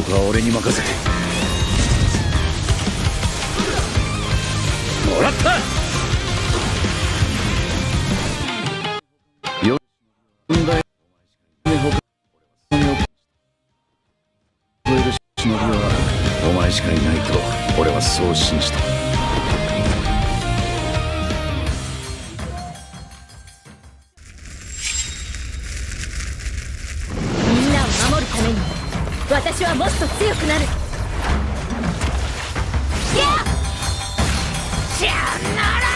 とは俺に任せて。もらった。問題超える忍びはお前しかいないと俺はそう信じた。みんなを守るために私はもっと強くなる。やっしゃなら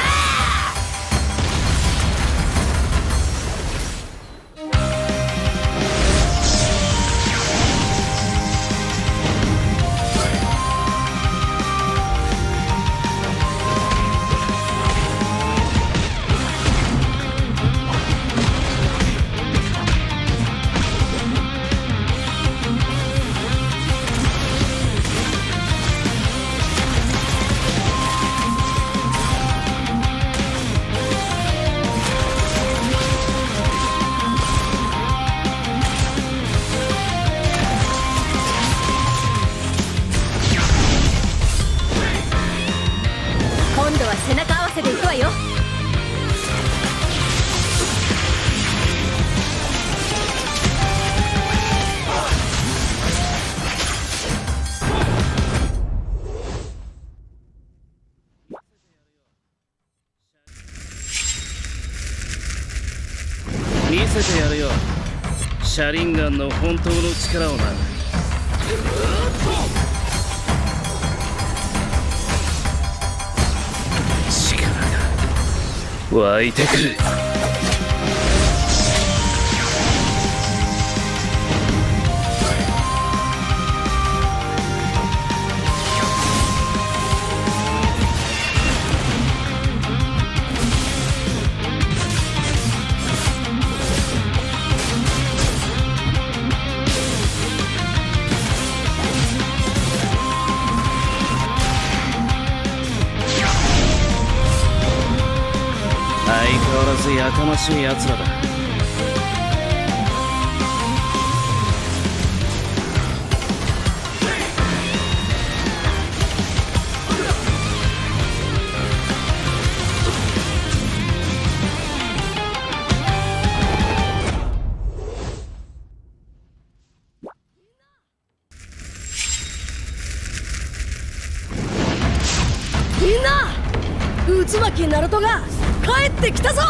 背中合わせでいくわよ。見せてやるよ、車輪ガンの本当の力をな。湧いてくる。相変わらずやかましい奴らだ。みんな、渦巻きナルトが帰ってきたぞ。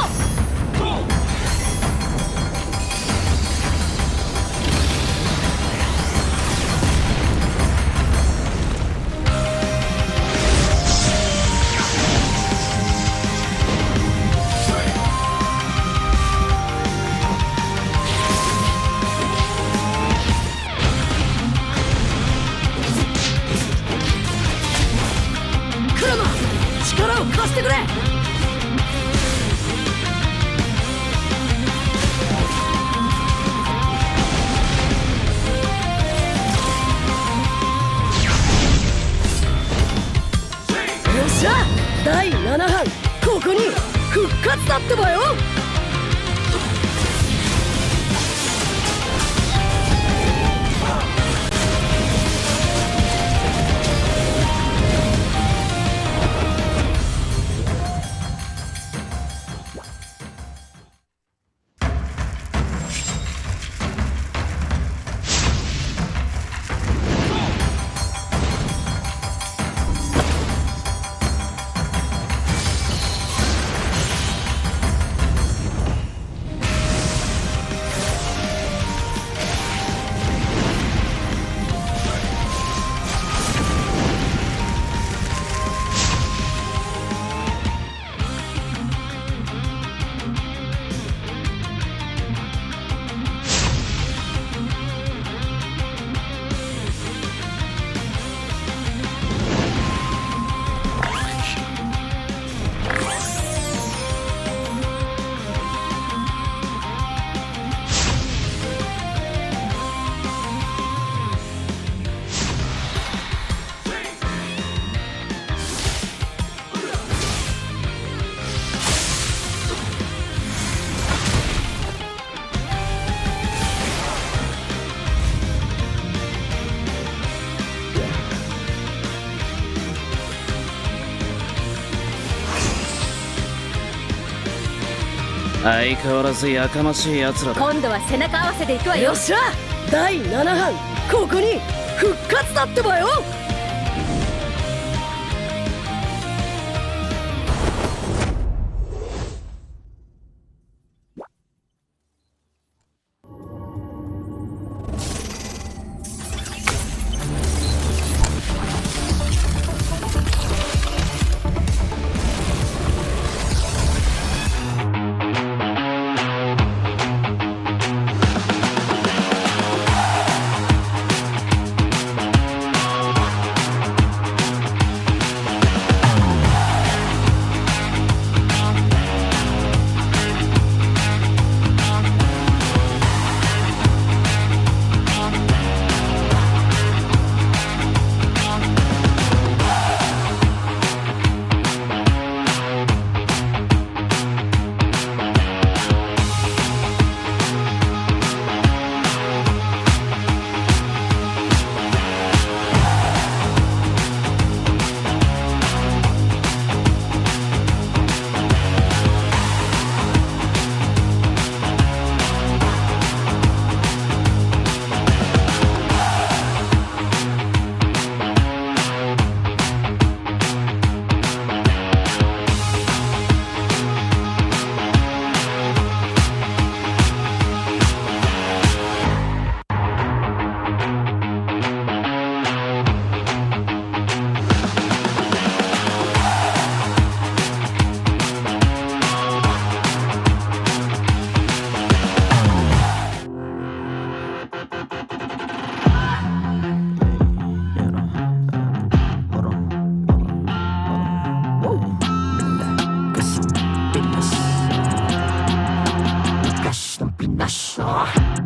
クロノ、力を貸してくれ。第7班、ここに復活だってばよ。相変わらずやかましい奴らだ。今度は背中合わせでいくわよ。よっしゃ第7班ここに復活だってばよ。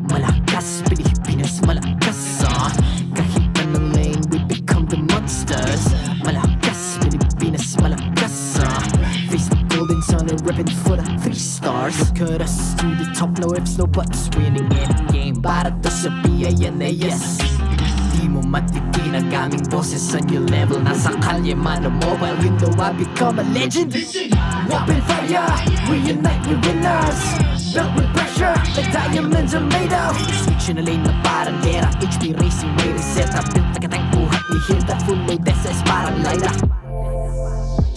Malakas, Pilipinas, malakas kahit anong lane, we become the monsters. Malakas, Pilipinas, malakas face the golden sun and ripping for the 3 stars. Look at us to the top, no ifs, no buts. Winning any game, para to sa PINAS. Di mo matitinag aming boses on your level. Nasa kalye man o mobile, you know I become a legend. Open fire, we unite, we winners. Built with pressure, like diamonds are made of. Switch na lane na parang gera, HP racing, may reset up. Built na katang buhat ni Hilda, full load SS parang Lyra.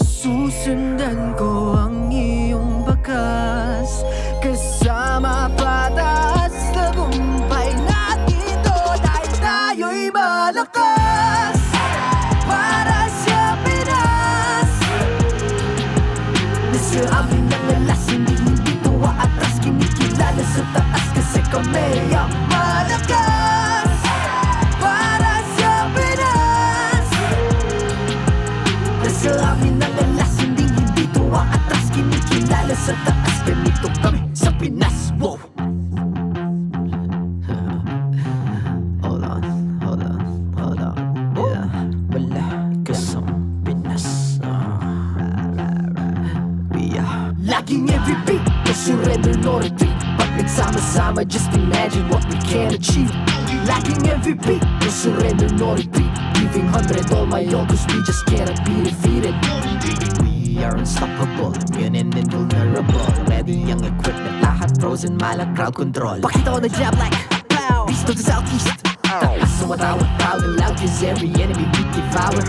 Susundan ko ang iyong bakas, kasama patas, tagumpay natin to. Dahil tayo'y malakas, para sa Pinas. Nasa amin ang alas, hindi tuwa atras. Kinikilala sa taas kasi kami ang malakas, para sa Pinas. Nasa amin ang alas, hindi tuwa atras. Kinikilala sa taas, ganito kami sa Pinas. Wow! Hold on, hold on, hold on. Yeah, wala kasang Pinas. We are laging every beat, no surrender, no retreat. Pag nagsama-sama, just imagine what we can achieve. Lacking every beat, no surrender, no retreat. Giving 100 all my all, cause we just cannot be defeated. We are unstoppable, immune and invulnerable. Ready ang equipment, lahat frozen, malang crowd control. Pakita ko na jab like pow, east to the southeast. Taas sa watawat, proud and loud, cause every enemy we devour.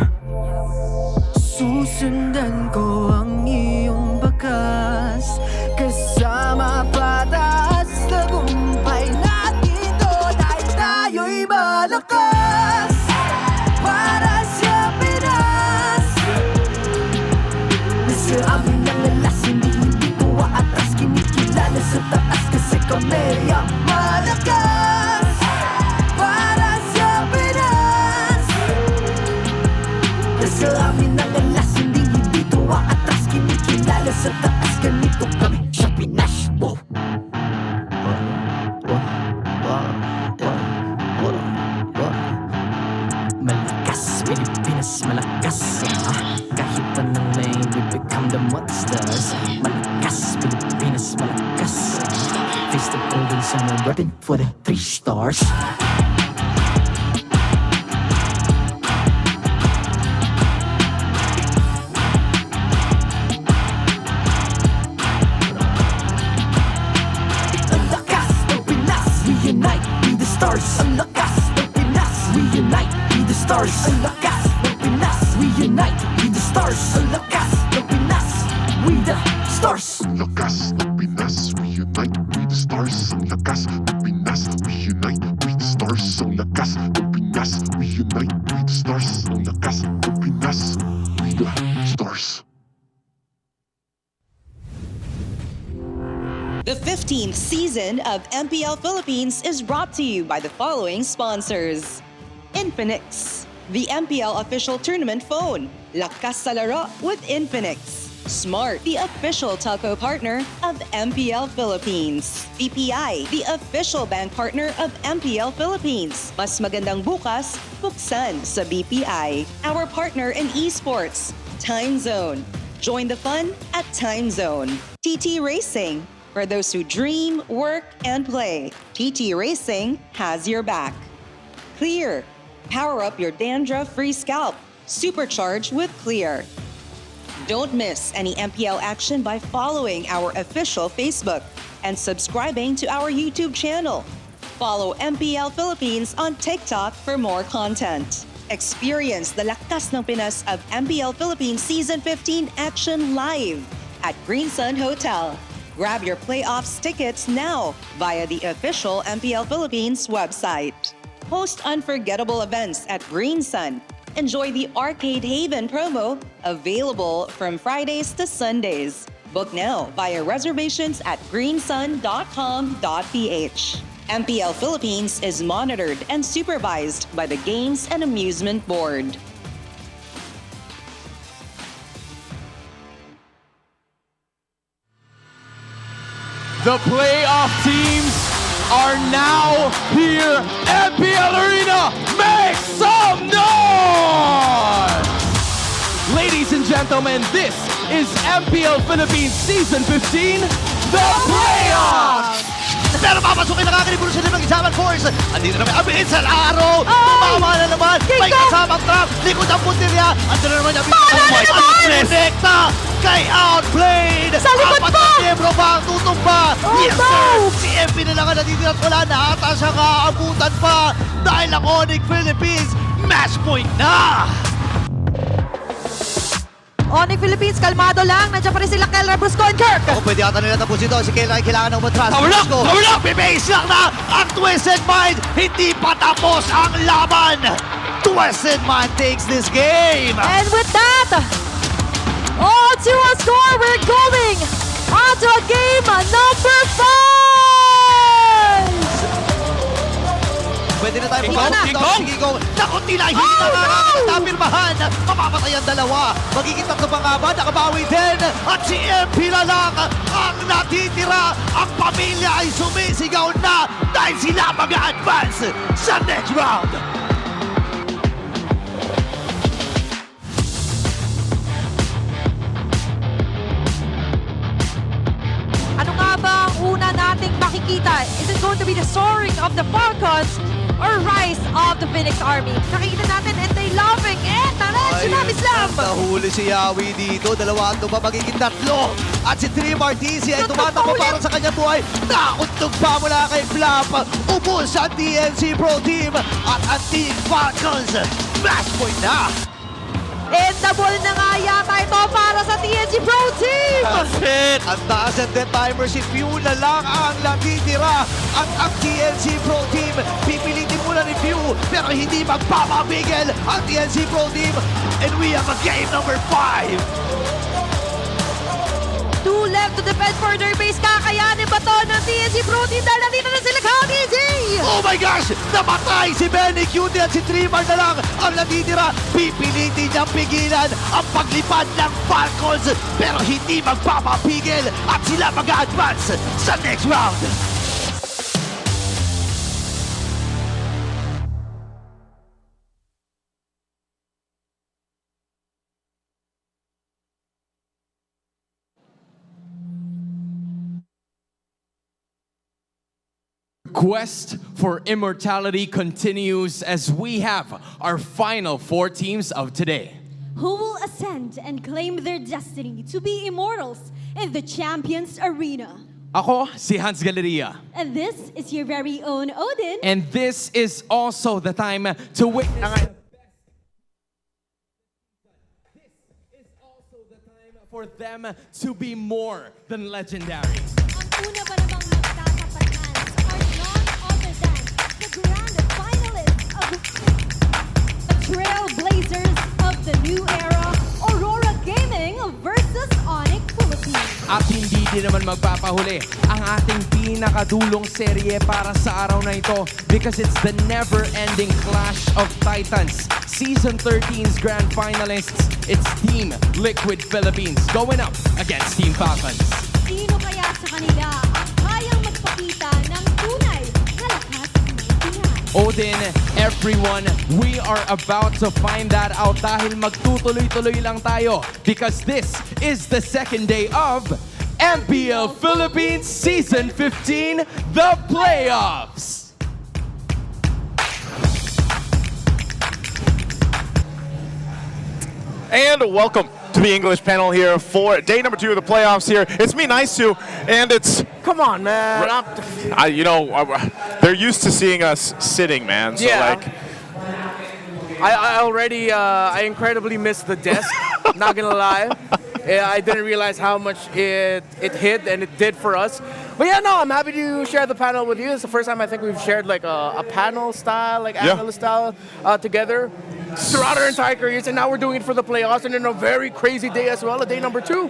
Susundan ko ang iyong bakas, kasama patas, tagumpay natin to. Dahil tayo'y malakas, para sa Pinas. Nasa amin ang alas, hindi tuwa atras. Kinikilala sa taas kasi kami ang malakas, para sa Pinas. Nasa amin ang alas, hindi tuwa atras. Kinikilala sa taas, ganito kami sa Pinas. Wow! Malakas, Pilipinas, malakas kahit anong lane, we become the monsters. Malakas, Pilipinas, malakas face the golden sun and repping for the 3 stars. we the stars. Ang lakas ng Pinas, we unite, we the stars. Ang lakas ng Pinas, we unite, we the stars. Ang lakas ng Pinas, we unite, we the stars. Ang lakas ng Pinas, we the stars. The 15th season of MPL Philippines is brought to you by the following sponsors. Infinix, the MPL official tournament phone. Lakas sa laro with Infinix. Smart, the official telco partner of MPL Philippines. BPI, the official bank partner of MPL Philippines. Mas magandang bukas, buksan sa BPI. Our partner in esports, Time Zone. Join the fun at Time Zone. TT Racing, for those who dream, work, and play. TT Racing has your back. Clear, power up your dandruff-free scalp. Supercharge with Clear. Don't miss any MPL action by following our official Facebook and subscribing to our YouTube channel. Follow MPL Philippines on TikTok for more content. Experience the Lakas ng Pinas of MPL Philippines Season 15 action live at Green Sun Hotel. Grab your playoffs tickets now via the official MPL Philippines website. Host unforgettable events at Green Sun. Enjoy the Arcade Haven promo, available from Fridays to Sundays. Book now via reservations at greensun.com.ph. MPL Philippines is monitored and supervised by the Games and Amusement Board. The playoff teams are now here. MPL Arena, make some noise! Ladies and gentlemen, this is MPL Philippines Season 15, The Playoffs! Pero papasukin na kakalibulo sa limang isaman force. Andito naman abihin sa araw. Tumama na naman. May kasamang trap. Likod ang puntirya. Andito na naman yung Direkta kay Outplayed. Sa likod Apat pa! na miyembro ba ang tutumba? Yes no! sir! Si MP na lang ang natitira at wala na ata siyang aabutan pa. Dahil ang Onic Philippines, match point na! Onic Philippines, kalmado lang. Nandiyan pa rin sila Kelra, Brusco, and Kirk. Kung pwede ata nila tapos ito, si Kayla ay kailangan ng umatras. Power up! Power up! Bibase lang na ang Twisted Mind. Hindi pa tapos ang laban. Twisted Mind takes this game. And with that, all to a score, we're going on to game number 5! Pwede na tayo King pumasok. Kong, King Kong! Sige, Kong. Nakunti lang, hindi na nakakapirmahan. Mamamatay ang dalawa. Magiging tatlo pa nga ba? Nakabawi din. At si MP na lang ang natitira. Ang pamilya ay sumisigaw na dahil sila mag-advance sa next round. Ano nga ba ang una nating makikita? Is it going to be the soaring of the Falcons or rise of the Phoenix Army? Nakikita natin and they loving and Tsunami Slam! Nahuli si Yawi dito. Dalawa ang ba magiging tatlo. At si Tri Martisi ay tumatakbo para sa kanyang buhay. Nakuntog pa mula kay Flap. Ubus ang TNC Pro Team at ang Team Falcons. Match point na! And double na nga yata ito para sa TNC Pro Team! That's it! Ang taas ng death timer, si Pew na lang ang natitira. At ang TNC Pro Team, pipilitin muna ni Pew, pero hindi magpapabigil ang TNC Pro Team. And we have a game number 5. 2 left to defend for their base. Kakayanin ba to ng TNC Pro Team dahil nandito na sila ka-TNC? Oh my gosh! Namatay si Benny Cutie at si Trimar na lang ang natitira. Pipilitin niyang pigilan ang paglipad ng Falcons, pero hindi magpapapigil at sila mag-advance sa next round. Quest for immortality continues as we have our final 4 teams of today. Who will ascend and claim their destiny to be immortals in the Champions Arena. Ako, si Hans Galeria. And this is your very own Odin. And this is also the time to witness for them to be more than legendary. Ang una pa namang magtatapatan are none other than the grand finalists of the Trailblazers of the new era, Aurora Gaming versus Onic Philippines. At hindi din naman magpapahuli ang ating pinakadulong serye para sa araw na ito because it's the never-ending clash of titans. Season 13's grand finalists, it's Team Liquid Philippines going up against Team Falcons. Sino kaya sa kanila ang kayang magpakita ng tunay na lakas ng Pinas? Odin, everyone, we are about to find that out dahil magtutuloy-tuloy lang tayo because this is the second day of MPL Philippines Season 15, the Playoffs. And welcome to the English panel here for day number 2 of the playoffs here. It's me, Nice2, and it's... Come on, man. They're used to seeing us sitting, man. So, Yeah. like... I already, I incredibly missed the desk, not gonna lie. I didn't realize how much it hit and it did for us. But yeah, no, I'm happy to share the panel with you. It's the first time I think we've shared like a panel style, like analyst style together throughout our entire careers. And now we're doing it for the playoffs and in a very crazy day as well, day number 2.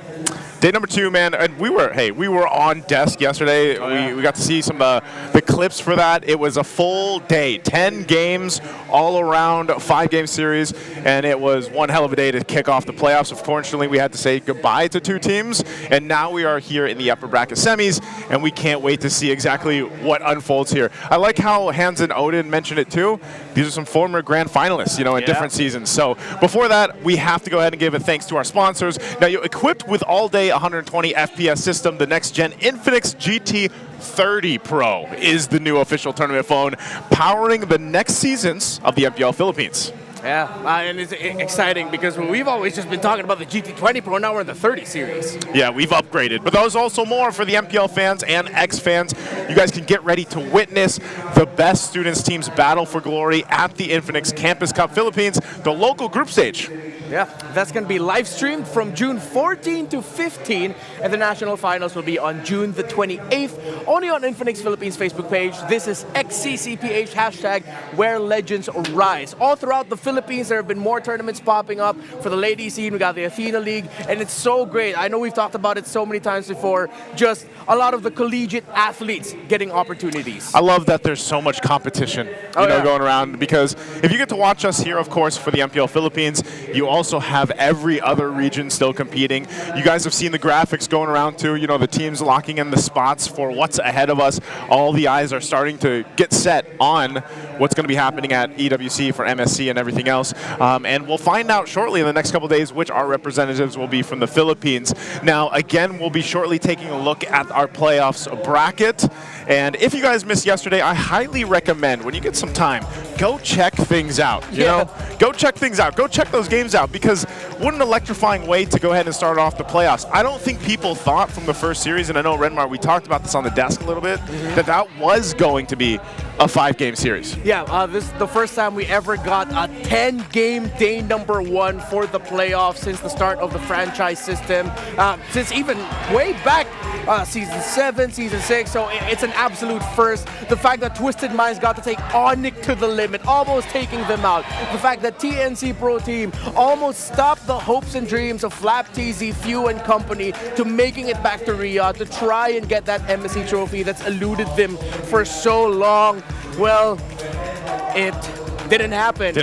Day number 2, man, and we were on desk yesterday. We got to see some the clips for that. It was a full day, 10 games all around, 5-game series, and it was one hell of a day to kick off the playoffs. Unfortunately, we had to say goodbye to 2 teams, and now we are here in the upper bracket semis, and we can't wait to see exactly what unfolds here. I like how Hans and Odin mentioned it too. These are some former grand finalists, in different seasons. So before that, we have to go ahead and give a thanks to our sponsors. Now, you're equipped with all-day 120 FPS system, the next-gen Infinix GT30 Pro is the new official tournament phone, powering the next seasons of the MPL Philippines. Yeah, and it's exciting because we've always just been talking about the GT20 Pro. Now we're in the 30 series. Yeah, we've upgraded. But there's also more for the MPL fans and X-fans. You guys can get ready to witness the best students teams battle for glory at the Infinix Campus Cup Philippines, the local group stage. Yeah, that's going to be live streamed from June 14 to 15, and the national finals will be on June the 28th, only on Infinix Philippines Facebook page. This is XCCPH, hashtag where legends rise. All throughout the Philippines, there have been more tournaments popping up. For the ladies scene, we got the Athena League, and it's so great. I know we've talked about it so many times before, just a lot of the collegiate athletes getting opportunities. I love that there's so much competition going around, because if you get to watch us here, of course, for the MPL Philippines, you also have every other region still competing. You guys have seen the graphics going around too, the teams locking in the spots for what's ahead of us. All the eyes are starting to get set on what's going to be happening at EWC for MSC and everything else. And we'll find out shortly in the next couple days which our representatives will be from the Philippines. Now, again, we'll be shortly taking a look at our playoffs bracket. And if you guys missed yesterday, I highly recommend, when you get some time, go check things out. You know? Go check things out. Go check those games out, because what an electrifying way to go ahead and start off the playoffs. I don't think people thought from the first series, and I know, Renmar, we talked about this on the desk a little bit, that was going to be a 5-game series. Yeah, this is the first time we ever got a 10-game day number 1 for the playoffs since the start of the franchise system, since even way back season 7, season 6, so it's an absolute first. The fact that Twisted Minds got to take Onic to the limit, almost taking them out. The fact that TNC Pro Team almost stopped the hopes and dreams of Flap TZ, Few and company to making it back to Riyadh to try and get that MSC trophy that's eluded them for so long. Well, it didn't happen.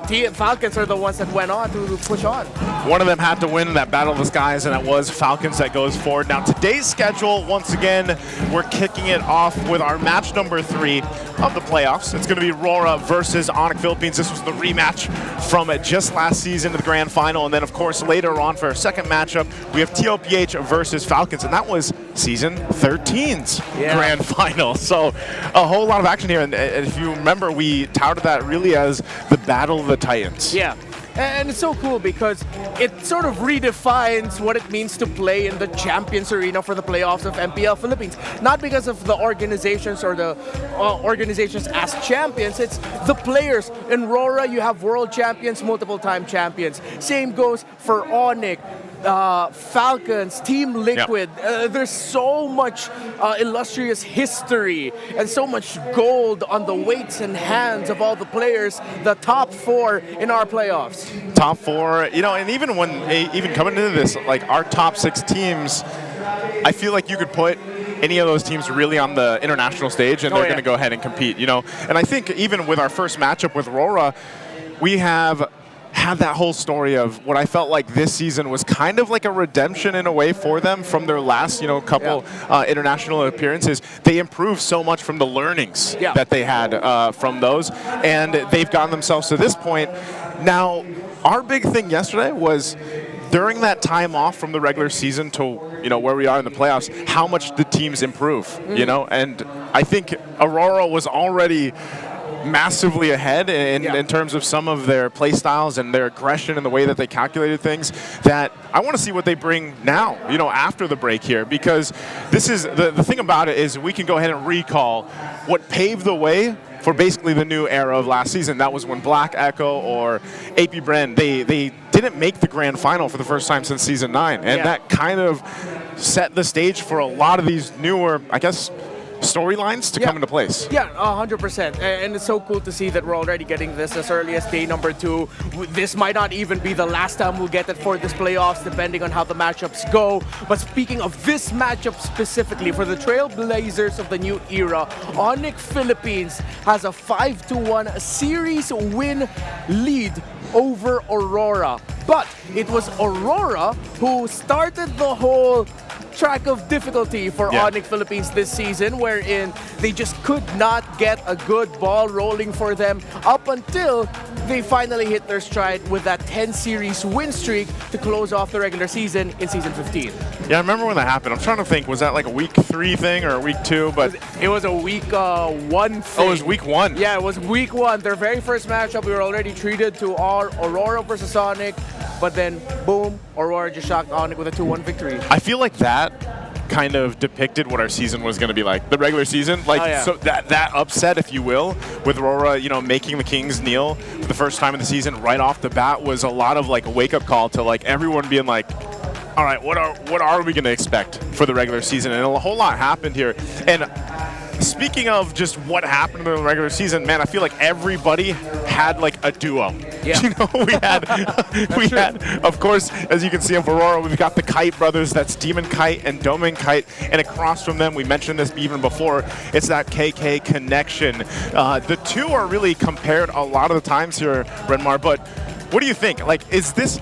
Team Falcons are the ones that went on to push on. One of them had to win that Battle of the Skies, and it was Falcons that goes forward. Now, today's schedule, once again, we're kicking it off with our match number 3 of the playoffs. It's going to be RORA versus Onic Philippines. This was the rematch from just last season to the grand final. And then, of course, later on for our second matchup, we have TLPH versus Falcons, and that was season 13's grand final. So a whole lot of action here. And if you remember, we touted that really as the Battle of the Titans. Yeah. And it's so cool because it sort of redefines what it means to play in the Champions Arena for the playoffs of MPL Philippines. Not because of the organizations or the organizations as champions, it's the players. In RORA, you have world champions, multiple-time champions. Same goes for Onic. Falcons, Team Liquid. There's so much illustrious history and so much gold on the weights and hands of all the players, the top 4 in our playoffs. Top 4, you know, and even coming into this, like our top 6 teams, I feel like you could put any of those teams really on the international stage and they're going to go ahead and compete, you know. And I think even with our first matchup with RORA, we have had that whole story of what I felt like this season was kind of like a redemption in a way for them from their last, you know, couple international appearances. They improved so much from the learnings that they had from those, and they've gotten themselves to this point. Now, our big thing yesterday was during that time off from the regular season to, you know, where we are in the playoffs, how much the teams improve, you know, and I think Aurora was already massively ahead in terms of some of their play styles and their aggression and the way that they calculated things, that I want to see what they bring now, you know, after the break here, because this is the thing about it is we can go ahead and recall what paved the way for basically the new era of last season. That was when Black Echo or AP Bren, they didn't make the grand final for the first time since season 9, and that kind of set the stage for a lot of these newer, I guess, storylines to come into place. Yeah, 100%. And it's so cool to see that we're already getting this as early as day number 2. This might not even be the last time we'll get it for this playoffs, depending on how the matchups go. But speaking of this matchup specifically, for the Trailblazers of the new era, Onic Philippines has a 5-1 series win lead over Aurora. But it was Aurora who started the whole track of difficulty for Onic Philippines this season, wherein they just could not get a good ball rolling for them up until they finally hit their stride with that 10-series win streak to close off the regular season in Season 15. Yeah, I remember when that happened. I'm trying to think, was that like a week 3 thing or a week 2? But it was a week 1 thing. Oh, it was week 1? Yeah, it was week 1. Their very first matchup, we were already treated to our Aurora versus Onic, but then, boom, Aurora just shocked Onic with a 2-1 victory. I feel like that kind of depicted what our season was going to be like, the regular season. Like, so that upset, if you will, with Aurora, you know, making the Kings kneel for the first time in the season right off the bat was a lot of like a wake-up call to like everyone being like, all right, what are we going to expect for the regular season? And a whole lot happened here. And speaking of just what happened in the regular season, man, I feel like everybody had like a duo. Yeah. You know, we had, of course, as you can see in Aurora, we've got the Kite brothers. That's Demon Kite and Domain Kite. And across from them, we mentioned this even before, it's that KK connection. The two are really compared a lot of the times here, Renmar. But what do you think? Like, is this...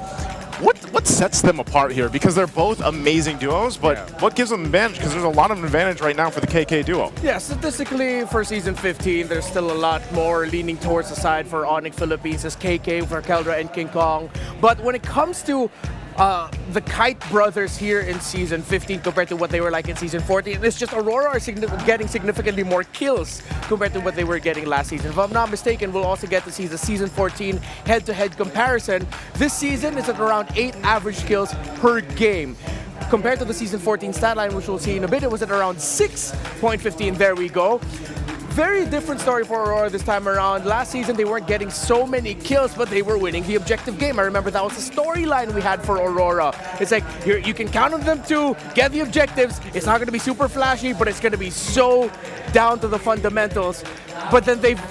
What sets them apart here? Because they're both amazing duos, but what gives them advantage? Because there's a lot of advantage right now for the KK duo. Yeah, statistically for Season 15, there's still a lot more leaning towards the side for Onic Philippines as KK for Keldra and King Kong. But when it comes to the Kite brothers here in Season 15 compared to what they were like in Season 14, it's just Aurora are getting significantly more kills compared to what they were getting last season. If I'm not mistaken, we'll also get to see the Season 14 head-to-head comparison. This season is at around 8 average kills per game. Compared to the Season 14 stat line, which we'll see in a bit, it was at around 6.15. There we go. Very different story for Aurora this time around. Last season, they weren't getting so many kills, but they were winning the objective game. I remember that was the storyline we had for Aurora. It's like, you can count on them to get the objectives. It's not going to be super flashy, but it's going to be so down to the fundamentals. But then they've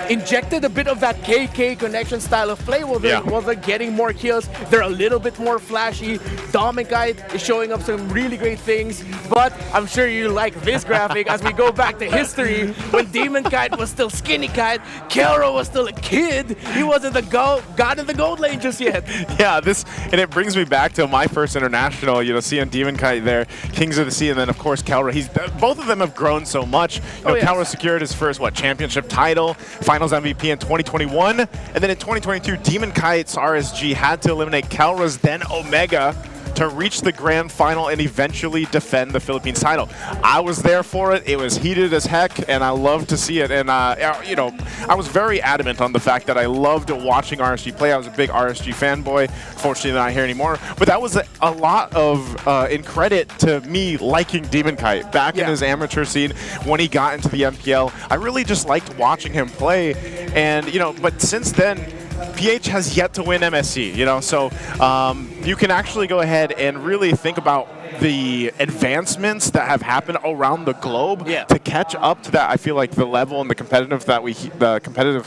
injected a bit of that KK connection style of play while they're getting more kills. They're a little bit more flashy. Domikite is showing up some really great things, but I'm sure you like this graphic as we go back to history when Demon Kite was still Skinny Kite, Kelro was still a kid. He wasn't the god in the gold lane just yet. Yeah, and it brings me back to my first international, you know, seeing Demon Kite there, Kings of the Sea, and then of course Kelra. Both of them have grown so much. You know, Kelra secured his first championship title, Finals MVP in 2021, and then in 2022, Demon Kite's RSG had to eliminate Kelra's then Omega to reach the grand final and eventually defend the Philippines title. I was there for it. It was heated as heck, and I loved to see it. And, you know, I was very adamant on the fact that I loved watching RSG play. I was a big RSG fanboy. Fortunately, not here anymore. But that was a lot of in credit to me liking Demon Kite back in his amateur scene when he got into the MPL. I really just liked watching him play. And, you know, but since then, PH has yet to win MSC, you know, so you can actually go ahead and really think about the advancements that have happened around the globe to catch up to that. I feel like the level and the competitiveness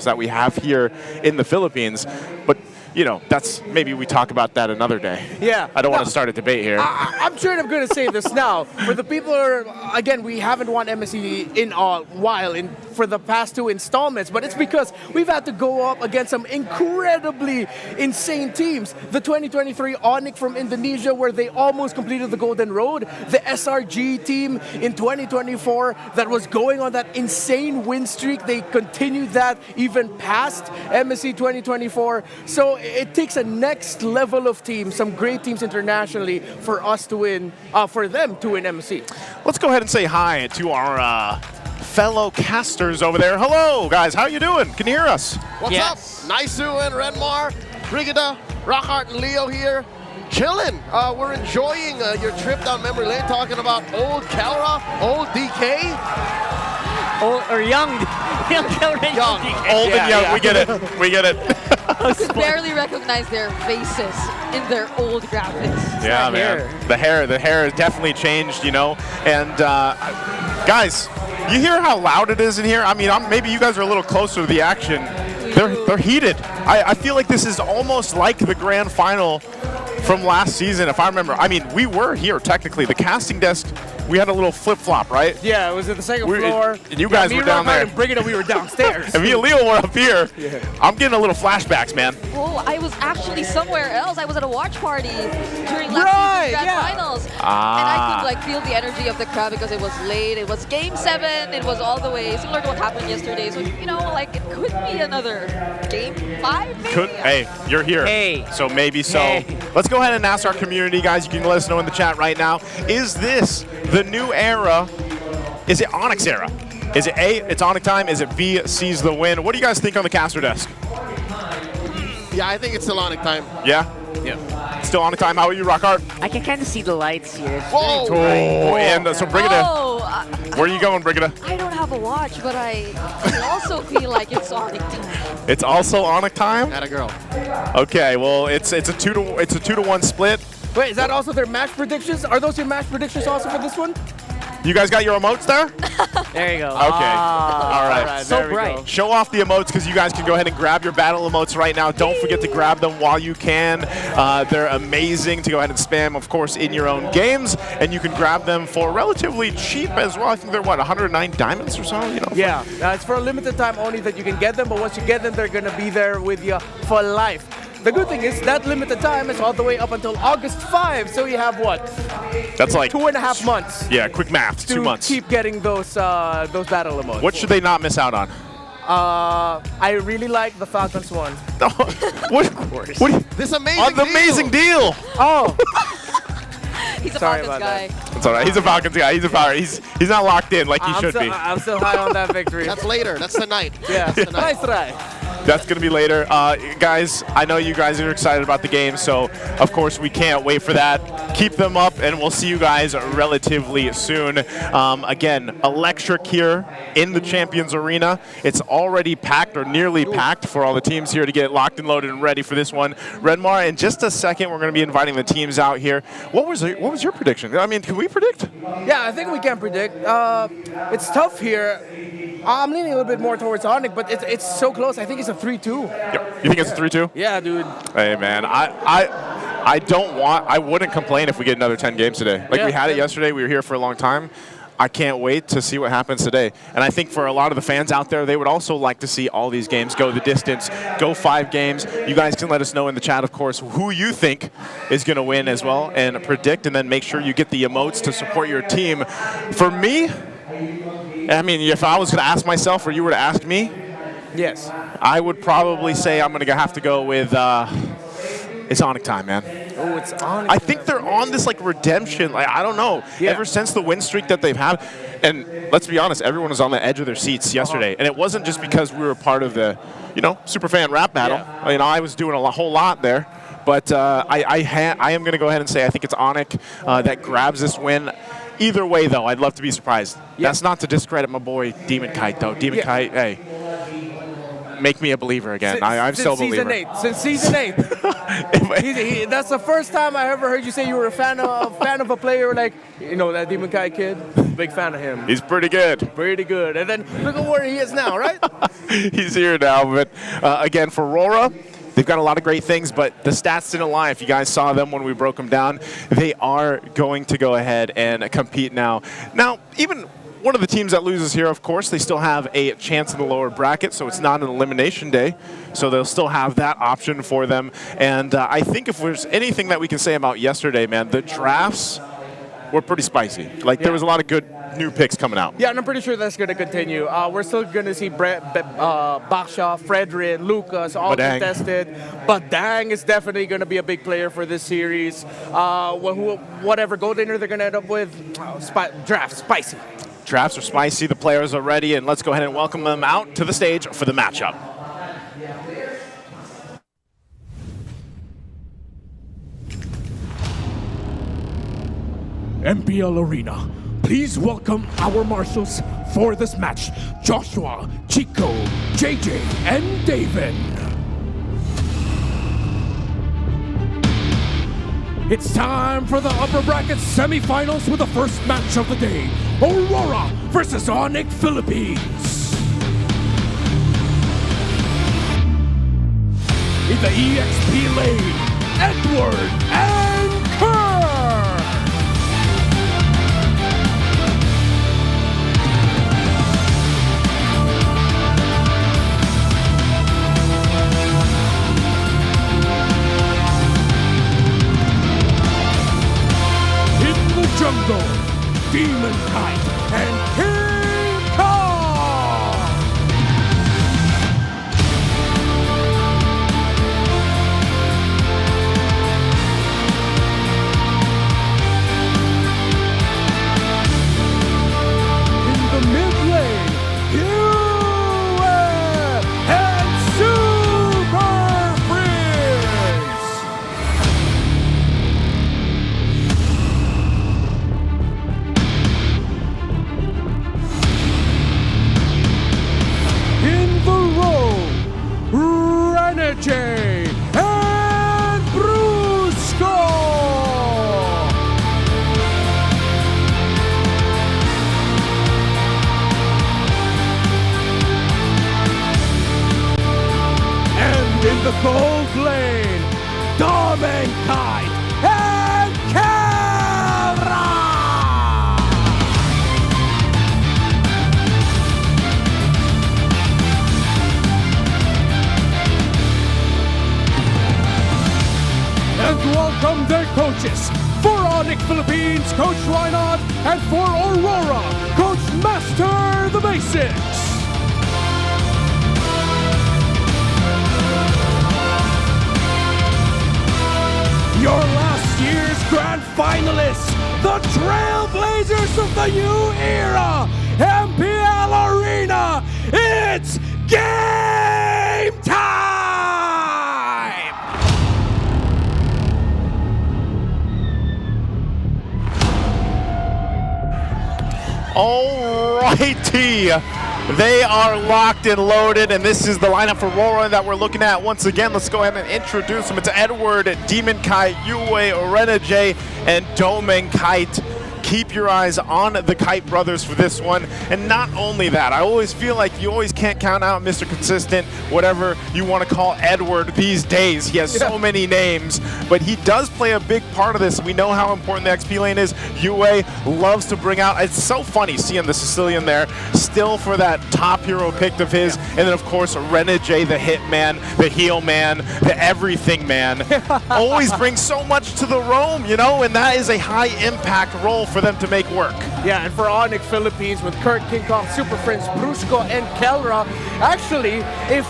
that we have here in the Philippines, but you know, that's maybe we talk about that another day. Yeah. I don't want to start a debate here. I'm sure I'm going to say this now. For the people who are, again, we haven't won MSC in a while for the past 2 installments, but it's because we've had to go up against some incredibly insane teams. The 2023 Onic from Indonesia, where they almost completed the Golden Road. The SRG team in 2024 that was going on that insane win streak. They continued that even past MSC 2024. So it takes a next level of teams, some great teams internationally, for us to win, for them to win MSC. Let's go ahead and say hi to our fellow casters over there. Hello, guys. How you doing? Can you hear us? What's up? Naisu and Redmar, Brigida, Rockhart, and Leo here. Chilling. We're enjoying your trip down memory lane, talking about old Kelra, old DK. Old or young Kelra and young DK. Old and young. We get it. We get it. I could barely recognize their faces in their old graphics. Yeah, man. The hair has definitely changed, you know. And guys, you hear how loud it is in here? I mean, maybe you guys are a little closer to the action. They're heated. I feel like this is almost like the grand final from last season, if I remember. I mean, we were here technically. The casting desk, we had a little flip-flop, right? Yeah, it was at the second floor. And you guys were down there. And Brigida, we were downstairs. And me and Leo were up here. Yeah. I'm getting a little flashbacks, man. Oh, I was actually somewhere else. I was at a watch party during last season's Grand Finals. And I could like feel the energy of the crowd because it was late. It was Game 7. It was all the way similar to what happened yesterday. So, you know, like it could be another Game 5, maybe? Hey, you're here. Hey. So maybe so. Hey. Let's go ahead and ask our community, guys. You can let us know in the chat right now. Is this the new era? Is it Onyx era? Is it A, it's Onyx time? Is it B, C's the win? What do you guys think on the caster desk? Yeah, I think it's still Onic time. Yeah? Yeah. Still Onyx time. How are you, Rockhart? I can kind of see the lights here. It's Whoa! Oh, and so Brigida. Where are you going, Brigida? I don't have a watch, but I also feel like it's Onic time. It's also Onyx time? Atta girl. Okay, well, it's a 2-to-1 split. Wait, is that also their match predictions? Are those your match predictions also for this one? You guys got your emotes there? There you go. Okay. All right. So bright. Show off the emotes because you guys can go ahead and grab your battle emotes right now. Don't forget to grab them while you can. They're amazing to go ahead and spam, of course, in your own games. And you can grab them for relatively cheap as well. I think they're, what, 109 diamonds or so? You know, yeah, it's for a limited time only that you can get them. But once you get them, they're going to be there with you for life. The good thing is that limited time is all the way up until August 5. So you have what? That's like 2.5 months. Yeah, quick math. 2 months. Keep getting those battle emotes. What should they not miss out on? I really like the Falcons one. What? This amazing the amazing deal. Oh. He's a Sorry Falcons about guy. That's all right. He's a Falcons guy. He's a Falcon. He's not locked in like he should be. I'm still high on that victory. That's later. That's tonight. Yeah, That's tonight. nice try. That's going to be later. Guys, I know you guys are excited about the game, so of course we can't wait for that. Keep them up, and we'll see you guys relatively soon. Again, electric here in the Champions Arena. It's already packed or nearly packed for all the teams here to get locked and loaded and ready for this one. Redmar, in just a second, we're going to be inviting the teams out here. What was your prediction? I mean, can we predict? Yeah, I think we can predict. It's tough here. I'm leaning a little bit more towards Onic, but it's so close. I think it's a 3-2. Yep. You think it's a 3-2? Yeah, dude. Hey, man, I wouldn't complain if we get another 10 games today. Like we had it yesterday. We were here for a long time. I can't wait to see what happens today. And I think for a lot of the fans out there, they would also like to see all these games go the distance, go 5 games. You guys can let us know in the chat, of course, who you think is going to win as well and predict, and then make sure you get the emotes to support your team. For me, I mean, if I was going to ask myself or you were to ask me, yes, I would probably say I'm going to have to go with it's Onic time, man. Oh, it's Onic. I think they're on this like redemption. Like, I don't know. Yeah. Ever since the win streak that they've had, and let's be honest, everyone was on the edge of their seats yesterday, and it wasn't just because we were part of the, super fan rap battle. Yeah. I was doing a whole lot there, but I am going to go ahead and say I think it's Onic that grabs this win. Either way, though, I'd love to be surprised. Yeah. That's not to discredit my boy Demon Kite, though. Demon Kite, hey. make me a believer again. I'm still a believer. Since season 8. That's the first time I ever heard you say you were a fan of a player like, you know, that Demon Kai kid. Big fan of him. He's pretty good. Pretty good. And then look at where he is now, right? He's here now. But again, for RORA, they've got a lot of great things, but the stats didn't lie. If you guys saw them when we broke them down, they are going to go ahead and compete now. Now, even one of the teams that loses here, of course, they still have a chance in the lower bracket, so it's not an elimination day. So they'll still have that option for them. And I think if there's anything that we can say about yesterday, man, the drafts were pretty spicy. Like, there was a lot of good new picks coming out. Yeah, and I'm pretty sure that's going to continue. We're still going to see Baksha, Fredrin, Lucas all contested. But Dang is definitely going to be a big player for this series. Whatever gold dinner they're going to end up with, draft spicy. Drafts are spicy, the players are ready, and let's go ahead and welcome them out to the stage for the matchup. MPL Arena, please welcome our marshals for this match, Joshua, Chico, JJ, and David. It's time for the upper bracket semifinals with the first match of the day, Aurora versus Onic Philippines. In the EXP lane, Edward and Kerr. Jungle, Demon Kite, and King Kong! In the mid lane, Yue and Super Prince! Renegade and Brusco! And in the gold lane, Dom and Kite and Kara! And welcome their coaches. For Onic Philippines, Coach Reinhardt, and for Aurora, Coach Master the Basics. Your last year's grand finalists, the Trailblazers of the new era, MPL Arena, it's game time! Alrighty, they are locked and loaded, and this is the lineup for RORA that we're looking at. Once again, let's go ahead and introduce them. It's Edward, Demon Kite, Yue, Renegade, and Domen Kite. Keep your eyes on the Kite brothers for this one. And not only that, I always feel like you always can't count out Mr. Consistent, whatever you want to call Edward these days. He has so many names, but he does play a big part of this. We know how important the XP lane is. Yue loves to bring out, it's so funny seeing the Sicilian there, still for that top hero pick of his. And then of course, Renegade, the hitman, the heal man, the everything man. Always brings so much to the roam, you know, and that is a high impact role for them to make work. Yeah, and for Onic Philippines with Kurt, King Kong, Super Prince, Brusco, and Kelra, actually, if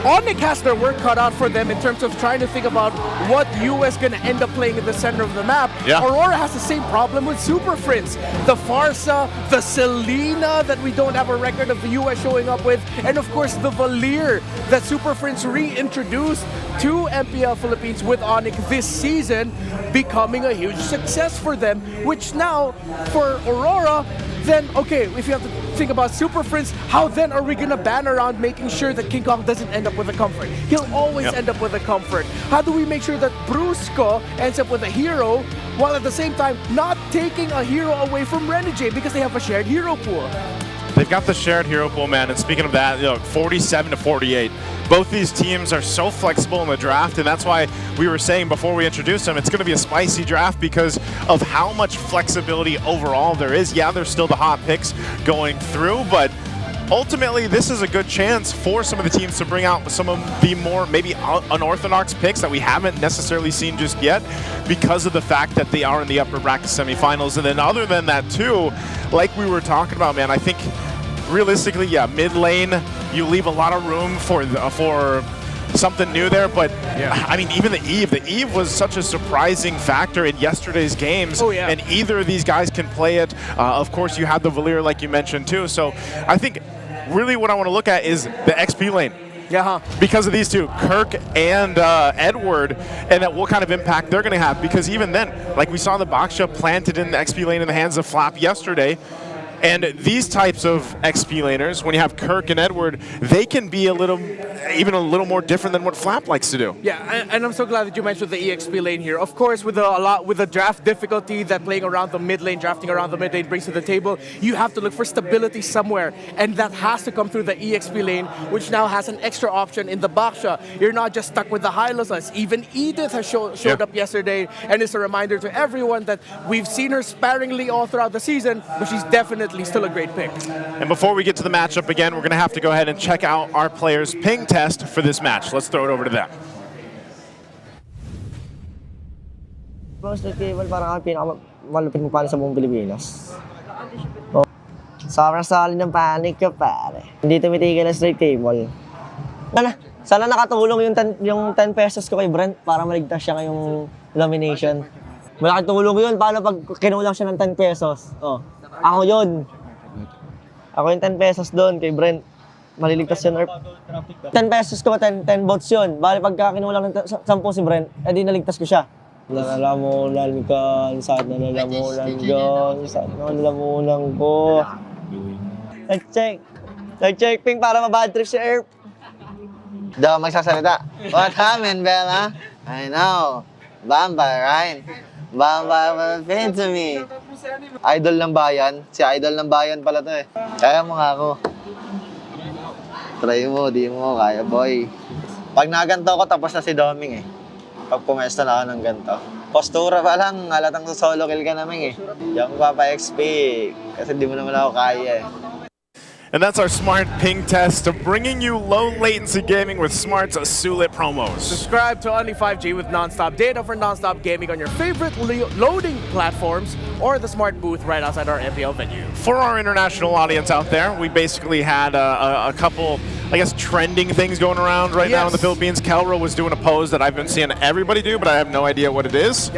Onic has their work cut out for them in terms of trying to think about what US going to end up playing in the center of the map, Aurora has the same problem with Super Prince. The Farsa, the Selena that we don't have a record of the US showing up with, and of course the Valir that Super Prince reintroduced to MPL Philippines with Onic this season, becoming a huge success for them, which now for Aurora Aurora, then okay, if you have to think about Super Friends, how then are we gonna ban around making sure that King Kong doesn't end up with a comfort? He'll always end up with a comfort. How do we make sure that Brusco ends up with a hero while at the same time not taking a hero away from Renegade because they have a shared hero pool? They've got the shared hero pool, man. And speaking of that, 47 to 48. Both these teams are so flexible in the draft, and that's why we were saying before we introduced them, it's going to be a spicy draft because of how much flexibility overall there is. Yeah, there's still the hot picks going through, but ultimately, this is a good chance for some of the teams to bring out some of the more maybe unorthodox picks that we haven't necessarily seen just yet because of the fact that they are in the upper bracket semifinals. And then other than that too, like we were talking about, man, I think realistically, yeah, mid lane, you leave a lot of room for something new there, but I mean, even the Eve was such a surprising factor in yesterday's games, and either of these guys can play it. Of course, you have the Valir, like you mentioned too, so I think really what I want to look at is the XP lane. Because of these two, Kirk and Edward, and that what kind of impact they're going to have, because even then, like we saw the Baksha planted in the XP lane in the hands of Flap yesterday. And these types of XP laners, when you have Kirk and Edward, they can be even a little more different than what Flap likes to do. Yeah, and I'm so glad that you mentioned the EXP lane here. Of course, with the draft difficulty that playing around the mid lane, drafting around the mid lane brings to the table, you have to look for stability somewhere, and that has to come through the EXP lane, which now has an extra option in the Baksha. You're not just stuck with the Hylos. Even Edith has showed up yesterday, and it's a reminder to everyone that we've seen her sparingly all throughout the season, but she's definitely still a great pick. And before we get to the matchup again, we're going to have to go ahead and check out our players' ping test for this match. Let's throw it over to them. Straight table, parang pinakamalupit mo pala sa buong Pilipinas. Sobrang solid ng panic ko, pare. Hindi tumitigil ang straight table. Sana nakatulong yung 10 pesos ko kay Brent para maligtas siya ngayong lamination. Malaking tulong yun. Paano pag kinulang siya ng 10 pesos? Ako yun. Ako yung 10 pesos doon kay Brent. Maliligtas yun. 10 pesos ko, 10 votes yun. Bali pagka kinulang ng 10 si Brent, edi naligtas ko siya. Nalalamunan ka, saan nalalamunan ko, saan nalalamunan ko. Nag-check ping para mabad trip si Erp. Di ako magsasalita. What happened, Bella? I know. Vampire, right? Vampire will to me. Idol ng bayan. Si Idol ng bayan pala to eh. Kaya mo nga ako. Try mo, di mo kaya, boy. Pag naganto ko, tapos na si Doming eh. Pag pumesta na ako ng ganto. Postura pa lang, halatang solo kill ka namin eh. Yung papa-XP, kasi di mo naman ako kaya eh. And that's our Smart Ping Test of bringing you low latency gaming with Smart's Sulit promos. Subscribe to Only 5G with non-stop data for non-stop gaming on your favorite loading platforms or the Smart booth right outside our MPL venue. For our international audience out there, we basically had a couple, I guess, trending things going around right now in the Philippines. Kelro was doing a pose that I've been seeing everybody do, but I have no idea what it is.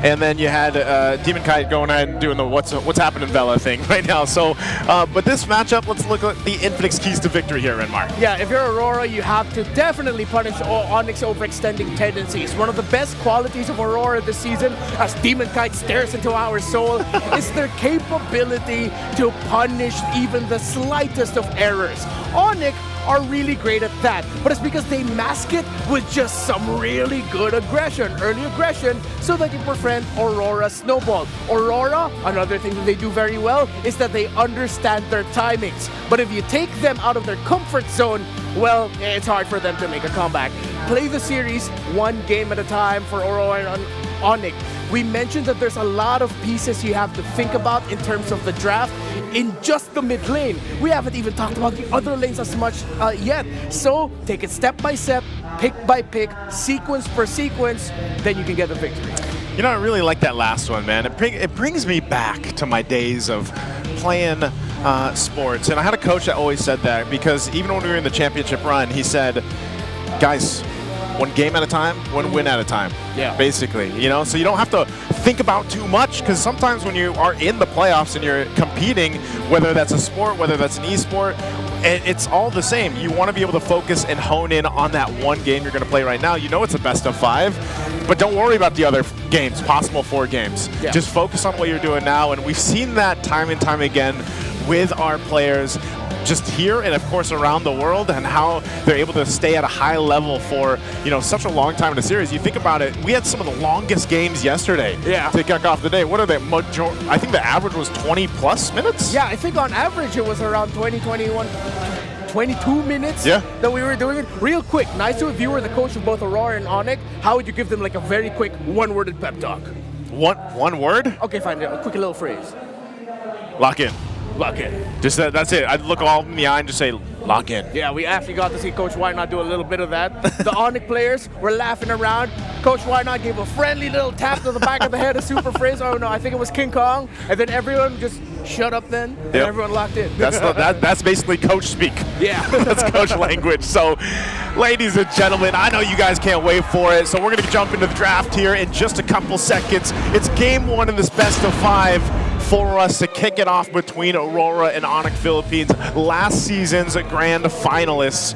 And then you had Demon Kite going ahead and doing the what's happening Vela thing right now. So, but this matchup, let's look at the Infinix keys to victory here, Renmar. Yeah, if you're Aurora, you have to definitely punish Onyx overextending tendencies. One of the best qualities of Aurora this season, as Demon Kite stares into our soul, is their capability to punish even the slightest of errors. Onyx are really great at that, but it's because they mask it with just some really good aggression, early aggression, so that you prevent Aurora's snowball. Aurora, another thing that they do very well is that they understand their timings. But if you take them out of their comfort zone, well, it's hard for them to make a comeback. Play the series one game at a time for Aurora and Onic. We mentioned that there's a lot of pieces you have to think about in terms of the draft in just the mid lane. We haven't even talked about the other lanes as much yet. So take it step by step, pick by pick, sequence per sequence, then you can get the victory. You know, I really like that last one, man. It brings me back to my days of playing sports. And I had a coach that always said that, because even when we were in the championship run, he said, guys, one game at a time, one win at a time. Yeah. Basically, you know, so you don't have to think about too much, because sometimes when you are in the playoffs and you're competing, whether that's a sport, whether that's an esport, it's all the same. You want to be able to focus and hone in on that one game you're going to play right now. You know it's a best of 5, but don't worry about the other games, possible 4 games. Yeah. Just focus on what you're doing now, and we've seen that time and time again with our players just here and of course around the world, and how they're able to stay at a high level for such a long time in the series. You think about it, we had some of the longest games yesterday to kick off the day. What are they? I think the average was 20 plus minutes. Yeah, I think on average it was around 22 minutes that we were doing it. Real quick, nice to if you were the coach of both Aurora and Onic, how would you give them like a very quick one-worded pep talk? One word? Okay, fine, a quick little phrase. Lock in. Lock in. Just that's it. I'd look all in the eye and just say, lock in. Yeah, we actually got to see Coach Why Not do a little bit of that. The Onic players were laughing around. Coach Why Not gave a friendly little tap to the back of the head, a super phrase. Oh no, I think it was King Kong. And then everyone just shut up then, and everyone locked in. That's basically coach speak. Yeah. That's coach language. So, ladies and gentlemen, I know you guys can't wait for it. So we're going to jump into the draft here in just a couple seconds. It's game 1 in this best of 5 for us to kick it off between Aurora and Onic Philippines, last season's grand finalists.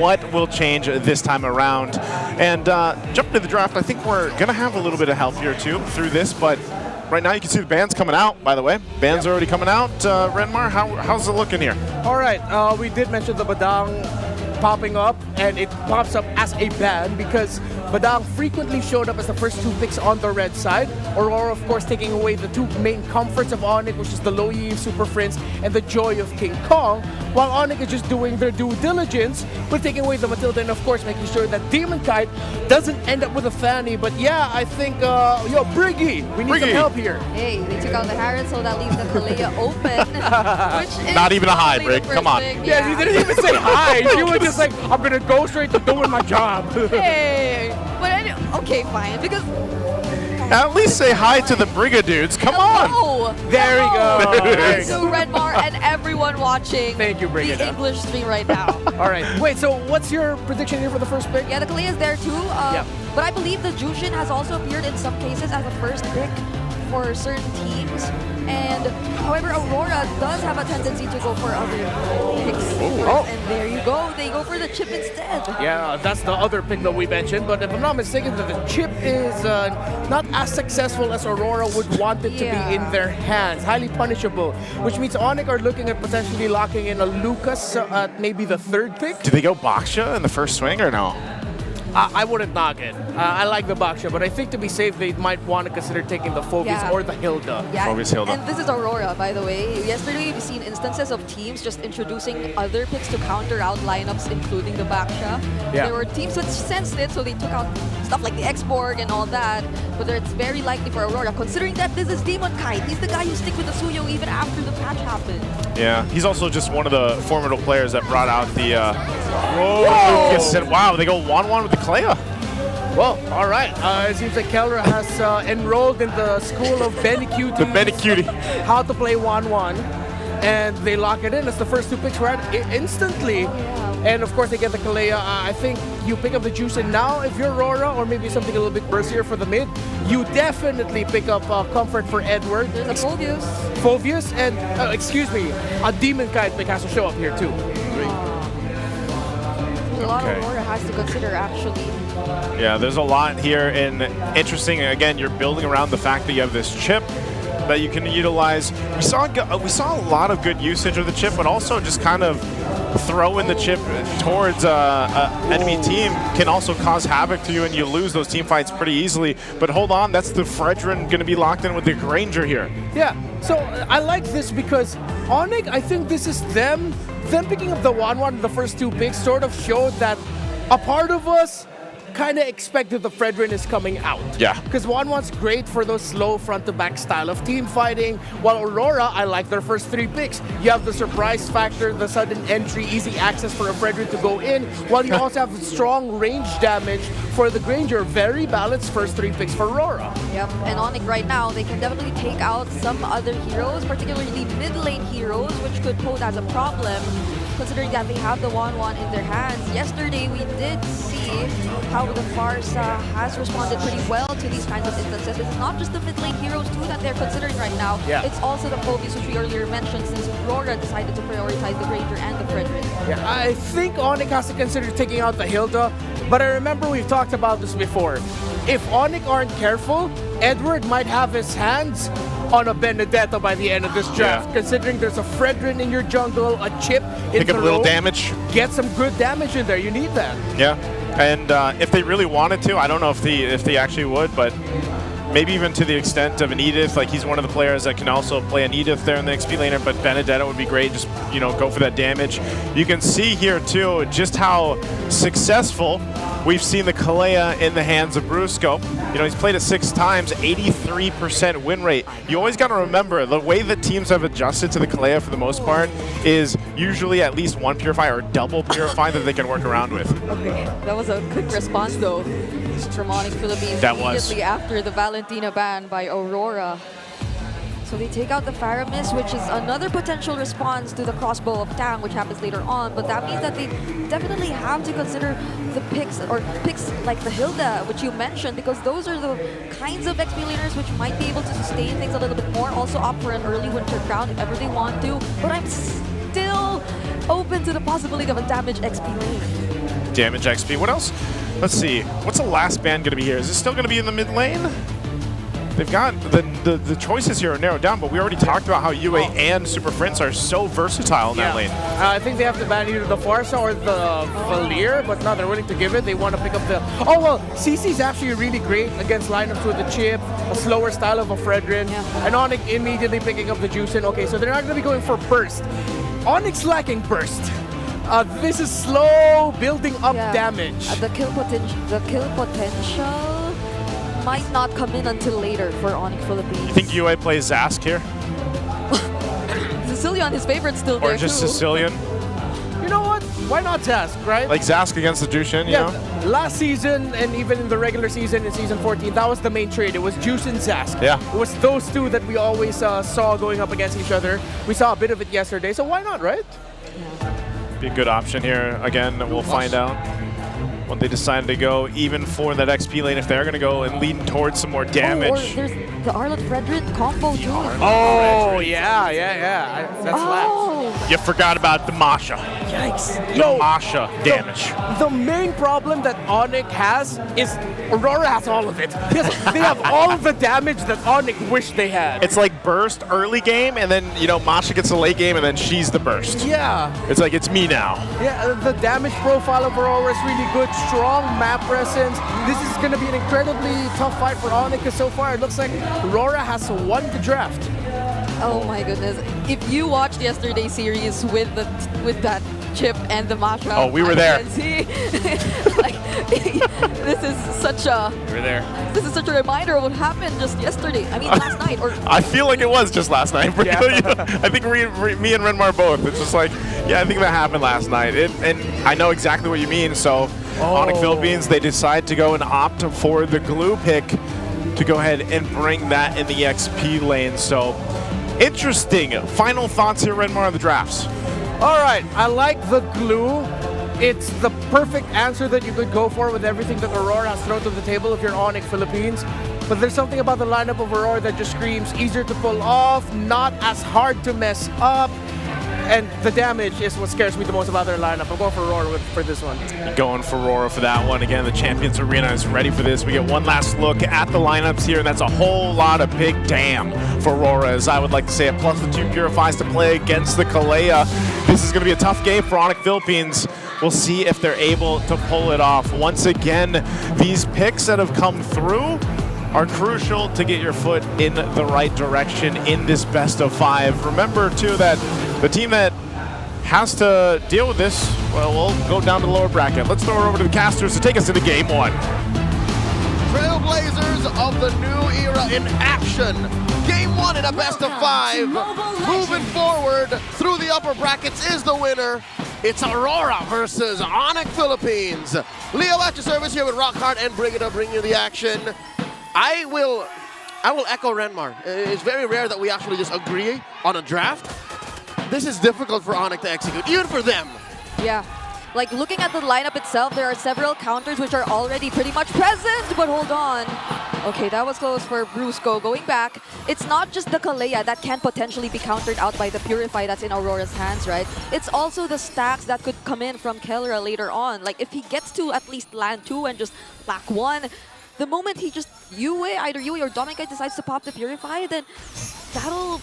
What will change this time around? And jumping to the draft, I think we're going to have a little bit of help here too through this, but right now you can see the band's coming out, by the way. Band's already coming out. Renmar, how's it looking here? All right, we did mention the Badang popping up, and it pops up as a band because Badang frequently showed up as the first 2 picks on the red side. Aurora, of course, taking away the 2 main comforts of Onic, which is the low Eve Super Prince and the joy of King Kong, while Onic is just doing their due diligence, but taking away the Matilda and, of course, making sure that Demon Kite doesn't end up with a Fanny. But yeah, I think, Briggy, we need some help here. Hey, they took out the Harris, so that leaves the Kalea open, which is not even a hi, Brig. Come on. Yeah, you didn't even say hi. You were just like, I'm going to go straight to doing my job. Hey, but okay, fine, because at least say hi to the Brigadudes. Come on. There we go. To Redmar and everyone watching the English stream right now. All right. Wait, so what's your prediction here for the first pick? Yeah, the Kalea is there too. But I believe the Jushin has also appeared in some cases as a first pick for certain teams. And however, Aurora does have a tendency to go for other picks. And there you go. They go for the chip instead. Yeah, that's the other pick that we mentioned. But if I'm not mistaken, the chip is not as successful as Aurora would want it to be in their hands. Highly punishable, which means Onic are looking at potentially locking in a Lucas at maybe the 3rd pick. Do they go Baksha in the first swing or no? I wouldn't knock it. I like the Baksha, but I think to be safe, they might want to consider taking the Phobius or the Hilda. Yeah, Phobius Hilda. And this is Aurora, by the way. Yesterday, we've seen instances of teams just introducing other picks to counter out lineups, including the Baksha. Yeah. There were teams that sensed it, so they took out stuff like the X-Borg and all that. But it's very likely for Aurora, considering that this is Demon Kite. He's the guy who stick with the Suyo even after the patch happened. Yeah, he's also just one of the formidable players that brought out the... Wow, they go 1-1 with the Kalea. Well, all right. It seems like Kelra has enrolled in the school of Benny Cutie. The Benny Cutie. How to play 1-1. And they lock it in. It's the first 2 picks right instantly. And of course, they get the Kalea. I think you pick up the juice. And now, if you're Aurora, or maybe something a little bit burstier for the mid, you definitely pick up comfort for Edward. There's a Phobius. Phobius and, excuse me, a Demon Kite pick has to show up here too. A lot of Aurora has to consider, actually. Yeah, there's a lot here, and interesting, again, you're building around the fact that you have this chip that you can utilize. We saw a lot of good usage of the chip, but also just kind of throwing the chip towards an enemy team can also cause havoc to you, and you lose those team fights pretty easily. But hold on, that's the Fredrin going to be locked in with the Granger here. Yeah, so I like this because Onic, I think this is them picking up the 1-1, the first 2 picks, sort of showed that a part of us kind of expected the Fredrin is coming out. Yeah. Because 1-1's great for those slow front-to-back style of team fighting, while Aurora, I like their first 3 picks. You have the surprise factor, the sudden entry, easy access for a Fredrin to go in, while you also have strong range damage for the Granger. Very balanced first 3 picks for Aurora. Yep, and Onic right now, they can definitely take out some other heroes, particularly mid-lane heroes, which could pose as a problem, considering that they have the 1-1 in their hands. Yesterday, we did see how the Farsa has responded pretty well into these kinds of instances. It's not just the mid lane heroes too that they're considering right now. Yeah. It's also the Phobies, which we earlier mentioned, since RORA decided to prioritize the Granger and the Frederick. Yeah, I think Onic has to consider taking out the Hilda, but I remember we've talked about this before. If Onic aren't careful, Edward might have his hands on a Benedetta by the end of this draft, considering there's a Fredrin in your jungle, a chip in Pick up a little damage. Get some good damage in there. You need that. Yeah, and if they really wanted to, I don't know if they actually would, but maybe even to the extent of an Edith. Like, he's one of the players that can also play an Edith there in the XP laner, but Benedetta would be great. Just, you know, go for that damage. You can see here too just how successful we've seen the Kalea in the hands of Brusco. You know, he's played it 6 times, 83% win rate. You always got to remember, the way that teams have adjusted to the Kalea for the most part is usually at least one Purify or double Purify that they can work around with. Okay, that was a quick response though from Onic Philippines That was. immediately after the Valentina ban by Aurora. So they take out the Faramis, which is another potential response to the crossbow of Tang, which happens later on. But that means that they definitely have to consider the picks, or picks like the Hilda, which you mentioned, because those are the kinds of XP laners which might be able to sustain things a little bit more. Also opt for an early winter crown if ever they want to. But I'm still open to the possibility of a damage XP lane. Damage XP. What else? Let's see. What's the last ban going to be here? Is it still going to be in the mid lane? They've got the choices here are narrowed down, but we already talked about how UA and Super Prince are so versatile in that lane. I think they have to ban either the Farsa or the Falier, but no, they're willing to give it. They want to pick up the... Oh, well, CC's actually really great against lineups with the chip, a slower style of a Fredrin, and Onic immediately picking up the Juicin. Okay, so they're not going to be going for burst. Onic's lacking burst. This is slow building up damage. The kill potential might not come in until later for Onic Philippines. You think UA plays Zask here? Sicilian, his favorite, still there Or just too. Sicilian? You know what? Why not Zask, right? Like Zask against the Jushin, you know? Last season and even in the regular season in season 14, that was the main trade. It was Juice and Zask. Yeah. It was those two that we always saw going up against each other. We saw a bit of it yesterday, so why not, right? Be a good option here. Again, we'll find out when they decide to go even for that XP lane, if they're going to go and lean towards some more damage. Or there's the Arlott Fredrin combo too. Oh, yeah. That's left. You forgot about the Masha. Yikes. The Masha damage. The main problem that Onic has is Aurora has all of it. They have all of the damage that Onic wished they had. It's like burst early game, and then, you know, Masha gets the late game, and then she's the burst. Yeah. It's like, it's me now. Yeah, the damage profile of Aurora is really good. Strong map presence. This is going to be an incredibly tough fight for Onic, because so far it looks like Aurora has won the draft. Oh my goodness. If you watched yesterday's series with that chip and the Masha, oh, we were there. Like, this is such a... We were there. This is such a reminder of what happened just yesterday. I mean, last night. Or I feel like it was just last night. Yeah. I think me and Renmar both. It's just like, yeah, I think that happened last night. And I know exactly what you mean. So, Onic Philippines, they decide to go and opt for the glue pick to go ahead and bring that in the XP lane. So, interesting. Final thoughts here, Renmar, on the drafts. All right, I like the glue. It's the perfect answer that you could go for with everything that Aurora has thrown to the table if you're Onic Philippines. But there's something about the lineup of Aurora that just screams easier to pull off, not as hard to mess up. And the damage is what scares me the most about their lineup. I'm going for Aurora for this one. Going for Aurora for that one. Again, the Champions Arena is ready for this. We get one last look at the lineups here, and that's a whole lot of big damn for Aurora, as I would like to say it. Plus the 2 Purifies to play against the Kalea. This is going to be a tough game for Onic Philippines. We'll see if they're able to pull it off. Once again, these picks that have come through are crucial to get your foot in the right direction in this best of 5. Remember, too, that the team that has to deal with this, well, we'll go down to the lower bracket. Let's throw it over to the casters to take us into Game 1. Trailblazers of the new era in action. Game 1 in a best of 5. Moving forward through the upper brackets is the winner. It's Aurora versus Onic Philippines. Leo at your service here with Rockhart and Brigida bringing you the action. I will echo Renmar. It's very rare that we actually just agree on a draft. This is difficult for Onic to execute, even for them. yeah. Like, looking at the lineup itself, there are several counters which are already pretty much present, but hold on. Okay, that was close for Brusco. Going back, it's not just the Kalea that can potentially be countered out by the Purify that's in Aurora's hands, right? It's also the stacks that could come in from Kellera later on. Like, if he gets to at least land 2 and just black 1, the moment he just either Yue or Dominic decides to pop the Purify, then that'll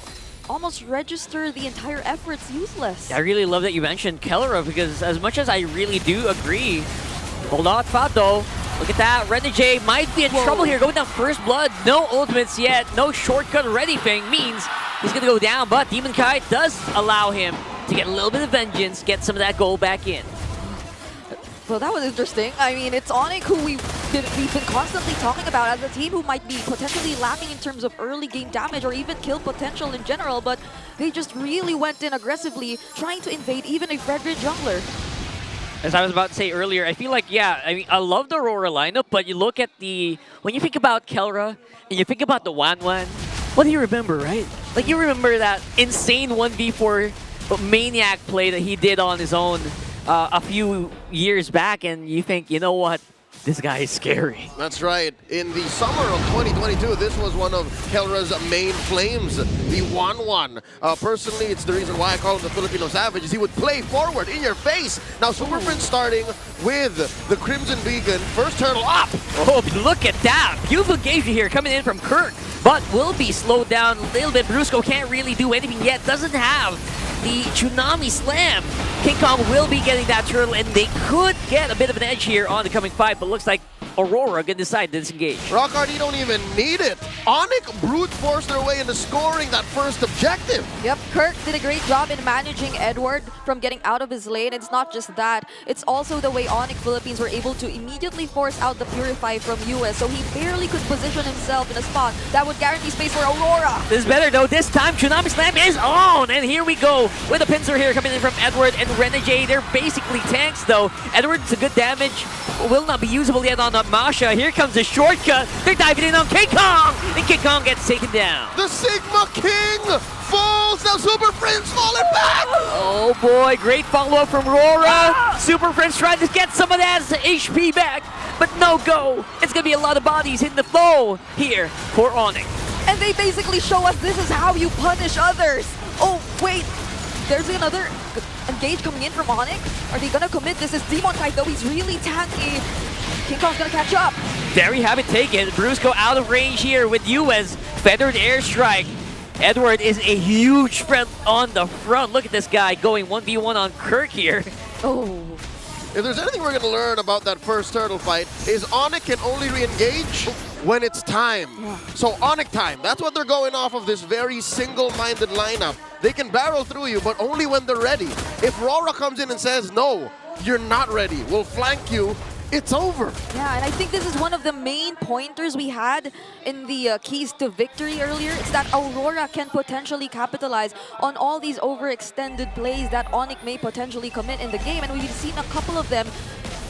almost register the entire effort's useless. I really love that you mentioned Kellera, because as much as I really do agree, hold on, Fado. Look at that. Renegade might be in trouble here. Going down first blood. No ultimates yet. No shortcut or anything. Means he's going to go down. But Demon Kite does allow him to get a little bit of vengeance, get some of that gold back in. Well, that was interesting. I mean, it's Onic who we've been constantly talking about as a team who might be potentially lacking in terms of early game damage or even kill potential in general, but they just really went in aggressively, trying to invade even a Fredrin jungler. As I was about to say earlier, I feel like, yeah, I mean, I love the Aurora lineup, but you look at when you think about Kellera and you think about the 1-1, what do you remember, right? Like, you remember that insane 1v4 maniac play that he did on his own a few years back, and you think, you know what? This guy is scary. That's right. In the summer of 2022, this was one of Kellera's main flames, the 1-1. Personally, it's the reason why I call him the Filipino Savage, is he would play forward in your face. Now, Super Prince starting with the Crimson Beacon. First turtle up. Oh, look at that. Beautiful engagement here coming in from Kirk, but will be slowed down a little bit. Brusco can't really do anything yet. Doesn't have the Tsunami Slam. King Kong will be getting that turtle, and they could get a bit of an edge here on the coming fight, but looks like Aurora can decide to disengage. Rockhard, you don't even need it. Onic brute forced their way into scoring that first objective. Yep, Kirk did a great job in managing Edward from getting out of his lane. It's not just that, it's also the way Onic Philippines were able to immediately force out the Purify from US, so he barely could position himself in a spot that would guarantee space for Aurora. This is better though. This time, Tsunami Slam is on, and here we go with a pincer here coming in from Edward and Renegade. They're basically tanks though. Edward's a good damage, will not be usable yet on Masha. Here comes a shortcut. They're diving in on King Kong, and King Kong gets taken down. The Sigma King falls. Now Super Prince falling back. Oh boy, great follow-up from RORA. Super Prince trying to get some of that HP back, but no go. It's going to be a lot of bodies hitting the flow here for Onic. And they basically show us this is how you punish others. Oh, wait. There's another engage coming in from Onic. Are they going to commit? This is Demon Kite, though. He's really tanky. King Kong's going to catch up. There we have it taken. Brusco out of range here with US. Feathered airstrike. Edward is a huge threat on the front. Look at this guy going 1v1 on Kirk here. Oh. If there's anything we're going to learn about that first turtle fight, is Onic can only re-engage when it's time. So Onic time, that's what they're going off of, this very single-minded lineup. They can barrel through you, but only when they're ready. If RORA comes in and says, no, you're not ready, we'll flank you, it's over. Yeah, and I think this is one of the main pointers we had in the keys to victory earlier. It's that Aurora can potentially capitalize on all these overextended plays that Onic may potentially commit in the game, and we've seen a couple of them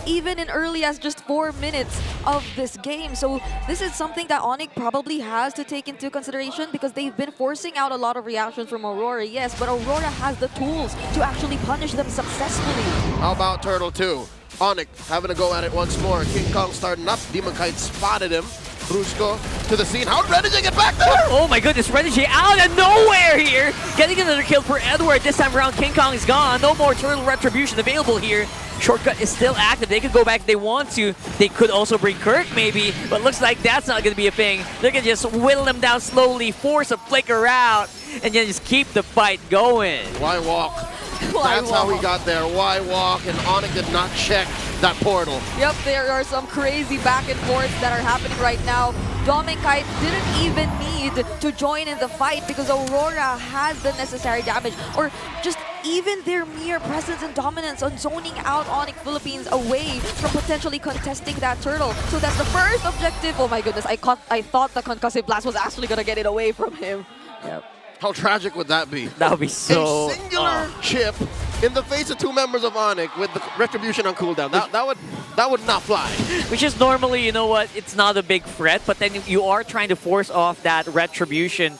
even in early as just 4 minutes of this game. So this is something that Onic probably has to take into consideration, because they've been forcing out a lot of reactions from Aurora, yes, but Aurora has the tools to actually punish them successfully. How about Turtle 2? Onic having a go at it once more. King Kong starting up. Demon Kite spotted him. Brusco to the scene. How did Renegade get back there? Oh my goodness, Renegade out of nowhere here. Getting another kill for Edward. This time around, King Kong is gone. No more turtle retribution available here. Shortcut is still active. They could go back if they want to. They could also bring Kirk maybe, but looks like that's not going to be a thing. They're going to just whittle him down slowly, force a flicker out, and then just keep the fight going. Why walk? That's how we got there. Why walk? And Onic did not check that portal. Yep, there are some crazy back and forths that are happening right now. Dominic didn't even need to join in the fight because Aurora has the necessary damage, or just even their mere presence and dominance on zoning out Onic Philippines away from potentially contesting that turtle. So that's the first objective. Oh my goodness, I thought the concussive blast was actually gonna get it away from him. Yep. How tragic would that be? That would be so... A singular chip in the face of two members of Onic with the retribution on cooldown. That would not fly. Which is normally, you know what, it's not a big threat, but then you are trying to force off that retribution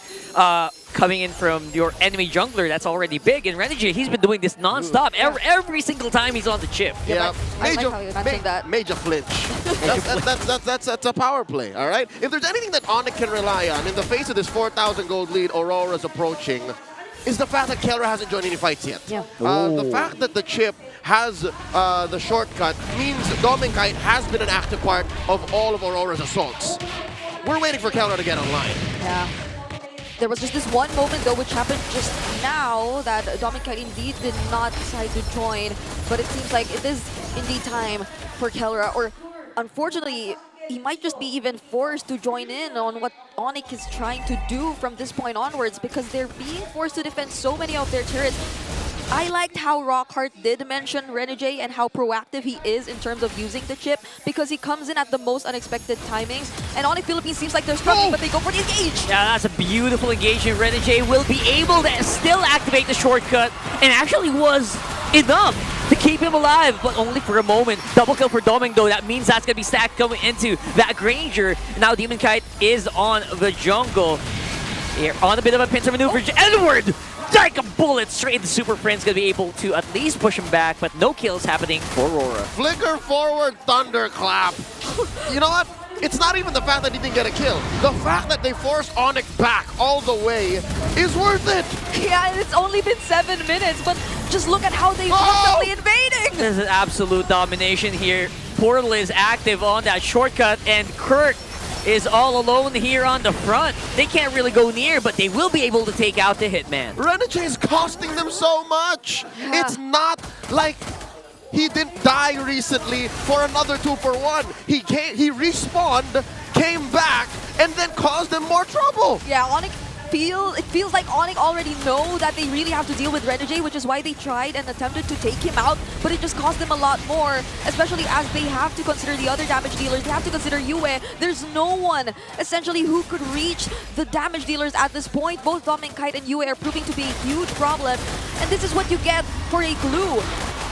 coming in from your enemy jungler, that's already big. And Renegade, he's been doing this non-stop every single time he's on the chip. Yeah, I like how you mentioned that. Major flinch. That's a power play, all right? If there's anything that Onic can rely on in the face of this 4,000 gold lead Aurora's approaching, is the fact that Kelra hasn't joined any fights yet. Yeah. The fact that the chip has the shortcut means Dominkite has been an active part of all of Aurora's assaults. We're waiting for Kelra to get online. Yeah. There was just this one moment though which happened just now that Dominkite indeed did not decide to join, but it seems like it is indeed time for Kelra, or unfortunately he might just be even forced to join in on what Onic is trying to do from this point onwards, because they're being forced to defend so many of their turrets. I liked how Rockhart did mention Renegade and how proactive he is in terms of using the chip, because he comes in at the most unexpected timings. And Onic Philippines seems like they're struggling, but they go for the engage. Yeah, that's a beautiful engagement. Renegade will be able to still activate the shortcut, and actually was enough to keep him alive, but only for a moment. Double kill for Doming though. That means that's going to be stacked coming into that Granger. Now Demon Kite is on the jungle. Here on a bit of a pincer maneuver. Edward! Like a bullet straight into Super Prince, gonna be able to at least push him back, but no kills happening for Aurora. Flicker forward thunderclap. You know what? It's not even the fact that he didn't get a kill. The fact that they forced Onic back all the way is worth it. Yeah, it's only been 7 minutes, but just look at how they're constantly invading. This is absolute domination here. Portal is active on that shortcut, and Kirk is all alone here on the front. They can't really go near, but they will be able to take out the Hitman. Renegade is costing them so much. Yeah. It's not like he didn't die recently for another 2-for-1. He respawned, came back, and then caused them more trouble. Yeah, Onic it feels like Onic already know that they really have to deal with Renegade, which is why they tried and attempted to take him out, but it just cost them a lot more, especially as they have to consider the other damage dealers. They have to consider Yue. There's no one essentially who could reach the damage dealers at this point. Both Dominkite and Yue are proving to be a huge problem, and this is what you get for a glue.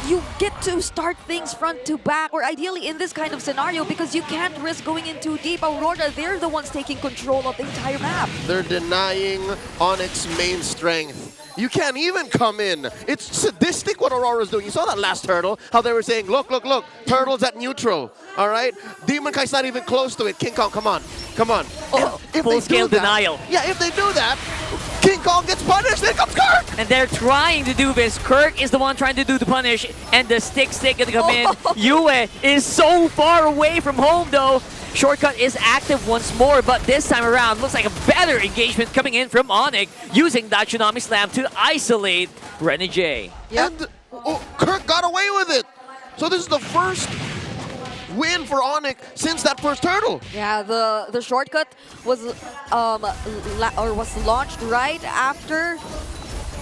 You get to start things front to back, or ideally in this kind of scenario, because you can't risk going in too deep. Aurora, they're the ones taking control of the entire map. They're denying Onyx's main strength. You can't even come in. It's sadistic what Aurora's doing. You saw that last turtle, how they were saying, look, look, look, turtle's at neutral, all right? Demon Kai's not even close to it. King Kong, come on, come on. Oh, full-scale denial. Yeah, if they do that, King Kong gets punished, there comes Kirk! And they're trying to do this. Kirk is the one trying to do the punish, and the stick gonna come in. Yue is so far away from home though. Shortcut is active once more, but this time around looks like a better engagement coming in from Onic, using that Tsunami Slam to isolate Renegade. Yep. And Kirk got away with it. So this is the first win for Onic since that first turtle. Yeah, the shortcut was launched right after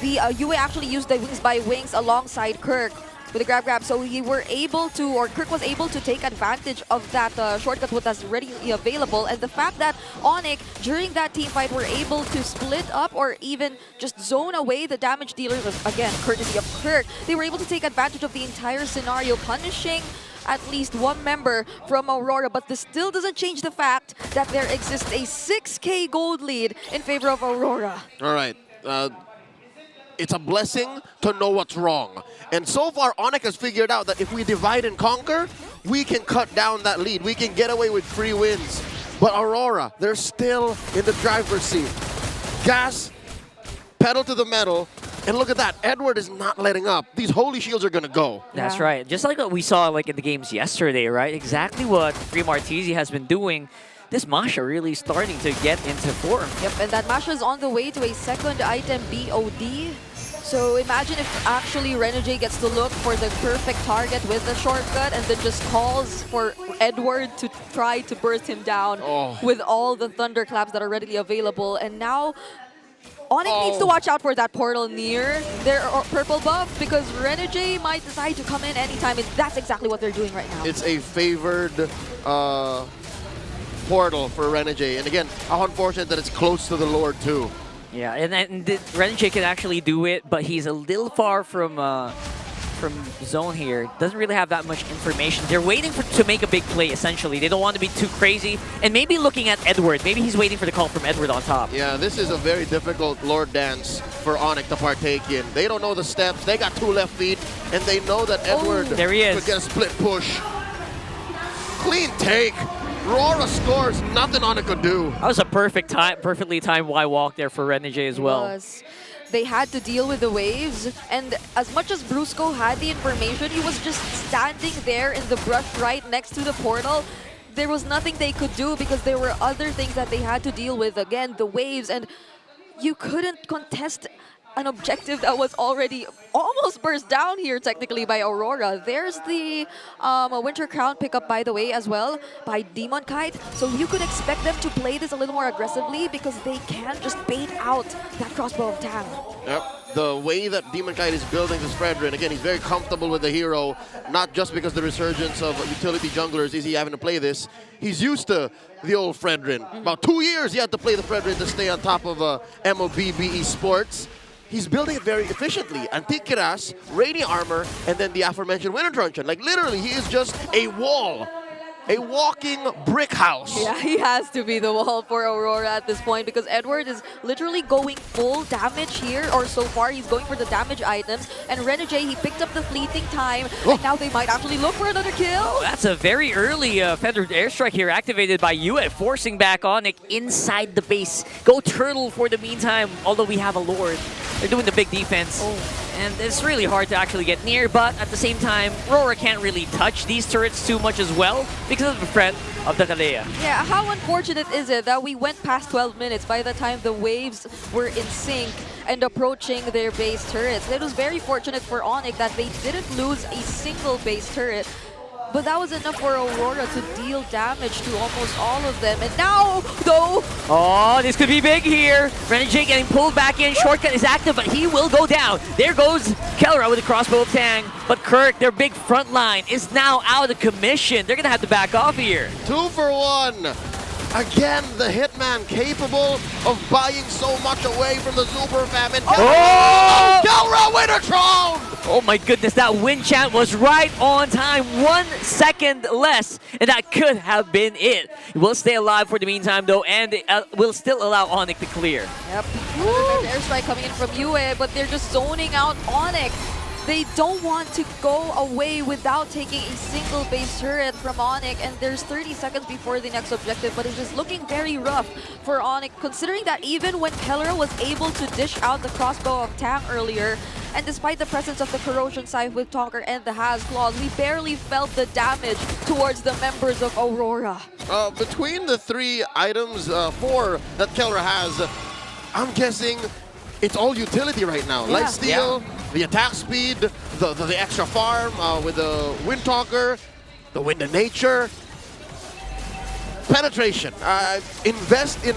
the Yue actually used the Wings by Wings alongside Kirk with a grab. So Kirk was able to take advantage of that shortcut that was readily available, and the fact that Onic during that team fight were able to split up or even just zone away the damage dealers, again courtesy of Kirk, they were able to take advantage of the entire scenario, punishing at least one member from Aurora, but this still doesn't change the fact that there exists a 6K gold lead in favor of Aurora. All right. It's a blessing to know what's wrong. And so far, Onic has figured out that if we divide and conquer, we can cut down that lead. We can get away with free wins. But Aurora, they're still in the driver's seat. Gas, pedal to the metal, and look at that. Edward is not letting up. These holy shields are going to go. That's right. Just like what we saw like in the games yesterday, right? Exactly what Free Martizi has been doing. This Masha really starting to get into form. Yep, and that Masha is on the way to a second item BOD. So imagine if actually Renegade gets to look for the perfect target with the shortcut and then just calls for Edward to try to burst him down with all the thunderclaps that are readily available. And now Onic needs to watch out for that portal near their purple buff, because Renegade might decide to come in anytime, and that's exactly what they're doing right now. It's a favored portal for Renegade. And again, how unfortunate that it's close to the Lord too. Yeah, and Renegade can actually do it, but he's a little far from from zone here doesn't really have that much information. They're waiting to make a big play, essentially. They don't want to be too crazy. And maybe looking at Edward. Maybe he's waiting for the call from Edward on top. Yeah, this is a very difficult Lord dance for Onic to partake in. They don't know the steps. They got 2 left feet, and they know that Edward there he is. could get a split push. Clean take. RORA scores. Nothing Onic could do. That was a perfectly timed Y walk there for Renegade as well. They had to deal with the waves, and as much as Brusco had the information, he was just standing there in the brush right next to the portal. There was nothing they could do because there were other things that they had to deal with. Again, the waves, and you couldn't contest an objective that was already almost burst down here technically by Aurora. There's the Winter Crown pickup, by the way, as well by Demon Kite. So you could expect them to play this a little more aggressively because they can just bait out that crossbow of Tang. Yep. The way that Demon Kite is building this Fredrin, again, he's very comfortable with the hero, not just because the resurgence of utility junglers is he having to play this. He's used to the old Fredrin. About 2 years he had to play the Fredrin to stay on top of MOBB Esports. He's building it very efficiently. Antikiras, Radiant Armor, and then the aforementioned Winter Truncheon. Like, literally, he is just a wall. A walking brick house. Yeah, he has to be the wall for Aurora at this point because Edward is literally going full damage here, or so far he's going for the damage items. And Renegade, he picked up the fleeting time, and now they might actually look for another kill. That's a very early feathered airstrike here activated by Yue, forcing back Onic inside the base. Go Turtle for the meantime, although we have a Lord. They're doing the big defense. And it's really hard to actually get near, but at the same time, RORA can't really touch these turrets too much as well because of the threat of the Kalea. Yeah, how unfortunate is it that we went past 12 minutes by the time the waves were in sync and approaching their base turrets. It was very fortunate for Onic that they didn't lose a single base turret. But that was enough for Aurora to deal damage to almost all of them. And now, though... Oh, this could be big here. Renegade getting pulled back in. Shortcut is active, but he will go down. There goes Kelra with the crossbow of Tang. But Kirk, their big front line, is now out of commission. They're going to have to back off here. 2 for 1. Again, the Hitman capable of buying so much away from the Super Famine. Oh! Kelra Wintertron! Oh my goodness, that win chant was right on time. 1 second less, and that could have been it. It will stay alive for the meantime, though, and will still allow Onic to clear. Yep. Airstrike coming in from Yue, but they're just zoning out Onic. They don't want to go away without taking a single base turret from Onic, and there's 30 seconds before the next objective, but it's just looking very rough for Onic, considering that even when Kelra was able to dish out the crossbow of Tang earlier, and despite the presence of the Corrosion Scythe with Tonker and the Has Claws, we barely felt the damage towards the members of Aurora. Between the 3 items, 4 that Kelra has, I'm guessing it's all utility right now. Yeah. Lifesteal, the attack speed, the extra farm with the Wind Talker, the Wind of Nature. Penetration. Invest in...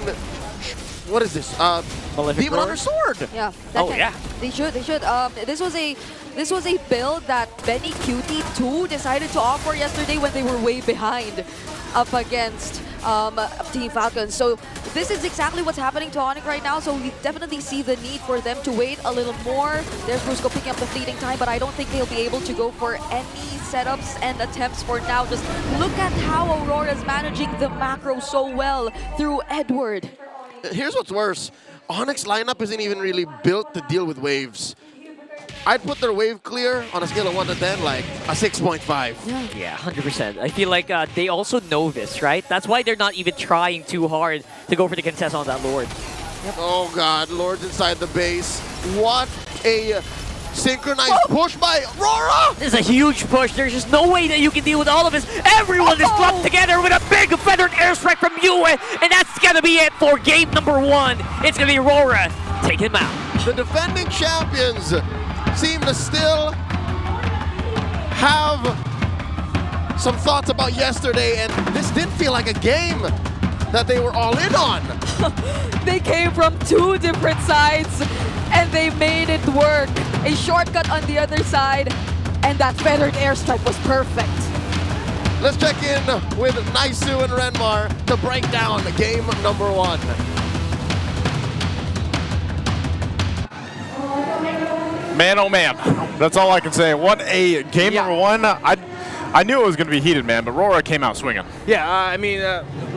What is this? Demon Hunter Sword. Yeah. Yeah. They should. This was a build that Benny QT2 decided to opt for yesterday when they were way behind up against Team Falcons. So this is exactly what's happening to Onic right now. So we definitely see the need for them to wait a little more. There's Brusco picking up the fleeting time, but I don't think they'll be able to go for any setups and attempts for now. Just look at how Aurora's managing the macro so well through Edward. Here's what's worse. Onic's lineup isn't even really built to deal with waves. I'd put their wave clear on a scale of 1 to 10, like a 6.5. Yeah, 100%. I feel like they also know this, right? That's why they're not even trying too hard to go for the contest on that Lord. Yep. Oh God, Lord's inside the base. What a synchronized push by RORA! This is a huge push. There's just no way that you can deal with all of this. Everyone is clumped together with a big feathered airstrike from Yue, and that's gonna be it for game number 1. It's gonna be RORA taking him out. The defending champions seem to still have some thoughts about yesterday, and this didn't feel like a game that they were all in on. They came from 2 different sides, and they made it work. A shortcut on the other side, and that feathered airstrike was perfect. Let's check in with Naisu and Renmar to break down game number 1. Man, oh man. That's all I can say. What a game number one. I knew it was going to be heated, man, but RORA came out swinging. Yeah, I mean,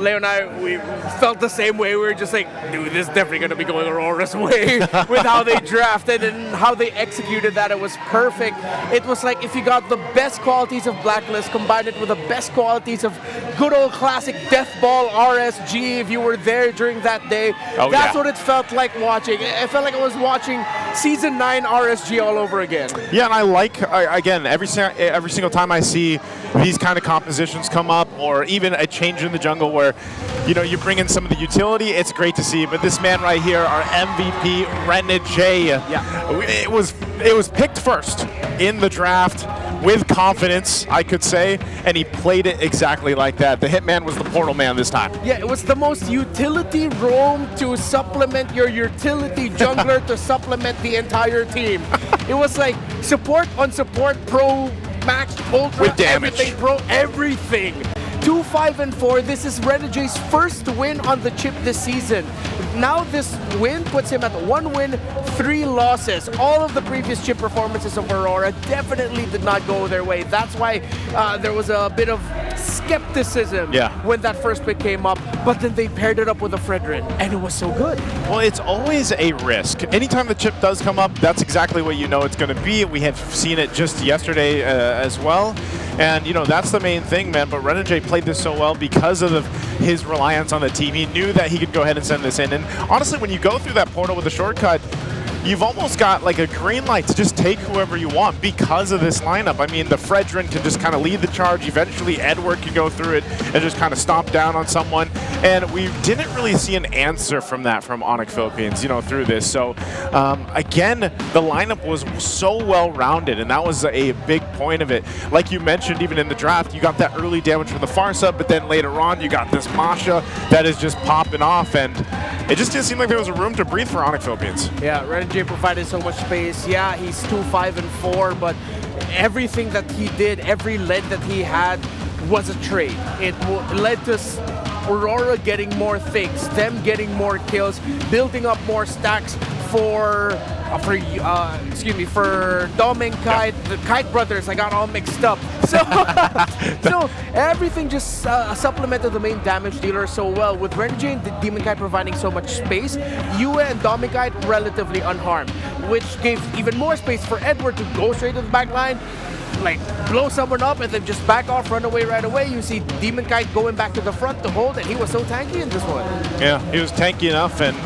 Leo and I, we felt the same way. We were just like, dude, this is definitely going to be going Aurora's way with how they drafted and how they executed that. It was perfect. It was like if you got the best qualities of Blacklist, combined it with the best qualities of good old classic Deathball RSG, if you were there during that day. That's what it felt like watching. It felt like I was watching Season 9 RSG all over again. Yeah, and I like, again, every single time I see these kind of compositions come up, or even a change in the jungle where, you know, you bring in some of the utility, it's great to see. But this man right here, our MVP, Renegade, it was picked first in the draft with confidence, I could say, and he played it exactly like that. The Hitman was the portal man this time. Yeah, it was the most utility roam to supplement your utility jungler to supplement the entire team. It was like support on support, pro, max, ultra, with damage. Everything, pro, everything. 2-5-4. This is Renegade's first win on the chip this season. Now this win puts him at 1 win, 3 losses. All of the previous chip performances of Aurora definitely did not go their way. That's why there was a bit of skepticism when that first pick came up, but then they paired it up with a Fredrin, and it was so good. Well, it's always a risk. Anytime the chip does come up, that's exactly what you know it's going to be. We have seen it just yesterday as well. And, you know, that's the main thing, man. But Renegade played this so well because of his reliance on the team. He knew that he could go ahead and send this in. And honestly, when you go through that portal with a shortcut, you've almost got like a green light to just take whoever you want because of this lineup. I mean, the Fredrin can just kind of lead the charge. Eventually, Edward can go through it and just kind of stomp down on someone. And we didn't really see an answer from that from Onic Philippines, you know, through this. So, again, the lineup was so well-rounded, and that was a big point of it. Like you mentioned, even in the draft, you got that early damage from the Farsa, but then later on, you got this Masha that is just popping off, and it just didn't seem like there was a room to breathe for Onic Philippines. Yeah, Renegade provided so much space. Yeah, he's 2-5-4, but everything that he did, every lead that he had was a trade. It led to Aurora getting more things, them getting more kills, building up more stacks for Dom and Kite, the Kite brothers. I got all mixed up. So, so everything just supplemented the main damage dealer so well. With Renegade and the Demon Kite providing so much space, Yue and Domikite relatively unharmed, which gave even more space for Edward to go straight to the back line, like blow someone up and then just back off, run away right away. You see Demon Kite going back to the front to hold, and he was so tanky in this one. Yeah, he was tanky enough, and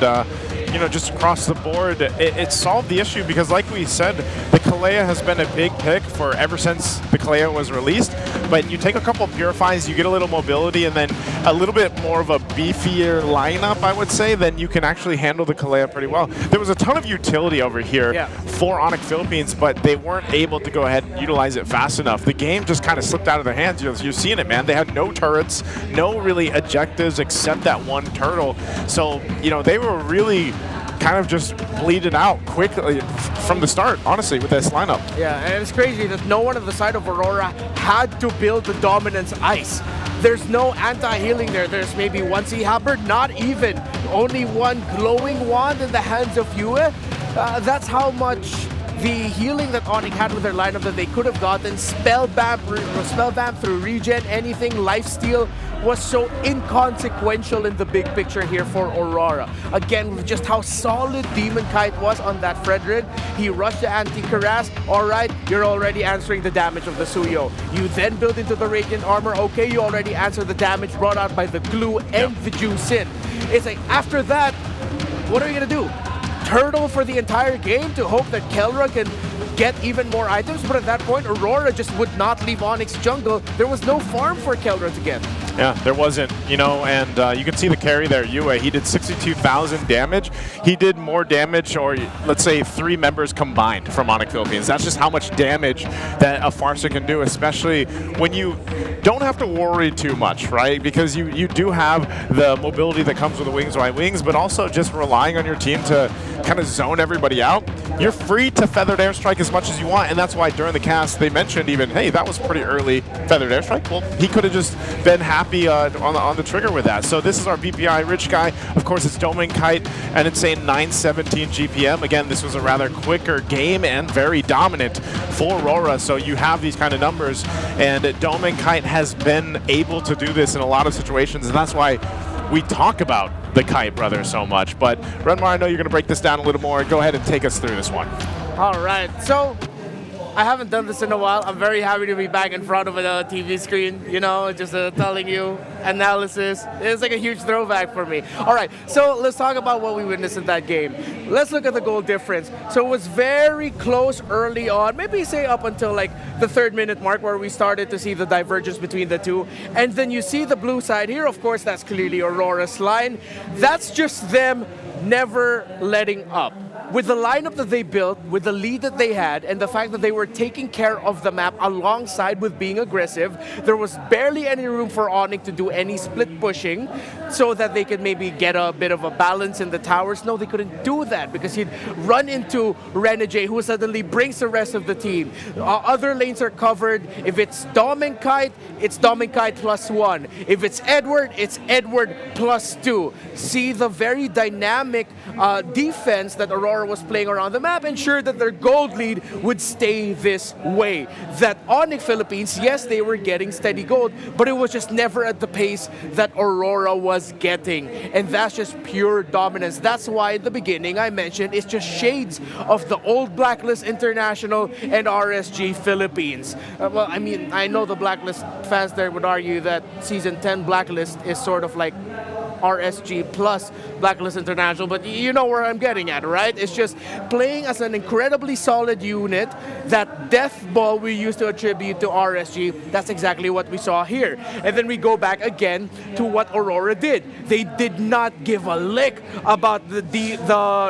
you know, just across the board, it solved the issue because, like we said, the Kalea has been a big pick for ever since the Kalea was released. But you take a couple of Purifies, you get a little mobility, and then a little bit more of a beefier lineup, I would say, then you can actually handle the Kalea pretty well. There was a ton of utility over here for Onic Philippines, but they weren't able to go ahead and utilize it fast enough. The game just kind of slipped out of their hands. You're seeing it, man. They had no turrets, no really objectives except that one turtle. So, you know, they were really kind of just bleeded out quickly from the start, honestly, with this lineup. Yeah, and it's crazy that no one on the side of Aurora had to build the dominance ice. There's no anti-healing there. There's maybe one Sea Halberd, not even. Only one glowing wand in the hands of Yue. That's how much the healing that Onic had with their lineup that they could have gotten. Spellvamp through regen, anything, lifesteal, was so inconsequential in the big picture here for Aurora. Again, with just how solid Demon Kite was on that Fredrin, he rushed the anti-Karas. Alright, you're already answering the damage of the Suyo. You then build into the Radiant Armor. Okay, you already answered the damage brought out by the glue and the juice in. It's like, after that, what are you gonna do? Turtle for the entire game to hope that Kelra can get even more items, but at that point, Aurora just would not leave Onyx jungle. There was no farm for Kelra to get. Yeah, there wasn't, you know, and you can see the carry there, Yue. He did 62,000 damage. He did more damage, or let's say 3 members combined from Onic Philippines. That's just how much damage that a Farsa can do, especially when you don't have to worry too much, right? Because you do have the mobility that comes with the Wings White Wings, but also just relying on your team to kind of zone everybody out. You're free to Feathered Airstrike as much as you want, and that's why during the cast they mentioned even, hey, that was pretty early Feathered Airstrike. Well, he could have just been happy happy on the trigger with that. So this is our BPI Rich guy. Of course, it's Doming Kite, and it's saying 917 GPM. Again, this was a rather quicker game and very dominant for Aurora. So you have these kind of numbers, and Doming Kite has been able to do this in a lot of situations, and that's why we talk about the Kite brothers so much. But Renmar, I know you're going to break this down a little more. Go ahead and take us through this one. All right, so I haven't done this in a while. I'm very happy to be back in front of a TV screen, you know, just telling you analysis. It's like a huge throwback for me. All right, so let's talk about what we witnessed in that game. Let's look at the goal difference. So it was very close early on, maybe say up until like the 3rd minute mark where we started to see the divergence between the two. And then you see the blue side here. Of course, that's clearly Aurora's line. That's just them never letting up. With the lineup that they built, with the lead that they had, and the fact that they were taking care of the map alongside with being aggressive, there was barely any room for Onic to do any split pushing so that they could maybe get a bit of a balance in the towers. No, they couldn't do that because he'd run into Renegade, who suddenly brings the rest of the team. Other lanes are covered. If it's Doming Kite, it's Doming Kite +1. If it's Edward, it's Edward +2. See the very dynamic defense that Aurora was playing around the map, ensured that their gold lead would stay this way. That Onic Philippines, yes, they were getting steady gold, but it was just never at the pace that Aurora was getting. And that's just pure dominance. That's why in the beginning I mentioned it's just shades of the old Blacklist International and RSG Philippines. Well, I mean, I know the Blacklist fans there would argue that Season 10 Blacklist is sort of like RSG plus Blacklist International, but you know where I'm getting at, right? It's just playing as an incredibly solid unit. That death ball we used to attribute to RSG, that's exactly what we saw here. And then we go back again to what Aurora did. They did not give a lick about the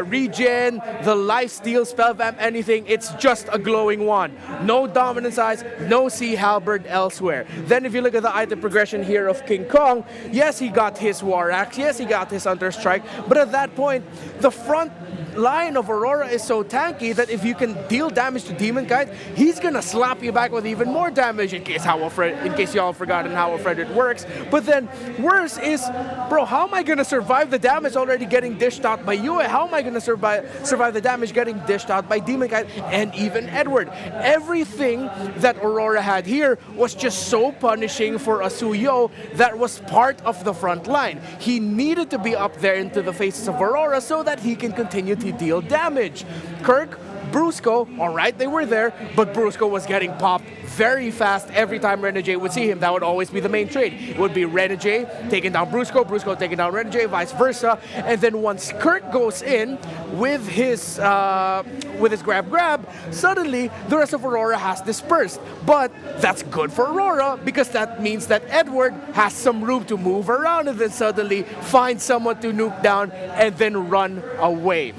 regen, the lifesteal, spell vamp, anything. It's just a glowing wand. No dominance eyes, no sea halberd elsewhere. Then if you look at the item progression here of King Kong, yes, he got his War Axe, yes, he got his Hunter Strike, but at that point, the front line of Aurora is so tanky that if you can deal damage to Demon Kite, he's gonna slap you back with even more damage in case y'all have forgotten how a Frederick works. But then worse is, bro, how am I gonna survive the damage already getting dished out by Yue? How am I gonna survive the damage getting dished out by Demon Kite and even Edward? Everything that Aurora had here was just so punishing for a Suyo that was part of the front line. He needed to be up there into the faces of Aurora so that he can continue to deal damage. Kirk, Brusco, all right, they were there, but Brusco was getting popped very fast every time Renegade would see him. That would always be the main trade. It would be Renegade taking down Brusco, Brusco taking down Renegade, vice versa. And then once Kirk goes in with his grab, suddenly the rest of Aurora has dispersed. But that's good for Aurora because that means that Edward has some room to move around and then suddenly find someone to nuke down and then run away.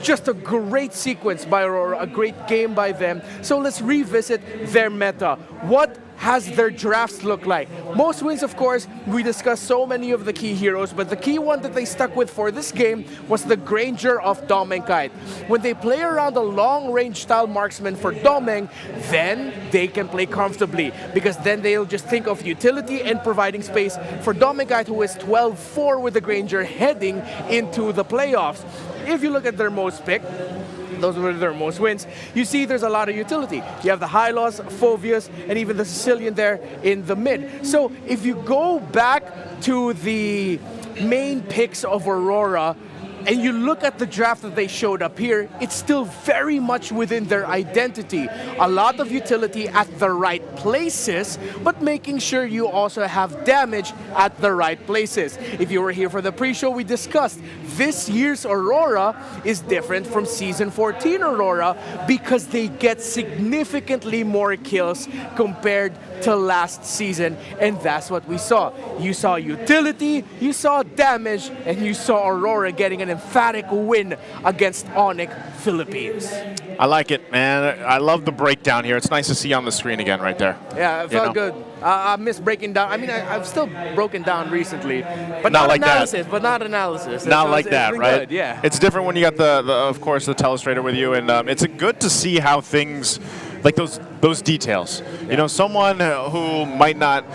Just a great sequence by Aurora, a great game by them. So let's revisit their meta. What has their drafts look like? Most wins, of course, we discussed so many of the key heroes, but the key one that they stuck with for this game was the Granger of Domeng Kite. When they play around a long-range style marksman for Domeng, then they can play comfortably because then they'll just think of utility and providing space for Domeng Kite, who is 12-4 with the Granger heading into the playoffs. If you look at their most pick, those were their most wins, you see there's a lot of utility. You have the Hylos, Phovius, and even the Sicilian there in the mid. So if you go back to the main picks of Aurora, and you look at the draft that they showed up here, it's still very much within their identity. A lot of utility at the right places, but making sure you also have damage at the right places. If you were here for the pre-show, we discussed this year's Aurora is different from Season 14 Aurora because they get significantly more kills compared to last season, and that's what we saw. You saw utility, you saw damage, and you saw Aurora getting an emphatic win against Onic Philippines. I like it, man. I love the breakdown here. It's nice to see on the screen again right there. Yeah, it felt good. I miss breaking down. I mean, I've still broken down recently, but not like analysis. that. But not analysis. Not like that, right? Good, yeah. It's different when you got of course, the telestrator with you, and it's good to see how things, like those those details. You know, someone who might not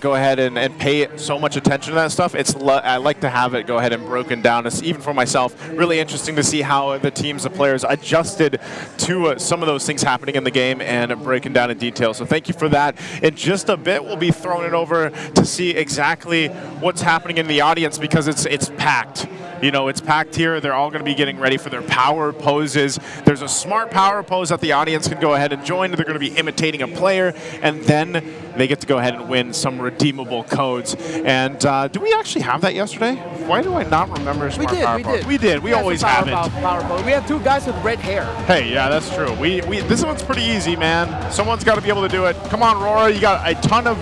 go ahead and pay so much attention to that stuff, I like to have it go ahead and broken down. It's, even for myself, really interesting to see how the teams, the players adjusted to some of those things happening in the game and breaking down in detail. So thank you for that. In just a bit, we'll be throwing it over to see exactly what's happening in the audience, because it's packed. You know, it's packed here. They're all going to be getting ready for their power poses. There's a smart power pose that the audience can go ahead and join. They're going to be imitating a player, and then they get to go ahead and win some redeemable codes. And do we actually have that yesterday? Why do I not remember smart power pose? We did. We always have it. Power pose. We have 2 guys with red hair. Hey, yeah, that's true. This one's pretty easy, man. Someone's got to be able to do it. Come on, Rora. You got a ton of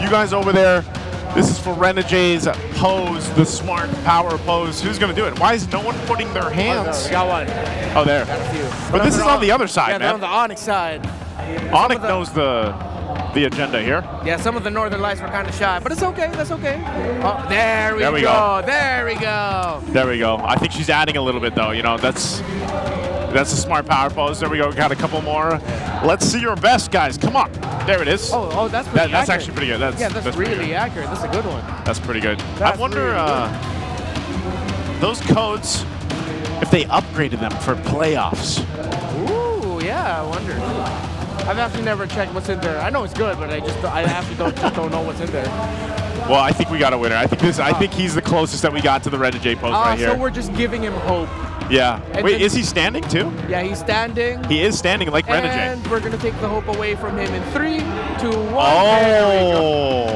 you guys over there. This is for Renegades pose, the smart power pose. Who's going to do it? Why is no one putting their hands? Oh, no, got one. Oh, there. Got a few. But this is on the other side, yeah, man. on the Onic side. Onic knows the agenda here. Yeah, some of the Northern Lights were kind of shy, but it's okay. That's okay. Oh, there we go. There we go. There we go. I think she's adding a little bit, though. You know, that's a smart power pose. There we go. Got a couple more. Let's see your best, guys. Come on. There it is. Oh, that's pretty accurate. That's actually pretty good. That's really accurate. That's a good one. That's pretty good. I wonder, those codes, if they upgraded them for playoffs. Ooh, yeah, I wonder. I've actually never checked what's in there. I know it's good, but I actually don't know what's in there. Well, I think we got a winner. I think he's the closest that we got to the Renegade pose right here. So we're just giving him hope. Yeah. And wait, is he standing too? Yeah, he's standing. He is standing like Renegade. And we're going to take the hope away from him in 3, 2, 1. Oh!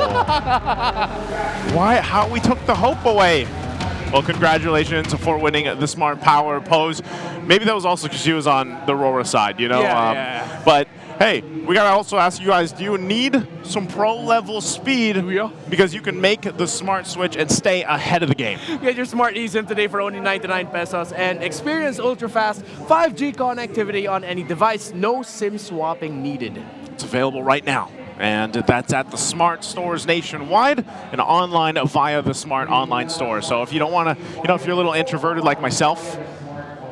Why? How we took the hope away? Well, congratulations for winning the smart power pose. Maybe that was also because she was on the RORA side, you know? Yeah. But hey, we got to also ask you guys, do you need some pro-level speed? Yeah. Because you can make the smart switch and stay ahead of the game. Get your smart eSIM today for only 99 pesos and experience ultra-fast 5G connectivity on any device. No SIM swapping needed. It's available right now. And that's at the smart stores nationwide and online via the smart online store. So if you don't want to, you know, if you're a little introverted like myself,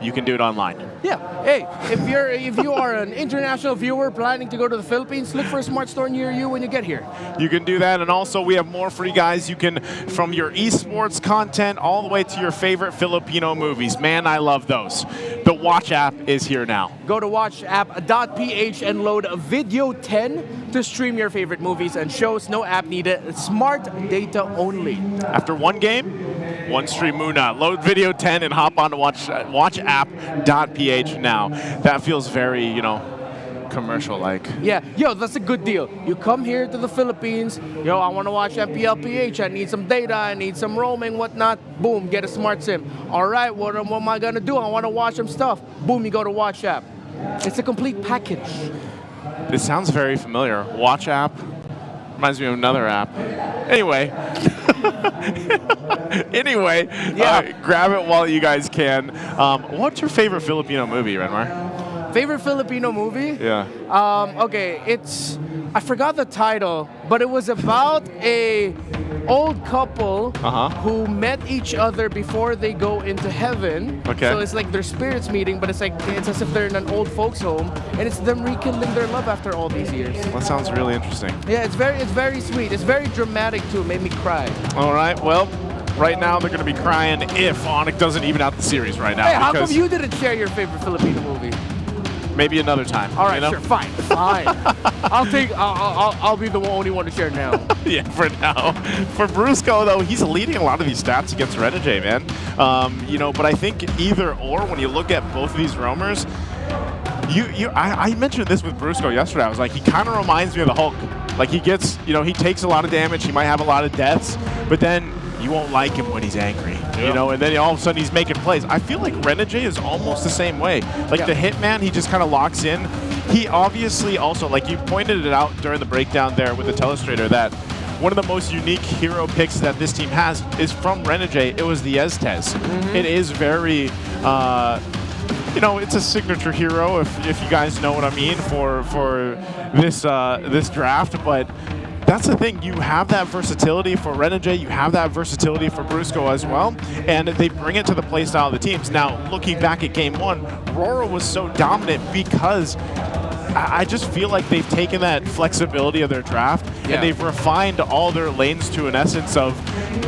you can do it online. Yeah. Hey, if you are an international viewer planning to go to the Philippines, look for a smart store near you when you get here. You can do that, and also we have more for you guys. You can, from your esports content all the way to your favorite Filipino movies. Man, I love those. The Watch app is here now. Go to watchapp.ph and load Video 10 to stream your favorite movies and shows. No app needed. Smart data only. After one game, one stream Muna. Load Video 10 and hop on to watchapp.ph now. That feels very, you know, commercial-like. Yeah, yo, that's a good deal. You come here to the Philippines, yo, I want to watch MPL PH, I need some data, I need some roaming, whatnot. Boom, get a smart SIM. All right, what am I going to do? I want to watch some stuff. Boom, you go to Watch App. It's a complete package. This sounds very familiar. Watch app reminds me of another app. Anyway. Grab it while you guys can. What's your favorite Filipino movie, Renmar? Favorite Filipino movie? Yeah. Okay, I forgot the title, but it was about a old couple who met each other before they go into heaven. Okay. So it's like their spirits meeting, but it's as if they're in an old folks home, and it's them rekindling their love after all these years. That sounds really interesting. Yeah, it's very sweet. It's very dramatic too. It made me cry. All right. Well, right now they're going to be crying if Onic doesn't even out the series right now. Hey, how come you didn't share your favorite Filipino movie? Maybe another time. All right, you know? sure, fine. I'll be the only one to share now. Yeah, for now. For Brusco, though, he's leading a lot of these stats against Renegade, man. You know, but I think either or, when you look at both of these roamers, I mentioned this with Brusco yesterday. I was like, he kind of reminds me of the Hulk. Like, he gets, you know, he takes a lot of damage. He might have a lot of deaths, but then you won't like him when he's angry, you know, and then all of a sudden he's making plays. I feel like Renegade is almost the same way. Like the Hitman, he just kind of locks in. He obviously also, like you pointed it out during the breakdown there with the Telestrator, that one of the most unique hero picks that this team has is from Renegade. It was the Estes. It is very, you know, it's a signature hero, if you guys know what I mean, for this this draft, but that's the thing. You have that versatility for Renegade. You have that versatility for Brusco as well. And they bring it to the playstyle of the teams. Now, looking back at Game 1, RORA was so dominant because I just feel like they've taken that flexibility of their draft and they've refined all their lanes to an essence of,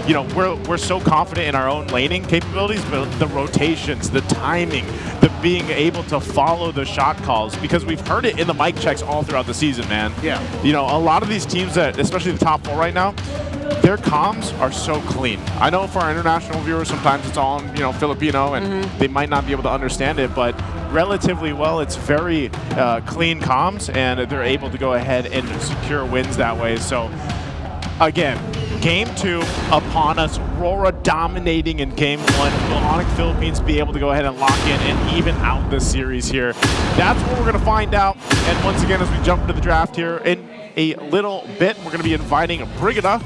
you know, we're so confident in our own laning capabilities, but the rotations, the timing, the being able to follow the shot calls, because we've heard it in the mic checks all throughout the season, man. Yeah. You know, a lot of these teams that, especially the top 4 right now, their comms are so clean. I know for our international viewers, sometimes it's all in, you know, Filipino, and they might not be able to understand it, but relatively well, it's very clean comms, and they're able to go ahead and secure wins that way. So, again, Game 2 upon us, RORA dominating in Game 1. Will Onic Philippines be able to go ahead and lock in and even out this series here? That's what we're going to find out. And once again, as we jump into the draft here, in a little bit, we're going to be inviting Brigida.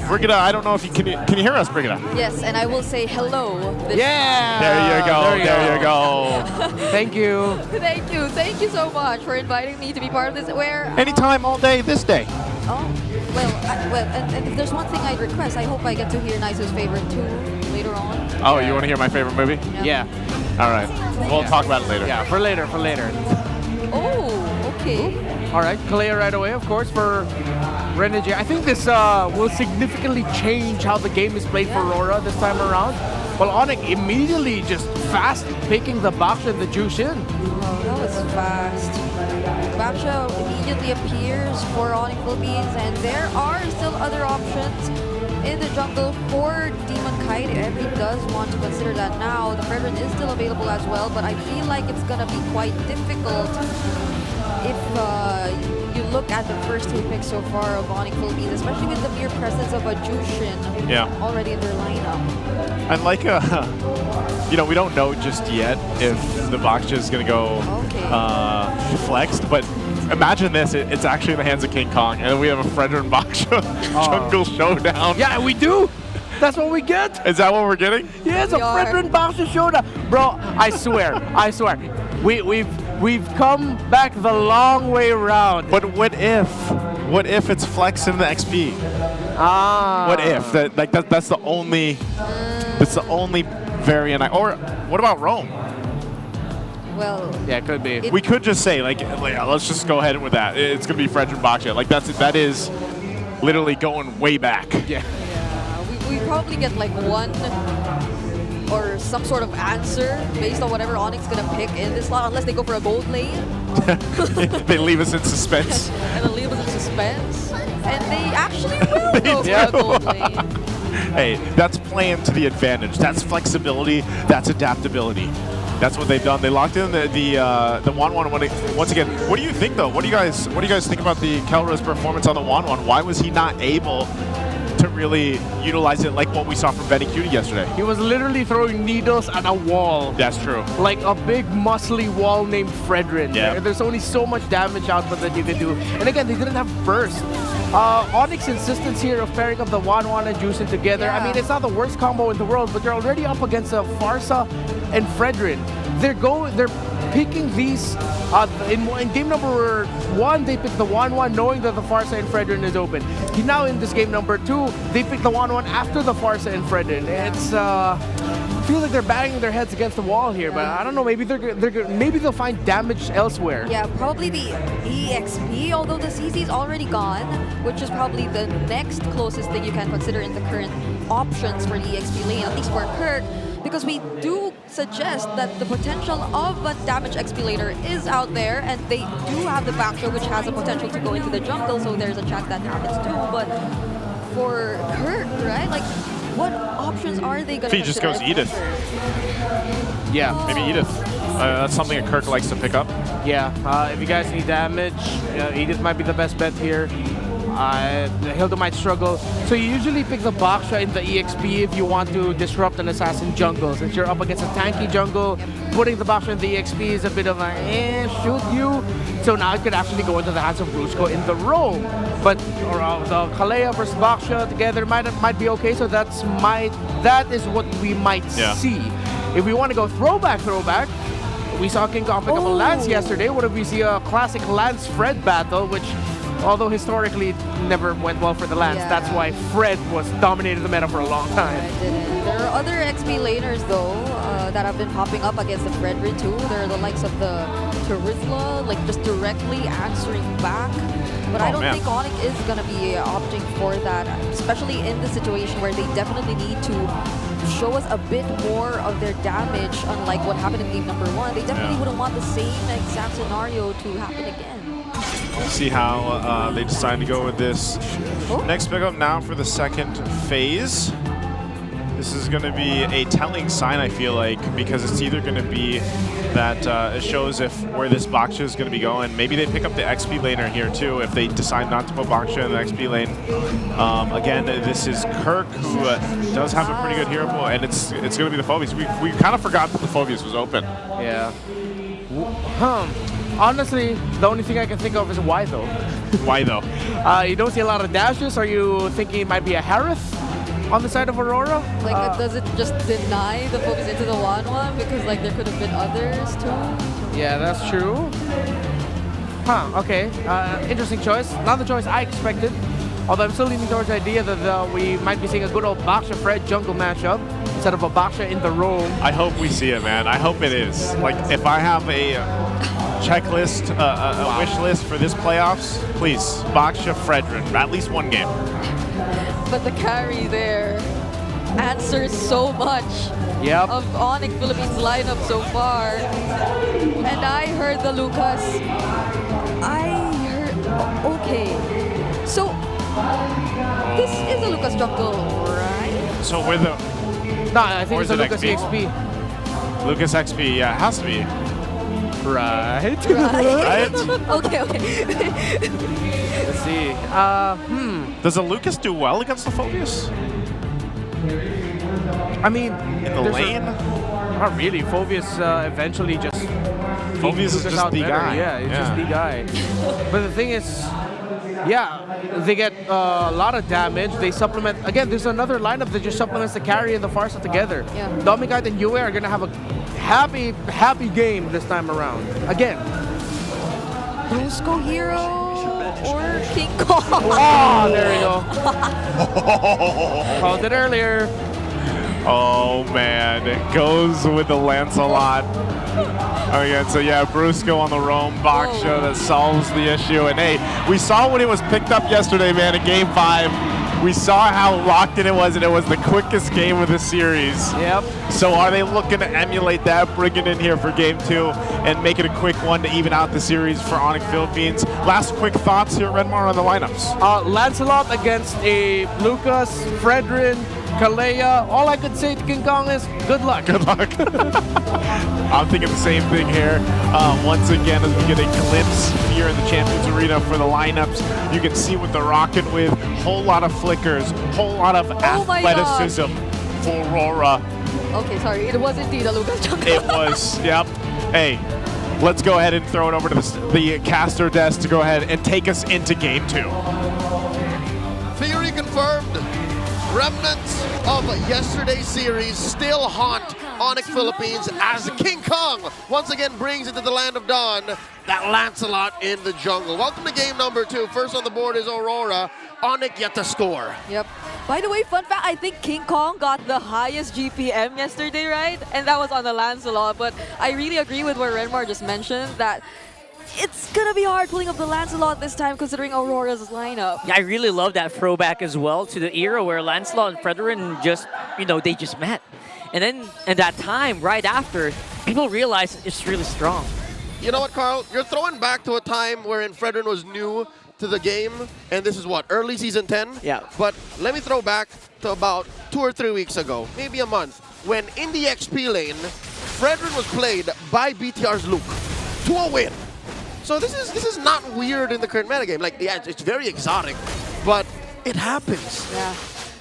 Brigida, I don't know if you can you hear us, Brigida? Yes, and I will say hello. Yeah! There you go. There you go. Thank you. Thank you. Thank you so much for inviting me to be part of this. Anytime, all day, this day. Oh, well, and if there's one thing I'd request, I hope I get to hear Nice's favorite too later on. Oh, you want to hear my favorite movie? Yeah. All right. We'll talk about it later. Yeah, for later. Oh, okay. All right, Kalea right away, of course, for Renegade. I think this will significantly change how the game is played for RORA this time around. Well, Onic immediately just fast picking the Baksha and the Juice in. Oh, that was fast. Baksha immediately appears for Onic Philippines, and there are still other options in the jungle for Demon Kite if he does want to consider that now. The Fredrin is still available as well, but I feel like it's gonna be quite difficult if you look at the first 2 picks so far of Onic Philippines, especially with the mere presence of a Jushin already in their lineup. And like, you know, we don't know just yet if the Baksha is going to go flexed, but imagine this, it's actually in the hands of King Kong, and we have a Fredrin Baksha jungle showdown. Yeah, we do! That's what we get! Is that what we're getting? Yeah, it's a Fredrin Baksha showdown! Bro, I swear, We've come back the long way around. But what if it's flex in the XP? What if? That's the only variant. Or what about Rome? Well, yeah, it could be. We could just say let's just go ahead with that. It's gonna be Fredrin Baksha. Like that is literally going way back. Yeah. We probably get like one or some sort of answer based on whatever Onic's gonna pick in this slot, unless they go for a gold lane. They leave us in suspense. And then leave us in suspense. And they actually will go for a gold lane. Hey, that's playing to the advantage. That's flexibility. That's adaptability. That's what they've done. They locked in the 1-1. Once again, what do you think though? What do you guys think about the Kelra's performance on the 1-1? Why was he not able to really utilize it like what we saw from Benny Cutie yesterday? He was literally throwing needles at a wall. That's true. Like a big muscly wall named Fredrin. Yeah. There's only so much damage output that you can do. And again, they didn't have burst. Onic's insistence here of pairing up the 1-1 and Juicing together. I mean, it's not the worst combo in the world, but you're already up against a Farsa and Fredrin. They're picking these in game number 1. They picked the 1-1 knowing that the Farsa and Fredrin is open. Now in this game number 2, they picked the 1-1 after the Farsa and Fredrin. It's I feel like they're banging their heads against the wall here, but I don't know. Maybe maybe they'll find damage elsewhere. Yeah, probably the EXP, although the CC is already gone, which is probably the next closest thing you can consider in the current options for the EXP lane, at least for Kirk. Because we do suggest that the potential of a damage XP laner is out there, and they do have the Baksha, which has a potential to go into the jungle, so there's a chance that happens too. But for Kirk, right? Like, what options are they going to If he just goes Edith. Yeah. Maybe Edith. That's something that Kirk likes to pick up. Yeah. If you guys need damage, Edith might be the best bet here. Hilda might struggle. So you usually pick the Baksha in the EXP if you want to disrupt an assassin jungle. Since you're up against a tanky jungle, putting the Baksha in the EXP is a bit of a, shoot you. So now it could actually go into the hands of Brusco in the roam. But the Kalea versus Baksha together might be okay. So that is what we might see. If we want to go throwback, we saw King Kong pick up a Lance yesterday. What if we see a classic Lance-Fred battle, which, although historically it never went well for the Lance, that's why Fred was dominated the meta for a long time. There are other XP laners though that have been popping up against the Fredrin too. There are the likes of the charisma, like just directly answering back. But I don't think Onic is going to be opting for that, especially in the situation where they definitely need to show us a bit more of their damage, unlike what happened in game number 1. They definitely wouldn't want the same exact scenario to happen again. We'll see how they decide to go with this. Next pickup now for the second phase. This is going to be a telling sign, I feel like, because it's either going to be that it shows if where this Baksha is going to be going. Maybe they pick up the XP laner here too if they decide not to put Baksha in the XP lane. Again, this is Kirk, who does have a pretty good hero pool, and it's going to be the Phobius. We kind of forgot that the Phobius was open. Yeah. Honestly, the only thing I can think of is why though. Why though? You don't see a lot of dashes. Are you thinking it might be a Harith on the side of Aurora? Like, does it just deny the focus into the 1-1? Because, like, there could have been others, too. Yeah, that's true. Okay. Interesting choice. Not the choice I expected. Although I'm still leaning towards the idea that we might be seeing a good old Baksha Fred jungle matchup instead of a Baksha in the roam. I hope we see it, man. I hope it is. Like, if I have a checklist, a wish list for this playoffs, please, Baksha Fredrin, at least one game. But the carry there answers so much of Onic Philippines lineup so far. And I heard the Lucas. Okay. So, this is a Lucas jungle, right? So we're the... No, I think it's a Lucas XP. Lucas XP, yeah, it has to be. Right. Right? Okay. Let's see. Does a Lucas do well against the Phobius? I mean, in the lane? Not really. Phobius eventually just... Phobius is just the guy. Yeah, it's just the guy. But the thing is, they get a lot of damage. They supplement. Again, there's another lineup that just supplements the carry and the Farsa together. Yeah. Dominic and Yue are going to have a happy game this time around. Again. Brusco Hero or King Kong? Oh, there we go. Called it earlier. Oh, man. It goes with the Lancelot. Oh, yeah. So, yeah, Brusco on the roam. Baksha that solves the issue. And, hey, we saw when it was picked up yesterday, man, in Game 5. We saw how locked in it was, and it was the quickest game of the series. Yep. So are they looking to emulate that, bring it in here for Game 2, and make it a quick one to even out the series for Onic Philippines? Last quick thoughts here, Redmar, on the lineups. Lancelot against a Lucas, Fredrin, Kalea. All I could say to King Kong is good luck. Good luck. I'm thinking the same thing here. Once again, as we get a glimpse here in the Champions Arena for the lineups, you can see what they're rocking with. Whole lot of flickers, whole lot of athleticism for Aurora. Okay, sorry. It was indeed a Lucas jungle. It was, yep. Hey, let's go ahead and throw it over to the caster desk to go ahead and take us into Game 2. Theory confirmed. Remnants of yesterday's series still haunt Onic Philippines as King Kong once again brings into the land of dawn that Lancelot in the jungle. Welcome to game number 2. First on the board is Aurora. Onic yet to score. Yep. By the way, fun fact, I think King Kong got the highest GPM yesterday, right? And that was on the Lancelot. But I really agree with what Renmar just mentioned, that it's gonna be hard pulling up the Lancelot this time considering Aurora's lineup. Yeah, I really love that throwback as well to the era where Lancelot and Fredrin just, they just met. And then at that time, right after, people realized it's really strong. You know what, Carl? You're throwing back to a time wherein Fredrin was new to the game, and this is what, early season 10? Yeah. But let me throw back to about 2 or 3 weeks ago, maybe a month, when in the XP lane, Fredrin was played by BTR's Luke to a win. So this is not weird in the current metagame. Like, yeah, it's very exotic, but it happens. Yeah,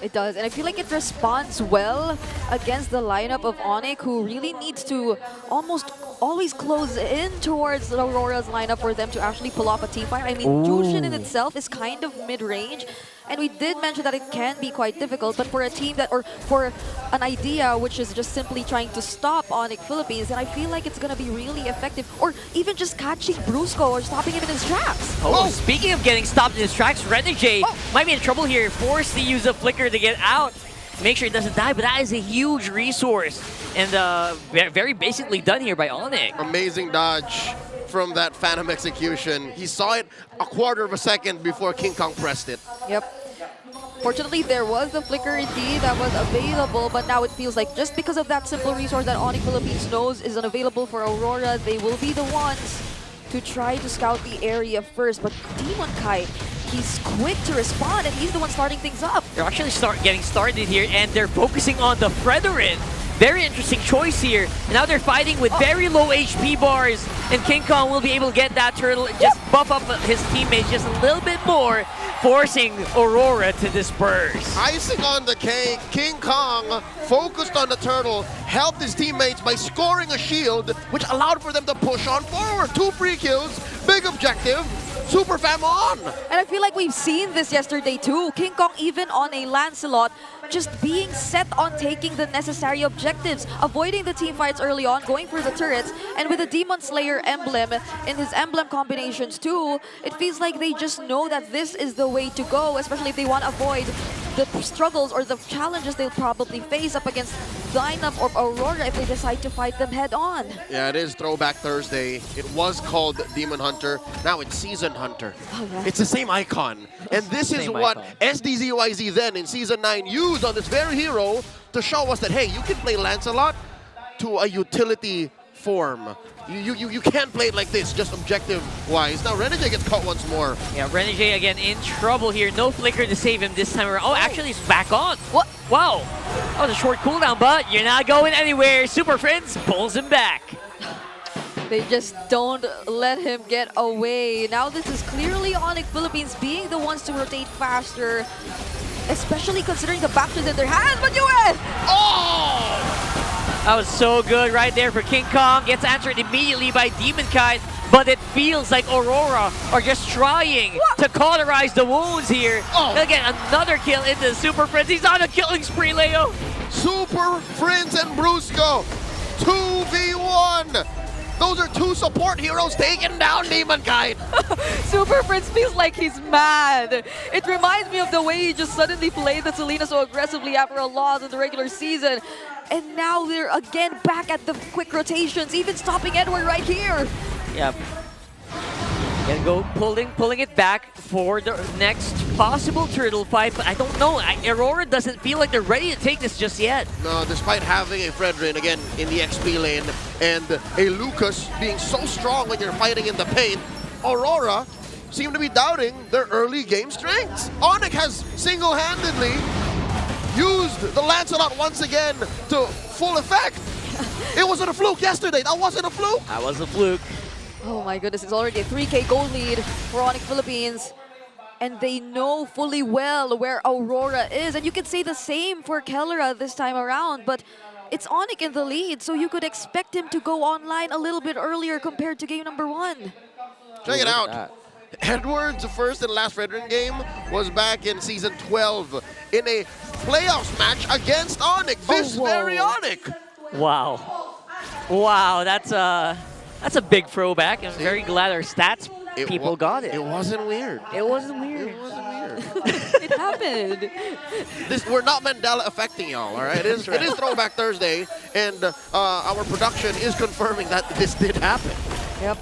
it does. And I feel like it responds well against the lineup of Onic, who really needs to almost always close in towards Aurora's lineup for them to actually pull off a team fight. I mean, Jushin in itself is kind of mid-range, and we did mention that it can be quite difficult, but for a team that, or for an idea which is just simply trying to stop Onic Philippines, then I feel like it's going to be really effective, or even just catching Brusco or stopping him in his tracks. Oh, speaking of getting stopped in his tracks, Renegade might be in trouble here, forced to use a flicker to get out. Make sure it doesn't die, but that is a huge resource. And very basically done here by Onic. Amazing dodge from that Phantom execution. He saw it a quarter of a second before King Kong pressed it. Yep. Fortunately, there was the flicker indeed that was available, but now it feels like just because of that simple resource that Onic Philippines knows is unavailable for Aurora, they will be the ones to try to scout the area first. But Demon Kite, he's quick to respond, and he's the one starting things up. They're actually getting started here, and they're focusing on the Frederick. Very interesting choice here. And now they're fighting with very low HP bars, and King Kong will be able to get that turtle and just buff up his teammates just a little bit more, forcing Aurora to disperse. Icing on the cake, King Kong focused on the turtle, helped his teammates by scoring a shield, which allowed for them to push on forward. 2 free kills, big objective. Super fam on! And I feel like we've seen this yesterday too. King Kong, even on a Lancelot, just being set on taking the necessary objectives, avoiding the team fights early on, going for the turrets, and with the Demon Slayer emblem in his emblem combinations too, it feels like they just know that this is the way to go, especially if they want to avoid the struggles or the challenges they'll probably face up against Dynam or Aurora if they decide to fight them head on. Yeah, it is Throwback Thursday. It was called Demon Hunter. Now it's Season Hunter. Oh, yeah. It's the same icon. And this is what SDZYZ then in Season 9 used on this very hero to show us that, hey, you can play Lancelot to a utility form. You can't play it like this, just objective-wise. Now, Renegade gets caught once more. Yeah, Renegade again in trouble here. No flicker to save him this time around. Oh, actually, he's back on. What? Wow. That was a short cooldown, but you're not going anywhere. Super Friends pulls him back. They just don't let him get away. Now this is clearly Onic Philippines being the ones to rotate faster, especially considering the backers in their hands. But you win! Oh! That was so good right there for King Kong. Gets answered immediately by Demon Kite, but it feels like Aurora are just trying to cauterize the wounds here. They'll get another kill into the Super Friends. He's on a killing spree, Leo. Super Friends and Brusco, 2v1. Those are 2 support heroes taking down Demon Kite. Super Prince feels like he's mad. It reminds me of the way he just suddenly played the Selena so aggressively after a loss in the regular season. And now they're again back at the quick rotations, even stopping Edward right here. Yep. Gonna go pulling it back for the next possible turtle fight, but I don't know. Aurora doesn't feel like they're ready to take this just yet. No, despite having a Fredrin again in the XP lane and a Lucas being so strong when you're fighting in the paint, Aurora seem to be doubting their early game strengths. Onic has single-handedly used the Lancelot once again to full effect. It wasn't a fluke yesterday. That wasn't a fluke. That was a fluke. Oh my goodness, it's already a 3K goal lead for Onic Philippines. And they know fully well where Aurora is. And you could say the same for Kellera this time around, but it's Onic in the lead, so you could expect him to go online a little bit earlier compared to game number 1. Check it out. Edward's first and last Fredrin game was back in Season 12 in a playoffs match against Onic. This very Onic. Wow. Wow, that's a big throwback. I'm very glad our stats people got it. It wasn't weird. It wasn't weird. It wasn't weird. It happened. We're not Mandela affecting y'all, all right? It is Throwback Thursday, and our production is confirming that this did happen. Yep.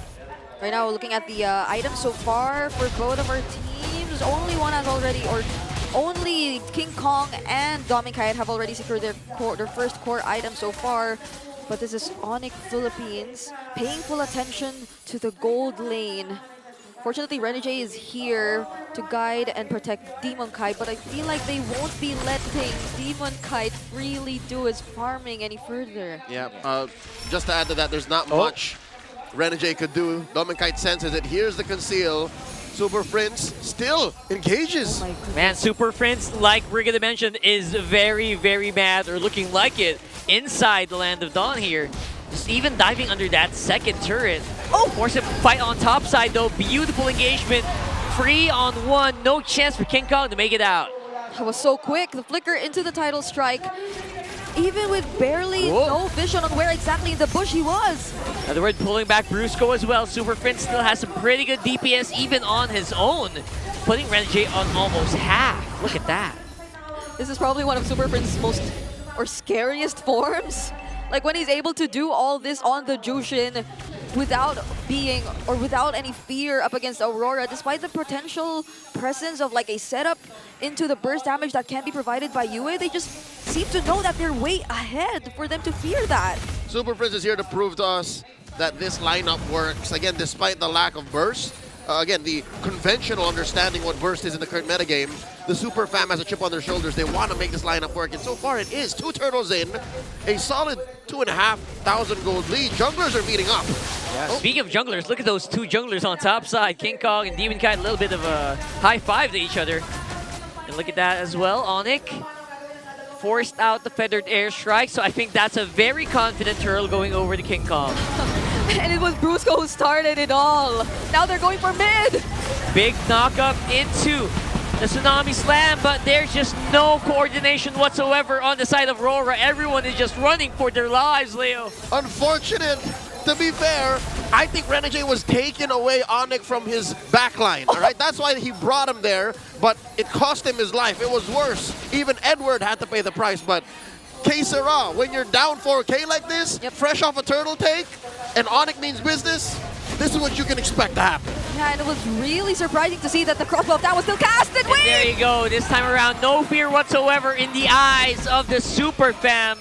Right now, we're looking at the items so far for both of our teams. Only one has already, or only King Kong and Dominic have already secured their first core item so far. But this is Onic Philippines paying full attention to the gold lane. Fortunately, Renegade is here to guide and protect Demon Kite, but I feel like they won't be letting Demon Kite freely do his farming any further. Yeah, just to add to that, there's not much Renegade could do. Demon Kite senses it. Here's the conceal. Super Prince still engages. Oh Man, Super Prince, like we're gonna mention, is very, very mad, or looking like it, inside the Land of Dawn here. Just even diving under that second turret. Oh, force him to fight on top side though. Beautiful engagement. 3-on-1. No chance for King Kong to make it out. That was so quick. The flicker into the title strike. Even with barely no vision on where exactly in the bush he was. In other words, pulling back Brusco as well. Super Prince still has some pretty good DPS even on his own. Putting Renegade on almost half. Look at that. This is probably one of Super Prince's most scariest forms. Like when he's able to do all this on the Jushin, without being or without any fear up against Aurora, despite the potential presence of like a setup into the burst damage that can be provided by UA. They just seem to know that they're way ahead for them to fear that. Super Prince is here to prove to us that this lineup works, again, despite the lack of burst. Again, the conventional understanding what burst is in the current metagame, the Super Fam has a chip on their shoulders. They want to make this lineup work, and so far it is. 2 turtles in, a solid 2,500 gold lead. Junglers are meeting up. Yeah. Speaking of junglers, look at those 2 junglers on top side. King Kong and Demon Kite, a little bit of a high five to each other. And look at that as well. Onic forced out the feathered airstrike, so I think that's a very confident turtle going over to King Kong. And it was Brusco who started it all. Now they're going for mid. Big knockup into the Tsunami Slam, but there's just no coordination whatsoever on the side of RORA. Everyone is just running for their lives, Leo. Unfortunate. To be fair, I think Renegade was taking away Onic from his backline, all right? That's why he brought him there, but it cost him his life. It was worse. Even Edward had to pay the price, but Que sera, when you're down 4K like this, fresh off a turtle take, and Onic means business, this is what you can expect to happen. Yeah, and it was really surprising to see that the crossbow of that was still casted. And there you go. This time around, no fear whatsoever in the eyes of the Super Fam.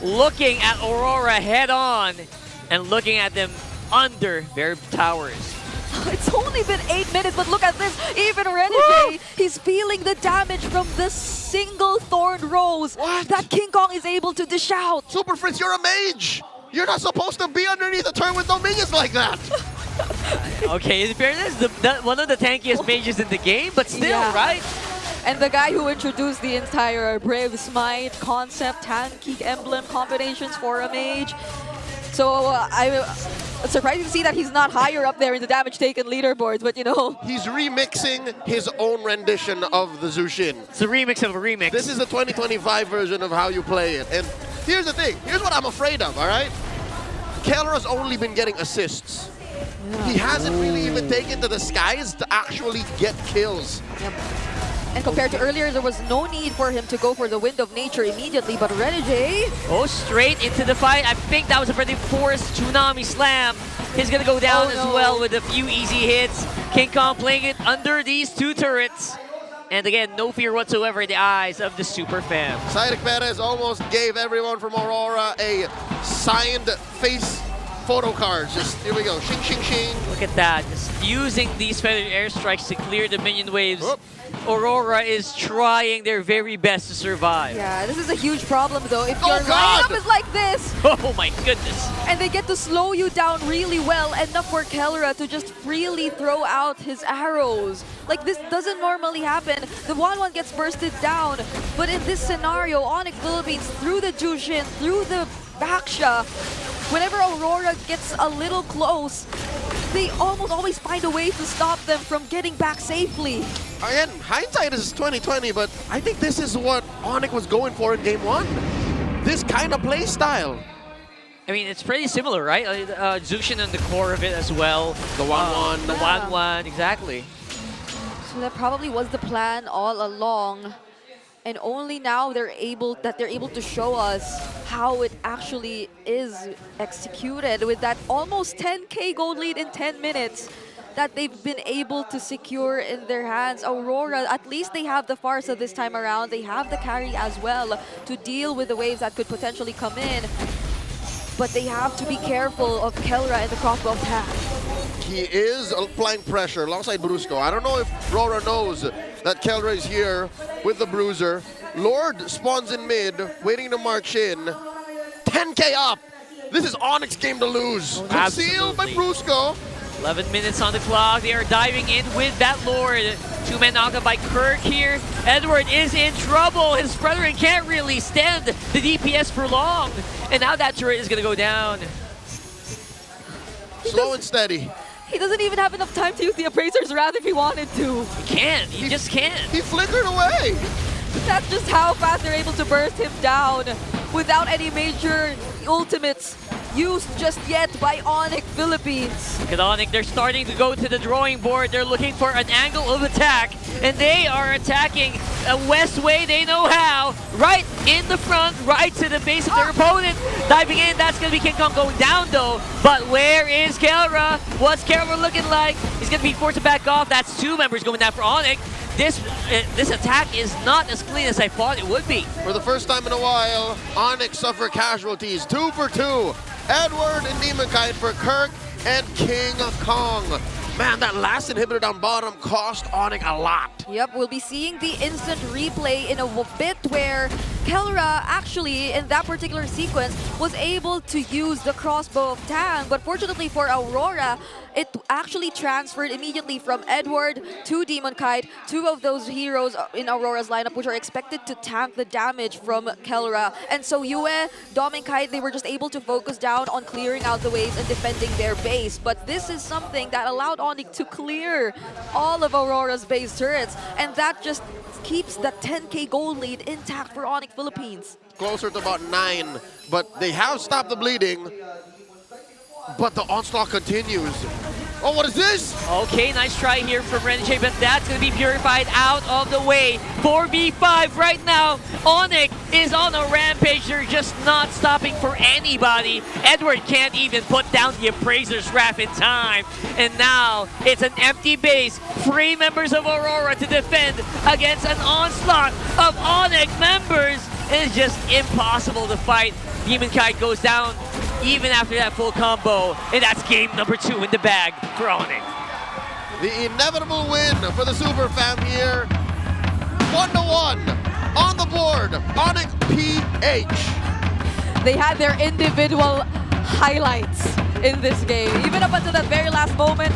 Looking at Aurora head on and looking at them under their towers. It's only been 8 minutes, but look at this. Even Renegade, he's feeling the damage from the single Thorned Rose that King Kong is able to dish out. Super Fritz, you're a mage. You're not supposed to be underneath a turret with no minions like that. Okay, in fairness, one of the tankiest mages in the game, but still, right? And the guy who introduced the entire Brave Smite concept, tanky emblem combinations for a mage. So it's surprising to see that he's not higher up there in the damage taken leaderboards, but you know. He's remixing his own rendition of the Zushin. It's a remix of a remix. This is the 2025 version of how you play it. And here's the thing. Here's what I'm afraid of, all right? Kelra's only been getting assists. He hasn't really even taken to the skies to actually get kills. Yep. And compared to earlier, there was no need for him to go for the Wind of Nature immediately, but Renegade... Oh, straight into the fight. I think that was a pretty forced Tsunami Slam. He's gonna go down as well with a few easy hits. King Kong playing it under these 2 turrets. And again, no fear whatsoever in the eyes of the Super Fam. Cydek Perez almost gave everyone from Aurora a signed face photo cards. Just, here we go, shing, shing, shing. Look at that, just using these feathered airstrikes to clear the minion waves. Aurora is trying their very best to survive. Yeah, this is a huge problem though. If your lineup is like this, oh my goodness, and they get to slow you down really well, enough for Kelra to just freely throw out his arrows. Like, this doesn't normally happen. The 1-1 gets bursted down, but in this scenario, Onic Philippines, through the Jushin, through the Baksha, whenever Aurora gets a little close, they almost always find a way to stop them from getting back safely. Again, hindsight is 2020, but I think this is what Onic was going for in Game 1. This kind of play style. I mean, it's pretty similar, right? Zushin on the core of it as well. The 1-1. The 1-1, exactly. So that probably was the plan all along. And only now they're able to show us how it actually is executed with that almost 10K gold lead in 10 minutes that they've been able to secure in their hands. Aurora, at least they have the Farsa this time around. They have the carry as well to deal with the waves that could potentially come in. But they have to be careful of Kelra and the crossbow attack. He is applying pressure alongside Brusco. I don't know if RORA knows that Kelra is here with the Bruiser. Lord spawns in mid, waiting to march in. 10K up. This is Onyx's game to lose. Concealed by Brusco. 11 minutes on the clock. They are diving in with that Lord. 2-man knockup by Kirk here. Edward is in trouble. His brethren can't really stand the DPS for long. And now that turret is going to go down. Slow and steady. He doesn't even have enough time to use the Appraiser's Wrath if he wanted to. He can't. He just can't. He flickered away. That's just how fast they're able to burst him down without any major ultimates used just yet by Onic Philippines. Look at Onic, they're starting to go to the drawing board. They're looking for an angle of attack, and they are attacking a west way they know how. Right in the front, right to the base of their opponent. Diving in, that's going to be King Kong going down though. But where is Kelra? What's Kelra looking like? He's going to be forced to back off. That's 2 members going down for Onic. This attack is not as clean as I thought it would be. For the first time in a while, Onic suffer casualties. 2 for 2. Edward and Demon Kite for Kirk and King Kong. Man, that last inhibitor down bottom cost Onic a lot. Yep, we'll be seeing the instant replay in a bit where Kelra actually, in that particular sequence, was able to use the crossbow of Tang, but fortunately for Aurora, it actually transferred immediately from Edward to Demon Kite, 2 of those heroes in Aurora's lineup, which are expected to tank the damage from Kelra. And so Yue, Dom, and Kite, they were just able to focus down on clearing out the waves and defending their base. But this is something that allowed Onic to clear all of Aurora's base turrets, and that just keeps the 10k gold lead intact for Onic Philippines. Closer to about 9, but they have stopped the bleeding. But the onslaught continues. Oh, what is this? Okay, nice try here from Renjay, but that's going to be purified out of the way. 4v5 right now. Onic is on a rampage. They're just not stopping for anybody. Edward can't even put down the Appraiser's Wrath in time. And now it's an empty base. 3 members of Aurora to defend against an onslaught of Onic members. It's just impossible to fight. Demon Kite goes down even after that full combo, and that's game number 2 in the bag for Onic. The inevitable win for the Super Fam here. 1-1 on the board, Onic PH. They had their individual highlights in this game. Even up until that very last moment,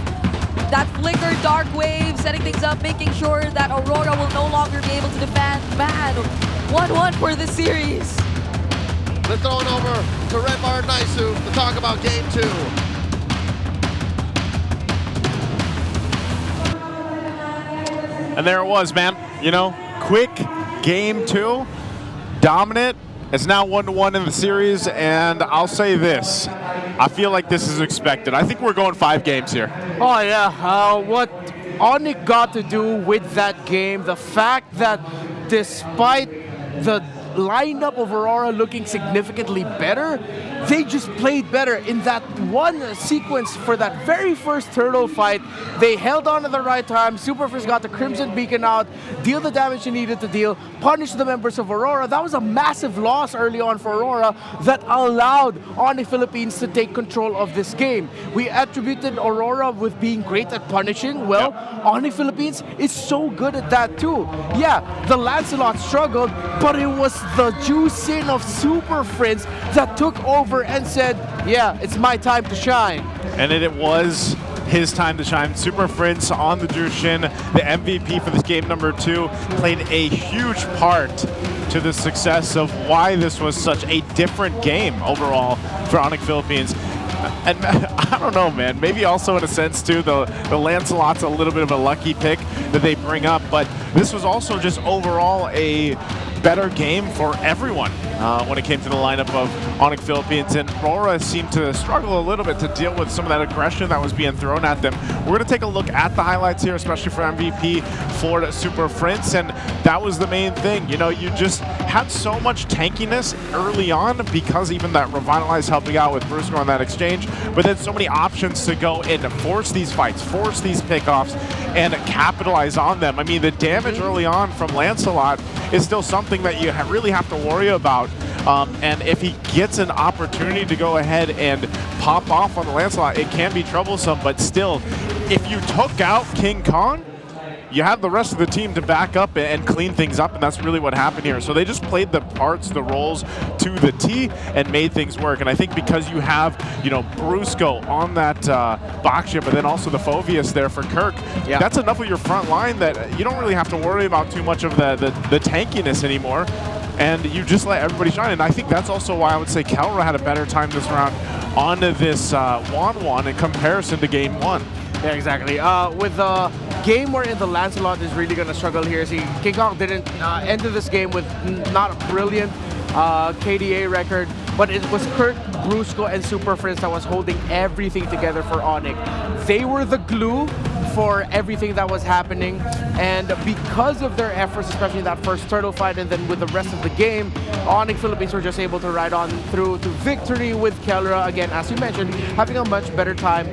that flicker, dark wave, setting things up, making sure that Aurora will no longer be able to defend. Man, 1-1 for this series. Let's throw it over to Red Bar Naisu to talk about game 2. And there it was, man. You know, quick game 2, dominant. It's now 1-1 in the series, and I'll say this. I feel like this is expected. I think we're going 5 games here. Oh, yeah. What Onic got to do with that game, the fact that despite the lineup of Aurora looking significantly better, they just played better in that one sequence for that very first turtle fight. They held on at the right time. Superfist got the Crimson Beacon out, deal the damage he needed to deal, punish the members of Aurora. That was a massive loss early on for Aurora that allowed Onic Philippines to take control of this game. We attributed Aurora with being great at punishing. Well, Onic Philippines is so good at that too. Yeah, the Lancelot struggled, but it was the Juicin of Super Friends that took over and said, yeah, it's my time to shine. And it was his time to shine. Super Prince on the Jushin, the MVP for this game number 2, played a huge part to the success of why this was such a different game overall for Onic Philippines. And I don't know, man, maybe also in a sense too, the Lancelot's a little bit of a lucky pick that they bring up, but this was also just overall a better game for everyone when it came to the lineup of Onic Philippines, and RORA seemed to struggle a little bit to deal with some of that aggression that was being thrown at them. We're going to take a look at the highlights here, especially for MVP for Super Prince, and that was the main thing. You know, you just had so much tankiness early on because even that Revitalize helping out with Brusco on that exchange, but then so many options to go and force these fights, force these pickoffs, and capitalize on them. I mean, the damage early on from Lancelot is still something that you really have to worry about. And if he gets an opportunity to go ahead and pop off on the Lancelot, it can be troublesome. But still, if you took out King Kong, you have the rest of the team to back up and clean things up, and that's really what happened here. So they just played the parts, the roles to the T and made things work. And I think because you have, you know, Brusco on that box ship, but then also the Phoveus there for Kirk, that's enough of your front line that you don't really have to worry about too much of the tankiness anymore. And you just let everybody shine. And I think that's also why I would say Kelra had a better time this round on this 1-1 in comparison to game 1. Yeah, exactly. With the game wherein the Lancelot is really going to struggle here. See, King Kong didn't enter this game with not a brilliant KDA record. but it was Kirk, Brusco, and Super Friends that was holding everything together for Onic. They were the glue for everything that was happening, and because of their efforts, especially in that first turtle fight and then with the rest of the game, Onic Philippines were just able to ride on through to victory with Kelra, again, as you mentioned, having a much better time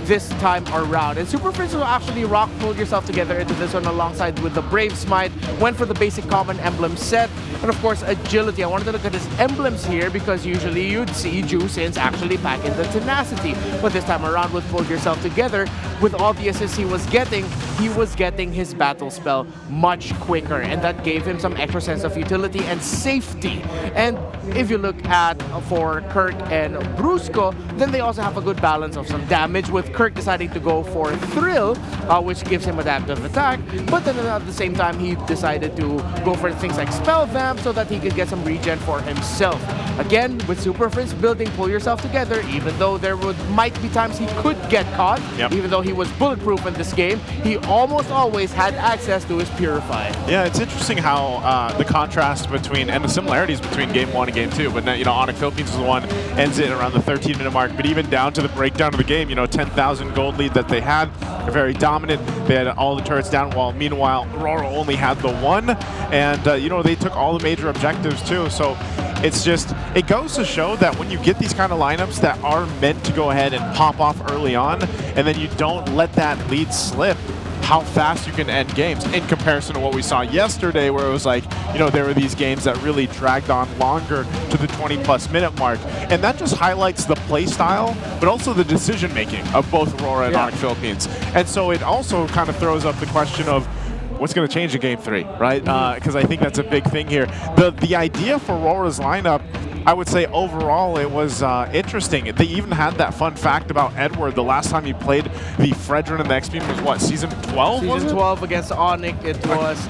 this time around. And Super Friends will actually pull yourself together into this one alongside with the Brave Smite, went for the basic common emblem set, and of course agility. I wanted to look at his emblems here because usually you'd see Jusins actually pack in the tenacity, but this time around with Pull Yourself Together, with all the assists he was getting his battle spell much quicker, and that gave him some extra sense of utility and safety. And if you look at for Kirk and Brusco, then they also have a good balance of some damage, with Kirk deciding to go for Thrill, which gives him adaptive attack, but then at the same time he decided to go for things like Spell Vamp so that he could get some regen for himself. Again, with Super Friends building Pull Yourself Together, even though there might be times he could get caught, even though he was bulletproof in this game, he almost always had access to his Purify. Yeah, it's interesting how the contrast between, and the similarities between Game 1 and Game 2, but you know, Onic Philippines is the one, ends it around the 13-minute mark, but even down to the breakdown of the game, you know, 10,000 gold lead that they had, they're very dominant, they had all the turrets down, while meanwhile, Aurora only had the one, and you know, they took all the major objectives too, so it's just, it goes to show that when you get these kind of lineups that are meant to go ahead and pop off early on, and then you don't let that lead slip, how fast you can end games in comparison to what we saw yesterday, where it was like, you know, there were these games that really dragged on longer to the 20+ minute mark. And that just highlights the play style, but also the decision making of both Aurora and Onic Philippines. And so it also kind of throws up the question of what's going to change in Game 3, right? Because I think that's a big thing here. The idea for Aurora's lineup, I would say overall it was interesting. They even had that fun fact about Edward. The last time he played the Fredrin in the X Beam was what, season 12? Season 12 against Onic, it was,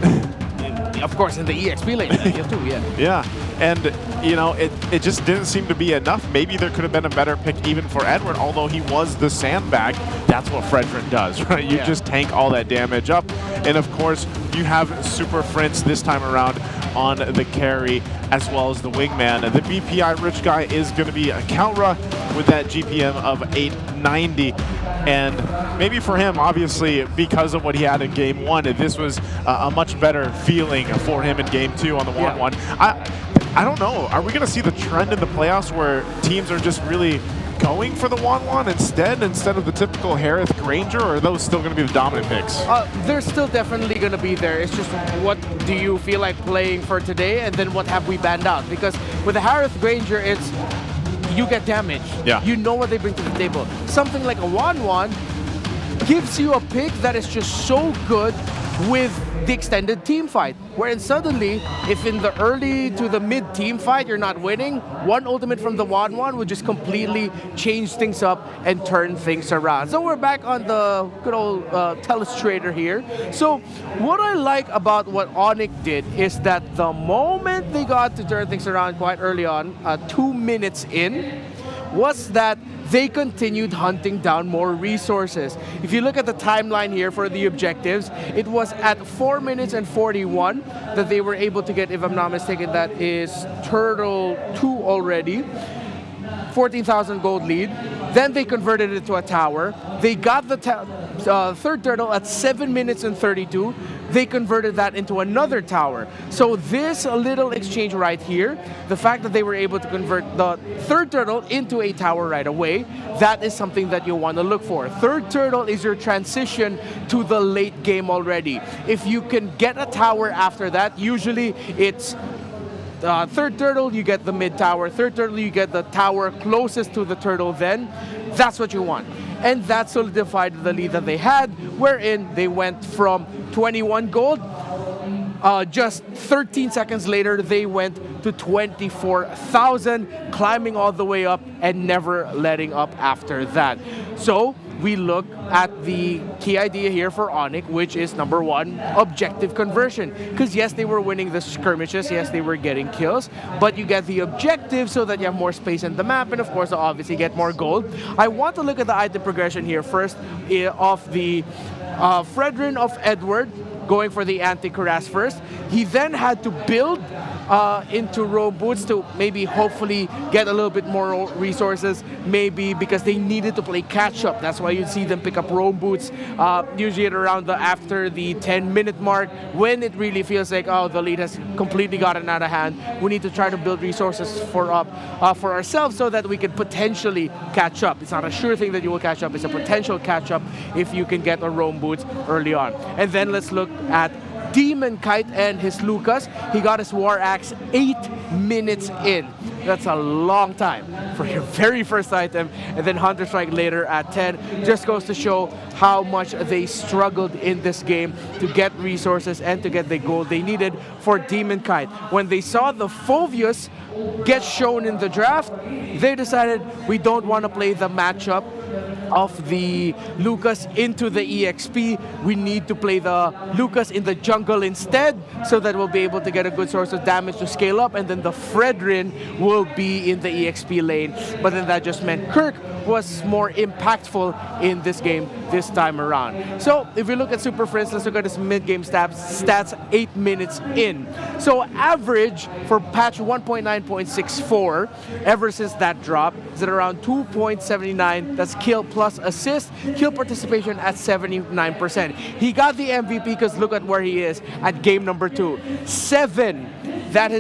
of course, in the EXP lane too, Yeah, and you know, it just didn't seem to be enough. Maybe there could have been a better pick even for Edward, although he was the sandbag. That's what Fredrin does, right? You just tank all that damage up. And of course, you have Super Friends this time around on the carry, as well as the wingman. The BPI rich guy is going to be a Kelra with that GPM of 890. And maybe for him, obviously, because of what he had in Game 1, this was a much better feeling for him in Game 2 on the 1-1. I don't know. Are we going to see the trend in the playoffs where teams are just really going for the 1-1 instead of the typical Harith Granger, or are those still going to be the dominant picks? They're still definitely going to be there. It's just, what do you feel like playing for today, and then what have we banned out? Because with the Harith Granger, it's you get damage. Yeah. You know what they bring to the table. Something like a 1-1 gives you a pick that is just so good with the extended team fight, wherein suddenly, if in the early to the mid team fight you're not winning, one ultimate from the 1-1 would just completely change things up and turn things around. So we're back on the good old telestrator here. So what I like about what Onic did is that the moment they got to turn things around quite early on, 2 minutes in, was that they continued hunting down more resources. If you look at the timeline here for the objectives, it was at 4 minutes and 41 that they were able to get, if I'm not mistaken, that is Turtle 2 already. 14,000 gold lead. Then they converted it to a tower. They got the third turtle at 7 minutes and 32. They converted that into another tower. So this little exchange right here, the fact that they were able to convert the third turtle into a tower right away, that is something that you want to look for. Third turtle is your transition to the late game already. If you can get a tower after that, usually it's third turtle, you get the mid tower. Third turtle, you get the tower closest to the turtle then. That's what you want. And that solidified the lead that they had, wherein they went from 21 gold. Just 13 seconds later, they went to 24,000, climbing all the way up and never letting up after that. So we look at the key idea here for Onic, which is number one, objective conversion. Because yes, they were winning the skirmishes, yes, they were getting kills, but you get the objective so that you have more space in the map, and of course, obviously get more gold. I want to look at the item progression here first of the Fredrin of Edward, going for the anti-Cuirass first. He then had to build into roam boots to maybe hopefully get a little bit more resources, maybe because they needed to play catch-up. That's why you see them pick up roam boots usually at around after the 10-minute mark, when it really feels like, oh, the lead has completely gotten out of hand. We need to try to build resources for ourselves so that we can potentially catch up. It's not a sure thing that you will catch up. It's a potential catch-up if you can get a roam boots early on. And then let's look at Demon Kite and his Lucas. He got his War Axe 8 minutes in. That's a long time for your very first item. And then Hunter Strike later at 10. Just goes to show how much they struggled in this game to get resources and to get the gold they needed for Demon Kite. When they saw the Phoveus get shown in the draft, they decided we don't want to play the matchup of the Lucas into the EXP. We need to play the Lucas in the jungle instead, so that we'll be able to get a good source of damage to scale up, and then the Fredrin will be in the EXP lane. But then that just meant Kirk was more impactful in this game this time around. So if we look at Super Friends, let's look at his mid-game stats 8 minutes in. So average for patch 1.9.64 ever since that drop is at around 2.79. That's kill plus assist, kill participation at 79%. He got the MVP because look at where he is at game number 2. 7. That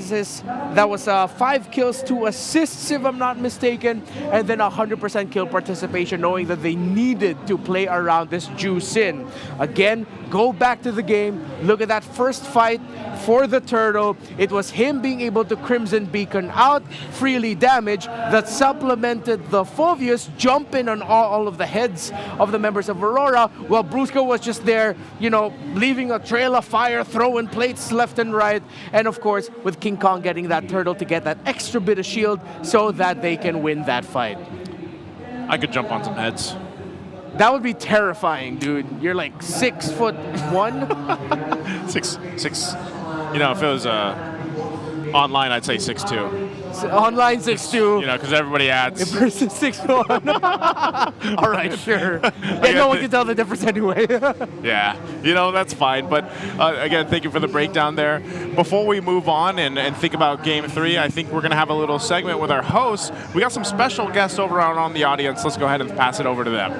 was 5 kills, 2 assists if I'm not mistaken, and then 100% kill participation, knowing that they needed to play around this juice in. Again, go back to the game, look at that first fight for the turtle. It was him being able to Crimson Beacon out, freely damage, that supplemented the Phoveus jumping on all of the heads of the members of Aurora, while Brusco was just there, you know, leaving a trail of fire, throwing plates left and right, and of course, with King Kong getting that turtle to get that extra bit of shield so that they can win that fight. I could jump on some heads. That would be terrifying, dude. You're like 6'1". 6. You know, if it was online, I'd say 6'2". Online 6'2". You know, because everybody adds. In person 6'1". All right, sure. Yeah, no one can tell the difference anyway. Yeah, you know, that's fine. But again, thank you for the breakdown there. Before we move on and think about Game 3, I think we're going to have a little segment with our hosts. We got some special guests over on the audience. Let's go ahead and pass it over to them.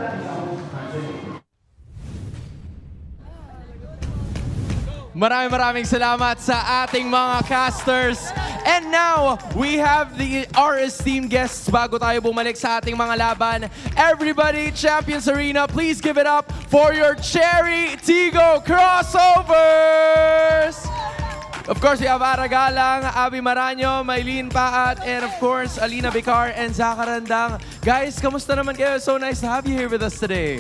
Maraming salamat sa ating mga casters. And now, we have our esteemed guests bago tayo bumalik sa ating mga laban. Everybody, Champions Arena, please give it up for your Cherry Tigo crossovers! Of course, we have Ara Galang, Abby Maraño, Maylene Paat, and of course, Alina Bicar and Zaka Randang. Guys, kamusta naman kayo? So nice to have you here with us today.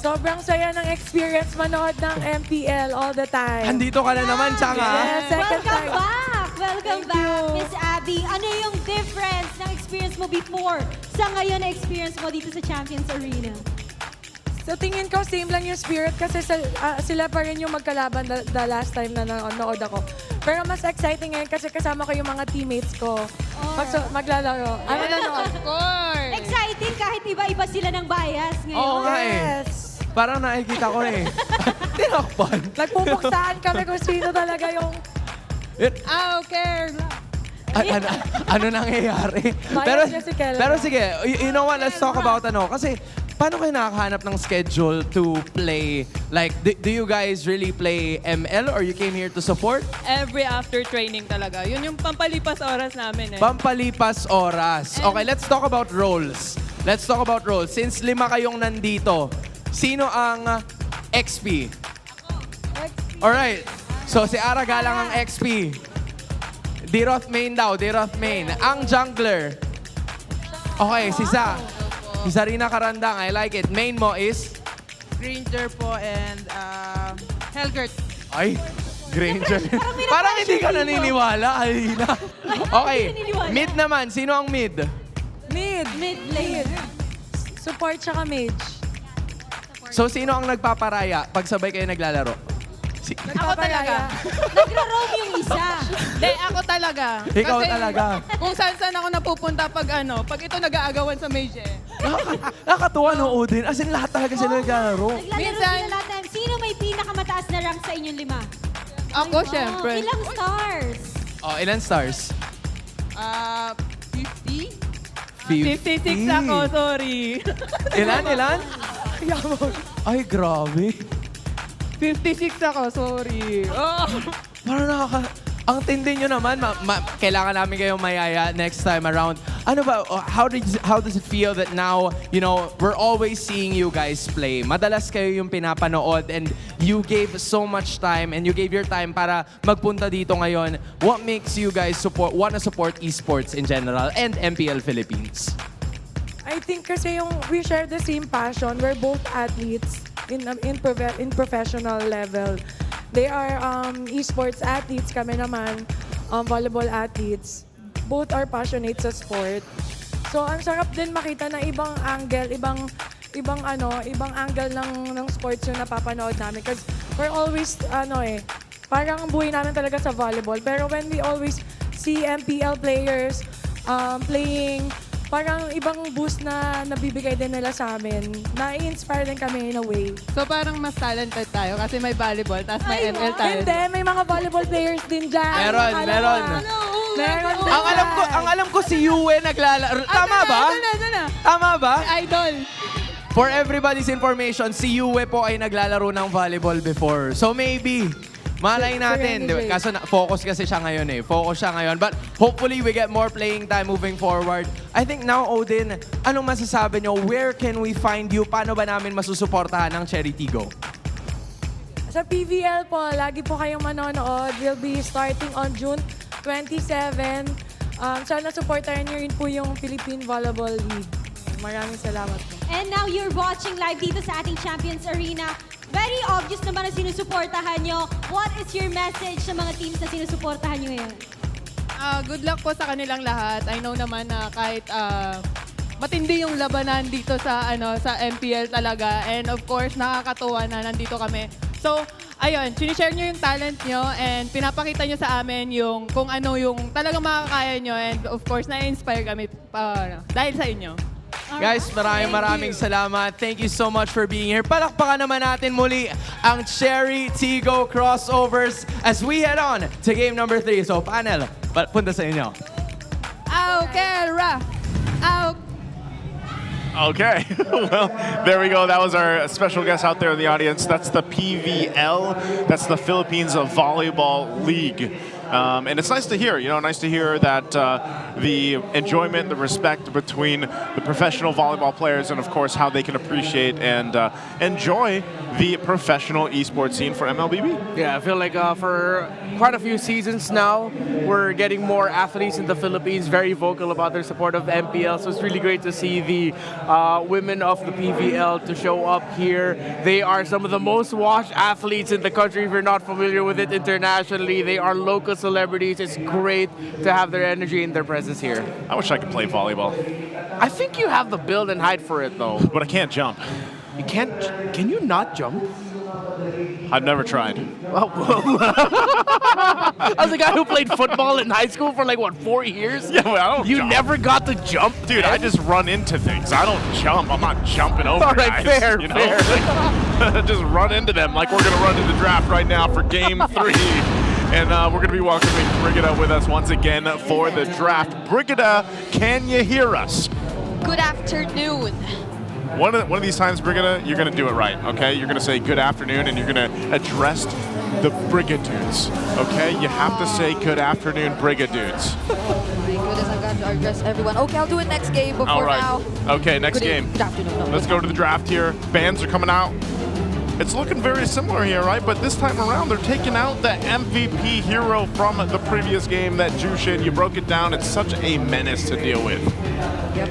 Sobrang saya ng experience manood ng MPL all the time. Andito ka na naman, Changa. Yes, second Welcome time. back! Welcome Thank back, you. Miss Abby. Ano yung difference ng experience mo before sa ngayon na experience mo dito sa Champions Arena? So tingin ko same lang yung spirit kasi sila pa rin yung magkalaban the last time na nanood ako. Pero mas exciting ngayon kasi kasama ko yung mga teammates ko. Maglalaro. Ano na no? Of course! Exciting kahit iba-iba sila ng bias ngayon. Oo nga eh. Parang nakikita ko eh. Tinakpan. Nagpupuksaan kami kung sino talaga yung... okay. Ano nangyayari? Pero sige, you know what? Let's talk about kasi paano kayo nakakahanap ng schedule to play? Like, do you guys really play ML or you came here to support? Every after training talaga. Yun yung pampalipas oras namin eh. Pampalipas oras. Okay, let's talk about roles. Since 5 kayong nandito, sino ang XP? Alright. So, si Ara Galang ang XP. Diroth main daw. Ang jungler. Okay, si Sarina Karandang. I like it. Main mo is? Granger po and Helgert. Ay, Granger. Parang hindi ka naniniwala. Alina. Okay, mid naman. Sino ang mid? Mid lane. Support tsaka mage. So, sino ang nagpaparaya pag sabay kayo naglalaro? Ako talaga. Nagra-roam yung isa. Hindi, ako talaga. Ikaw kasi talaga. Kung saan ako napupunta pag ito nag-aagawan sa mage eh. Nakakatuwa no, Odin. As in, lahat talaga sila naglalaro. Naglalaro sila lahat time. Sino may pinakamataas na rank sa inyong 5? Ako, syempre. Ilang stars? Oh, ilan stars? 50? 50. 56 ako, sorry. Ilan? Ay, grabe. 56 ako, sorry. Oh. Parang ang tindi nyo naman. Kailangan namin kayong mayaya next time around. Ano ba, how does it feel that now, you know, we're always seeing you guys play. Madalas kayo yung pinapanood and you gave so much time and you gave your time para magpunta dito ngayon. What makes you guys wanna support esports in general and MPL Philippines? I think kasi we share the same passion. We're both athletes in professional level. They are esports athletes, kami naman volleyball athletes. Both are passionate sa sport. So ang sarap din makita na ibang angle, ibang angle ng sports yung napapanood namin. Because we're always parang ang buhay namin talaga sa volleyball. Pero when we always see MPL players playing, parang ibang boost na nabibigay din nila sa amin. Na-inspire din kami in a way. So parang mas talented tayo kasi may volleyball, tapos may ML tayo. Hindi, may mga volleybol players din dyan. Meron. Meron din Ang alam ko si Yue naglalaro. Tama ba? Tama ba? Idol. For everybody's information, si Yue po ay naglalaro ng volleyball before. So maybe, malay natin. Kaso focus kasi siya ngayon eh. Focus siya ngayon. But hopefully, we get more playing time moving forward. I think now, Odin, anong masasabi nyo? Where can we find you? Paano ba namin masusuportahan ng Cherry Tigo? Sa PVL po, lagi po kayong manonood. We'll be starting on June 27. Sana supportahan nyo rin po yung Philippine Volleyball League. Maraming salamat po. And now you're watching live dito sa ating Champions Arena. Very obvious naman na sinusuportahan nyo. What is your message sa mga teams na sinusuportahan nyo ngayon? Good luck po sa kanilang lahat. I know naman na kahit matindi yung labanan dito sa MPL talaga. And of course, nakakatuwa na nandito kami. So, ayun, sinishare nyo yung talent nyo and pinapakita nyo sa amin yung kung ano yung talagang makakaya nyo. And of course, na-inspire kami dahil sa inyo. Guys, maraming salamat. Thank you so much for being here. Palakpakan naman natin muli ang Cherry Tigo crossovers as we head on to game number 3. So, panel, punta sa inyo. Aukera! Okay, well, there we go. That was our special guest out there in the audience. That's the PVL. That's the Philippines Volleyball League. And it's nice to hear, nice to hear that the enjoyment, the respect between the professional volleyball players and, of course, how they can appreciate and enjoy the professional esports scene for MLBB. Yeah, I feel like for quite a few seasons now, we're getting more athletes in the Philippines very vocal about their support of MPL. So it's really great to see the women of the PVL to show up here. They are some of the most watched athletes in the country. If you're not familiar with it internationally, they are local celebrities. It's great to have their energy and their presence here. I wish I could play volleyball. I think you have the build and height for it, though. But I can't jump. You can't? Can you not jump? I've never tried. As a guy who played football in high school for 4 years? Yeah, well, I don't You jump. never got to jump? Dude, I just run into things. I don't jump. I'm not jumping over All right, guys. fair. Just run into them like we're going to run into the draft right now for game 3. And we're going to be welcoming Brigida with us once again for the draft. Brigida, can you hear us? Good afternoon. One of these times, Brigida, you're going to do it right, okay? You're going to say good afternoon, and you're going to address the Brigadudes, okay? You have to say good afternoon, Brigadudes. Oh my goodness, I've got to address everyone. Okay, I'll do it next game, but All for right. now... Okay, next game. Good afternoon. No, Let's go to the draft here. Bands are coming out. It's looking very similar here, right? But this time around, they're taking out the MVP hero from the previous game, that Jushin. You broke it down. It's such a menace to deal with. Yep.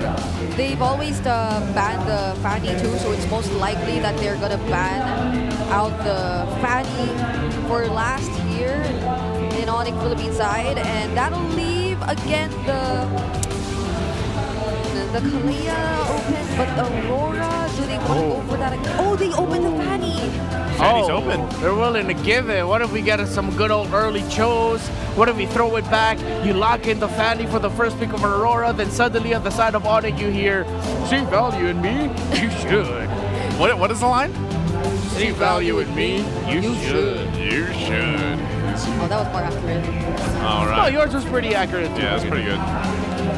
They've always banned the Fanny too, so it's most likely that they're gonna ban out the Fanny for last year in Onic Philippines side, and that'll leave again the Kalea open, but Aurora, do they want to go for that again? Oh, they open the Fanny. Fanny's open. They're willing to give it. What if we get some good old early chose? What if we throw it back? You lock in the Fanny for the first pick of Aurora, then suddenly on the side of Onic you hear, see value in me? You should. What is the line? See value in me? You should. You should. Oh, that was more accurate. All Oh, right. yours was pretty accurate. Yeah, that's pretty good.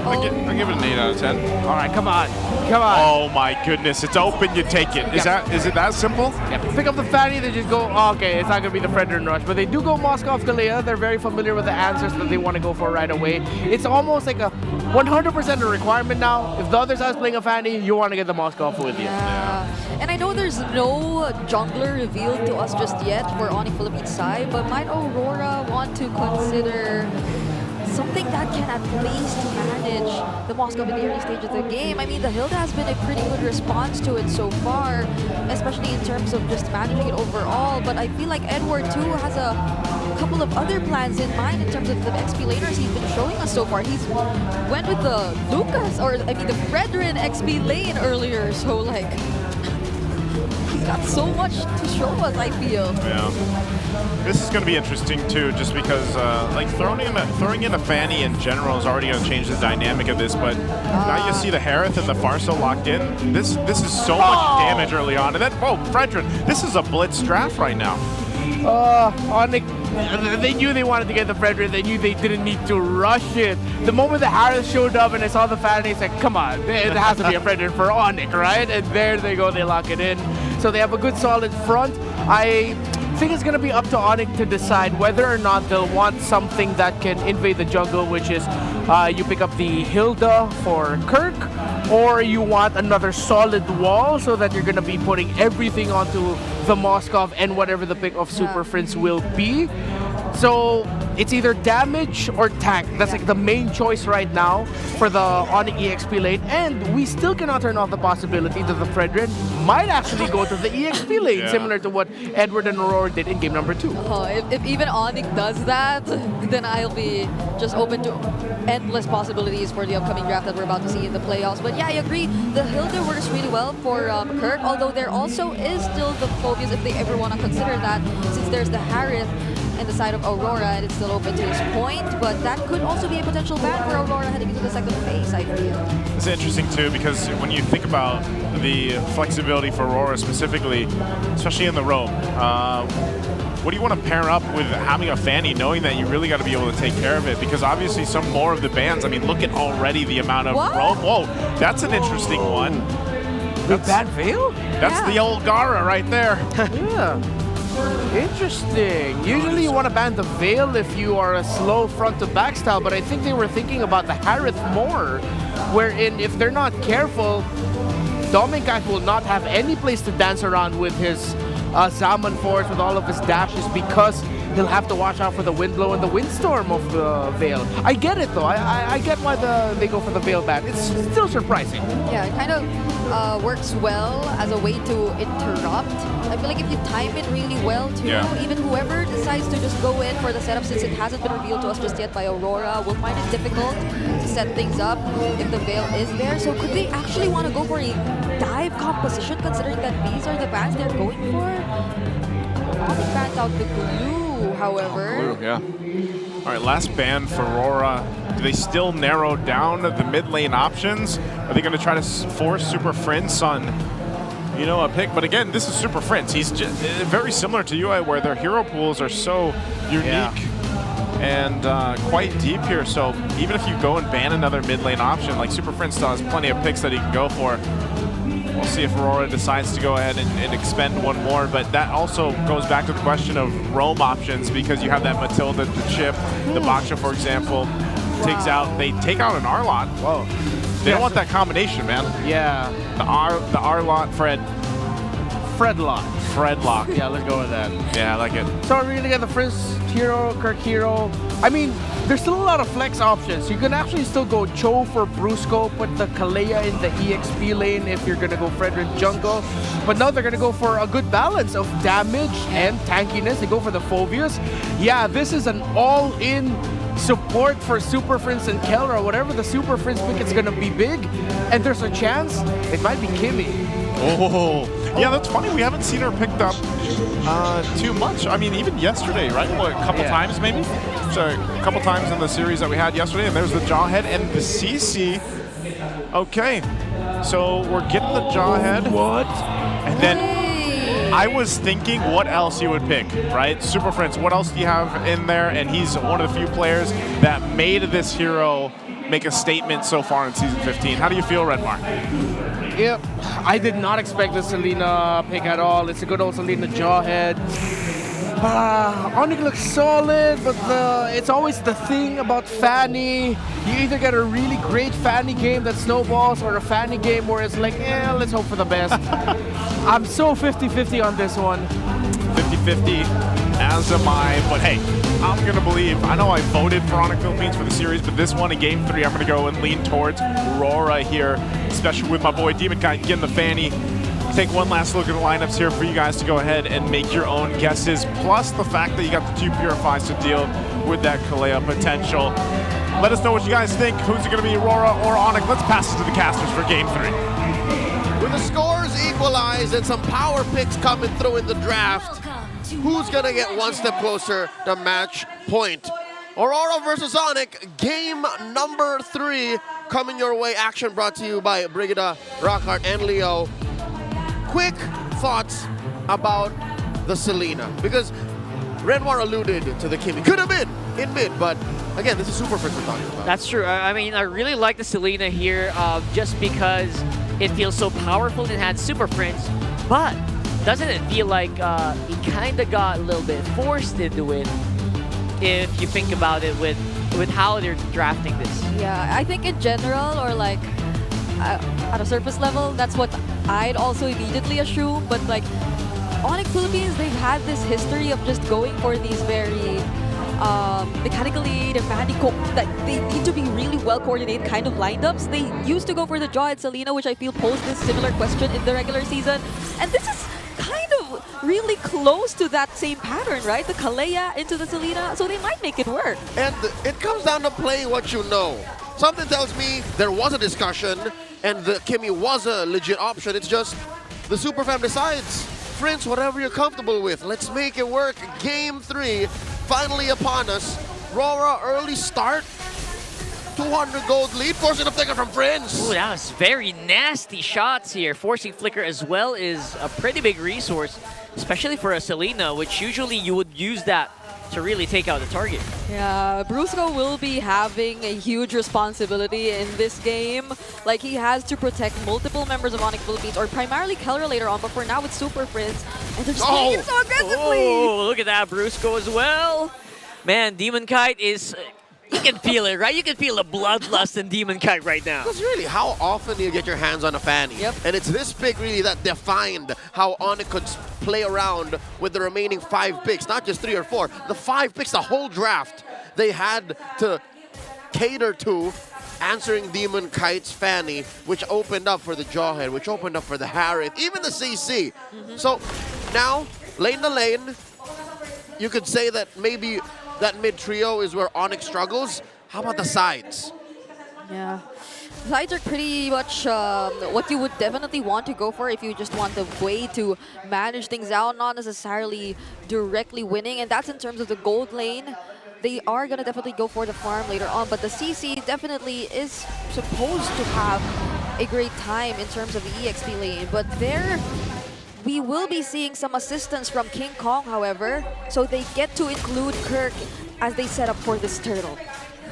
I'll give it an 8 out of 10. All right, come on. Come on. Oh my goodness, it's open, you take it. Is it that simple? Yeah, pick up the Fanny, they just go, oh, okay, it's not going to be the Fredrin Rush, but they do go Moskov Galea. They're very familiar with the answers that they want to go for right away. It's almost like a 100% a requirement now. If the other side's playing a Fanny, you want to get the Moskov with you. Yeah. And I know there's no jungler revealed to us just yet for Onic Philippines side, but might Aurora want to consider something that can at least manage the Moskov in the early stage of the game? I mean, the Hilda has been a pretty good response to it so far, especially in terms of just managing it overall. But I feel like Edward too has a couple of other plans in mind in terms of the XP laners he's been showing us so far. He's went with the Lucas, or I mean the Fredrin XP lane earlier, so like he's got so much to show us, I feel. Yeah. This is going to be interesting too, just because like throwing in a Fanny in general is already going to change the dynamic of this. But now you see the Harith and the Farso locked in. This is so much damage early on, and then Fredrin, this is a blitz draft right now. Onic, they knew they wanted to get the Fredrin. They knew they didn't need to rush it. The moment the Harris showed up and I saw the Fanny, it's like, come on, it has to be a Fredrin for Onic, right? And there they go, they lock it in. So they have a good solid front. I think it's going to be up to Onic to decide whether or not they'll want something that can invade the jungle, which is you pick up the Hilda for Kirk, or you want another solid wall so that you're going to be putting everything onto the Moskov and whatever the pick of Super Prince will be. So it's either damage or tank. That's like the main choice right now for the Onic EXP lane. And we still cannot turn off the possibility that the Fredrin might actually go to the EXP lane, similar to what Edward and Aurora did in game number 2. Oh, if even Onic does that, then I'll be just open to endless possibilities for the upcoming draft that we're about to see in the playoffs. But yeah, I agree. The Hilda works really well for Kirk, although there also is still the Phobias if they ever want to consider that, since there's the Harith and the side of Aurora, and it's still open to his point, but that could also be a potential ban for Aurora heading into the second phase, I feel. It's interesting too, because when you think about the flexibility for Aurora specifically, especially in the roam, what do you want to pair up with having a Fanny, knowing that you really got to be able to take care of it? Because obviously some more of the bans, I mean, look at already the amount of roam. Whoa, that's an interesting one. That's Bad Veil? That's the old Gara right there. Yeah. Interesting. Usually you want to ban the Veil if you are a slow front to back style, but I think they were thinking about the Harith more, wherein if they're not careful, Domincat will not have any place to dance around with his Zaman Force, with all of his dashes, because he'll have to watch out for the wind blow and the windstorm of the Veil. I get it though. I get why they go for the Veil ban. It's still surprising. Yeah, it kind of works well as a way to interrupt. I feel like if you time it really well too, even whoever decides to just go in for the setup, since it hasn't been revealed to us just yet by Aurora, will find it difficult to set things up if the Veil is there. So could they actually want to go for a dive composition, considering that these are the bans they're going for? Onic bans out the glue, however. Glue, yeah. All right, last ban for Aurora. Do they still narrow down the mid lane options? Are they going to try to force Super Prince on, you know, a pick? But again, this is Super Prince. He's just very similar to UI, where their hero pools are so unique and quite deep here. So even if you go and ban another mid lane option, like Super Prince still has plenty of picks that he can go for. We'll see if Aurora decides to go ahead and expend one more, but that also goes back to the question of roam options, because you have that Matilda, the Chip, the Baksha, for example, they take out an Arlot. Whoa. They don't want that combination, man. Yeah. The Arlot Fredlock. Fredlock. Yeah, let's go with that. Yeah, I like it. So we're gonna get the Prince hero, Kirk hero. I mean, there's still a lot of flex options. You can actually still go Cho for Brusco, put the Kalea in the EXP lane if you're gonna go Fredrin jungle. But now they're gonna go for a good balance of damage and tankiness. They go for the Phobias. Yeah, this is an all-in support for Super Prince and Kelra. Whatever the Super Prince pick, it's gonna be big. And there's a chance it might be Kimmy. Oh, yeah, that's funny. We haven't seen her picked up too much. I mean, even yesterday, right? What, a couple times maybe? So a couple times in the series that we had yesterday, and there's the Jawhead and the CC. Okay, so we're getting the Jawhead. What? And then I was thinking what else you would pick, right? Super Friends, what else do you have in there? And he's one of the few players that made this hero make a statement so far in Season 15. How do you feel, Redmar? Yep, I did not expect the Selena pick at all. It's a good old Selena Jawhead. Onic looks solid, but it's always the thing about Fanny. You either get a really great Fanny game that snowballs or a Fanny game where it's like, let's hope for the best. I'm so 50-50 on this one. 50-50, as am I. But hey, I'm going to believe. I know I voted for Onic Philippines for the series, but this one in Game 3, I'm going to go and lean towards RORA here, especially with my boy Demon Kite getting the Fanny. Take one last look at the lineups here for you guys to go ahead and make your own guesses, plus the fact that you got the 2 Purifies to deal with that Kalea potential. Let us know what you guys think. Who's it going to be, RORA or Onic? Let's pass it to the casters for Game 3. With the scores equalized and some power picks coming through in the draft, who's going to get one step closer to match point? Aurora versus Onic, game number 3 coming your way. Action brought to you by Brigida, Rockhart, and Leo. Quick thoughts about the Selena, because Redmar alluded to the Kimmy. Could have been in mid, but again, this is Super Friends we're talking about. That's true. I mean, I really like the Selena here just because it feels so powerful and had Super Friends, but doesn't it feel like it kind of got a little bit forced into it if you think about it with how they're drafting this? Yeah, I think in general, or like at a surface level, that's what I'd also immediately assume. But like Onic Philippines, they've had this history of just going for these very mechanically that they need to be really well coordinated kind of lineups. They used to go for the Jaw and Selena, which I feel posed this similar question in the regular season, and this is kind of really close to that same pattern, right? The Kalea into the Selena, so they might make it work. And it comes down to playing what you know. Something tells me there was a discussion and the Kimmy was a legit option. It's just the Superfam decides, Prince, whatever you're comfortable with, let's make it work. Game 3 finally upon us. RORA early start, 200 gold lead, forcing a flicker from Prince. Ooh, that was very nasty shots here. Forcing flicker as well is a pretty big resource, especially for a Selena, which usually you would use that to really take out the target. Yeah, Brusco will be having a huge responsibility in this game. Like, he has to protect multiple members of Onic Philippines, or primarily Kelra later on, but for now it's Super Friends, and they're just playing it so aggressively. Oh, look at that, Brusco as well. Man, Demon Kite is... You can feel it, right? You can feel the bloodlust in Demon Kite right now. Because really, how often do you get your hands on a Fanny? Yep. And it's this pick really that defined how Onic could play around with the remaining 5 picks, not just 3 or 4. The 5 picks, the whole draft, they had to cater to answering Demon Kite's Fanny, which opened up for the Jawhead, which opened up for the Harith, even the CC. So now, lane to lane, you could say that maybe that mid trio is where Onic struggles. How about the sides? Yeah. Sides are pretty much what you would definitely want to go for if you just want the way to manage things out, not necessarily directly winning. And that's in terms of the gold lane. They are going to definitely go for the farm later on, but the CC definitely is supposed to have a great time in terms of the EXP lane. But there, we will be seeing some assistance from King Kong, however, so they get to include Kirk as they set up for this turtle.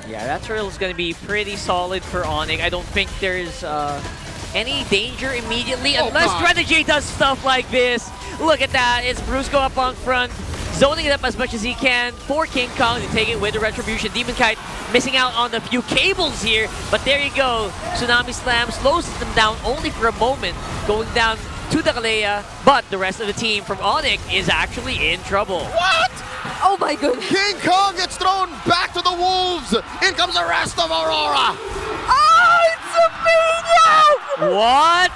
Yeah, that turtle is going to be pretty solid for Onic. I don't think there's any danger immediately unless Strategy does stuff like this. Look at that. It's Brusco up on front, zoning it up as much as he can for King Kong to take it with the Retribution. Demon Kite missing out on a few cables here, but there you go. Tsunami Slam slows them down only for a moment, going down to the Kalea, but the rest of the team from Onic is actually in trouble. What? Oh my goodness. King Kong gets thrown back to the Wolves. In comes the rest of Aurora. Oh, it's a maniac! What?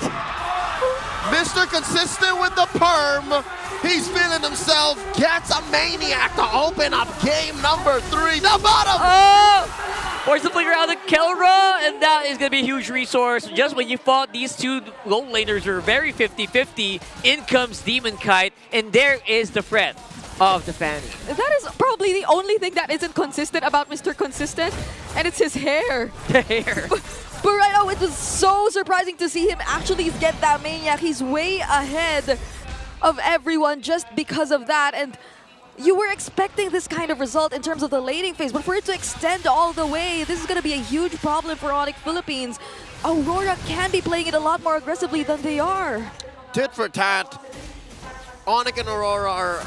Mr. Consistent with the perm. He's feeling himself. Gets a maniac to open up game number 3. The bottom. Oh! Force the flicker out of Kelra, and that is going to be a huge resource. Just when you thought these two gold laners were very 50-50, in comes Demon Kite, and there is the threat of the Fanny. That is probably the only thing that isn't consistent about Mr. Consistent, and it's his hair. The hair. But right now, it was so surprising to see him actually get that maniac. He's way ahead of everyone just because of that. And you were expecting this kind of result in terms of the laning phase, but for it to extend all the way, this is going to be a huge problem for Onic Philippines. Aurora can be playing it a lot more aggressively than they are. Tit for tat. Onic and Aurora are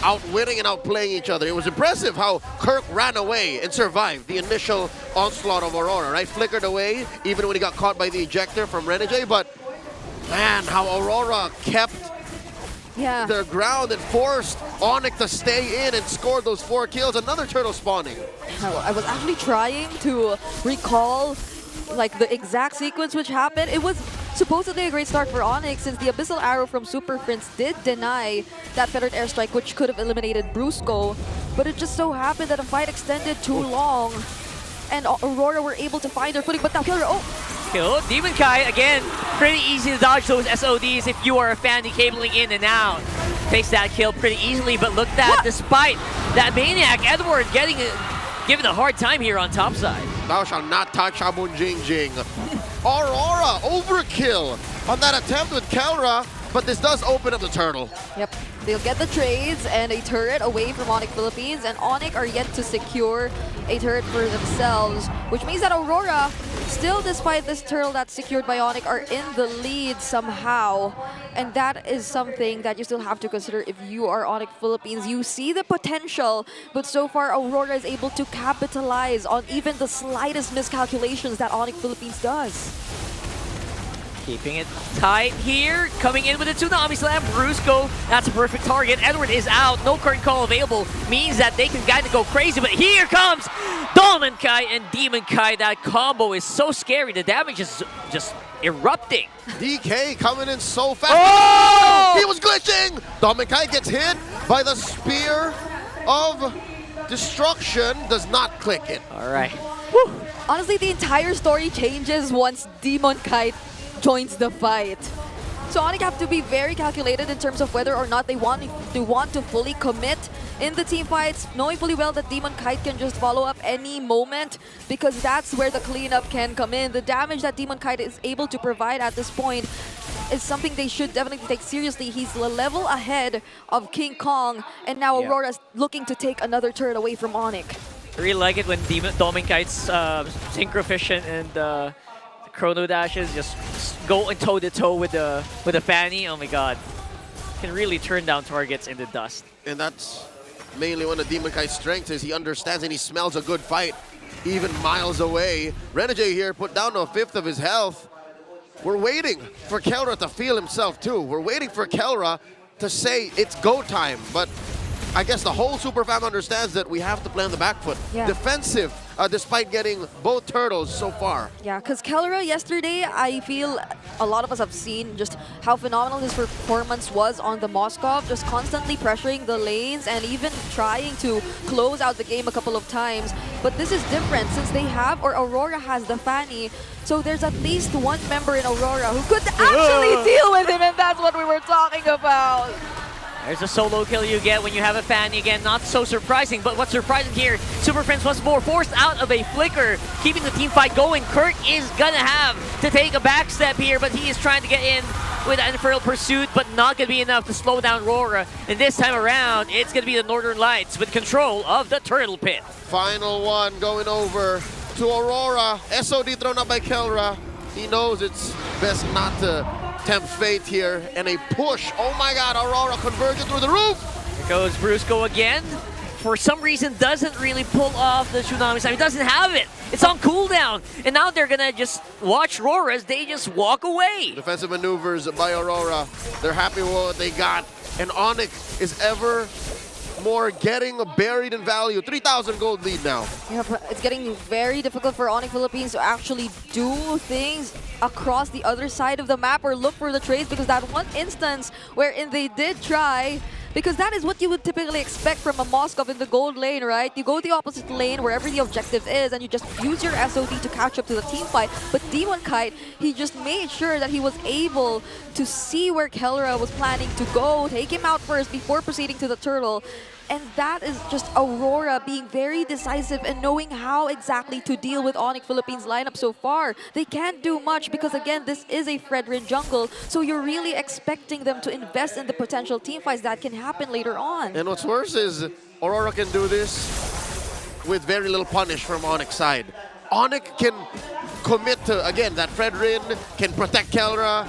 outwitting and outplaying each other. It was impressive how Kirk ran away and survived the initial onslaught of Aurora, right? Flickered away even when he got caught by the ejector from Renegade, but man, how Aurora kept their ground and forced Onic to stay in and score those 4 kills. Another turtle spawning. I was actually trying to recall like the exact sequence which happened. It was supposedly a great start for Onyx since the Abyssal Arrow from Super Prince did deny that feathered airstrike, which could have eliminated Brusco, but it just so happened that the fight extended too long and Aurora were able to find their footing, but now Killer, Kill. Demon Kai, again, pretty easy to dodge those SODs if you are a fan cabling in and out. Takes that kill pretty easily, but look at despite that Maniac, Edward given a hard time here on top side. Thou shalt not touch Abun Jing Jing. Aurora overkill on that attempt with Kelra, but this does open up the turtle. Yep, they'll get the trades and a turret away from Onic Philippines, and Onic are yet to secure a turret for themselves, which means that Aurora, still despite this turtle that's secured by Onic, are in the lead somehow. And that is something that you still have to consider if you are Onic Philippines. You see the potential, but so far Aurora is able to capitalize on even the slightest miscalculations that Onic Philippines does. Keeping it tight here, coming in with a Tsunami Slam. Brusco, that's a perfect target. Edward is out, no current call available, means that they can kind of go crazy, but here comes Dolmen Kai and Demon Kai. That combo is so scary, the damage is just erupting. DK coming in so fast. Oh! He was glitching! Dolmen Kai gets hit by the Spear of Destruction, does not click it. All right. Whew. Honestly, the entire story changes once Demon Kite joins the fight. So Onic have to be very calculated in terms of whether or not they want to fully commit in the team fights, knowing fully well that Demon Kite can just follow up any moment, because that's where the cleanup can come in. The damage that Demon Kite is able to provide at this point is something they should definitely take seriously. He's a level ahead of King Kong, and now Aurora's looking to take another turret away from Onic. I really like it when Dolmen Kite's Synchrovision and Chrono Dashes just go and toe-to-toe with the Fanny. Oh my god. Can really turn down targets in the dust. And that's mainly one of Demon Kai's strengths, is he understands and he smells a good fight even miles away. Renegade here put down to 1/5 of his health. We're waiting for Kelra to feel himself too. We're waiting for Kelra to say it's go time, but I guess the whole Super Fam understands that we have to play on the back foot. Yeah. Defensive, despite getting both turtles so far. Yeah, because Kelra yesterday, I feel a lot of us have seen just how phenomenal his performance was on the Moskov, just constantly pressuring the lanes and even trying to close out the game a couple of times. But this is different since they have, or Aurora has the Fanny, so there's at least one member in Aurora who could actually deal with him, and that's what we were talking about. There's a solo kill you get when you have a Fanny again. Not so surprising, but what's surprising here, Super Prince once more forced out of a flicker, keeping the team fight going. Kirk is gonna have to take a back step here, but he is trying to get in with an Infernal Pursuit, but not gonna be enough to slow down RORA. And this time around, it's gonna be the Northern Lights with control of the Turtle Pit. Final one going over to Aurora. SOD thrown up by Kelra. He knows it's best not to tempt fate here, and a push. Oh my god, Aurora converging through the roof. Here goes Brusco again. For some reason, doesn't really pull off the Tsunami Slam. He doesn't have it. It's on cooldown. And now they're gonna just watch RORA as they just walk away. Defensive maneuvers by Aurora. They're happy with what they got. And Onic is ever more getting buried in value. 3,000 gold lead now. Yeah, but it's getting very difficult for Onic Philippines to actually do things across the other side of the map or look for the trades, because that one instance wherein they did try, because that is what you would typically expect from a Moskov in the gold lane, right? You go the opposite lane wherever the objective is and you just use your SOD to catch up to the team fight. But Demon Kite, he just made sure that he was able to see where Kelra was planning to go, take him out first before proceeding to the turtle. And that is just Aurora being very decisive and knowing how exactly to deal with Onic Philippines lineup so far. They can't do much because, again, this is a Fredrin jungle, so you're really expecting them to invest in the potential team fights that can happen later on. And what's worse is Aurora can do this with very little punish from Onic's side. Onic can commit to, again, that Fredrin, can protect Kelra.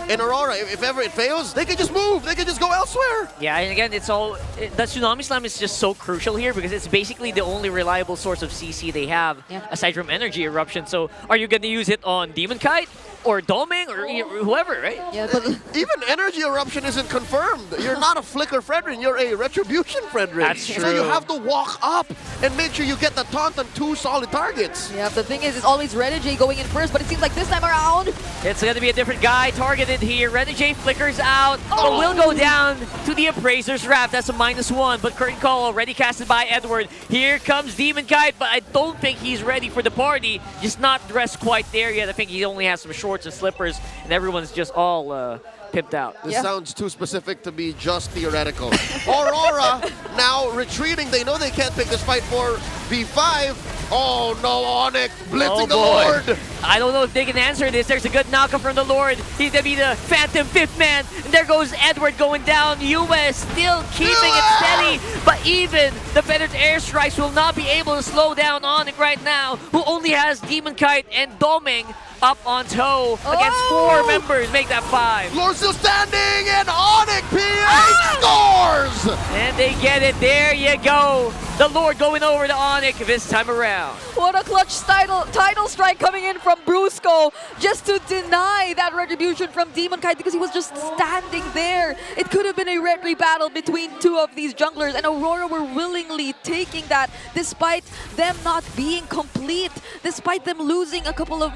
And Aurora, if ever it fails, they can just move. They can just go elsewhere. Yeah, and again, the Tsunami Slam is just so crucial here because it's basically the only reliable source of CC they have aside from Energy Eruption. So are you going to use it on Demon Kite or Doming or whoever, right? Yeah, but even Energy Eruption isn't confirmed. You're not a Flicker Fredrin, you're a Retribution Fredrin. That's true. So you have to walk up and make sure you get the taunt on 2 solid targets. Yeah, the thing is, it's always Renegade going in first, but it seems like this time around, it's going to be a different guy targeted here. Renegade flickers out, but will go down to the Appraiser's Wrath. That's a -1, but Curtain Call already casted by Edward. Here comes Demon Kite, but I don't think he's ready for the party. Just not dressed quite there yet. I think he only has some shorts and slippers, and everyone's just all pimped out. This sounds too specific to be just theoretical. Aurora now retreating. They know they can't pick this fight for B5. Oh no, Onic blitzing the Lord. I don't know if they can answer this. There's a good knockup from the Lord. He's gonna be the Phantom 5th man. And there goes Edward going down. US still keeping it steady. But even the Feathered Airstrikes will not be able to slow down Onic right now, who only has Demon Kite and Doming up on toe against 4 members. Make that 5. Lord still standing, and Onic PH scores! And they get it. There you go. The Lord going over to Onic this time around. what a clutch title strike coming in from Brusco just to deny that retribution from Demon Kite because he was just standing there. It could have been a retry battle between 2 of these junglers, and Aurora were willingly taking that despite them not being complete, despite them losing a couple of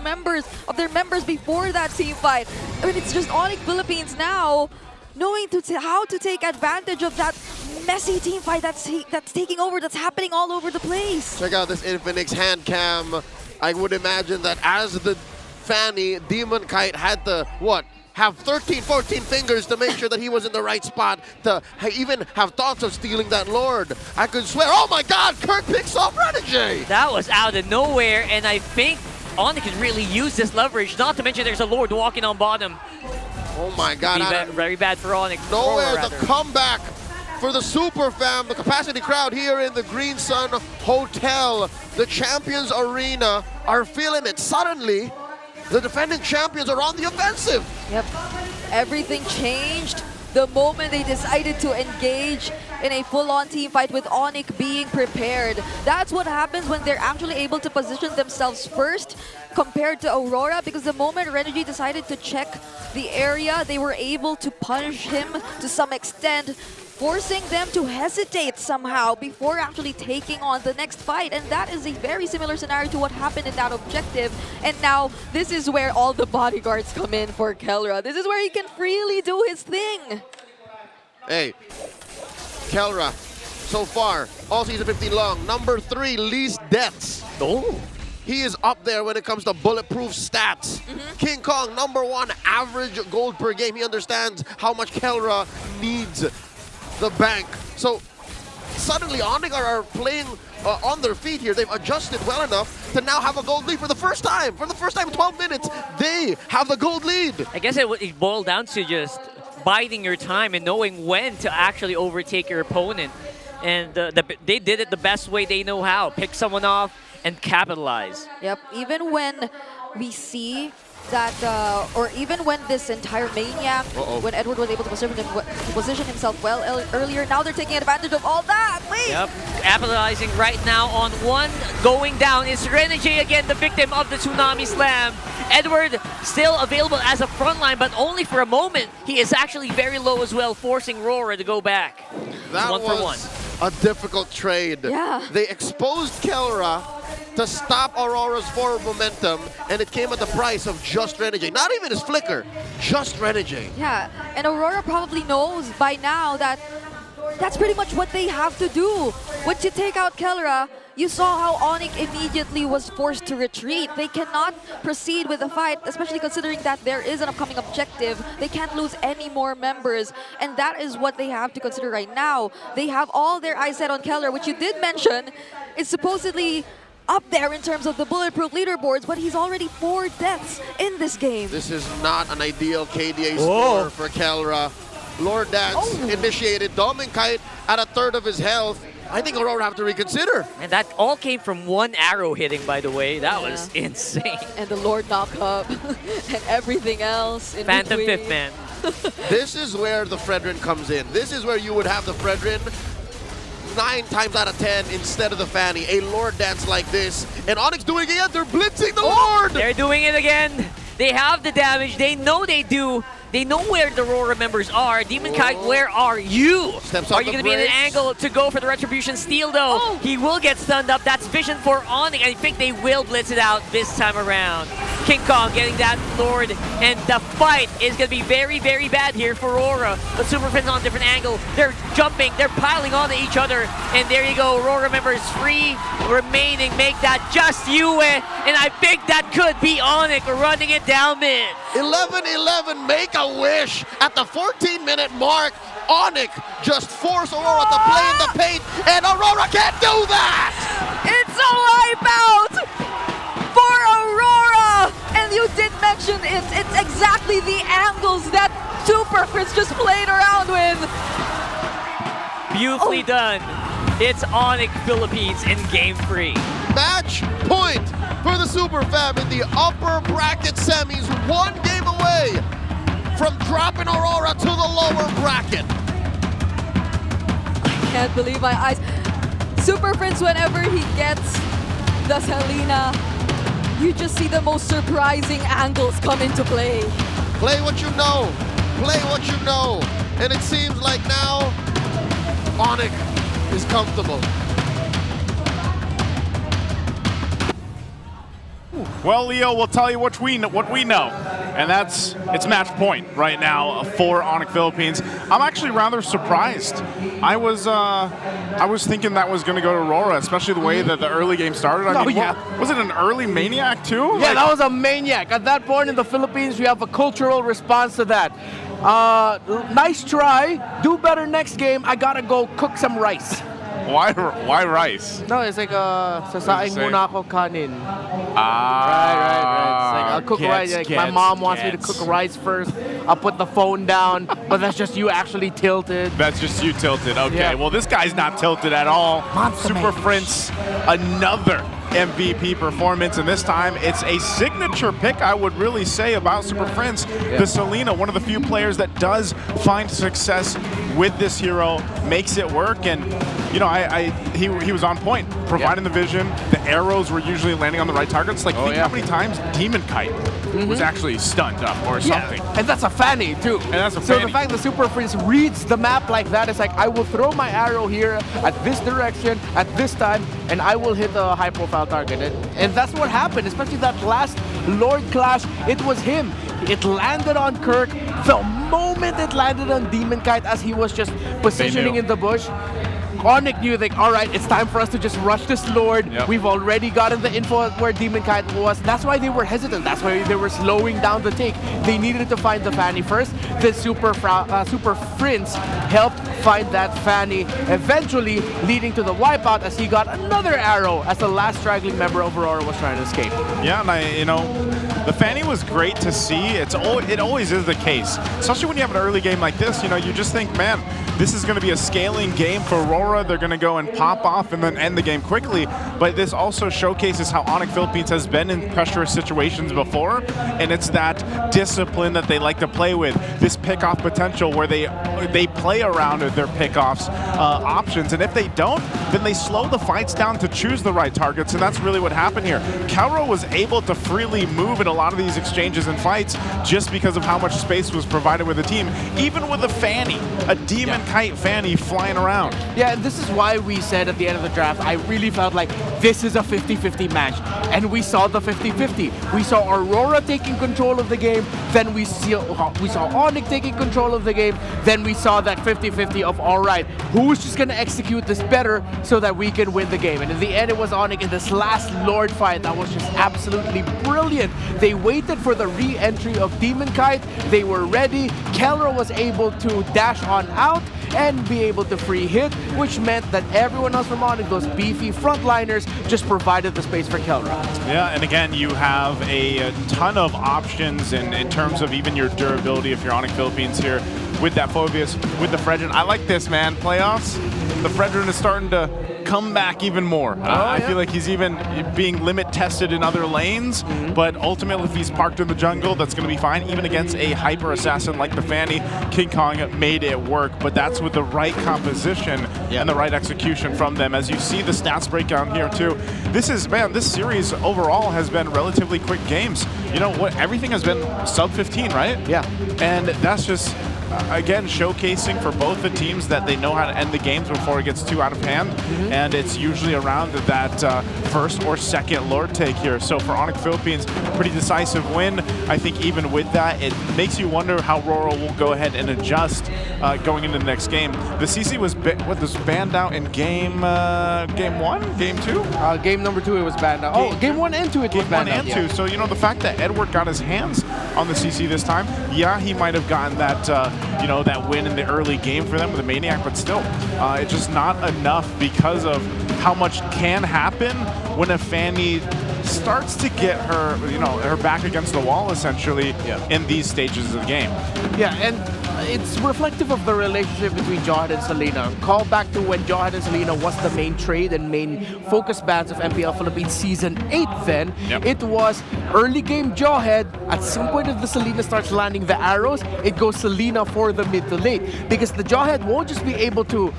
their members before that team fight. I mean, it's just Onic Philippines now knowing how to take advantage of that messy team fight that's taking over, that's happening all over the place. Check out this Infinix hand cam. I would imagine that as the Fanny, Demon Kite had to, have 13, 14 fingers to make sure that he was in the right spot, to even have thoughts of stealing that Lord. I could swear, oh my God, Kirk picks off Renegade! That was out of nowhere, and I think Onic can really use this leverage, not to mention there's a Lord walking on bottom. Oh my God. Very bad for Onic. Nowhere the comeback for the Super Fam, the capacity crowd here in the Green Sun Hotel, the Champions Arena, are feeling it. Suddenly, the defending champions are on the offensive. Yep, everything changed the moment they decided to engage in a full-on team fight with Onic being prepared. That's what happens when they're actually able to position themselves first compared to Aurora, because the moment Renegade decided to check the area, they were able to punish him to some extent, forcing them to hesitate somehow before actually taking on the next fight. And that is a very similar scenario to what happened in that objective. And now this is where all the bodyguards come in for Kelra. This is where he can freely do his thing. Hey, Kelra, so far, all season 15 long, #3 least deaths. Oh. He is up there when it comes to bulletproof stats. King Kong, #1 average gold per game. He understands how much Kelra needs the bank. So suddenly Onic are playing on their feet here. They've adjusted well enough to now have a gold lead for the first time. For the first time in 12 minutes, they have the gold lead. I guess it boiled down to just biding your time and knowing when to actually overtake your opponent. And they did it the best way they know how. Pick someone off and capitalize. Yep, even when we see that, or even when this entire Maniac, when Edward was able to position himself well earlier, now they're taking advantage of all that. Wait! Yep, capitalizing right now on one going down. It's Renegade again, the victim of the Tsunami Slam. Edward still available as a frontline, but only for a moment. He is actually very low as well, forcing RORA to go back. That one for one. A difficult trade. Yeah. They exposed Kelra to stop Aurora's forward momentum, and it came at the price of just Renegade. Not even his flicker, just Renegade. Yeah, and Aurora probably knows by now that that's pretty much what they have to do. Once you take out Kelra, you saw how Onic immediately was forced to retreat. They cannot proceed with the fight, especially considering that there is an upcoming objective. They can't lose any more members, and that is what they have to consider right now. They have all their eyes set on Keller, which you did mention is supposedly up there in terms of the bulletproof leaderboards, but he's already 4 deaths in this game. This is not an ideal KDA score for Kelra. Lord Dance initiated. Dominkite at 1/3 of his health. I think Aurora have to reconsider. And that all came from one arrow hitting, by the way. That was insane. And the Lord knock up and everything else in Phantom between. Fifth Man. This is where the Fredrin comes in. This is where you would have the Fredrin 9 times out of 10 instead of the Fanny. A Lord Dance like this. And Onyx doing it again. They're blitzing the Lord. They're doing it again. They have the damage. They know they do. They know where the RORA members are. Demon Kite, where are you? Are you going to be in an angle to go for the Retribution Steal, though? He will get stunned up. That's vision for Onic. I think they will blitz it out this time around. King Kong getting that Lord, and the fight is going to be very, very bad here for RORA. But Super Friends on a different angle. They're jumping. They're piling onto each other. And there you go. RORA members 3 remaining. Make that just you. And I think that could be Onic running it down mid. 11-11, make a wish. At the 14-minute mark, Onic just forced Aurora to play in the paint, and Aurora can't do that! It's a wipeout for Aurora! And you did mention it. It's exactly the angles that Super Chris just played around with. Beautifully done. It's Onic Philippines in Game 3. Match point for the Super Fam in the upper bracket semis. 1 game away from dropping Aurora to the lower bracket. I can't believe my eyes. Super Prince, whenever he gets the Selena, you just see the most surprising angles come into play. Play what you know. Play what you know. And it seems like now, Onic is comfortable. Well, Leo, we'll tell you what we know, and it's match point right now for Onic Philippines. I'm actually rather surprised. I was thinking that was going to go to Aurora, especially the way that the early game started. I mean, was it an early Maniac too? Yeah, that was a Maniac. At that point in the Philippines, we have a cultural response to that. Nice try. Do better next game. I gotta go cook some rice. Why rice? No, it's like sasaing muna ako kanin. Right. It's like I'll cook rice. Like my mom wants me to cook rice first. I'll put the phone down, but that's just you actually tilted. That's just you tilted. Okay. Yeah. Well, this guy's not tilted at all. Monster Super Mage. Prince, another MVP performance, and this time it's a signature pick, I would really say, about Super Prince. The Selena, one of the few players that does find success with this hero, makes it work, and you know, he was on point, providing the vision. The arrows were usually landing on the right targets. Like, think how many times Demon Kite was actually stunned up or something. And that's a Fanny too. And that's a So Fanny. the fact that Super Prince reads the map like that, it's like, I will throw my arrow here at this direction at this time, and I will hit a high profile target. And that's what happened, especially that last Lord Clash. It was him. It landed on Kirk. The moment it landed on Demon Kite as he was just positioning in the bush, Onic knew, like, all right, it's time for us to just rush this Lord. We've already gotten the info where Demon Kite was. That's why they were hesitant. That's why they were slowing down the take. They needed to find the Fanny first. The Super Prince helped find that Fanny, eventually leading to the wipeout as he got another arrow as the last straggling member of Aurora was trying to escape. Yeah, and you know, the Fanny was great to see. It always is the case, especially when you have an early game like this. You know, you just think, man, this is going to be a scaling game for Aurora. They're going to go and pop off and then end the game quickly. But this also showcases how Onic Philippines has been in pressurous situations before, and it's that discipline that they like to play with. This pick-off potential where they play around their pick-offs options, and if they don't, then they slow the fights down to choose the right targets, and that's really what happened here. Kauro was able to freely move in a lot of these exchanges and fights just because of how much space was provided with the team, even with a Fanny, a Demon Kite Fanny flying around. Yeah, and this is why we said at the end of the draft, I really felt like this is a 50-50 match. And we saw the 50-50. We saw Aurora taking control of the game, then we saw Onic taking control of the game, then we saw that 50-50 of, all right, who's just going to execute this better so that we can win the game. And in the end, it was Onic in this last Lord fight that was just absolutely brilliant. They waited for the re-entry of Demon Kite. They were ready. Kelra was able to dash on out and be able to free hit, which meant that everyone else from Onic, those beefy frontliners, just provided the space for Kelra. Yeah, and again, you have a ton of options in terms of even your durability if you're Onic Philippines here with that Phobius, with the Fredrin. I like this, man. Playoffs, the Fredrin is starting to come back even more. I feel like he's even being limit tested in other lanes, but ultimately if he's parked in the jungle, that's going to be fine. Even against a hyper assassin like the Fanny, King Kong made it work, but that's with the right composition and the right execution from them. As you see the stats breakdown here too, this series overall has been relatively quick games. You know what, everything has been sub 15, right? Yeah. And that's just again showcasing for both the teams that they know how to end the games before it gets too out of hand, and it's usually around that first or second Lord take here. So for Onic Philippines, pretty decisive win. I think even with that, it makes you wonder how RORA will go ahead and adjust going into the next game. The CC was banned out in game 1, game 2? Game number 2 it was banned out. Game 1 and 2 it was banned out. Game 1 and 2. So you know the fact that Edward got his hands on the CC this time, yeah, he might have gotten that that win in the early game for them with the Maniac, but still, it's just not enough because of how much can happen when a Fanny starts to get her, her back against the wall essentially in these stages of the game. Yeah, and it's reflective of the relationship between Jawhead and Selena. Call back to when Jawhead and Selena was the main trade and main focus bands of MPL Philippines Season 8 then. It was early game Jawhead. At some point if the Selena starts landing the arrows, it goes Selena for the mid to late. Because the Jawhead won't just be able to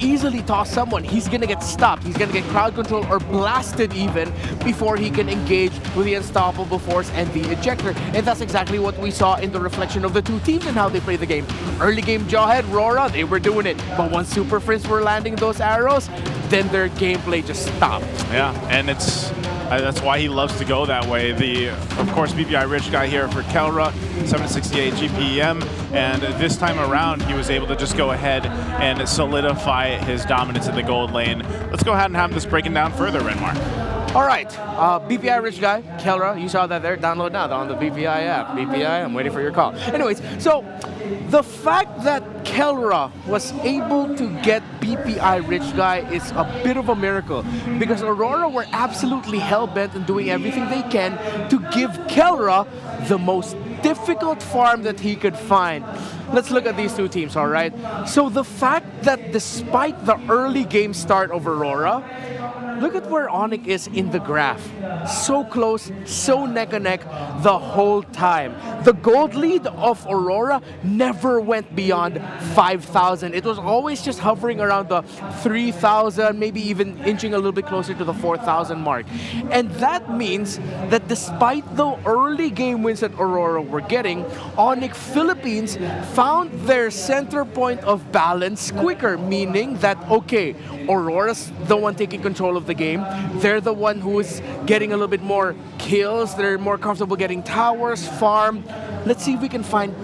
easily toss someone. He's going to get stopped. He's going to get crowd control or blasted even before he can engage with the Unstoppable Force and the Ejector. And that's exactly what we saw in the reflection of the two teams and how they play the game. Early game Jawhead, RORA, they were doing it. But once Super Friends were landing those arrows, then their gameplay just stopped. Yeah, and that's why he loves to go that way. Of course, BPI Rich guy here for Kelra, 768 GPM, and this time around he was able to just go ahead and solidify his dominance in the gold lane. Let's go ahead and have this breaking down further, Renmar. All right, BPI Rich Guy, Kelra, you saw that there. Download now on the BPI app. BPI, I'm waiting for your call. Anyways, so the fact that Kelra was able to get BPI Rich Guy is a bit of a miracle because Aurora were absolutely hell-bent on doing everything they can to give Kelra the most difficult farm that he could find. Let's look at these two teams, all right? So the fact that despite the early game start of Aurora, look at where Onic is in the graph. So close, so neck and neck the whole time. The gold lead of Aurora never went beyond 5,000. It was always just hovering around the 3,000, maybe even inching a little bit closer to the 4,000 mark. And that means that despite the early game wins that Aurora were getting, Onic Philippines found their center point of balance quicker, meaning that, okay, Aurora's the one taking control of the game. They're the one who is getting a little bit more kills. They're more comfortable getting towers, farm. Let's see if we can find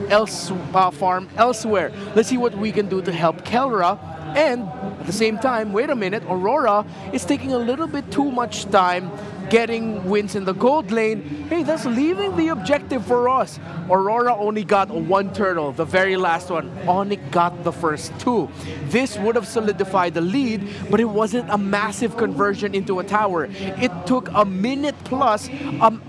farm elsewhere. Let's see what we can do to help Kelra. And at the same time, wait a minute, Aurora is taking a little bit too much time getting wins in the gold lane. Hey, that's leaving the objective for us. Aurora only got one turtle, the very last one. Onic got the first two. This would have solidified the lead, but it wasn't a massive conversion into a tower. It took a minute plus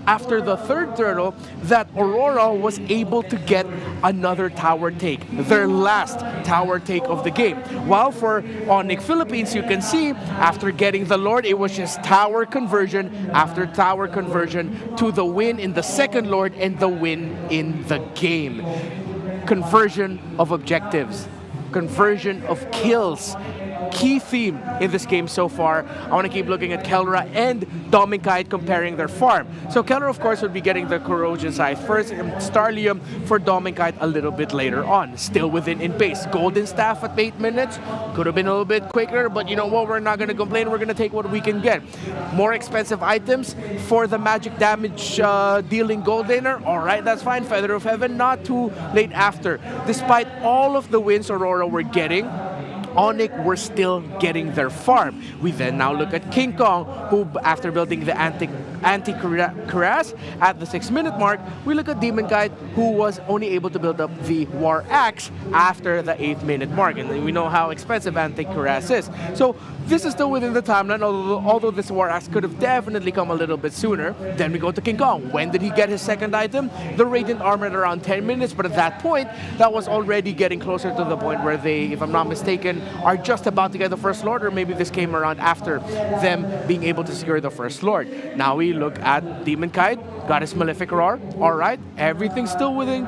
after the third turtle that Aurora was able to get another tower take, their last tower take of the game. While for Onic Philippines, you can see after getting the Lord, it was just tower conversion after tower conversion to the win in the second Lord and the win in the game. Conversion of objectives, conversion of kills. key theme in this game so far. I want to keep looking at Kelra and Dominkite comparing their farm. So Kelra, of course, would be getting the Corrosion side first, and Starlium for Dominkite a little bit later on. Still within in pace. Golden Staff at 8 minutes. Could have been a little bit quicker, but you know what? We're not going to complain. We're going to take what we can get. More expensive items for the magic damage dealing Goldener. All right, that's fine. Feather of Heaven, not too late after. Despite all of the wins Aurora were getting, Onic were still getting their farm. We then now look at King Kong, who after building the anti-cuirass at the 6-minute mark, we look at Demonkite, who was only able to build up the War Axe after the 8-minute mark. And we know how expensive anti-cuirass is. So this is still within the timeline, although this War Axe could have definitely come a little bit sooner. Then we go to King Kong. When did he get his second item? The Radiant Armor at around 10 minutes, but at that point, that was already getting closer to the point where they, if I'm not mistaken, are just about to get the first Lord, or maybe this came around after them being able to secure the first Lord. Now we look at Demonkite, got his Malefic Roar. All right, everything's still within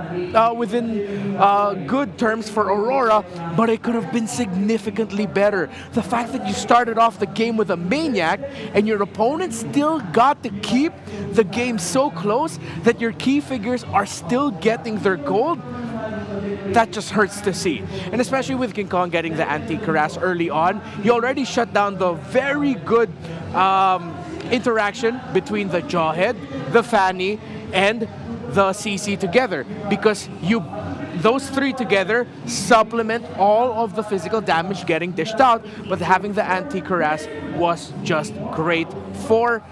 good terms for Aurora, but it could have been significantly better. The fact that you started off the game with a Maniac and your opponent still got to keep the game so close that your key figures are still getting their gold, that just hurts to see. And especially with King Kong getting the anti-cuirass early on, he already shut down the very good interaction between the Jawhead, the Fanny, and the CC together, because those three together supplement all of the physical damage getting dished out, but having the anti-cuirass was just great for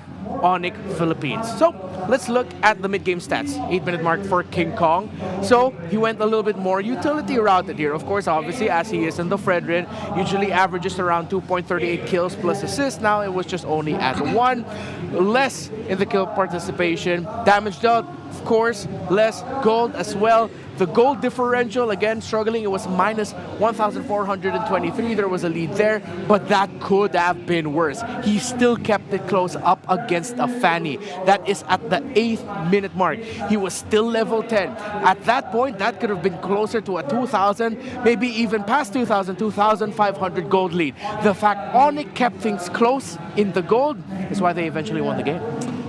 Onic Philippines. So let's look at the mid-game stats. 8-minute mark for King Kong. So he went a little bit more utility routed here. Of course, obviously, as he is in the Fredrin, usually averages around 2.38 kills plus assists. Now it was just only at 1. Less in the kill participation. Damage dealt, of course, less gold as well. The gold differential, again, struggling. It was minus 1,423. There was a lead there, but that could have been worse. He still kept it close up against a Fanny. That is at the 8th-minute mark. He was still level 10. At that point, that could have been closer to a 2,000, maybe even past 2,000, 2,500 gold lead. The fact Onic kept things close in the gold is why they eventually won the game.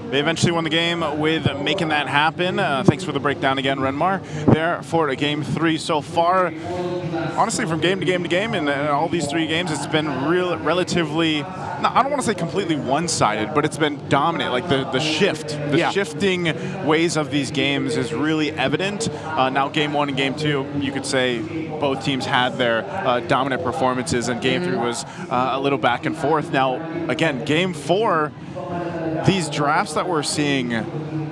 They eventually won the game with making that happen. Thanks for the breakdown again, Renmar, there for Game 3 so far. Honestly, from game to game to game, in all these 3 games, it's been relatively, I don't want to say completely one-sided, but it's been dominant. Like the shifting ways of these games is really evident. Now Game 1 and Game 2, you could say both teams had their dominant performances, and Game 3 was a little back and forth. Now, again, Game 4, these drafts that we're seeing,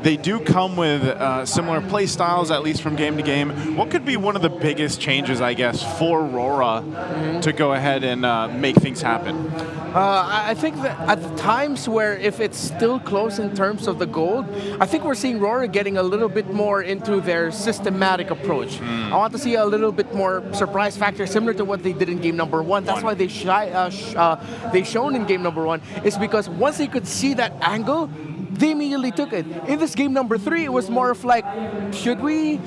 they do come with similar play styles, at least from game to game. What could be one of the biggest changes, I guess, for RORA to go ahead and make things happen? I think that at the times where if it's still close in terms of the gold, I think we're seeing RORA getting a little bit more into their systematic approach. I want to see a little bit more surprise factor similar to what they did in game number 1. That's why they shown in game number 1, is because once they could see that angle, they immediately took it. In this game number 3, it was more of like, should we?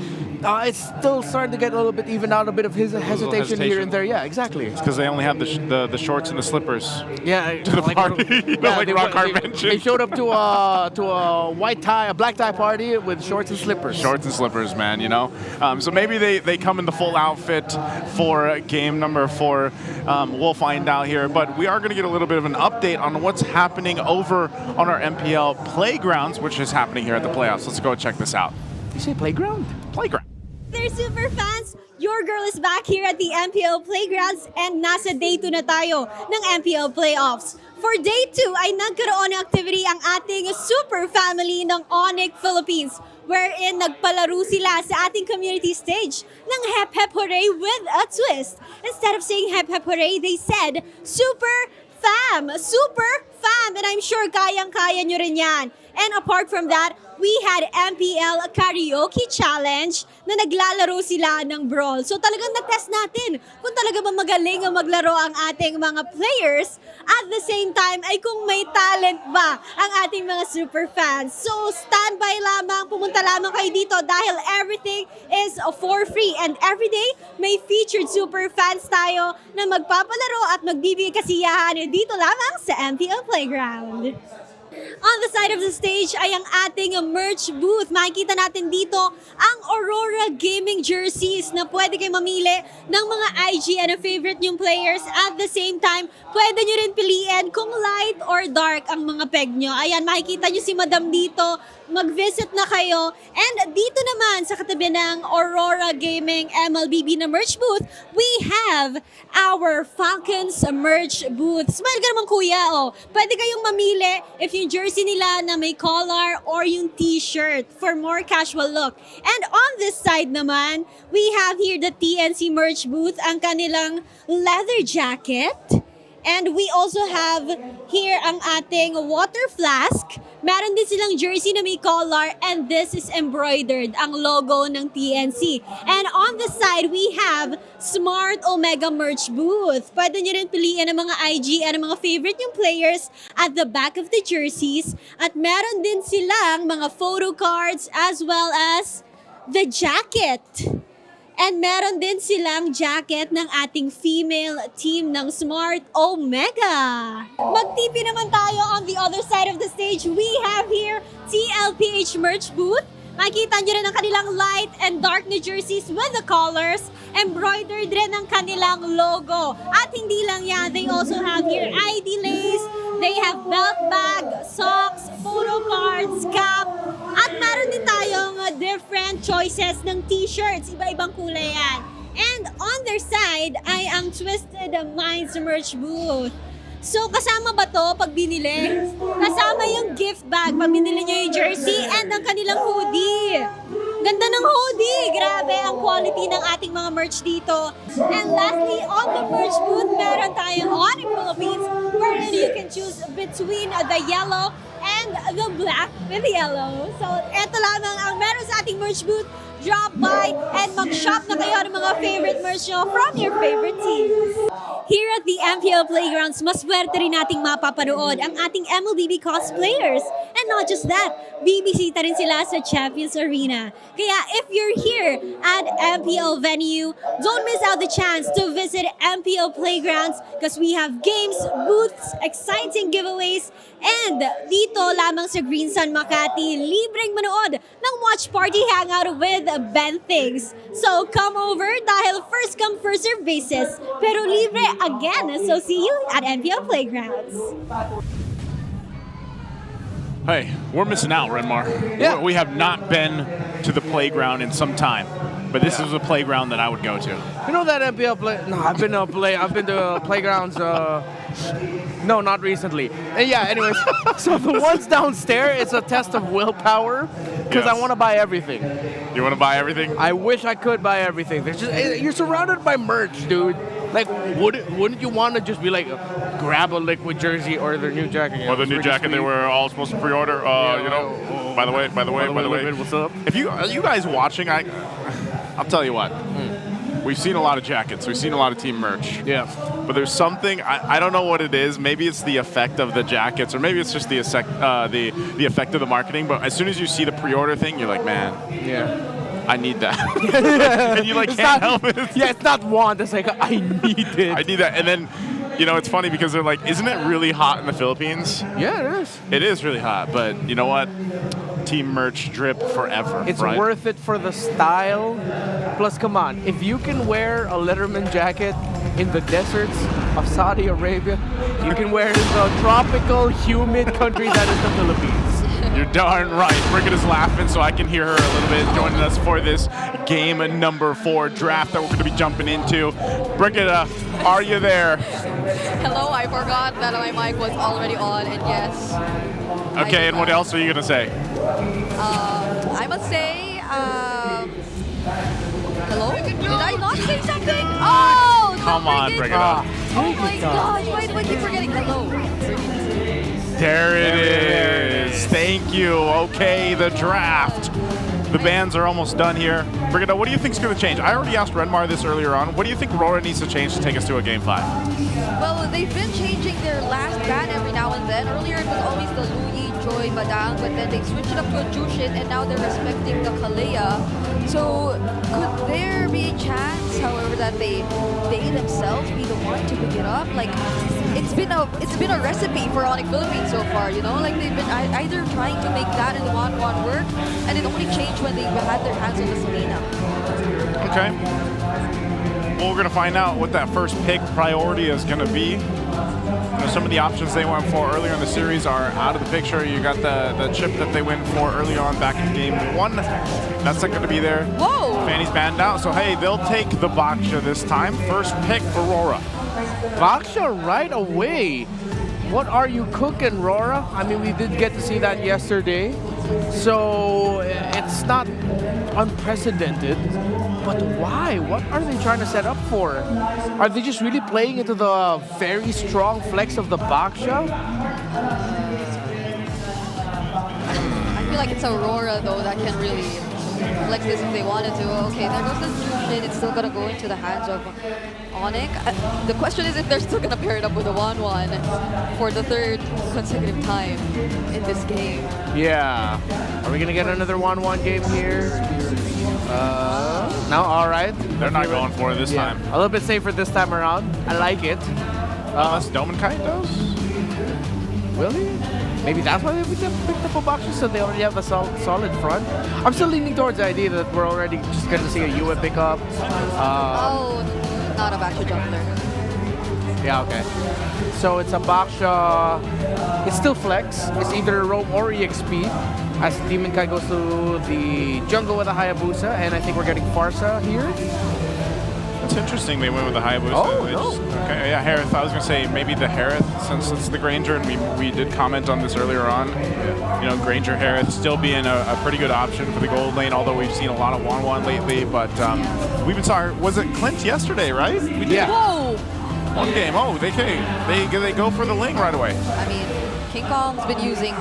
It's still starting to get a little bit even out, a bit of his hesitation here and there. Yeah, exactly. It's because they only have the shorts and the slippers. Yeah, to the party. Like Rockhart mentioned. They showed up to a white tie, a black tie party with shorts and slippers. Shorts and slippers, man. You know. So maybe they come in the full outfit for game number 4. We'll find out here, but we are going to get a little bit of an update on what's happening over on our MPL Playgrounds, which is happening here at the playoffs. Let's go check this out. You say playground? Playground. There, super fans! Your girl is back here at the MPL Playgrounds and nasa day 2 na tayo ng MPL Playoffs. For day 2 ay nagkaroon ng activity ang ating super family ng Onic Philippines, wherein nagpalaro sila sa ating community stage ng Hep Hep Hooray with a twist. Instead of saying Hep Hep Hooray, they said Super Fam! Super Fam! And I'm sure kayang-kaya nyo rin yan. And apart from that, we had MPL Karaoke Challenge na naglalaro sila ng brawl. So talagang na-test natin kung talaga ba magaling ang maglaro ang ating mga players. At the same time ay kung may talent ba ang ating mga super fans. So standby lamang, pumunta lamang kayo dito dahil everything is for free. And everyday may featured super fans tayo na magpapalaro at magbibigay kasiyahan dito lamang sa MPL Playground. On the side of the stage ay ang ating merch booth. Makikita natin dito ang Aurora Gaming jerseys na pwede kayo mamili ng mga IG and favorite nyong players. At the same time, pwede nyo rin piliin kung light or dark ang mga peg nyo. Ayan, makikita nyo si Madam dito. Mag-visit na kayo. And dito naman sa katabi ng Aurora Gaming MLBB na merch booth, we have our Falcons merch booth. Smile ka naman kuya, oh. Pwede kayong mamili if yung jersey nila na may collar or yung t-shirt for more casual look. And on this side naman, we have here the TNC merch booth, ang kanilang leather jacket. And we also have here ang ating water flask. Meron din silang jersey na may collar and this is embroidered, ang logo ng TNC. And on the side, we have Smart Omega merch booth. Pwede nyo rin piliin ang mga IG at ang mga favorite yung players at the back of the jerseys. At meron din silang mga photo cards as well as the jacket. And meron din silang jacket ng ating female team ng Smart Omega. Mag-TP naman tayo on the other side of the stage. We have here TLPH merch booth. Makikita nyo rin ang kanilang light and dark na jerseys with the colors. Embroidered rin ang kanilang logo. At hindi lang yan, they also have here ID lace. They have belt bag, socks, photo cards, cap. At meron din tayong different choices ng t-shirts. Iba-ibang kulay yan. And on their side ay ang Twisted Minds merch booth. So kasama ba to pag binili? Kasama yung gift bag pag binili nyo yung jersey and ang kanilang hoodie. Ganda ng hoodie! Grabe ang quality ng ating mga merch dito. And lastly, on the merch booth, meron tayong Onic Philippines wherein you can choose between the yellow and the black with yellow. So, eto lamang ang meron sa ating merch booth. Drop by and mag-shop na kayo ng mga favorite merch nyo from your favorite teams. Here at the MPL Playgrounds, maswerte rin nating mapapanood ang ating MLBB cosplayers. And not just that, bibisita rin sila sa Champions Arena. Kaya if you're here at MPL venue, don't miss out the chance to visit MPL Playgrounds because we have games, booths, exciting giveaways, and dito lamang sa Green Sun Makati, libreng manood ng watch party hangout with Ben Things. So come over dahil first come first serve basis, pero libre again. So see you at MPL Playgrounds. Hey, we're missing out, Renmar. Yeah. We have not been to the playground in some time, but this is a playground that I would go to. You know that MPL play? No, I've been to playgrounds. No, not recently. And yeah, anyways. So the ones downstairs, it's a test of willpower because I want to buy everything. You want to buy everything? I wish I could buy everything. There's just you're surrounded by merch, dude. Like, wouldn't you want to just be like, grab a Liquid jersey or their new jacket? Or the new jacket they were all supposed to pre-order. You know. By the way. Liquid, what's up? Are you guys watching? I'll tell you what. We've seen a lot of jackets. We've seen a lot of team merch. Yeah. But there's something, I don't know what it is. Maybe it's the effect of the jackets, or maybe it's just the effect of the marketing. But as soon as you see the pre-order thing, you're like, man, yeah, I need that. And you like can't help it. Yeah, it's not want. It's like, I need it. I need that. And then, you know, it's funny because they're like, isn't it really hot in the Philippines? Yeah, it is. It is really hot. But you know what? Team merch drip forever. It's right? worth it for the style. Plus, come on, if you can wear a Letterman jacket in the deserts of Saudi Arabia, you can wear it in the tropical, humid country that is the Philippines. You're darn right. Brigitte is laughing, so I can hear her a little bit joining us for this game number 4 draft that we're going to be jumping into. Brigitte, are you there? Hello, I forgot that my mic was already on, and yes. Okay, and what else are you going to say? I must say, hello? Did I not say something? Oh! Come on, Brigitte. Oh my gosh, why do I keep forgetting hello? There it is. Thank you. Okay, the draft. The bands are almost done here. Brigitte, what do you think is going to change? I already asked Renmar this earlier on. What do you think RORA needs to change to take us to a Game 5? Well, they've been changing their last ban every now and then. Earlier it was always the Luyi, Joy, Badang, but then they switched it up to a Jushin, and now they're respecting the Kalea. So could there be a chance, however, that they themselves be the one to pick it up? Like, it's been a recipe for Onic Philippines so far, you know? Like, they've been either trying to make that and the 1-1 work, and it only changed when they had their hands on the Selena. Okay. Well, we're going to find out what that first pick priority is going to be. You know, some of the options they went for earlier in the series are out of the picture. You got the chip that they went for early on back in Game 1. That's not going to be there. Whoa! Fanny's banned out, so hey, they'll take the Baksha this time. First pick for RORA. Baksha right away. What are you cooking, RORA? I mean, we did get to see that yesterday. So it's not unprecedented, but why? What are they trying to set up for? Are they just really playing into the very strong flex of the Baksha? I feel like it's Aurora though that can really flex this if they wanted to. Okay, there goes the Jushin. It's still gonna go into the hands of Onic. The question is if they're still gonna pair it up with a 1-1 for the third consecutive time in this game. Yeah. Are we gonna get another 1-1 game here? No, all right. They're not going for it this time. A little bit safer this time around. I like it. Unless Domenkai does? Will he? Maybe that's why they picked up a Baksha, so they already have a solid front. I'm still leaning towards the idea that we're already just going to see a Yue pickup. Oh, not a Baksha jungler. Yeah, okay. So it's a Baksha. It's still flex. It's either roam or EXP. As Demon Kai goes to the jungle with a Hayabusa, and I think we're getting Farsa here. It's interesting they went with the Hayabusa. Oh, no. Okay, yeah, Harith. I was going to say maybe the Harith, since it's the Granger, and we did comment on this earlier on. You know, Granger Harith still being a pretty good option for the gold lane, although we've seen a lot of 1-1 lately. But we even saw, was it Clint yesterday, right? We did. Yeah. Whoa! One game. Oh, they go for the Ling right away. I mean, King Kong's been using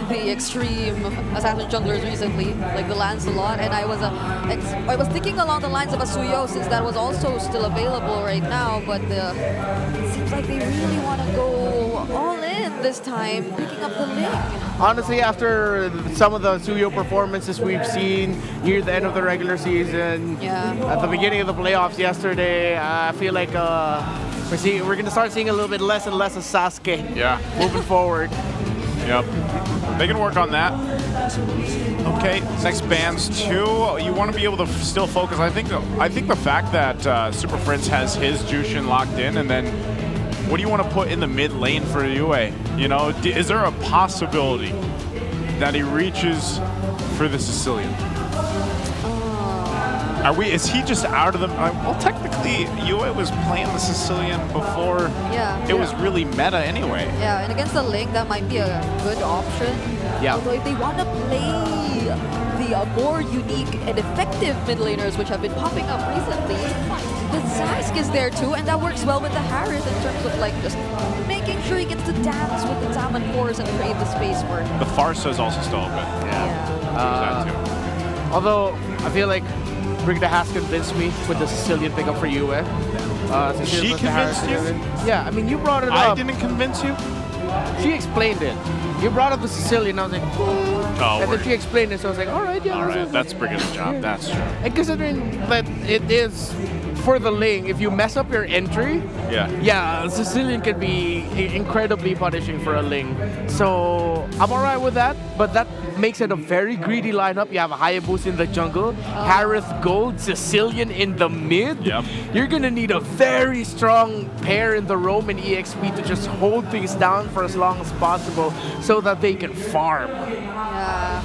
the extreme assassin junglers recently, like the Lancelot, and I was thinking along the lines of a Suyo since that was also still available right now, but it seems like they really want to go all in this time, picking up the Ling. Honestly, after some of the Suyo performances we've seen near the end of the regular season, at the beginning of the playoffs yesterday, I feel like we're going to start seeing a little bit less and less of Sasuke moving forward. Yep. They can work on that. Okay, next bands 2. You want to be able to still focus. I think the fact that Super Prince has his Jushin locked in, and then what do you want to put in the mid lane for Yue? You know, is there a possibility that he reaches for the Sicilian? Is he just out of the... well, technically, Yue was playing the Sicilian before it was really meta anyway. Yeah, and against the Ling, that might be a good option. Yeah. Although if they want to play the more unique and effective mid laners, which have been popping up recently, the Zask is there too, and that works well with the Harith in terms of like just making sure he gets to dance with the Zaman cores and create the space for it. The Farsa is also still open. Although, I feel like Brigitte has convinced me with the Sicilian pickup for Yue. She convinced you? Yeah, I mean, you brought it up. I didn't convince you? She explained it. You brought up the Sicilian, I was like, and then she explained it, so I was like, all right, yeah. All right, that's Brigitte's job, that's true. And considering that it is for the Ling, if you mess up your entry, Sicilian can be incredibly punishing for a Ling. So I'm all right with that, but that makes it a very greedy lineup. You have a Hayabusa in the jungle, Harith Gold, Sicilian in the mid. Yep. You're gonna need a very strong pair in the roam and EXP to just hold things down for as long as possible so that they can farm. Yeah.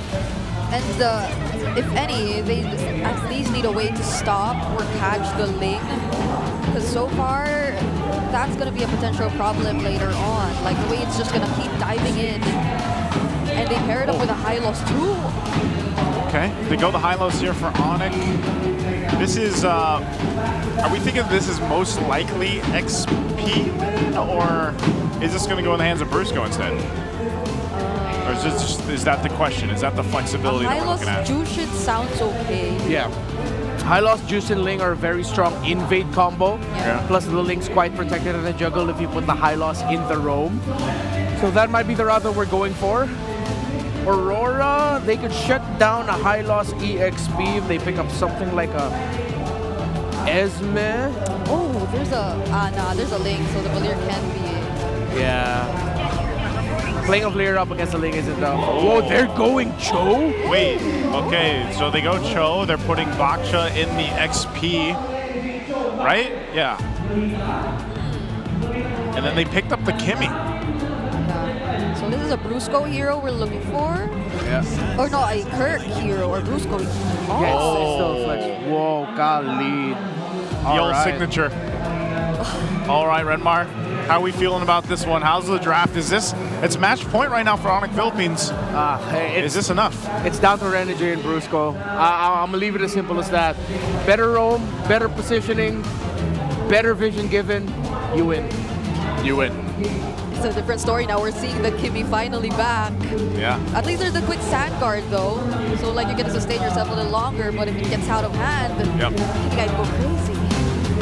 And if any, they at least need a way to stop or catch the Ling. Because so far, that's going to be a potential problem later on. Like the way it's just going to keep diving in. And they pair it up with a Hylos too. Okay, they go the Hylos here for Onic. This is, are we thinking this is most likely XP lane, or is this going to go in the hands of Brusco instead? Or is that the question? Is that the flexibility that we're looking at? Jushin sounds okay. Yeah. Hylos, Jushin, Ling are a very strong invade combo. Yeah. Plus the Ling's quite protected in the jungle if you put the Hylos in the roam. So that might be the route that we're going for. Aurora, they could shut down a Hylos EXP if they pick up something like a Esme. Oh, there's a Ling, so the Valir can be. Yeah. Playing a Valir up against the Ling isn't enough. Whoa, they're going Cho? Wait, okay, so they go Cho, they're putting Baksha in the XP, right? Yeah. And then they picked up the Kimmy. Yeah. So this is a Brusco hero we're looking for? Yeah. Or no, a Kirk hero or Brusco. Oh. Yes, it's still flex. Whoa, Khalid. The old signature. All right, Renmar, how are we feeling about this one? How's the draft? It's match point right now for Onic Philippines. Is this enough? It's down to Renegade and Brusco. I'm gonna leave it as simple as that. Better roam, better positioning, better vision given, you win. You win. It's a different story now. We're seeing the Kimmy finally back. Yeah. At least there's a quick sand guard though. So like you get to sustain yourself a little longer, but if it gets out of hand, yep. Kimmy guys go crazy.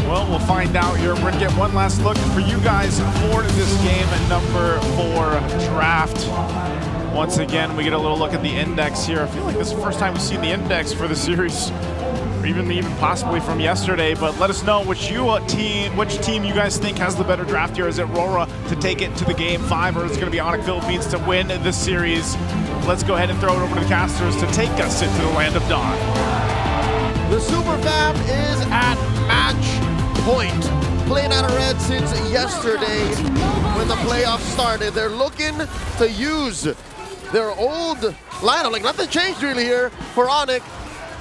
Well, we'll find out here. We're going to get one last look for you guys for this game at number 4 draft. Once again, we get a little look at the index here. I feel like this is the first time we've seen the index for the series, or even possibly from yesterday. But let us know which team you guys think has the better draft here. Is it RORA to take it to the game 5, or is it going to be Onic Philippines to win this series? Let's go ahead and throw it over to the casters to take us into the land of dawn. The Super Fam is at match point. Playing out of red since yesterday when the playoffs started. They're looking to use their old lineup, like nothing changed really here for Onic,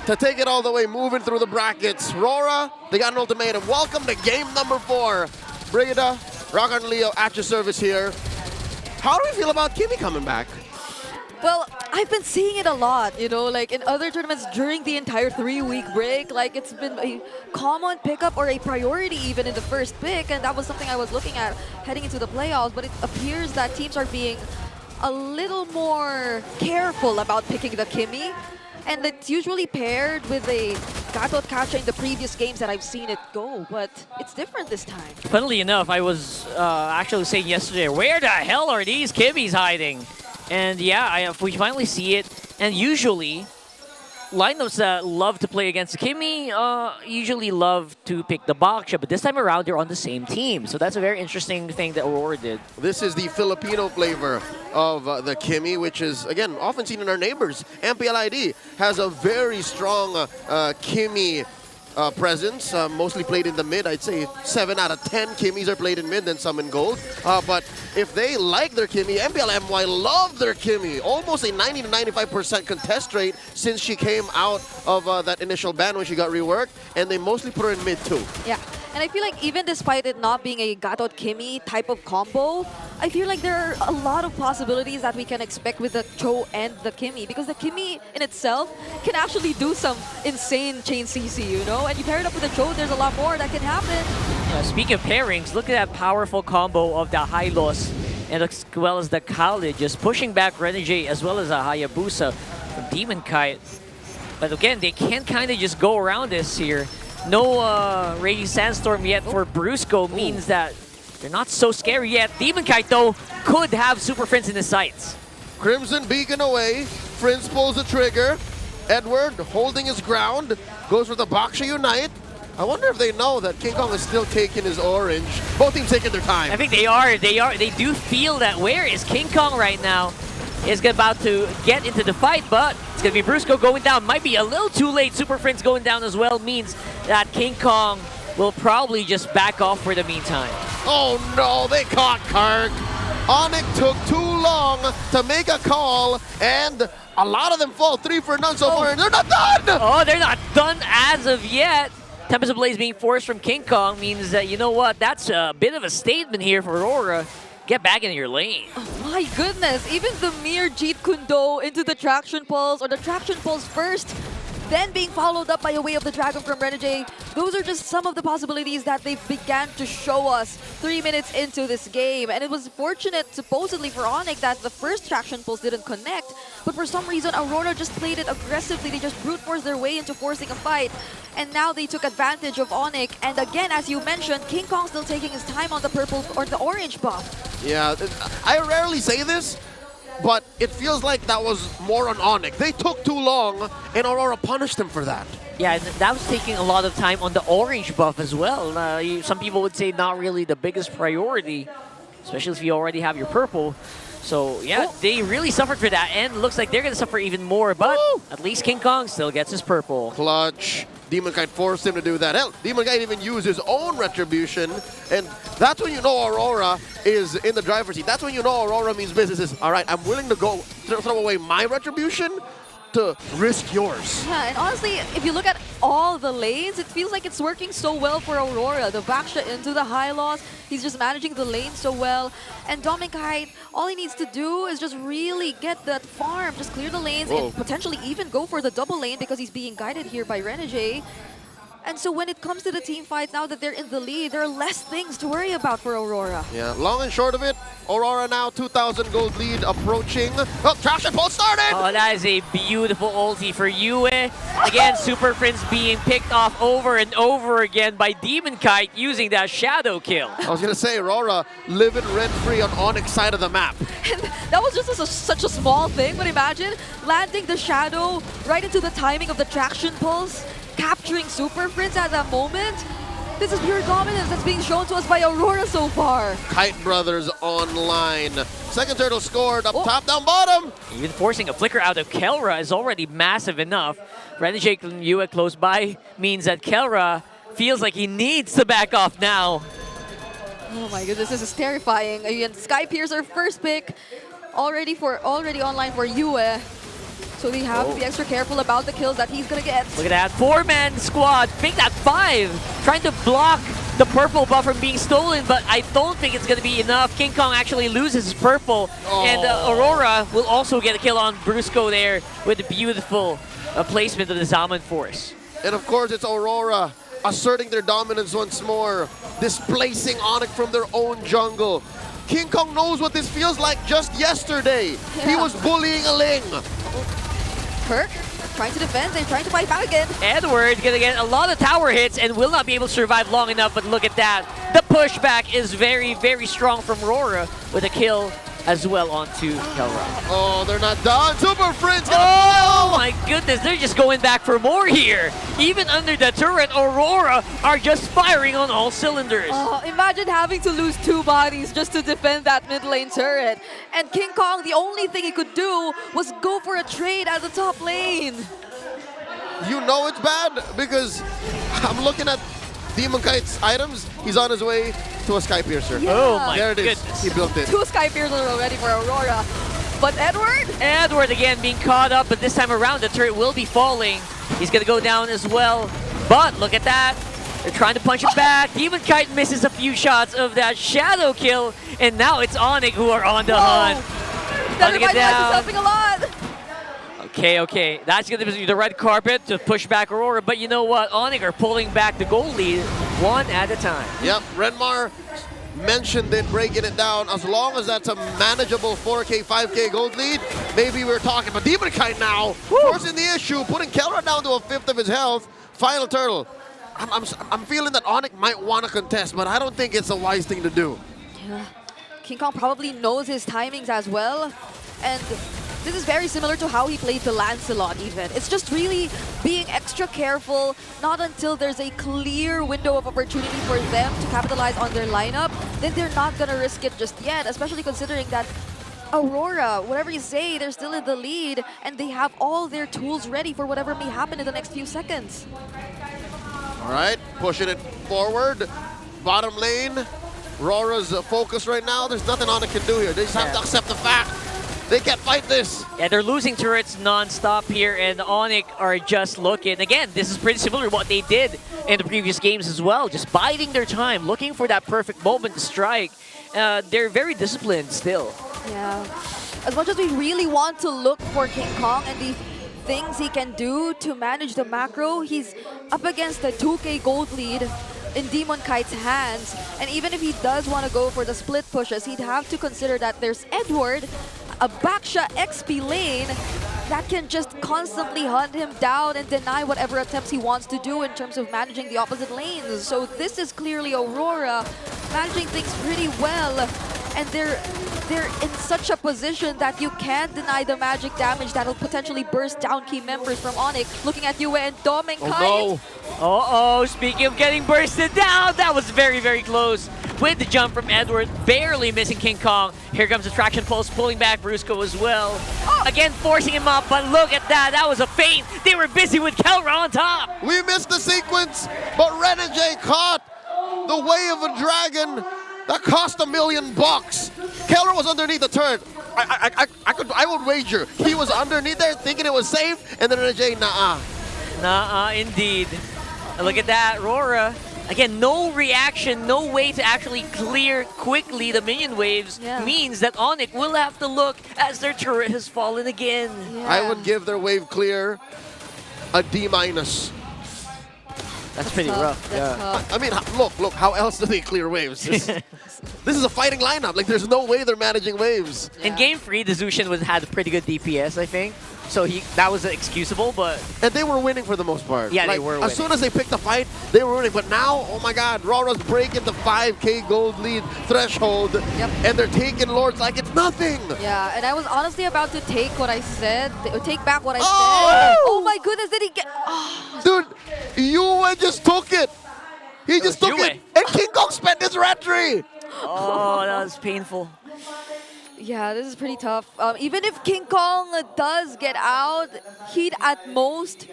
to take it all the way, moving through the brackets. RORA, they got an ultimatum. Welcome to game number 4. Brigida, Rock and Leo at your service here. How do we feel about Kimmy coming back? Well, I've been seeing it a lot, you know, like in other tournaments during the entire 3-week break, like it's been a common pickup or a priority even in the first pick, and that was something I was looking at heading into the playoffs, but it appears that teams are being a little more careful about picking the Kimmy, and it's usually paired with a Gatot Kacha in the previous games that I've seen it go, but it's different this time. Funnily enough, I was actually saying yesterday, where the hell are these Kimmys hiding? And yeah, we finally see it. And usually, lineups that love to play against Kimmy usually love to pick the Baksha, but this time around they're on the same team. So that's a very interesting thing that Aurora did. This is the Filipino flavor of the Kimmy, which is, again, often seen in our neighbors. MPL ID has a very strong Kimmy presence, mostly played in the mid. I'd say 7 out of 10 Kimmys are played in mid, then some in gold. But if they like their Kimmy, MPL MY love their Kimmy. Almost a 90 to 95% contest rate since she came out of that initial ban when she got reworked, and they mostly put her in mid too. Yeah, and I feel like even despite it not being a Gatot Kimmy type of combo, I feel like there are a lot of possibilities that we can expect with the Cho and the Kimmy, because the Kimmy in itself can actually do some insane chain CC, you know? And you pair it up with the Cho, there's a lot more that can happen. Speaking of pairings, look at that powerful combo of the Hylos and as well as the Khalid, just pushing back Renegade as well as a Hayabusa from Demon Kite. But again, they can't kind of just go around this here. No Raging Sandstorm yet for Brusco means that they're not so scary yet. Demon Kite, though, could have Super Friends in his sights. Crimson Beacon away. Friends pulls the trigger. Edward holding his ground. Goes for the Baksha Unite. I wonder if they know that King Kong is still taking his orange. Both teams taking their time. I think they are. They do feel that. Where is King Kong right now? Is about to get into the fight, but it's going to be Brusco going down. Might be a little too late. Super Friends going down as well means that King Kong will probably just back off for the meantime. Oh no, they caught Kirk. Onic took too long to make a call, and a lot of them fall 3 for none so far, and they're not done! Oh, they're not done as of yet. Tempest Ablaze being forced from King Kong means that, you know what, that's a bit of a statement here for Aurora. Get back in your lane. Oh my goodness, even the mere Jeet Kundo into the Traction Pulse, or the Traction Pulse first, then being followed up by a Way of the Dragon from Renegade. Those are just some of the possibilities that they began to show us 3 minutes into this game. And it was fortunate, supposedly, for Onic that the first traction pulse didn't connect. But for some reason, Aurora just played it aggressively. They just brute forced their way into forcing a fight. And now they took advantage of Onic. And again, as you mentioned, King Kong still taking his time on the purple or the orange buff. Yeah, I rarely say this, but it feels like that was more on Onic. They took too long, and Aurora punished them for that. Yeah, that was taking a lot of time on the orange buff as well. Some people would say not really the biggest priority, especially if you already have your purple. So yeah, they really suffered for that, and looks like they're going to suffer even more, but at least King Kong still gets his purple. Clutch. Demon Kite forced him to do that. Hell, Demon Kite even used his own retribution, and that's when you know Aurora is in the driver's seat. That's when you know Aurora means business is, all right, I'm willing to go throw away my retribution to risk yours. Yeah, and honestly, if you look at all the lanes, it feels like it's working so well for Aurora. The backshot into the high loss, he's just managing the lane so well. And Dominic, all he needs to do is just really get that farm, just clear the lanes, and potentially even go for the double lane because he's being guided here by Renegade. And so when it comes to the team fight, now that they're in the lead, there are less things to worry about for Aurora. Yeah, long and short of it, Aurora now 2,000 gold lead approaching. Oh, traction pulse started! Oh, that is a beautiful ulti for Yue. Again, Super Prince being picked off over and over again by Demon Kite using that shadow kill. I was going to say, Aurora living rent-free on Onyx side of the map. And that was just such a small thing, but imagine landing the shadow right into the timing of the traction pulse, capturing Super Prince at that moment. This is pure dominance that's being shown to us by Aurora so far. Kite Brothers online. Second turtle scored up top, down bottom. Even forcing a flicker out of Kelra is already massive enough. Renegade and Yue close by means that Kelra feels like he needs to back off now. Oh my goodness, this is terrifying. Again, Sky Piercer first pick already online for Yue. So they have to be extra careful about the kills that he's gonna get. Look at that, 4-man squad, make that 5. Trying to block the purple buff from being stolen, but I don't think it's gonna be enough. King Kong actually loses his purple, and Aurora will also get a kill on Brusco there with a beautiful placement of the Zaman Force. And of course, it's Aurora asserting their dominance once more, displacing Onic from their own jungle. King Kong knows what this feels like just yesterday. He was bullying a Ling. Perk trying to defend, they're trying to fight back again. Edward gonna get a lot of tower hits and will not be able to survive long enough, but look at that. The pushback is very, very strong from RORA with a kill as well onto Kelra. Oh, they're not done. Super Prince! Oh my goodness, they're just going back for more here. Even under the turret, Aurora are just firing on all cylinders. Imagine having to lose 2 bodies just to defend that mid lane turret. And King Kong, the only thing he could do was go for a trade at the top lane. You know it's bad because I'm looking at Demon Kite's items. He's on his way to a Sky Piercer. Yeah. Oh my there it is. goodness. He built it. 2 Sky Piercers already for Aurora. But Edward again being caught up, but this time around the turret will be falling. He's gonna go down as well. But look at that. They're trying to punch him back. Demon Kite misses a few shots of that shadow kill, and now it's Onic who are on the hunt. That revitalizes helping a lot. Okay. That's going to be the red carpet to push back Aurora. But you know what? Onic are pulling back the goal lead 1 at a time. Yep, Renmar mentioned it, breaking it down. As long as that's a manageable 4K, 5K gold lead, maybe we're talking. But Demon Kite now, forcing the issue, putting Kelra down to 1/5 of his health. Final turtle. I'm feeling that Onic might want to contest, but I don't think it's a wise thing to do. Yeah. King Kong probably knows his timings as well. And this is very similar to how he played the Lancelot even. It's just really being extra careful, not until there's a clear window of opportunity for them to capitalize on their lineup, then they're not gonna risk it just yet, especially considering that Aurora, whatever you say, they're still in the lead and they have all their tools ready for whatever may happen in the next few seconds. All right, pushing it forward. Bottom lane, Rora's focus right now. There's nothing Onic can do here. They just have to accept the fact they can't fight this. Yeah, they're losing turrets non-stop here, and Onic are just looking. Again, this is pretty similar to what they did in the previous games as well. Just biding their time, looking for that perfect moment to strike. They're very disciplined still. Yeah. As much as we really want to look for King Kong and the things he can do to manage the macro. He's up against a 2K gold lead in Demon Kite's hands. And even if he does want to go for the split pushes, he'd have to consider that there's Edward, a Baksha XP lane that can just constantly hunt him down and deny whatever attempts he wants to do in terms of managing the opposite lanes. So this is clearly Aurora managing things pretty well. And they're in such a position that you can't deny the magic damage that'll potentially burst down key members from Onic. Looking at Yue and Dominkai. Uh-oh, speaking of getting bursted down, that was very, very close. With the jump from Edward, barely missing King Kong. Here comes the Traction Pulse, pulling back Brusco as well. Again, forcing him up, but look at that. That was a feint. They were busy with Kelra on top. We missed the sequence, but Renegade caught the Way of a Dragon. That cost $1 million. Kelra was underneath the turret. I would wager he was underneath there thinking it was safe, and then Renegade, nah. Nah, indeed. And look at that, RORA. Again, no reaction, no way to actually clear quickly the minion waves means that Onic will have to look as their turret has fallen again. I would give their wave clear a D-. That's pretty rough. I mean, look, how else do they clear waves? This is a fighting lineup. Like, there's no way they're managing waves. In game 3, the Zushin had a pretty good DPS, I think. So that was excusable, but... And they were winning for the most part. Yeah, like, they were winning. As soon as they picked the fight, they were winning. But now, oh my God, RORA's breaking the 5K gold lead threshold. And they're taking Lords like it's nothing. Yeah, and I was honestly about to take what I said, take back what I said. Oh my goodness, did he get... Dude, Yue just took it. He just took it. And King Kong spent his retry. Oh, that was painful. Yeah, this is pretty tough. Even if King Kong does get out, he'd at most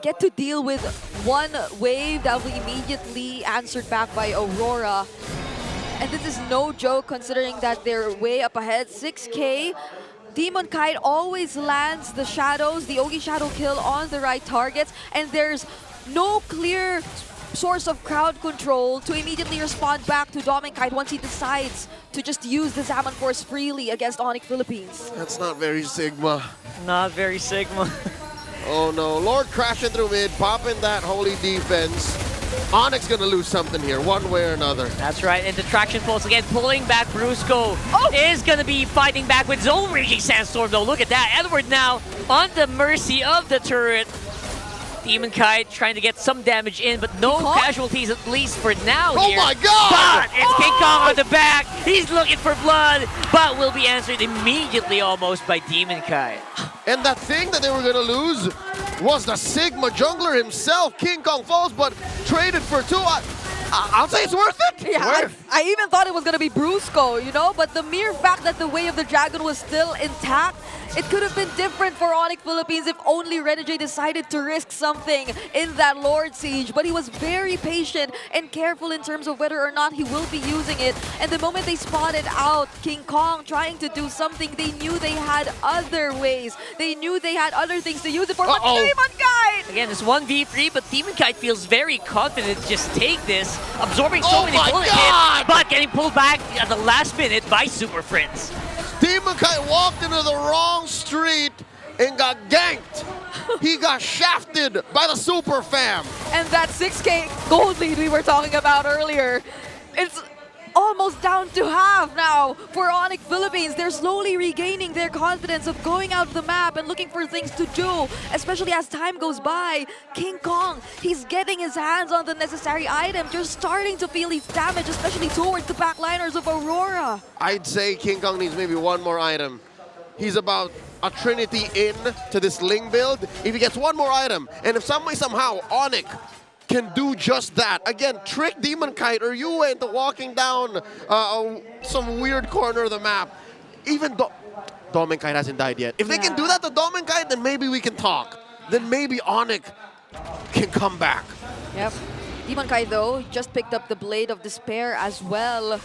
get to deal with one wave that will be immediately answered back by Aurora. And this is no joke considering that they're way up ahead. 6K. Demon Kite always lands the shadows, the Ogi Shadow kill on the right targets, and there's no clear source of crowd control to immediately respond back to Dominkite once he decides to just use the Zaman Force freely against Onic Philippines. That's not very Sigma. Not very Sigma. Oh no, Lord crashing through mid, popping that holy defense. Onic's gonna lose something here, one way or another. That's right, and the Traction Pulse again, pulling back Brusco is gonna be fighting back with his own Raging Sandstorm though. Look at that, Edward now on the mercy of the turret. Demon Kite trying to get some damage in, but no casualties at least for now here. Oh my God! But it's King Kong on the back. He's looking for blood, but will be answered immediately almost by Demon Kite. And that thing that they were gonna lose was the Sigma jungler himself. King Kong falls, but traded for two. I'll say it's worth it. Yeah, I even thought it was going to be Brusco, you know? But the mere fact that the Way of the Dragon was still intact, it could have been different for Onic Philippines if only Renegade decided to risk something in that Lord Siege. But he was very patient and careful in terms of whether or not he will be using it. And the moment they spotted out King Kong trying to do something, they knew they had other ways. They knew they had other things to use it for. But Demon Kite! Again, it's 1v3, but Demon Kite feels very confident to just take this, absorbing so many bullet hits, but getting pulled back at the last minute by Super Prince. Demon Kite walked into the wrong street and got ganked. He got shafted by the Super Fam. And that 6K gold lead we were talking about earlier, it's almost down to half now for Onic Philippines. They're slowly regaining their confidence of going out of the map and looking for things to do, especially as time goes by. King Kong, he's getting his hands on the necessary items. You're starting to feel his damage, especially towards the backliners of Aurora. I'd say King Kong needs maybe one more item. He's about a Trinity in to this Ling build. If he gets one more item, and if some way, somehow, Onic can do just that. Again, trick Demon Kite or Yue into walking down some weird corner of the map. Even Dominkite hasn't died yet. If they can do that to Dominkite, then maybe we can talk. Then maybe Onic can come back. Yep. Demon Kite, though, just picked up the Blade of Despair as well.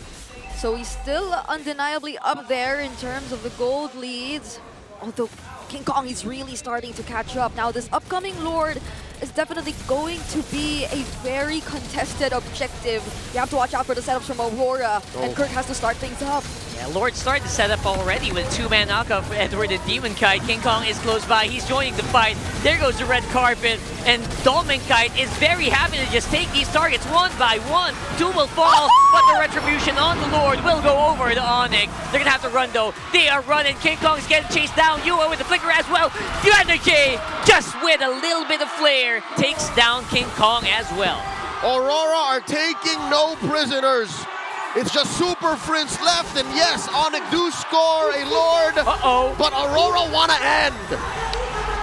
So he's still undeniably up there in terms of the gold leads. Although King Kong is really starting to catch up. Now, this upcoming Lord is definitely going to be a very contested objective. You have to watch out for the setups from Aurora, and Kirk has to start things up. Yeah, Lord started to set up already with a two-man knockout for Edward and Demon Kite. King Kong is close by. He's joining the fight. There goes the red carpet. And Dolmen Kite is very happy to just take these targets one by one. Two will fall, but the retribution on the Lord will go over to Onic. They're going to have to run, though. They are running. King Kong's getting chased down. Yua with the flicker as well. The energy, just with a little bit of flair, takes down King Kong as well. Aurora are taking no prisoners. It's just Super Prince left, and yes, Onic do score a Lord, but Aurora want to end.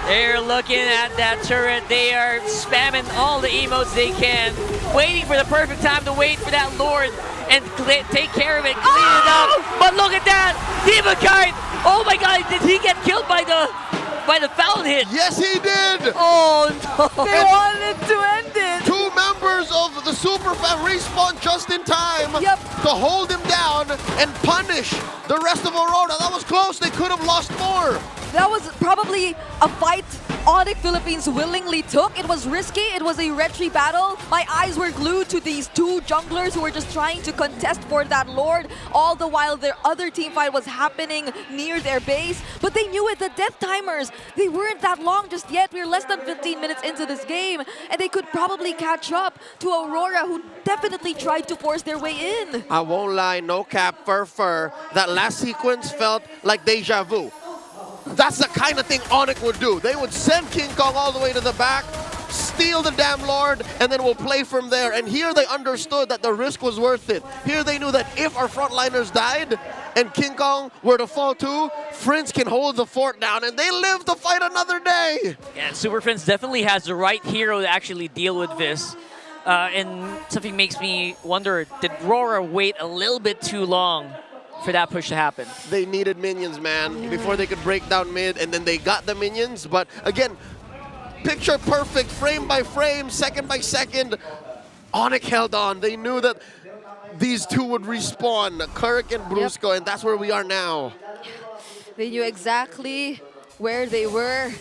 They're looking at that turret. They are spamming all the emotes they can, waiting for the perfect time to wait for that Lord and take care of it, clean it up. But look at that, Demon Kite. Oh my God, did he get killed by the foul hit? Yes, he did. Oh no. They wanted to end it. Two members of the Super Fam respawn just in time to hold him down and punish the rest of Aurora. That was close. They could have lost more. That was probably a fight Onic Philippines willingly took. It was risky. It was a retry battle. My eyes were glued to these two junglers who were just trying to contest for that Lord, all the while their other team fight was happening near their base. But they knew it. The death timers, they weren't that long just yet. We're less than 15 minutes into this game, and they could probably catch up to Aurora, who definitely tried to force their way in. I won't lie, no cap, fur. That last sequence felt like deja vu. That's the kind of thing Onic would do. They would send King Kong all the way to the back, steal the damn Lord, and then we'll play from there. And here they understood that the risk was worth it. Here they knew that if our frontliners died and King Kong were to fall too, Prince can hold the fort down, and they live to fight another day. Yeah, Super Prince definitely has the right hero to actually deal with this. And something makes me wonder, did RORA wait a little bit too long for that push to happen? They needed minions, man, before they could break down mid, and then they got the minions. But again, picture perfect, frame by frame, second by second. Onic held on. They knew that these two would respawn, Kirk and Brusco, and that's where we are now. They knew exactly where they were,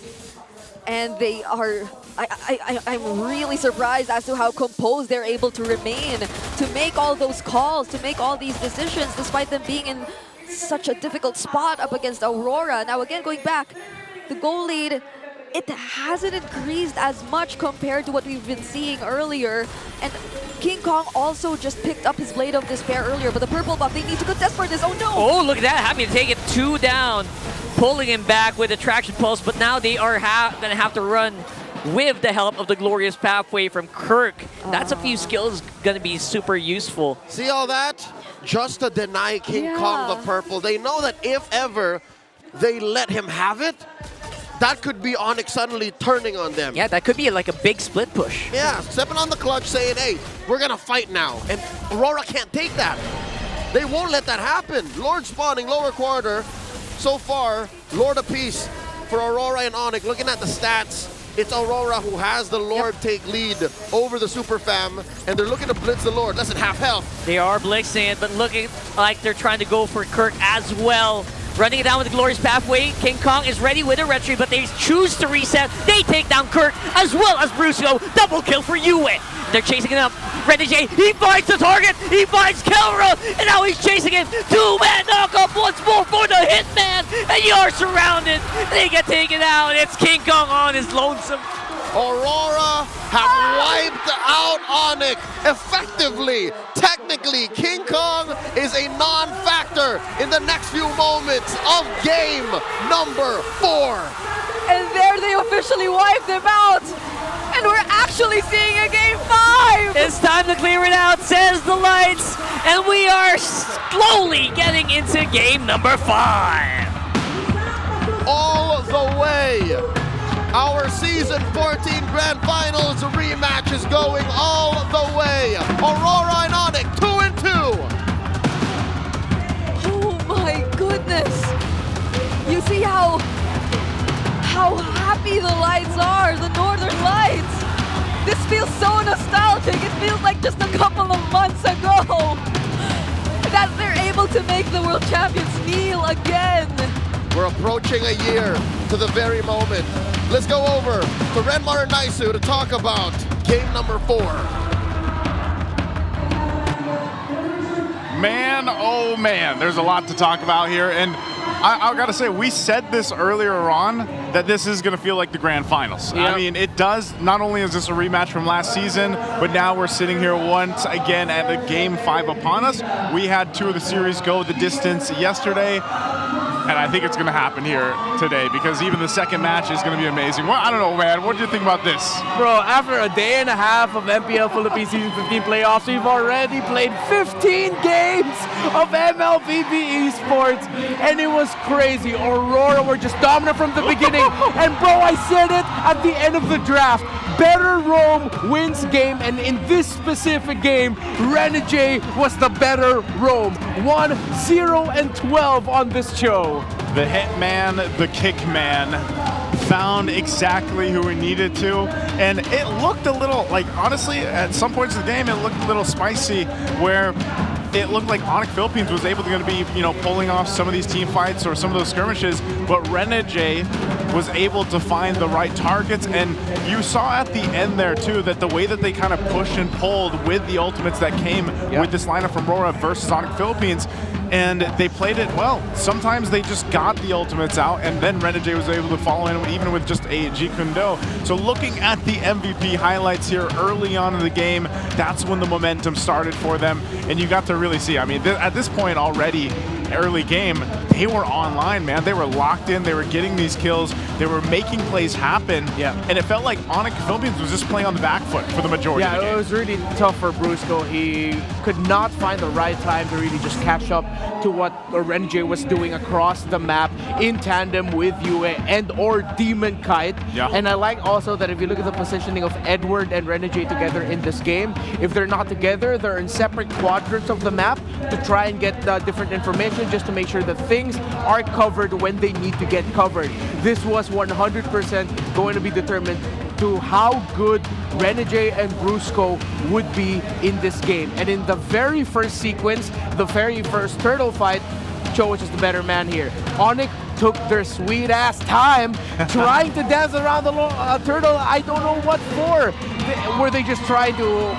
and they are... I'm really surprised as to how composed they're able to remain, to make all those calls, to make all these decisions, despite them being in such a difficult spot up against Aurora. Now again, going back, the goal lead, it hasn't increased as much compared to what we've been seeing earlier. And King Kong also just picked up his Blade of Despair earlier, but the purple buff, they need to contest for this. Oh no! Oh, look at that, happy to take it 2 down, pulling him back with Attraction Pulse, but now they are gonna have to run with the help of the Glorious Pathway from Kirk. That's a few skills gonna be super useful. See all that? Just to deny King Kong the purple. They know that if ever they let him have it, that could be Onic suddenly turning on them. Yeah, that could be like a big split push. Yeah, stepping on the clutch saying, hey, we're gonna fight now. And Aurora can't take that. They won't let that happen. Lord spawning lower quarter. So far, Lord apiece for Aurora and Onic. Looking at the stats, it's Aurora who has the Lord take lead over the Super Fam, and they're looking to blitz the Lord, less than half health. They are blitzing it, but looking like they're trying to go for Kirk as well. Running it down with the Glorious Pathway. King Kong is ready with a retry, but they choose to reset. They take down Kirk as well as Brusco. Double kill for Yue. They're chasing it up. Renegade, he finds the target. He finds Kelra, and now he's chasing him. 2-man knockup once more for the Hitman, and you are surrounded. They get taken out. It's King Kong on his lonesome. Aurora have wiped out Onic effectively. Technically, King Kong is a non-factor in the next few moments of game number 4. And there they officially wiped them out. And we're actually seeing a game 5. It's time to clear it out, says the lights. And we are slowly getting into game number 5. All the way. Our Season 14 Grand Finals rematch is going all the way. Aurora and Onic, 2-2. Oh my goodness. You see how happy the lights are, the Northern Lights. This feels so nostalgic. It feels like just a couple of months ago that they're able to make the World Champions kneel again. We're approaching a year to the very moment. Let's go over to Renmar and Naisu to talk about game number 4. Man, oh man, there's a lot to talk about here. And I gotta say, we said this earlier on, that this is gonna feel like the grand finals. Yep. I mean, it does. Not only is this a rematch from last season, but now we're sitting here once again at the Game 5 upon us. We had 2 of the series go the distance yesterday. And I think it's going to happen here today because even the second match is going to be amazing. Well, I don't know, man. What do you think about this? Bro, after a day and a half of MPL Philippines Season 15 playoffs, we've already played 15 games of MLBB Esports, and it was crazy. Aurora were just dominant from the beginning. And bro, I said it at the end of the draft. Better Rome wins game, and in this specific game, Renegade was the better Rome. 1-0-12 on this show. The hitman, the kick man, found exactly who he needed to, and it looked a little like, honestly, at some points of the game, it looked a little spicy, where it looked like Onic Philippines was able to be, pulling off some of these team fights or some of those skirmishes, but Renegade was able to find the right targets, and you saw at the end there too that the way that they kind of pushed and pulled with the ultimates that came with this lineup from RORA versus Onic Philippines, and they played it well. Sometimes they just got the ultimates out, and then Renegade was able to follow in even with just a G Kundo. So looking at the MVP highlights here early on in the game, that's when the momentum started for them, and you got to really see, I mean, at this point already, early game, they were online, man. They were locked in. They were getting these kills. They were making plays happen. Yeah. And it felt like Onic Philippines was just playing on the back foot for the majority of the game. Yeah, it was really tough for Brusco. He could not find the right time to really just catch up to what Renegade was doing across the map in tandem with Yue and or Demon Kite. Yeah. And I like also that if you look at the positioning of Edward and Renegade together in this game, if they're not together, they're in separate quadrants of the map to try and get different information, just to make sure that things are covered when they need to get covered. This was 100% going to be determined to how good Renegade and Brusco would be in this game. And in the very first sequence, the very first turtle fight, Cho was just the better man here. Onic took their sweet ass time trying to dance around the turtle. I don't know what for. Were they just trying to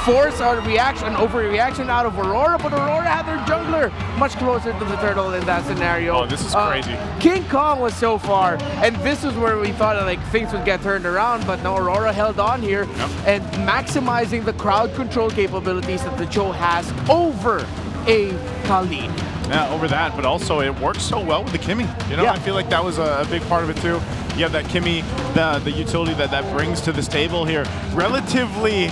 force a reaction, overreaction out of Aurora, but Aurora had their jungler much closer to the turtle in that scenario. Oh, this is crazy. King Kong was so far, and this is where we thought like things would get turned around, but no, Aurora held on here and maximizing the crowd control capabilities that the Joe has over a Khalid. Yeah, over that, but also it works so well with the Kimmy. I feel like that was a big part of it too. You have that Kimmy, the utility that brings to this table here. Relatively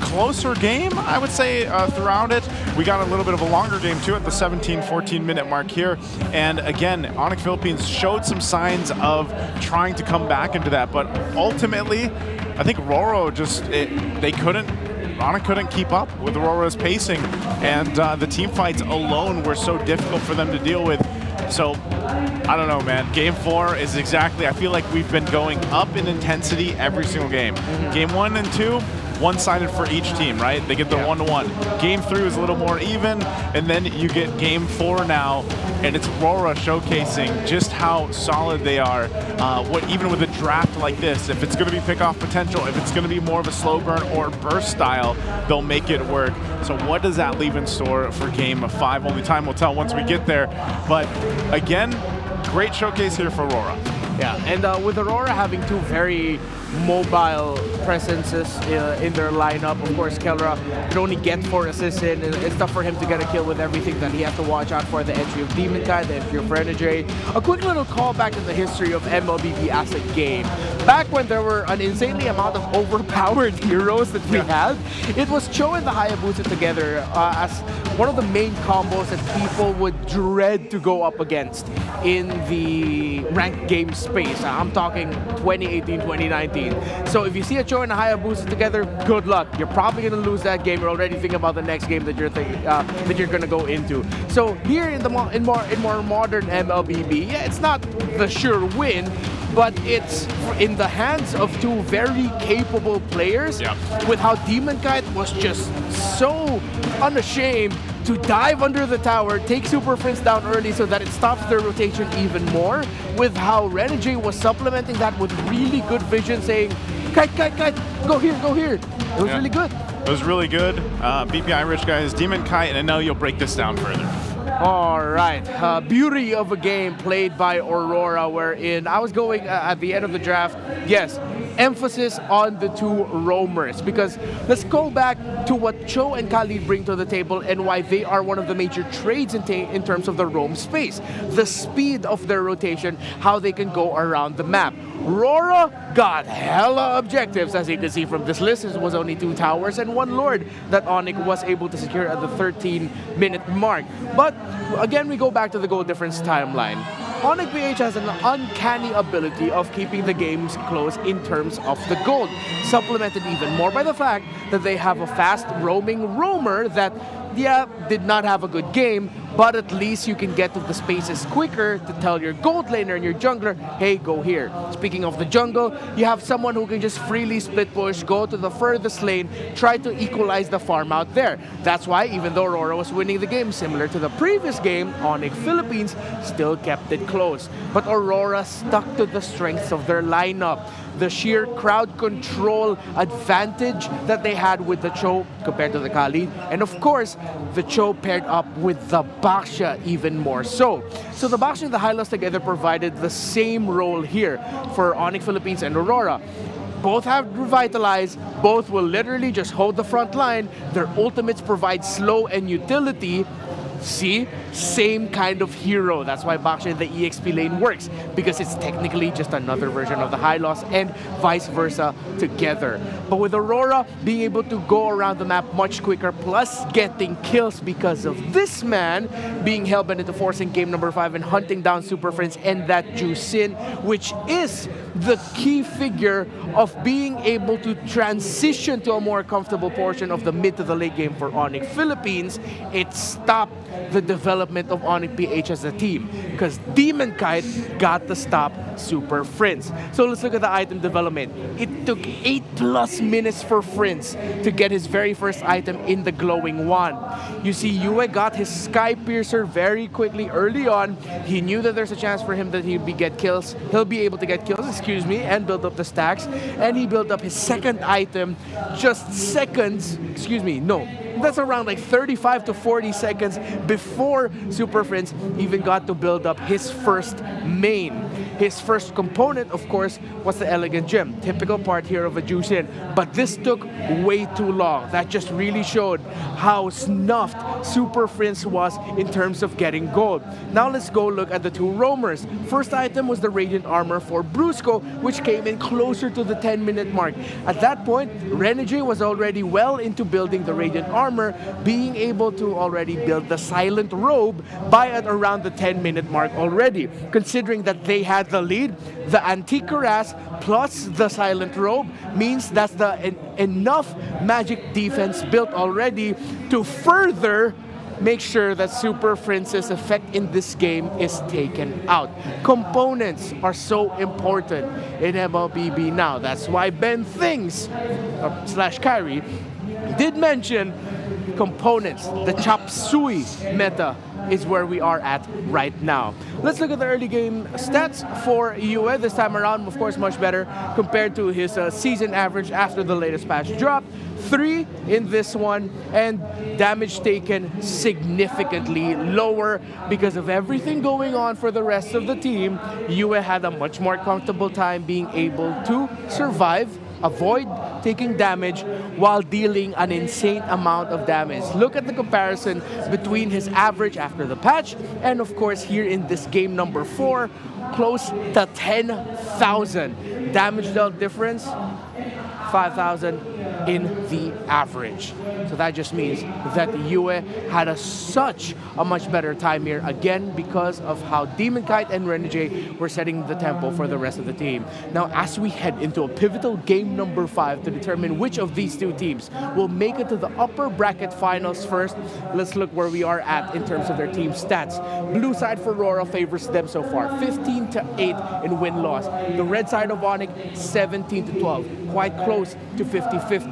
closer game, I would say, throughout it. We got a little bit of a longer game too at the 17-14 minute mark here. And again, Onic Philippines showed some signs of trying to come back into that, but ultimately, I think RORA Onic couldn't keep up with Aurora's pacing, and the team fights alone were so difficult for them to deal with. So, I don't know, man. Game 4 is exactly, I feel like we've been going up in intensity every single game. Game 1 and 2, one-sided for each team, right? They get the 1-1. Game 3 is a little more even, and then you get Game 4 now, and it's RORA showcasing just how solid they are. Even with a draft like this, if it's going to be pick-off potential, if it's going to be more of a slow burn or burst style, they'll make it work. So what does that leave in store for Game 5? Only time will tell once we get there. But again, great showcase here for Aurora. Yeah, and with Aurora having two very mobile presences in their lineup, of course, Kelra can only get 4 assists in. It's tough for him to get a kill with everything that he has to watch out for, the entry of Demon Kite, the entry of Renegade. A quick little callback to the history of MLBB as a game. Back when there were an insanely amount of overpowered heroes that we had, it was Cho and the Hayabusa together as one of the main combos that people would dread to go up against in the ranked game space. I'm talking 2018, 2019. So if you see a Cho and a Hayabusa together, good luck. You're probably going to lose that game. You're already thinking about the next game that you're going to go into. So here in more modern MLBB, yeah, it's not the sure win, but it's in the hands of two very capable players. With how Demon Kite was just so unashamed to dive under the tower, take Super Prince down early so that it stops their rotation even more, with how Renegade was supplementing that with really good vision, saying, Kite, Kite, Kite, go here, go here. It was really good. It was really good. BPI Rich guys, Demon Kite, and I know you'll break this down further. All right, beauty of a game played by Aurora, wherein I was going at the end of the draft, yes, emphasis on the two roamers, because let's go back to what Cho and Khalid bring to the table and why they are one of the major trades in terms of the roam space. The speed of their rotation, how they can go around the map. RORA got hella objectives, as you can see from this list. It was only 2 towers and 1 Lord that Onic was able to secure at the 13-minute mark. But again, we go back to the goal difference timeline. Onic PH has an uncanny ability of keeping the games close in terms of the gold, supplemented even more by the fact that they have a fast roaming roamer that, yeah, did not have a good game, but at least you can get to the spaces quicker to tell your gold laner and your jungler, hey, go here. Speaking of the jungle, you have someone who can just freely split push, go to the furthest lane, try to equalize the farm out there. That's why, even though Aurora was winning the game, similar to the previous game, Onic Philippines still kept it close. But Aurora stuck to the strengths of their lineup. The sheer crowd control advantage that they had with the Cho compared to the Kali. And of course, the Cho paired up with the Baxia even more so. So the Baxia and the Hylos together provided the same role here for Onic Philippines and Aurora. Both have revitalized, both will literally just hold the front line. Their ultimates provide slow and utility. See, same kind of hero. That's why Baxia in the EXP lane works, because it's technically just another version of the Hylos and vice versa together. But with Aurora being able to go around the map much quicker, plus getting kills because of this man being hellbent into forcing game number 5 and hunting down Super Friends and that Jusin, which is the key figure of being able to transition to a more comfortable portion of the mid to the late game for Onic Philippines. It stopped the development of Onic PH as a team, because Demon Kite got to stop Super Friends. So let's look at the item development. It took 8+ minutes for Friends to get his very first item in the glowing wand. You see, Yue got his Sky Piercer very quickly early on. He knew that there's a chance for him that he'll be able to get kills, and build up the stacks. And he built up his second item just seconds, that's around like 35 to 40 seconds before Super Friends even got to build up his first main. His first component, of course, was the Elegant Gem, typical part here of a Jusin. But this took way too long. That just really showed how snuffed Super Friends was in terms of getting gold. Now let's go look at the two roamers. First item was the Radiant Armor for Brusco, which came in closer to the 10-minute mark. At that point, Renegade was already well into building the Radiant Armor, being able to already build the Silent Robe by at around the 10-minute mark already. Considering that they had the lead, the Antique Cuirass plus the Silent Robe means that's enough magic defense built already to further make sure that Super Friends' effect in this game is taken out. Components are so important in MLBB now. That's why Ben Things, / Kyrie, did mention components. The Chop Suey meta is where we are at right now. Let's look at the early game stats for Yue. This time around, of course, much better compared to his season average after the latest patch drop. 3 in this one, and damage taken significantly lower because of everything going on for the rest of the team. Yue had a much more comfortable time being able to survive, avoid taking damage while dealing an insane amount of damage. Look at the comparison between his average after the patch and of course here in this game number 4, close to 10,000 damage dealt difference, 5,000 in the average. So that just means that Yue had such a much better time here, again because of how Demon Kite and Renegade were setting the tempo for the rest of the team. Now as we head into a pivotal game number 5 to determine which of these two teams will make it to the upper bracket finals first, let's look where we are at in terms of their team stats. Blue side for Aurora favors them so far, 15-8 in win-loss. The red side of Onic, 17-12, quite close to 50-50.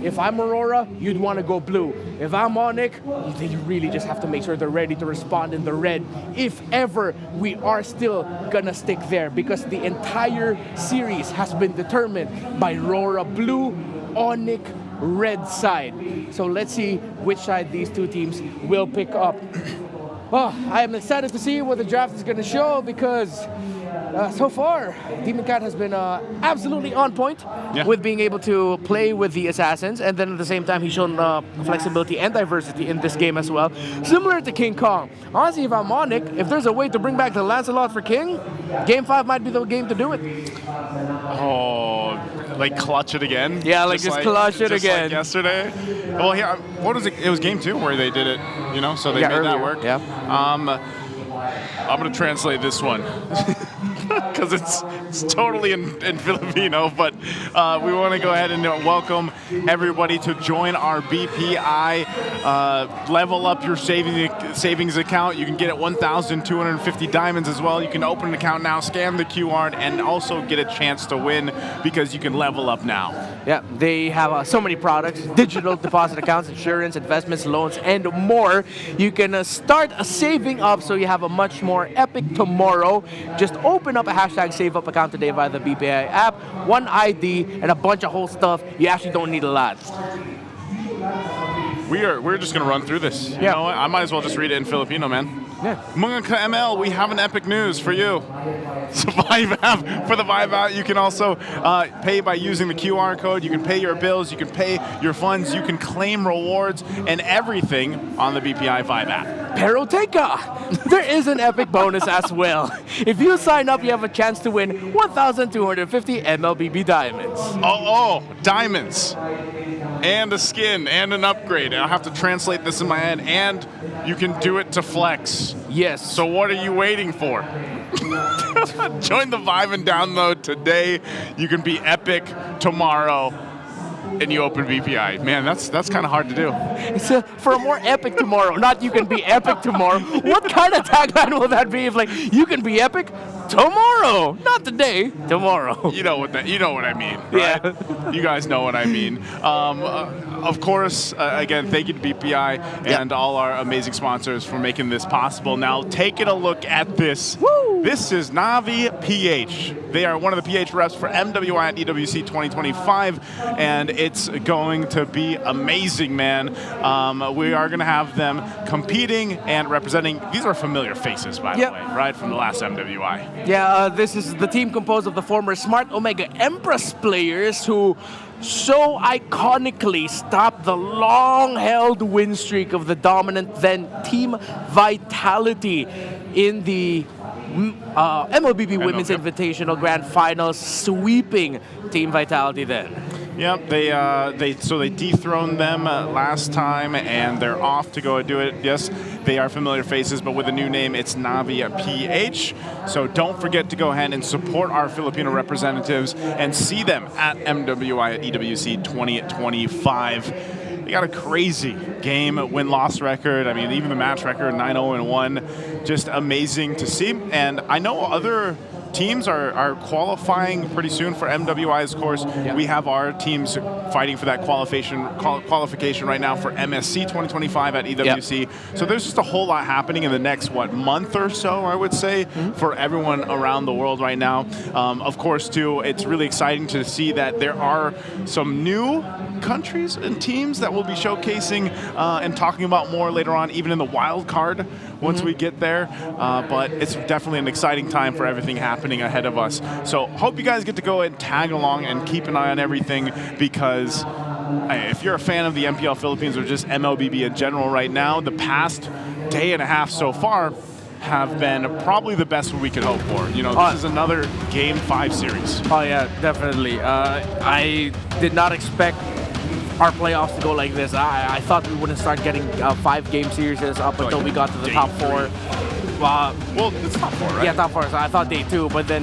If I'm Aurora, you'd want to go blue. If I'm Onic, you really just have to make sure they're ready to respond in the red. If ever we are still gonna stick there, because the entire series has been determined by RORA blue, Onic red side. So let's see which side these two teams will pick up. Oh, I am excited to see what the draft is going to show because so far, Demon Cat has been absolutely on point with being able to play with the Assassins, and then at the same time, he's shown flexibility and diversity in this game as well. Similar to King Kong. Honestly, if I'm Onic, if there's a way to bring back the Lancelot for King, Game 5 might be the game to do it. Oh, like clutch it again? Yeah, like just clutch it again. Like yesterday. Well, here, what was it? It was game 2 where they did it, you know, so they made that work. Yeah. I'm going to translate this one because it's totally in Filipino, but we want to go ahead and welcome everybody to join our BPI. Level up your savings account. You can get it 1,250 diamonds as well. You can open an account now, scan the QR, and also get a chance to win because you can level up now. Yeah, they have so many products, digital deposit accounts, insurance, investments, loans, and more. You can start saving up so you have a much more epic tomorrow. Just open up a hashtag save up account today via the BPI app, one ID, and a bunch of whole stuff. You actually don't need a lot. We're just going to run through this. You know what? I might as well just read it in Filipino, man. Yeah. Mga ka-ML, we have an epic news for you. So Vibe app, for the Vibe app, you can also pay by using the QR code. You can pay your bills, you can pay your funds, you can claim rewards, and everything on the BPI Vibe app. Pero teka, there is an epic bonus as well. If you sign up, you have a chance to win 1,250 MLBB diamonds. Oh, diamonds. And a skin, and an upgrade. I'll have to translate this in my head, and you can do it to flex. Yes. So what are you waiting for? Join the Vibe and download today. You can be epic tomorrow. And you open VPI. Man, that's kind of hard to do. It's for a more epic tomorrow, not you can be epic tomorrow. What kind of tagline will that be if like you can be epic tomorrow, not today, tomorrow? You know what I mean, right? Yeah. You guys know what I mean. Of course, again, thank you to BPI and all our amazing sponsors for making this possible. Now, taking a look at this. Woo! This is Navi PH. They are one of the PH reps for MWI at EWC 2025, and it's going to be amazing, man. We are going to have them competing and representing. These are familiar faces, by the way, right, from the last MWI. Yeah, this is the team composed of the former Smart Omega Empress players who so iconically stopped the long-held win streak of the dominant then Team Vitality in the MLBB Women's Invitational Grand Finals, sweeping Team Vitality then. Yep, they dethroned them last time, and they're off to go do it. Yes, they are familiar faces, but with a new name, it's Navi PH. So don't forget to go ahead and support our Filipino representatives and see them at MWI at EWC 2025. They got a crazy game win-loss record. I mean, even the match record, 9-0-1. Just amazing to see. And I know other teams are qualifying pretty soon for MWI's course. Yeah. We have our teams fighting for that qualification right now for MSC 2025 at EWC. Yep. So there's just a whole lot happening in the next, month or so, I would say, for everyone around the world right now. Of course, too, it's really exciting to see that there are some new countries and teams that we'll be showcasing and talking about more later on, even in the wild card once we get there. But it's definitely an exciting time for everything happening ahead of us. So hope you guys get to go and tag along and keep an eye on everything, because if you're a fan of the MPL Philippines or just MLBB in general right now, the past day and a half so far have been probably the best we could hope for. You know, this is another Game 5 series. Oh yeah, definitely. I did not expect our playoffs to go like this. I thought we wouldn't start getting 5-game series up until we got to the top 4. Well, it's top 4, right? Yeah, top 4. So I thought day 2, but then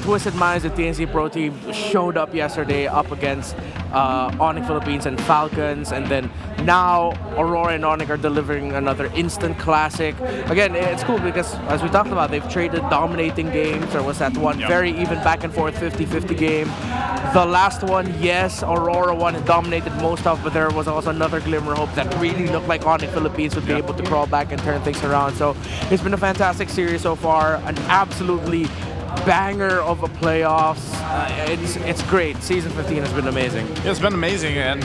Twisted Minds, the TNC Pro team, showed up yesterday up against Onic Philippines and Falcons, and then now Aurora and Onic are delivering another instant classic. Again, it's cool because, as we talked about, they've traded dominating games. There was that one very even back and forth 50-50 game. The last one, yes, Aurora won and dominated most of, but there was also another glimmer of hope that really looked like Onic Philippines would be able to crawl back and turn things around. So it's been a fantastic series so far, an absolutely banger of a playoffs. It's great. Season 15 has been amazing. Yeah, it's been amazing, and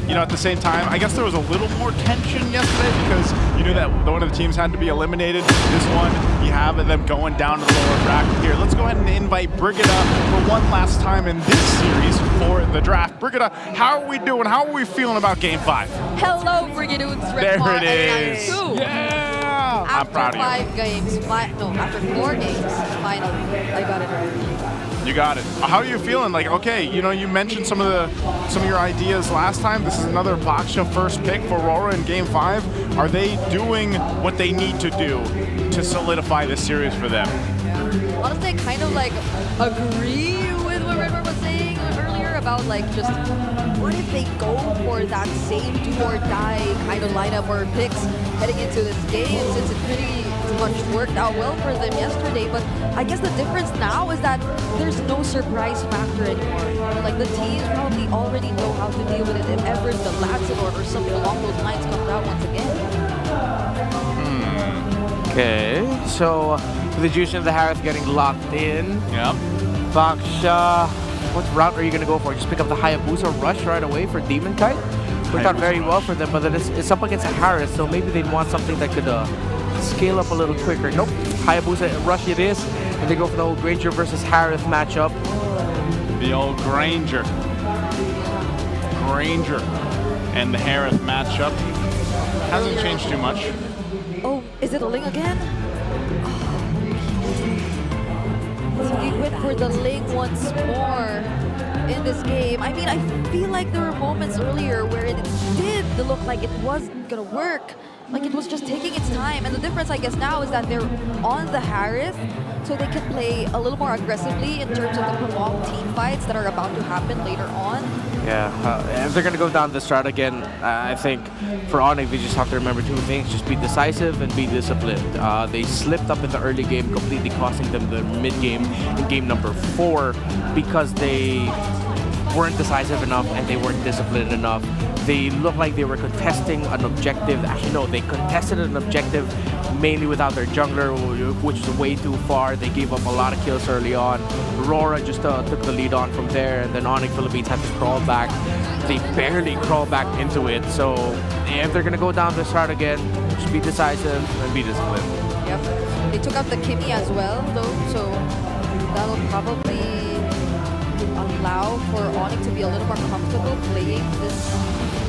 you know, at the same time, I guess there was a little more tension yesterday because you knew that one of the teams had to be eliminated. This one, you have them going down to the lower bracket here. Let's go ahead and invite Brigida for one last time in this series for the draft. Brigida, how are we doing? How are we feeling about Game 5? Hello, Brigadoons. There it is. Yeah! I'm proud of you. After 4 games, finally, I got it right. You got it. How are you feeling? Like, okay, you know, you mentioned some of your ideas last time. This is another Baksha first pick for Aurora in Game 5. Are they doing what they need to do to solidify this series for them? Yeah. Honestly, I kind of like agree with what Redmond was saying earlier about like just what if they go for that same do or die kind of lineup or picks heading into this game, since it pretty much worked out well for them yesterday. But I guess the difference now is that there's no surprise factor anymore. Like the teams probably already know how to deal with it if ever the Lancelot or something along those lines comes out once again. Okay, so the Juice and the Harith getting locked in. Yep. Baksha, what route are you going to go for? Just pick up the Hayabusa rush right away for Demon Kite? Worked out very well for them, but then it's up against a Harith, so maybe they'd want something that could scale up a little quicker. Nope, Hayabusa rush it is, and they go for the old Granger versus Harith matchup. The old Granger and the Harith matchup hasn't changed too much. Oh, is it a Ling again? So he went for the Ling once more in this game. I mean, I feel like there were moments earlier where it did look like it was gonna work. Like it was just taking its time. And the difference, I guess, now is that they're on the Harith, so they can play a little more aggressively in terms of the prolonged team fights that are about to happen later on. Yeah, if they're going to go down this route again, I think for Onic, they just have to remember two things. Just be decisive and be disciplined. They slipped up in the early game, completely costing them the mid-game in game number 4 because they weren't decisive enough and they weren't disciplined enough. They looked like they were contesting an objective. Actually, no, they contested an objective mainly without their jungler, which was way too far. They gave up a lot of kills early on. RORA just took the lead on from there, and then Onic Philippines had to crawl back. They barely crawled back into it. So if they're going to go down this route again, just be decisive and be disciplined. Yep. They took out the Kimmy as well, though, so that'll probably allow for Onic to be a little more comfortable playing this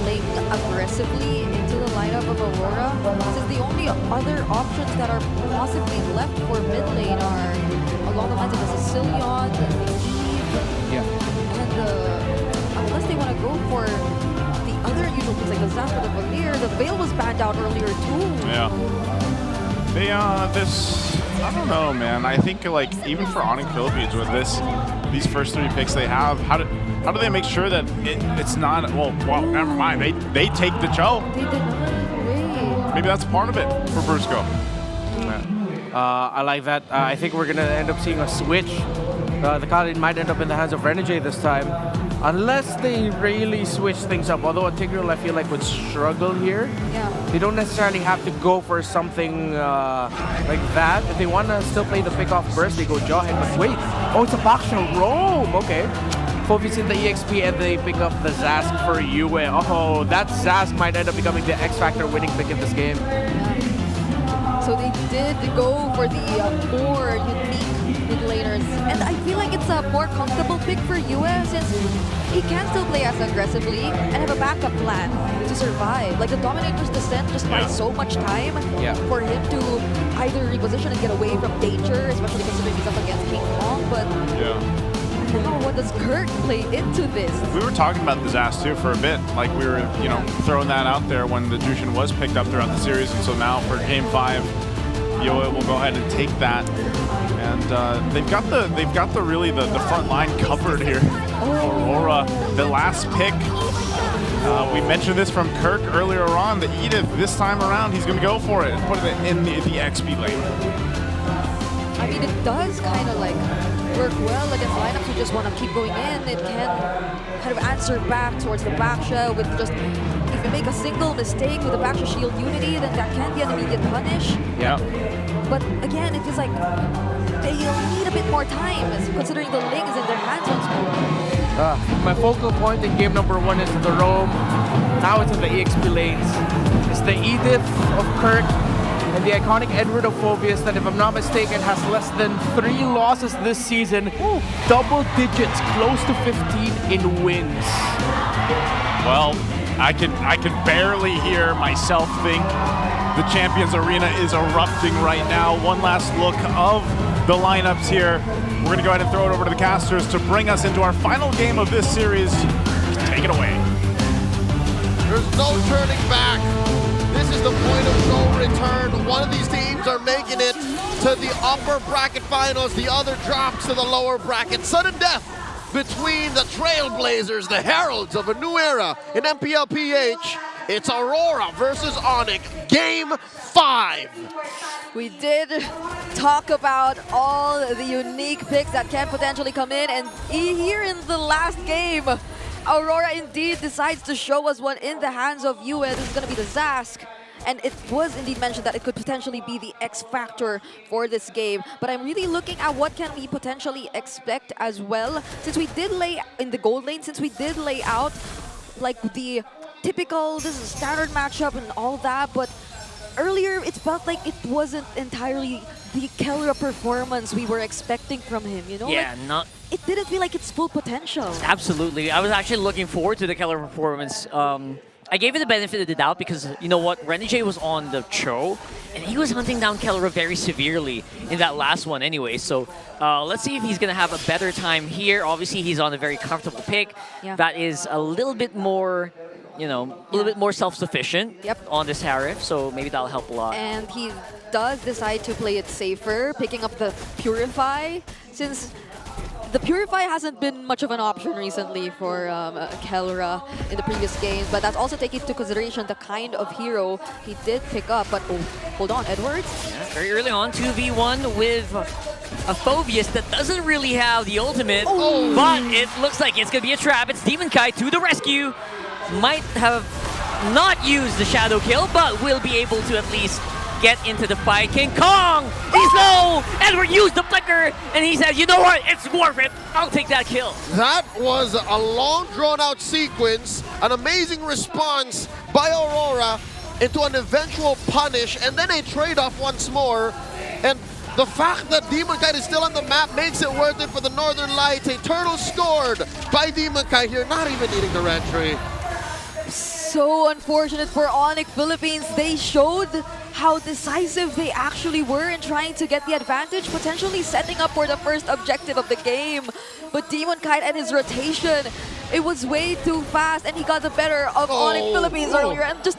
lane aggressively into the lineup of Aurora, since the only other options that are possibly left for mid lane are along the lines of the Sicilian, the Eve, and unless they want to go for the other usual things like the Zap or the Valir. The Veil was banned out earlier too. Yeah. They, I don't know, man. I think, like, even for Onic Philippines with these first 3 picks they have, how do they make sure that it's not, well, never mind. They take the Cho. They did not wait. Maybe that's part of it for Brusco. I like that. I think we're going to end up seeing a switch. The Khalid might end up in the hands of Renegade this time. Unless they really switch things up. Although Integral, I feel like, would struggle here. Yeah. They don't necessarily have to go for something like that. If they want to still play the pick-off burst, they go Jawhead. But wait, oh, it's a Baksha roam. Okay. Focus in the EXP and they pick up the Zask for Yue. Oh, that Zask might end up becoming the X-Factor winning pick in this game. So they did go for the more unique mid laners. And I feel like it's a more comfortable pick for Yue, since he can still play as aggressively and have a backup plan to survive. Like the Dominator's Descent just buys so much time for him to either reposition and get away from danger, especially considering he's up against King Kong. But now, what does Kirk play into this? We were talking about the Zas too for a bit. Like we were, you know, throwing that out there when the Jushin was picked up throughout the series, and so now for Game 5, Yue will go ahead and take that. And they've got the really the front line covered here for Aurora. The last pick, we mentioned this from Kirk earlier on. The Edith this time around, he's going to go for it and put it in the XP lane. I mean, it does kind of like work well against lineups who just want to keep going in. It can kind of answer back towards the Baksha with just, if you make a single mistake with the Baksha Shield Unity, then that can be an immediate punish. Yeah. But again, it feels like they'll need a bit bit more time, considering the link is in their hands once more. My focal point in game number 1 is the roam. Now it's in the EXP lanes. It's the Edith of Kirk and the iconic Edward of Phobius that, if I'm not mistaken, has less than 3 losses this season. Double digits, close to 15 in wins. Well, I can barely hear myself think. The Champions Arena is erupting right now. One last look of the lineups here. We're going to go ahead and throw it over to the casters to bring us into our final game of this series. Take it away. There's no turning back. This is the point of no return. One of these teams are making it to the upper bracket finals. The other drops to the lower bracket. Sudden death between the Trailblazers, the heralds of a new era in MPL PH. It's Aurora versus Onic, game 5. We did talk about all the unique picks that can potentially come in, and here in the last game, Aurora indeed decides to show us what in the hands of Yue. This is going to be the Zask. And it was indeed mentioned that it could potentially be the X factor for this game. But I'm really looking at what can we potentially expect as well. Since we did lay in the gold lane, since we did lay out like the typical, this is a standard matchup and all that, but earlier it felt like it wasn't entirely the Kelra performance we were expecting from him, you know? Yeah, like, it didn't feel like its full potential. Absolutely. I was actually looking forward to the Kelra performance. I gave it the benefit of the doubt because, you know what, Renegade was on the show, and he was hunting down Kelra very severely in that last one anyway. So let's see if he's going to have a better time here. Obviously, he's on a very comfortable pick that is a little bit more, you know, a little bit more self-sufficient on this Harif, so maybe that'll help a lot. And he does decide to play it safer, picking up the Purify, since the Purify hasn't been much of an option recently for Kelra in the previous games, but that's also taking into consideration the kind of hero he did pick up. But hold on, Edwards? Yeah, very early on, 2v1 with a Phobius that doesn't really have the ultimate, but it looks like it's going to be a trap. It's Demon Kai to the rescue. Might have not used the shadow kill, but will be able to at least get into the fight. King Kong, he's low! Edward used the flicker, and he said, you know what, it's worth it. I'll take that kill. That was a long, drawn-out sequence, an amazing response by Aurora into an eventual punish, and then a trade-off once more. And the fact that Demon Kite is still on the map makes it worth it for the Northern Lights. A turtle scored by Demon Kite here, not even needing the retry. So unfortunate for Onic Philippines. They showed how decisive they actually were in trying to get the advantage, potentially setting up for the first objective of the game. But Demon Kite and his rotation, it was way too fast, and he got the better of Onic Philippines earlier. And just,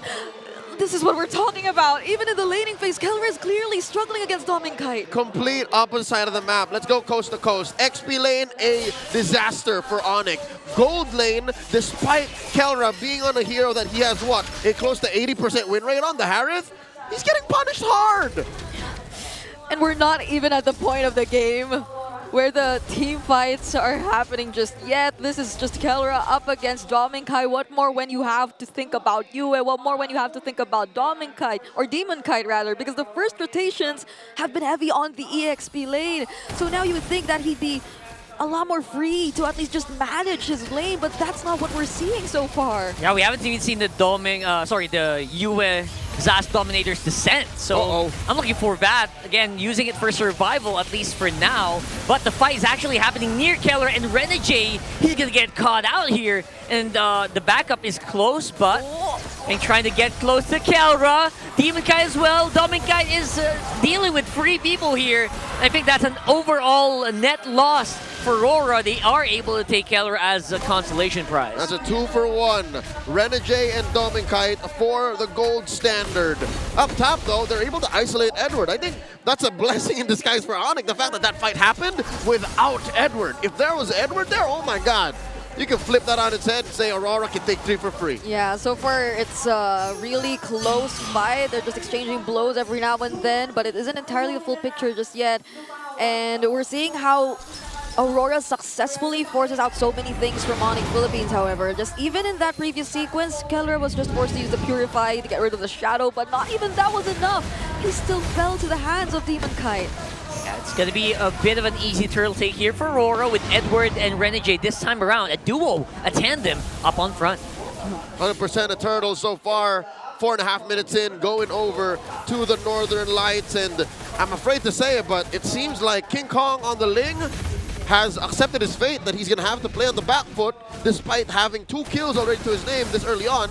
this is what we're talking about. Even in the laning phase, Kelra is clearly struggling against Demon Kite. Complete opposite side of the map. Let's go coast to coast. XP lane, a disaster for Onic. Gold lane, despite Kelra being on a hero that he has, what, a close to 80% win rate on the Harith, he's getting punished hard. And we're not even at the point of the game where the team fights are happening just yet. This is just Kelra up against Dominkai. What more when you have to think about Yue? What more when you have to think about Dominkai, or Demon Kite rather, because the first rotations have been heavy on the EXP lane. So now you would think that he'd be a lot more free to at least just manage his lane, but that's not what we're seeing so far. Yeah, we haven't even seen the the Yue Zas Dominator's descent, so I'm looking for that. Again, using it for survival, at least for now. But the fight is actually happening near Keller, and Renegade, he's gonna get caught out here. And the backup is close, but and trying to get close to Kelra. Demon Kai as well. Demon Kai is dealing with 3 people here. I think that's an overall net loss for Aurora. They are able to take Kelra as a consolation prize. That's a 2-for-1. Renegade and Dominkite for the gold standard. Up top, though, they're able to isolate Edward. I think that's a blessing in disguise for Onic, the fact that that fight happened without Edward. If there was Edward there, oh my god. You can flip that on its head and say Aurora can take 3 for free. Yeah, so far it's a really close fight. They're just exchanging blows every now and then, but it isn't entirely a full picture just yet. And we're seeing how Aurora successfully forces out so many things from Onic Philippines, however. Just even in that previous sequence, Keller was just forced to use the Purify to get rid of the Shadow, but not even that was enough. He still fell to the hands of Demon Kite. Yeah, It's going to be a bit of an easy turtle take here for Aurora with Edward and Renegade this time around. A duo, a tandem up on front. 100% of turtles so far. 4.5 minutes in, going over to the Northern Lights. And I'm afraid to say it, but it seems like King Kong on the Ling has accepted his fate that he's going to have to play on the back foot despite having 2 kills already to his name this early on.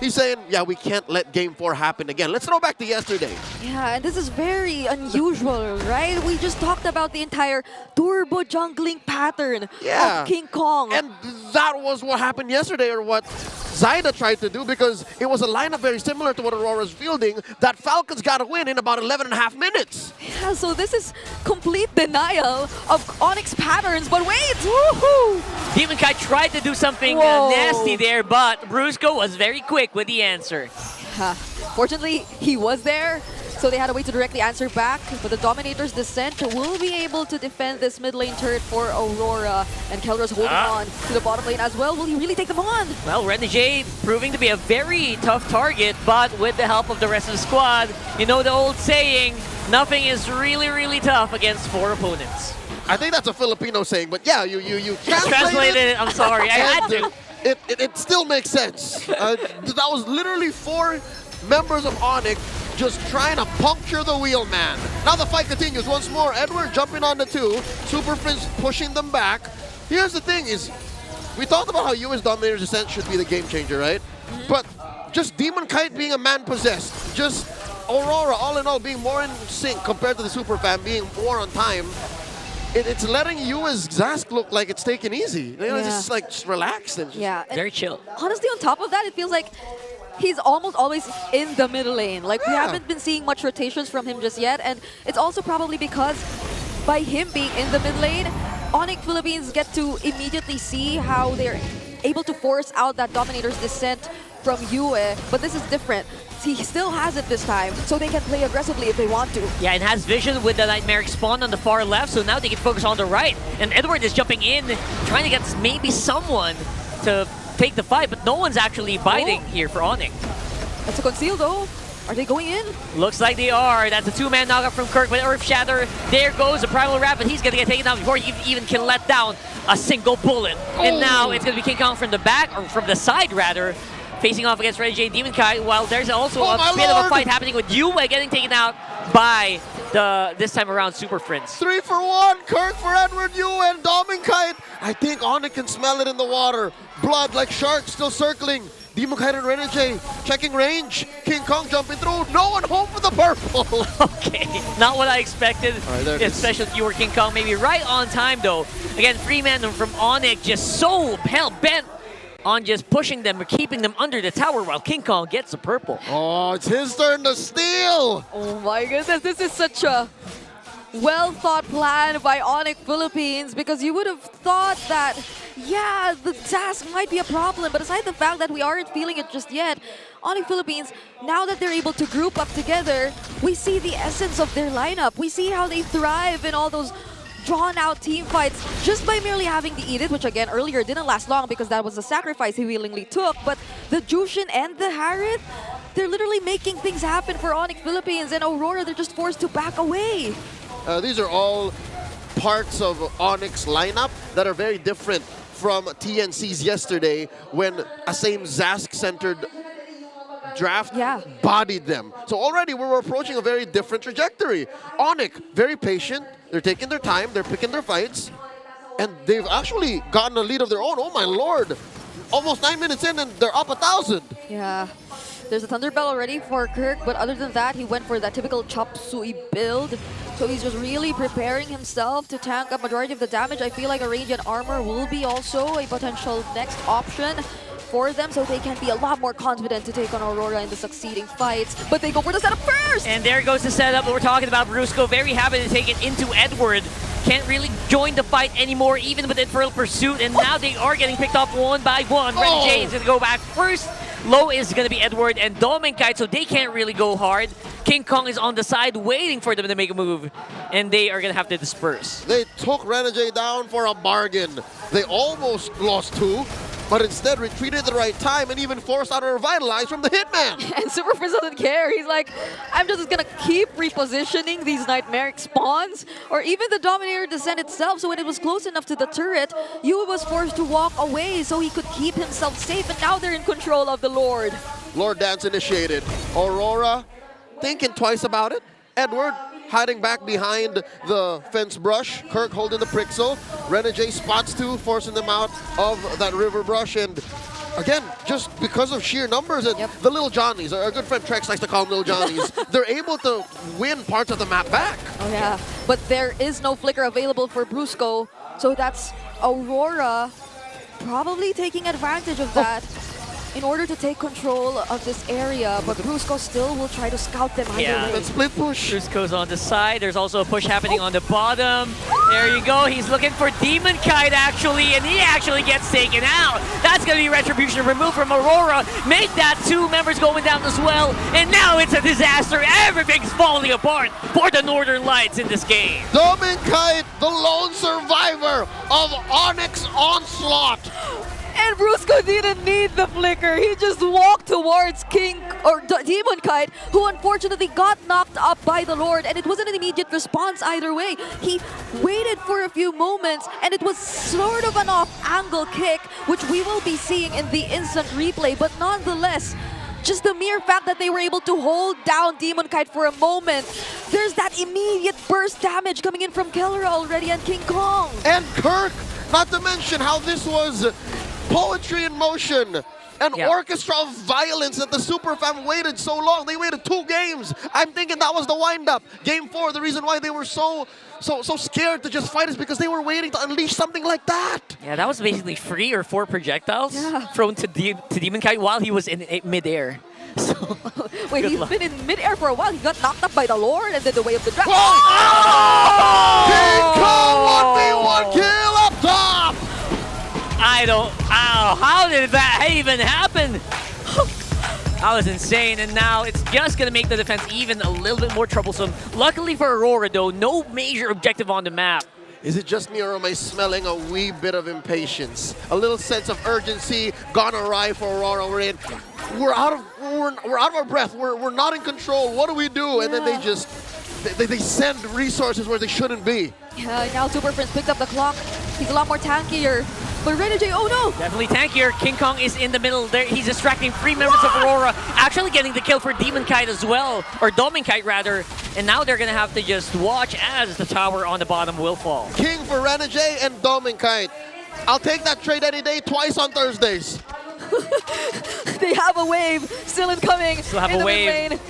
He's saying, yeah, we can't let Game 4 happen again. Let's throw back to yesterday. Yeah, and this is very unusual, right? We just talked about the entire turbo jungling pattern of King Kong. And that was what happened yesterday, or what Zyda tried to do, because it was a lineup very similar to what Aurora's fielding that Falcons got to win in about 11.5 minutes. Yeah, so this is complete denial of Onyx patterns, but wait! Woohoo! Demon Kai tried to do something nasty there, but Brusco was very quick with the answer. Fortunately, he was there, so they had a way to directly answer back. But the Dominator's Descent will be able to defend this mid lane turret for Aurora. And Kelra's holding on to the bottom lane as well. Will he really take them on? Well, Renegade proving to be a very tough target, but with the help of the rest of the squad, you know the old saying, nothing is really, really tough against 4 opponents. I think that's a Filipino saying, but yeah, you translated it. I'm sorry, I had to. It still makes sense. That was literally 4 members of Onic just trying to puncture the wheel, man. Now the fight continues once more. Edward jumping on the 2. Super Prince pushing them back. Here's the thing is, we talked about how US Dominator's Descent should be the game changer, right? But just Demon Kite being a man possessed, just Aurora all in all being more in sync compared to the Super Fan being more on time, it's letting you as Zask look like it's taken easy. You know, just relaxed and just very chill. Honestly, on top of that, it feels like he's almost always in the middle lane. Like, we haven't been seeing much rotations from him just yet, and it's also probably because by him being in the mid lane, Onic Philippines get to immediately see how they're able to force out that Dominator's Descent from Yue, but this is different. He still has it this time, so they can play aggressively if they want to. Yeah, and has vision with the Nightmaric spawn on the far left, so now they can focus on the right. And Edward is jumping in, trying to get maybe someone to take the fight, but no one's actually biting here for Onic. That's a conceal though. Are they going in? Looks like they are. That's a 2-man knockup from Kirk with Earth Shatter. There goes the Primal Wrap, but he's going to get taken out before he even can let down a single bullet. And now it's going to be King Kong from the back, or from the side rather, facing off against Renegade and Demon Kai, while there's also a bit of a fight happening with Yue getting taken out by this time around Super Prince. 3 for 1, Kirk for Edward, Yue and Demon Kite. I think Onic can smell it in the water. Blood like sharks still circling. Demon Kite and Renegade checking range. King Kong jumping through. No one home for the purple. Okay, not what I expected, especially if you were King Kong. Maybe right on time though. Again, 3-man from Onic just so hell-bent on just pushing them or keeping them under the tower while King Kong gets the purple. Oh, it's his turn to steal. Oh my goodness, this is such a well-thought plan by Onic Philippines, because you would have thought that, yeah, the task might be a problem, but aside the fact that we aren't feeling it just yet, Onic Philippines, now that they're able to group up together, we see the essence of their lineup. We see how they thrive in all those drawn-out team fights just by merely having the Edith, which again earlier didn't last long because that was a sacrifice he willingly took, but the Jushin and the Harith, they're literally making things happen for Onic Philippines, and Aurora, they're just forced to back away. These are all parts of Onyx lineup that are very different from TNC's yesterday when a same Zask-centered draft bodied them. So already we're approaching a very different trajectory. Onic, very patient. They're taking their time. They're picking their fights. And they've actually gotten a lead of their own. Oh my lord. Almost 9 minutes in and they're up 1,000. Yeah. There's a Thunder Bell already for Kirk, but other than that, he went for that typical Chop Suey build. So he's just really preparing himself to tank up majority of the damage. I feel like a range and armor will be also a potential next option for them, so they can be a lot more confident to take on Aurora in the succeeding fights. But they go for the setup first! And there goes the setup that we're talking about. Brusco very happy to take it into Edward. Can't really join the fight anymore, even with Infernal Pursuit. And now they are getting picked off one by one. Renegade is going to go back first. Low is going to be Edward and Demon Kite, so they can't really go hard. King Kong is on the side waiting for them to make a move, and they are going to have to disperse. They took Renegade down for a bargain. They almost lost 2. but instead retreated at the right time and even forced out a Revitalize from the Hitman. And Super Prince doesn't care. He's like, I'm just gonna keep repositioning these Nightmaric spawns, or even the Dominator Descent itself. So when it was close enough to the turret, Yue was forced to walk away so he could keep himself safe, and now they're in control of the Lord. Lord Dance initiated. Aurora thinking twice about it. Edward hiding back behind the fence brush. Kirk holding the Prixel. Renegade spots two, forcing them out of that river brush. And again, just because of sheer numbers and the little Johnnies, our good friend Trex likes to call them little Johnnies, they're able to win parts of the map back. Oh yeah, but there is no flicker available for Brusco, so that's Aurora probably taking advantage of that in order to take control of this area, but Brusco still will try to scout them either way. Split push. Brusco's on the side. There's also a push happening on the bottom. There you go. He's looking for Demon Kite, actually, and he actually gets taken out. That's going to be Retribution removed from Aurora. Make that 2 members going down as well, and now it's a disaster. Everything's falling apart for the Northern Lights in this game. Demon Kite, the lone survivor of Onyx Onslaught. And Brusco didn't need the flicker. He just walked towards Demon Kite, who unfortunately got knocked up by the Lord, and it wasn't an immediate response either way. He waited for a few moments, and it was sort of an off-angle kick, which we will be seeing in the instant replay, but nonetheless, just the mere fact that they were able to hold down Demon Kite for a moment, there's that immediate burst damage coming in from Kellera already and King Kong. And Kirk, not to mention how this was poetry in motion, an orchestra of violence that the Super Fam waited so long. They waited 2 games. I'm thinking that was the wind-up. Game 4, the reason why they were so scared to just fight is because they were waiting to unleash something like that. Yeah, that was basically 3 or 4 projectiles thrown to Demon Kite while he was in midair. So, wait, he's been in midair for a while. He got knocked up by the Lord and then the Way of the Dragon. King Kong 1v1 kill up top! How did that even happen? That was insane, and now it's just going to make the defense even a little bit more troublesome. Luckily for Aurora, though, no major objective on the map. Is it just me, or am I smelling a wee bit of impatience? A little sense of urgency gone awry for Aurora. We're out of our breath. We're not in control. What do we do? And then they just they send resources where they shouldn't be. Yeah, now Super Prince picked up the clock. He's a lot more tankier. But Renegade, oh no! Definitely tankier. King Kong is in the middle there. He's distracting 3 members of Aurora, actually getting the kill for Demon Kite as well, or Domin Kite rather. And now they're gonna have to just watch as the tower on the bottom will fall. King for Renegade and Domin Kite. I'll take that trade any day, twice on Thursdays. They have a wave still incoming. Still have a wave. Mid-lane.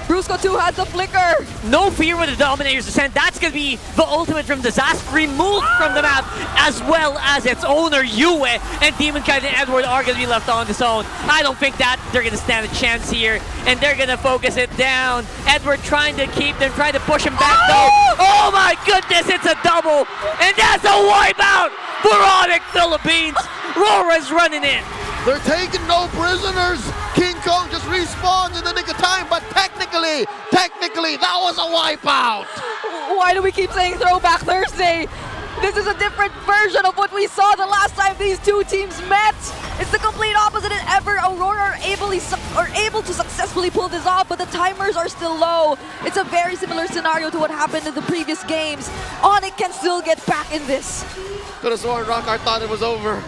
Brusco 2 has the flicker. No fear with the Dominator's Descent. That's going to be the ultimate from Disaster, removed from the map, as well as its owner, Yue. And Demon Kite and Edward are going to be left on his own. I don't think that they're going to stand a chance here, and they're going to focus it down. Edward trying to keep them, trying to push him back, though. Oh my goodness, it's a double. And that's a wipeout for Onic Philippines. RORA's running in. They're taking no prisoners. King Kong just respawns in the nick of time, but technically, that was a wipeout. Why do we keep saying Throwback Thursday? This is a different version of what we saw the last time these 2 teams met. It's the complete opposite as ever. Aurora are able to successfully pull this off, but the timers are still low. It's a very similar scenario to what happened in the previous games. Onic can still get back in this. Could have sworn Rockart thought it was over.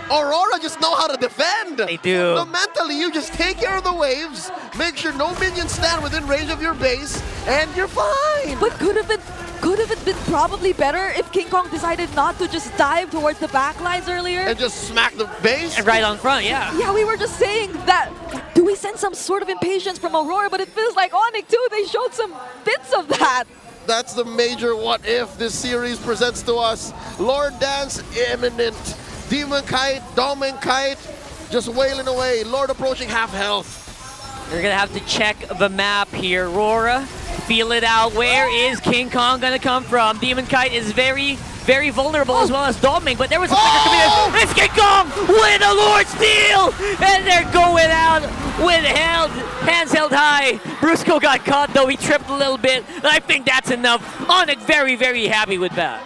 Aurora just know how to defend. They do. So mentally, you just take care of the waves, make sure no minions stand within range of your base, and you're fine. But could have it been probably better if King Kong decided not to just dive towards the backlines earlier? And just smack the base? And right on front, yeah. Yeah, we were just saying that. Do we sense some sort of impatience from Aurora? But it feels like Onic too. They showed some bits of that. That's the major what if this series presents to us. Lord Dance imminent. Demon Kite, Domin Kite, just wailing away. Lord approaching half health. They're going to have to check the map here. RORA, feel it out. Where is King Kong going to come from? Demon Kite is very, very vulnerable as well as Domin, but there was a flicker coming in. It's King Kong with a Lord Steal! And they're going out with hands held high. Brusco got caught though. He tripped a little bit. I think that's enough. Onic very, very happy with that.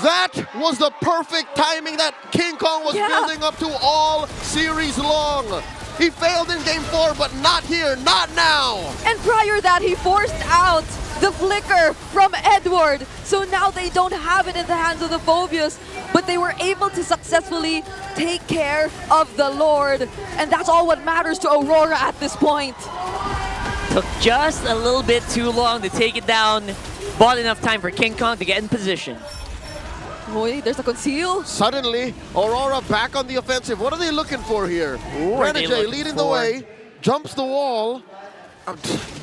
That was the perfect timing that King Kong was building up to all series long. He failed in Game 4, but not here, not now. And prior that, he forced out the flicker from Edward. So now they don't have it in the hands of the Phobias, but they were able to successfully take care of the Lord. And that's all what matters to Aurora at this point. Took just a little bit too long to take it down. Bought enough time for King Kong to get in position. Boy, there's a conceal. Suddenly, Aurora back on the offensive. What are they looking for here? Renegade leading the way, jumps the wall.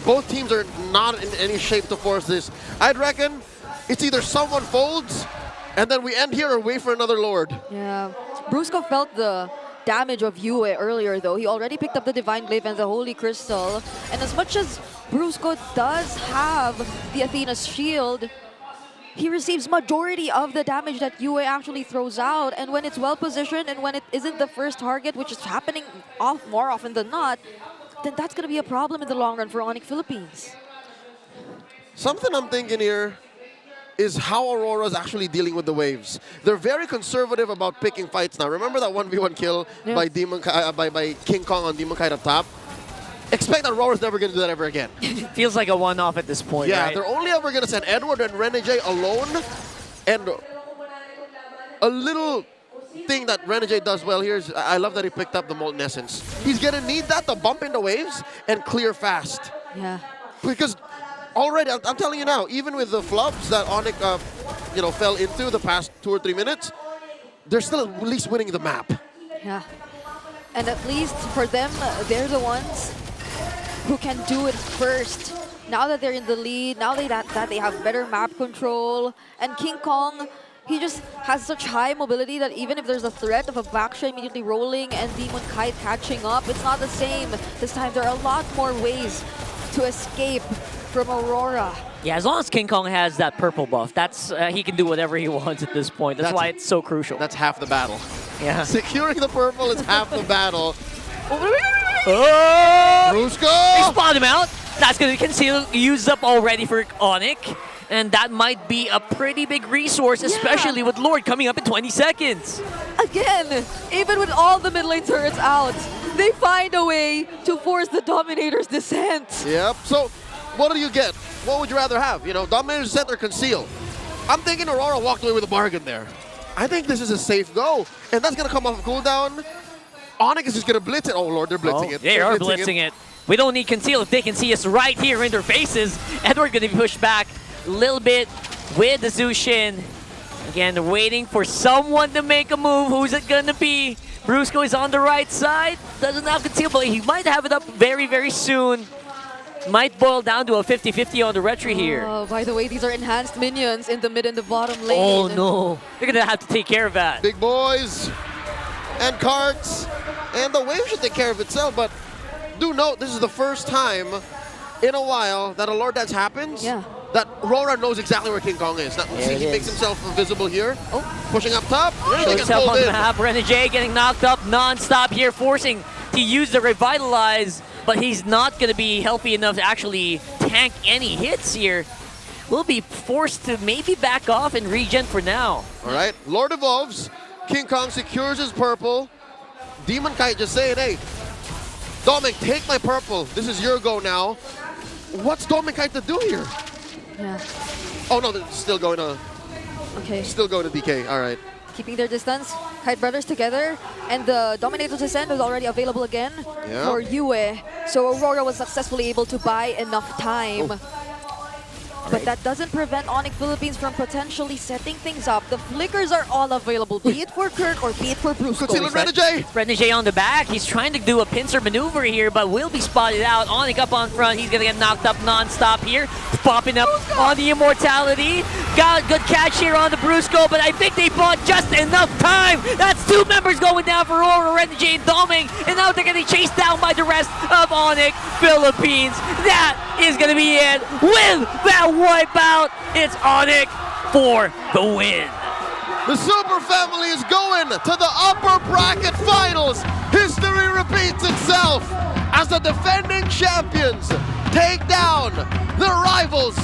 Both teams are not in any shape to force this. I'd reckon it's either someone folds, and then we end here or wait for another Lord. Yeah, Brusco felt the damage of Yue earlier though. He already picked up the Divine Glaive and the Holy Crystal. And as much as Brusco does have the Athena's shield, he receives majority of the damage that Yue actually throws out. And when it's well positioned and when it isn't the first target, which is happening more often than not, then that's going to be a problem in the long run for Onic Philippines. Something I'm thinking here is how Aurora's actually dealing with the waves. They're very conservative about picking fights now. Remember that 1v1 kill by by King Kong on Demon Kite up top? Expect that Aurora's never going to do that ever again. Feels like a one-off at this point, yeah, right? they're only ever going to send Edward and Renegade alone. And a little thing that Renegade does well here is I love that he picked up the Molten Essence. He's going to need that to bump into waves and clear fast. Yeah. Because already, I'm telling you now, even with the flubs that Onic fell into the past 2 or 3 minutes, they're still at least winning the map. Yeah. And at least for them, they're the ones who can do it first. Now that they're in the lead, now that they have better map control, and King Kong, he just has such high mobility that even if there's a threat of a backshot immediately rolling and Demon Kite catching up, it's not the same. This time there are a lot more ways to escape from Aurora. Yeah, as long as King Kong has that purple buff, that's he can do whatever he wants at this point. That's why it's so crucial. That's half the battle. Yeah. Securing the purple is half the battle. Brusco! They spawned him out. That's going to conceal, used up already for Onic. And that might be a pretty big resource, especially with Lord coming up in 20 seconds. Again, even with all the mid lane turrets out, they find a way to force the Dominator's descent. Yep, so what do you get? What would you rather have? Dominator's descent or conceal? I'm thinking Aurora walked away with a bargain there. I think this is a safe go, and that's going to come off of cooldown. Onic is just going to blitz it. Oh, Lord, they're blitzing it. They are blitzing it. We don't need conceal if they can see us right here in their faces. Edward going to be pushed back a little bit with the Zushin. Again, they're waiting for someone to make a move. Who's it going to be? Brusco is on the right side. Doesn't have conceal, but he might have it up very, very soon. Might boil down to a 50-50 on the retry here. Oh, by the way, these are enhanced minions in the mid and the bottom lane. Oh no, they're gonna have to take care of that. Big boys and carts, and the wave should take care of itself, but do note this is the first time in a while that a Lord Dance happens. Yeah. That RORA knows exactly where King Kong is. He makes himself visible here. Pushing up top. Shows himself on the map. Renegade getting knocked up non-stop here, forcing to use the Revitalize, but he's not going to be healthy enough to actually tank any hits here. Will be forced to maybe back off and regen for now. All right, Lord evolves. King Kong secures his purple. Demon Kite just saying, hey, Dominic, take my purple. This is your go now. What's Dominic Kite to do here? Yeah. Oh no, they're still going to. Okay. Still going to DK. All right. Keeping their distance, Kite Brothers together, and the Dominator's Descent is already available again for Yue. So Aurora was successfully able to buy enough time. But that doesn't prevent Onic Philippines from potentially setting things up. The flickers are all available, be it for Kirk or be it for Brusco. Renegade on the back. He's trying to do a pincer maneuver here, but will be spotted out. Onic up on front. He's going to get knocked up non-stop here. Popping up on the Immortality. Got a good catch here on the Brusco, but I think they bought just enough time. That's two members going down for Aurora, Renegade and Doming, and now they're getting chased down by the rest of Onic Philippines. That is going to be it with that wipeout. It's Onic for the win. The Super Family is going to the upper bracket finals. History repeats itself as the defending champions take down the rivals,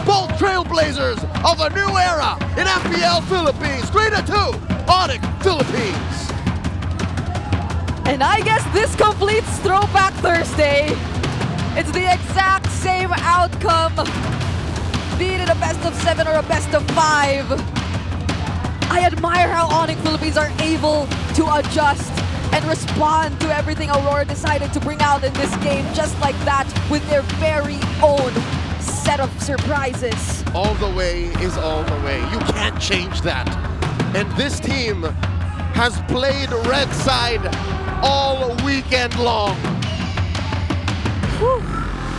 both Trailblazers of a new era in MPL MPL Philippines. 3-2, Onic Philippines. And I guess this completes Throwback Thursday. It's the exact same outcome, be it a best of 7 or a best of 5. I admire how Onic Philippines are able to adjust and respond to everything Aurora decided to bring out in this game, just like that, with their very own set of surprises. All the way is all the way. You can't change that. And this team has played red side all weekend long. Whew.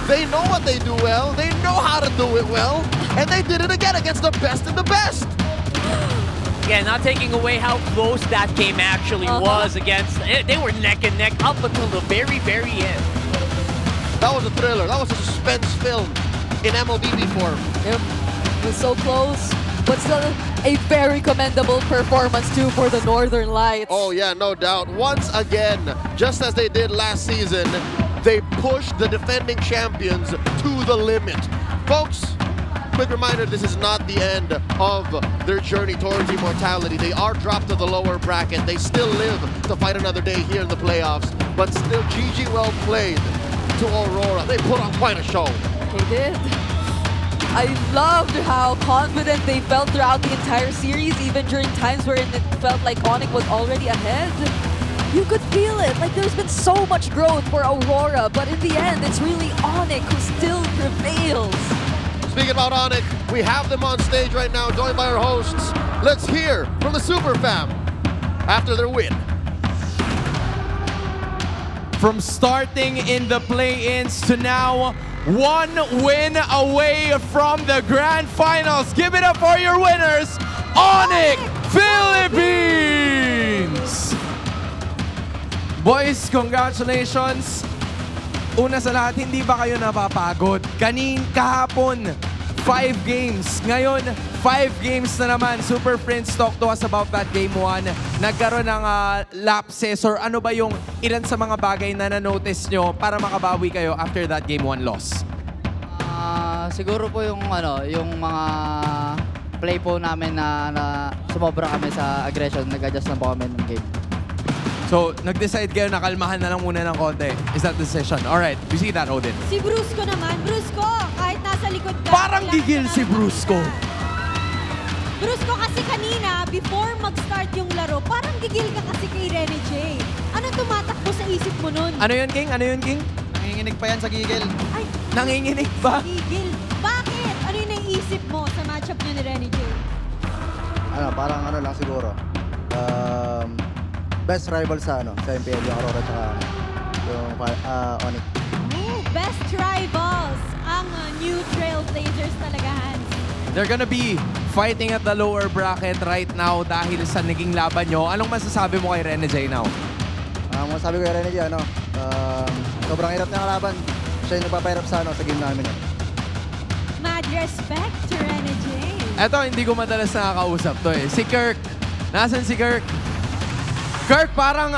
They know what they do well, they know how to do it well, and they did it again against the best and the best. Yeah, not taking away how close that game actually was against. They were neck and neck up until the very, very end. That was a thriller. That was a suspense film in MLBB form. Yep, it was so close, but still a very commendable performance too for the Northern Lights. Oh yeah, no doubt. Once again, just as they did last season, they pushed the defending champions to the limit. Folks, quick reminder, this is not the end of their journey towards immortality. They are dropped to the lower bracket. They still live to fight another day here in the playoffs, but still GG well played to Aurora. They put on quite a show. They did. I loved how confident they felt throughout the entire series, even during times wherein it felt like Onic was already ahead. You could feel it, like there's been so much growth for Aurora, but in the end, it's really Onic who still prevails. Speaking about Onic, we have them on stage right now, joined by our hosts. Let's hear from the Super Fam after their win. From starting in the play-ins to now, one win away from the grand finals. Give it up for your winners, Onic Philippines! Boys, congratulations. Una sa lahat, hindi ba kayo napapagod? Kahapon, 5 games. Ngayon, 5 games na naman. Super Prince, talk to us about that game 1. Nagkaroon ng lapses or ano ba yung ilan sa mga bagay na na-notice nyo para makabawi kayo after that game 1 loss? Siguro po yung yung mga play po namin na sumobra kami sa aggression, nag-adjust na po kami ng game. So, nag-decide kayo na kalmahan na lang muna ng konti. Is that the decision? Alright, we see that, Odin. Si Brusco naman. Brusco, kahit nasa likod ka. Parang gigil si Brusco. Brusco kasi kanina, before mag-start yung laro, parang gigil ka kasi kay Rene J. Anong tumatakbo sa isip mo nun? Ano yun, King? Ano yun, King? Nanginginig pa yan sa gigil. Ay, nanginginig ba? Gigil. Bakit? Ano yung naiisip mo sa matchup niyo ni Rene J? Parang lang siguro. Best rival sa MPL, yung Aurora tsaka yung Onic. Oh, best rivals ang new Trailblazers talaga, Hans. They're gonna be fighting at the lower bracket right now dahil sa naging laban nyo. Anong masasabi mo kay Rene J now? Masasabi ko kay Rene J, sobrang hirap niyang laban. Siya yung nagpapahirap sa game namin. Mad respect to Rene J. Eto, hindi ko madalas nakakausap to eh. Si Kirk. Nasaan si Kirk? Kirk, parang...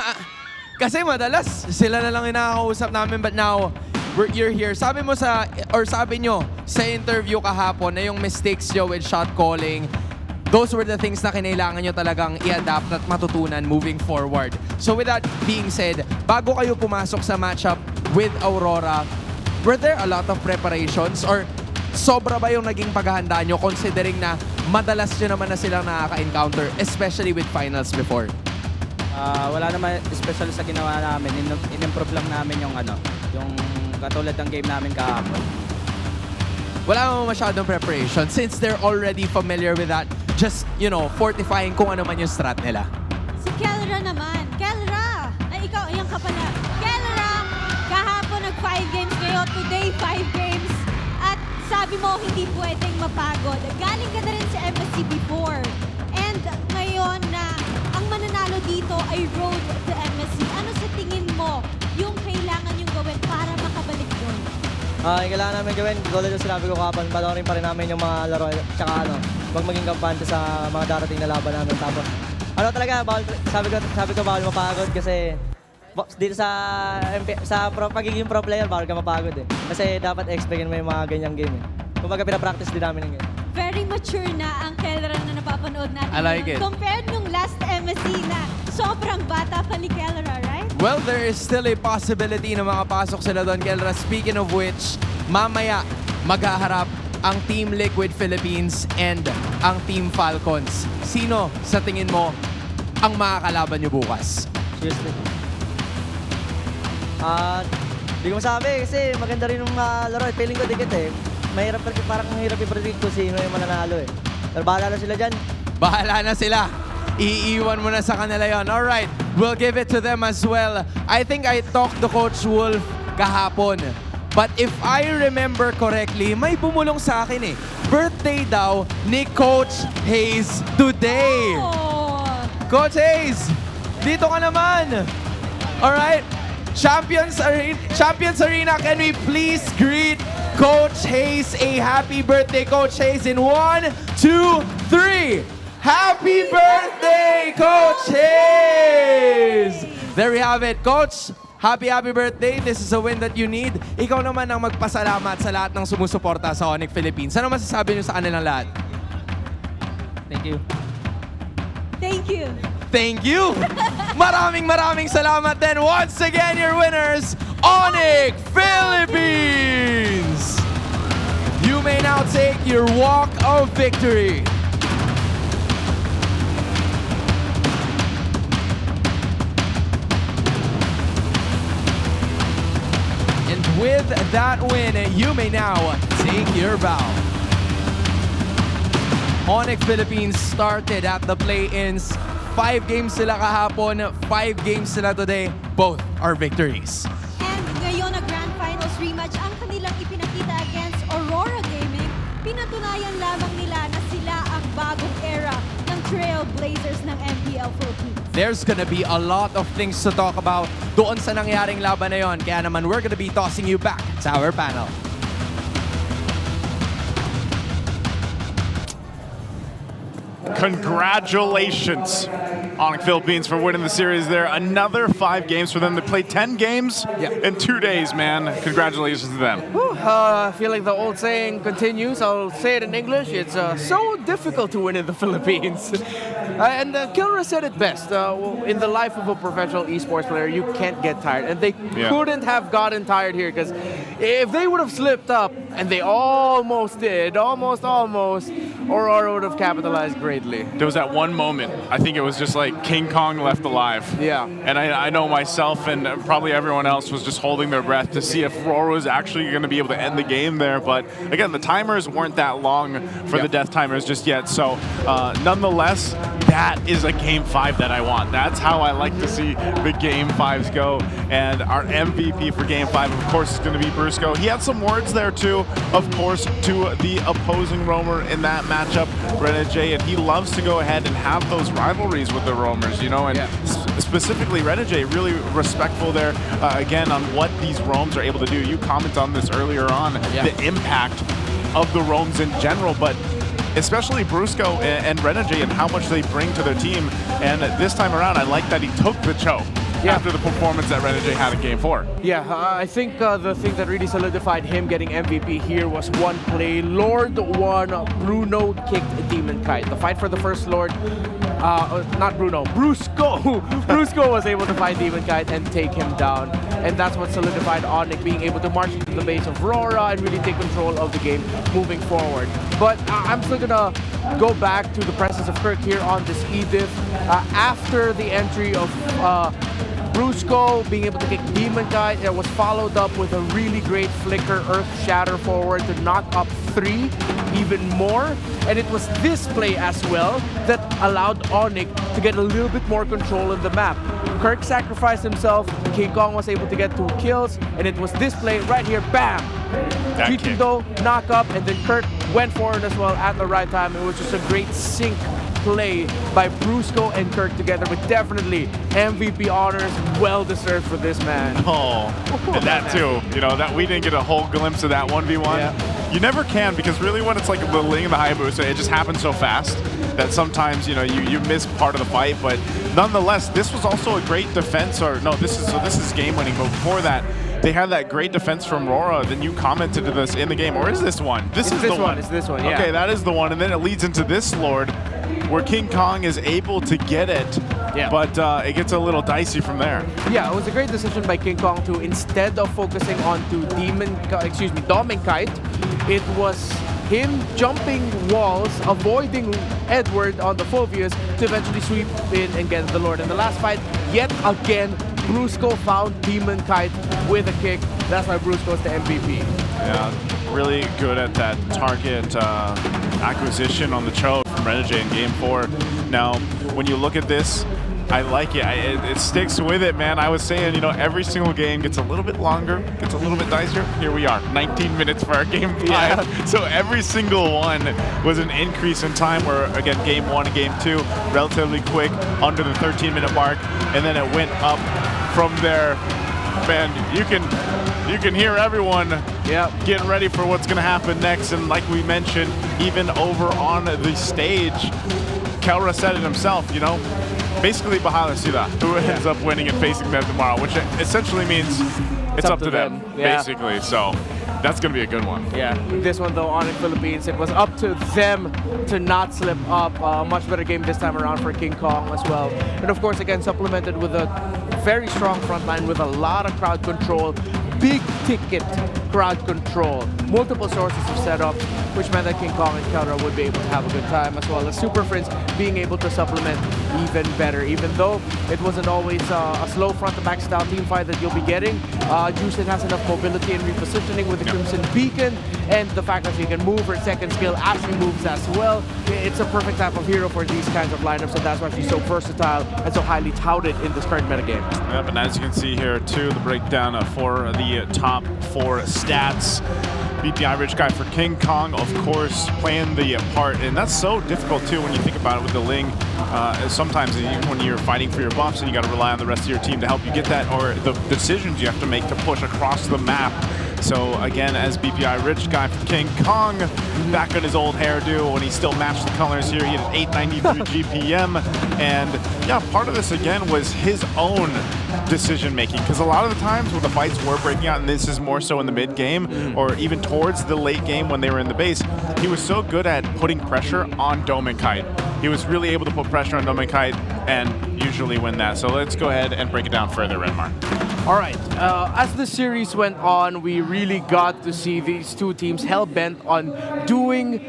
kasi madalas, sila na lang yung nakakausap namin. But now, you're here. Sabi mo sabi nyo sa interview kahapon na yung mistakes nyo with shot calling, those were the things na kinailangan nyo talagang i-adapt at matutunan moving forward. So with that being said, bago kayo pumasok sa matchup with Aurora, were there a lot of preparations or sobra ba yung naging paghahanda nyo considering na madalas nyo naman na silang nakaka-encounter, especially with finals before? Wala naman special sa ginawa namin. In-improve lang namin yung yung katulad ng game namin kahapon. Wala naman masyadong preparation since they're already familiar with that. Just, fortifying kung ano man yung strat nila. Si Kelra naman. Kelra! Ay, ikaw, ayan ka pala. Kelra, kahapon nag-5 games kayo. Today, 5 games. At sabi mo, hindi pwedeng mapagod. Galing ka na rin sa MSC before. And ngayon na ang mananalo dito ay road to MSC. Ano sa tingin mo yung kailangan yung gawin para makabalik doon? Yung kailangan namin gawin, tulad yung sinabi ko kapag panoorin pa rin namin yung mga laro, tsaka wag maging kampante sa mga darating na laban namin. Tapos, talaga, sabi ko bawal mapagod kasi dito sa pagiging pro player, bawal ka mapagod eh. Kasi dapat expectin mo yung mga ganyang game eh. Kumbaga, pinapractice din namin yung game. very mature na ang Kelra na napapanood natin. I like it. Compared nung last MSC na sobrang bata pa ni Kelra, right? Well, there is still a possibility na makapasok sila doon, Kelra. Speaking of which, mamaya maghaharap ang Team Liquid Philippines and ang Team Falcons. Sino sa tingin mo ang makakalaban nyo bukas? Seriously. Hindi ko masabi kasi maganda rin yung laro. Feeling ko dikit eh. Mahirap kasi parang mahirap i-predict kung sino yung mananalo eh. Pero bahala na sila dyan. Bahala na sila. Iiwan mo na sa kanila yon. Alright, we'll give it to them as well. I think I talked to Coach Wolf kahapon. But if I remember correctly, may bumulong sa akin eh. Birthday daw ni Coach Hayes today. Oh. Coach Hayes, dito ka naman. Alright, Champions Arena, can we please greet Coach Hayes a happy birthday, Coach Hayes, in 1, 2, 3. Happy birthday, Coach Hayes! There we have it, Coach. Happy birthday. This is a win that you need. Ikaw naman ang magpasalamat sa lahat ng sumusuporta sa Onic Philippines. Ano masasabi niyo sa kanilang lahat? Thank you. Thank you. Thank you! Maraming salamat then. Once again, your winners, Onic Philippines! You may now take your walk of victory. And with that win, you may now take your bow. Onic Philippines started at the play-ins. 5 games sila kahapon, 5 games sila today. Both are victories. And ngayon na Grand Finals rematch ang kanilang ipinakita against Aurora Gaming. Pinatunayan lamang nila na sila ang bagong era ng Trailblazers ng MPL Philippines. There's gonna be a lot of things to talk about doon sa nangyaring laban na yon. Kaya naman, we're gonna be tossing you back to our panel. Congratulations, Onic Philippines, for winning the series there. Another 5 games for them. They played 10 games in 2 days, man. Congratulations to them. I feel like the old saying continues. I'll say it in English. It's so difficult to win in the Philippines. And Kilra said it best. In the life of a professional esports player, you can't get tired. And they couldn't have gotten tired here, because if they would have slipped up, and they almost did, almost, Aurora would have capitalized greatly. There was that one moment, I think it was just like King Kong left alive. Yeah. And I know myself and probably everyone else was just holding their breath to see if Aurora was actually going to be able to end the game there. But again, the timers weren't that long for the death timers just yet. So nonetheless, that is a game 5 that I want. That's how I like to see the game 5s go. And our MVP for game 5, of course, is going to be Brusco. He had some words there too, of course, to the opposing roamer in that matchup, Renegade, and he loves to go ahead and have those rivalries with the roamers, you know, and specifically Renegade, really respectful there, again, on what these roams are able to do. You comment on this earlier on, the impact of the roams in general, but especially Brusco and Renegade and how much they bring to their team. And this time around, I like that he took the choke after the performance that Renegade had in Game 4. Yeah, I think the thing that really solidified him getting MVP here was one play. Lord won, Bruno kicked Demon Kite. The fight for the first Lord, not Bruno, Brusco. Brusco was able to find Demon Kite and take him down. And that's what solidified Onic being able to march into the base of RORA and really take control of the game moving forward. But I'm still gonna go back to the presence of Kirk here on this Edith. After the entry of Brusco being able to kick Demon Kite, it was followed up with a really great flicker Earth Shatter forward to knock up 3 even more. And it was this play as well that allowed Onic to get a little bit more control of the map. Kirk sacrificed himself, King Kong was able to get 2 kills, and it was this play right here, bam! Kitundo, knock up, and then Kirk went forward as well at the right time. It was just a great sync play by Brusco and Kirk together, but definitely MVP honors well deserved for this man. Oh, and that too, you know, that we didn't get a whole glimpse of that 1v1. You never can, because really when it's like the Ling and the Hayabusa, it just happens so fast that sometimes, you know, you miss part of the fight. But nonetheless, this was also a great defense, or no, this is game winning. But before that, they had that great defense from RORA. Then you commented to this in the game, or is this one? This is the one. It's this one, yeah. Okay, that is the one, and then it leads into this Lord, where King Kong is able to get it, but it gets a little dicey from there. Yeah, it was a great decision by King Kong to, instead of focusing onto Dom and Kite, it was him jumping walls, avoiding Edward on the Phobias to eventually sweep in and get the Lord. In the last fight, yet again, Brusco found Demon Kite with a kick. That's why Brusco's the MVP. Yeah, really good at that target acquisition on the Cho from Renegade in Game 4. Now, when you look at this, I like it. It sticks with it, man. I was saying, you know, every single game gets a little bit longer, gets a little bit dicier. Here we are, 19 minutes for our Game 5. Yeah. So every single one was an increase in time where, again, Game 1 and Game 2, relatively quick, under the 13-minute mark, and then it went up from there. Man, you can hear everyone getting ready for what's going to happen next. And like we mentioned, even over on the stage, Kelra said it himself, you know, basically Bahala Sida, who ends up winning and facing them tomorrow, which essentially means it's up to them. Basically. So that's going to be a good one. Yeah, this one though, Onic Philippines, it was up to them to not slip up. A much better game this time around for King Kong as well. And of course, again, supplemented with a very strong front line with a lot of crowd control, big ticket crowd control, multiple sources of setups, which meant that King Kong and Kelra would be able to have a good time, as well as Super Friends being able to supplement even better. Even though it wasn't always a slow front-to-back style team fight that you'll be getting, Juicin has enough mobility and repositioning with the Crimson Beacon, and the fact that she can move her second skill as she moves as well. It's a perfect type of hero for these kinds of lineups, and that's why she's so versatile and so highly touted in this current metagame. Yep, and as you can see here too, the breakdown for the top 4 stats. BPI Rich Guy for King Kong, of course, playing the part, and that's so difficult too when you think about it with the Ling. Sometimes when you're fighting for your buffs and you got to rely on the rest of your team to help you get that, or the decisions you have to make to push across the map. So again, as BPI Rich Guy for King Kong, back on his old hairdo when he still matched the colors here. He had an 893 GPM, and yeah, part of this again was his own decision making, because a lot of the times when the fights were breaking out, and this is more so in the mid game or even towards the late game when they were in the base, he was so good at putting pressure on Dome and Kite. He was really able to put pressure on Dome and Kite and usually win that. So let's go ahead and break it down further, Renmar. All right, as the series went on, we really got to see these two teams hell-bent on doing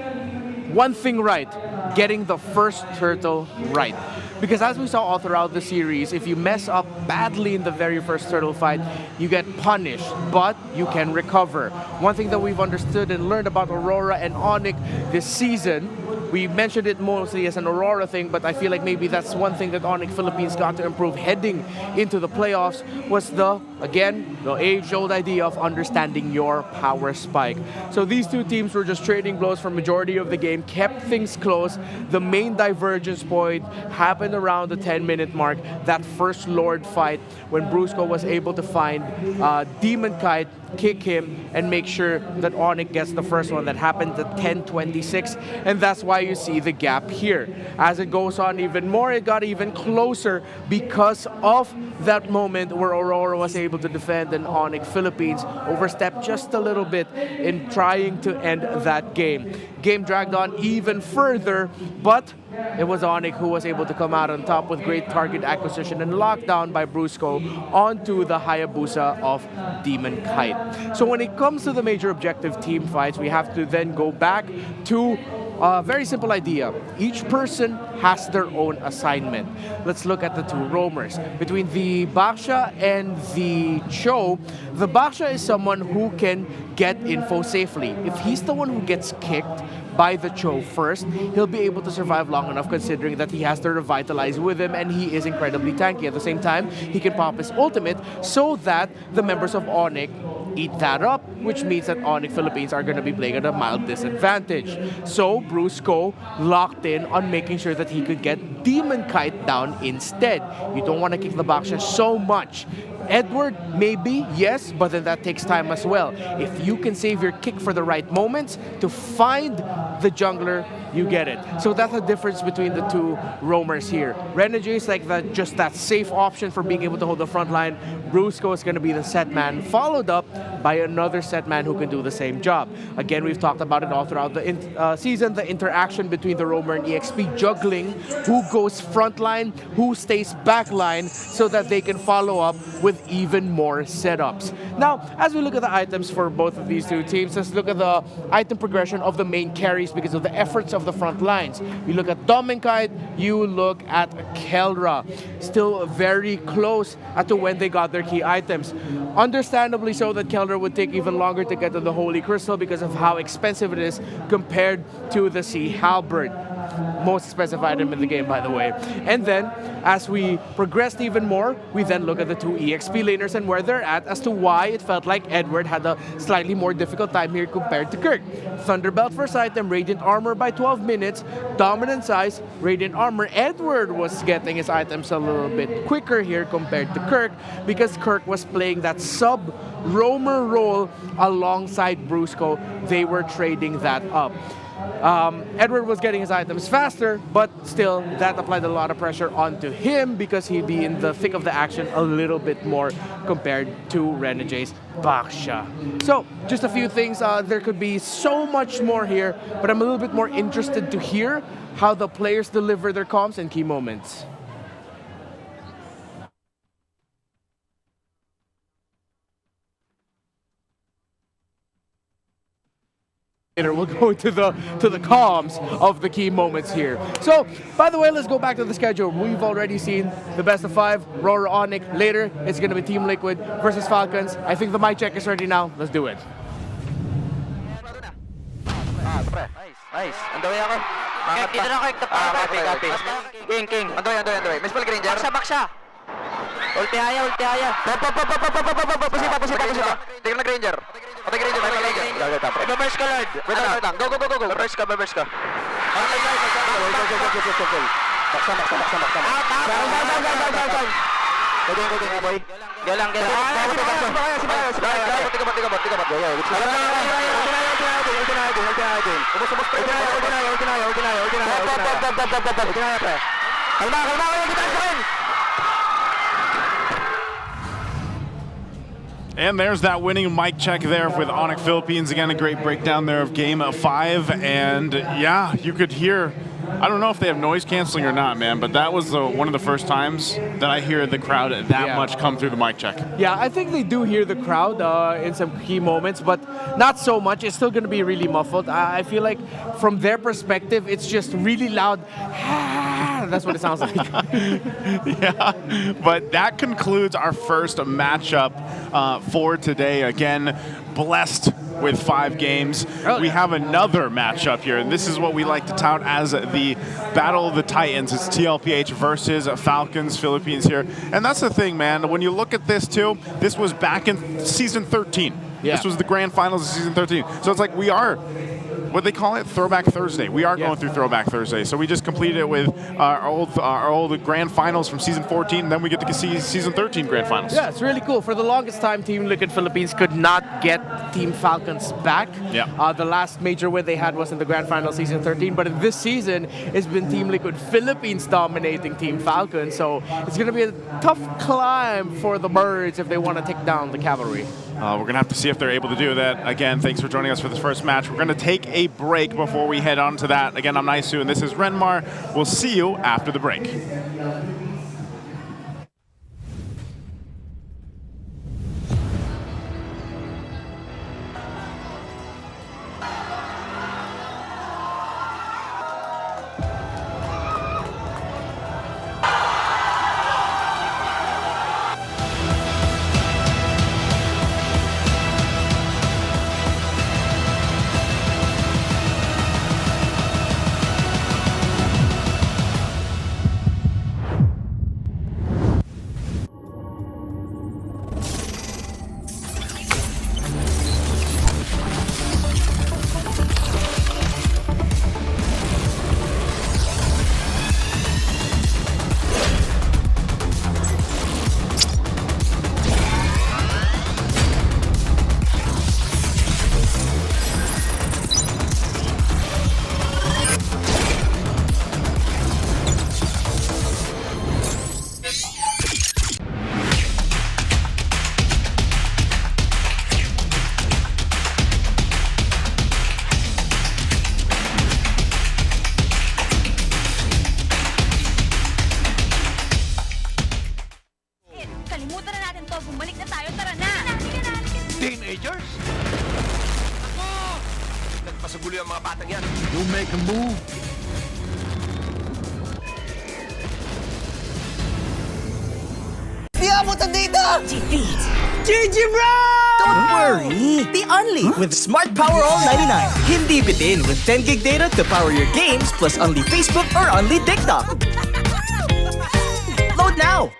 one thing right, getting the first turtle right. Because as we saw all throughout the series, if you mess up badly in the very first turtle fight, you get punished, but you can recover. One thing that we've understood and learned about Aurora and Onic this season, we mentioned it mostly as an Aurora thing, but I feel like maybe that's one thing that Onic Philippines got to improve heading into the playoffs was the age-old idea of understanding your power spike. So these two teams were just trading blows for majority of the game, kept things close. The main divergence point happened around the 10-minute mark, that first Lord fight when Brusco was able to find Demon Kite, kick him, and make sure that Onic gets the first one. That happened at 10:26, and that's why you see the gap here. As it goes on even more, it got even closer because of that moment where Aurora was able to defend and Onic Philippines overstepped just a little bit in trying to end that game. Game dragged on even further, but it was Onic who was able to come out on top with great target acquisition and lockdown by Brusco onto the Hayabusa of Demon Kite. So when it comes to the major objective team fights, we have to then go back to a very simple idea. Each person has their own assignment. Let's look at the two roamers. Between the Baksha and the Cho, the Baksha is someone who can get info safely. If he's the one who gets kicked by the Cho first, he'll be able to survive long enough considering that he has to revitalize with him and he is incredibly tanky. At the same time, he can pop his ultimate so that the members of Onic eat that up, which means that Onic Philippines are going to be playing at a mild disadvantage. So Brusco locked in on making sure that he could get Demon Kite down instead. You don't want to kick the Baksha so much. Edward, maybe, yes, but then that takes time as well. If you can save your kick for the right moments to find the jungler you get it. So that's the difference between the two roamers here. Renegades like that, just that safe option for being able to hold the front line. Brusco is going to be the set man, followed up by another set man who can do the same job. Again, we've talked about it all throughout the season, the interaction between the roamer and EXP, juggling who goes front line, who stays back line, so that they can follow up with even more setups. Now, as we look at the items for both of these two teams, let's look at the item progression of the main carries because of the efforts of the front lines. You look at Dom and Kite, you look at Kelra. Still very close as to when they got their key items. Understandably so that Kelra would take even longer to get to the Holy Crystal because of how expensive it is compared to the Sea Halberd. Most expensive item in the game, by the way. And then, as we progressed even more, we then look at the two EXP laners and where they're at as to why it felt like Edward had a slightly more difficult time here compared to Kirk. Thunderbelt first item, Radiant Armor by 12 minutes, Dominant Size, Radiant Armor. Edward was getting his items a little bit quicker here compared to Kirk because Kirk was playing that sub-roamer role alongside Brusco. They were trading that up. Edward was getting his items faster, but still that applied a lot of pressure onto him because he'd be in the thick of the action a little bit more compared to Renegade's Baksha. So, just a few things. There could be so much more here, but I'm a little bit more interested to hear how the players deliver their comms and key moments. We'll go to the comms of the key moments here. So, by the way, let's go back to the schedule. We've already seen the best of 5, RORA Onic. Later, it's going to be Team Liquid versus Falcons. I think the mic check is ready now. Let's do it. Nice. Andoy ako. Dito na ako. Copy. King. Andoy. Miss Paul Granger. Baksha. Ulti haya. Pasipa. Tingnan na Granger. Patay Granger. Reverse ka, Lord. Wait lang. Go. Reverse ka. Baksa. Go, boy. Galang. And there's that winning mic check there with Onic Philippines. Again, a great breakdown there of game 5. And yeah, you could hear, I don't know if they have noise canceling or not, man, but that was one of the first times that I hear the crowd that much come through the mic check. Yeah, I think they do hear the crowd in some key moments, but not so much. It's still going to be really muffled. I feel like from their perspective, it's just really loud. That's what it sounds like. Yeah, but that concludes our first matchup for today. Again, blessed with 5 games. We have another matchup here, and this is what we like to tout as the Battle of the Titans. It's TLPH versus Falcons Philippines here. And that's the thing, man. When you look at this, too, this was back in Season 13. Yeah. This was the grand finals of Season 13. So it's like we are, what they call it, Throwback Thursday. We are going through Throwback Thursday. So we just completed it with our old grand finals from Season 14, and then we get to see Season 13 grand finals. Yeah, it's really cool. For the longest time, Team Liquid Philippines could not get Team Falcons back. Yeah. The last major win they had was in the grand final Season 13, but in this season, it's been Team Liquid Philippines dominating Team Falcons. So it's going to be a tough climb for the Birds if they want to take down the Cavalry. We're going to have to see if they're able to do that. Again, thanks for joining us for this first match. We're going to take a break before we head on to that. Again, I'm Naisu, and this is Renmar. We'll see you after the break. ang mga batang yan. You make a move. Di abutan dito! Defeat! GG bro! Don't worry! The Only with Smart Power All 99. Hindi bitin with 10 gig data to power your games plus Only Facebook or Only TikTok. Load now!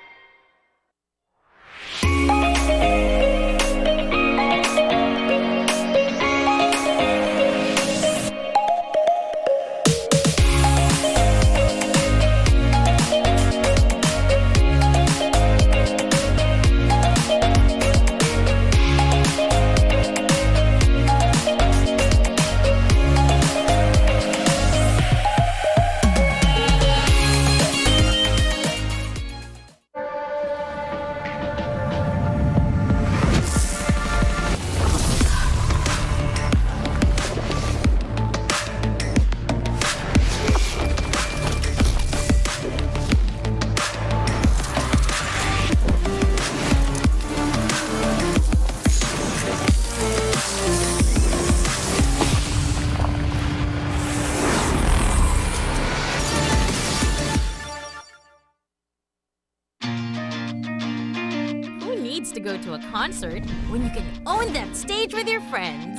To go to a concert when you can own that stage with your friends.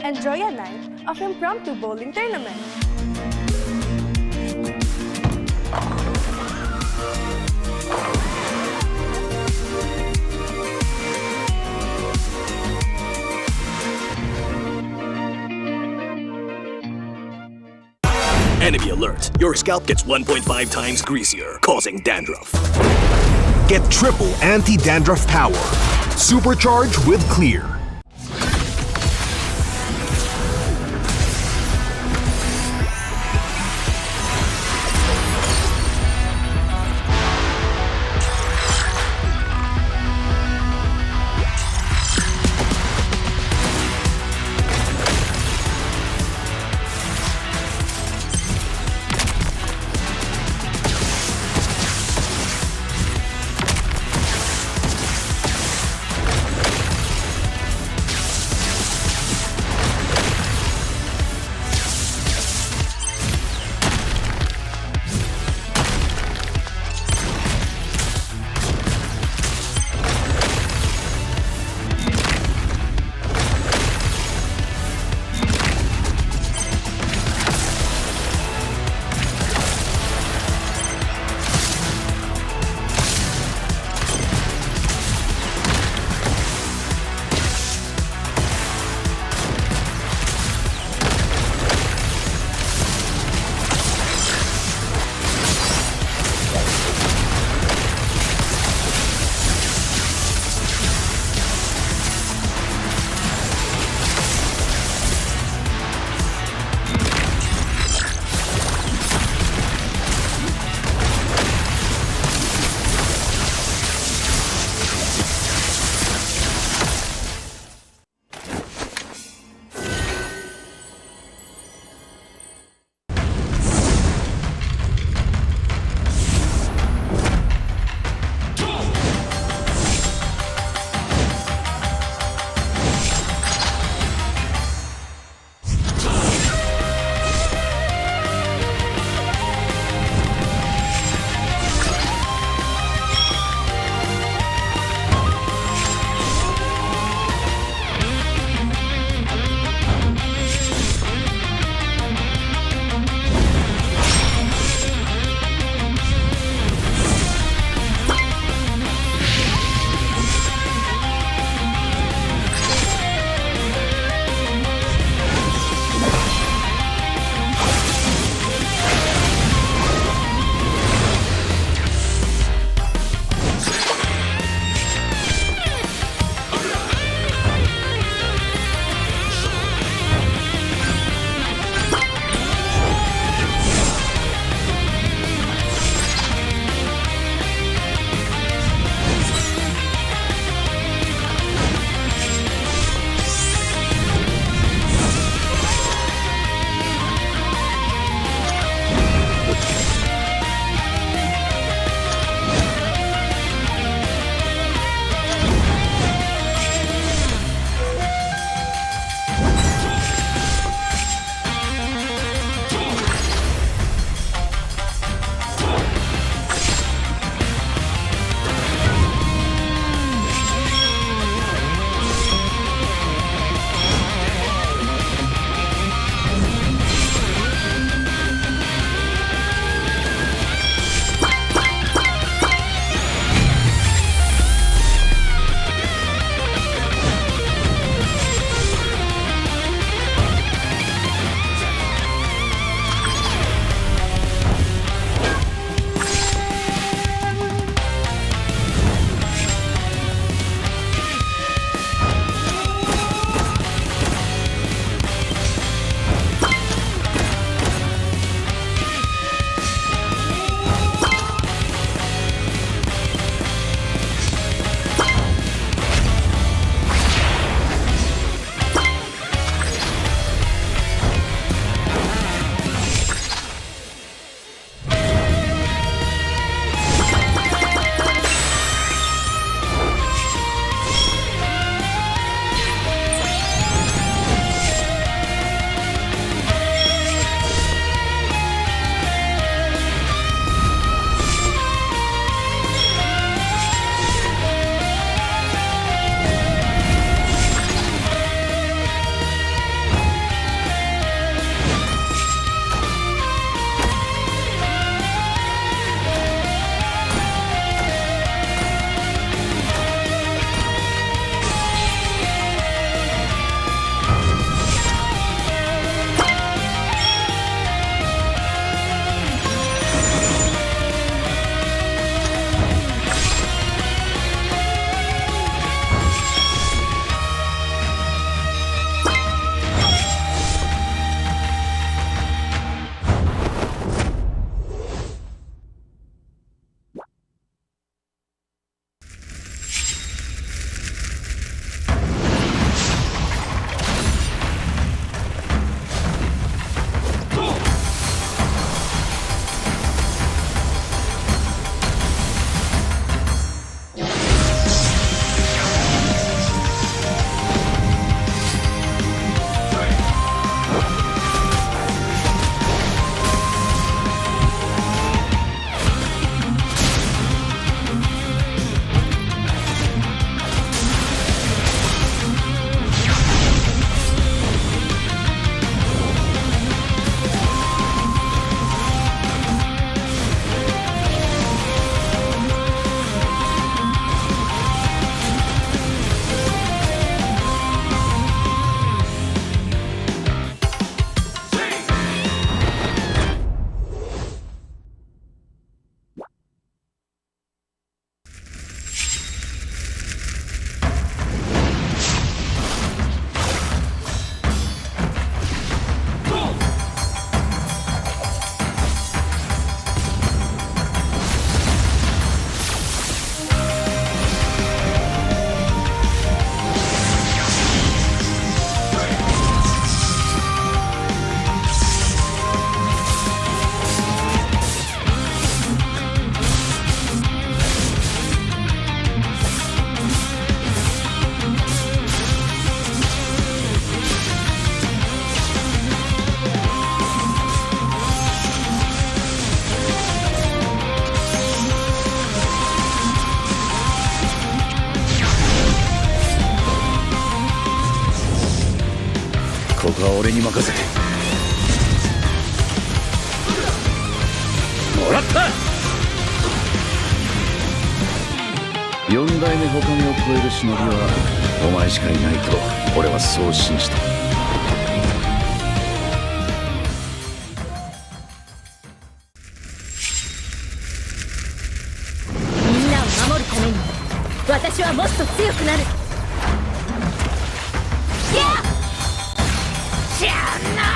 Enjoy a night of impromptu bowling tournament. Enemy alert. Your scalp gets 1.5 times greasier, causing dandruff. Get triple anti-dandruff power. Supercharge with Clear. 俺に任せて。もらった。4代目他目を超える忍びはお前しかいないと俺はそう信じた。みんなを守るために私はもっと強くなる。シャンナラ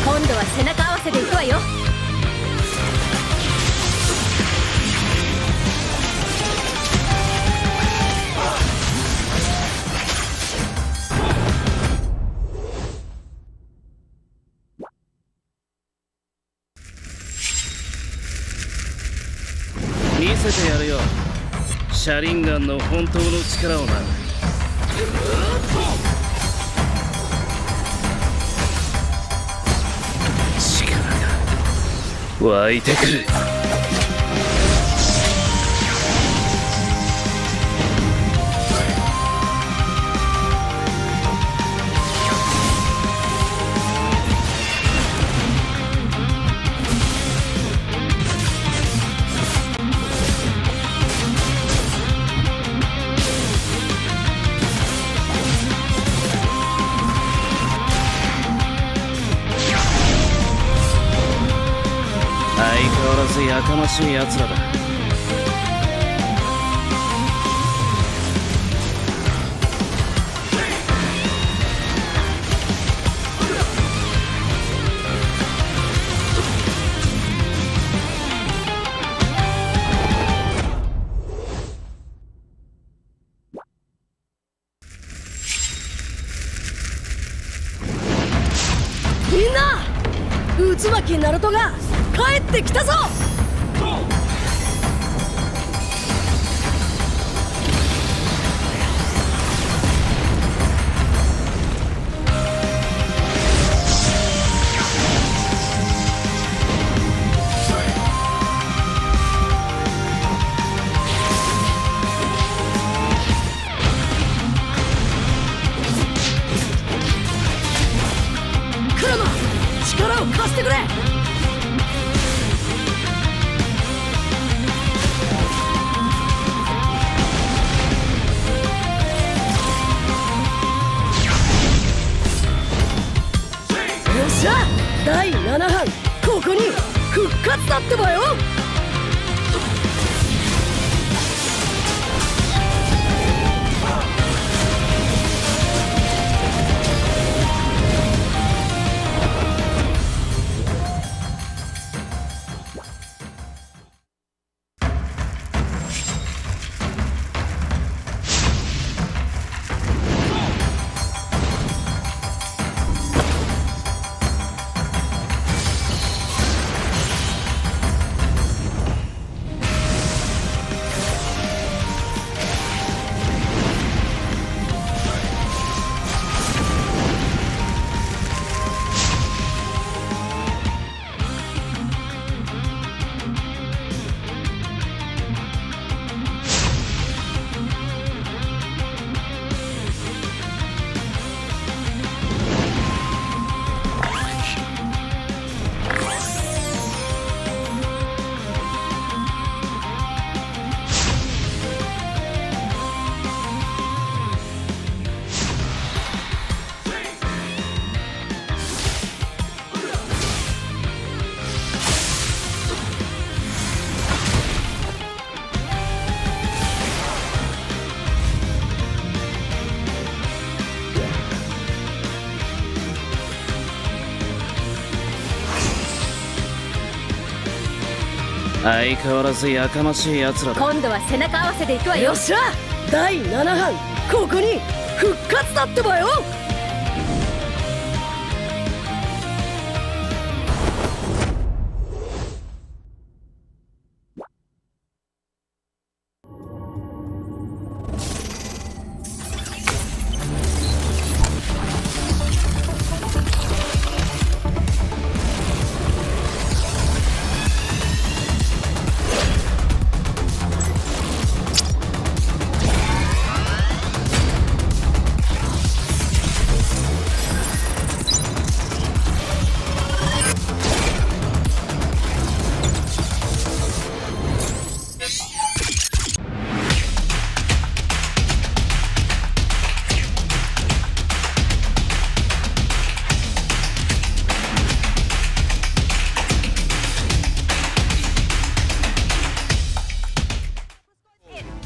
今度は背中合わせでいくわよ。見せてやるよ、シャリンガンの本当の力をな。力が湧いてくる。相変わらずやかましい奴らだ。みんな、渦巻きナルトが帰ってきたぞ。クラマ、力を貸してくれ。よっしゃ、第7班ここに復活だってばよ。相変わらずやかましい奴らだ。今度は背中合わせでいくわよ。よっしゃ、第7班ここに復活だってばよ。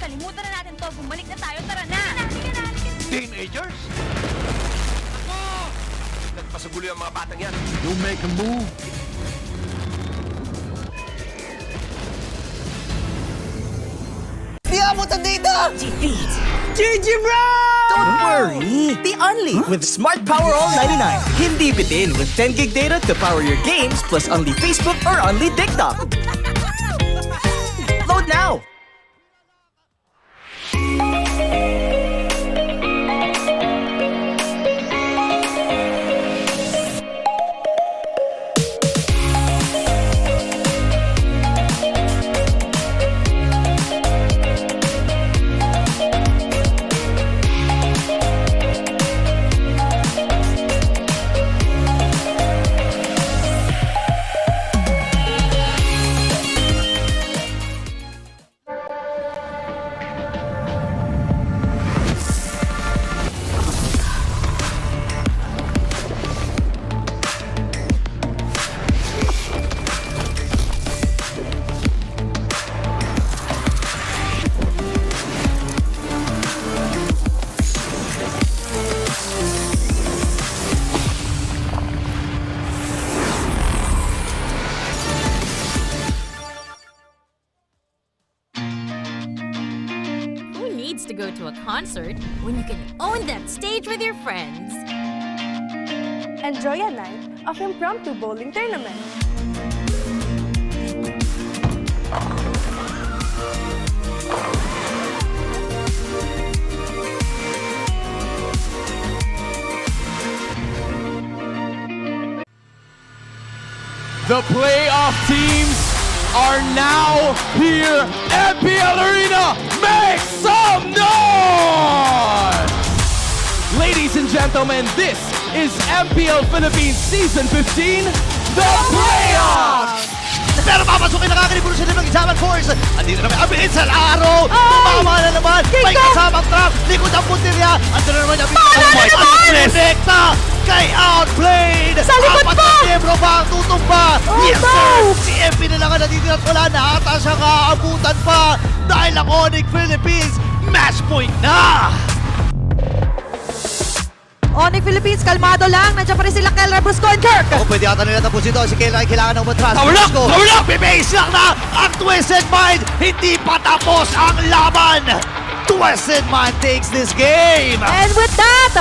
Kalimutan na natin to. Bumalik na tayo. Tara na! Teenagers? Ako! Nagpasugulo yung mga batang yan. You make a move. Di abutan dito! Defeat! GG bro! Don't worry! The Only with Smart Power All 99. Hindi bitin with 10 gig data to power your games plus only Facebook or only TikTok. Load now! To go to a concert when you can own that stage with your friends. Enjoy a night of impromptu bowling tournament. The playoff teams are now here. MPL Arena, make some noise! Ladies and gentlemen, this is MPL Philippines Season 15, The Playoffs! Pero papasukin na kagad ni Bruce ng Isaman Force. Andito naman ang bilis sa laro. Tumama na naman. May kasamang trap. Likod ang puntirya. Andito na naman ang bilis. Direkta kay Outplayed. Sa likod pa! 4 na miyembro pa ang tutumba. Yes sir! Si MP na lang ang natitira at wala na. Ata siya kaabutan pa. Dahil ang Onic Philippines, match point na! Onic Philippines, kalmado lang. Nandiyan pa rin sila Kelra Brusco and Kirk. O pwede ata nila tapos ito. Si Kelra ay kailangan ng matras. Power up! Power up! Bibase lang na ang Twisted Mind. Hindi pa tapos ang laban. Twisted Mind takes this game. And with that,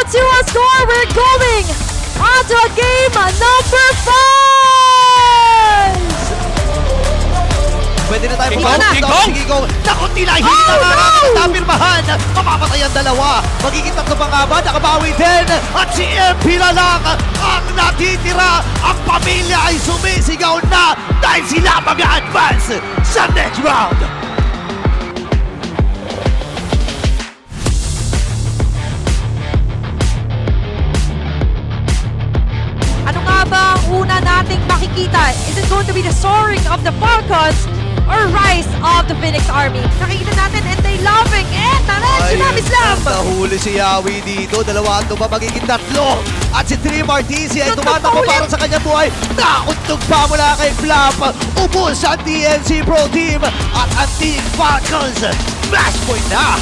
to a score, we're going on to a game number 5. Pwede na tayo King-Kong! Naku, tinahin na nakakatapirmahan! Mamamatay ang dalawa! Magiging tatlo pa nga ba? Nakabawi din! At si MP na lang ang natitira! Ang pamilya ay sumisigaw na dahil sila mag-advance sa next round! Ano nga ba ang una nating makikita? Is it going to be the soaring of the Falcons or rise of the Phoenix Army? Nakikita natin and they loving and tsunami slam! Nahuli si Yawi dito. Dalawa ito pa magiging tatlo. At si Trim Artesia ay tumatakbo para sa kanyang buhay. Nauntog pa mula kay Flap. Ubus ang TNC Pro Team at ang Team Falcons. Match point na!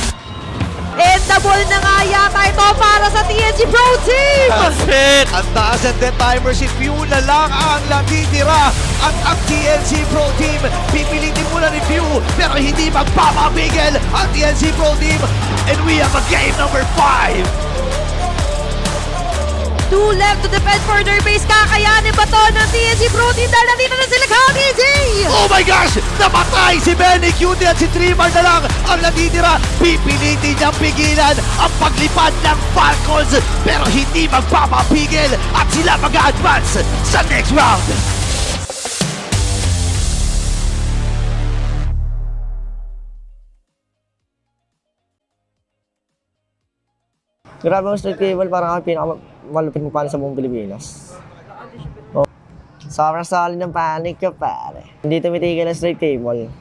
Endable na nga yata ito para sa TNG Pro Team! That's it! Ang taas ng death timer, si Pew na lang ang natitira. At ang TNC Pro Team, pipilitin muna ni Pew, pero hindi magpapabigil ang TNC Pro Team. And we have a game number 5. 2 left to defend for their base. Kakayanin ba to ng TNG Pro Team dahil nandito na sila ka-TNG? Oh my gosh! Namatay si Benny Cutie at si Trimar na lang ang natitira. Pipilitin niyang pigilan ang paglipad ng Falcons, pero hindi magpapapigil at sila mag-advance sa next round. Grabe ang straight cable, parang kami pinakamalupit mo paano sa buong Pilipinas. Oh. Sobrang solid ng panic ka, pare. Hindi tumitigil ang straight cable.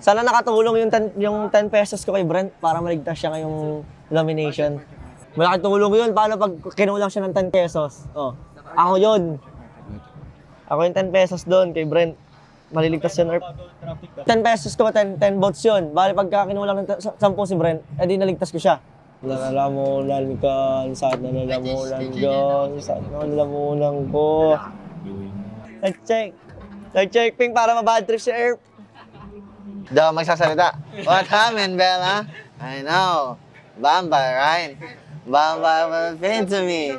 Sana nakatulong yung 10 pesos ko kay Brent para maligtas siya ngayong lamination. Malaking tulong yun, paano pag kinulang siya ng 10 pesos? Oh. Ako yun. Ako yung 10 pesos doon kay Brent. Maliligtas yun. 10 pesos ko, 10 votes yun. Bali pagka kinulang ng 10 si Brent, edi naligtas ko siya. Nalalamunan ka, saan nalalamunan ka, saan nalalamunan ko. Nag-check ping para mabad trip si Erp. Di ako magsasalita. What happened, Bella? I know. Vampire, right? Vampire pain to me.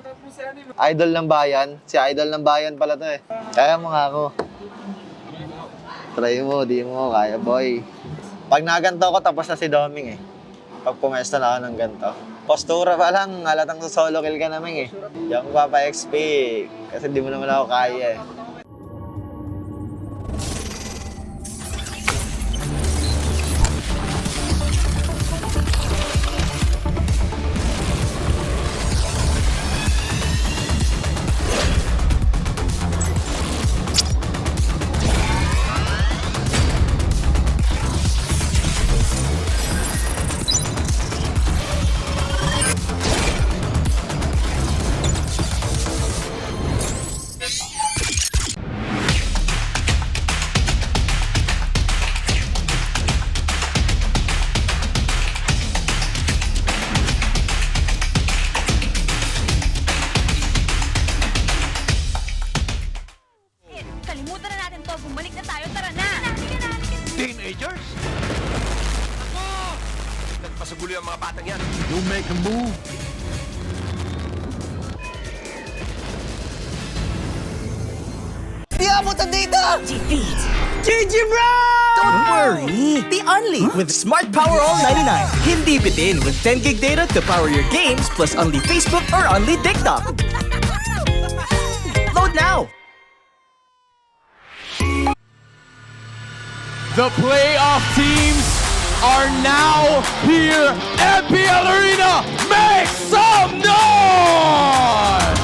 Idol ng bayan. Si Idol ng bayan pala to eh. Kaya mo nga ako. Try mo, di mo. Kaya, boy. Pag naganto ko, tapos na si Doming eh. Pag pumesta na ako ng ganito. Postura pa lang, halatang sa solo kill ka namin eh. Di ako magpapa-XP kasi di mo naman ako kaya eh. Kalimutan na natin to. Bumalik na tayo. Tara na! Teenagers? Ako! Nagpasugulo yung mga batang yan. You make a move. Di abutan dito! Defeat! GG bro! Don't worry! The Only with Smart Power All 99. Hindi bitin with 10 gig data to power your games plus only Facebook or only TikTok. Load now! The playoff teams are now here. MPL Arena, make some noise!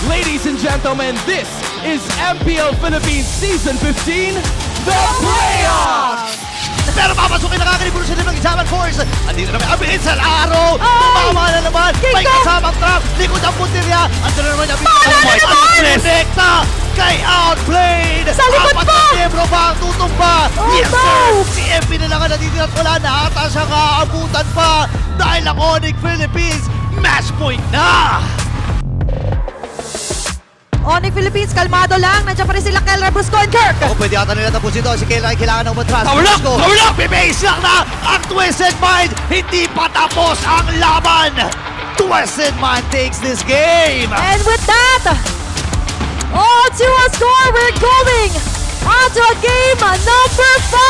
Ladies and gentlemen, this is MPL Philippines Season 15, The Playoffs! Pero papasukin na kagad ni Bruce ng Isaman Force. Andito naman ang bilis sa araw. Tumama na naman. May kasamang trap. Likod ang puntirya. Andito na naman ang bilis. Direkta kay Outplayed. Sa likod pa! 4 na miyembro ba ang tutumba? Yes sir! Si MP na lang ang natitira at wala na ata siya kaabutan pa. Dahil ang Onic Philippines, match point na! Onic Philippines, kalmado lang. Nandiyan pa rin sila Kelra, Brusco, and Kirk. O pwede ata nila tapos ito. Si Kelra ay kailangan ng umatras. Power up! Power up! Bibase lang na ang Twisted Mind. Hindi pa tapos ang laban. Twisted Mind takes this game. And with that, to a score, we're going on to a game number 5.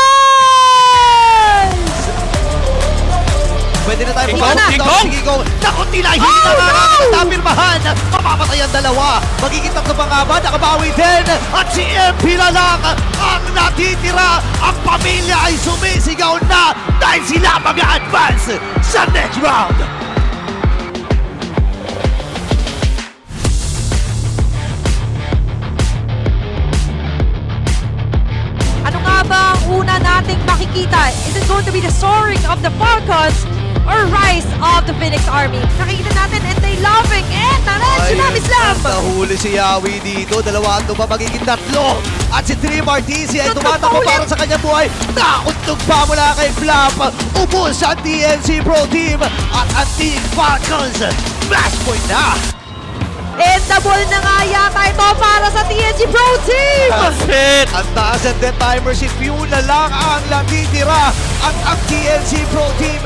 Pwede na tayo King-Kong! Naku, hindi na nakakapirmahan! Mamamatay ang dalawa! Magiging tatlo pa nga ba? Nakabawi din! At si MP na lang ang natitira! Ang pamilya ay sumisigaw na dahil sila mag-advance sa next round! Ano nga ba ang una nating makikita? Is it going to be the soaring of the Falcons? or rise of the Phoenix Army. Nakikita natin and they loving and nanan Tsunami Slam! Nahuli si Yawi dito. Dalawa pa magiging tatlo. At si Dream RTC ay tumatakbo para sa kanyang buhay. Nauntog pa mula kay Flap. Ubos ang TNC Pro Team at ang Team Falcons. Flash point na! And double na nga yata ito para sa TNC Pro Team! That's it! Ang taas ang death timer, si Few na lang ang natitira at ang TNC Pro Team.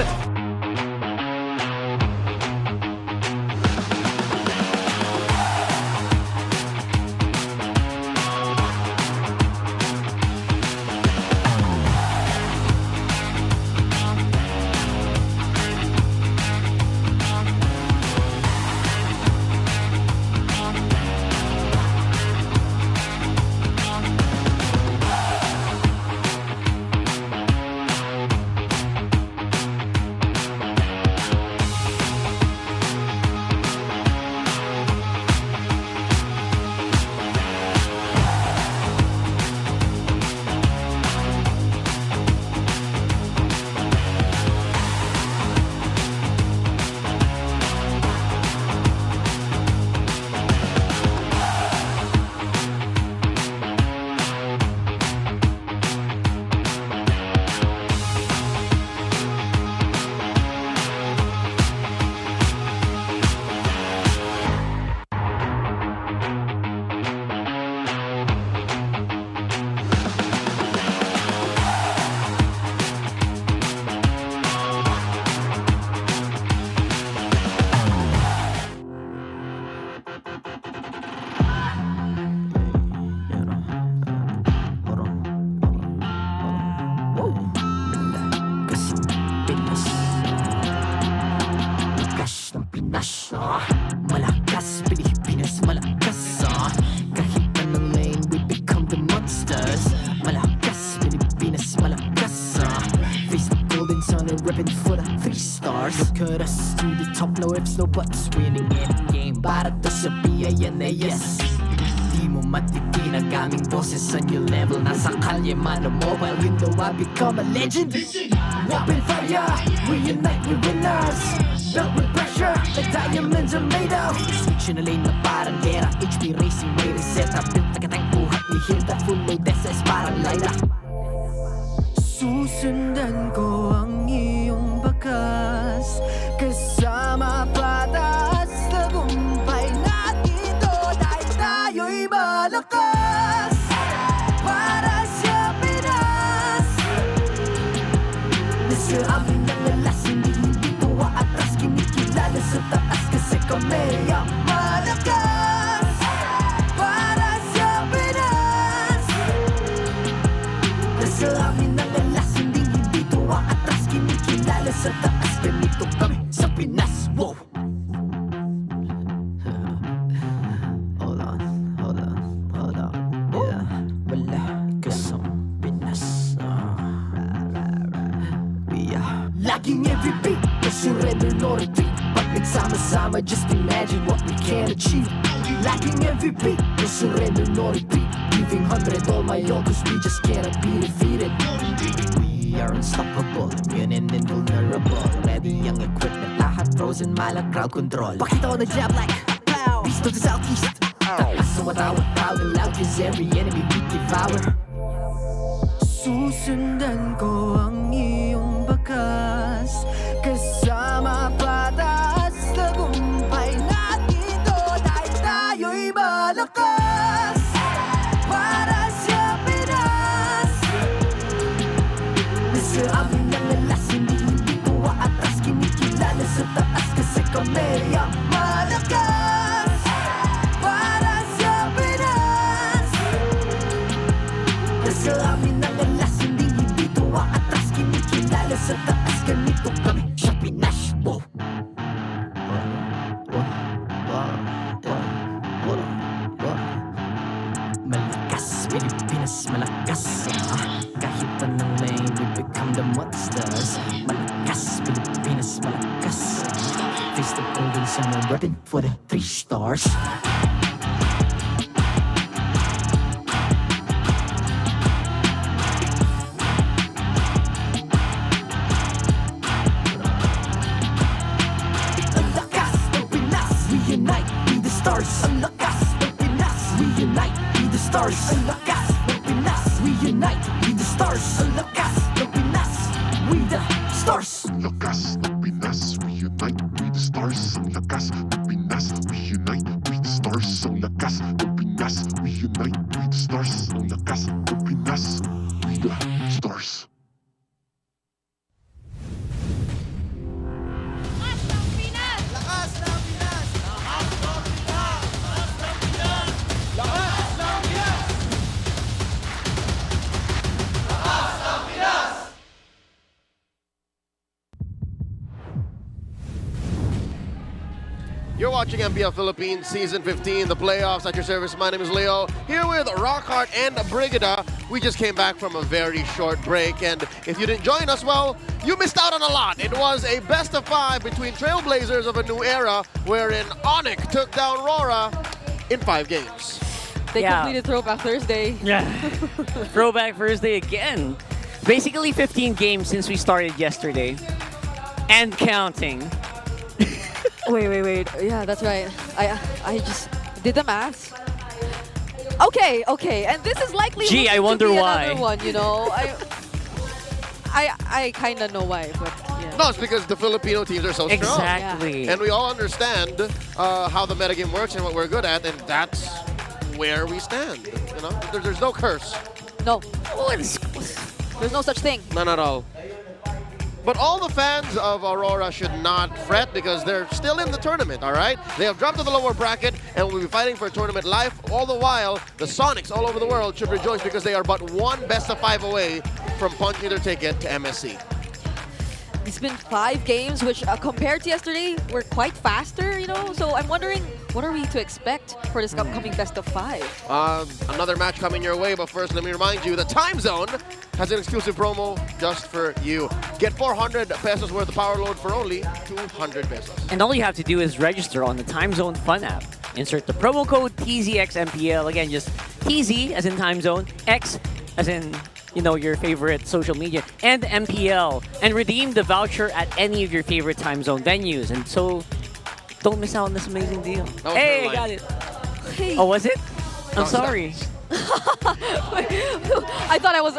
Malakas, Pilipinas, malakas kahit anong lane, we become the monsters. Malakas, Pilipinas, malakas face the golden sun and ribbon for the 3 stars. Look at us to the top, no ifs, no buts. Winning any game, para to sa PINAS. Di mo matitinag aming boses on your level. Nasa kalye man o mobile window, I become a legend. Open fire, we unite, we winners. Built with pressure, like diamonds are made of. Switch na lane na parang gera, HP racing, may reset. Built like a tank, buhat ni Hilda, full load SS parang Laila. Susundan ko ang iyong bakas, kasama patas, tagumpay natin to, dahil tayo'y malakas. Para sa Pinas, nasa amin ang alas, hindi to atras, kinikilala sa taas kasi kami ang malakas. Para sa Pinas, nasa amin ang alas, hindi to atras, kinikilala sa taas, ganito kami sa Pinas. Wow! Hold on. Yeah, wala kasang Pinas. Laging every beat, no surrender, no retreat. Pag nagsama-sama, just imagine what we can achieve. Lacking every beat, no surrender, no retreat. Giving 100 all my all, cause we just cannot be defeated. We are unstoppable, immune and invulnerable. Ready ang equipment, lahat frozen, malak crowd control. Pakita ko na jab like pow, east to the southeast. Taas sa watawat, proud and loud, cause every enemy we devour. Susundan ko ang iyong bakas, kasama patas, tagumpay natin to, dahil tayo'y malakas. Para sa Pinas, nasa amin ang alas, hindi ko atras, kinikilala sa taas kasi kami ang malakas. Para sa Pinas, nasa amin ang alas, hindi ko atras, kinikilala sa taas, ganito kami sa Pinas. Wow! Malakas, Pilipinas, malakas kahit anong lane, we become the monsters. Malakas, Pilipinas, malakas face the golden sun and weapon for the 3 stars. You're watching MPL Philippines Season 15, the playoffs. At your service, my name is Leo. Here with Rockhart and Brigida. We just came back from a very short break, and if you didn't join us, well, you missed out on a lot. It was a best of 5 between Trailblazers of a new era, wherein Onic took down RORA in 5 games. They completed Throwback Thursday. Yeah. Throwback Thursday again. Basically 15 games since we started yesterday. And counting. Wait. Yeah, that's right. I just did the math. Okay. And this is likely Gee, I wonder to be why. another one, you know. I kind of know why, but yeah. No, it's because the Filipino teams are so strong. Exactly. Yeah. And we all understand how the metagame works and what we're good at, and that's where we stand. You know, there's no curse. No. There's no such thing. None at all. But all the fans of Aurora should not fret because they're still in the tournament, all right? They have dropped to the lower bracket and will be fighting for a tournament life. All the while, the Sonics all over the world should rejoice because they are but one best of 5 away from punching their ticket to MSC. It's been 5 games, which compared to yesterday, were quite faster, you know? So I'm wondering, what are we to expect for this upcoming best of 5? Another match coming your way, but first let me remind you, the Time Zone has an exclusive promo just for you. Get 400 pesos worth of power load for only 200 pesos. And all you have to do is register on the Time Zone Fun app. Insert the promo code TZXMPL. Again, just TZ as in Time Zone, X as in, you know, your favorite social media, and MPL, and redeem the voucher at any of your favorite Time Zone venues. And so, don't miss out on this amazing deal. Hey, I got it. Hey. Oh, was it? I'm sorry. I thought I was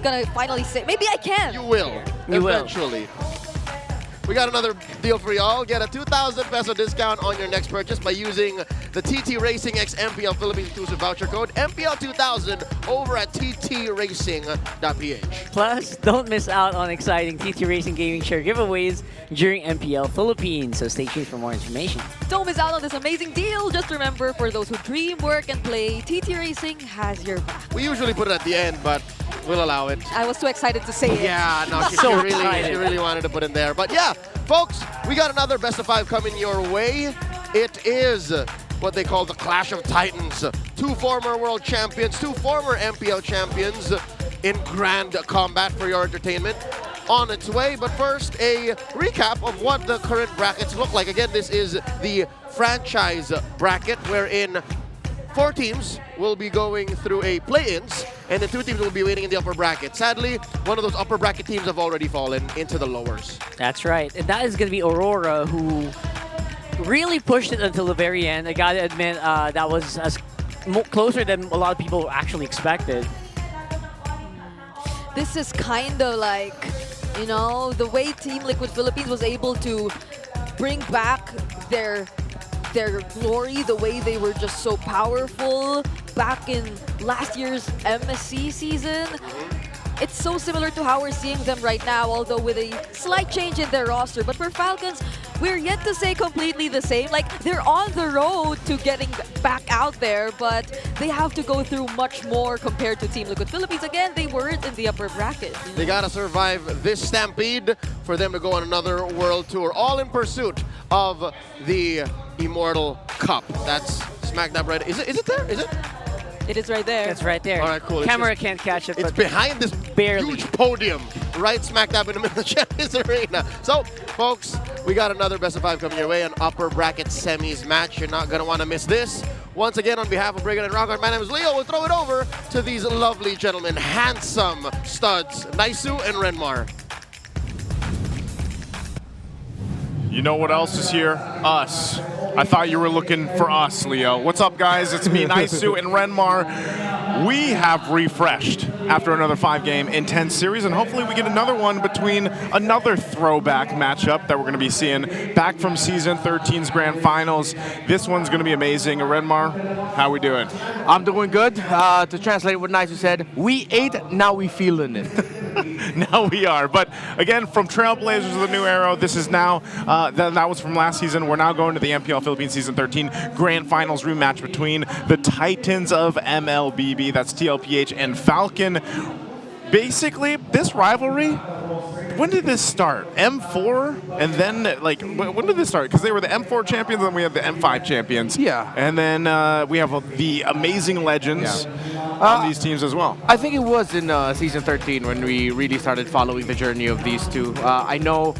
gonna finally say, maybe I can. You will, eventually. We got another deal for y'all. Get a 2,000 peso discount on your next purchase by using the TT Racing X MPL Philippines exclusive voucher code MPL2000 over at ttracing.ph. Plus, don't miss out on exciting TT Racing Gaming Share giveaways during MPL Philippines. So stay tuned for more information. Don't miss out on this amazing deal. Just remember, for those who dream, work, and play, TT Racing has your back. We usually put it at the end, but we'll allow it. I was too excited to say it. Yeah, no, she really wanted to put in there. But yeah, folks, we got another best of 5 coming your way. It is what they call the Clash of Titans. 2 former world champions, 2 former MPL champions in grand combat for your entertainment on its way. But first, a recap of what the current brackets look like. Again, this is the franchise bracket wherein 4 teams will be going through a play-ins, and the 2 teams will be waiting in the upper bracket. Sadly, one of those upper bracket teams have already fallen into the lowers. That's right. And that is going to be Aurora, who really pushed it until the very end. I got to admit, that was closer than a lot of people actually expected. This is kind of like, you know, the way Team Liquid Philippines was able to bring back their glory, the way they were just so powerful back in last year's MSC season. It's so similar to how we're seeing them right now, although with a slight change in their roster. But for Falcons, we're yet to say completely the same. Like, they're on the road to getting back out there, but they have to go through much more compared to Team Liquid Philippines. Again, they weren't in the upper bracket. You know? They gotta survive this stampede for them to go on another world tour, all in pursuit of the Immortal Cup. That's smack dab right. Is it there? Is it? It is right there. It's right there. All right, cool. Camera can't catch it. It's behind this huge podium, right smack dab in the middle of the Champions Arena. So, folks, we got another best of 5 coming your way, an upper bracket semis match. You're not gonna want to miss this. Once again, on behalf of Brigade and Rockhart, my name is Leo. We'll throw it over to these lovely gentlemen, handsome studs, Naisu and Renmar. You know what else is here? Us. I thought you were looking for us, Leo. What's up, guys? It's me, Naisu and Renmar. We have refreshed after another 5-game intense series, and hopefully we get another one between another throwback matchup that we're going to be seeing back from Season 13's Grand Finals. This one's going to be amazing. Renmar, how we doing? I'm doing good. To translate what Naisu said, we ate, now we feeling it. Now we are. But again, from Trailblazers of the New Era, this is now, that was from last season. We're now going to the MPL Philippines Season 13 Grand Finals rematch between the Titans of MLBB, that's TLPH and Falcon. basically, this rivalry, when did this start? M4? And then, like, when did this start? Because they were the M4 champions, and then we have the M5 champions. Yeah. And then we have the amazing legends on these teams as well. I think it was in Season 13 when we really started following the journey of these two. I know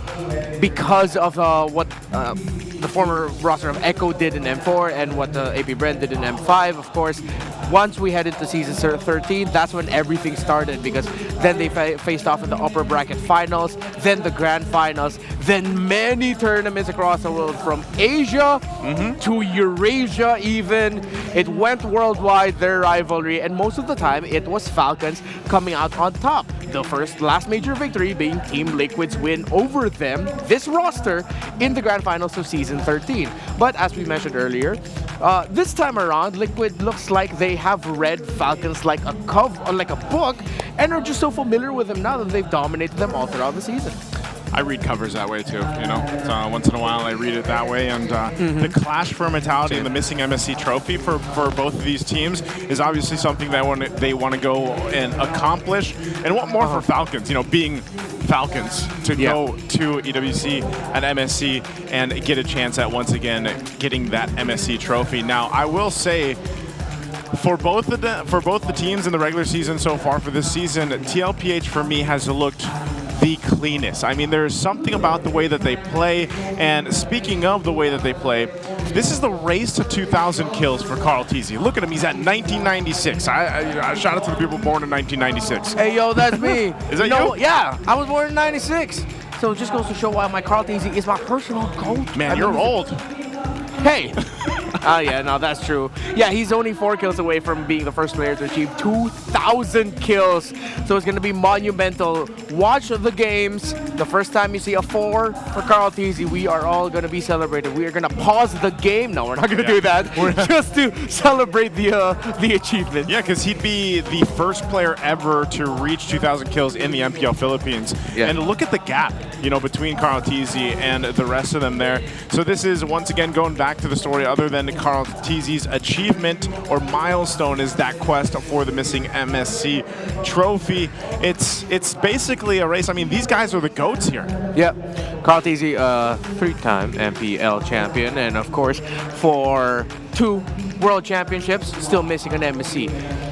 because of what the former roster of Echo did in M4 and what AP Brent did in M5, of course. Once we headed to Season 13, that's when everything started, because then they faced off in the upper bracket finals, then the grand finals, then many tournaments across the world, from Asia to Eurasia even. It went worldwide, their rivalry, and most of the time it was Falcons coming out on top. The last major victory being Team Liquid's win over them, this roster, in the grand finals of Season 13. But as we mentioned earlier, this time around, Liquid looks like they have read Falcons like a book, and are just so familiar with them now that they've dominated them all throughout the season. I read covers that way too, you know. Once in a while I read it that way, and the clash for mentality and the missing MSC trophy for both of these teams is obviously something that they want to go and accomplish. And what more for Falcons, you know, being Falcons, to go to EWC and MSC and get a chance at once again getting that MSC trophy. Now, I will say, for both the teams in the regular season so far for this season, TLPH for me has looked the cleanest. I mean, there's something about the way that they play, and speaking of the way that they play, this is the race to 2,000 kills for Carl Teasy. Look at him, he's at 1996. I shout out to the people born in 1996. Hey, yo, that's me. Is that you? Yeah, I was born in 96. So it just goes to show why my Carl Teasy is my personal GOAT. Man, you're old. Hey. Oh, yeah, no, that's true. Yeah, he's only 4 kills away from being the first player to achieve 2,000 kills. So it's going to be monumental. Watch the games. The first time you see a 4 for Carl Teasy, we are all going to be celebrating. We are going to pause the game. No, we're not going to do that. Just to celebrate the achievement. Yeah, because he'd be the first player ever to reach 2,000 kills in the MPL Philippines. Yeah. And look at the gap, you know, between Carl Teasy and the rest of them there. So this is, once again, going back to the story, other than Carl Teasy's achievement or milestone is that quest for the missing MSC trophy. It's basically a race. I mean, these guys are the GOATs here. Yep. Carl Teasy, 3-time MPL champion, and of course, for 2 World Championships, still missing an MSC.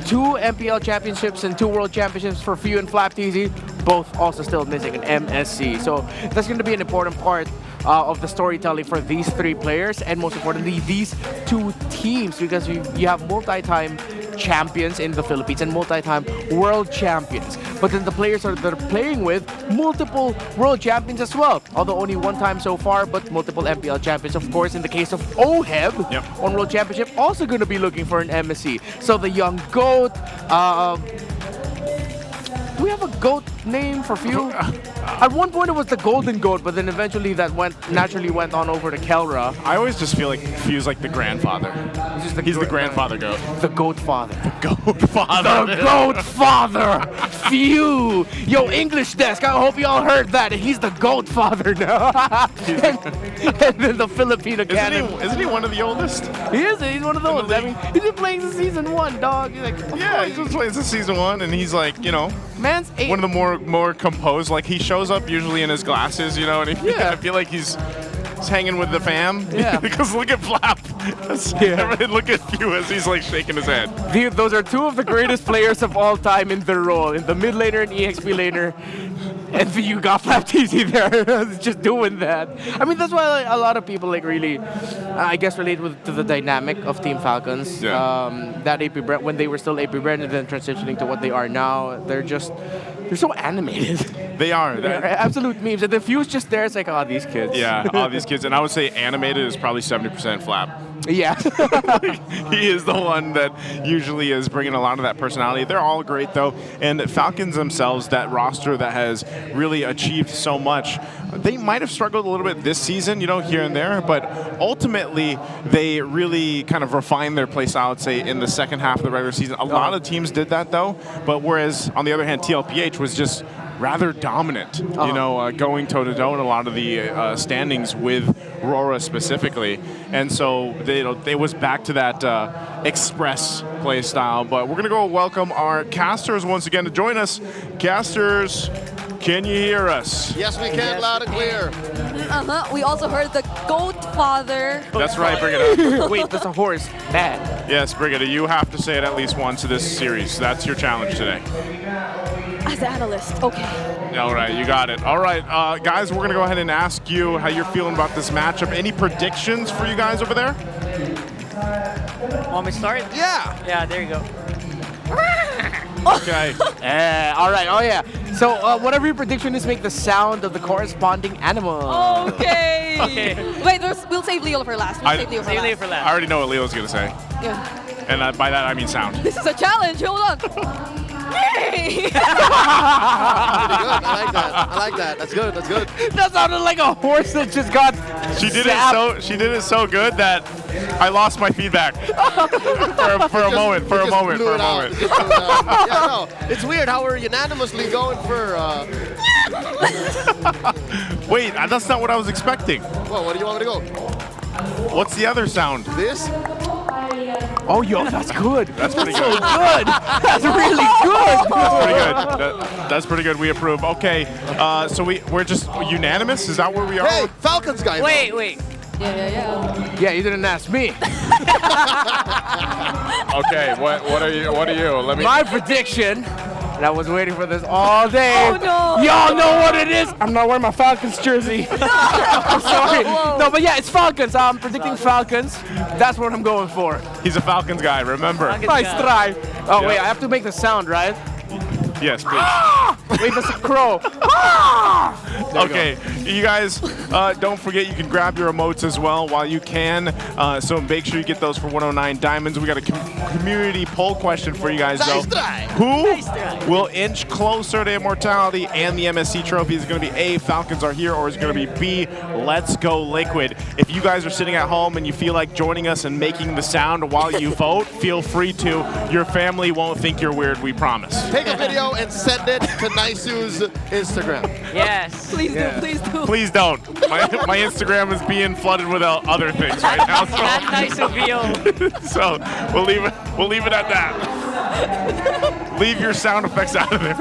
2 MPL Championships and 2 World Championships for Few and Flap Teasy, both also still missing an MSC. So that's going to be an important part of the storytelling for these 3 players, and most importantly, these 2 teams, because you have multi-time champions in the Philippines and multi-time world champions. But then the players that are playing with multiple world champions as well. Although only 1 time so far, but multiple MPL champions. Of course, in the case of OHEB, on World Championship, also going to be looking for an MSC. So the young GOAT, do we have a GOAT name for Few? At one point it was the Golden Goat, but then eventually that naturally went on over to Kelra. I always just feel like Few's like the grandfather. He's the grandfather GOAT. The GOAT father. The GOAT father. The GOAT father. Few. Yo, English desk, I hope y'all heard that. He's the GOAT father now. and then the Filipino canon. Isn't he one of the oldest? He is. He's one of those. I mean, he's been playing since Season 1, dog. He's like, yeah, he's been playing since Season 1, and he's like, you know, man's 8. One of the more composed. Like, he shows up usually in his glasses, you know, and I feel like he's hanging with the fam. Yeah. Because look at Flap. Look at Few as he's like shaking his head. Dude, those are 2 of the greatest players of all time in their role. In the mid laner and EXP laner. And you got Flap Teasy there, just doing that. I mean, that's why a lot of people like really, I guess, relate to the dynamic of Team Falcons. Yeah. That AP Brent, when they were still AP Brent, and then transitioning to what they are now, they're so animated. They are. They're absolute memes. And the Few's just there, it's like, oh, these kids. Yeah, all these kids. And I would say animated is probably 70% Flap. Yeah. He is the one that usually is bringing a lot of that personality. They're all great, though. And Falcons themselves, that roster that has really achieved so much, they might have struggled a little bit this season, you know, here and there. But ultimately, they really kind of refined their play style, I'd say, in the second half of the regular season. A lot of teams did that, though. But whereas, on the other hand, TLPH was just rather dominant, you know, going toe-to-toe in a lot of the standings with RORA specifically. And so they was back to that express play style. But we're going to go welcome our casters once again to join us. Casters, can you hear us? Yes, we can, loud and clear. We also heard the goat father. That's right, Brigida. Wait, that's a horse. Bad. Yes, Brigida, you have to say it at least once this series. That's your challenge today. As an analyst, okay. All right, you got it. All right, guys, we're going to go ahead and ask you how you're feeling about this matchup. Any predictions for you guys over there? Want me to start? Yeah. Yeah, there you go. Okay. All right. Oh, yeah. So whatever your prediction is, make the sound of the corresponding animal. Okay. Okay. Wait, we'll save Leo for last. We'll save Leo for last. I already know what Leo's going to say. Yeah. And by that, I mean sound. This is a challenge. Hold on. Yay! Pretty good. I like that. I like that. That's good. That's good. That sounded like a horse that just got She did it so good that I lost my feedback for a moment. Yeah, no. It's weird how we're unanimously going for... Wait, that's not what I was expecting. Well, what do you want me to go? What's the other sound? This? Oh, yo, that's good. That's pretty good. So good. That's really good. That's pretty good. That's pretty good. We approve. Okay, so we're just unanimous? Is that where we are? Hey, Falcons guy. Wait. Yeah. Yeah, you didn't ask me. Okay, what are you? Let me. My prediction. And I was waiting for this all day. Oh, no. Y'all know what it is. I'm not wearing my Falcons jersey. I'm sorry. No, but yeah, it's Falcons. I'm predicting Falcons. That's what I'm going for. He's a Falcons guy, remember. Nice try. Oh, wait, I have to make the sound, right? Yes, please. Wait, that's a crow. Okay, you guys, don't forget you can grab your emotes as well while you can. So make sure you get those for 109 diamonds. We got a community poll question for you guys, though. Who will inch closer to immortality and the MSC trophy? Is it going to be A, Falcons are here, or is it going to be B, Let's Go Liquid? If you guys are sitting at home and you feel like joining us and making the sound while you vote, feel free to. Your family won't think you're weird, we promise. Take a video and send it to Naisu's Instagram. Yes. Please do. Please don't. My Instagram is being flooded with other things right now. So, Not nice of you. so we'll leave it at that. Leave your sound effects out of there.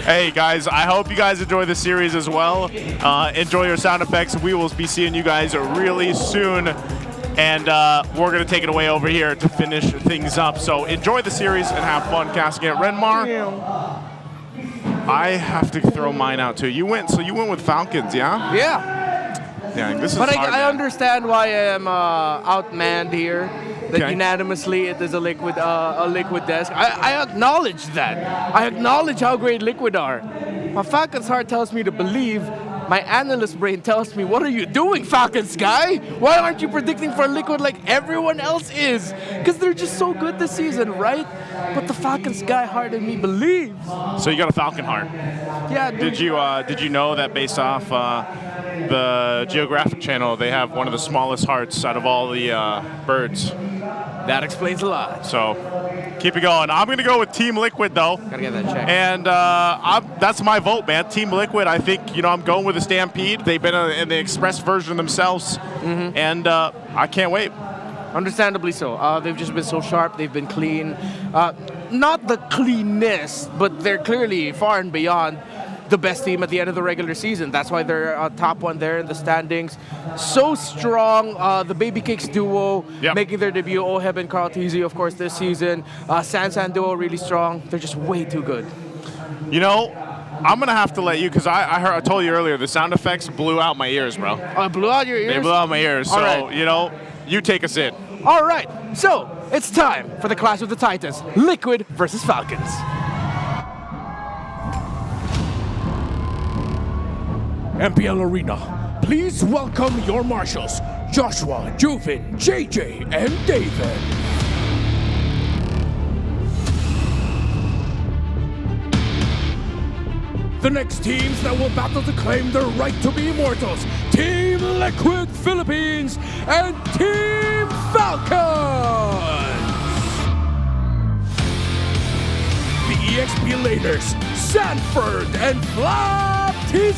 Hey guys, I hope you guys enjoy the series as well. Enjoy your sound effects. We will be seeing you guys really soon. And we're going to take it away over here to finish things up. So enjoy the series and have fun casting it. Renmar, I have to throw mine out too. You went with Falcons, yeah? Yeah. Yeah, this is But hard, I man. understand why I am outmanned here. That unanimously it is a liquid desk. I acknowledge that. I acknowledge how great Liquid are. My Falcons heart tells me to believe. My analyst brain tells me, what are you doing, Falcons guy? Why aren't you predicting for Liquid like everyone else is? Because they're just so good this season, right? But the Falcons guy heart in me believes. So you got a Falcon heart. Yeah. Dude. Did you know that based off the Geographic Channel, they have one of the smallest hearts out of all the birds? That explains a lot. So keep it going. I'm going to go with Team Liquid, though. Gotta get that check. And that's my vote, man. Team Liquid, I think, I'm going with the Stampede. They've been in the Express version themselves. Mm-hmm. And I can't wait. Understandably so. They've just been so sharp. They've been clean. Not the cleanest, but they're clearly far and beyond the best team at the end of the regular season. That's why they're top one there in the standings. So strong. The Baby Cakes duo making their debut. Oheb and Carl Tizzi, of course, this season. San duo really strong. They're just way too good. I'm going to have to let you, because I told you earlier, the sound effects blew out my ears, bro. Oh, it blew out your ears? They blew out my ears. All So, right. You take us in. All right. So, it's time for the Clash of the Titans. Liquid versus Falcons. MPL Arena, please welcome your marshals, Joshua, Juvin, JJ, and David. The next teams that will battle to claim their right to be immortals, Team Liquid Philippines and Team Falcons. The EXP laners, Sanford and Flaptize!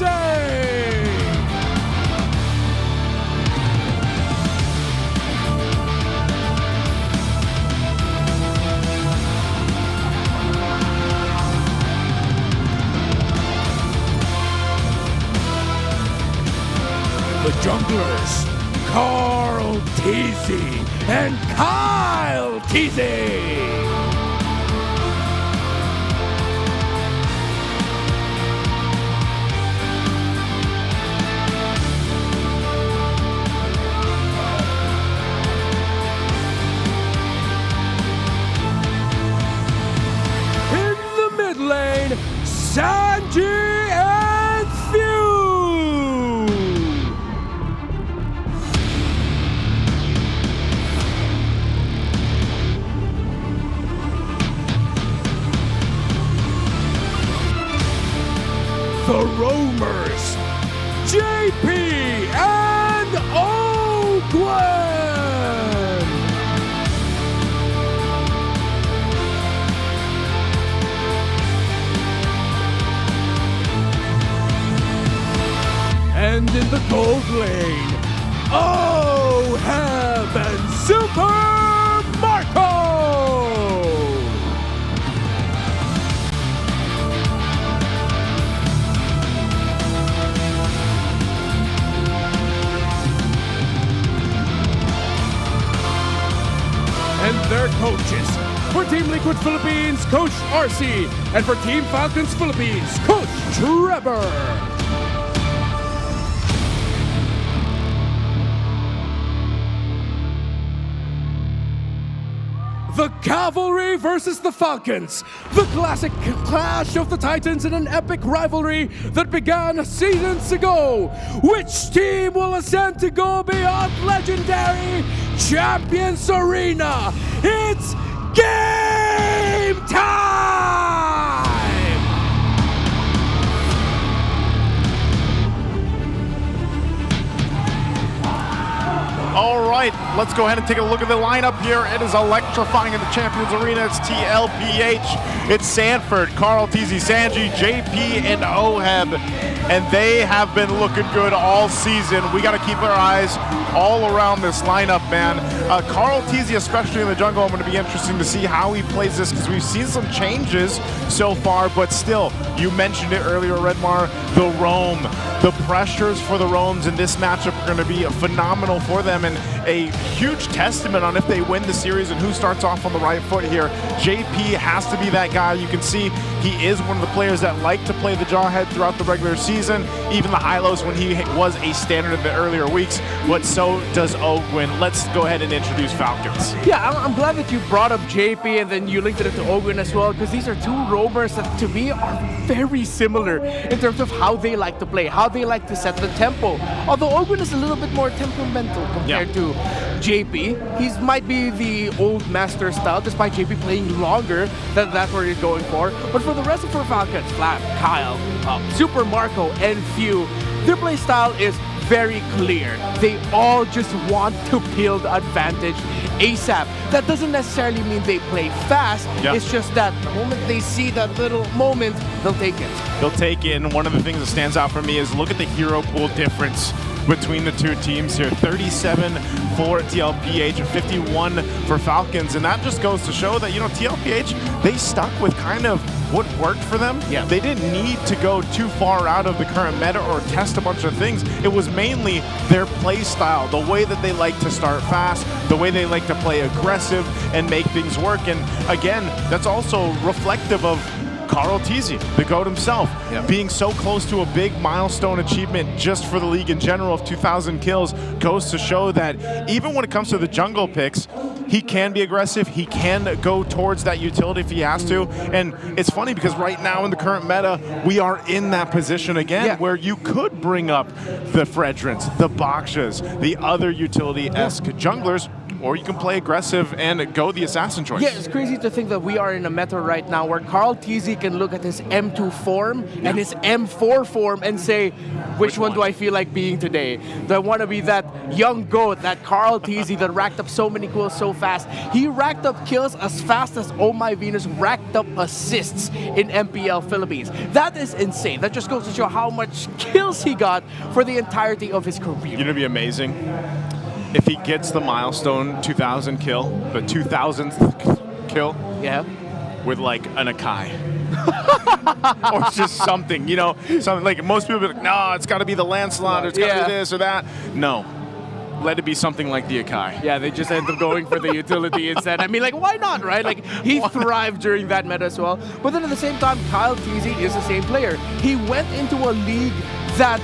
The junglers, Carl Teasy and Kyle Teasy. In the mid lane, Sanji and Few. The Roamers, JP and Ogwen. And in the gold lane, Oheb and Super Marco. And their coaches. For Team Liquid Philippines, Coach RC. And for Team Falcons Philippines, Coach Trevor. The Cavalry versus the Falcons. The classic clash of the Titans in an epic rivalry that began seasons ago. Which team will ascend to go beyond legendary Champions Arena? It's game time! All right, let's go ahead and take a look at the lineup here. It is electrifying in the Champions Arena. It's TLPH, it's Sanford, Carl Teasy, Sanji, JP, and Oheb. And they have been looking good all season. We got to keep our eyes all around this lineup, man. Carl Teasy, especially in the jungle, I'm going to be interesting to see how he plays this because we've seen some changes so far, but still, you mentioned it earlier, Redmar, the roam. The pressures for the roams in this matchup are going to be phenomenal for them and a huge testament on if they win the series and who starts off on the right foot here. JP has to be that guy. You can see he is one of the players that like to play the jawhead throughout the regular season, even the high-lows when he was a standard in the earlier weeks, but so does Ogwen. Let's go ahead and introduce Falcons. Yeah, I'm glad that you brought up JP and then you linked it to Ogwen as well, because these are two roamers that to me are very similar in terms of how they like to play, how they like to set the tempo. Although Ogwen is a little bit more temperamental compared to JP. He might be the old master style, despite JP playing longer. That's what he's going for. But for the rest of our Falcons, Flap, Kyle, Super Marco, and Few, their play style is very clear. They all just want to build advantage ASAP. That doesn't necessarily mean they play fast. It's just that the moment they see that little moment, they'll take it. They'll take it, and one of the things that stands out for me is look at the hero pool difference between the two teams here. 37 for TLPH and 51 for Falcons, and that just goes to show that, you know, TLPH, they stuck with kind of what worked for them. They didn't need to go too far out of the current meta or test a bunch of things. It was mainly their play style, the way that they like to start fast, the way they like to play aggressive and make things work. And again, that's also reflective of Carl Teasy, the GOAT himself, being so close to a big milestone achievement just for the league in general of 2,000 kills goes to show that even when it comes to the jungle picks, he can be aggressive, he can go towards that utility if he has to. And it's funny because right now in the current meta, we are in that position again where you could bring up the Fredrins, the Bakshas, the other utility-esque junglers, or you can play aggressive and go the assassin choice. Yeah, it's crazy to think that we are in a meta right now where Carl TZ can look at his M2 form and his M4 form and say, which one do I feel like being today? Do I want to be that young goat, that Carl TZ that racked up so many kills so fast? He racked up kills as fast as Oh My Venus racked up assists in MPL Philippines. That is insane. That just goes to show how much kills he got for the entirety of his career. You know, it'd be amazing if he gets the milestone 2,000 kill, the 2,000th kill. Yeah. With like an Akai. Or just something, you know, something like most people be like, no, it's got to be the Lancelot, or it's got to be this or that. No. Let it be something like the Akai. Yeah, they just end up going for the utility instead. I mean, like, why not, right? Like, he thrived during that meta as well. But then at the same time, Kyle TZ is the same player. He went into a league that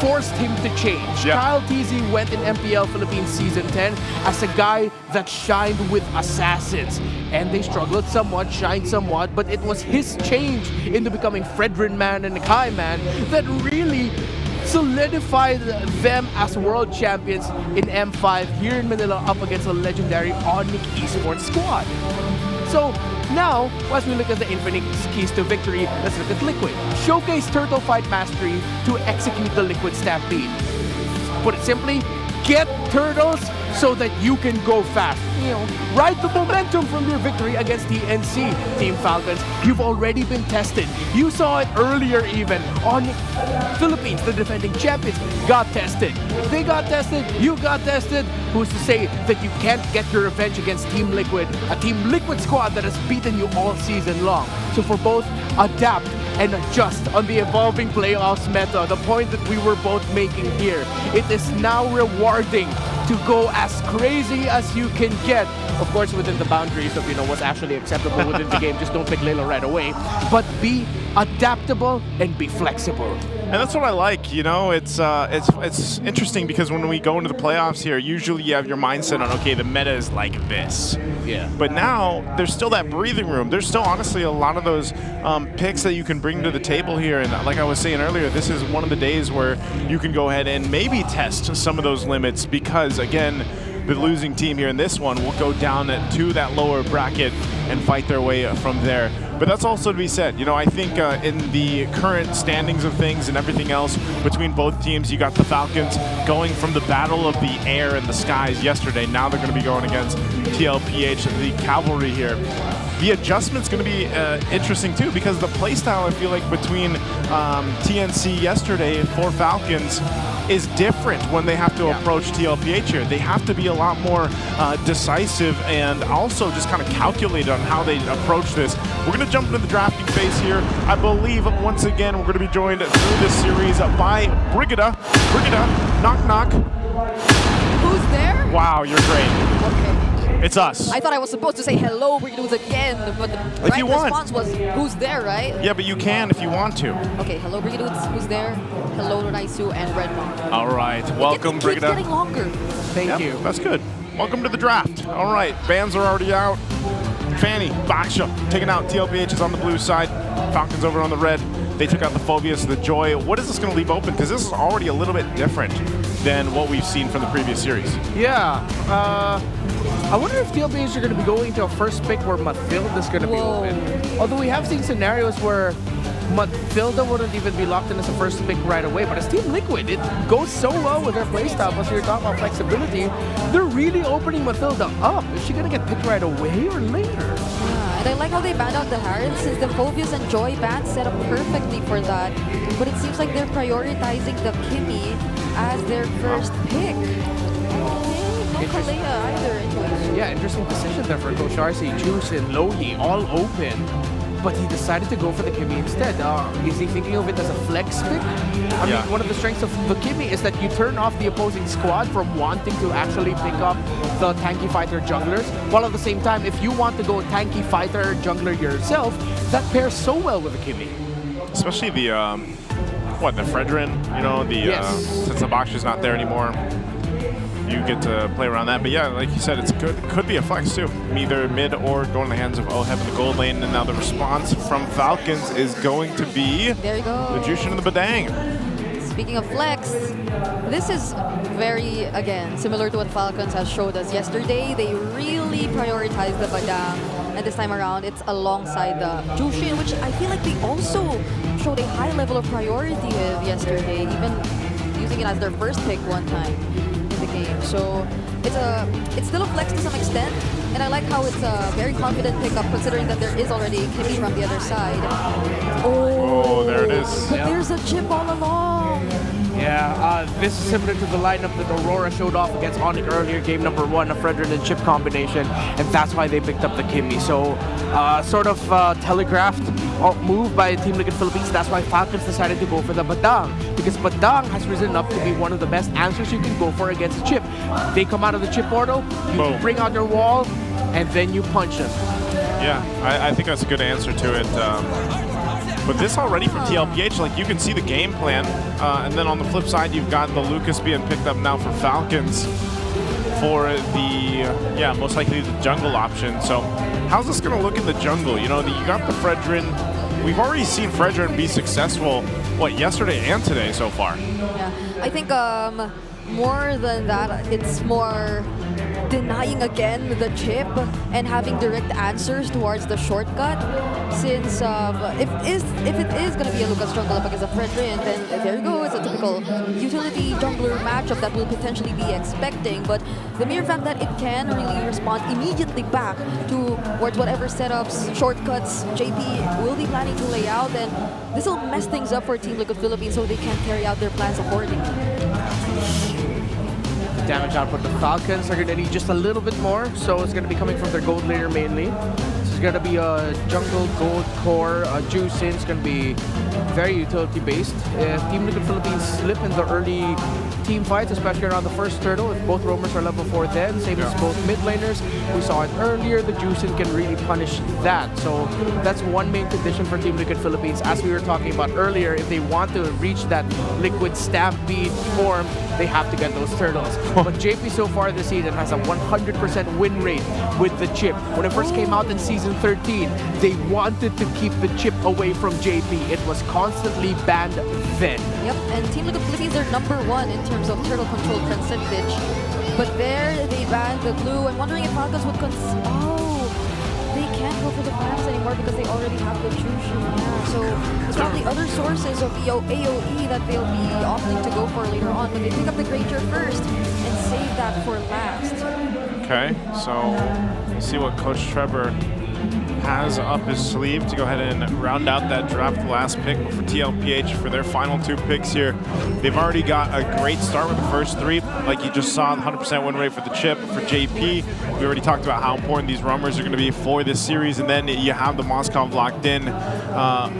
forced him to change. Yep. Kyle TZ went in MPL Philippines Season 10 as a guy that shined with assassins. And they struggled somewhat, shined somewhat, but it was his change into becoming Fredrin Man and Akai Man that really solidified them as world champions in M5 here in Manila up against a legendary Onic Esports squad. So now, as we look at the infinite keys to victory, let's look at Liquid. Showcase Turtle Fight Mastery to execute the Liquid Stampede. Put it simply, get turtles so that you can go fast. You know, ride the momentum from your victory against TNC, Team Falcons. You've already been tested. You saw it earlier even. Onic Philippines, the defending champions, got tested. If they got tested, you got tested. Who's to say that you can't get your revenge against Team Liquid, a Team Liquid squad that has beaten you all season long? So for both, adapt and adjust on the evolving playoffs meta, the point that we were both making here. It is now rewarding to go as crazy as you can get. Of course, within the boundaries of, you know, what's actually acceptable within the game. Just don't pick Layla right away. But be adaptable and be flexible. And that's what I like, you know, it's interesting because when we go into the playoffs here, usually you have your mindset on, okay, the meta is like this. Yeah. But now, there's still that breathing room. There's still, honestly, a lot of those picks that you can bring to the table here. And like I was saying earlier, this is one of the days where you can go ahead and maybe test some of those limits because, again, the losing team here in this one will go down to that lower bracket and fight their way from there. But that's also to be said. You know, I think in the current standings of things and everything else between both teams, you got the Falcons going from the battle of the air and the skies yesterday. Now they're going to be going against TLPH, the cavalry here. The adjustment's going to be interesting too because the playstyle, I feel like, between TNC yesterday for Falcons is different when they have to approach TLPH here. They have to be a lot more decisive and also just kind of calculated on how they approach this. We're going to jump into the drafting phase here. I believe once again we're going to be joined through this series by Brigida. Brigida, knock knock. Who's there? Wow, you're great. Okay. It's us. I thought I was supposed to say hello, Brigadoons again, but the right response was, who's there, right? Yeah, but you can if you want to. Okay, hello, Brigadoons. Who's there? Hello, Naisu and Redmond. All right, welcome, Brigida. It's getting longer. Thank you. That's good. Welcome to the draft. All right, bans are already out. Fanny, Baksha, taking out TLPH is on the blue side. Falcons over on the red. They took out the Phobius, the Joy. What is this going to leave open? Because this is already a little bit different than what we've seen from the previous series. Yeah. I wonder if TLPH are going to be going to a first pick where Mathilda is going to be open. Although we have seen scenarios where Mathilda wouldn't even be locked in as a first pick right away. But as Team Liquid, it goes so well with their playstyle. Plus, you're talking about flexibility. They're really opening Mathilda up. Is she going to get picked right away or later? Yeah, and I like how they banned out the Harem since the Phobius and Joy bans set up perfectly for that. But it seems like they're prioritizing the Kimmy as their first pick. No Kalea either. Yeah, interesting decision there for Coach RC. Juice and Lohi all open. But he decided to go for the Kimmy instead. Is he thinking of it as a flex pick? I mean, one of the strengths of the Kimmy is that you turn off the opposing squad from wanting to actually pick up the tanky fighter junglers, while at the same time, if you want to go tanky fighter jungler yourself, that pairs so well with the Kimmy. Especially the, the Fredrin, you know, since the Baksha is not there anymore. You get to play around that, but yeah, like you said, it's good. Could be a flex too, either mid or go in the hands of Oheb in the gold lane. And now the response from Falcons is going to be there you go. the Jushin and the Badang. speaking of flex, this is very, again, similar to what Falcons has showed us yesterday. They really prioritized the Badang, and this time around, it's alongside the Jushin, which I feel like they also showed a high level of priority with yesterday, even using it as their first pick one time in the game. So it's still a flex to some extent, and I like how it's a very confident pickup considering that there is already Kimmy from the other side. Oh, there it is. But there's a chip all along. Yeah, this is similar to the lineup that Aurora showed off against Onic earlier, game number 1, a Fredrin and chip combination, and that's why they picked up the Kimmy. So, sort of telegraphed move by Team Liquid Philippines. That's why Falcons decided to go for the Badang, because Badang has risen up to be one of the best answers you can go for against a chip. They come out of the chip portal, you bring out your wall, and then you punch them. Yeah, I think that's a good answer to it. But this already from TLPH, like you can see the game plan. And then on the flip side, you've got the Lucas being picked up now for Falcons for the, most likely the jungle option. So how's this going to look in the jungle? You know, you got the Fredrin. We've already seen Fredrin be successful, yesterday and today so far. Yeah, I think more than that, it's more denying again the chip and having direct answers towards the shortcut. Since if it is going to be a Lucas jungle up against a Fredrin, then there you go. It's a typical utility jungler matchup that we'll potentially be expecting. But the mere fact that it can really respond immediately back towards whatever setups, shortcuts JP will be planning to lay out, then this will mess things up for Team Liquid Philippines so they can't carry out their plans accordingly. Damage output, the Falcons are going to need just a little bit more, so it's going to be coming from their gold layer mainly. This is going to be a jungle gold core. Juicin is going to be very utility based. If Team Liquid Philippines slip in the early team fights, especially around the first turtle, if both roamers are level 4 then, same as both mid laners, we saw it earlier, the Juicin can really punish that. So that's one main condition for Team Liquid Philippines. As we were talking about earlier, if they want to reach that Liquid Stampede form, they have to get those turtles. But JP so far this season has a 100% win rate with the chip. When it first came out in Season 13, they wanted to keep the chip away from JP. It was constantly banned then. Yep, and Team Liquid Philippines are #1 in terms of turtle control percentage. But there, they banned the glue. I'm wondering if Falcons would they can't go for the plans anymore because they already have the Jushin. Yeah, so there's probably other sources of AOE that they'll be opting to go for later on, but they pick up the Granger first and save that for last. Okay, so let's see what Coach Trevor has up his sleeve to go ahead and round out that draft last pick for TLPH for their final 2 picks here. They've already got a great start with the first 3. Like you just saw, the 100% win rate for the chip. For JP, we already talked about how important these roamers are going to be for this series. And then you have the Moskov locked in.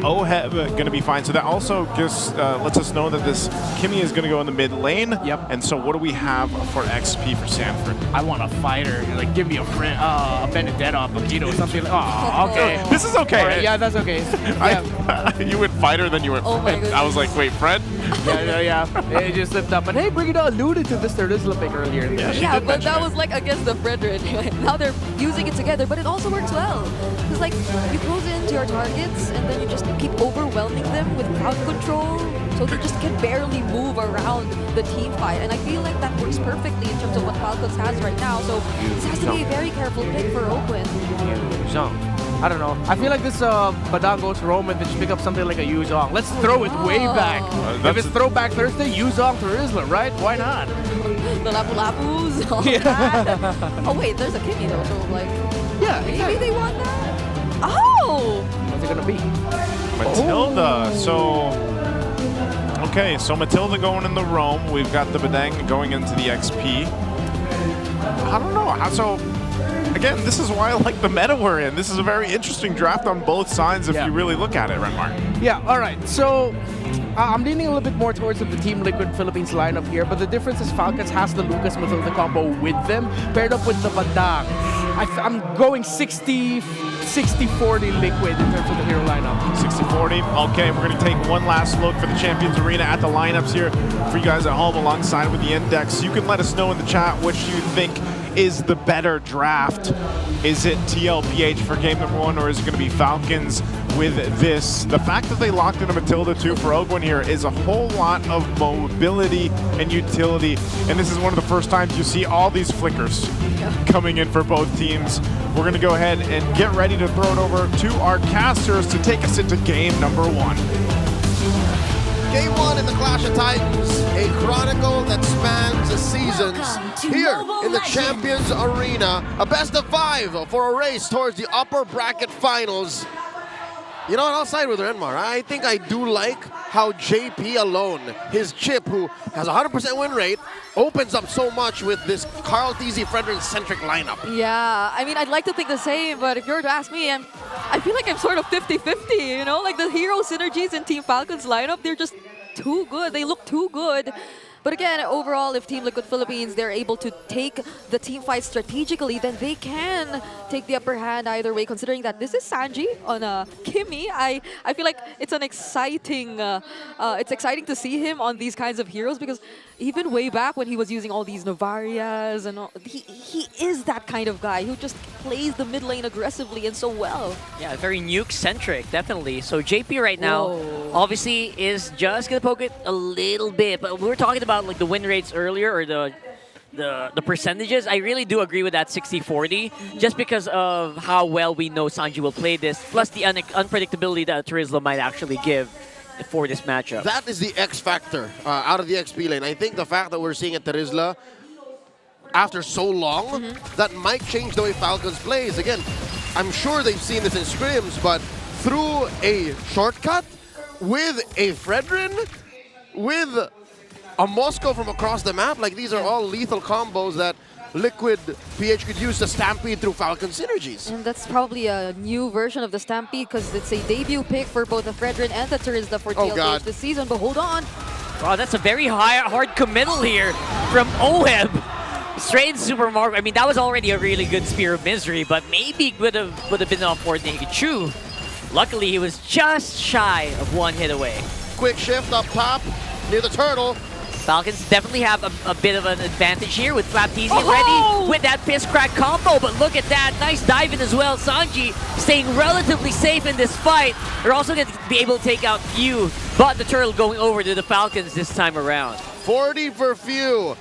Oheb going to be fine. So that also just lets us know that this Kimmy is going to go in the mid lane. Yep. And so what do we have for XP for Sanford? I want a fighter. Like, give me a friend, a Benedetta, a Paquito, something like okay. This is okay. Right, yeah, that's okay. Yeah. You went fighter, then you went friend. I was like, wait, friend? Yeah. It just slipped up. But hey, Brigitte alluded to this Terzla pick earlier. Yeah, but that was like against the Fredrin. Now they're using it together, but it also works well. Because like, you close into your targets, and then you just keep overwhelming them with crowd control, so they just can barely move around the team fight. And I feel like that works perfectly in terms of what Falcons has right now. So this has to be a very careful pick for Oakland. I don't know. I feel like this Badang goes Roman, they just pick up something like a Yuzong. Let's throw it way back. If it's Throwback Thursday, Yuzong to Rizla, right? Why not? The Lapu-Lapus, all that. Oh wait, there's a Kimmy though, so like... Yeah, maybe they want that? Oh! What's it gonna be? Matilda, so... Okay, so Matilda going in the roam. We've got the Badang going into the XP. I don't know. So... Again, this is why I like the meta we're in. This is a very interesting draft on both sides if you really look at it, Renmark. Yeah, all right. So I'm leaning a little bit more towards the Team Liquid Philippines lineup here, but the difference is Falcons has the Lucas Matilda combo with them, paired up with the Badang. I'm going 60-40 Liquid in terms of the hero lineup. 60-40. Okay, we're going to take one last look for the Champions Arena at the lineups here for you guys at home alongside with the index. You can let us know in the chat which you think is the better draft. Is it TLPH for game number 1, or is it going to be Falcons with this. The fact that they locked in a Matilda 2 for Ogwin here is a whole lot of mobility and utility. And this is one of the first times you see all these flickers coming in for both teams. We're going to go ahead and get ready to throw it over to our casters to take us into game number 1. Game 1 in the Clash of Titans, a chronicle that spans seasons here in the Champions Arena. A best of 5 for a race towards the upper bracket finals. You know what, I'll side with Renmar. I think I do like how JP alone, his chip, who has a 100% win rate, opens up so much with this Carl Teasy Fredrin-centric lineup. Yeah, I mean, I'd like to think the same, but if you were to ask me, I feel like I'm sort of 50-50, you know? Like the hero synergies in Team Falcons lineup, they're just too good. They look too good. But again, overall, if Team Liquid Philippines, they're able to take the team fight strategically, then they can take the upper hand either way, considering that this is Sanji on Kimmy. I feel like it's an exciting, it's exciting to see him on these kinds of heroes, because even way back when he was using all these Novarias and all, he is that kind of guy who just plays the mid lane aggressively and so well. Yeah, very nuke-centric, definitely. So JP right now, obviously, is just going to poke it a little bit, but we were talking about like the win rates earlier, or the percentages. I really do agree with that 60-40, just because of how well we know Sanji will play this, plus the unpredictability that Terizla might actually give for this matchup. That is the X factor out of the XP lane. I think the fact that we're seeing a Terizla after so long, that might change the way Falcons plays. Again, I'm sure they've seen this in scrims, but through a shortcut, with a Fredrin, with a Moscow from across the map, like these are all lethal combos that Liquid PH could use to stampede through Falcon synergies. And that's probably a new version of the Stampede, because it's a debut pick for both the Fredrin and the Terizla for TLPH this season. But hold on. Wow, that's a very hard committal here from Oheb. Straight into Super Mario. I mean, that was already a really good Spear of Misery, but maybe would have been enough for Negachu. Luckily, he was just shy of one hit away. Quick shift up top near the turtle. Falcons definitely have a bit of an advantage here with Flapteasy ready with that fist crack combo, but look at that, nice dive in as well. Sanji staying relatively safe in this fight. They're also going to be able to take out Few, but the turtle going over to the Falcons this time around. 40 for Few.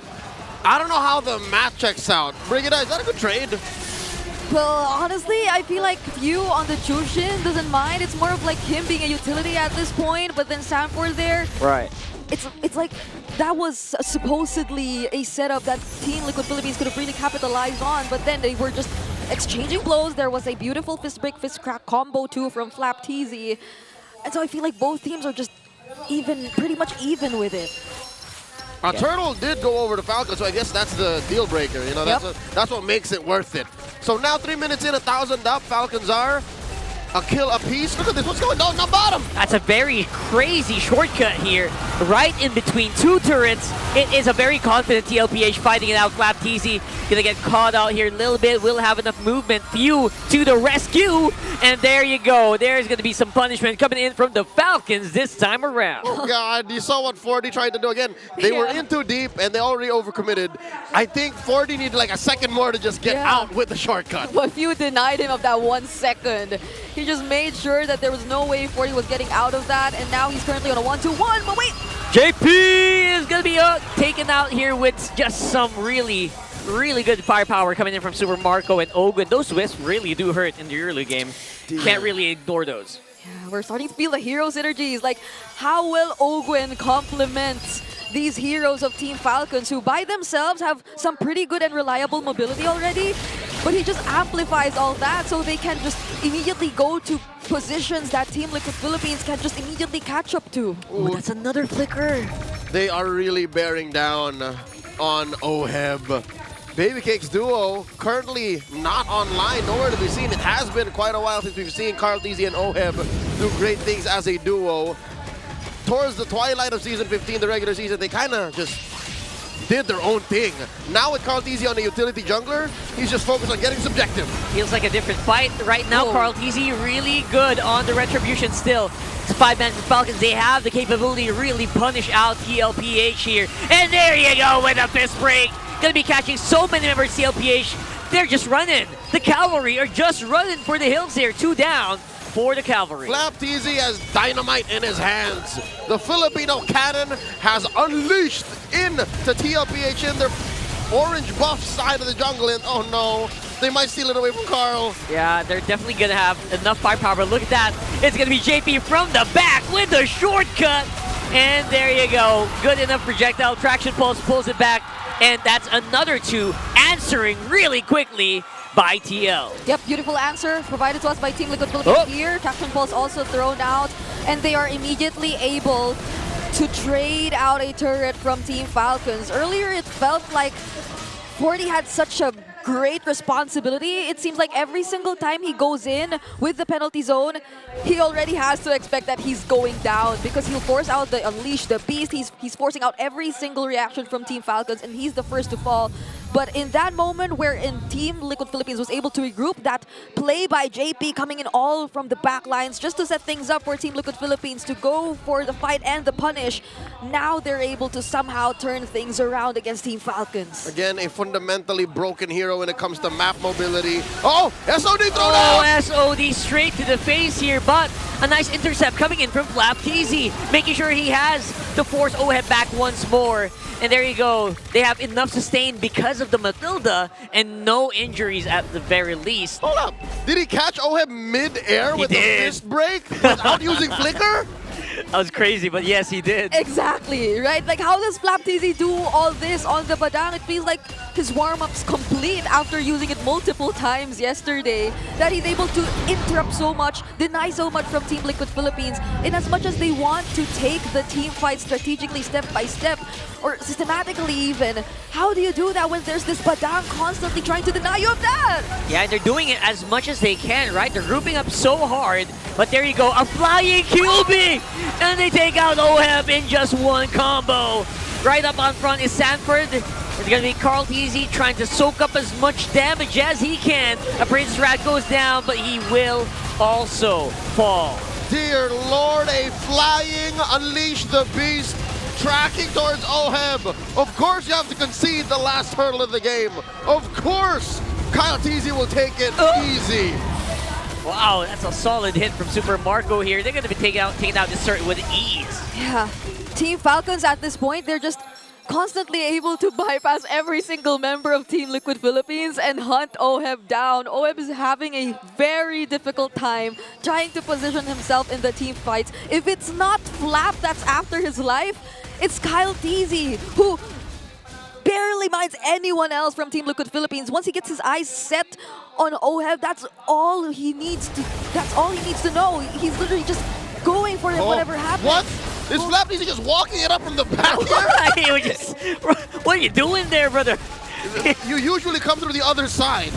I don't know how the math checks out. Brigida, is that a good trade? Well, honestly, I feel like Few on the Jushin doesn't mind. It's more of like him being a utility at this point, but then Sanford there. Right. It's like that was supposedly a setup that Team Liquid Philippines could have really capitalized on, but then they were just exchanging blows. There was a beautiful fist break, fist crack combo too from Flapteasy. And so I feel like both teams are just pretty much even with it. Turtle did go over to Falcon, so I guess that's the deal breaker. You know, that's what makes it worth it. So now 3 minutes in, 1,000 up. Falcons are a kill apiece. Look at this, what's going on bottom? That's a very crazy shortcut here, right in between two turrets. It is a very confident TLPH fighting it out. Flapteasy gonna get caught out here a little bit, will have enough movement. Few to the rescue, and there you go. There's gonna be some punishment coming in from the Falcons this time around. Oh God, you saw what 40 tried to do again. They were in too deep and they already overcommitted. I think 40 needed like a second more to just get out with the shortcut. But Few denied him of that 1 second. He just made sure that there was no way 40 was getting out of that, and now he's currently on a 1-2-1, but wait! JP is gonna be taken out here with just some really good firepower coming in from Super Marco and Ogwin. Those Wisps really do hurt in the early game. Can't really ignore those. Yeah, we're starting to feel the hero synergies. Like, how will Ogwin complement these heroes of Team Falcons, who by themselves have some pretty good and reliable mobility already, but he just amplifies all that so they can just immediately go to positions that Team Liquid Philippines can just immediately catch up to. Oh, that's another flicker. They are really bearing down on Oheb. Babycake's duo currently not online, nowhere to be seen. It has been quite a while since we've seen Carl Teasy and Oheb do great things as a duo. Towards the twilight of Season 15, the regular season, they kind of just did their own thing. Now with Carl Teasy on the utility jungler, he's just focused on getting subjective. Feels like a different fight right now. Carl Teasy really good on the retribution still. It's 5-man for Falcons. They have the capability to really punish out TLPH here. And there you go with a fist break. Gonna be catching so many members of TLPH. They're just running. The cavalry are just running for the hills here. 2 down. for the Cavalry. FLCN has dynamite in his hands. The Filipino cannon has unleashed into TLPH in their orange buff side of the jungle, and oh no, they might steal it away from Carl. Yeah, they're definitely going to have enough firepower. Look at that. It's going to be JP from the back with the shortcut. And there you go. Good enough projectile. Traction Pulse pulls it back. And that's another 2 answering really quickly by TL. Yep, beautiful answer provided to us by Team Liquid Philippines here. Traction Pulse also thrown out, and they are immediately able to trade out a turret from Team Falcons. Earlier, it felt like Forty had such a great responsibility. It seems like every single time he goes in with the penalty zone, he already has to expect that he's going down because he'll force out the Unleash the Beast. He's forcing out every single reaction from Team Falcons, and he's the first to fall. But in that moment wherein Team Liquid Philippines was able to regroup, that play by JP coming in all from the back lines just to set things up for Team Liquid Philippines to go for the fight and the punish, now they're able to somehow turn things around against Team Falcons. Again, a fundamentally broken hero when it comes to map mobility. Oh, SOD thrown out! Oh, SOD straight to the face here, but a nice intercept coming in from FLCN, making sure he has to force OHEB back once more. And there you go. They have enough sustain because of the Matilda and no injuries at the very least. Hold up. Did he catch OHEB mid-air with a fist break without using flicker? That was crazy, but yes, he did. Exactly, right? Like, how does FLCN do all this on the Badang? It feels like his warm-up's complete after using it multiple times yesterday, that he's able to interrupt so much, deny so much from Team Liquid Philippines, in as much as they want to take the team fight strategically step by step, or systematically even. How do you do that when there's this Badang constantly trying to deny you of that? Yeah, they're doing it as much as they can, right? They're grouping up so hard, but there you go, a flying QB! And they take out OHEB in just one combo. Right up on front is Sanford. It's going to be Carl TZ trying to soak up as much damage as he can. A Princess Rat goes down, but he will also fall. Dear Lord, a flying Unleash the Beast tracking towards OHEB. Of course you have to concede the last hurdle of the game. Of course, Kyle TZ will take it easy. Wow, that's a solid hit from Super Marco here. They're going to be taking out this turret with ease. Yeah, Team Falcons at this point, they're just constantly able to bypass every single member of Team Liquid Philippines and hunt OHEB down. OHEB is having a very difficult time trying to position himself in the team fights. If it's not Flap that's after his life, it's Kyle TZ, who barely minds anyone else from Team Liquid Philippines. Once he gets his eyes set on OHEB, that's all he needs to know. He's literally just going for it, whatever happens. What? Is FLCN just walking it up from the back here? What are you doing there, brother? You usually come through the other side.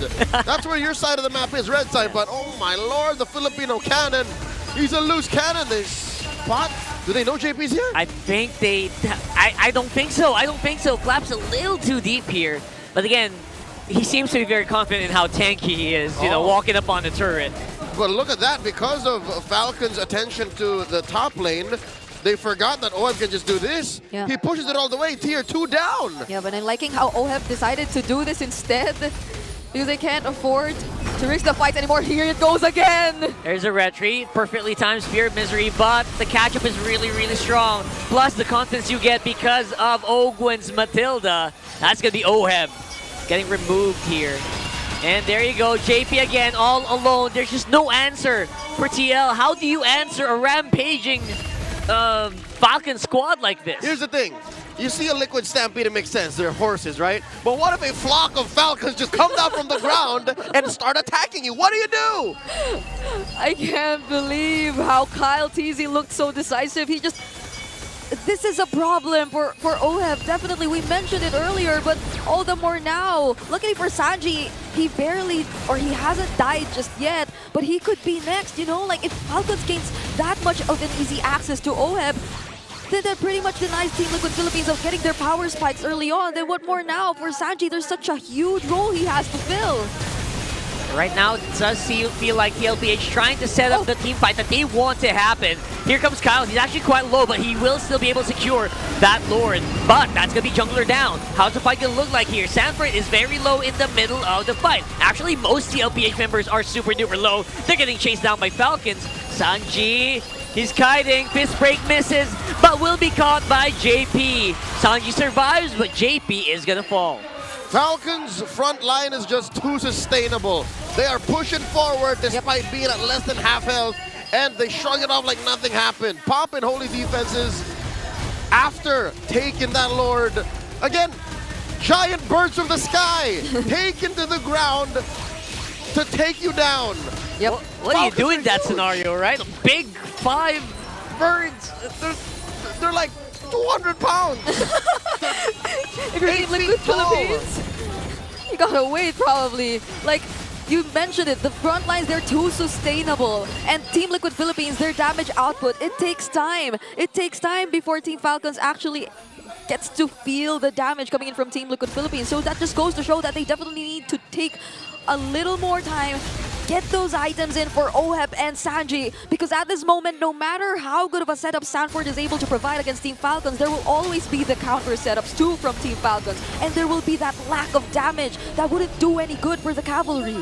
That's where your side of the map is, red side. But oh my lord, the Filipino cannon. He's a loose cannon. They spot. Do they know JP's here? I think they... I don't think so. I don't think so. Flap's a little too deep here. But again, he seems to be very confident in how tanky he is, you know, walking up on the turret. But look at that. Because of Falcon's attention to the top lane, they forgot that OHEB can just do this. Yeah. He pushes it all the way, tier 2 down. Yeah, but I'm liking how OHEB decided to do this instead because they can't afford to risk the fight anymore. Here it goes again. There's a retreat, perfectly timed Spirit Misery, but the catch-up is really, really strong. Plus the confidence you get because of Ogwen's Matilda. That's going to be OHEB getting removed here. And there you go, JP again, all alone. There's just no answer for TL. How do you answer a rampaging Falcon squad like this? Here's the thing. You see a Liquid Stampede, it makes sense. They're horses, right? But what if a flock of Falcons just come down from the ground and start attacking you? What do you do? I can't believe how Kyle TZ looked so decisive. He just... This is a problem for OHEB. Definitely, we mentioned it earlier, but all the more now. Luckily for Sanji, he barely, or he hasn't died just yet, but he could be next, you know? Like, if Falcons gains that much of an easy access to OHEB, then that pretty much denies Team Liquid Philippines of getting their power spikes early on. Then what more now? For Sanji, there's such a huge role he has to fill. Right now, it does feel like TLPH trying to set up the team fight that they want to happen. Here comes Kyle. He's actually quite low, but he will still be able to secure that Lord. But that's going to be jungler down. How's the fight going to look like here? Sanford is very low in the middle of the fight. Actually, most TLPH members are super duper low. They're getting chased down by Falcons. Sanji, he's kiting. Fist break misses, but will be caught by JP. Sanji survives, but JP is going to fall. Falcons' front line is just too sustainable. They are pushing forward despite being at less than half health, and they shrug it off like nothing happened. Pop and Holy defenses, after taking that Lord, again, giant birds from the sky, taken to the ground to take you down. Yep. What do you do in that scenario, right? Big 5 birds. They're like 200 pounds. If you're Team Liquid Philippines, you gotta wait probably. Like, you mentioned it, the front lines, they're too sustainable. And Team Liquid Philippines, their damage output, it takes time. It takes time before Team Falcons actually gets to feel the damage coming in from Team Liquid Philippines. So that just goes to show that they definitely need to take a little more time, get those items in for OHEP and Sanji, because at this moment, no matter how good of a setup Sanford is able to provide against Team Falcons, there will always be the counter setups too from Team Falcons, and there will be that lack of damage that wouldn't do any good for the cavalry.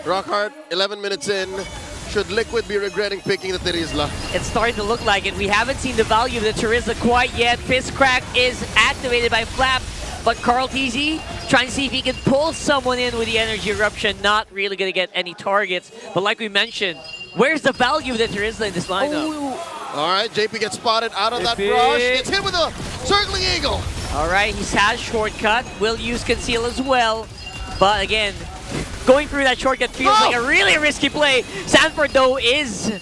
Rockhart, 11 minutes in. Should Liquid be regretting picking the Terizla? It's starting to look like it. We haven't seen the value of the Terizla quite yet. Fist Crack is activated by Flap, but Carl TZ trying to see if he can pull someone in with the Energy Eruption. Not really going to get any targets. But like we mentioned, where's the value of the Terizla in this lineup? Ooh. All right, JP gets spotted out of that brush. Gets hit with a circling eagle. All right, he has shortcut. Will use conceal as well. But again, going through that shortcut feels like a really risky play. Sanford, though, is,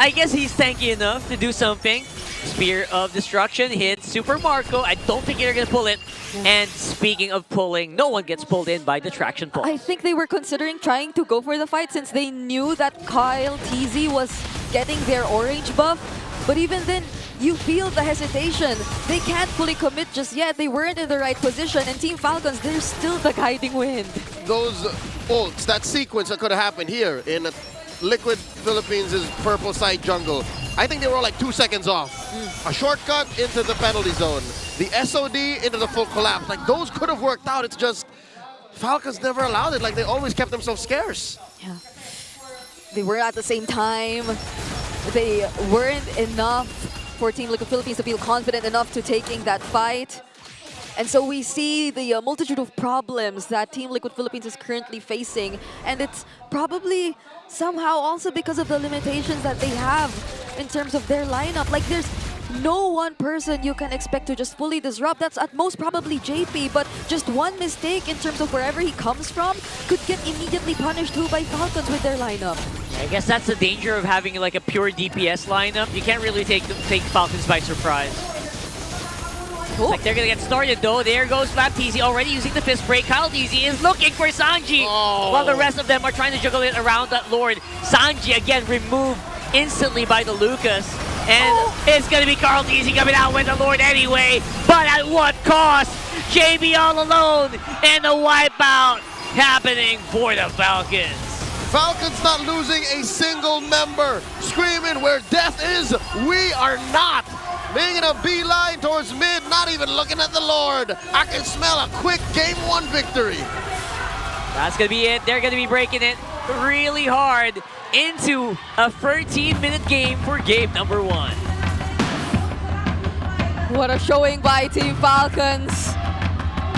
I guess he's tanky enough to do something. Spear of Destruction hits Super Marco. I don't think they're going to pull it. And speaking of pulling, no one gets pulled in by the traction pull. I think they were considering trying to go for the fight since they knew that Kyle TZ was getting their orange buff. But even then, you feel the hesitation. They can't fully commit just yet. They weren't in the right position. And Team Falcons, they're still the guiding wind. Those ults, that sequence that could have happened here in Liquid Philippines' purple side jungle, I think they were all like 2 seconds off. A shortcut into the penalty zone. The SOD into the full collapse. Like, those could have worked out. It's just Falcons never allowed it. Like, they always kept themselves scarce. Yeah. They were at the same time. They weren't enough for Team Liquid Philippines to feel confident enough to taking that fight. And so we see the multitude of problems that Team Liquid Philippines is currently facing. And it's probably somehow also because of the limitations that they have in terms of their lineup. Like, there's no one person you can expect to just fully disrupt. That's at most probably JP, but just one mistake in terms of wherever he comes from could get immediately punished too by Falcons with their lineup. I guess that's the danger of having like a pure DPS lineup. You can't really take Falcons by surprise. Like they're gonna get started though. There goes Flap TZ already using the fist break. Kyle TZ is looking for Sanji while the rest of them are trying to juggle it around that Lord. Sanji again removed instantly by the Lucas. And it's gonna be Carl TZ coming out with the Lord anyway. But at what cost? JB all alone and the wipeout happening for the Falcons. Falcons not losing a single member. Screaming where death is, we are not. Making a beeline towards mid, not even looking at the Lord. I can smell a quick game 1 victory. That's gonna be it. They're gonna be breaking it really hard into a 13-minute game for game number 1. What a showing by Team Falcons.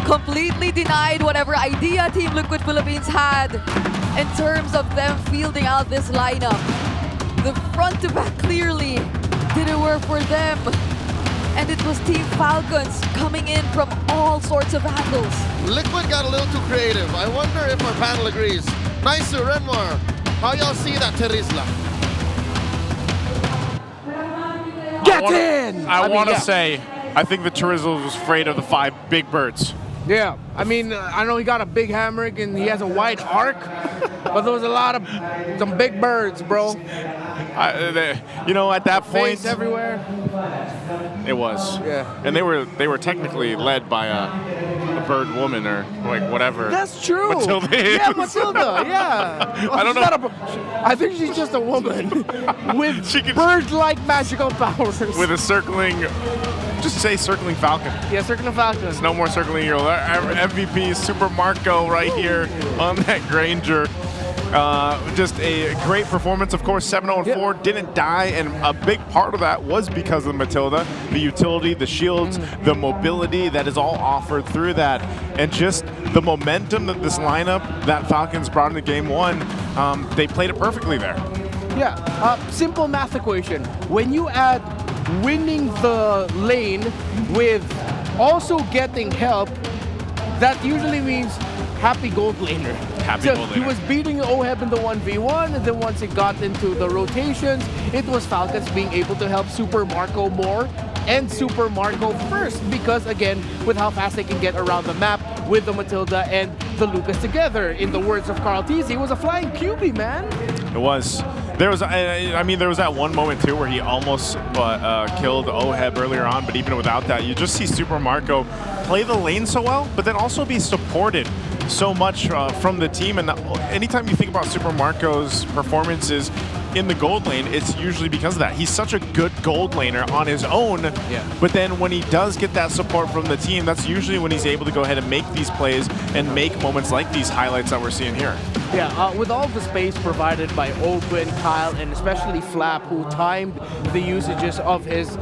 Completely denied whatever idea Team Liquid Philippines had in terms of them fielding out this lineup. The front to back clearly didn't work for them. And it was Team Falcons coming in from all sorts of angles. Liquid got a little too creative. I wonder if our panel agrees. Nice to Renmar. How y'all see that Terizla? I want to say, I think the Terizla was afraid of the 5 big birds. Yeah, I mean, I know he got a big hammer and he has a wide arc, but there was some big birds, bro. You know, at that point, Face everywhere. it was. Yeah. And they were technically led by a bird woman or like whatever. That's true. Matilda is. Yeah, Matilda. Yeah. I don't know. I think she's just a woman with bird-like magical powers. With a circling, just say circling falcon. Yeah, circling falcon. There's no more circling eagle. Our MVP Super Marco right here on that Granger. Just a great performance. Of course, 7-0-4, didn't die, and a big part of that was because of Matilda. The utility, the shields, the mobility that is all offered through that, and just the momentum that this lineup that Falcons brought into Game 1, they played it perfectly there. Yeah, simple math equation. When you add winning the lane with also getting help, that usually means happy gold laner. Happy gold laner. He was beating Oheb in the 1v1, and then once it got into the rotations, it was Falcons being able to help Super Marco more and Super Marco first, because again, with how fast they can get around the map with the Matilda and the Lucas together. In the words of Carl Teasy, it was a flying QB, man. It was. There was, I mean, there was that one moment too where he almost killed Oheb earlier on, but even without that, you just see Super Marco play the lane so well, but then also be supported so much from the team. And anytime you think about Super Marco's performances in the gold lane, it's usually because of that. He's such a good gold laner on his own, but then when he does get that support from the team, that's usually when he's able to go ahead and make these plays and make moments like these highlights that we're seeing here. Yeah, with all the space provided by Open, Kyle, and especially Flap, who timed the usages of his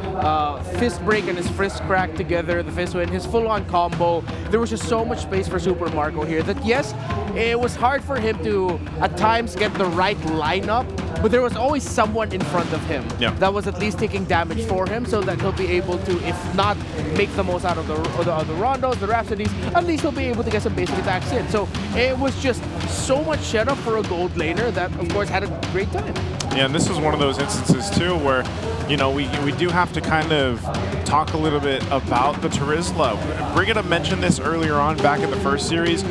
fist break and his fist crack together, the fist win, his full-on combo, there was just so much space for Super Marco here that yes, it was hard for him to at times get the right lineup, but there was always someone in front of him that was at least taking damage for him, so that he'll be able to, if not make the most out of the Rondos, the Rhapsodies, at least he'll be able to get some basic attacks in. So it was just so much setup for a gold laner that, of course, had a great time. Yeah, and this is one of those instances too where, you know, we do have to kind of talk a little bit about the Terizla. Brigitte mentioned this earlier on back in the first series.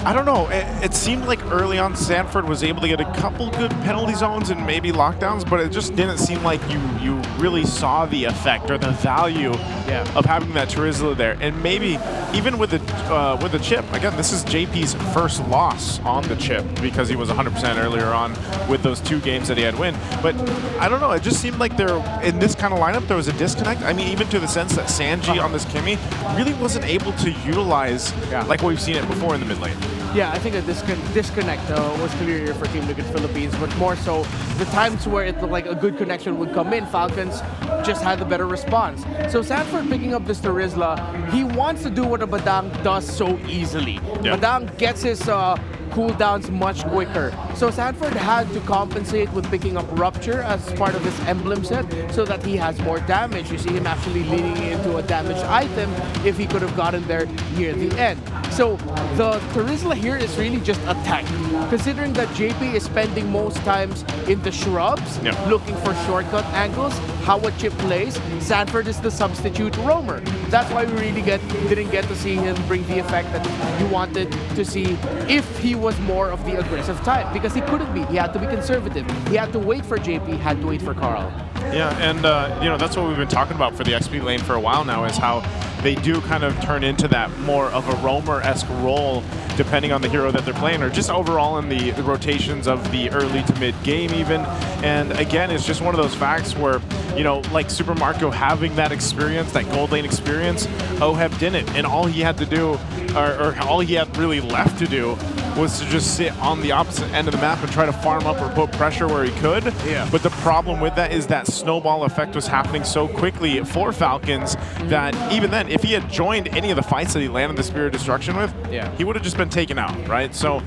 I don't know, it seemed like early on Sanford was able to get a couple good penalty zones and maybe lockdowns, but it just didn't seem like you really saw the effect or the value of having that Terizla there. And maybe even with the chip, again, this is JP's first loss on the chip because he was 100% earlier on with those 2 games that he had win. But I don't know, it just seemed like there, in this kind of lineup, there was a disconnect. I mean, even to the sense that Sanji on this Kimmy really wasn't able to utilize like we've seen it before in the mid lane. Yeah, I think a disconnect was clear here for Team Onic Philippines, but more so the times where it looked like a good connection would come in, Falcons just had the better response. So Sanford picking up this Terizla, he wants to do what a Badang does so easily. Badang gets his cooldowns much quicker. So Sanford had to compensate with picking up Rupture as part of his emblem set so that he has more damage. You see him actually leaning into a damaged item if he could have gotten there near the end. So the Terizla here is really just a tank. Considering that JP is spending most times in the shrubs, looking for shortcut angles, how a chip plays, Sanford is the substitute roamer. That's why we really didn't get to see him bring the effect that you wanted to see if he was more of the aggressive type, because he couldn't be. He had to be conservative. He had to wait for JP, had to wait for Carl. Yeah, and you know, that's what we've been talking about for the XP lane for a while now, is how they do kind of turn into that more of a roamer-esque role depending on the hero that they're playing, or just overall in the rotations of the early to mid game even. And again, it's just one of those facts where, you know, like Super Marco having that experience, that gold lane experience, Oheb didn't, and all he had to do, or all he had really left to do, was to just sit on the opposite end of the map and try to farm up or put pressure where he could. But the problem with that is that snowball effect was happening so quickly for Falcons that even then, if he had joined any of the fights that he landed the Spirit of Destruction with, he would have just been taken out, right? So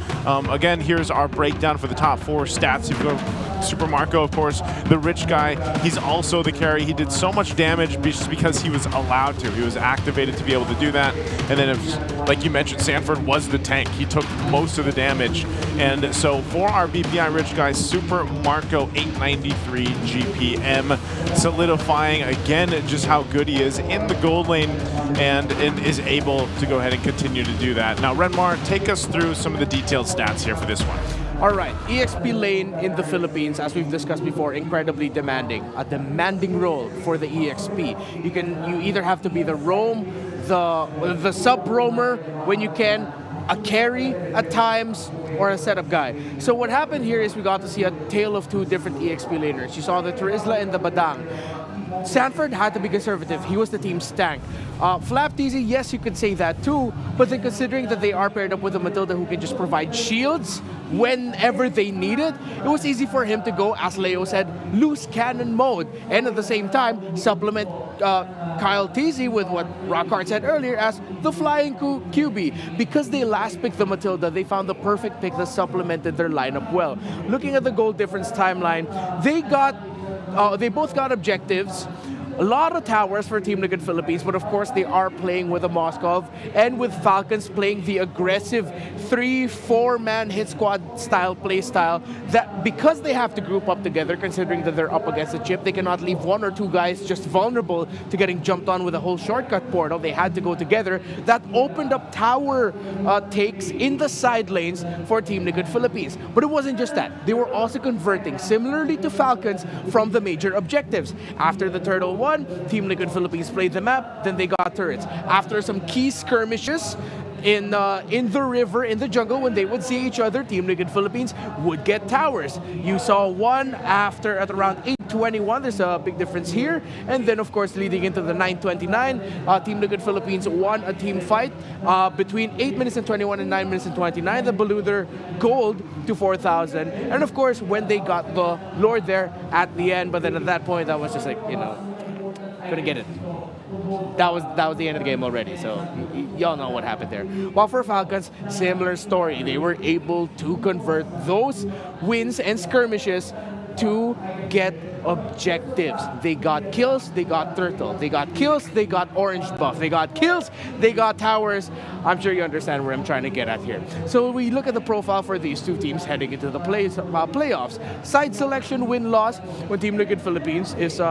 again, here's our breakdown for the top 4 stats. You go Super Marco, of course, the rich guy. He's also the carry. He did so much damage just because he was allowed to. He was activated to be able to do that. And then, if, like you mentioned, Sanford was the tank. He took most of the damage. And so for our BPI rich guy, Super Marco 893 GPM, solidifying again just how good he is in the gold lane and is able to go ahead and continue to do that. Now, Renmar, take us through some of the detailed stats here for this one. All right, EXP lane in the Philippines, as we've discussed before, incredibly demanding. A demanding role for the EXP. You either have to be the roam, the sub-roamer when you can, a carry at times, or a setup guy. So what happened here is we got to see a tale of two different EXP laners. You saw the Trizla and the Badang. Sanford had to be conservative. He was the team's tank. Flap TZ, yes, you could say that too, but then considering that they are paired up with a Matilda who can just provide shields whenever they need it, it was easy for him to go, as Leo said, loose cannon mode, and at the same time supplement Kyle TZ with what Rockhard said earlier as the flying QB. Because they last picked the Matilda, they found the perfect pick that supplemented their lineup well. Looking at the goal difference timeline, they both got objectives. A lot of towers for Team Liquid Philippines, but of course they are playing with a Moskov and with Falcons playing the aggressive 3-4-man hit squad style play style that because they have to group up together, considering that they're up against a chip, they cannot leave one or two guys just vulnerable to getting jumped on with a whole shortcut portal. They had to go together. That opened up tower takes in the side lanes for Team Liquid Philippines. But it wasn't just that. They were also converting, similarly to Falcons, from the major objectives. After the Turtle 1, Team Liquid Philippines played the map, then they got turrets. After some key skirmishes in the river, in the jungle, when they would see each other, Team Liquid Philippines would get towers. You saw one after at around 8:21. There's a big difference here. And then, of course, leading into the 9:29, Team Liquid Philippines won a team fight between 8 minutes and 21 and 9 minutes and 29. The Baluther gold to 4,000. And, of course, when they got the Lord there at the end, but then at that point, that was just like, couldn't get it. That was the end of the game already, so y'all know what happened there. While for Falcons, similar story. They were able to convert those wins and skirmishes to get objectives. They got kills, they got turtle. They got kills, they got orange buff. They got kills, they got towers. I'm sure you understand where I'm trying to get at here. So we look at the profile for these two teams heading into the playoffs. Side selection, win-loss, when Team Liquid Philippines is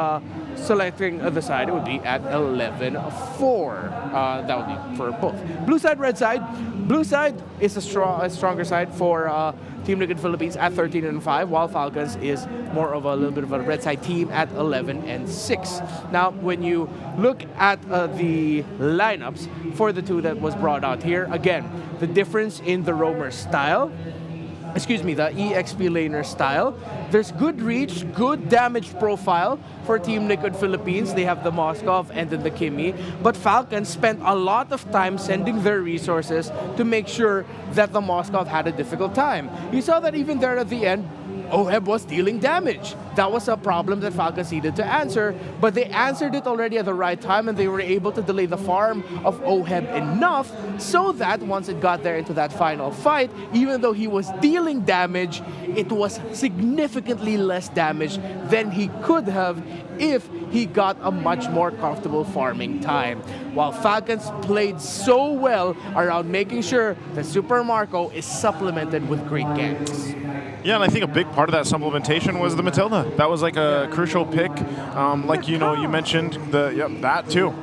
selecting the side, it would be at 11-4. That would be for both. Blue side, red side. Blue side is a stronger side for Team Liquid Philippines at 13-5, while Falcons is more of a little bit of a red side team at 11-6. Now, when you look at the lineups for the two that was brought out here, again, the difference in the roamer style, the EXP laner style. There's good reach, good damage profile for Team Liquid Philippines. They have the Moskov and then the Kimi. But Falcons spent a lot of time sending their resources to make sure that the Moskov had a difficult time. You saw that even there at the end, OHEB was dealing damage. That was a problem that Falcons needed to answer, but they answered it already at the right time, and they were able to delay the farm of OHEB enough so that once it got there into that final fight, even though he was dealing damage, it was significantly less damage than he could have if he got a much more comfortable farming time. While Falcons played so well around making sure that Super Marco is supplemented with great ganks. Yeah, and I think a big part of that supplementation was the Matilda. That was like a crucial pick. You mentioned that too.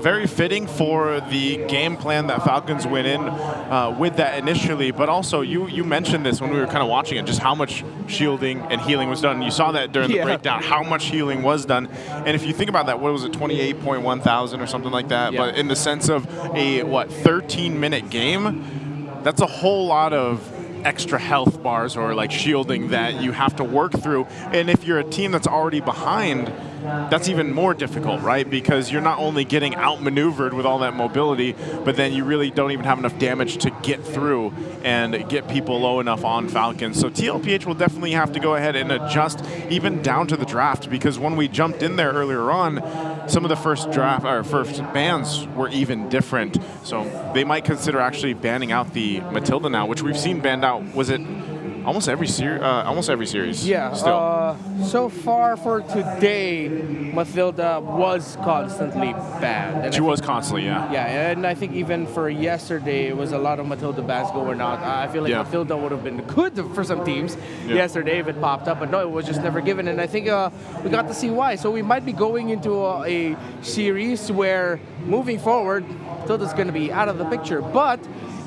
Very fitting for the game plan that Falcons went in with that initially, but also you mentioned this when we were kind of watching it, just how much shielding and healing was done. You saw that during the breakdown, how much healing was done. And if you think about that, what was it, 28.1 thousand or something like that? Yeah. But in the sense of a, 13-minute game, that's a whole lot of extra health bars or like shielding that you have to work through. And if you're a team that's already behind, that's even more difficult, right? Because you're not only getting outmaneuvered with all that mobility, but then you really don't even have enough damage to get through and get people low enough on Falcons. So TLPH will definitely have to go ahead and adjust even down to the draft, because when we jumped in there earlier on, some of the first bans were even different. So they might consider actually banning out the Matilda now, which we've seen banned out. Was it almost every series? Yeah. Still. So far for today, Matilda was constantly banned. And she was constantly, yeah. Yeah, and I think even for yesterday, it was a lot of Matilda bans going on. I feel like Matilda would have been good for some teams yesterday if it popped up, but no, it was just never given. And I think we got to see why. So we might be going into a series where moving forward, Matilda's going to be out of the picture. But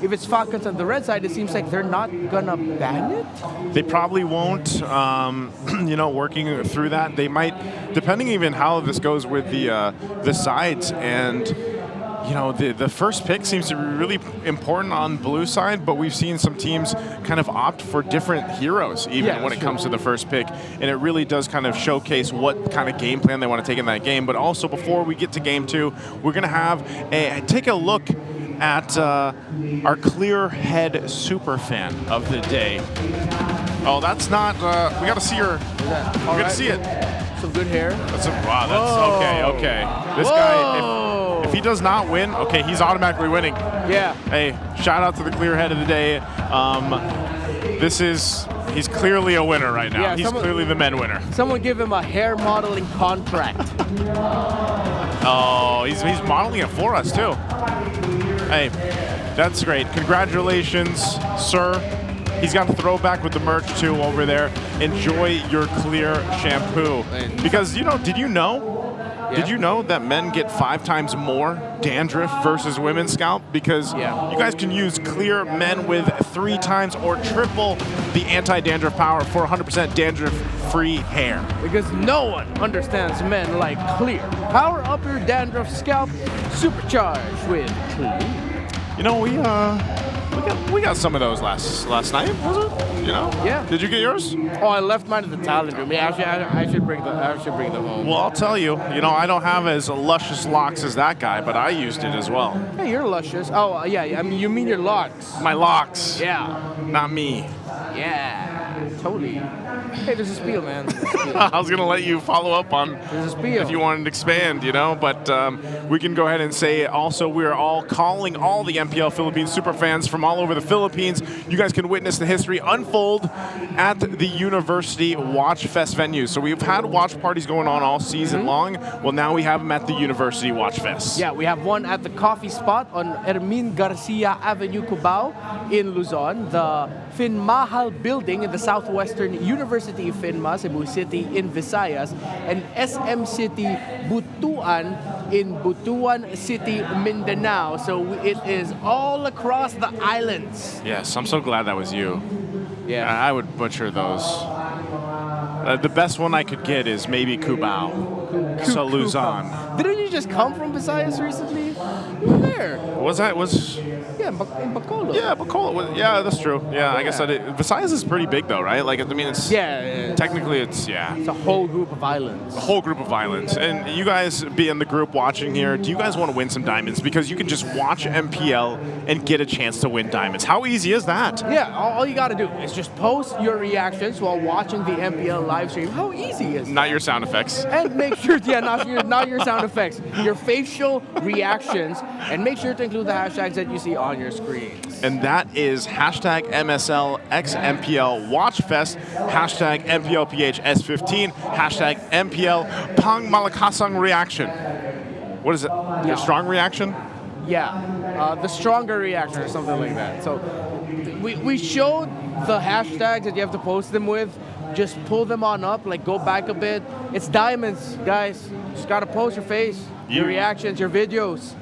if it's Falcons on the red side, it seems like they're not gonna ban it. They probably won't. You know, working through that, they might, depending even how this goes with the sides, and you know, the first pick seems to be really important on blue side, but we've seen some teams kind of opt for different heroes even when it comes to the first pick, and it really does kind of showcase what kind of game plan they want to take in that game. But also, before we get to game 2, we're going to have take a look at our clear head super fan of the day. Oh, that's not, we got to see her. We got to see it. Some good hair. Wow, that's okay. This guy, if he does not win, okay, he's automatically winning. Yeah. Hey, shout out to the clear head of the day. He's clearly a winner right now. Yeah, he's clearly the men winner. Someone give him a hair modeling contract. Oh, he's modeling it for us too. Hey, that's great. Congratulations, sir. He's got a throwback with the merch too over there. Enjoy your clear shampoo. Because, you know, did you know that men get 5 times more dandruff versus women's scalp? Because you guys can use clear men with 3 times or triple the anti-dandruff power for 100% dandruff-free hair. Because no one understands men like clear. Power up your dandruff scalp, supercharged with clear. You know, we got some of those last night, was it? You know? Yeah. Did you get yours? Oh, I left mine at the talent room. Yeah, I should bring them home. Well, I'll tell you. You know, I don't have as luscious locks as that guy, but I used it as well. Hey, you're luscious. Oh, yeah. I mean, you mean your locks? My locks. Yeah. Not me. Yeah. Totally. Hey, there's a spiel, man. I was gonna let you follow up on if you wanted to expand, you know, but we can go ahead and say also we're all calling all the MPL Philippines super fans from all over the Philippines. You guys can witness the history unfold at the University Watch Fest venue. So we've had watch parties going on all season long. Well, now we have them at the University Watch Fest. Yeah, we have one at the coffee spot on Hermin Garcia Avenue, Cubao in Luzon, the Finmahal building in the southwestern University of Finma, Cebu City in Visayas, and SM City Butuan in Butuan City, Mindanao. So it is all across the islands. Yes, I'm so glad that was you. Yeah. I would butcher those. The best one I could get is maybe Cubao. So Luzon. Didn't you just come from Visayas recently? You were there. Yeah, in Bacolod. Yeah, Bacolod. Yeah, that's true. Yeah, I guess I did. Visayas is pretty big though, right? Like, I mean, it's technically it's It's a whole group of islands. A whole group of islands. And you guys be in the group watching here, do you guys want to win some diamonds? Because you can just watch MPL and get a chance to win diamonds. How easy is that? Yeah, all you got to do is just post your reactions while watching the MPL live stream. How easy is it? Not your sound effects. And make sure, not your sound effects, your facial reactions, and make sure to include the hashtags that you see on your screens. And that is hashtag MSLXMPL Watchfest, hashtag MPL PH S15, hashtag MPL Pang Malakasang Reaction. What is it? Your strong reaction? Yeah, the stronger reaction or something like that. So we showed the hashtags that you have to post them with. Just pull them on up, like go back a bit. It's diamonds, guys. Just gotta post your face, your reactions, your videos.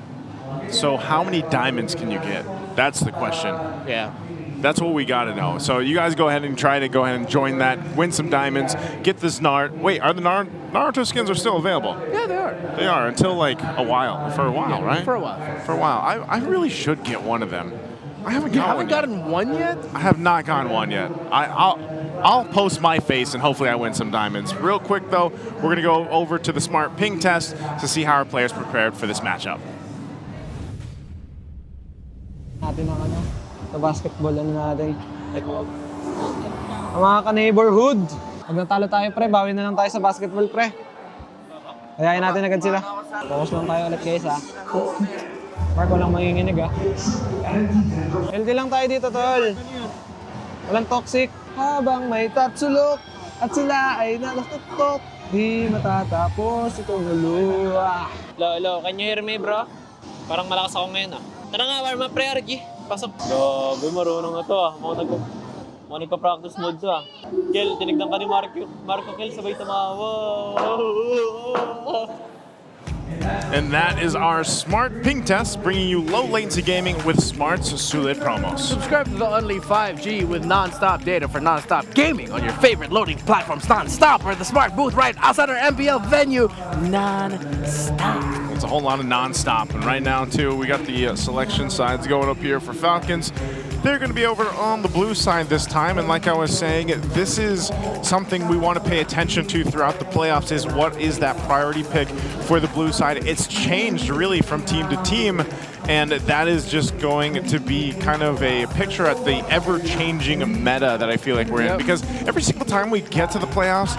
So how many diamonds can you get? That's the question. Yeah. That's what we gotta know. So you guys go ahead and try to go ahead and join that, win some diamonds, get this Wait, are the Naruto skins are still available? Yeah, they are. They are until like for a while, right? For a while. For a while. I really should get one of them. I haven't You haven't gotten one yet? I have not gotten one yet. I'll post my face and hopefully I win some diamonds. Real quick though, we're gonna go over to the smart ping test to see how our players prepared for this matchup. Natin ang sa basketball natin. Ang mga ka-neighborhood. Pag natalo tayo pre, bawi na lang tayo sa basketball pre. Kayain natin agad sila. Focus lang tayo ulit guys ha. Mark, walang manginginig ha. Healthy lang tayo dito tol. Walang toxic. Habang may tatsulok at sila ay nakatutok, di matatapos itong gulo. Hello, can you hear me bro? Parang malakas ako ngayon ah. Tara nga, warm up pre, RG. Pasok. Grabe, marunong na to ah. Mga nagpa-practice mode to ah. Kel, tinignan ka ni Marco Kel, sabay tumawa. And that is our Smart Ping Test, bringing you low latency gaming with Smart's Sulit promos. Subscribe to the Only 5G with non-stop data for non-stop gaming on your favorite loading platforms non-stop, or the Smart booth right outside our MPL venue non-stop. It's a whole lot of non-stop, and right now too we got the selection sides going up here for Falcons. They're going to be over on the blue side this time, and like I was saying, this is something we want to pay attention to throughout the playoffs, is what is that priority pick for the blue side. It's changed really from team to team, and that is just going to be kind of a picture at the ever-changing meta that I feel like we're in, because every single time we get to the playoffs,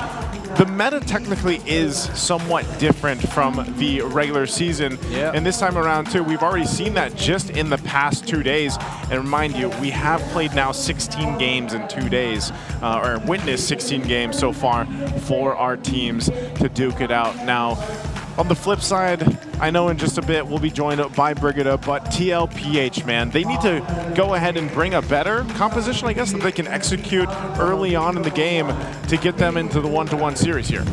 the meta technically is somewhat different from the regular season. And this time around too, we've already seen that just in the past 2 days. And remind you, we have played now 16 games in 2 days, or witnessed 16 games so far for our teams to duke it out. Now, on the flip side, I know in just a bit we'll be joined by Brigida, but TLPH, man, they need to go ahead and bring a better composition, I guess, that they can execute early on in the game to get them into the one-to-one series here.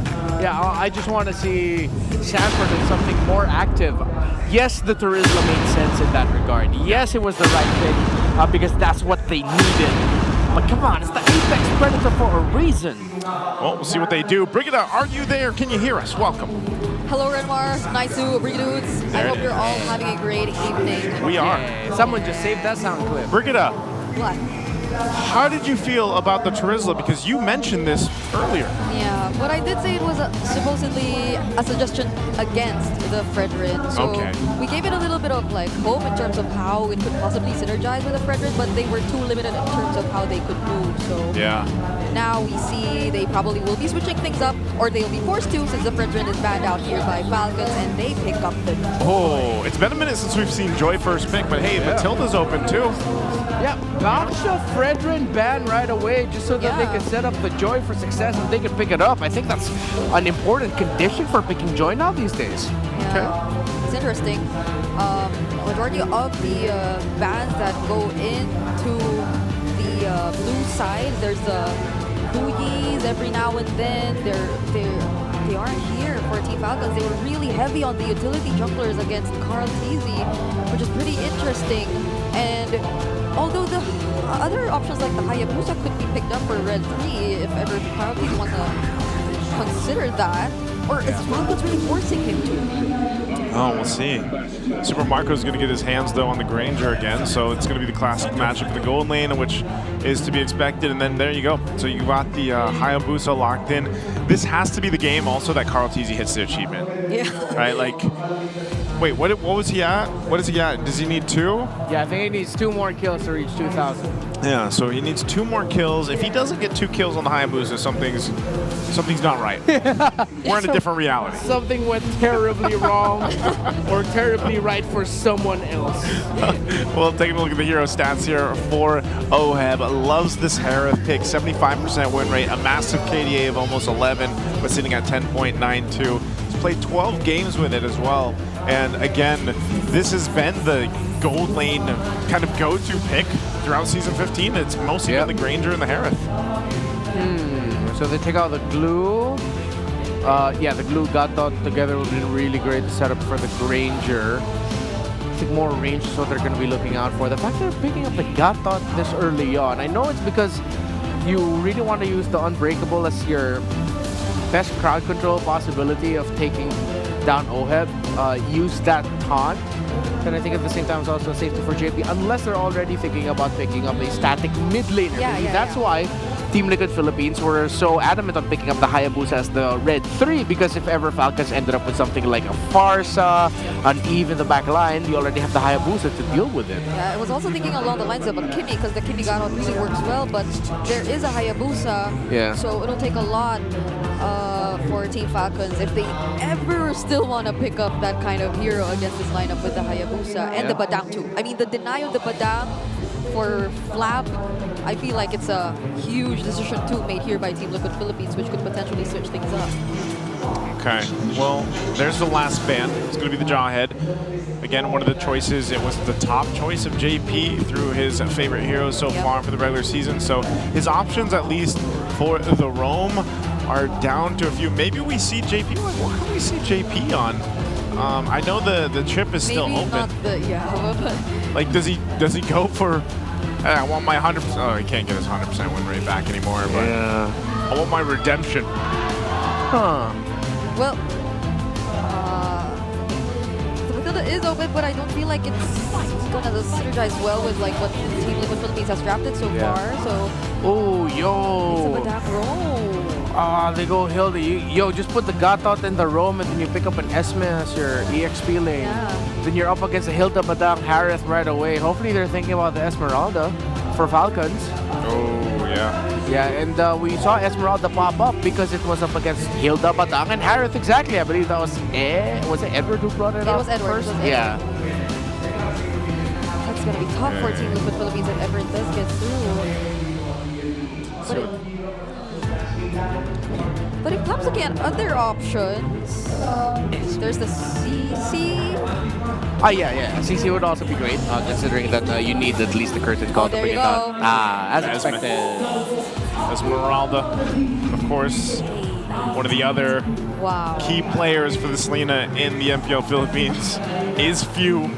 Yeah, I just want to see Sanford in something more active. Yes, the Turismo made sense in that regard. Yes, it was the right pick because that's what they needed. But come on, it's the Apex Predator for a reason. Well, we'll see what they do. Brigida, are you there? Can you hear us? Welcome. Hello, Renoir. Nice to bring dudes. I hope you're all having a great evening. We are. Hey, someone just saved that sound clip. Brigida. What? How did you feel about the Turismo? Because you mentioned this earlier. Yeah, but I did say it was supposedly a suggestion against the Fredrin. So we gave it a little bit of like hope in terms of how it could possibly synergize with the Fredrin, but they were too limited in terms of how they could move. So now we see they probably will be switching things up, or they'll be forced to, since the Fredrin is banned out here by Falcons, and they pick up the Oh, it's been a minute since we've seen Joy first pick, but hey, Matilda's open too. Yeah, Baksha Fredrin ban right away just so that they can set up the Joy for success and they can pick it up. I think that's an important condition for picking Joy now these days. Yeah, it's interesting. Majority of the bans that go into the blue side, there's the Booyies every now and then. They aren't here for Team Falcons. They were really heavy on the utility junglers against Carl Teasy, which is pretty interesting. And although the other options like the Hayabusa could be picked up for Red 3 if ever Carl Teasy wants to consider that, or is Falcons really forcing him to? Oh, we'll see. Super Marco's going to get his hands, though, on the Granger again, so it's going to be the classic matchup for the gold lane, which is to be expected, and then there you go. So you got the Hayabusa locked in. This has to be the game, also, that Carl Teasy hits the achievement. Yeah. Right, like... Wait, what was he at? What is he at? Does he need 2? Yeah, I think he needs 2 more kills to reach 2,000. Yeah, so he needs 2 more kills. If he doesn't get 2 kills on the Hayabusa, something's not right. We're in a different reality. Something went terribly wrong or terribly right for someone else. Well, taking a look at the hero stats here for Oheb. Loves this Harith pick. 75% win rate, a massive KDA of almost 11, but sitting at 10.92. He's played 12 games with it as well. And again, this has been the gold lane kind of go-to pick throughout Season 15. It's mostly been the Granger and the Harith. So they take out the glue. Yeah, the glue got that together would be really great to set up for the Granger. I think more range is what they're going to be looking out for. The fact that they're picking up the Gatot this early on, I know it's because you really want to use the Unbreakable as your best crowd control possibility of taking down Oheb. Use that taunt. And I think at the same time it's also safety for JP, unless they're already thinking about picking up a static mid laner. That's why Team Liquid Philippines were so adamant on picking up the Hayabusa as the Red 3, because if ever Falcons ended up with something like a Farsa, an Eve in the back line, you already have the Hayabusa to deal with it. Yeah, I was also thinking along the lines of a Kimi, because the Kimi Gatot really works well, but there is a Hayabusa, so it'll take a lot for Team Falcons if they ever still want to pick up that kind of hero against this lineup with the Hayabusa and the Badang too. I mean, the deny of the Badang for Flap, I feel like it's a huge decision too made here by Team Liquid Philippines, which could potentially switch things up. Okay, well, there's the last ban. It's going to be the Jawhead. Again, one of the choices, it was the top choice of JP through his favorite heroes so far for the regular season. So his options, at least for the roam, are down to a few. Maybe we see JP, what can we see JP on? I know the chip is still Maybe open. not the, yeah, but Like, does he go for? I want my 100%. Oh, he can't get his 100% win rate back anymore. But I want my redemption. Huh. well, Matilda is open, but I don't feel like it's gonna synergize well with like what Team Liquid Philippines has drafted so far. So Oh, it's a yo. Madame roll. They go Hilda. Yo, just put the Gatot in the roam and then you pick up an Esme as your EXP lane. Yeah. Then you're up against a Hilda, Madang, Harith right away. Hopefully they're thinking about the Esmeralda for Falcons. Oh, yeah. Yeah, and we saw Esmeralda pop up because it was up against Hilda, Batang, and Harith exactly. I believe that was it Edward who brought it up was Edward. first? It was Edward. Yeah. That's gonna be tough for Team Liquid Philippines if ever it does get through. But it comes again, other options. There's the CC. Yeah. CC would also be great, considering that you need at least the curtain call to there bring you it down. go. As expected. Esmeralda, of course, one of the other key players for the Selena in the MPL Philippines is Few.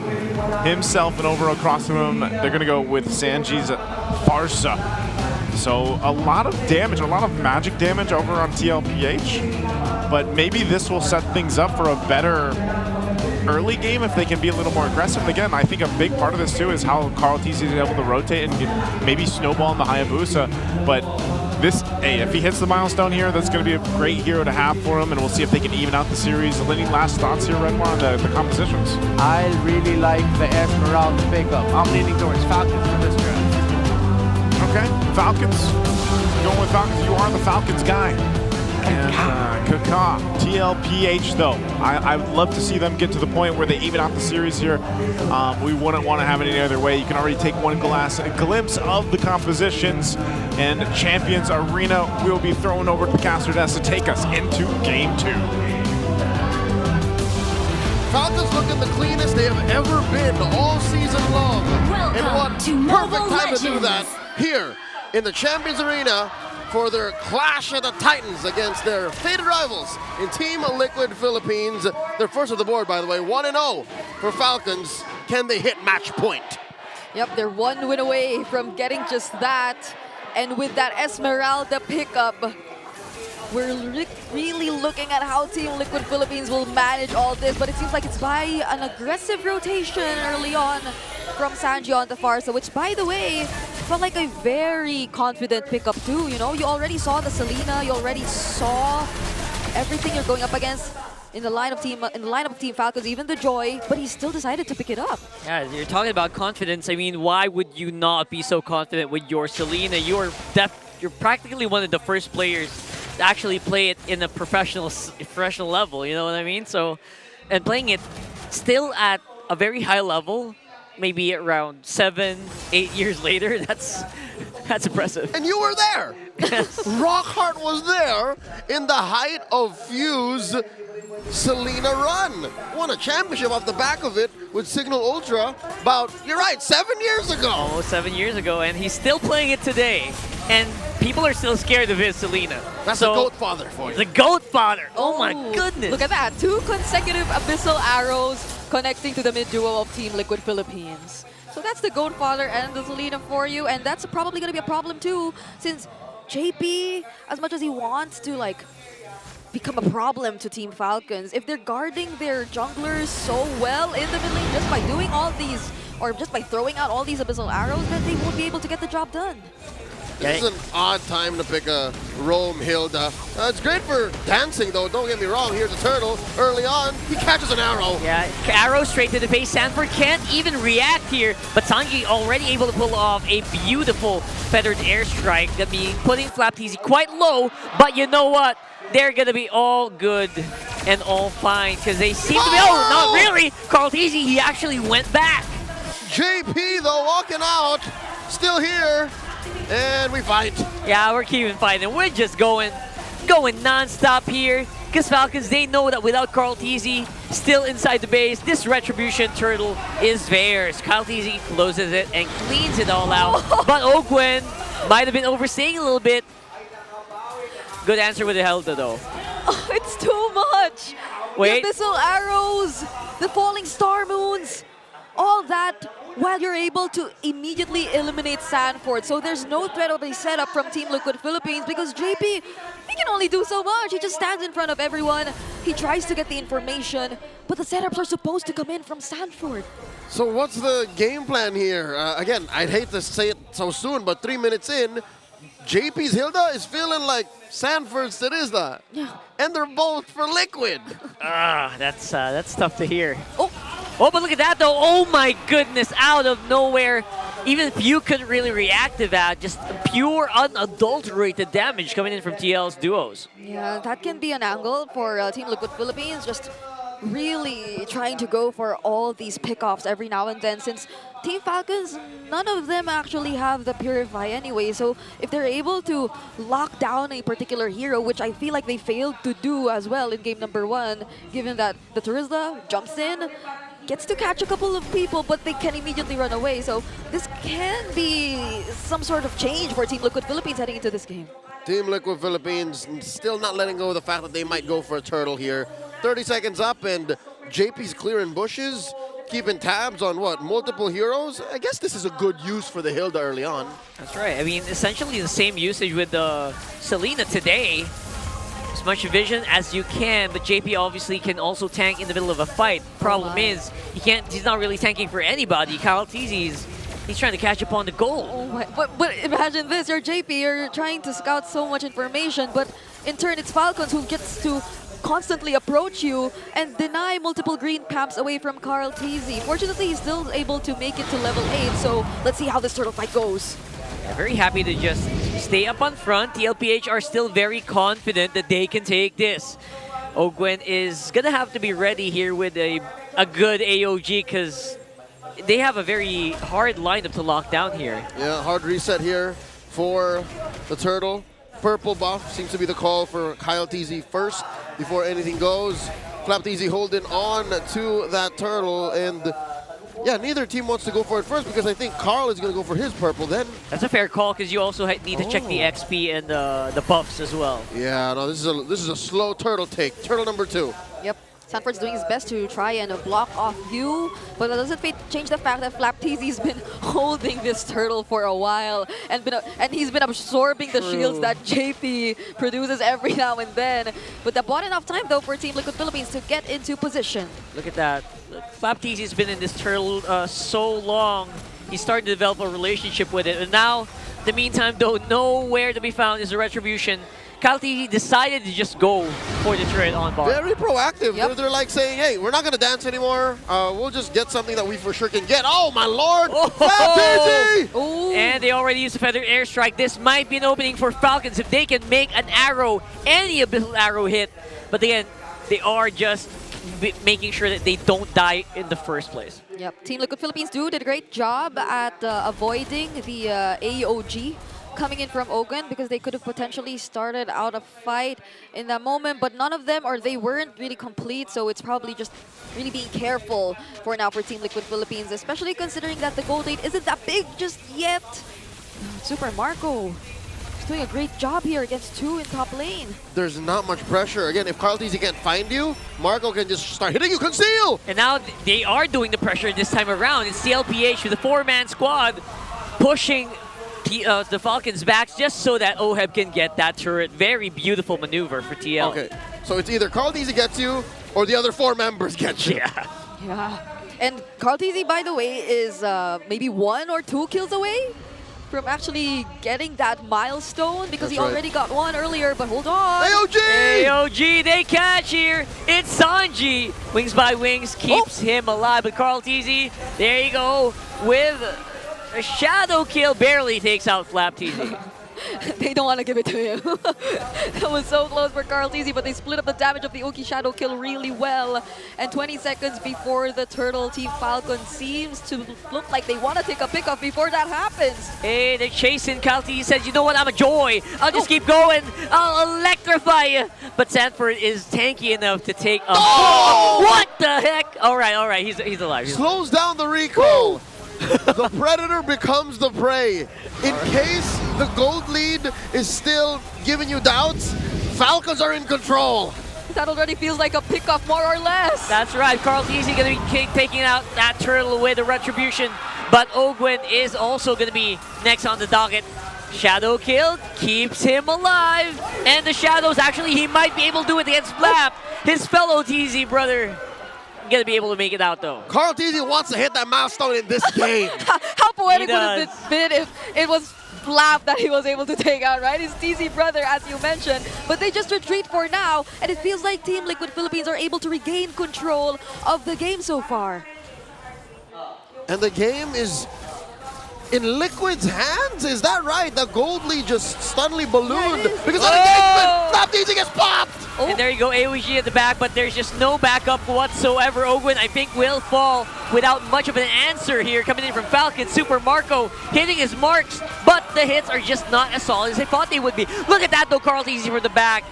Himself and over across from him, they're going to go with Sanji's Farsa. So a lot of damage, a lot of magic damage over on TLPH, but maybe this will set things up for a better early game if they can be a little more aggressive. And again, I think a big part of this too is how Carl TC is able to rotate and maybe snowball in the Hayabusa. But this, hey, if he hits the milestone here, that's going to be a great hero to have for him, and we'll see if they can even out the series. Any last thoughts here, Redmar, on the compositions? I really like the Esmeralda pickup. I'm leaning towards Falcons for this draft. Okay, Falcons. Going with Falcons. You are the Falcons guy. And Kaka, TLPH though. I would love to see them get to the point where they even out the series here. We wouldn't want to have it any other way. You can already take one glimpse of the compositions, and Champions Arena will be thrown over to the caster desk to take us into Game 2. Falcons looking the cleanest they have ever been all season long. And what perfect time to do that here in the Champions Arena for their clash of the Titans against their faded rivals in Team Liquid Philippines. They're first of the board, by the way, 1-0 for Falcons. Can they hit match point? Yep, they're one win away from getting just that. And with that Esmeralda pickup, we're really looking at how Team Liquid Philippines will manage all this, but it seems like it's by an aggressive rotation early on from Sanji on the Farsa, which, by the way, felt like a very confident pickup too. You know, you already saw the Selena, you already saw everything you're going up against in the lineup of Team Falcons, even the Joy, but he still decided to pick it up. Yeah, you're talking about confidence. I mean, why would you not be so confident with your Selena? You're practically one of the first players to actually play it in a professional level, you know what I mean? So, and playing it still at a very high level, maybe around 7-8 years later, that's impressive. And you were there. Yes. Rockhart was there in the height of Fuse Selena run. Won a championship off the back of it with Signal Ultra about, you're right, 7 years ago. Almost 7 years ago, and he's still playing it today. And people are still scared of his Selena. That's the GOAT father for you. The GOAT father. Oh my goodness. Look at that. 2 consecutive Abyssal Arrows connecting to the mid-duo of Team Liquid Philippines. So that's the GOAT father and the Selena for you, and that's probably going to be a problem too, since JP, as much as he wants to like become a problem to Team Falcons, if they're guarding their junglers so well in the mid lane just by doing all these, or just by throwing out all these Abyssal Arrows, then they won't be able to get the job done. This is an odd time to pick a roam Hilda. It's great for dancing, though. Don't get me wrong. Here's a turtle. Early on, he catches an arrow. Yeah, arrow straight to the face. Sanford can't even react here, but Sanji already able to pull off a beautiful feathered airstrike. That means putting Flap TZ quite low, but you know what? They're gonna be all good and all fine because they seem to be. Oh, not really. Carl TZ, he actually went back. JP, though, walking out. Still here. And we fight. Yeah, we're keeping fighting. We're just going non-stop here. Because Falcons, they know that without Carl TZ still inside the base, this Retribution Turtle is theirs. Carl TZ closes it and cleans it all out. But Ogwen might have been overstaying a little bit. Good answer with the Helda, though. Oh, it's too much. Wait. The missile arrows, the falling star moons, all that while you're able to immediately eliminate Sanford. So there's no threat of a setup from Team Liquid Philippines because JP, he can only do so much. He just stands in front of everyone. He tries to get the information, but the setups are supposed to come in from Sanford. So what's the game plan here? Again, I'd hate to say it so soon, but 3 minutes in, JP's Hilda is feeling like Sanford's Terizla. Yeah. And they're both for Liquid. That's tough to hear. Oh, but look at that though. Oh my goodness, out of nowhere. Even if you couldn't really react to that, just pure unadulterated damage coming in from TL's duos. Yeah, that can be an angle for Team Liquid Philippines. Just really trying to go for all these pickoffs every now and then, since Team Falcons, none of them actually have the Purify anyway. So if they're able to lock down a particular hero, which I feel like they failed to do as well in game number 1, given that the Terizla jumps in, gets to catch a couple of people, but they can immediately run away. So this can be some sort of change for Team Liquid Philippines heading into this game. Team Liquid Philippines still not letting go of the fact that they might go for a turtle here. 30 seconds up and JP's clearing bushes, keeping tabs on what, multiple heroes? I guess this is a good use for the Hilda early on. That's right. I mean, essentially the same usage with Selena today. As much vision as you can, but JP obviously can also tank in the middle of a fight. Problem is, he's not really tanking for anybody. Kyle Teezy's, he's trying to catch up on the goal. Oh my, but imagine this, you're JP, you're trying to scout so much information, but in turn it's Falcons who gets to constantly approach you and deny multiple green pamps away from Carl Teasy. Fortunately, he's still able to make it to level 8, so let's see how this turtle fight goes. Yeah, very happy to just stay up on front. TLPH are still very confident that they can take this. Ogwen is gonna have to be ready here with a good AOG because they have a very hard lineup to lock down here. Yeah, hard reset here for the turtle. Purple buff seems to be the call for Kyle TZ first before anything goes. Flap TZ holding on to that turtle, and yeah, neither team wants to go for it first because I think Carl is going to go for his purple then. That's a fair call because you also need to check the XP and the buffs as well. Yeah, no, this is a slow turtle take. Turtle number 2. Yep. Sanford's doing his best to try and block off you, but that doesn't change the fact that Flap TZ's been holding this turtle for a while and he's been absorbing the shields that JP produces every now and then. But that bought enough time though for Team Liquid Philippines to get into position. Look at that. Flap TZ's been in this turtle so long. He's starting to develop a relationship with it. And now, in the meantime though, nowhere to be found is the Retribution. Kyle TZ decided to just go for the turret on bar. Very proactive. Yep. They're like saying, hey, we're not going to dance anymore. We'll just get something that we for sure can get. Oh, my lord! Oh. And they already used the Feather Airstrike. This might be an opening for Falcons if they can make an arrow, any Abyssal arrow hit. But again, they are just making sure that they don't die in the first place. Yep. Team Liquid Philippines did a great job at avoiding the AOG coming in from Ogun because they could have potentially started out a fight in that moment, but none of them, or they weren't really complete, so it's probably just really being careful for now for Team Liquid Philippines, especially considering that the gold lead isn't that big just yet. Super Marco is doing a great job here against 2 in top lane. There's not much pressure. Again, if Carl TZ can't find you, Marco can just start hitting you. Conceal! And now they are doing the pressure this time around. It's TLPH with a 4-man squad pushing the Falcons back just so that Oheb can get that turret. Very beautiful maneuver for TL. Okay, so it's either Carl TZ gets you or the other 4 members get you. Yeah. And Carl TZ, by the way, is maybe 1 or 2 kills away from actually getting that milestone because he already got 1 earlier, but hold on. AOG! AOG, they catch here. It's Sanji. Wings by Wings keeps him alive, but Carl TZ, there you go, with a shadow kill, barely takes out Flap TZ. They don't want to give it to him. That was so close for Carl TZ, but they split up the damage of the Uki shadow kill really well. And 20 seconds before the turtle, Team Falcon seems to look like they want to take a pickoff before that happens. Hey, they're chasing. Kyle TZ says, you know what, I'm a joy. I'll just keep going. I'll electrify you. But Sanford is tanky enough to take a... What the heck? All right, he's alive. Slows down the recall. The predator becomes the prey. In case the gold lead is still giving you doubts, Falcons are in control. That already feels like a pickoff, more or less. That's right. Carl Easy going to be taking out that turtle with a retribution. But Ogwin is also going to be next on the docket. Shadow kill keeps him alive. And the Shadows, actually, he might be able to do it against Flap. His fellow TZ brother. Going to be able to make it out, though. Carl TZ wants to hit that milestone in this game. How poetic would it have been if it was Flap that he was able to take out, right? His TZ brother, as you mentioned. But they just retreat for now, and it feels like Team Liquid Philippines are able to regain control of the game so far. And the game is in Liquid's hands? Is that right? The gold lead just suddenly ballooned because of the engagement. Flap TZ gets popped! And there you go, AOG at the back, but there's just no backup whatsoever. Ogwin, I think, will fall without much of an answer here. Coming in from Falcon, Super Marco hitting his marks, but the hits are just not as solid as they thought they would be. Look at that, though, Carl Easy from the back.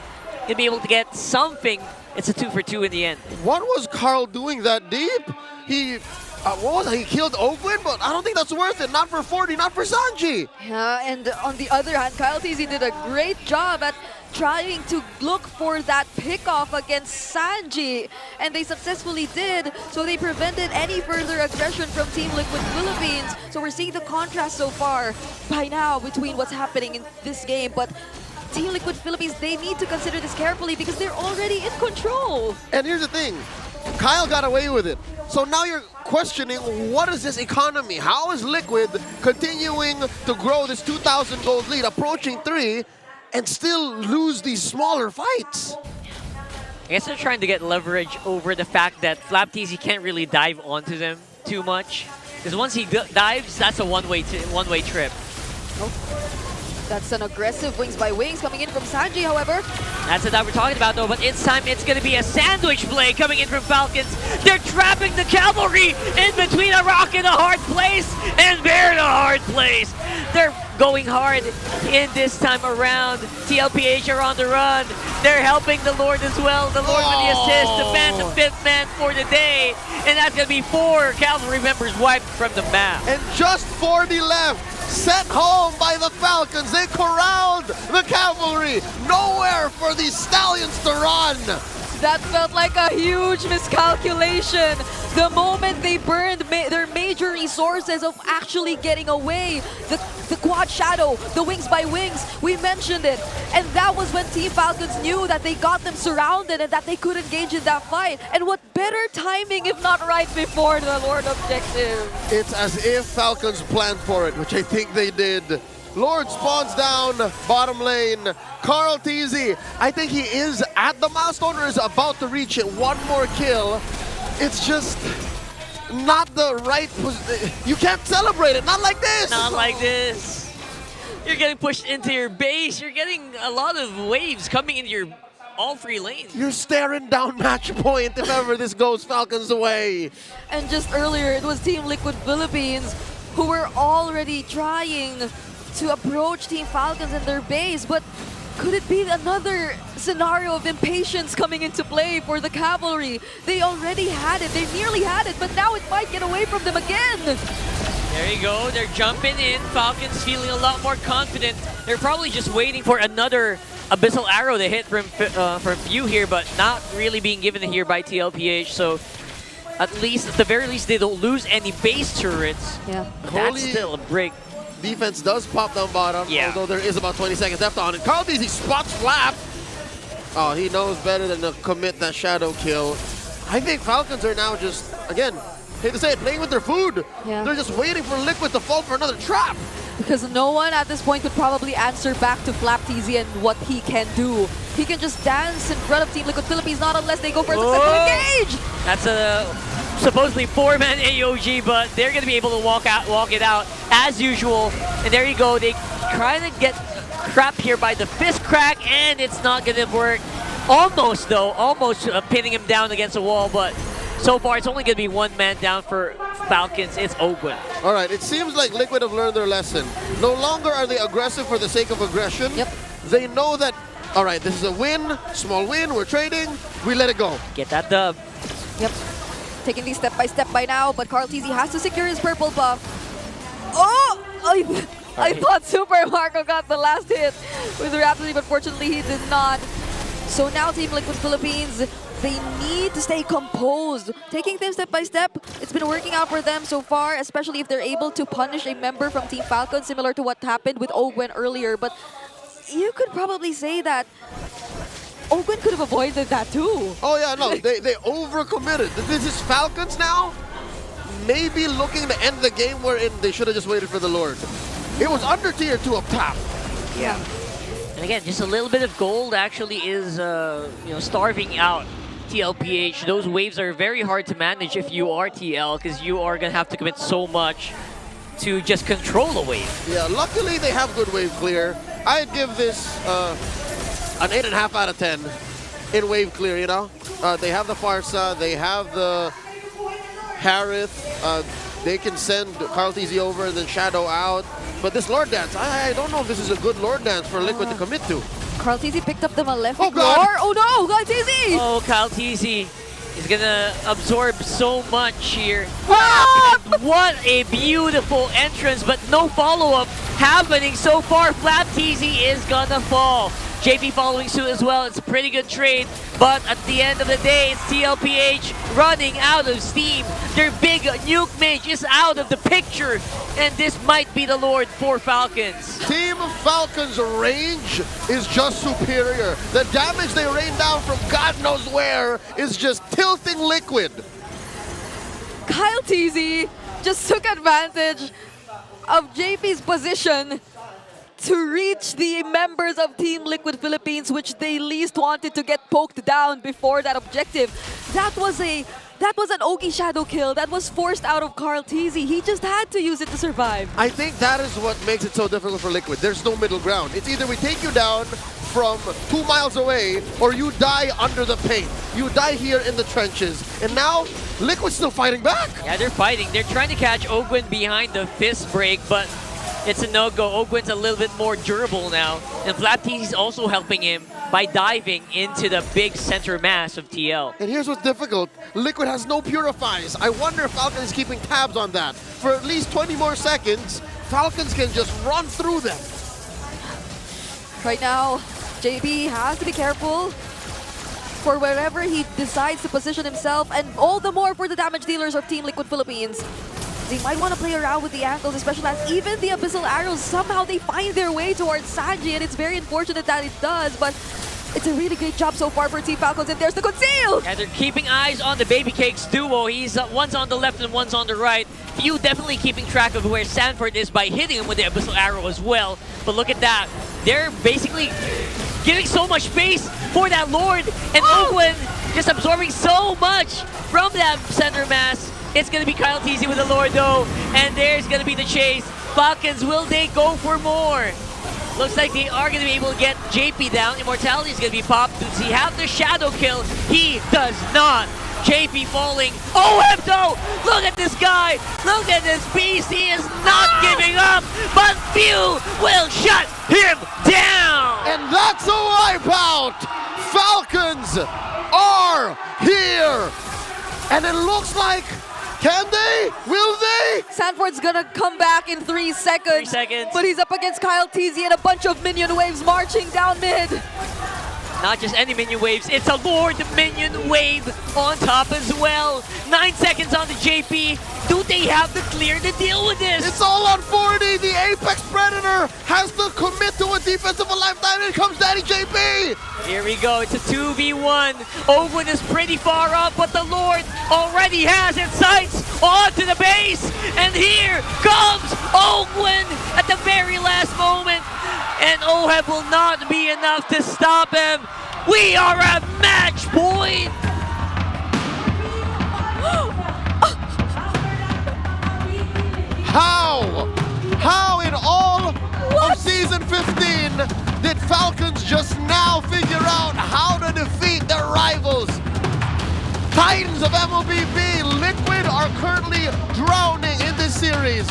He'll be able to get something. It's a 2-for-2 in the end. What was Carl doing that deep? He... what was it? He killed Ogwin, but I don't think that's worth it. Not for 40, not for Sanji. Yeah, and on the other hand, Kyle TZ did a great job at trying to look for that pickoff against Sanji, and they successfully did, so they prevented any further aggression from Team Liquid Philippines. So we're seeing the contrast so far by now between what's happening in this game, but Team Liquid Philippines, they need to consider this carefully because they're already in control. And here's the thing, Kyle got away with it. So now you're questioning, what is this economy? How is Liquid continuing to grow this 2,000 gold lead, approaching 3, and still lose these smaller fights? I guess they're trying to get leverage over the fact that Flap TZ can't really dive onto them too much. Because once he dives, that's a one-way trip. That's an aggressive wings by wings coming in from Sanji, however. That's what we're talking about, though. But this time, it's going to be a sandwich play coming in from Falcons. They're trapping the cavalry in between a rock and a hard place, and they're in a hard place. They're going hard in this time around. TLPH are on the run. They're helping the Lord as well. The Lord with the assist, the man, the 5th man for the day. And that's going to be 4 cavalry members wiped from the map. And just 40 left. Sent home by the Falcons. They corralled the cavalry. Nowhere for these stallions to run. That felt like a huge miscalculation. The moment they burned their major resources of actually getting away, the quad shadow, the wings by wings, we mentioned it. And that was when Team Falcons knew that they got them surrounded and that they could engage in that fight. And what better timing if not right before the Lord objective? It's as if Falcons planned for it, which I think they did. Lord spawns down bottom lane. Carl TZ, I think he is at the milestone or is about to reach it. One more kill. It's just not the right position. You can't celebrate it, not like this. Not like this. You're getting pushed into your base. You're getting a lot of waves coming into your all 3 lanes. You're staring down match point if ever this goes Falcons away. And just earlier, it was Team Liquid Philippines who were already trying to approach Team Falcons in their base, but could it be another scenario of impatience coming into play for the cavalry? They already had it, they nearly had it, but now it might get away from them again. There you go, they're jumping in. Falcons feeling a lot more confident. They're probably just waiting for another Abyssal Arrow to hit from Few here, but not really being given here by TLPH, so at the very least, they don't lose any base turrets. Yeah. That's still a break. Defense does pop down bottom, although there is about 20 seconds left on it. Carl TZ spots Flap. Oh, he knows better than to commit that shadow kill. I think Falcons are now just, again, hate to say it, playing with their food. Yeah. They're just waiting for Liquid to fall for another trap. Because no one at this point could probably answer back to Flap TZ and what he can do. He can just dance in front of Team Liquid Philippines, not unless they go for a successful engage. That's a supposedly 4-man AOG, but they're going to be able to walk it out as usual. And there you go. They try to get trapped here by the fist crack, and it's not going to work. Almost, though. Almost pinning him down against the wall, but so far it's only going to be 1 man down for Falcons. It's Ogwin. All right, it seems like Liquid have learned their lesson. No longer are they aggressive for the sake of aggression. Yep. They know that, all right, this is a win, small win, we're trading, we let it go. Get that dub. Yep. Taking these step by step by now, but Carl TZ has to secure his purple buff. Oh! I thought Super Marco got the last hit with Rhapsody, but fortunately he did not. So now Team Liquid Philippines, they need to stay composed. Taking things step by step, it's been working out for them so far, especially if they're able to punish a member from Team Falcons, similar to what happened with Ogwen earlier. But you could probably say that Ogwen could have avoided that too. Oh yeah, no, they overcommitted. This is Falcons now, maybe looking to end the game wherein they should have just waited for the Lord. It was under tier 2 up top. Yeah. And again, just a little bit of gold actually is starving out TLPH. Those waves are very hard to manage if you are TL, because you are going to have to commit so much to just control a wave. Yeah, luckily they have good wave clear. I'd give this an 8.5 out of 10 in wave clear, you know? They have the Farsa, they have the Harith, they can send Carl TZ over and then Shadow out. But this Lord Dance, I don't know if this is a good Lord Dance for Liquid to commit to. Carl TZ picked up the Malefic Oh, God. Roar. Oh no, Carl TZ! Oh, Carl TZ is gonna absorb so much here. And what a beautiful entrance, but no follow-up happening so far. Flap TZ is gonna fall. JP following suit as well. It's a pretty good trade, but at the end of the day, it's TLPH running out of steam. Their big nuke mage is out of the picture, and this might be the Lord for Falcons. Team Falcons' range is just superior. The damage they rain down from God knows where is just tilting Liquid. Kyle TZ just took advantage of JP's position to reach the members of Team Liquid Philippines, which they least wanted to get poked down before that objective. That was an Ogi shadow kill that was forced out of Carl TZ. He just had to use it to survive. I think that is what makes it so difficult for Liquid. There's no middle ground. It's either we take you down from 2 miles away or you die under the paint. You die here in the trenches. And now, Liquid's still fighting back. Yeah, they're fighting. They're trying to catch Ogwen behind the fist break, but it's a no-go. Ogwen's a little bit more durable now. And Flap TZ is also helping him by diving into the big center mass of TL. And here's what's difficult. Liquid has no purifies. I wonder if Falcon is keeping tabs on that. For at least 20 more seconds, Falcons can just run through them. Right now, JB has to be careful for wherever he decides to position himself, and all the more for the damage dealers of Team Liquid Philippines. They might want to play around with the angles, especially as even the Abyssal Arrows, somehow they find their way towards Sanji, and it's very unfortunate that it does, but it's a really great job so far for Team Falcons, and there's the conceal! And they're keeping eyes on the Baby Cakes duo. He's one's on the left and one's on the right. Few definitely keeping track of where Sanford is by hitting him with the Abyssal Arrow as well. But look at that. They're basically giving so much space for that Lord, and Ogwen just absorbing so much from that center mass. It's going to be Kyle TZ with the Lord though, and there's going to be the chase. Falcons, will they go for more? Looks like they are going to be able to get JP down. Immortality is going to be popped. Does he have the shadow kill? He does not. JP falling. OM though! Look at this guy! Look at this beast! He is not giving up, but few will shut him down! And that's a wipeout! Falcons are here! And it looks like, can they? Will they? Sanford's gonna come back in 3 seconds. 3 seconds. But he's up against Kyle TZ and a bunch of minion waves marching down mid. Not just any minion waves, it's a Lord minion wave on top as well. 9 seconds on the JP. Do they have the clear to deal with this? It's all on 40. The Apex Predator has to commit to a defense of a lifetime. Here comes Daddy JP. Here we go. It's a 2v1. Ogwen is pretty far up, but the Lord already has its sights onto the base. And here comes Ogwen at the very last moment. And OHEB will not be enough to stop him. We are at match point. How in all of Season 15 did Falcons just now figure out how to defeat their rivals? Titans of MLBB, Liquid are currently drowning in this series.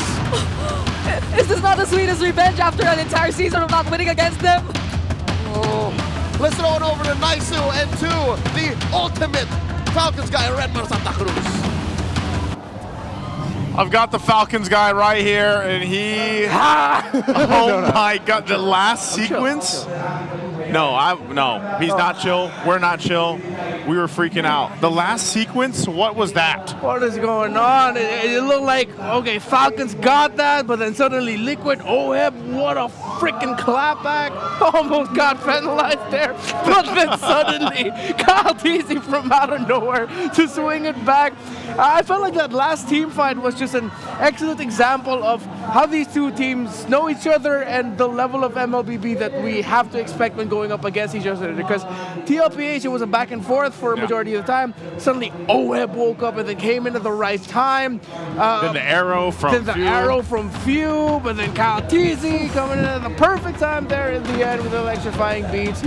Is this not the sweetest revenge after an entire season of not winning against them? Oh. Let's throw it over to Naisu and to the ultimate Falcons guy, Redmar Santa Cruz. I've got the Falcons guy right here, and he... oh my God, the last sequence? No, he's not chill. We're not chill. We were freaking out. The last sequence, what was that? What is going on? It looked like, okay, Falcons got that, but then suddenly Liquid, Oheb, what a freaking clapback. Almost got penalized there. But then suddenly, Kyle Teasy from out of nowhere to swing it back. I felt like that last team fight was just an excellent example of how these two teams know each other and the level of MLBB that we have to expect when going up against each other. Because TLPH, it was a back and forth for a majority of the time. Suddenly, Oheb woke up and then came in at the right time. Then the arrow from Few, but then Kyle Teasy coming in at the perfect time there in the end with electrifying beats.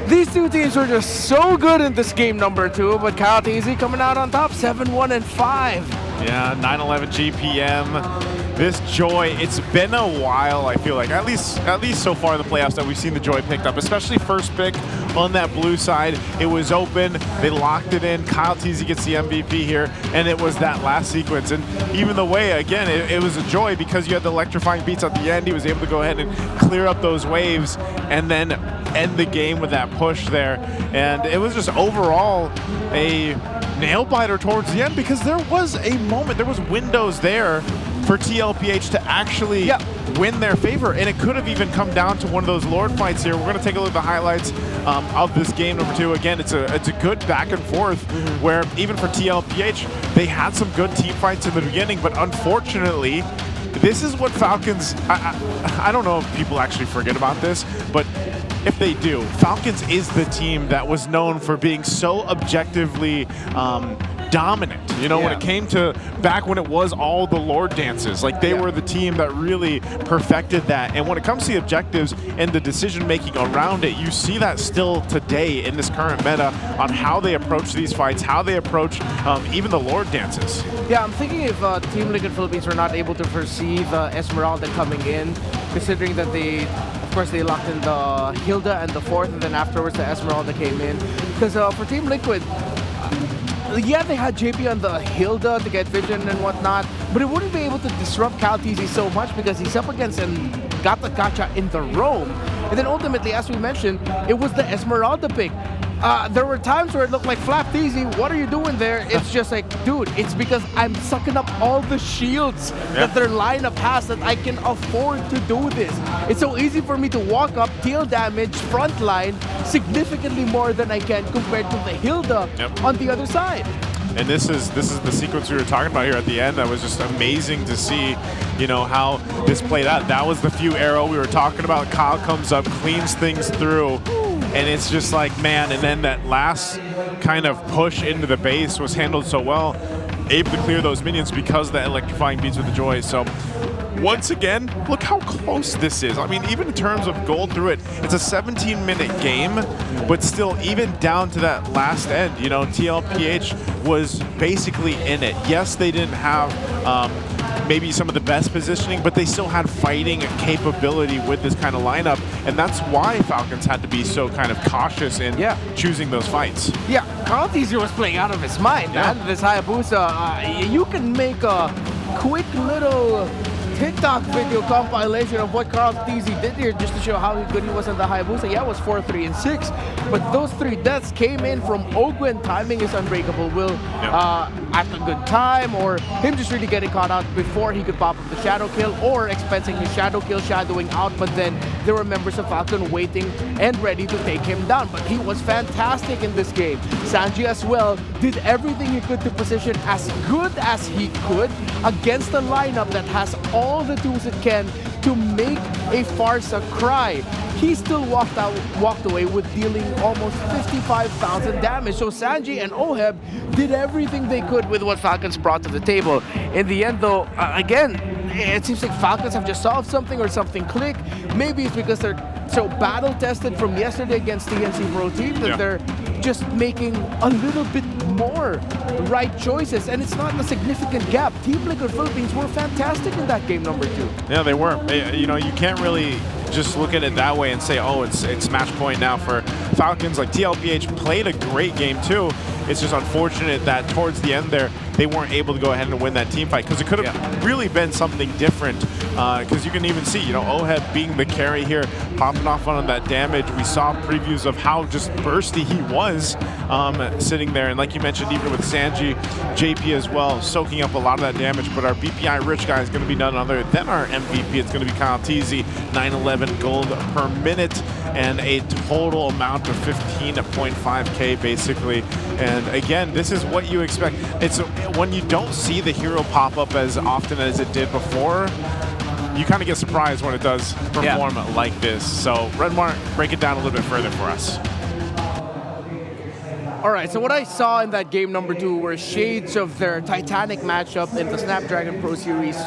These two teams were just so good in this game number 2, but Kyle Teasy coming out on top, 7-1 and 5. Yeah, 911 GPM. This Joy, it's been a while, I feel like, at least so far in the playoffs that we've seen the Joy picked up, especially first pick on that blue side. It was open, they locked it in, Kyle Teasy gets the MVP here, and it was that last sequence. And even the way, again, it was a Joy because you had the electrifying beats at the end. He was able to go ahead and clear up those waves and then end the game with that push there. And it was just overall a nail biter towards the end because there was a moment, there was windows there for TLPH to actually win their favor, and it could have even come down to one of those Lord fights here. We're going to take a look at the highlights of this game number 2. Again, it's a good back and forth where even for TLPH, they had some good team fights in the beginning, but unfortunately, this is what Falcons, I don't know if people actually forget about this, but if they do, Falcons is the team that was known for being so objectively dominant. You know, when it came to back when it was all the Lord dances, like they were the team that really perfected that. And when it comes to the objectives and the decision making around it, you see that still today in this current meta on how they approach these fights, how they approach even the Lord dances. Yeah, I'm thinking if Team Liquid Philippines were not able to foresee the Esmeralda coming in, considering that of course, they locked in the Hilda and the 4th, and then afterwards the Esmeralda came in. Because for Team Liquid, yeah, they had JP on the Hilda to get vision and whatnot, but it wouldn't be able to disrupt Kyle Teasy so much because he's up against and got the gotcha in the roam. And then ultimately, as we mentioned, it was the Esmeralda pick. There were times where it looked like Flap Teasy, what are you doing there? It's just like, dude, it's because I'm sucking up all the shields that their lineup has that I can afford to do this. It's so easy for me to walk up, deal damage, front line, significantly more than I can compared to the Hilda on the other side. And this is the sequence we were talking about here at the end. That was just amazing to see, you know, how this played out. That was the Few arrow we were talking about. Kyle comes up, cleans things through, and it's just like, man, and then that last kind of push into the base was handled so well, able to clear those minions because of the electrifying beats with the Joy. So once again, look how close this is. I mean, even in terms of goal through it, it's a 17-minute game, but still, even down to that last end, you know, TLPH was basically in it. Yes, they didn't have maybe some of the best positioning, but they still had fighting capability with this kind of lineup, and that's why Falcons had to be so kind of cautious in choosing those fights. Yeah, Kyle Teasy was playing out of his mind, man. This Hayabusa, you can make a quick little TikTok video compilation of what Kyle Teasy did here just to show how good he was in the Hayabusa. Yeah, it was 4, 3, and 6, but those 3 deaths came in from Ogwen timing his Unbreakable Will at a good time, or him just really getting caught out before he could pop up the Shadow Kill, or expensing his Shadow Kill, shadowing out, but then there were members of Falcon waiting and ready to take him down. But he was fantastic in this game. Sanji as well did everything he could to position as good as he could against a lineup that has all the tools it can to make a Farsa cry. He still walked away with dealing almost 55,000 damage. So Sanji and Oheb did everything they could with what Falcons brought to the table. In the end, though, again, it seems like Falcons have just solved something or something clicked. Maybe it's because they're so battle-tested from yesterday against TNC Pro Team that they're just making a little bit more right choices, and it's not a significant gap. Team Liquid Philippines were fantastic in that game number 2. Yeah, they were. You know, you can't really just look at it that way and say, oh, it's match point now for Falcons. Like, TLPH played a great game too. It's just unfortunate that towards the end there, they weren't able to go ahead and win that team fight, because it could have really been something different because you can even see, Oheb being the carry here, popping off on that damage. We saw previews of how just bursty he was sitting there, and like you mentioned, even with Sanji, JP as well, soaking up a lot of that damage. But our BPI rich guy is going to be none other than our MVP. It's going to be Kyle Teasy, 911 gold per minute, and a total amount of 15.5K basically. And again, this is what you expect. It's when you don't see the hero pop up as often as it did before, you kind of get surprised when it does perform like this. So Redmar, break it down a little bit further for us. All right, so what I saw in that game number 2 were shades of their Titanic matchup in the Snapdragon Pro Series.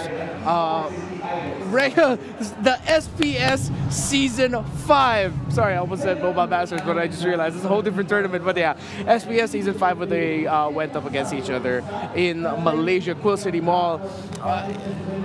The SPS Season 5. Sorry, I almost said Mobile Masters, but I just realized it's a whole different tournament. But yeah, SPS Season 5 when they went up against each other in Malaysia, Quill City Mall.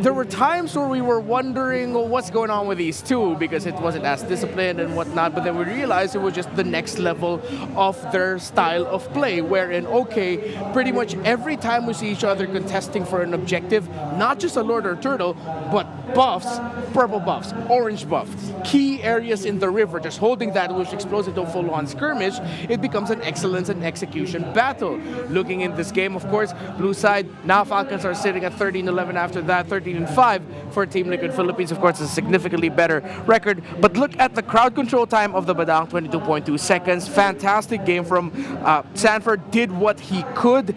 There were times where we were wondering what's going on with these two because it wasn't as disciplined and whatnot, but then we realized it was just the next level of their style of play, wherein, okay, pretty much every time we see each other contesting for an objective, not just a Lord or Turtle, but buffs, purple buffs, orange buffs, key areas in the river, just holding that which explodes into a full-on skirmish, it becomes an excellence and execution battle. Looking in this game, of course, blue side, now Falcons are sitting at 13-11 after that, 13-5 for Team Liquid Philippines. Of course, a significantly better record, but look at the crowd control time of the Badang, 22.2 seconds. Fantastic game from Sanford, did what he could,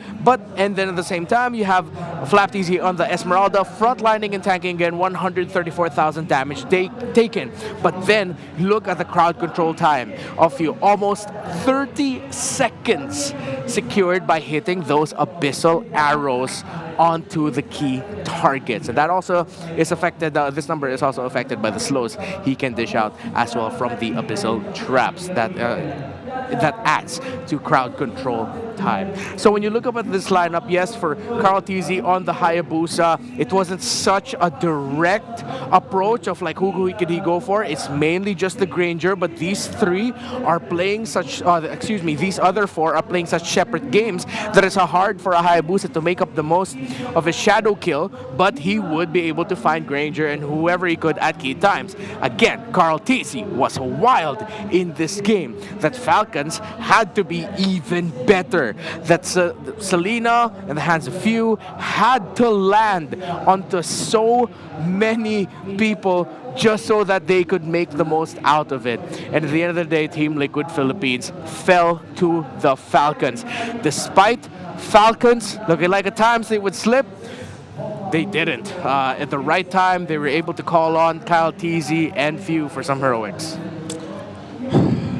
and then at the same time, you have Flap Easy on the Esmeralda, frontlining and tanking again, 134,000 damage taken. But then look at the crowd control time of you, almost 30 seconds secured by hitting those abyssal arrows onto the key targets. And that also is affected, this number is also affected by the slows he can dish out as well from the abyssal traps that adds to crowd control time. So when you look up at this lineup, yes, for Carl Tizzi on the Hayabusa, it wasn't such a direct approach of like who could he go for. It's mainly just the Granger, but these three are playing such, these other four are playing such separate games that it's hard for a Hayabusa to make up the most of a shadow kill, but he would be able to find Granger and whoever he could at key times. Again, Carl Tizzi was wild in this game. That Falcons had to be even better. That Selena and the hands of few had to land onto so many people just so that they could make the most out of it. And at the end of the day, Team Liquid Philippines fell to the Falcons. Despite Falcons looking like at times they would slip, they didn't. At the right time, they were able to call on Kyle Tizzi and Few for some heroics.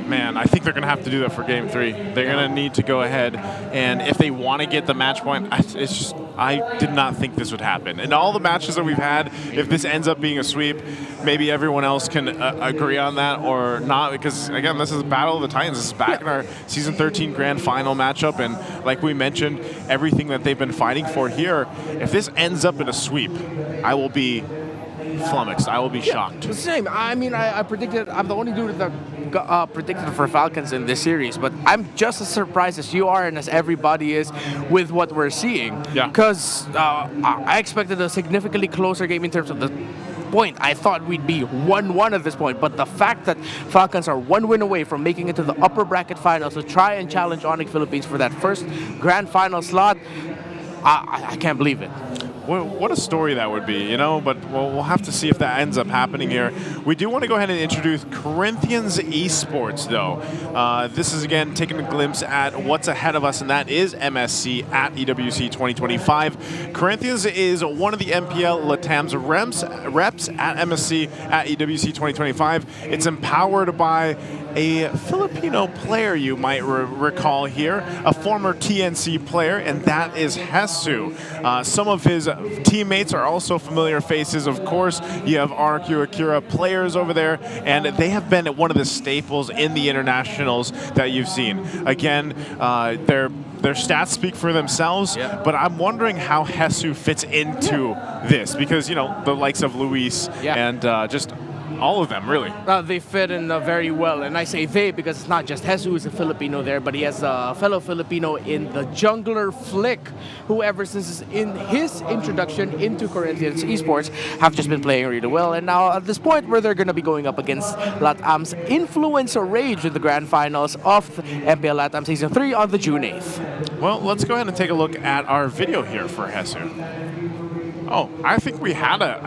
Man, I think they're going to have to do that for Game 3. They're going to need to go ahead, and if they want to get the match point, it's just, I did not think this would happen. In all the matches that we've had, if this ends up being a sweep, maybe everyone else can agree on that or not, because, again, this is Battle of the Titans. This is back in our Season 13 Grand Final matchup, and like we mentioned, everything that they've been fighting for here, if this ends up in a sweep, I will be flummoxed. I will be shocked. The same. I mean, I predicted, I'm the only dude that predicted for Falcons in this series, but I'm just as surprised as you are and as everybody is with what we're seeing. Yeah. Because I expected a significantly closer game in terms of the point. I thought we'd be 1-1 at this point, but the fact that Falcons are 1 win away from making it to the upper bracket finals to try and challenge Onic Philippines for that first grand final slot, I can't believe it. What a story that would be, you know, but we'll have to see if that ends up happening here. We do want to go ahead and introduce Corinthians Esports, though. This is, again, taking a glimpse at what's ahead of us, and that is MSC at EWC 2025. Corinthians is one of the MPL Latam's reps at MSC at EWC 2025. It's empowered by a Filipino player you might recall here, a former TNC player, and that is Hesu. Some of his teammates are also familiar faces, of course. You have RQ Akira players over there, and they have been one of the staples in the internationals that you've seen. Again, their stats speak for themselves, but I'm wondering how Hesu fits into this, because, you know, the likes of Luis and just All of them, really. They fit in very well, and I say they because it's not just Jesus who's a Filipino there, but he has a fellow Filipino in the jungler Flick, who ever since in his introduction into Corinthians esports have just been playing really well, and now at this point where they're going to be going up against LATAM's Influencer Rage in the grand finals of MPL LATAM Season 3 on the June 8th. Well, let's go ahead and take a look at our video here for Jesus. Oh, I think we had a.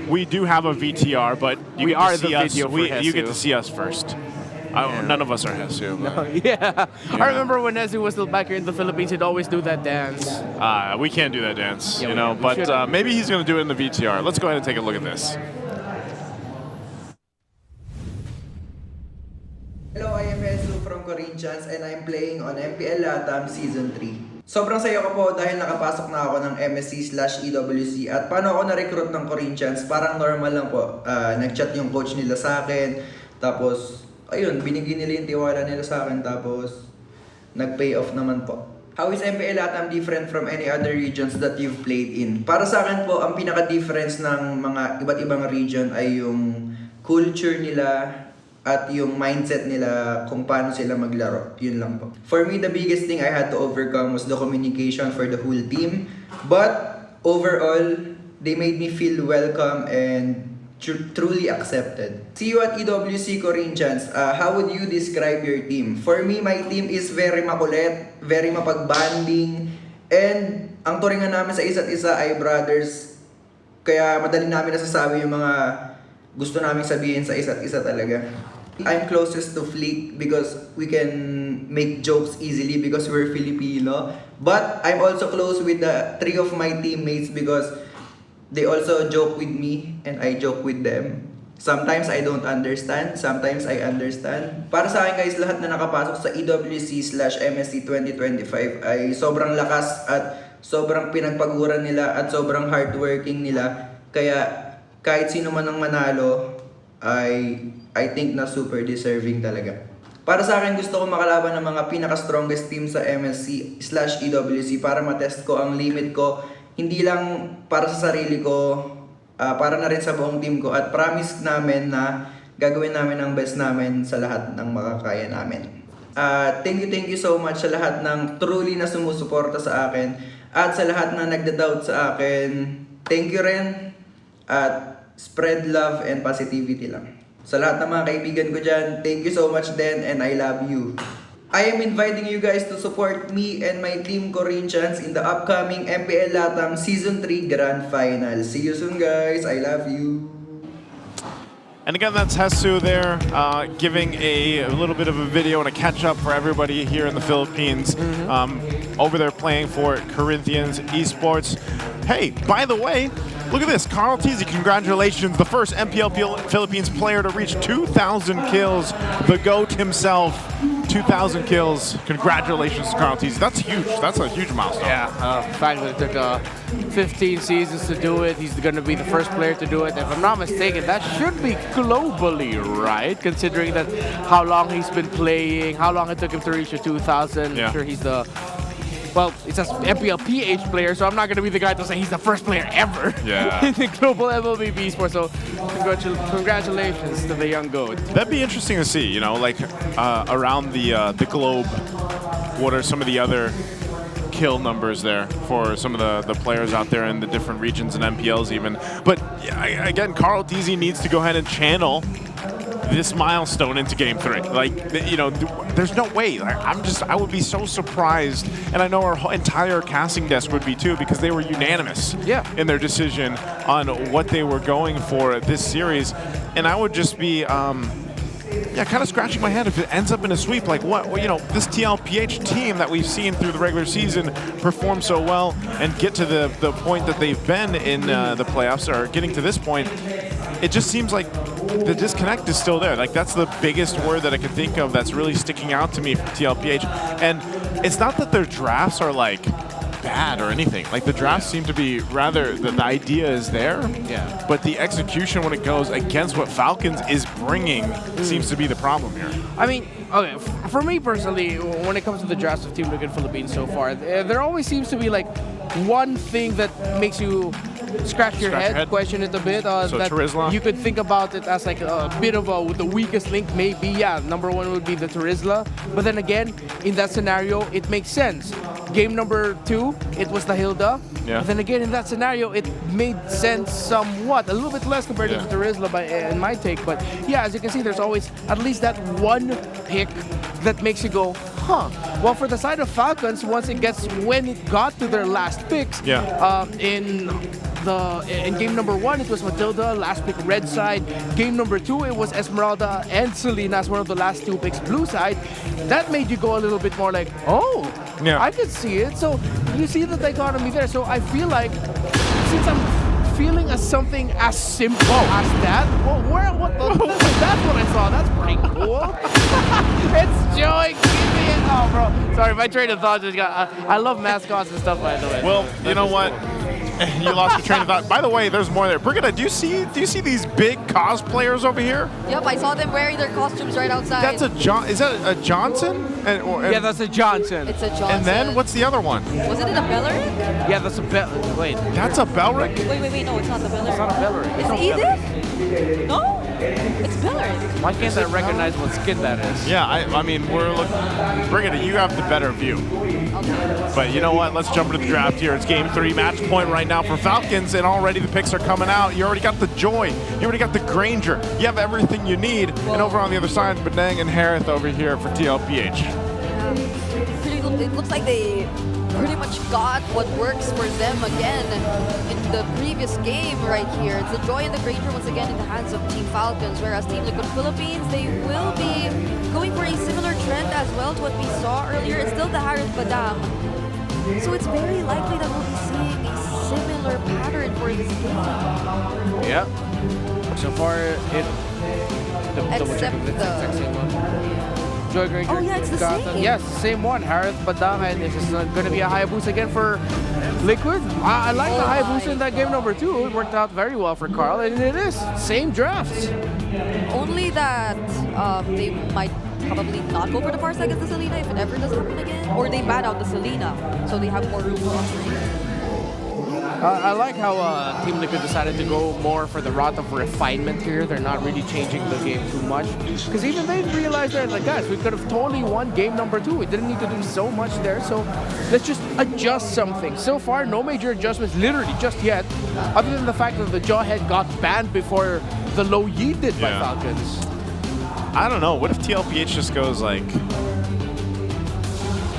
We do have a VTR, but you get to see us. You get to see us first. None of us are Jesus. I remember when Jesus was still back here in the Philippines, he'd always do that dance. We can't do that dance, but maybe he's going to do it in the VTR. Let's go ahead and take a look at this. Hello, I am Jesus from Corinthians and I'm playing on MPL LATAM Season 3. Sobrang saya ko po dahil nakapasok na ako ng MSC/EWC at paano ako na-recruit ng Corinthians, parang normal lang po. Nag-chat yung coach nila sa akin, tapos ayun, binigyan nila yung tiwala nila sa akin, tapos nag-pay off naman po. How is MPL LATAM different from any other regions that you've played in? Para sa akin po, ang pinaka-difference ng mga iba't ibang region ay yung culture nila, at yung mindset nila kung paano sila maglaro. Yun lang po. For me, the biggest thing I had to overcome was the communication for the whole team. But overall, they made me feel welcome and truly accepted. See you at EWC Corinthians. How would you describe your team? For me, my team is very makulit, very mapagbanding, and ang turingan namin sa isa't isa ay brothers. Kaya madali namin nasasabi yung mga gusto namin sabihin sa isa't isa talaga. I'm closest to Flick because we can make jokes easily because we're Filipino. But I'm also close with the 3 of my teammates because they also joke with me and I joke with them. Sometimes I don't understand, sometimes I understand. Para sa akin guys, lahat na nakapasok sa EWC/MSC 2025 ay sobrang lakas at sobrang pinagpaguran nila at sobrang hardworking nila. Kaya kahit sino man ang manalo, I think na super deserving talaga. Para sa akin, gusto ko makalaban ng mga pinaka-strongest team sa MSC/EWC para matest ko ang limit ko. Hindi lang para sa sarili ko, para na rin sa buong team ko. At promise namin na gagawin namin ang best namin sa lahat ng makakaya namin. Thank you so much sa lahat ng truly na sumusuporta sa akin. At sa lahat na nagda-doubt sa akin, thank you rin. At spread love and positivity lang. Sa lahat ng mga kaibigan ko dyan, thank you so much then and I love you. I am inviting you guys to support me and my team Corinthians in the upcoming MPL LATAM Season 3 Grand Final. See you soon guys, I love you. And again, that's Jesus there, giving a little bit of a video and a catch-up for everybody here in the Philippines. Over there playing for Corinthians Esports. Hey, by the way, look at this. Carl Teasy, congratulations. The first MPL Philippines player to reach 2,000 kills. The GOAT himself, 2,000 kills. Congratulations to Carl Teasy. That's huge. That's a huge milestone. Yeah, the fact that it took 15 seasons to do it. He's going to be the first player to do it. If I'm not mistaken, that should be globally, right? Considering that how long he's been playing, how long it took him to reach the 2,000. Yeah. I'm sure he's the... Well, it says MPL PH player, so I'm not going to be the guy to say he's the first player ever in the global MLB esports. So congratulations to the young GOAT. That'd be interesting to see, you know, like around the globe, what are some of the other kill numbers there for some of the players out there in the different regions and MPLs even. But again, Carl Teasy needs to go ahead and channel this milestone into Game 3. Like, you know, there's no way. I would be so surprised, and I know our whole entire casting desk would be too, because they were unanimous in their decision on what they were going for this series. And I would just be, kind of scratching my head if it ends up in a sweep. Like, what, you know, this TLPH team that we've seen through the regular season perform so well and get to the point that they've been in the playoffs, or getting to this point, it just seems like the disconnect is still there. Like, that's the biggest word that I could think of that's really sticking out to me from TLPH. And it's not that their drafts are like bad or anything. Like, the drafts seem to be rather, the idea is there, but the execution when it goes against what Falcons is bringing seems to be the problem here. I mean, okay, for me personally, when it comes to the drafts of Team Philippines so far, there always seems to be like one thing that makes you scratch your head, question it a bit. So that Terizla? you could think about it as like a bit of the weakest link, maybe. Yeah, number one would be the Terizla. But then again, in that scenario, it makes sense. Game number 2, it was the Hilda. Yeah. But then again, in that scenario, it made sense somewhat. A little bit less compared to the Terizla in my take. But yeah, as you can see, there's always at least that one pick that makes you go, huh. Well, for the side of Falcons, when it got to their last picks, in game number 1, it was Matilda, last pick red side. Game number 2, it was Esmeralda and Selena as one of the last 2 picks blue side. That made you go a little bit more like, oh, I could see it. So you see the dichotomy there. So I feel like since I'm feeling something as simple as that, that's what I saw. That's pretty cool. It's Joey. Oh, bro. Sorry, my train of thought just got. I love mascots and stuff, by the way. Well, you know what? You lost your train of thought. By the way, there's more there. Brigitte, do you see these big cosplayers over here? Yep, I saw them wearing their costumes right outside. That's is that a Johnson? Yeah, that's a Johnson. It's a Johnson. And then what's the other one? Wasn't it a Belleric? Yeah, that's a wait. That's a Belleric? Wait, no, it's not the Belleric. It's not a Belleric. It's Edith? No, it's Belleric. Why can't I recognize what skin that is? Yeah, I mean, we're looking. Brigitte, you have the better view. Okay. But you know what? Let's jump into the draft here. It's game 3, match point right now for Falcons, and already the picks are coming out. You already got the Joy. You already got the Granger. You have everything you need. Whoa. And over on the other side, Benang and Harith over here for TLPH. It looks like they pretty much got what works for them again in the previous game right here. It's the Joy and the Granger once again in the hands of Team Falcons, whereas Team Liquid Philippines, they will be going for a similar trend as well to what we saw earlier. It's still the Harith Badam. So it's very likely that we'll be seeing a similar pattern for this game. Yeah. So far, Except the Joy Granger. Oh yeah, it's the same. Yes, same one. Harith Badam, and this is going to be a Hayabusa again for Liquid. I like the Hayabusa in that game number 2. It worked out very well for Carl, and it is same drafts. Only that they might probably not go for the Farsa against the Selena if it ever does happen again, or they ban out the Selena, so they have more room for offering. I like how Team Liquid decided to go more for the route of refinement here. They're not really changing the game too much. Because even they realized that, like, guys, we could have totally won game number 2. We didn't need to do so much there, so let's just adjust something. So far, no major adjustments, literally, just yet, other than the fact that the Jawhead got banned before the low Yi did by Falcons. I don't know. What if TLPH just goes like...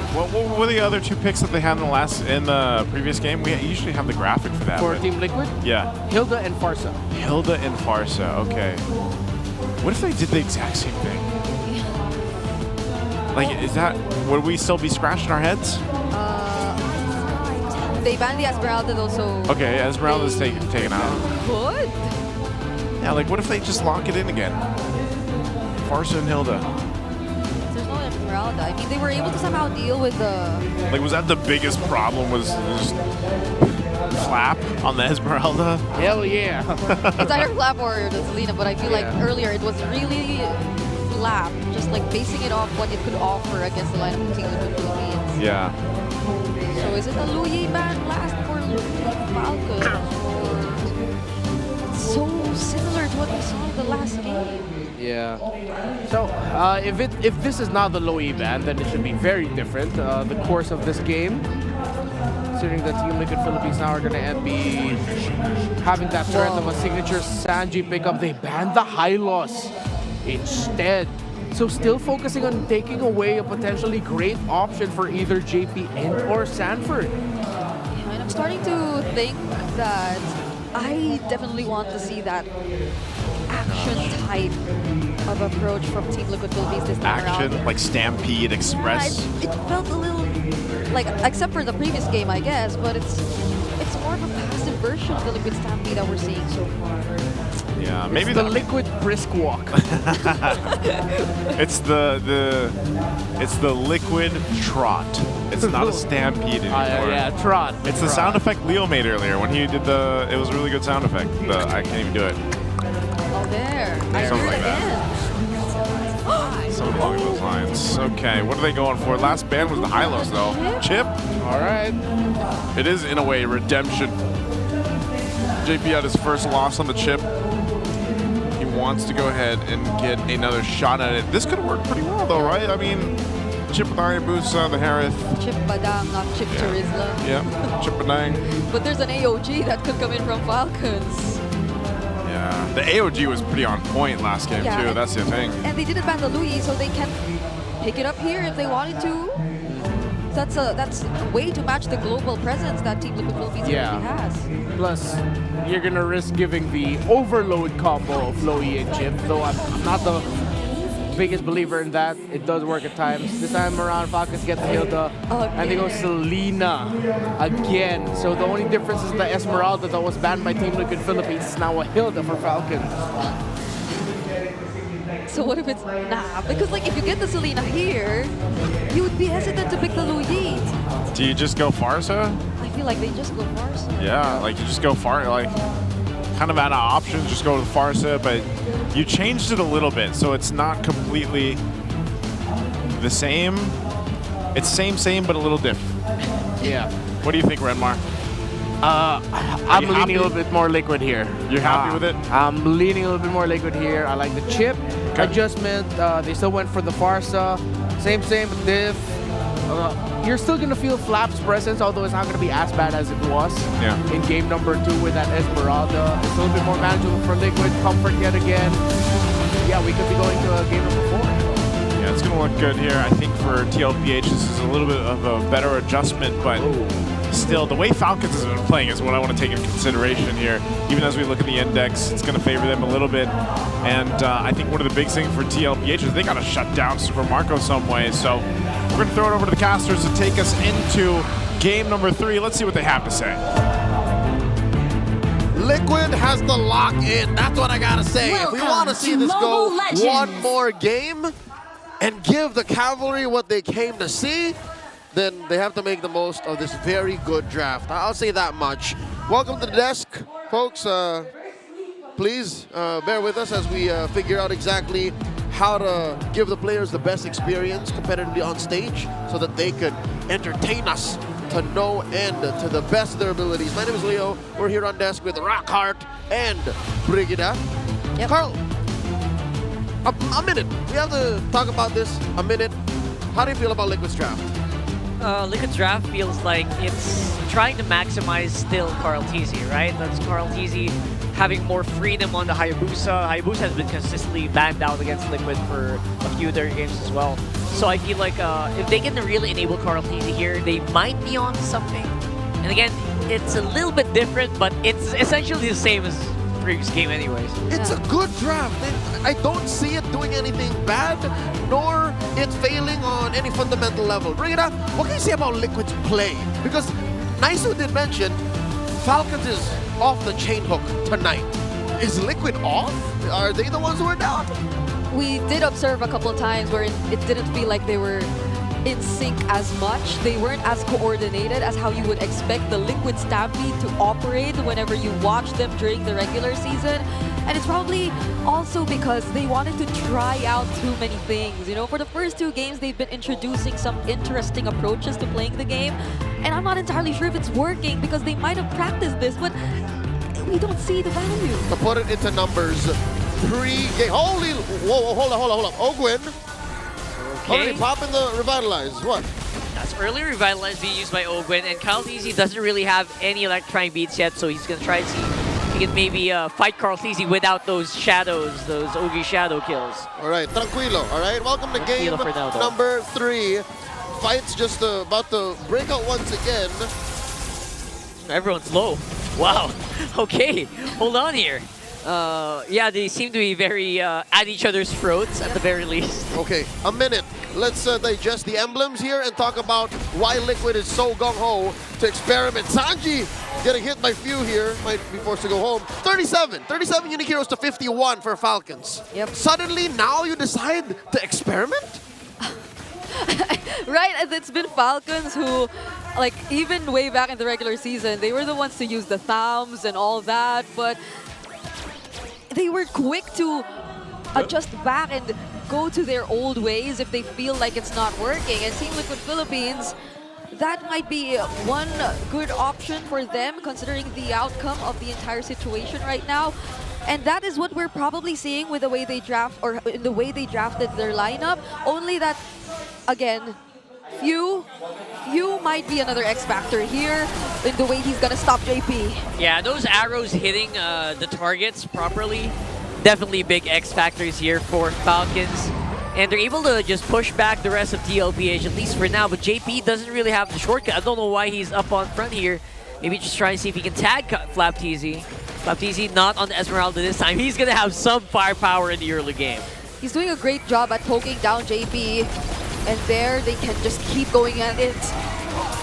What were the other 2 picks that they had in the previous game? We usually have the graphic for that. For Team Liquid? Yeah. Hilda and Farsa. Hilda and Farsa, okay. What if they did the exact same thing? Like, is that... Would we still be scratching our heads? They banned the Esmeralda though, so... Okay, Esmeralda's taken out. Good? Yeah, like, what if they just lock it in again? Farsa and Hilda. I mean, they were able to somehow deal with the... Like, was that the biggest problem, was just flap on the Esmeralda? Hell yeah. It's either flap or the Selena, but I feel like earlier it was really flap, just like basing it off what it could offer against the lineup of Team Liquid Philippines. Yeah. So is it the Luyi ban last for Falcons? It's so similar to what we saw in the last game. Yeah. So if this is not the low E ban, then it should be very different. The course of this game, considering that Team Liquid Philippines now are going to be having that threat of a signature Sanji pickup, they banned the high loss instead. So still focusing on taking away a potentially great option for either JP and or Sanford. Yeah, and I'm starting to think that I definitely want to see that action type of approach from Team Liquid Philippines this time around. Around. Like Stampede Express. Yeah, it felt a little like, except for the previous game, I guess, but it's more of a passive version of the Liquid Stampede that we're seeing so far. Yeah, maybe the Liquid Brisk Walk. It's the Liquid Trot. It's not a Stampede anymore. Yeah, Trot. It's the sound effect Leo made earlier when he did it was a really good sound effect, but I can't even do it. Oh, there. I Something heard like it that. Something along those lines. Okay, what are they going for? Last band was the Hylos, though. Chip? All right. It is, in a way, redemption. JP had his first loss on the chip. He wants to go ahead and get another shot at it. This could work pretty well though, right? I mean, Chip Hayabusa, the Harith. Chip Badang, not Chip Charizla. Yeah, Chip Badang. But there's an AOG that could come in from Falcons. Yeah, the AOG was pretty on point last game too. That's the thing. And they didn't ban the Louis, so they can pick it up here if they wanted to. That's a way to match the global presence that Team Liquid Philippines already has. Plus, you're gonna risk giving the overload combo of Lowy and Chip, though I'm not the biggest believer in that. It does work at times. This time around, Falcons get the Hilda, and they go Selena again. So the only difference is the Esmeralda that was banned by Team Liquid Philippines is now a Hilda for Falcons. So what if it's nah? Because like if you get the Selena here, you would be hesitant to pick the Louis. Do you just go Farsa? I feel like they just go Farsa. Yeah, like you just go like kind of out of options, just go to the Farsa, but you changed it a little bit, so it's not completely the same. It's same, but a little different. Yeah. What do you think, Renmar? I'm leaning a little bit more liquid here. You're happy with it? I'm leaning a little bit more liquid here. I like the chip adjustment. They still went for the Farsa. Same diff. You're still going to feel Flap's presence, although it's not going to be as bad as it was in game number 2 with that Esmeralda. It's a little bit more manageable for Liquid. Comfort yet again. Yeah, we could be going to game number 4. Yeah, it's going to look good here. I think for TLPH, this is a little bit of a better adjustment, but still, the way Falcons has been playing is what I want to take into consideration here. Even as we look at the index, it's going to favor them a little bit. And I think one of the big things for TLPH is they got to shut down Super Marco some way. So we're going to throw it over to the casters to take us into game number 3. Let's see what they have to say. Liquid has the lock in. That's what I got to say. If we want to see this go one more game and give the Cavalry what they came to see, then they have to make the most of this very good draft. I'll say that much. Welcome to the desk, folks. Please bear with us as we figure out exactly how to give the players the best experience competitively on stage so that they could entertain us to no end, to the best of their abilities. My name is Leo. We're here on desk with Rockhart and Brigida. Carl, a minute. We have to talk about this a minute. How do you feel about Liquid's draft? Liquid's draft feels like it's trying to maximize still Carl Tizzy, right? That's Carl Tizzy having more freedom on the Hayabusa. Hayabusa has been consistently banned out against Liquid for a few of their games as well. So I feel like if they can really enable Carl Tizzy here, they might be on something. And again, it's a little bit different, but it's essentially the same as previous game anyways. It's a good draft. I don't see it doing anything bad, nor it failing on any fundamental level. Bring it up. What can you say about Liquid's play? Because Naisu did mention Falcons is off the chain hook tonight. Is Liquid off? Are they the ones who are down? We did observe a couple of times where it didn't feel like they were in sync as much. They weren't as coordinated as how you would expect the Liquid Stampede to operate whenever you watch them during the regular season. And it's probably also because they wanted to try out too many things. You know, for the first 2 games, they've been introducing some interesting approaches to playing the game. And I'm not entirely sure if it's working because they might have practiced this, but we don't see the value. To put it into numbers, pre-game. Holy, whoa, hold on. Ogwin. Already popping the Revitalize. What? That's early Revitalize being used by Ogwin, and Carl Tizzy doesn't really have any electrifying beats yet, so he's going to try to see if he can maybe fight Carl Tizzy without those shadows, those Ogi shadow kills. All right, tranquilo. All right, welcome to game number 3. Fight's just about to break out once again. Everyone's low. Wow. Okay, hold on here. Yeah, they seem to be very at each other's throats at the very least. Okay, a minute. Let's digest the emblems here and talk about why Liquid is so gung-ho to experiment. Sanji getting hit by few here, might be forced to go home. 37 unique heroes to 51 for Falcons. Yep. Suddenly, now you decide to experiment? Right, and it's been Falcons who, like, even way back in the regular season, they were the ones to use the thumbs and all that, but they were quick to adjust back and go to their old ways if they feel like it's not working. And Team Liquid Philippines, that might be one good option for them, considering the outcome of the entire situation right now. And that is what we're probably seeing with the way they draft, or in the way they drafted their lineup. Only that, again, Few might be another X factor here in the way he's gonna stop JP. Yeah, those arrows hitting the targets properly, definitely big X factors here for Falcons. And they're able to just push back the rest of TLPH, at least for now. But JP doesn't really have the shortcut. I don't know why he's up on front here. Maybe just trying to see if he can tag Flapteezy. Flapteezy not on the Esmeralda this time. He's gonna have some firepower in the early game. He's doing a great job at poking down JP. And there, they can just keep going at it.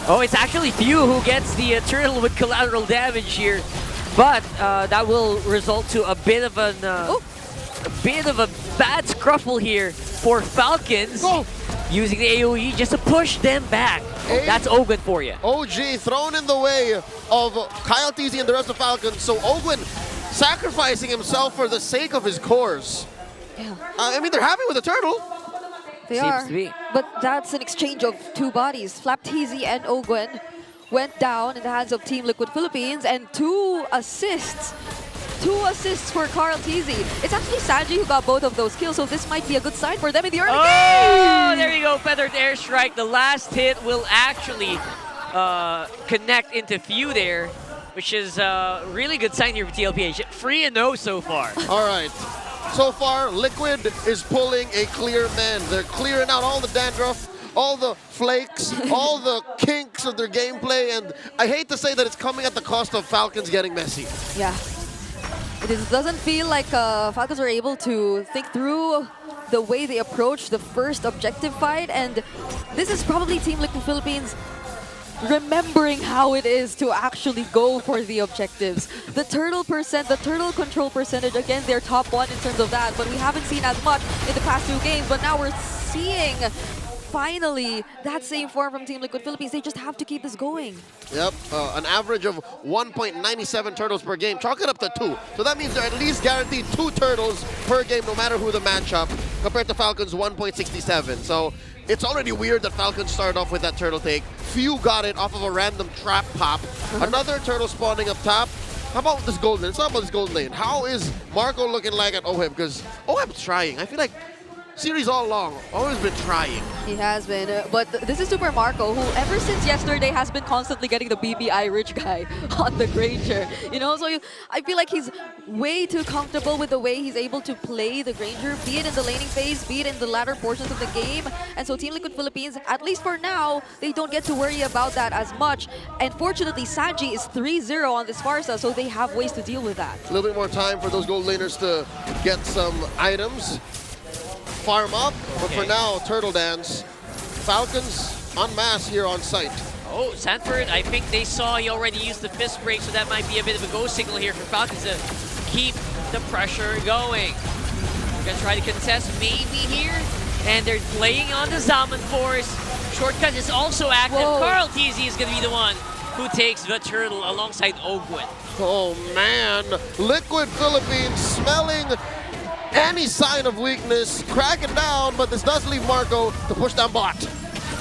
Oh, it's actually Few who gets the turtle with collateral damage here. But that will result to a bit of a bad scruffle here for Falcons. Using the AoE just to push them back. That's Ogwen for you. OG thrown in the way of Kyle TZ and the rest of Falcons. So Ogwen sacrificing himself for the sake of his cores. Yeah. I mean, they're happy with the turtle. They Seems are, to be. but that's an exchange of two bodies. Flapteezy and Ogwen went down in the hands of Team Liquid Philippines, and two assists for Carl TZ. It's actually Sanji who got both of those kills, so this might be a good sign for them in the early game. There you go, feathered airstrike. The last hit will actually connect into Few there, which is a really good sign here for TLPH. 3-0 so far. All right. So far, Liquid is pulling a clear man. They're clearing out all the dandruff, all the flakes, all the kinks of their gameplay, and I hate to say that it's coming at the cost of Falcons getting messy. Yeah. It doesn't feel like Falcons are able to think through the way they approach the first objective fight, and this is probably Team Liquid Philippines remembering how it is to actually go for the objectives. The turtle control percentage, again, they're top one in terms of that, but we haven't seen as much in the past 2 games, but now we're seeing finally that same form from Team Liquid Philippines. They just have to keep this going. Yep, an average of 1.97 turtles per game. Chalk it up to 2. So that means they're at least guaranteed 2 turtles per game, no matter who the matchup, compared to Falcons' 1.67. So it's already weird that Falcons started off with that turtle take. Few got it off of a random trap pop. Another turtle spawning up top. How about this gold lane? Let's talk about this gold lane. How is Marco looking like at OHEB? Because OHEB's trying. I feel like series all along, always been trying. He has been, but this is Super Marco, who ever since yesterday has been constantly getting the BBI rich guy on the Granger. You know, so I feel like he's way too comfortable with the way he's able to play the Granger, be it in the laning phase, be it in the latter portions of the game. And so Team Liquid Philippines, at least for now, they don't get to worry about that as much. And fortunately, Sanji is 3-0 on this Farsa, so they have ways to deal with that. A little bit more time for those gold laners to get some items. Farm up, but for now, Turtle Dance. Falcons en masse here on site. Oh, Sanford, I think they saw he already used the fist break, so that might be a bit of a go signal here for Falcons to keep the pressure going. Gonna try to contest maybe here, and they're playing on the Zaman Force. Shortcut is also active. Whoa. Carl TZ is gonna be the one who takes the turtle alongside Ogwen. Oh man, Liquid Philippines smelling any sign of weakness, cracking down, but this does leave Marco to push down bot.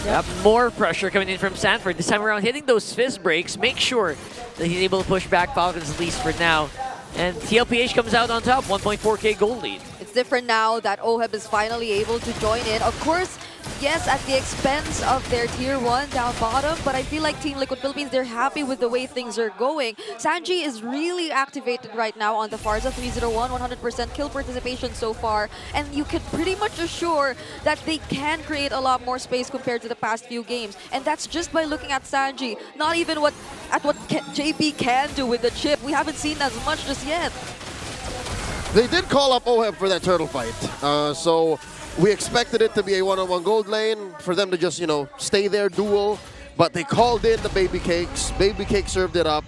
Yep, more pressure coming in from Sanford. This time around, hitting those fist breaks, make sure that he's able to push back Falcons at least for now. And TLPH comes out on top, 1.4K gold lead. It's different now that OHEB is finally able to join in. Of course, yes, at the expense of their tier 1 down bottom, but I feel like Team Liquid Philippines, they're happy with the way things are going. Sanji is really activated right now on the Farsa 301, 100% kill participation so far, and you can pretty much assure that they can create a lot more space compared to the past few games. And that's just by looking at Sanji, not even what JP can do with the chip. We haven't seen as much just yet. They did call up OHEB for that turtle fight, so we expected it to be a one-on-one gold lane for them to just, you know, stay there, duel, but they called in the Baby Cakes. Baby Cake served it up.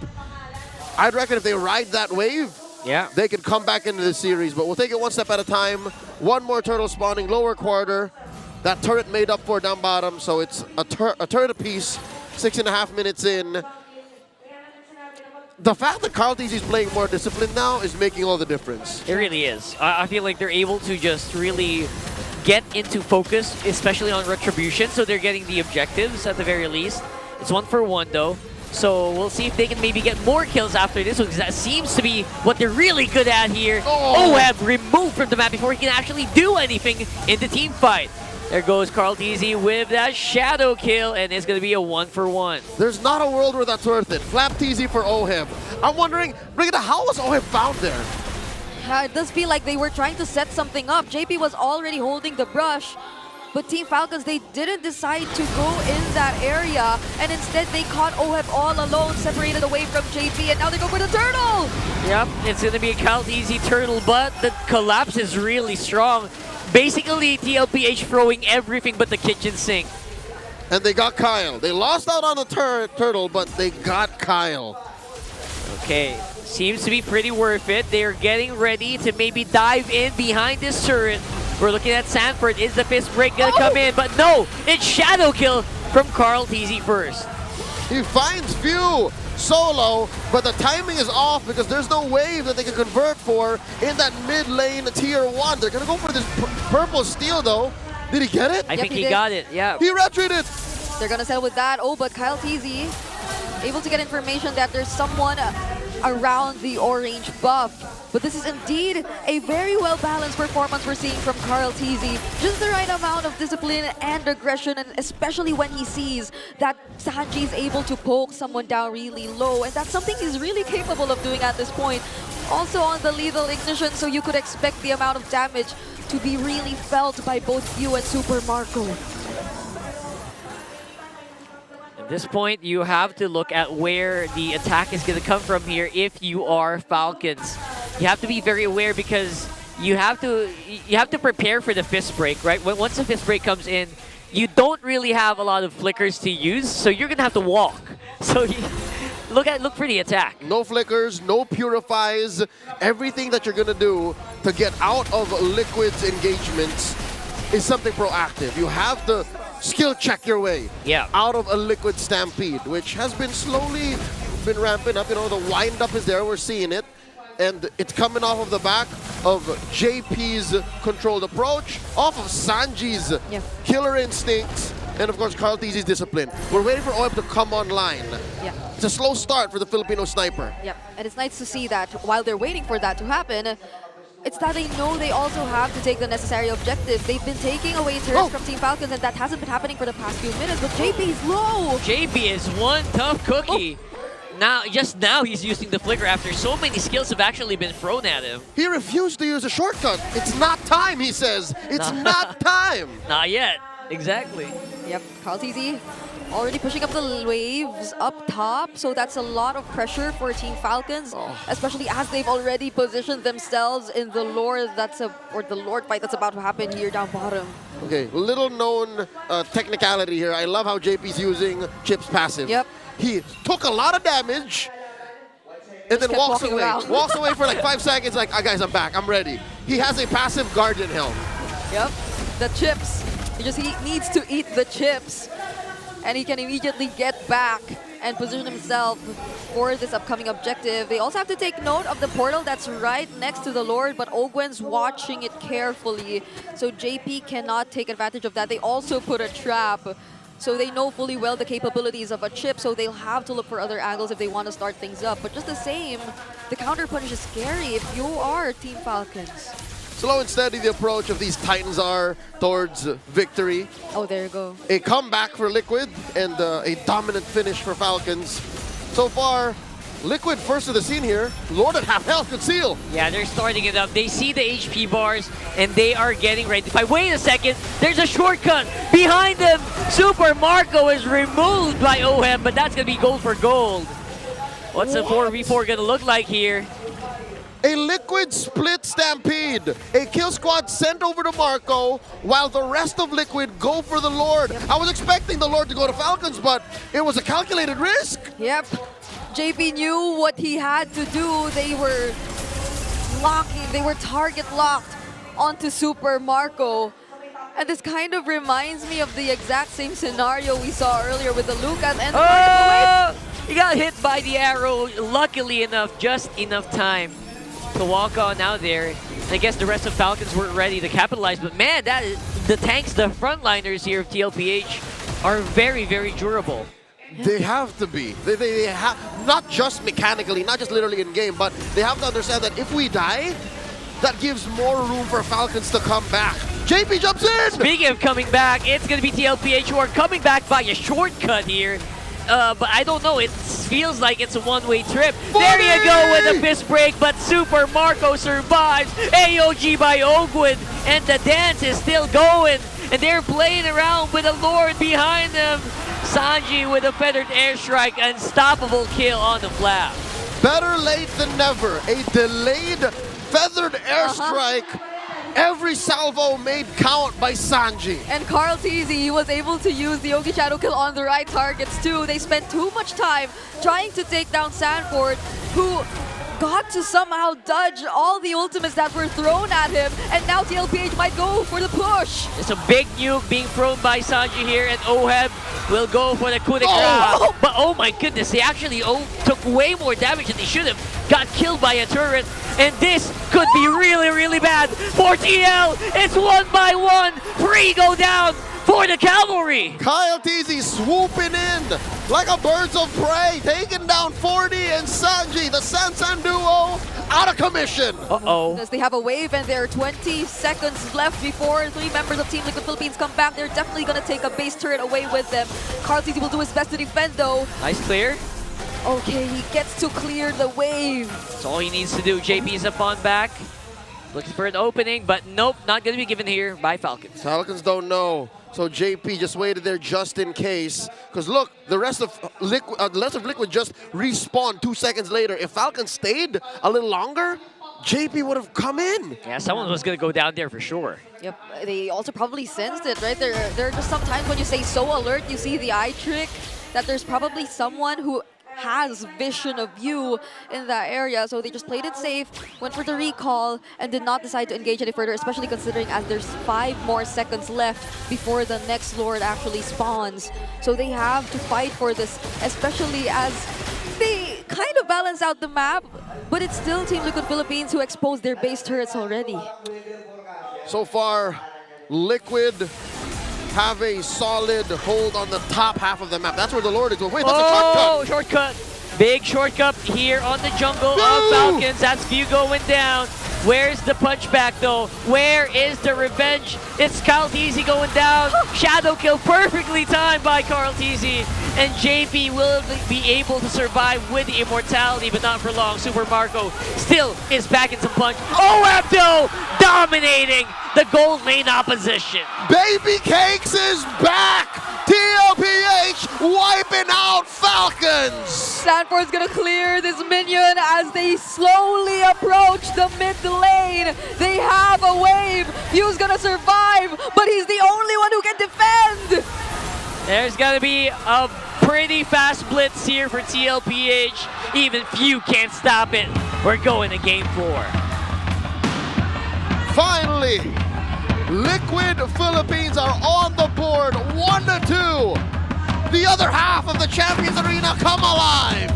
I'd reckon if they ride that wave, yeah, they could come back into the series, but we'll take it one step at a time. One more turtle spawning, lower quarter. That turret made up for down bottom, so it's a turret apiece, 6.5 minutes in. The fact that Carl TZ is playing more disciplined now is making all the difference. It really is. I feel like they're able to just really get into focus, especially on Retribution, so they're getting the objectives at the very least. It's 1-for-1 though. So we'll see if they can maybe get more kills after this one, because that seems to be what they're really good at here. OHEB removed from the map before he can actually do anything in the team fight. There goes Carl TZ with that shadow kill, and it's going to be a 1-for-1. There's not a world where that's worth it. Flap TZ for OHEB. I'm wondering, Brigitte, how was OHEB found there? It does feel like they were trying to set something up. JP was already holding the brush, but Team Falcons, they didn't decide to go in that area, and instead they caught OHEB all alone, separated away from JP, and now they go for the turtle! Yep, it's going to be a Carl TZ turtle, but the collapse is really strong. Basically, TLPH throwing everything but the kitchen sink. And they got Kyle. They lost out on the turtle, but they got Kyle. Okay, seems to be pretty worth it. They're getting ready to maybe dive in behind this turret. We're looking at Sanford. Is the fist break gonna come in? But no, it's shadow kill from Carl TZ first. He finds Few solo, but the timing is off because there's no wave that they can convert for in that mid lane tier 1. They're gonna go for this purple steal though. Did he get it? I think he got it, yeah. He retreated! They're gonna settle with that. Oh, but Kyle TZ able to get information that there's someone around the orange buff. But this is indeed a very well-balanced performance we're seeing from Carl TZ. Just the right amount of discipline and aggression, and especially when he sees that Sanji is able to poke someone down really low, and that's something he's really capable of doing at this point. Also on the lethal ignition, so you could expect the amount of damage to be really felt by both Few and Super Marco. At this point, you have to look at where the attack is going to come from here if you are Falcons. You have to be very aware because you have to prepare for the fist break, right? Once the fist break comes in, you don't really have a lot of flickers to use, so you're going to have to walk. So look for the attack. No flickers, no purifies. Everything that you're going to do to get out of Liquid's engagements is something proactive. You have to skill check your way out of a Liquid stampede, which has been slowly ramping up. You know, the wind up is there, we're seeing it. And it's coming off of the back of JP's controlled approach, off of Sanji's killer instincts, and of course Carl TZ's discipline. We're waiting for OHEB to come online. It's a slow start for the Filipino sniper. And it's nice to see that while they're waiting for that to happen, it's that they know they also have to take the necessary objectives. They've been taking away turrets from Team Falcons, and that hasn't been happening for the past few minutes, but JP is low! JP is one tough cookie. Just now he's using the flicker after so many skills have actually been thrown at him. He refused to use a shortcut. It's not time, he says. It's not time. Not yet. Exactly. Yep, Carl TZ already pushing up the waves up top, so that's a lot of pressure for Team Falcons, especially as they've already positioned themselves in the lore or the Lord fight that's about to happen here down bottom. Okay, little known technicality here. I love how JP's using Chip's passive. He took a lot of damage and then walks away. Walks away for like 5 seconds like, guys, I'm back, I'm ready. He has a passive Guardian Helm. Yep, the chips. He needs to eat the chips, and he can immediately get back and position himself for this upcoming objective. They also have to take note of the portal that's right next to the Lord, but Ogwen's watching it carefully, so JP cannot take advantage of that. They also put a trap, so they know fully well the capabilities of a chip, so they'll have to look for other angles if they want to start things up. But just the same, the counter punch is scary if you are Team Falcons. Slow and steady the approach of these Titans are towards victory. Oh, there you go. A comeback for Liquid and a dominant finish for Falcons. So far, Liquid first to the scene here. Lord at half health, conceal. Yeah, they're starting it up. They see the HP bars and they are getting ready. Wait a second, there's a shortcut behind them. Super Marco is removed by OHEB, but that's gonna be gold for gold. What's the 4v4 gonna look like here? A Liquid split stampede. A kill squad sent over to Marco while the rest of Liquid go for the Lord. I was expecting the Lord to go to Falcons, but it was a calculated risk. Yep. JP knew what he had to do. They were target locked onto Super Marco. And this kind of reminds me of the exact same scenario we saw earlier with the Lucas and he got hit by the arrow, luckily enough, just enough time to walk on out there. I guess the rest of Falcons weren't ready to capitalize, but man, the tanks, the frontliners here of TLPH are very, very durable. They have to be. They have, not just mechanically, not just literally in game, but they have to understand that if we die, that gives more room for Falcons to come back. JP jumps in! Speaking of coming back, it's going to be TLPH who are coming back by a shortcut here. But I don't know, it feels like it's a one-way trip. There you go with a fist break, but Super Marco survives. AOG by Ogwin, and the dance is still going. And they're playing around with a Lord behind them. Sanji with a feathered airstrike, unstoppable kill on the flap. Better late than never. A delayed feathered airstrike. Every salvo made count by Sanji. And Carl TZ was able to use the Yogi Shadow kill on the right targets too. They spent too much time trying to take down Sanford, who got to somehow dodge all the ultimates that were thrown at him, and now TLPH might go for the push. It's a big nuke being thrown by Sanji here, and Oheb will go for the coup de grace. But oh my goodness, they actually took way more damage than they should have. Got killed by a turret, and this could be really, really bad for TL. It's 1 by 1. 3 go down for the cavalry. Kyle TZ swooping in like a birds of prey, taking down 40 and Sanji, the Sansan duo, out of commission. They have a wave and there are 20 seconds left before 3 members of Team Liquid Philippines come back. They're definitely going to take a base turret away with them. Carl TZ will do his best to defend though. Nice clear. Okay, he gets to clear the wave. That's all he needs to do. JP is up on back. Looking for an opening, but nope, not going to be given here by Falcons. Falcons don't know. So JP just waited there just in case. Because look, the rest of Liquid just respawned 2 seconds later. If Falcons stayed a little longer, JP would have come in. Yeah, someone was going to go down there for sure. Yep, they also probably sensed it, right? There are just sometimes when you say so alert, you see the eye trick, that there's probably someone who has vision of you in that area, so they just played it safe, went for the recall, and did not decide to engage any further, especially considering as there's 5 more seconds left before the next Lord actually spawns. So they have to fight for this, especially as they kind of balance out the map, but it's still Team Liquid Philippines who exposed their base turrets already. So far, Liquid have a solid hold on the top half of the map. That's where the Lord is. Wait, that's a shortcut. Big shortcut here on the jungle of Falcons. That's View going down. Where's the punchback though? Where is the revenge? It's Carl TZ going down. Shadow kill perfectly timed by Carl TZ. And JP will be able to survive with the immortality, but not for long. Super Marco still is back in some punch. Abdo dominating the gold lane opposition. Baby Cakes is back! TLPH wiping out Falcons! Sanford's gonna clear this minion as they slowly approach the mid lane. They have a wave. Few's gonna survive, but he's the only one who can defend. There's gonna be a pretty fast blitz here for TLPH. Even Few can't stop it. We're going to game 4. Finally, Liquid Philippines are on the board, 1-2. The other half of the Champions Arena come alive.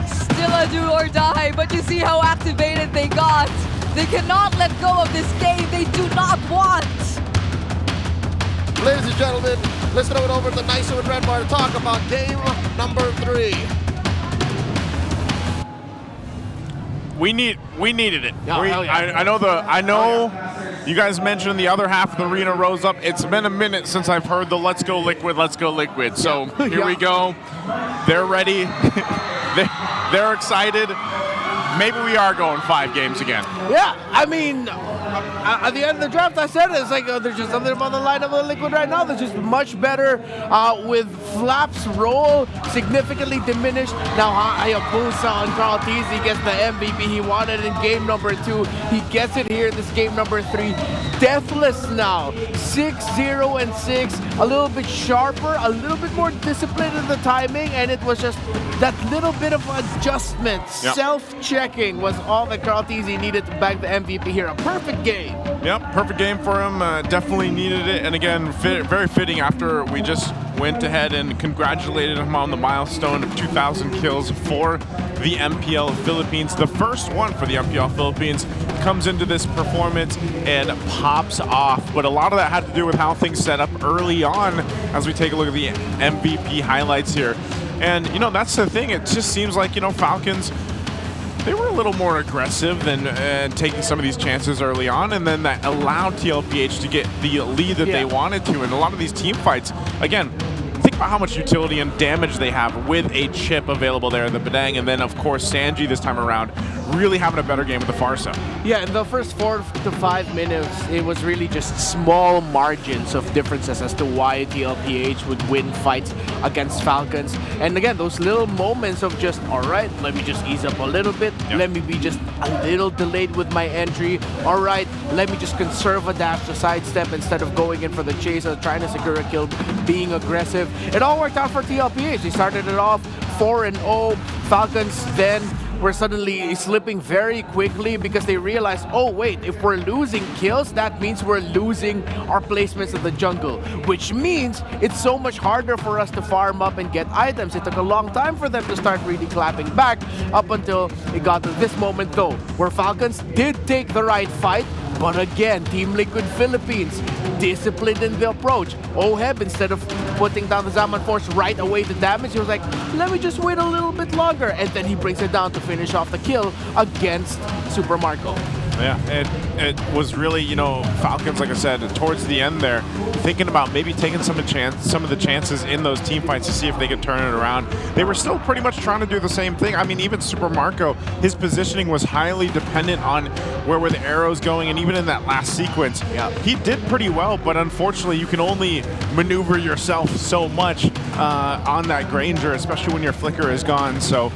Still a do or die, but you see how activated they got. They cannot let go of this game. They do not want. Ladies and gentlemen, let's throw it over to Nicer and Red Bar to talk about game number 3. We needed it. Oh, hell yeah. I know you guys mentioned the other half of the arena rose up. It's been a minute since I've heard the let's go liquid. So here we go. They're ready. They're excited. Maybe we are going 5 games again. Yeah, I mean, at the end of the draft, I said it's like there's just something about the lineup of Liquid right now that's just much better with Flap's role significantly diminished. Now Hayabusa on Carl TZ gets the MVP he wanted in game number 2. He gets it here in this game number 3. Deathless now, 6-0 and 6, a little bit sharper, a little bit more disciplined in the timing, and it was just that little bit of adjustment, self-checking was all that Carl TZ needed to bag the MVP here. A perfect game. Yep, perfect game for him. Definitely needed it. And again, very fitting after we just went ahead and congratulated him on the milestone of 2,000 kills for the MPL Philippines. The first one for the MPL Philippines comes into this performance and pops off. But a lot of that had to do with how things set up early on as we take a look at the MVP highlights here. And, you know, that's the thing. It just seems like, you know, Falcons, they were a little more aggressive than taking some of these chances early on, and then that allowed TLPH to get the lead that they wanted to. And a lot of these team fights, again, think about how much utility and damage they have with a chip available there in the Badang, and then of course Sanji this time around really having a better game with the Farsa. Yeah, in the first 4 to 5 minutes, it was really just small margins of differences as to why TLPH would win fights against Falcons. And again, those little moments of just, all right, let me just ease up a little bit. Let me be just a little delayed with my entry. All right, let me just conserve a dash to sidestep instead of going in for the chase or trying to secure a kill, being aggressive. It all worked out for TLPH. They started it off 4-0. Falcons then were suddenly slipping very quickly because they realized, oh wait, if we're losing kills, that means we're losing our placements in the jungle, which means it's so much harder for us to farm up and get items. It took a long time for them to start really clapping back up until it got to this moment though, where Falcons did take the right fight. But again, Team Liquid Philippines, disciplined in the approach. Oheb, instead of putting down the Zaman Force right away to damage, he was like, let me just wait a little bit longer. And then he brings it down to finish off the kill against Super Marco. Yeah, it was really, you know, Falcons, like I said, towards the end there, thinking about maybe taking some of the chances in those team fights to see if they could turn it around. They were still pretty much trying to do the same thing. I mean, even Super Marco, his positioning was highly dependent on where were the arrows going, and even in that last sequence, he did pretty well, but unfortunately, you can only maneuver yourself so much on that Granger, especially when your flicker is gone. So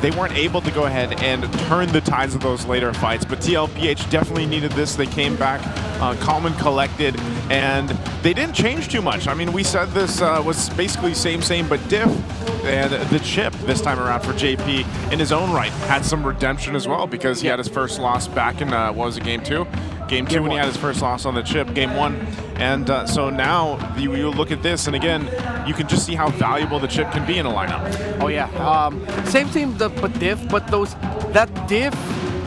they weren't able to go ahead and turn the tides of those later fights, but TLPH definitely needed this. They came back calm and collected, and they didn't change too much. I mean, we said this was basically same, but diff. And the chip this time around for JP in his own right had some redemption as well, because he had his first loss back in, what was it, game 2? Game 2 when he had his first loss on the chip, game 1. And so now you look at this, and again, you can just see how valuable the chip can be in a lineup. Oh yeah, same team, but diff, but that diff,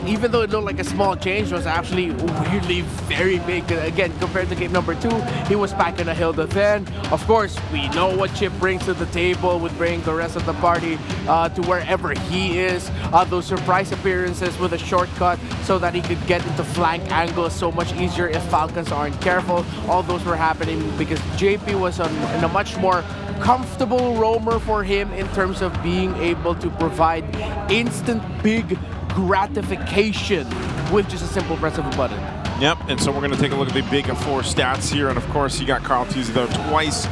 even though it looked like a small change, was actually weirdly very big. Again, compared to game number 2, he was packing a Hilda then. Of course, we know what Chip brings to the table with bringing the rest of the party to wherever he is. Those surprise appearances with a shortcut so that he could get into flank angles so much easier if Falcons aren't careful. All those were happening because JP was in a much more comfortable roamer for him in terms of being able to provide instant big gratification with just a simple press of a button. Yep, and so we're going to take a look at the big 4 stats here, and of course you got Carl Tuzzi though twice,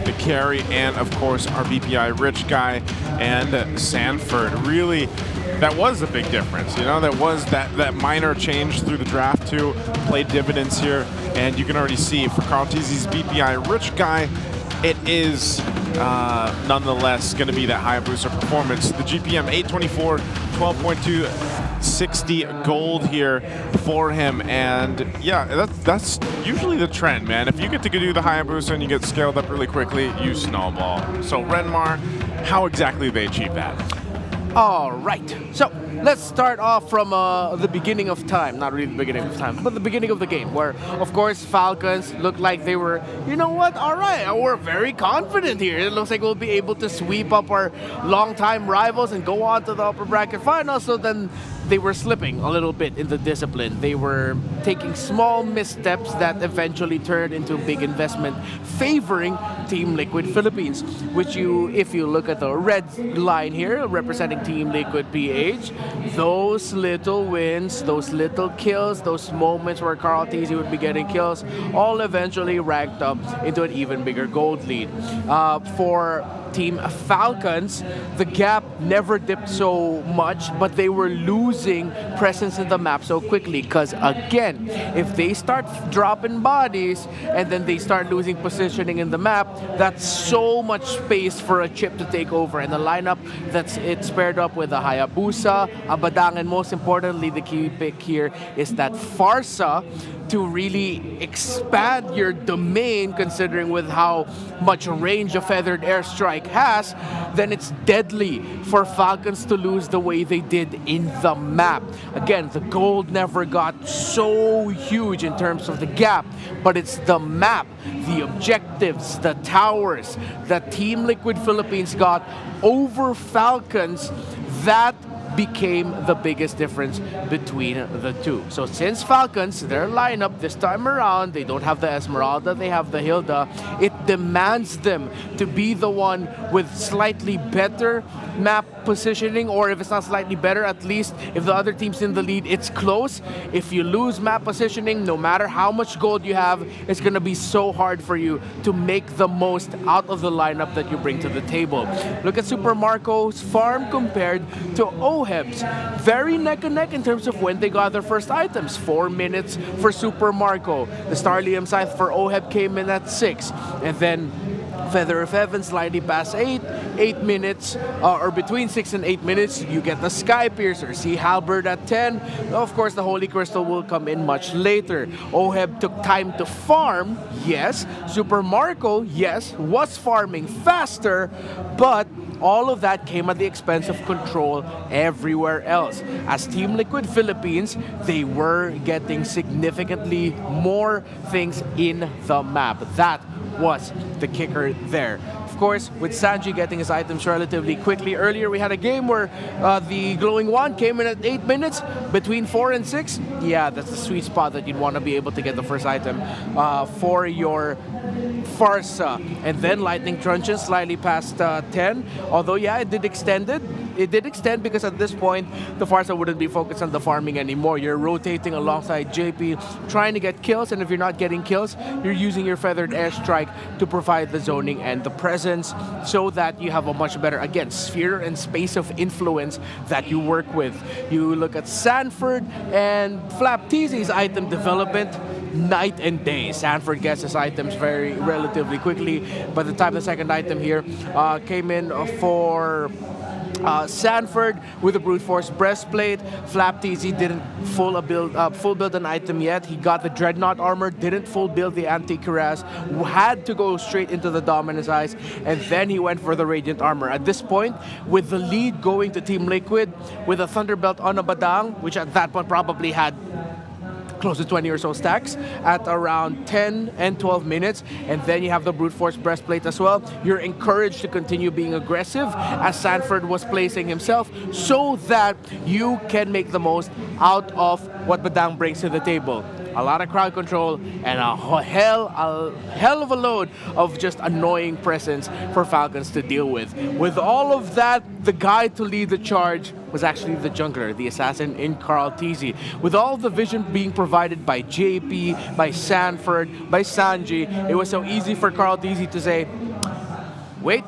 the carry, and of course our BPI Rich guy and Sanford. Really, that was a big difference, you know, that was that minor change through the draft too, played dividends here, and you can already see for Carl Tuzzi's BPI Rich guy, it is nonetheless going to be that Hayabusa performance. The GPM 824, 12.2, 60 gold here for him, and yeah, that's usually the trend, man. If you get to do the Hayabusa and you get scaled up really quickly, you snowball. So Renmar, how exactly do they achieve that? All right, so let's start off from the beginning of time. Not really the beginning of time, but the beginning of the game, where, of course, Falcons looked like they were, you know what, all right, we're very confident here. It looks like we'll be able to sweep up our longtime rivals and go on to the upper bracket final. So then they were slipping a little bit in the discipline. They were taking small missteps that eventually turned into a big investment, favoring Team Liquid Philippines, which if you look at the red line here, representing Team Liquid PH, those little wins, those little kills, those moments where Carl Tuzzi would be getting kills, all eventually ranked up into an even bigger gold lead. For Team Falcons, the gap never dipped so much, but they were losing presence in the map so quickly, because again, if they start dropping bodies and then they start losing positioning in the map, that's so much space for a chip to take over. And the lineup it's paired up with a Hayabusa, a Badang, and most importantly, the key pick here is that Farsa to really expand your domain, considering with how much range a Feathered Airstrike like has, then it's deadly for Falcons to lose the way they did in the map. Again, the gold never got so huge in terms of the gap, but it's the map, the objectives, the towers that Team Liquid Philippines got over Falcons that became the biggest difference between the two. So since Falcons, their lineup this time around, they don't have the Esmeralda, they have the Hilda, it demands them to be the one with slightly better map positioning, or if it's not slightly better, at least if the other team's in the lead, it's close. If you lose map positioning, no matter how much gold you have, it's going to be so hard for you to make the most out of the lineup that you bring to the table. Look at Super Marco's farm compared to OHEB's. Very neck and neck in terms of when they got their first items. 4 minutes for Super Marco. The Starlium Scythe for OHEB came in at 6. And then Feather of Heaven slightly past 8 minutes, or between 6 and 8 minutes, you get the Sky Piercer. Sea Halberd at 10. Of course, the Holy Crystal will come in much later. OHEB took time to farm, yes. Super Marco, yes, was farming faster, but all of that came at the expense of control everywhere else. As Team Liquid Philippines, they were getting significantly more things in the map. That was the kicker there. Of course, with Sanji getting his items relatively quickly. Earlier, we had a game where the Glowing Wand came in at 8 minutes, between 4 and 6. Yeah, that's the sweet spot that you'd want to be able to get the first item for your Farsa. And then Lightning Truncheon slightly past 10. Although, yeah, it did extend because at this point, the Farsa wouldn't be focused on the farming anymore. You're rotating alongside JP, trying to get kills, and if you're not getting kills, you're using your Feathered Airstrike to provide the zoning and the presence so that you have a much better, again, sphere and space of influence that you work with. You look at Sanford and Flapteezy's item development, night and day. Sanford gets his items very relatively quickly. By the time the second item here came in for Sanford with a Brute Force Breastplate. Flapteezy didn't full build an item yet. He got the Dreadnought armor, didn't full build the Anti-Cuirass, had to go straight into the Dominus Eyes, and then he went for the Radiant armor. At this point, with the lead going to Team Liquid, with a Thunderbelt on a Badang, which at that point probably had close to 20 or so stacks at around 10 and 12 minutes, and then you have the Brute Force Breastplate as well. You're encouraged to continue being aggressive as Sanford was placing himself so that you can make the most out of what Badang brings to the table. A lot of crowd control and a hell of a load of just annoying presence for Falcons to deal with. With all of that, the guy to lead the charge was actually the jungler, the assassin in Carlteezy. With all the vision being provided by JP, by Sanford, by Sanji, it was so easy for Carlteezy to say, wait,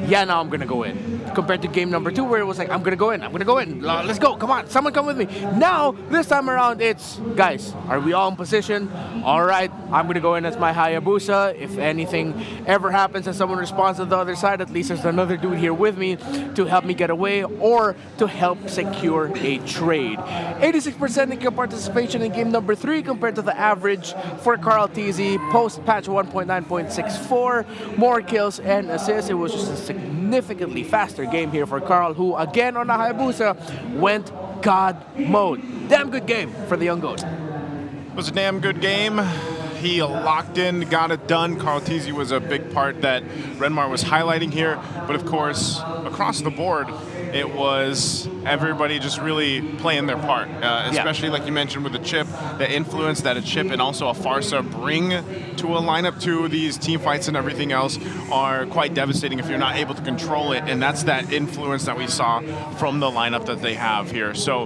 yeah, now I'm gonna go in. Compared to game number 2 where it was like, I'm gonna go in, let's go, come on, someone come with me. Now, this time around, it's, guys, are we all in position? All right, I'm gonna go in as my Hayabusa. If anything ever happens and someone responds to the other side, at least there's another dude here with me to help me get away or to help secure a trade. 86% in kill participation in game number 3 compared to the average for Carlteezy post-patch 1.9.64. More kills and assists. It was just a significantly faster game here for Carl, who again on the Hayabusa went God mode. Damn good game for the young goat. It was a damn good game. He locked in, got it done. Carlteezy was a big part that Renmar was highlighting here. But of course, across the board, it was everybody just really playing their part, especially like you mentioned with the chip, the influence that a chip and also a Farsa bring to a lineup to these team fights and everything else are quite devastating if you're not able to control it, and that's that influence that we saw from the lineup that they have here. So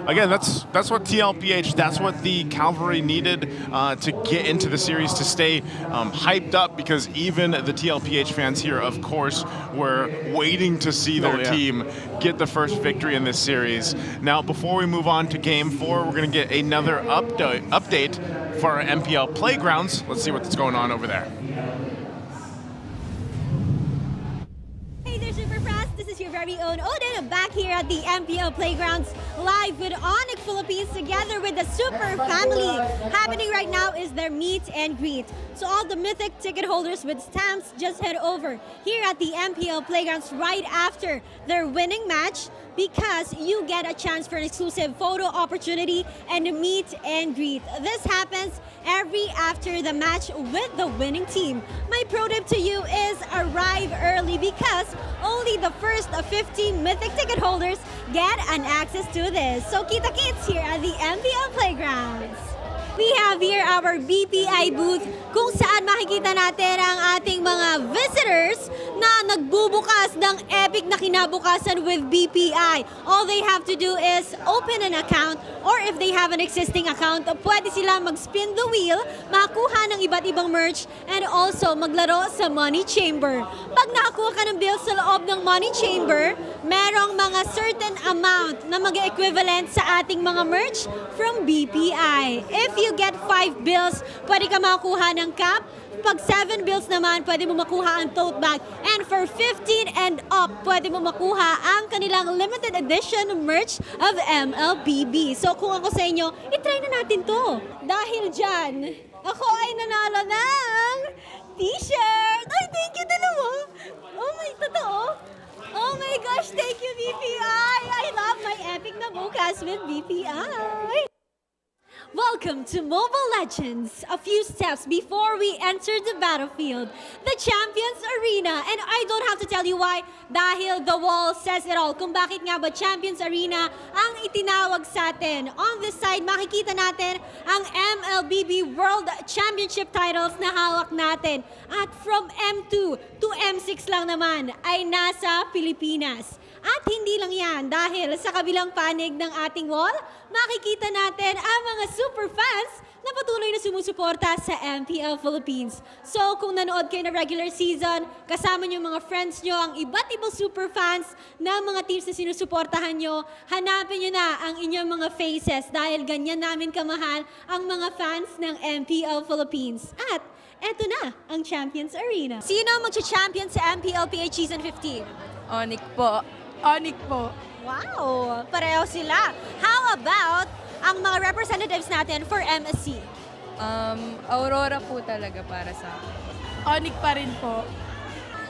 again, that's what TLPH, that's what the Cavalry needed to get into the series, to stay hyped up, because even the TLPH fans here, of course, were waiting to see their team get the first victory in this series. Now, before we move on to game 4, we're going to get another update for our MPL Playgrounds. Let's see what's going on over there. Hey there, Super Fast. This is your very own Odin, back here at the MPL Playgrounds live with Onic Philippines. Philippines together with the Super Family. Happening right now is their meet and greet. So all the Mythic ticket holders with stamps just head over here at the MPL Playgrounds right after their winning match, because you get a chance for an exclusive photo opportunity and a meet and greet. This happens every after the match with the winning team. My pro tip to you is arrive early, because only the first 15 Mythic ticket holders get an access to this. So kita-kits here at the MPL Playgrounds. We have here our BPI booth kung saan makikita natin ang ating mga visitors na nagbubukas ng epic na kinabukasan with BPI. All they have to do is open an account, or if they have an existing account, pwede sila mag-spin the wheel, makakuha ng iba't ibang merch, and also maglaro sa money chamber. Pag nakakuha ka ng bill sa loob ng money chamber, merong mga certain amount na mag-equivalent sa ating mga merch from BPI. If you get 5 bills, pwede ka makakuha ng cap. Pag 7 bills naman, pwede mo makuha ang tote bag. And for 15 and up, pwede mo makuha ang kanilang limited edition merch of MLBB. So kung ako sa inyo, itry na natin to. Dahil dyan, ako ay nanalo ng t-shirt. Ay, thank you dalawa. Oh my, totoo. Oh my gosh, thank you BPI. I love my epic na bukas with BPI. Welcome to Mobile Legends. A few steps before we enter the battlefield, the Champions Arena. And I don't have to tell you why, dahil the wall says it all. Kung bakit nga ba Champions Arena ang itinawag sa atin. On this side, makikita natin ang MLBB World Championship titles na hawak natin. At from M2 to M6 lang naman ay nasa Pilipinas. At hindi lang yan, dahil sa kabilang panig ng ating wall, makikita natin ang mga super fans na patuloy na sumusuporta sa MPL Philippines. So kung nanood kayo na regular season, kasama nyo mga friends nyo, ang iba't ibang super fans ng mga teams na sinusuportahan nyo, hanapin nyo na ang inyong mga faces, dahil ganyan namin kamahal ang mga fans ng MPL Philippines. At eto na ang Champions Arena. Sino ang magcha-champion sa MPL PH Season 15? Onic po. Onic po. Wow! Pareho sila. How about ang mga representatives natin for MSC? Aurora po talaga para sa akin. Onic pa rin po.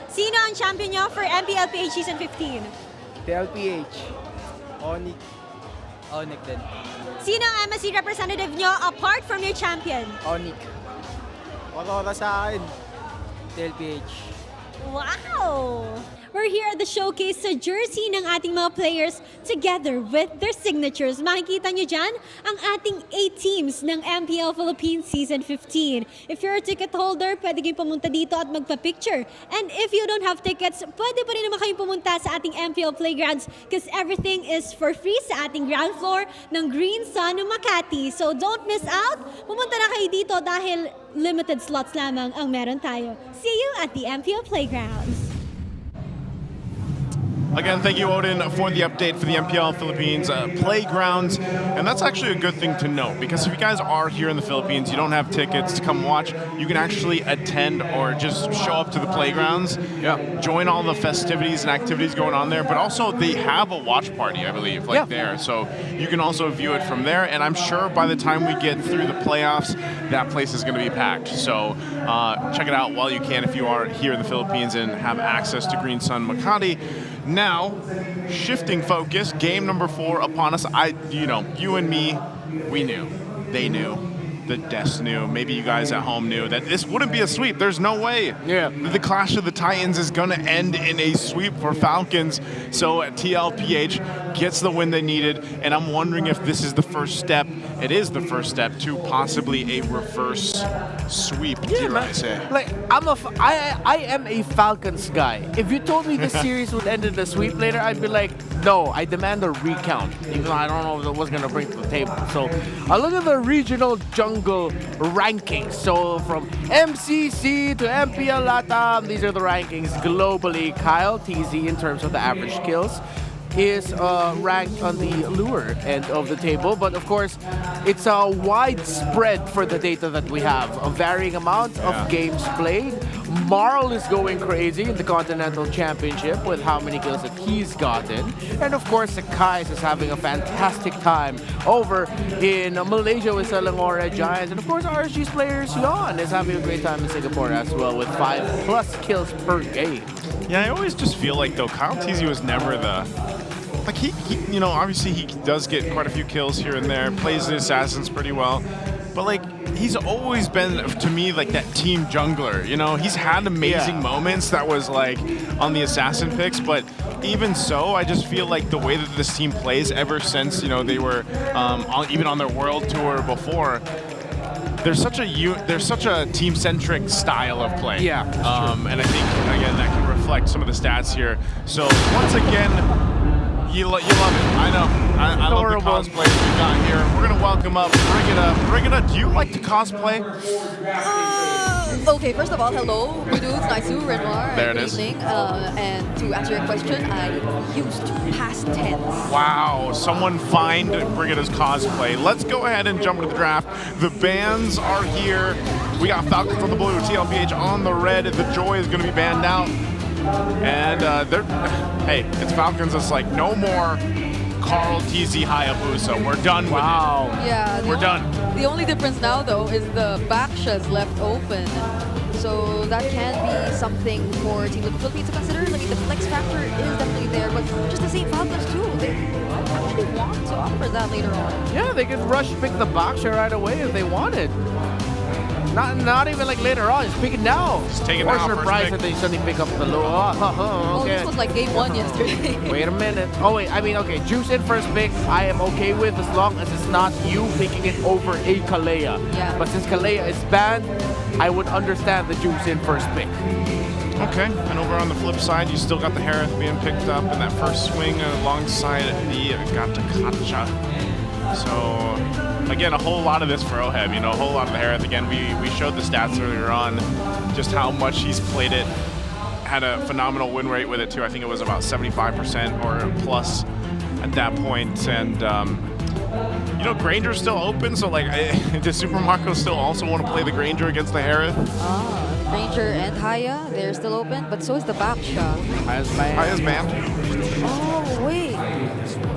Sino ang champion nyo for MPL PH Season 15? TLPH. Onic. Onic din. Sino ang MSC representative nyo apart from your champion? Onic. Aurora sa akin. TLPH. Wow! We're here at the showcase sa jersey ng ating mga players together with their signatures. Makikita nyo dyan ang ating 8 teams ng MPL Philippines Season 15. If you're a ticket holder, pwede kayong pumunta dito at magpa-picture. And if you don't have tickets, pwede pa rin naman kayong pumunta sa ating MPL Playgrounds, because everything is for free sa ating ground floor ng Green Sun Makati. So don't miss out. Pumunta na kayo dito dahil limited slots lamang ang meron tayo. See you at the MPL Playgrounds. Again, thank you, Odin, for the update for the MPL Philippines Playgrounds. And that's actually a good thing to know, because if you guys are here in the Philippines, you don't have tickets to come watch, you can actually attend or just show up to the playgrounds, join all the festivities and activities going on there. But also, they have a watch party, I believe, there. So you can also view it from there. And I'm sure by the time we get through the playoffs, that place is going to be packed. So check it out while you can if you are here in the Philippines and have access to Green Sun Makati. Now, shifting focus, game number 4 upon us. You and me, we knew. They knew. The Deaths knew. Maybe you guys at home knew that this wouldn't be a sweep. There's no way. Yeah. The Clash of the Titans is going to end in a sweep for Falcons. So TLPH gets the win they needed, and I'm wondering if this is the first step. It is the first step to possibly a reverse sweep, dare I say. Like, I am a Falcons guy. If you told me the series would end in a sweep later, I'd be like, no, I demand a recount, even though I don't know what's going to bring to the table. So I look at the regional jungle rankings. So from MCC to MPL LATAM, these are the rankings globally. Kyle TZ, in terms of the average kills, is ranked on the lower end of the table, but of course it's a widespread for the data that we have, a varying amount of games played, Marl is going crazy in the Continental Championship with how many kills that he's gotten. And of course, Sakais is having a fantastic time over in Malaysia with Selangor Giants. And of course, RSG's player Sion is having a great time in Singapore as well with 5+ kills per game. Yeah, I always just feel like, though, Kyle Teasy was never the... Like, he, you know, obviously he does get quite a few kills here and there, plays the Assassins pretty well. But, like, he's always been, to me, like that team jungler. You know, he's had amazing moments that was, like, on the Assassin picks, but even so, I just feel like the way that this team plays ever since, you know, they were even on their world tour before, there's such a team-centric style of play. Yeah. And I think, again, that can reflect some of the stats here. So, once again, you love it. I know. I love the cosplay we've got here. We're going to welcome up Brigida. Brigida, do you like to cosplay? Okay, first of all, hello, Reduce, Naisu, Renoir, There and it is. good evening. And to answer your question, I used past tense. Wow, someone find Brigida's cosplay. Let's go ahead and jump into the draft. The bans are here. We got Falcons on the blue, TLPH on the red. The Joy is going to be banned out. And hey, it's Falcons. It's like no more Carl TZ Hayabusa. We're done with it. Yeah, We're done. The only difference now, though, is the Baksha's left open. So that can be something for Team Philippines to consider. I mean, the flex factor is definitely there, but just the same Falcons, too. They actually want to offer that later on. Yeah, they could rush pick the Baksha right away if they wanted. Not even like later on, just pick it now. Just take it or now. surprise that they suddenly pick up the low. Oh, Okay. this was like game 1 yesterday. Wait a minute. Oh wait, I mean, okay, Juice in first pick, I am okay with as long as it's not you picking it over a Kalea. Yeah. But since Kalea is banned, I would understand the Juice in first pick. Okay, and over on the flip side, you still got the Harith being picked up in that first swing alongside the Gatakacha. So, again, a whole lot of this for Oheb, you know, a whole lot of the Harith. Again, we showed the stats earlier on, just how much he's played it. Had a phenomenal win rate with it, too. I think it was about 75% or plus at that point. And, you know, Granger's still open, so, like, does Super Marco still also want to play the Granger against the Harith? Ranger and Haya, they're still open, but so is the Baksha. Haya's banned. Haya's banned. Oh, wait.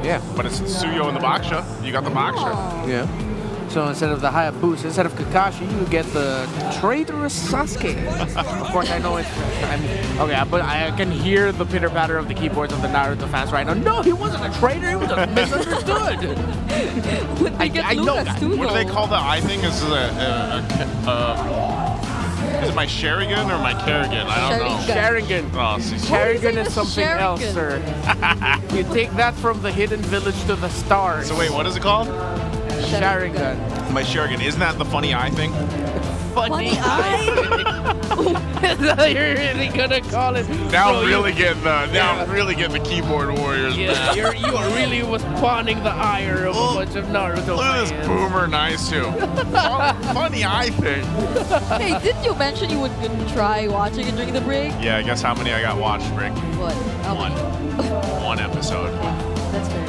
Yeah, but it's Suyo and the Baksha. You got the Baksha. Yeah. So instead of the Hayabusa, instead of Kakashi, you get the traitorous Sasuke. Of course, I know it's... okay, but I can hear the pitter-patter of the keyboards of the Naruto fans right now. No, he wasn't a traitor. He was just misunderstood. I know that. What do they call the eye thing? Is it my Sharingan or my Kerrigan? I don't know. Sharingan. Oh, see. Sharingan is something else, sir. You take that from the hidden village to the stars. So wait, what is it called? Sharingan. My Sharingan. Isn't that the funny eye thing? Funny eye? You're really gonna call it. Now Bro, I'm really getting the keyboard warriors. Yeah, back. you really was pawning the ire of a bunch of Naruto Look at this fans. boomer Naisu. Funny eye thing. Hey, didn't you mention you would try watching it during the break? Yeah, guess how many I got watched, Rick? What? How many? One episode. That's fair.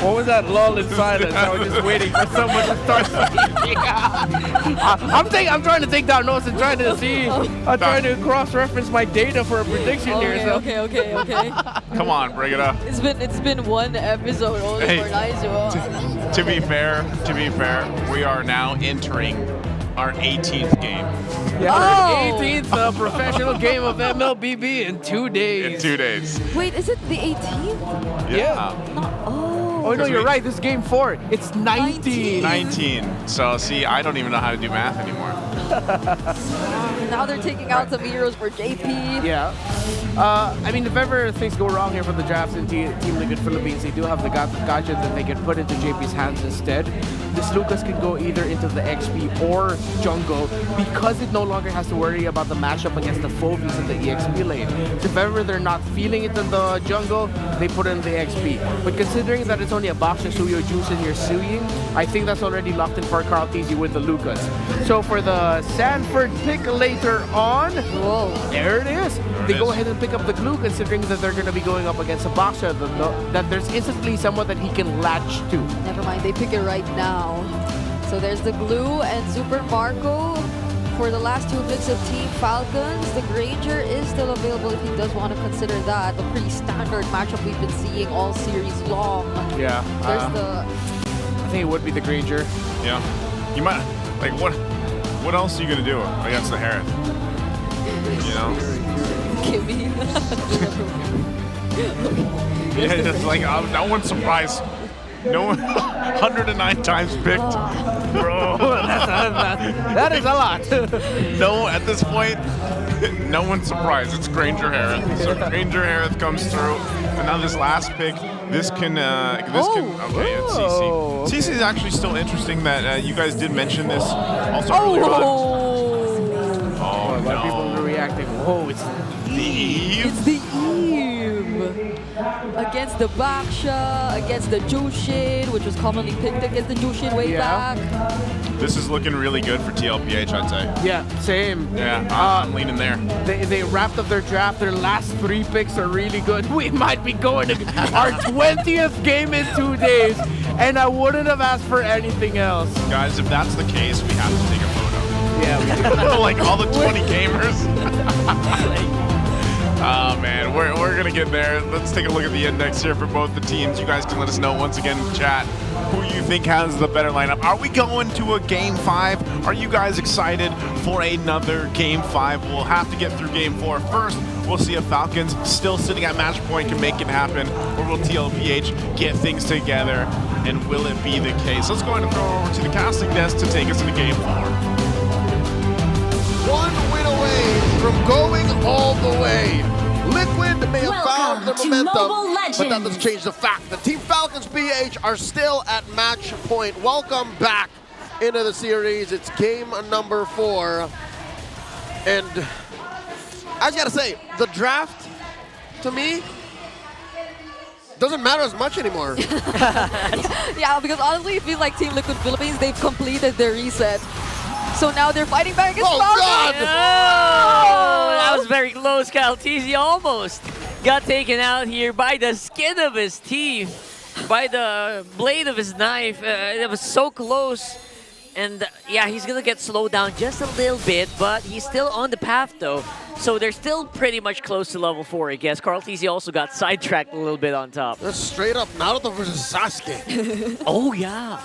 What was that lull in silence? I was just waiting for someone to start speaking. I'm trying to take down notes and trying to see. I'm trying to cross-reference my data for a prediction here. So. Okay. Come on, bring it up. It's been one episode only for Naizu. To be fair, we are now entering our 18th game. Yeah, 18th professional game of MLBB in 2 days. In 2 days. Wait, is it the 18th? Yeah. Oh no, you're right. This is game 4. It's 19. 19. So see, I don't even know how to do math anymore. Now they're taking out some heroes for JP. Yeah. I mean, if ever things go wrong here for the drafts in Team Liquid Philippines, they do have the gadget that they can put into JP's hands instead. This Lucas can go either into the XP or jungle because it no longer has to worry about the matchup against the Phobies in the EXP lane. So if ever they're not feeling it in the jungle, they put in the XP. But considering that it's only a box of Suyo Juice and you're Suying, I think that's already locked in for Carl TZ with the Lucas. So for the Sanford pick later on, there it is. They go ahead and pick up the glue, considering that they're going to be going up against a boxer, that there's instantly someone that he can latch to. Never mind, they pick it right now. So there's the Blue and Super Marco for the last 2 picks of Team Falcons. The Granger is still available if he does want to consider that. A pretty standard matchup we've been seeing all series long. Yeah. There's the... I think it would be the Granger. Yeah. You might, like, what else are you going to do against the Harith? You know? Kimmy. Yeah, it's like, no one's surprised. No one, 109 times picked. Bro, that is a lot. No, at this point, no one's surprised. It's Granger Harith. So Granger Harith comes through. And now this last pick, okay, it's CC. CC is actually still interesting that you guys did mention this also earlier on. Oh, a lot of people are reacting. Whoa, it's the Eve. It's the Eve. Against the Baksha, against the Jushin, which was commonly picked against the Jushin way back. This is looking really good for TLPH, I'd say. Yeah, same. Yeah, I'm leaning there. They wrapped up their draft. Their last 3 picks are really good. We might be going to our 20th game in 2 days, and I wouldn't have asked for anything else. Guys, if that's the case, we have to take a photo. Yeah, we do. Like all the 20 gamers. Oh man, we're gonna get there. Let's take a look at the index here for both the teams. You guys can let us know once again in chat who you think has the better lineup. Are we going to a Game 5? Are you guys excited for another Game 5? We'll have to get through Game 4 first. We'll see if Falcons, still sitting at match point, can make it happen, or will TLPH get things together, and will it be the case? Let's go ahead and throw it over to the casting desk to take us into Game 4. 1 win away from going all the way. Liquid may have found the momentum, but that doesn't change the fact that Team Falcons PH are still at match point. Welcome back into the series. It's game number 4. And I just gotta say, the draft, to me, doesn't matter as much anymore. Yeah, because honestly, it feels like Team Liquid Philippines, they've completed their reset. So now they're fighting back against Falcons. God! Oh, that was very close. Caltesi almost got taken out here by the skin of his teeth, by the blade of his knife. It was so close. And yeah, he's going to get slowed down just a little bit, but he's still on the path though. So they're still pretty much close to level 4, I guess. Carltesi also got sidetracked a little bit on top. That's straight up Naruto versus Sasuke. Oh, yeah.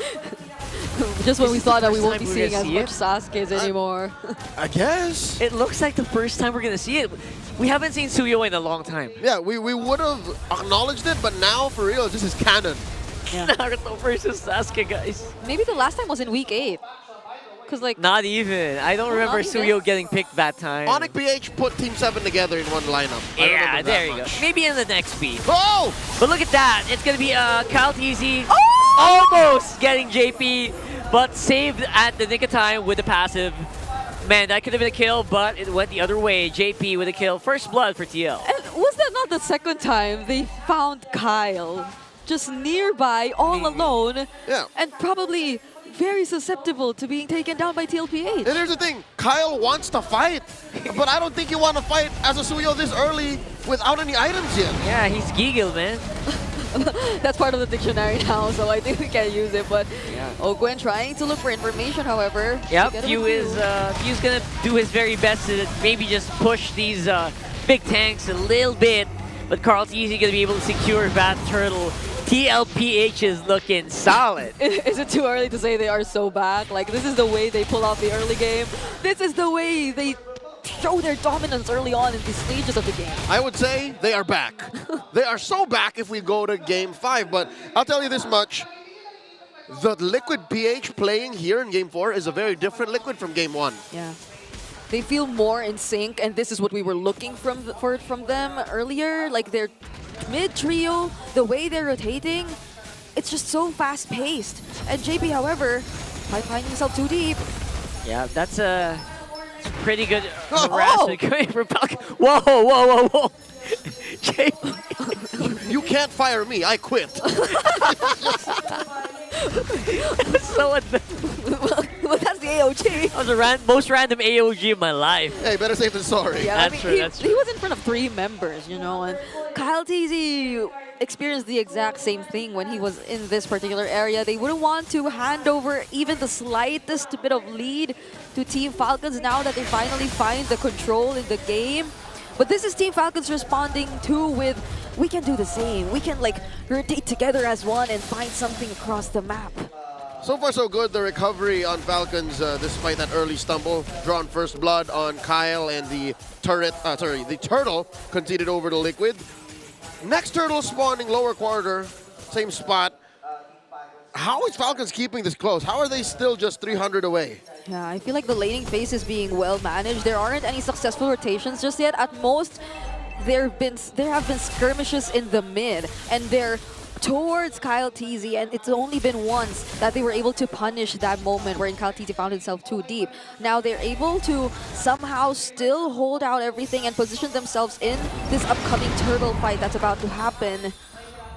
Just when we thought that we won't be seeing as much Sasuke's anymore. I guess. It looks like the first time we're going to see it. We haven't seen Suyo in a long time. Yeah, we would have acknowledged it, but now, for real, this is canon. Yeah. Naruto versus Sasuke, guys. Maybe the last time was in week 8. Because like... Not even. I don't remember Suyo getting picked that time. Onic PH put Team 7 together in one lineup. Yeah, there you go. Maybe in the next beat. Oh! But look at that. It's going to be Caltesi almost getting JP, but saved at the nick of time with the passive. Man, that could have been a kill, but it went the other way. JP with a kill. First blood for TL. And was that not the second time they found Kyle just nearby, all alone, and probably very susceptible to being taken down by TLPH? And here's the thing, Kyle wants to fight, but I don't think you want to fight as a Suyo this early without any items yet. Yeah, he's Giggle, man. That's part of the dictionary now, so I think we can use it. But Ogwen trying to look for information, however. Yep, Few's gonna do his very best to maybe just push these big tanks a little bit. But Carltesi gonna be able to secure that turtle. TLPH is looking solid. Is it too early to say they are so back? Like, this is the way they pull off the early game. This is the way they show their dominance early on in the stages of the game. I would say they are back. They are so back if we go to Game 5, but I'll tell you this much. The Liquid PH playing here in Game 4 is a very different Liquid from Game 1. Yeah. They feel more in sync, and this is what we were looking from them earlier. Like their mid-trio, the way they're rotating, it's just so fast-paced. And JP, however, might find himself too deep. Yeah, that's a pretty good harassment coming from Falcon. Whoa, whoa, whoa, whoa. JP. You can't fire me, I quit. So well, that's the AOG. That was the most random AOG of my life. Hey, better safe than sorry. Yeah, that's true. He was in front of 3 members, you know, and Caltesi experienced the exact same thing when he was in this particular area. They wouldn't want to hand over even the slightest bit of lead to Team Falcons now that they finally find the control in the game. But this is Team Falcons responding to with, we can do the same. We can like rotate together as one and find something across the map. So far so good, the recovery on Falcons despite that early stumble. Drawn first blood on Kyle and the turtle conceded over to Liquid. Next turtle spawning lower quarter, same spot. How is Falcons keeping this close? How are they still just 300 away? Yeah, I feel like the laning phase is being well managed. There aren't any successful rotations just yet. At most, there have been skirmishes in the mid, and they're towards Kyle TZ, and it's only been once that they were able to punish that moment wherein Kyle TZ found himself too deep. Now they're able to somehow still hold out everything and position themselves in this upcoming turtle fight that's about to happen.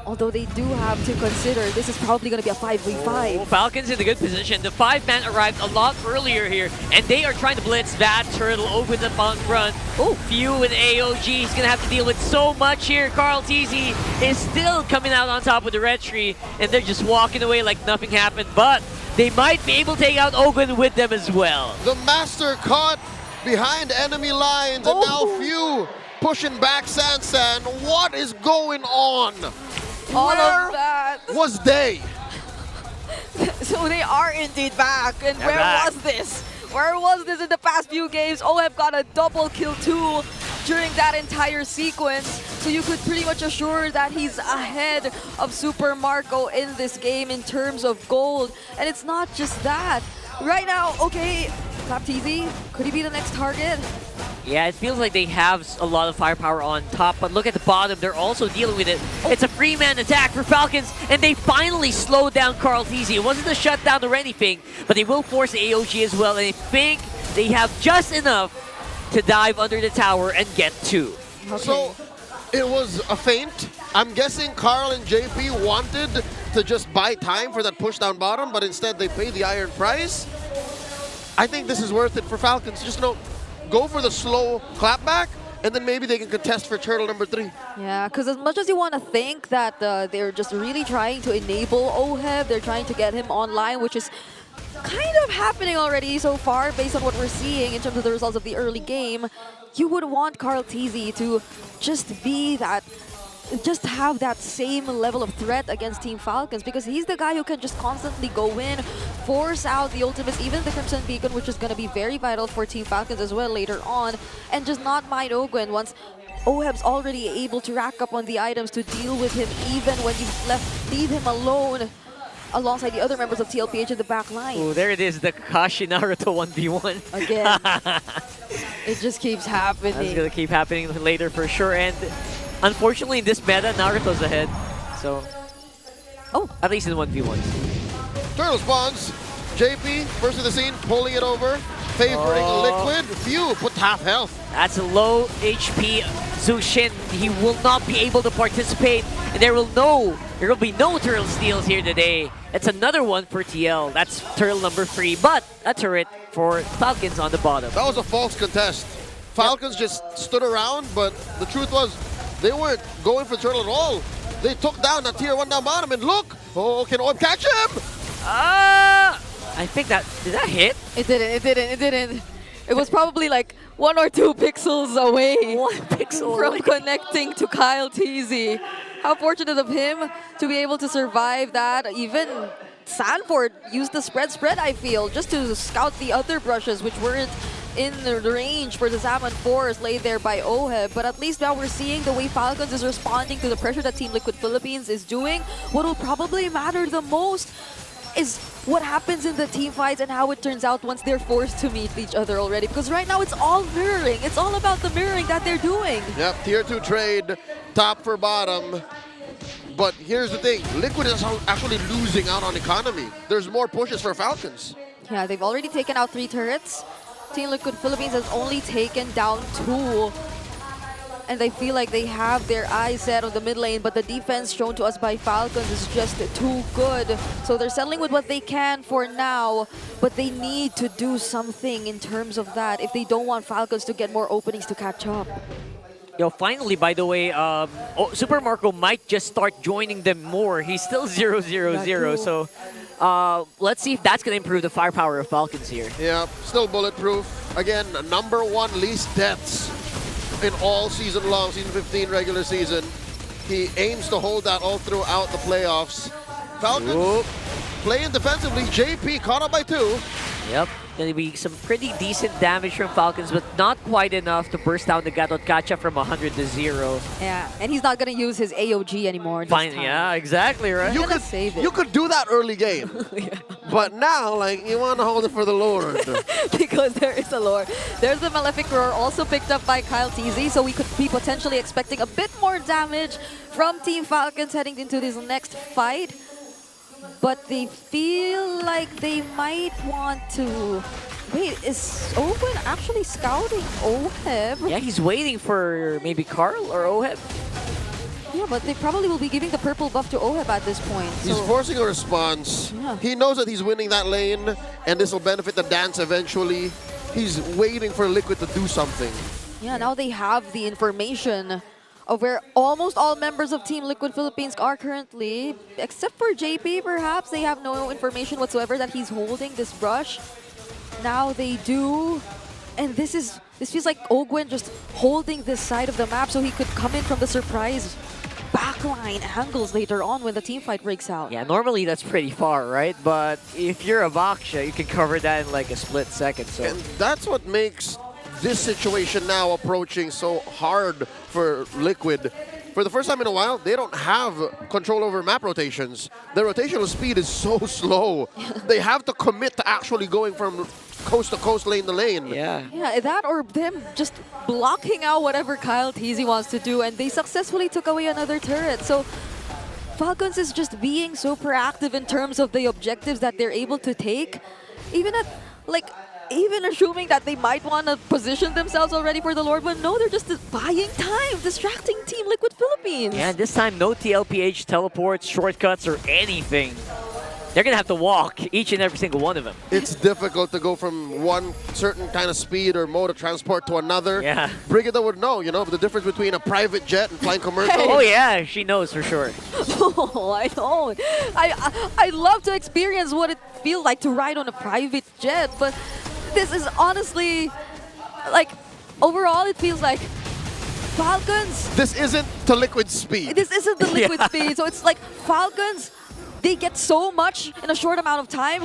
Although they do have to consider this is probably going to be a 5v5. Falcons in a good position. The 5-man arrived a lot earlier here, and they are trying to blitz that turtle, opens up on front. Oh, Few with AOG. He's going to have to deal with so much here. Carl TZ is still coming out on top with the red tree, and they're just walking away like nothing happened. But they might be able to take out Ogun with them as well. The Master caught behind enemy lines, and now Few pushing back Sansan. What is going on? All of that. Was they? So they are indeed back. And They're where back. was this? Where was this in the past few games? OHEB got a double kill too during that entire sequence. So you could pretty much assure that he's ahead of Super Marco in this game in terms of gold. And it's not just that. Right now, okay, Clap TZ, could he be the next target? Yeah, it feels like they have a lot of firepower on top, but look at the bottom, they're also dealing with it. It's a free-man attack for Falcons, and they finally slowed down Carl TZ. It wasn't a shutdown or anything, but they will force AOG as well, and I think they have just enough to dive under the tower and get 2. Okay. So, it was a feint. I'm guessing Carl and JP wanted to just buy time for that push down bottom, but instead they paid the iron price. I think this is worth it for Falcons. Just go for the slow clapback, and then maybe they can contest for turtle number 3. Yeah, because as much as you want to think that they're just really trying to enable OHEB, they're trying to get him online, which is kind of happening already so far based on what we're seeing in terms of the results of the early game. You would want Carl TZ to just be that, just have that same level of threat against Team Falcons, because he's the guy who can just constantly go in, force out the ultimates, even the Crimson Beacon, which is going to be very vital for Team Falcons as well later on, and just not mind Ogun once OHEB's already able to rack up on the items to deal with him, even when you leave him alone alongside the other members of TLPH in the back line. Oh, there it is, the Kakashi Naruto 1v1. Again, it just keeps happening. That's going to keep happening later for sure, and unfortunately in this meta, Naruto's ahead, so... Oh, at least in 1v1. Turtle spawns. JP, first of the scene, pulling it over, favoring Liquid. Few put half health. That's a low HP Zushin. He will not be able to participate, and there will be no turtle steals here today. It's another one for TL. That's turtle number 3, but a turret for Falcons on the bottom. That was a false contest. Falcons just stood around, but the truth was they weren't going for turtle at all. They took down that tier 1 down bottom, and look! Oh, can OHEB catch him? I think that, did that hit? It didn't. It was probably like 1 or 2 pixels away. 1 pixel from away. connecting to Kyle TZ. How fortunate of him to be able to survive that. Even Sanford used the spread, I feel, just to scout the other brushes, which weren't in the range for the Zaman Force laid there by OHEB. But at least now we're seeing the way Falcons is responding to the pressure that Team Liquid Philippines is doing. What will probably matter the most is what happens in the team fights and how it turns out once they're forced to meet each other already. Because right now it's all mirroring. It's all about the mirroring that they're doing. Yep, tier 2 trade, top for bottom. But here's the thing, Liquid is actually losing out on economy. There's more pushes for Falcons. Yeah, they've already taken out 3 turrets. Team Liquid Philippines has only taken down 2. And they feel like they have their eyes set on the mid lane, but the defense shown to us by Falcons is just too good. So they're settling with what they can for now, but they need to do something in terms of that if they don't want Falcons to get more openings to catch up. Yo, finally, by the way, Super Marco might just start joining them more. He's still 0-0-0, so let's see if that's going to improve the firepower of Falcons here. Yeah, still bulletproof. Again, #1 least deaths in all season long, season 15 regular season. He aims to hold that all throughout the playoffs. Falcons playing defensively. JP caught up by 2. Yep, gonna be some pretty decent damage from Falcons, but not quite enough to burst down the Gatot Kacha from 100 to 0. Yeah, and he's not gonna use his AOG anymore this time. Yeah, exactly, right? You could do that early game. But now, like, you want to hold it for the Lord. Because there is a Lord. There's the Malefic Roar also picked up by Kyle TZ, so we could be potentially expecting a bit more damage from Team Falcons heading into this next fight. But they feel like they might want to... Wait, is Owen actually scouting Oheb? Yeah, he's waiting for maybe Carl or Oheb. Yeah, but they probably will be giving the purple buff to Oheb at this point. He's forcing a response. Yeah. He knows that he's winning that lane, and this will benefit the dance eventually. He's waiting for Liquid to do something. Yeah, now they have the information of where almost all members of Team Liquid Philippines are currently, except for JP perhaps. They have no information whatsoever that he's holding this brush. Now they do, and this feels like Ogwen just holding this side of the map so he could come in from the surprise backline angles later on when the team fight breaks out. Yeah, normally that's pretty far, right? But if you're a Vaksha, you can cover that in like a split second. So. And that's what makes this situation now approaching so hard for Liquid. For the first time in a while, they don't have control over map rotations. Their rotational speed is so slow. They have to commit to actually going from coast to coast, lane to lane. Yeah. Yeah, that or them just blocking out whatever Kyle TZ wants to do, and they successfully took away another turret. So Falcons is just being so proactive in terms of the objectives that they're able to take. Even assuming that they might want to position themselves already for the Lord, but no, they're just buying time, distracting Team Liquid Philippines. Yeah, this time no TLPH, teleports, shortcuts, or anything. They're going to have to walk, each and every single one of them. It's difficult to go from one certain kind of speed or mode of transport to another. Yeah. Brigida would know, you know, the difference between a private jet and flying commercial. Oh yeah, she knows for sure. Oh, I know. I'd love to experience what it feels like to ride on a private jet, but this is honestly, like, overall it feels like Falcons. This isn't to Liquid speed. This isn't the Liquid speed, so it's like Falcons, they get so much in a short amount of time.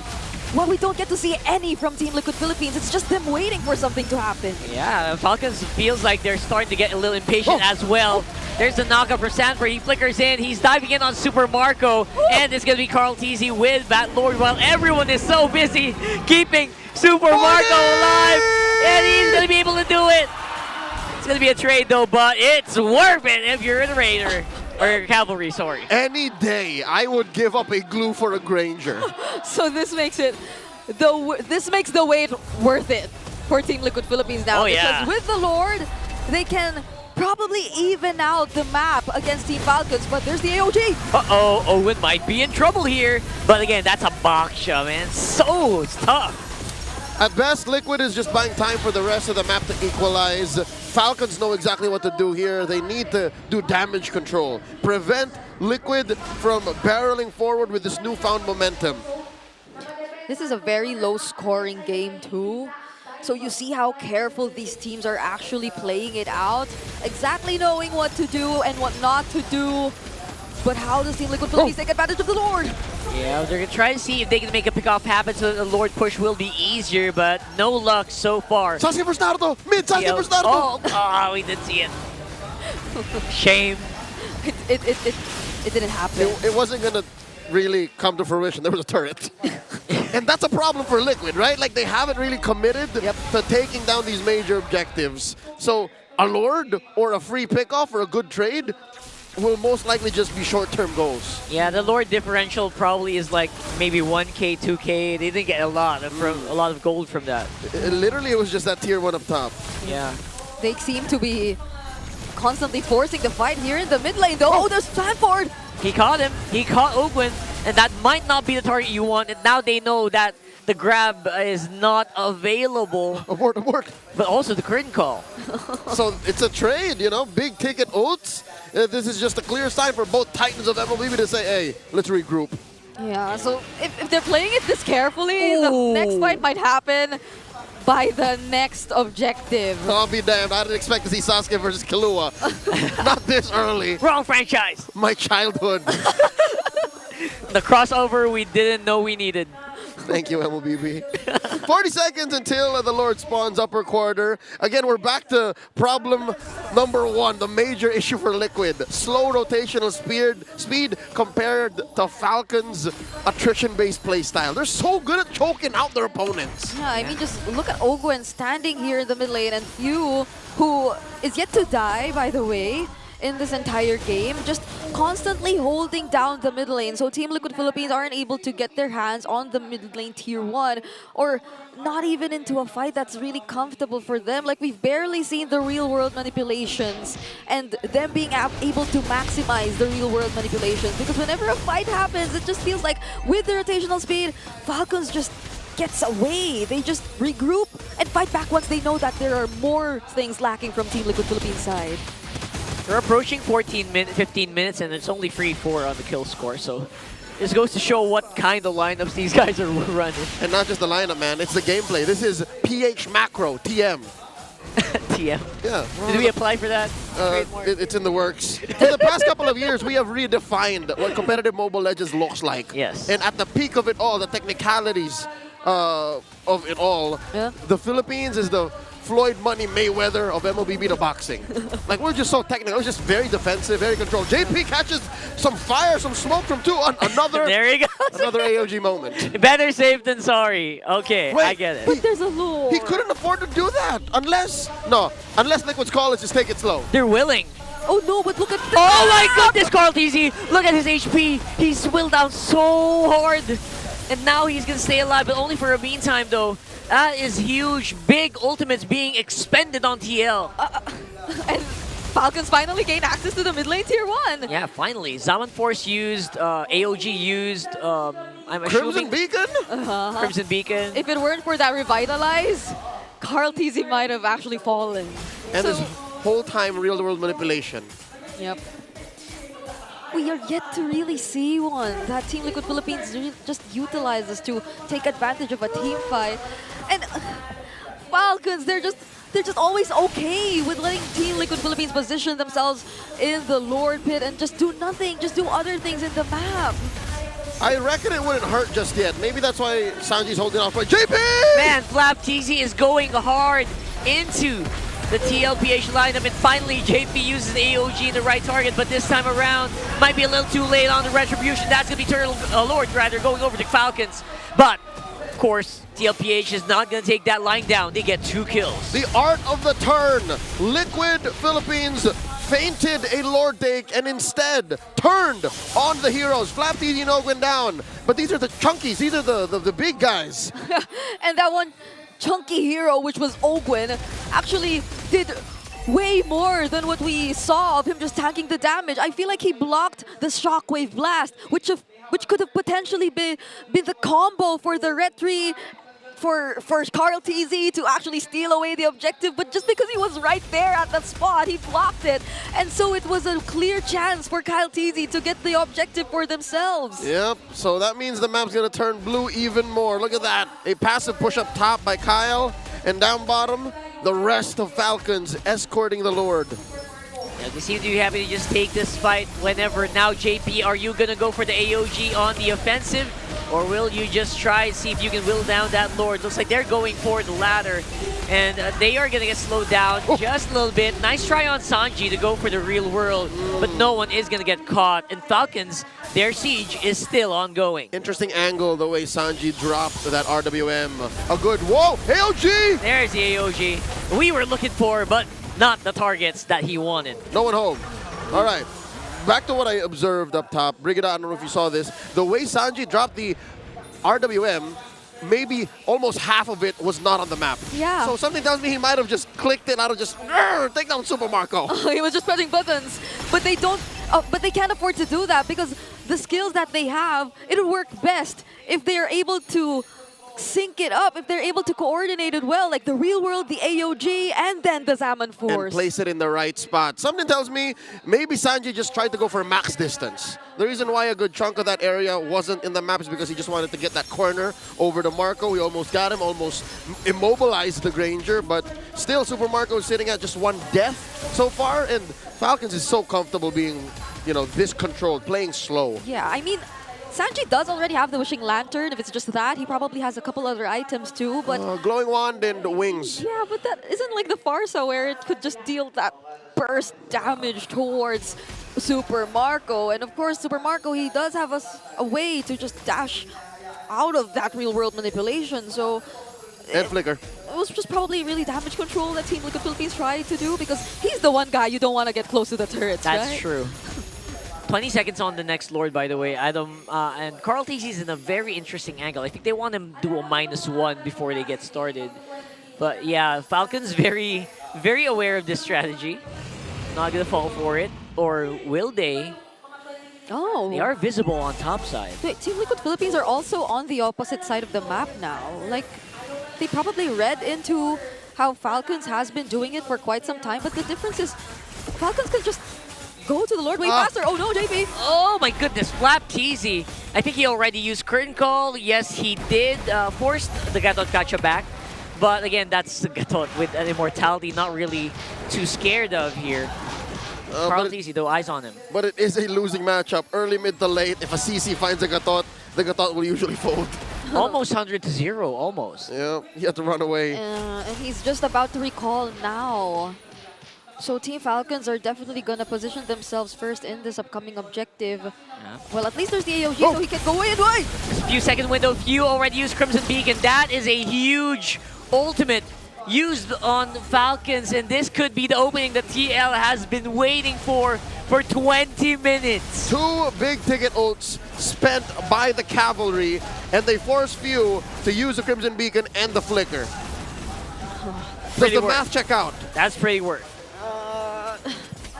Well, we don't get to see any from Team Liquid Philippines. It's just them waiting for something to happen. Yeah, Falcons feels like they're starting to get a little impatient as well. There's the knockup for Sanford. He flickers in. He's diving in on Super Marco. And it's going to be Carl TZ with Bat Lord while everyone is so busy keeping Super Marco alive. And he's going to be able to do it. It's going to be a trade though, but it's worth it if you're a Raider. Or Cavalry, sorry. Any day, I would give up a glue for a Granger. So this makes the wait worth it for Team Liquid Philippines now. Oh, yeah. Because with the Lord, they can probably even out the map against Team Falcons, but there's the AOG. Uh-oh, Owen might be in trouble here. But again, that's a Baksha, man. So tough. At best, Liquid is just buying time for the rest of the map to equalize. Falcons know exactly what to do here. They need to do damage control. Prevent Liquid from barreling forward with this newfound momentum. This is a very low-scoring game, too. So you see how careful these teams are actually playing it out, exactly knowing what to do and what not to do. But how does Team Liquid Philippines take advantage of the Lord? Yeah, they're going to try to see if they can make a pickoff happen so that the Lord push will be easier, but no luck so far. Sasuke versus Naruto! Mid Sasuke versus Naruto! Oh, we didn't see it. Shame. It didn't happen. It wasn't going to really come to fruition. There was a turret. And that's a problem for Liquid, right? Like, they haven't really committed to taking down these major objectives. So a Lord or a free pickoff or a good trade will most likely just be short-term goals. Yeah, the Lord differential probably is like maybe 1K, 2K. They didn't get a lot of gold from that. Literally, it was just that tier 1 up top. Yeah. They seem to be constantly forcing the fight here in the mid lane, though. Oh, there's Stanford! He caught him. He caught Ogwen, and that might not be the target you want. And now they know that the grab is not available. Abort, abort. But also the curtain call. So it's a trade, you know, big ticket oats. This is just a clear sign for both Titans of MLB to say, hey, let's regroup. Yeah, so if they're playing it this carefully, the next fight might happen by the next objective. I'll be damned. I didn't expect to see Sasuke versus Killua. Not this early. Wrong franchise. My childhood. The crossover we didn't know we needed. Thank you, MLBB. 40 seconds until the Lord spawns upper quarter. Again, we're back to problem number 1, the major issue for Liquid. Slow rotational speed compared to Falcons' attrition-based playstyle. They're so good at choking out their opponents. Yeah, I mean, just look at Ogwen standing here in the mid lane, and Few, who is yet to die, by the way, in this entire game, just constantly holding down the mid lane. So Team Liquid Philippines aren't able to get their hands on the mid lane tier 1, or not even into a fight that's really comfortable for them. Like, we've barely seen the real world manipulations and them being able to maximize the real world manipulations, because whenever a fight happens, it just feels like with the rotational speed, Falcons just gets away. They just regroup and fight back once they know that there are more things lacking from Team Liquid Philippines side. We're approaching 15 minutes, and it's only 3-4 on the kill score, so this goes to show what kind of lineups these guys are running. And not just the lineup, man, it's the gameplay. This is PH Macro, TM. TM? Yeah. Did we apply for that? It's in the works. For the past couple of years, we have redefined what competitive Mobile Legends looks like. Yes. And at the peak of it all, the technicalities of it all, the Philippines is the Floyd Money Mayweather of MLBB to boxing. Like, we're just so technical. It's just very defensive, very controlled. JP catches some fire, some smoke from 2 on another. There he goes. Another AOG moment. Better safe than sorry. Okay, Wait, I get it. But there's a lure. He couldn't afford to do that unless Liquid's call is just take it slow. They're willing. Oh no, but look at this. Oh my goodness, Carl TZ. Look at his HP. He's willed down so hard. And now he's going to stay alive, but only for a meantime, though. That is huge. Big ultimates being expended on TL. And Falcons finally gain access to the mid lane tier 1. Yeah, finally. Zaman Force used, AOG used, I'm Crimson assuming... Beacon? Crimson Beacon. If it weren't for that Revitalize, Carl TZ might have actually fallen. And this whole time real-world manipulation. Yep. We are yet to really see one that Team Liquid Philippines just utilizes to take advantage of a team fight. And Falcons, they're just always okay with letting Team Liquid Philippines position themselves in the Lord Pit and just do nothing, just do other things in the map. I reckon it wouldn't hurt just yet. Maybe that's why Sanji's holding off. But JP! Man, Flap TZ is going hard into the TLPH lineup, and finally JP uses AOG in the right target, but this time around might be a little too late on the retribution. That's going to be Lord rather going over to Falcons. But, of course, TLPH is not going to take that line down. They get 2 kills. The art of the turn. Liquid Philippines feinted a Lord take and instead turned on the heroes. Flap TZ and Ogwen down. But these are the chunkies. These are the big guys. And that one chunky hero, which was Ogwen, actually did way more than what we saw of him just tanking the damage. I feel like he blocked the Shockwave Blast, which could have potentially been the combo for the Retri, for Carl TZ to actually steal away the objective, but just because he was right there at that spot, he blocked it. And so it was a clear chance for Kyle TZ to get the objective for themselves. Yep, so that means the map's going to turn blue even more. Look at that. A passive push up top by Kyle, and down bottom, the rest of Falcons escorting the Lord. Yeah, they seem to be happy to just take this fight whenever. Now, JP, are you going to go for the AOG on the offensive? Or will you just try and see if you can will down that Lord? Looks like they're going for the latter. And they are going to get slowed down just a little bit. Nice try on Sanji to go for the real world. But no one is going to get caught. And Falcons, their siege is still ongoing. Interesting angle the way Sanji dropped that RWM. A good, whoa, AOG! There's the AOG. We were looking for, but not the targets that he wanted. No one home. All right. Back to what I observed up top. Brigida, I don't know if you saw this. The way Sanji dropped the RWM, maybe almost half of it was not on the map. Yeah. So something tells me he might have just clicked it out of just, take down Super Marco. He was just pressing buttons. But they don't, but they can't afford to do that because the skills that they have, it'll work best if they are able to sync it up, if they're able to coordinate it well, like the Real World, the AOG, and then the Salmon Force. And place it in the right spot. Something tells me maybe Sanji just tried to go for max distance. The reason why a good chunk of that area wasn't in the map is because he just wanted to get that corner over to Marco. He almost got him, almost immobilized the Granger, but still Super Marco is sitting at just 1 death so far, and Falcons is so comfortable being, you know, this controlled, playing slow. Yeah, I mean, Sanji does already have the Wishing Lantern. If it's just that, he probably has a couple other items too, but... Glowing Wand and wings. Yeah, but that isn't like the Farsa where it could just deal that burst damage towards Super Marco. And of course, Super Marco, he does have a way to just dash out of that real-world manipulation, so... And Flicker. It was just probably really damage control that Team Liquid Philippines tried to do, because he's the one guy you don't want to get close to the turrets, That's right? true. 20 seconds on the next Lord, by the way. Adam and Carl TC's in a very interesting angle. I think they want him to do a -1 before they get started. But yeah, Falcons very, very aware of this strategy. Not gonna fall for it. Or will they? Oh. They are visible on top side. Wait, Team Liquid Philippines are also on the opposite side of the map now. Like, they probably read into how Falcons has been doing it for quite some time, but the difference is Falcons can just go to the Lord way faster. Oh no, JP! Oh my goodness, Flap Teasy. I think he already used Curtain Call. Yes, he did force the Gatot Gacha back. But again, that's the Gatot with an immortality not really too scared of here. Carl Teasy, though, eyes on him. But it is a losing matchup. Early, mid to late. If a CC finds a Gatot, the Gatot will usually fold. Almost 100-0, almost. Yeah, he had to run away. And he's just about to recall now. So Team Falcons are definitely going to position themselves first in this upcoming objective. Yeah. Well, at least there's the AOG, so he can go in. Wait! Few second window, few already used Crimson Beacon. That is a huge ultimate used on Falcons, and this could be the opening that TL has been waiting for 20 minutes. 2 big ticket ults spent by the Cavalry, and they force Few to use the Crimson Beacon and the Flicker. Does the math check out? That's pretty work.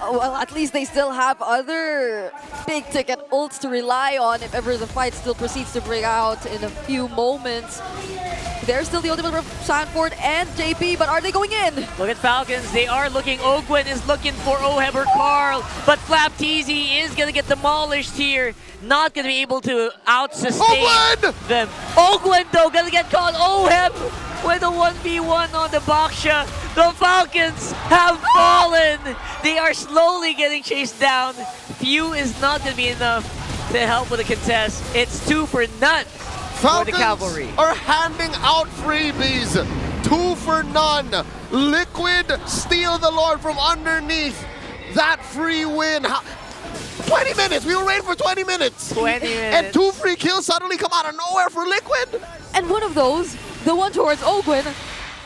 Well, at least they still have other big ticket ults to rely on if ever the fight still proceeds to break out in a few moments. There's still the ultimate from Sanford and JP, but are they going in? Look at Falcons. They are looking. Ogwen is looking for Oheb or Carl, but Flap Teasy is going to get demolished here. Not going to be able to out-sustain them. Ogwen, though, going to get caught. Oheb with a 1v1 on the Baksha. The Falcons have fallen. They are slowly getting chased down. Few is not going to be enough to help with the contest. It's 2 for none. For the Cavalry. Are handing out freebies. 2 for none. Liquid steal the Lord from underneath that free win. 20 minutes. We were waiting for 20 minutes. 20 minutes. And 2 free kills suddenly come out of nowhere for Liquid. And one of those, the one towards Ogwen,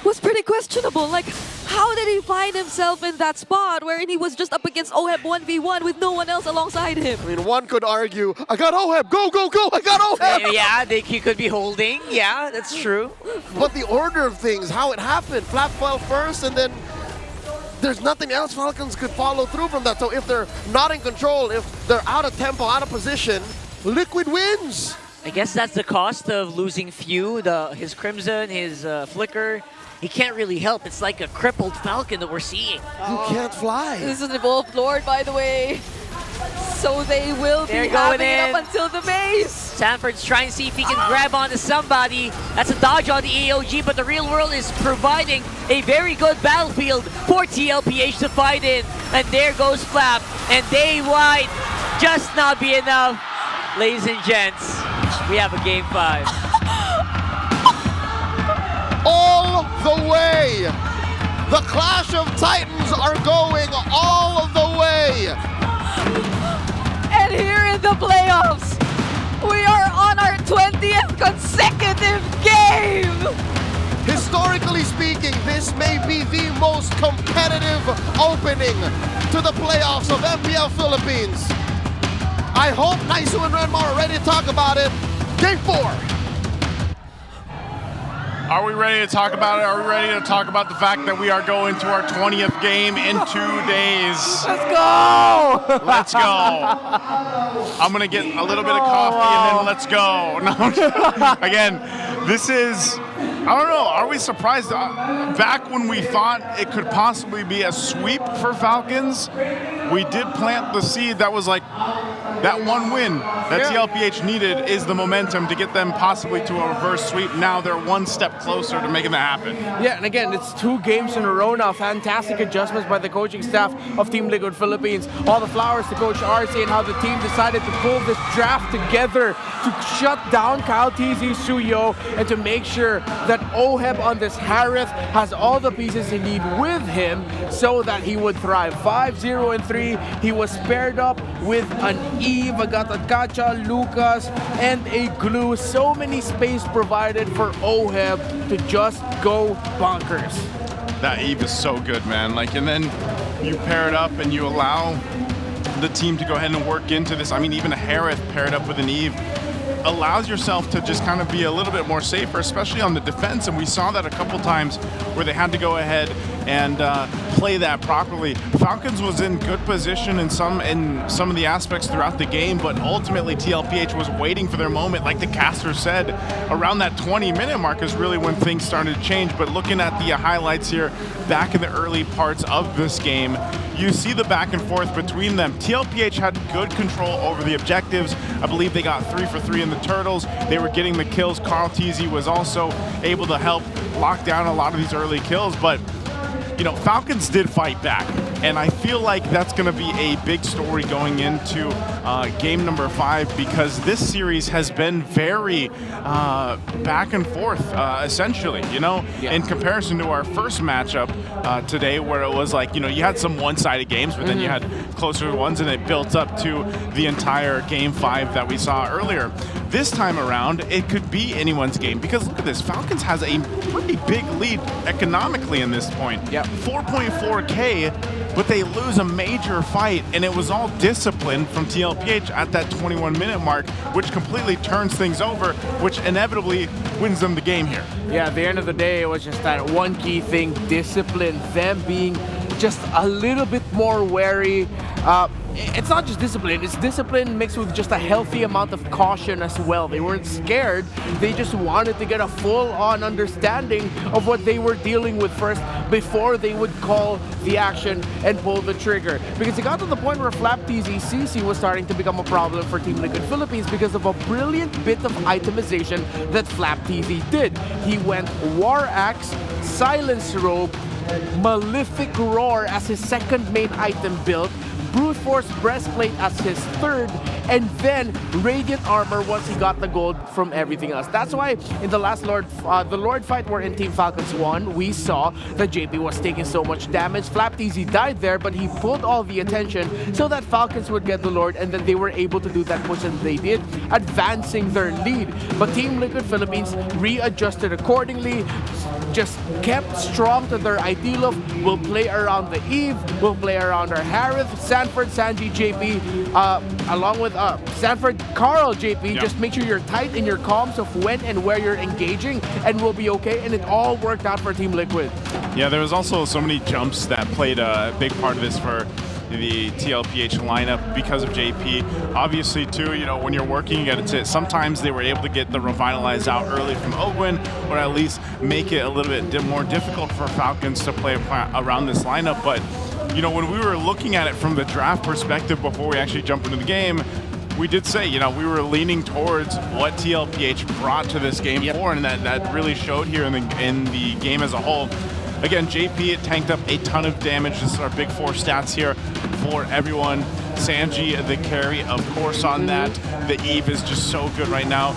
was pretty questionable. Like, how did he find himself in that spot wherein he was just up against Oheb 1v1 with no one else alongside him? I mean, one could argue, I got Oheb, go, go, go, I got Oheb! Yeah, he could be holding. Yeah, that's true. But the order of things, how it happened, Flap fell first, and then there's nothing else Falcons could follow through from that. So if they're not in control, if they're out of tempo, out of position, Liquid wins. I guess that's the cost of losing Few, his Crimson, his Flicker. He can't really help. It's like a crippled Falcon that we're seeing. You can't fly. This is an evolved Lord, by the way. So they will be going having in. it up until the base. Sanford's trying to see if he can grab onto somebody. That's a dodge on the AOG, but the real world is providing a very good battlefield for TLPH to fight in. And there goes Flap, and they might just not be enough. Ladies and gents, we have a game 5. All the way. The Clash of Titans are going all of the way. And here in the playoffs, we are on our 20th consecutive game. Historically speaking, this may be the most competitive opening to the playoffs of MPL Philippines. I hope Naisu and Renmar are ready to talk about it. Game 4. Are we ready to talk about it? Are we ready to talk about the fact that we are going to our 20th game in 2 days? Let's go! Let's go. I'm going to get a little bit of coffee and then let's go. No, again, this is, I don't know, are we surprised? Back when we thought it could possibly be a sweep for Falcons, we did plant the seed that was like, that one win that TLPH needed is the momentum to get them possibly to a reverse sweep. Now they're one step closer to making that happen. Yeah, and again, it's 2 games in a row now. Fantastic adjustments by the coaching staff of Team Liquid Philippines. All the flowers to Coach RC and how the team decided to pull this draft together to shut down Kyle TZ Suyo and to make sure that OHEB on this Harith has all the pieces he needs with him so that he would thrive. 5-0-3. He was paired up with an Eve, Agatakacha, Lucas, and a Glue. So many space provided for OHEB to just go bonkers. That Eve is so good, man. Like, and then you pair it up and you allow the team to go ahead and work into this. I mean, even a Harith paired up with an Eve allows yourself to just kind of be a little bit more safer, especially on the defense. And we saw that a couple times where they had to go ahead and play that properly. Falcons was in good position in some of the aspects throughout the game, but ultimately TLPH was waiting for their moment. Like the caster said, around that 20-minute mark is really when things started to change. But looking at the highlights here, back in the early parts of this game, you see the back and forth between them. TLPH had good control over the objectives. I believe they got 3 for 3 in the Turtles. They were getting the kills. Carl TZ was also able to help lock down a lot of these early kills, but you know, Falcons did fight back, and I feel like that's going to be a big story going into game number 5, because this series has been very back and forth, essentially, you know, in comparison to our first matchup today, where it was like, you know, you had some one-sided games, but then you had closer ones, and it built up to the entire game 5 that we saw earlier. This time around, it could be anyone's game, because look at this, Falcons has a pretty big lead economically in this point. 4.4K, but they lose a major fight, and it was all discipline from TLPH at that 21-minute mark, which completely turns things over, which inevitably wins them the game here. Yeah, at the end of the day, it was just that one key thing, discipline, them being just a little bit more wary. It's not just discipline, it's discipline mixed with just a healthy amount of caution as well. They weren't scared, they just wanted to get a full-on understanding of what they were dealing with first before they would call the action and pull the trigger. Because it got to the point where Flap TZCC was starting to become a problem for Team Liquid Philippines because of a brilliant bit of itemization that Flap TZ did. He went War Axe, Silence Robe, Malefic Roar as his second main item build, Brute Force Breastplate as his third, and then Radiant Armor once he got the gold from everything else. That's why in the last the Lord fight wherein Team Falcons won, we saw that JP was taking so much damage. Flap TZ died there, but he pulled all the attention so that Falcons would get the Lord, and then they were able to do that push that they did, advancing their lead. But Team Liquid Philippines readjusted accordingly, just kept strong to their ideal of we'll play around the Eve, we'll play around our Harith, Sanford, Sanji, JP, along with Sanford, Carl, JP. Just make sure you're tight in your comms of when and where you're engaging, and we'll be okay. And it all worked out for Team Liquid. Yeah, there was also so many jumps that played a big part of this for the TLPH lineup because of JP. Obviously, too, you know, when you're working at it, sometimes they were able to get the Revitalize out early from Ogwin, or at least make it a little bit more difficult for Falcons to play around this lineup. But, you know, when we were looking at it from the draft perspective before we actually jump into the game, we did say, you know, we were leaning towards what TLPH brought to this game for, and that really showed here in the game as a whole. Again, JP tanked up a ton of damage. This is our big 4 stats here for everyone. Sanji, the carry, of course, on that. The Eve is just so good right now.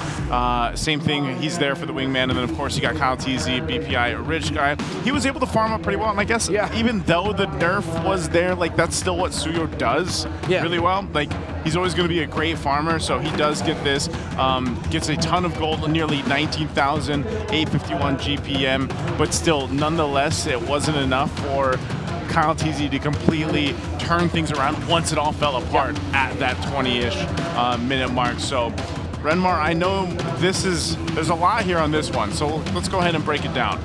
Same thing, he's there for the wingman. And then, of course, you got Kyle TZ, BPI, a rich guy. He was able to farm up pretty well. And I guess even though the nerf was there, like, that's still what Suyo does really well. Like, he's always going to be a great farmer, so he does get this. Gets a ton of gold, nearly 19,000, 851 GPM. But still, nonetheless, it wasn't enough for Kyle TZ to completely turn things around once it all fell apart at that 20-ish minute mark. So Renmar, I know there's a lot here on this one, so let's go ahead and break it down.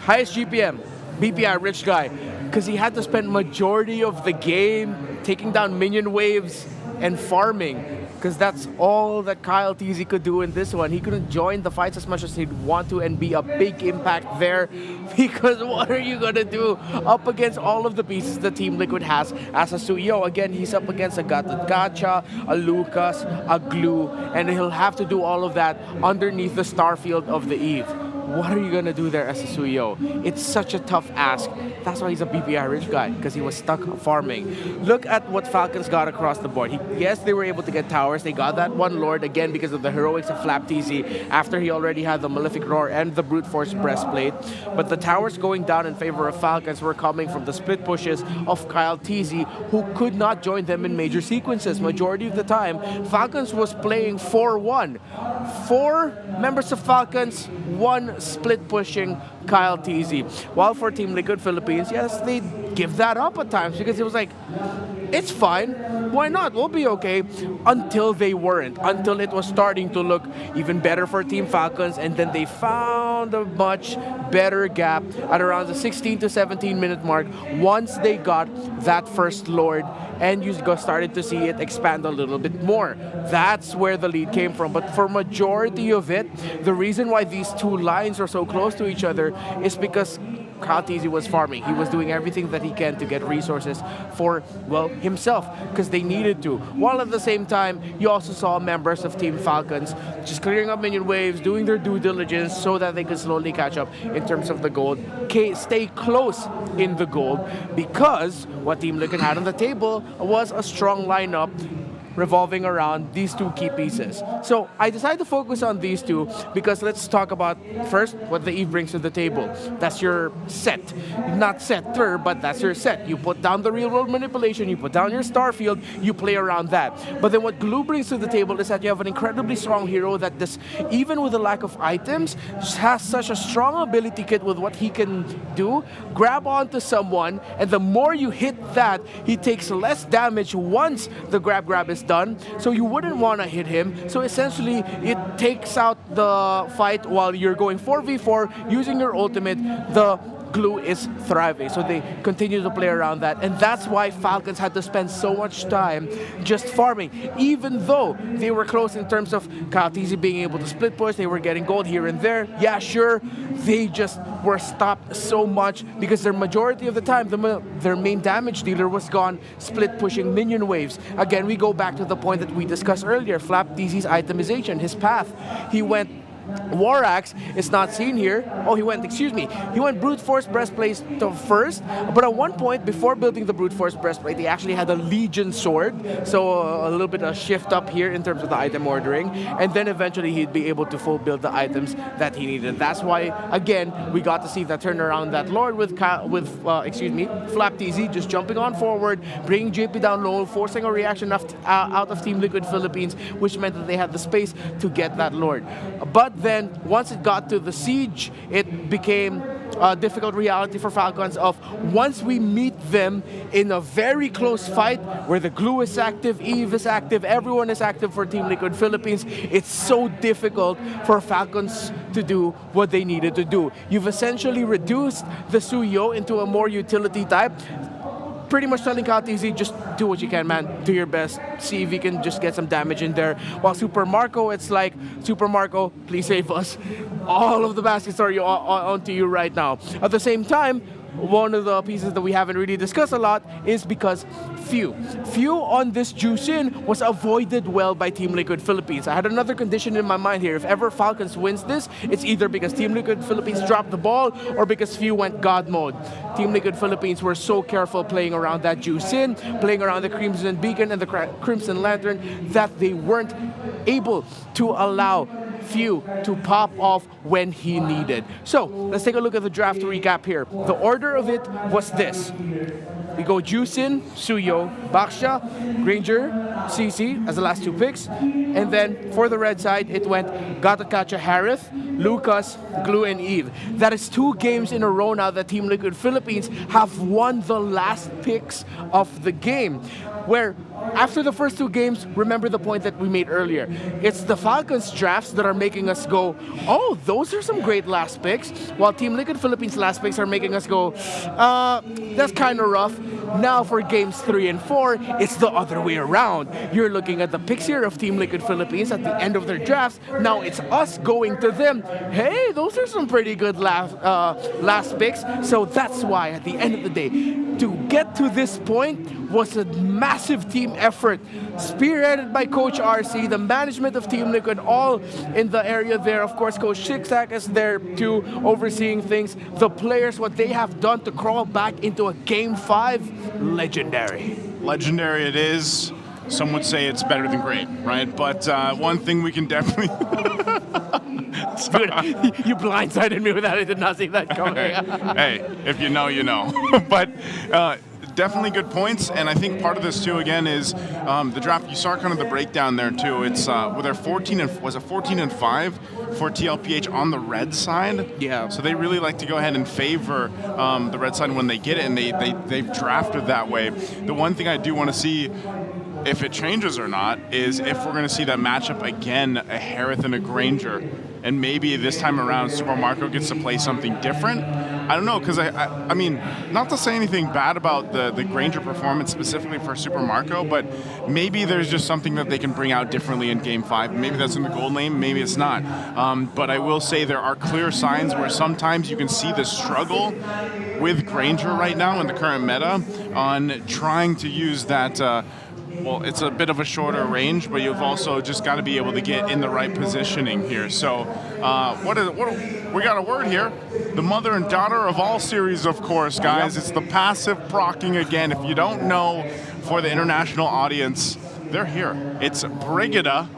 Highest GPM, BPI rich guy, because he had to spend majority of the game taking down minion waves and farming, because that's all that Kyle TZ could do in this one. He couldn't join the fights as much as he'd want to and be a big impact there, because what are you gonna do up against all of the pieces the Team Liquid has as a Suyo? Again, he's up against a Gacha, a Lucas, a Glue, and he'll have to do all of that underneath the Starfield of the Eve. What are you gonna do there as a Suyo? It's such a tough ask. That's why he's a BPI rich guy, because he was stuck farming. Look at what Falcons got across the board. Yes, they were able to get towers. They got that one Lord, again, because of the heroics of Flap TZ, after he already had the Malefic Roar and the Brute Force Breastplate. But the towers going down in favor of Falcons were coming from the split pushes of Kyle TZ, who could not join them in major sequences. Majority of the time, Falcons was playing 4-1. 4 members of Falcons, 1 split pushing Kyle TZ. While for Team Liquid Philippines, yes, they give that up at times, because it was like, it's fine, why not, we'll be okay, until they weren't, until it was starting to look even better for Team Falcons, and then they found a much better gap at around the 16 to 17 minute mark once they got that first Lord, and you started to see it expand a little bit more. That's where the lead came from. But for majority of it, the reason why these two lines are so close to each other is because Kyle TZ was farming. He was doing everything that he can to get resources for, well, himself, because they needed to. While at the same time, you also saw members of Team Falcons just clearing up minion waves, doing their due diligence so that they could slowly catch up in terms of the gold, stay close in the gold, because what Team Liquid had on the table was a strong lineup revolving around these two key pieces. So I decided to focus on these two because let's talk about first what the Eve brings to the table. That's your set. Not setter, but that's your set. You put down the real world manipulation, you put down your Starfield, you play around that. But then what Glue brings to the table is that you have an incredibly strong hero that even with the lack of items, has such a strong ability kit with what he can do. Grab onto someone, and the more you hit that, he takes less damage once the grab is done, so you wouldn't want to hit him. So essentially, it takes out the fight while you're going 4v4 using your ultimate. The Glue is thriving, so they continue to play around that, and that's why Falcons had to spend so much time just farming, even though they were close in terms of Kyle TZ being able to split push. They were getting gold here and there. Yeah, sure, they just were stopped so much because their majority of the time, their main damage dealer was gone split pushing minion waves. Again, we go back to the point that we discussed earlier, Flap TZ's itemization, his path. He went War Axe is not seen here. Oh, he went Brute Force Breastplate to first, but at one point, before building the Brute Force Breastplate, he actually had a Legion Sword, so a little bit of shift up here in terms of the item ordering, and then eventually he'd be able to full build the items that he needed. That's why, again, we got to see that turnaround, that Lord with Flap TZ just jumping on forward, bringing JP down low, forcing a reaction out of Team Liquid Philippines, which meant that they had the space to get that Lord. But then, once it got to the siege, it became a difficult reality for Falcons of once we meet them in a very close fight where the Glue is active, Eve is active, everyone is active for Team Liquid Philippines, it's so difficult for Falcons to do what they needed to do. You've essentially reduced the Suyo into a more utility type, pretty much telling Kyle TZ, just do what you can, man. Do your best. See if you can just get some damage in there. While Super Marco, it's like, Super Marco, please save us. All of the baskets are onto you right now. At the same time, one of the pieces that we haven't really discussed a lot is because Few on this Juicin was avoided well by Team Liquid Philippines. I had another condition in my mind here. If ever Falcons wins this, it's either because Team Liquid Philippines dropped the ball or because Few went God mode. Team Liquid Philippines were so careful playing around that Juicin, playing around the Crimson Beacon and the Crimson Lantern, that they weren't able to allow Few to pop off when he needed. So let's take a look at the draft recap here. The order of it was this. we go Jusin, Suyo, Baksha, Granger, CC as the last 2 picks. And then for the red side, it went Gatakacha Harith, Lucas, Glue, and Eve. That is 2 games in a row now that Team Liquid Philippines have won the last picks of the game. Where after the first 2 games, remember the point that we made earlier. It's the Falcons drafts that are making us go, oh, those are some great last picks. While Team Liquid Philippines last picks are making us go, that's kind of rough. Now for games 3 and 4, it's the other way around. You're looking at the picks here of Team Liquid Philippines at the end of their drafts. Now it's us going to them. Hey, those are some pretty good last picks. So that's why at the end of the day, to get to this point was a massive team effort, spearheaded by Coach RC, the management of Team Liquid, all in the area there. Of course, Coach Shiksak is there too, overseeing things. The players, what they have done to crawl back into a Game 5, legendary. Legendary it is. Some would say it's better than great, right? But one thing we can definitely... You blindsided me with that. I did not see that coming. Hey, if you know, you know. But definitely good points, and I think part of this too, again, is the draft. You saw kind of the breakdown there too. It's with their 14 and 5 for TLPH on the red side. Yeah. So they really like to go ahead and favor the red side when they get it, and they've drafted that way. The one thing I do want to see, if it changes or not, is if we're going to see that matchup again, a Harith and a Granger, and maybe this time around Super Marco gets to play something different. I don't know, because I mean, not to say anything bad about the Granger performance specifically for Super Marco, but maybe there's just something that they can bring out differently in Game 5. Maybe that's in the gold lane, maybe it's not. But I will say there are clear signs where sometimes you can see the struggle with Granger right now in the current meta on trying to use that well, it's a bit of a shorter range, but you've also just got to be able to get in the right positioning here. So, we got a word here. The mother and daughter of all series, of course, guys. It's the passive procking again. If you don't know, for the international audience, they're here. It's Brigida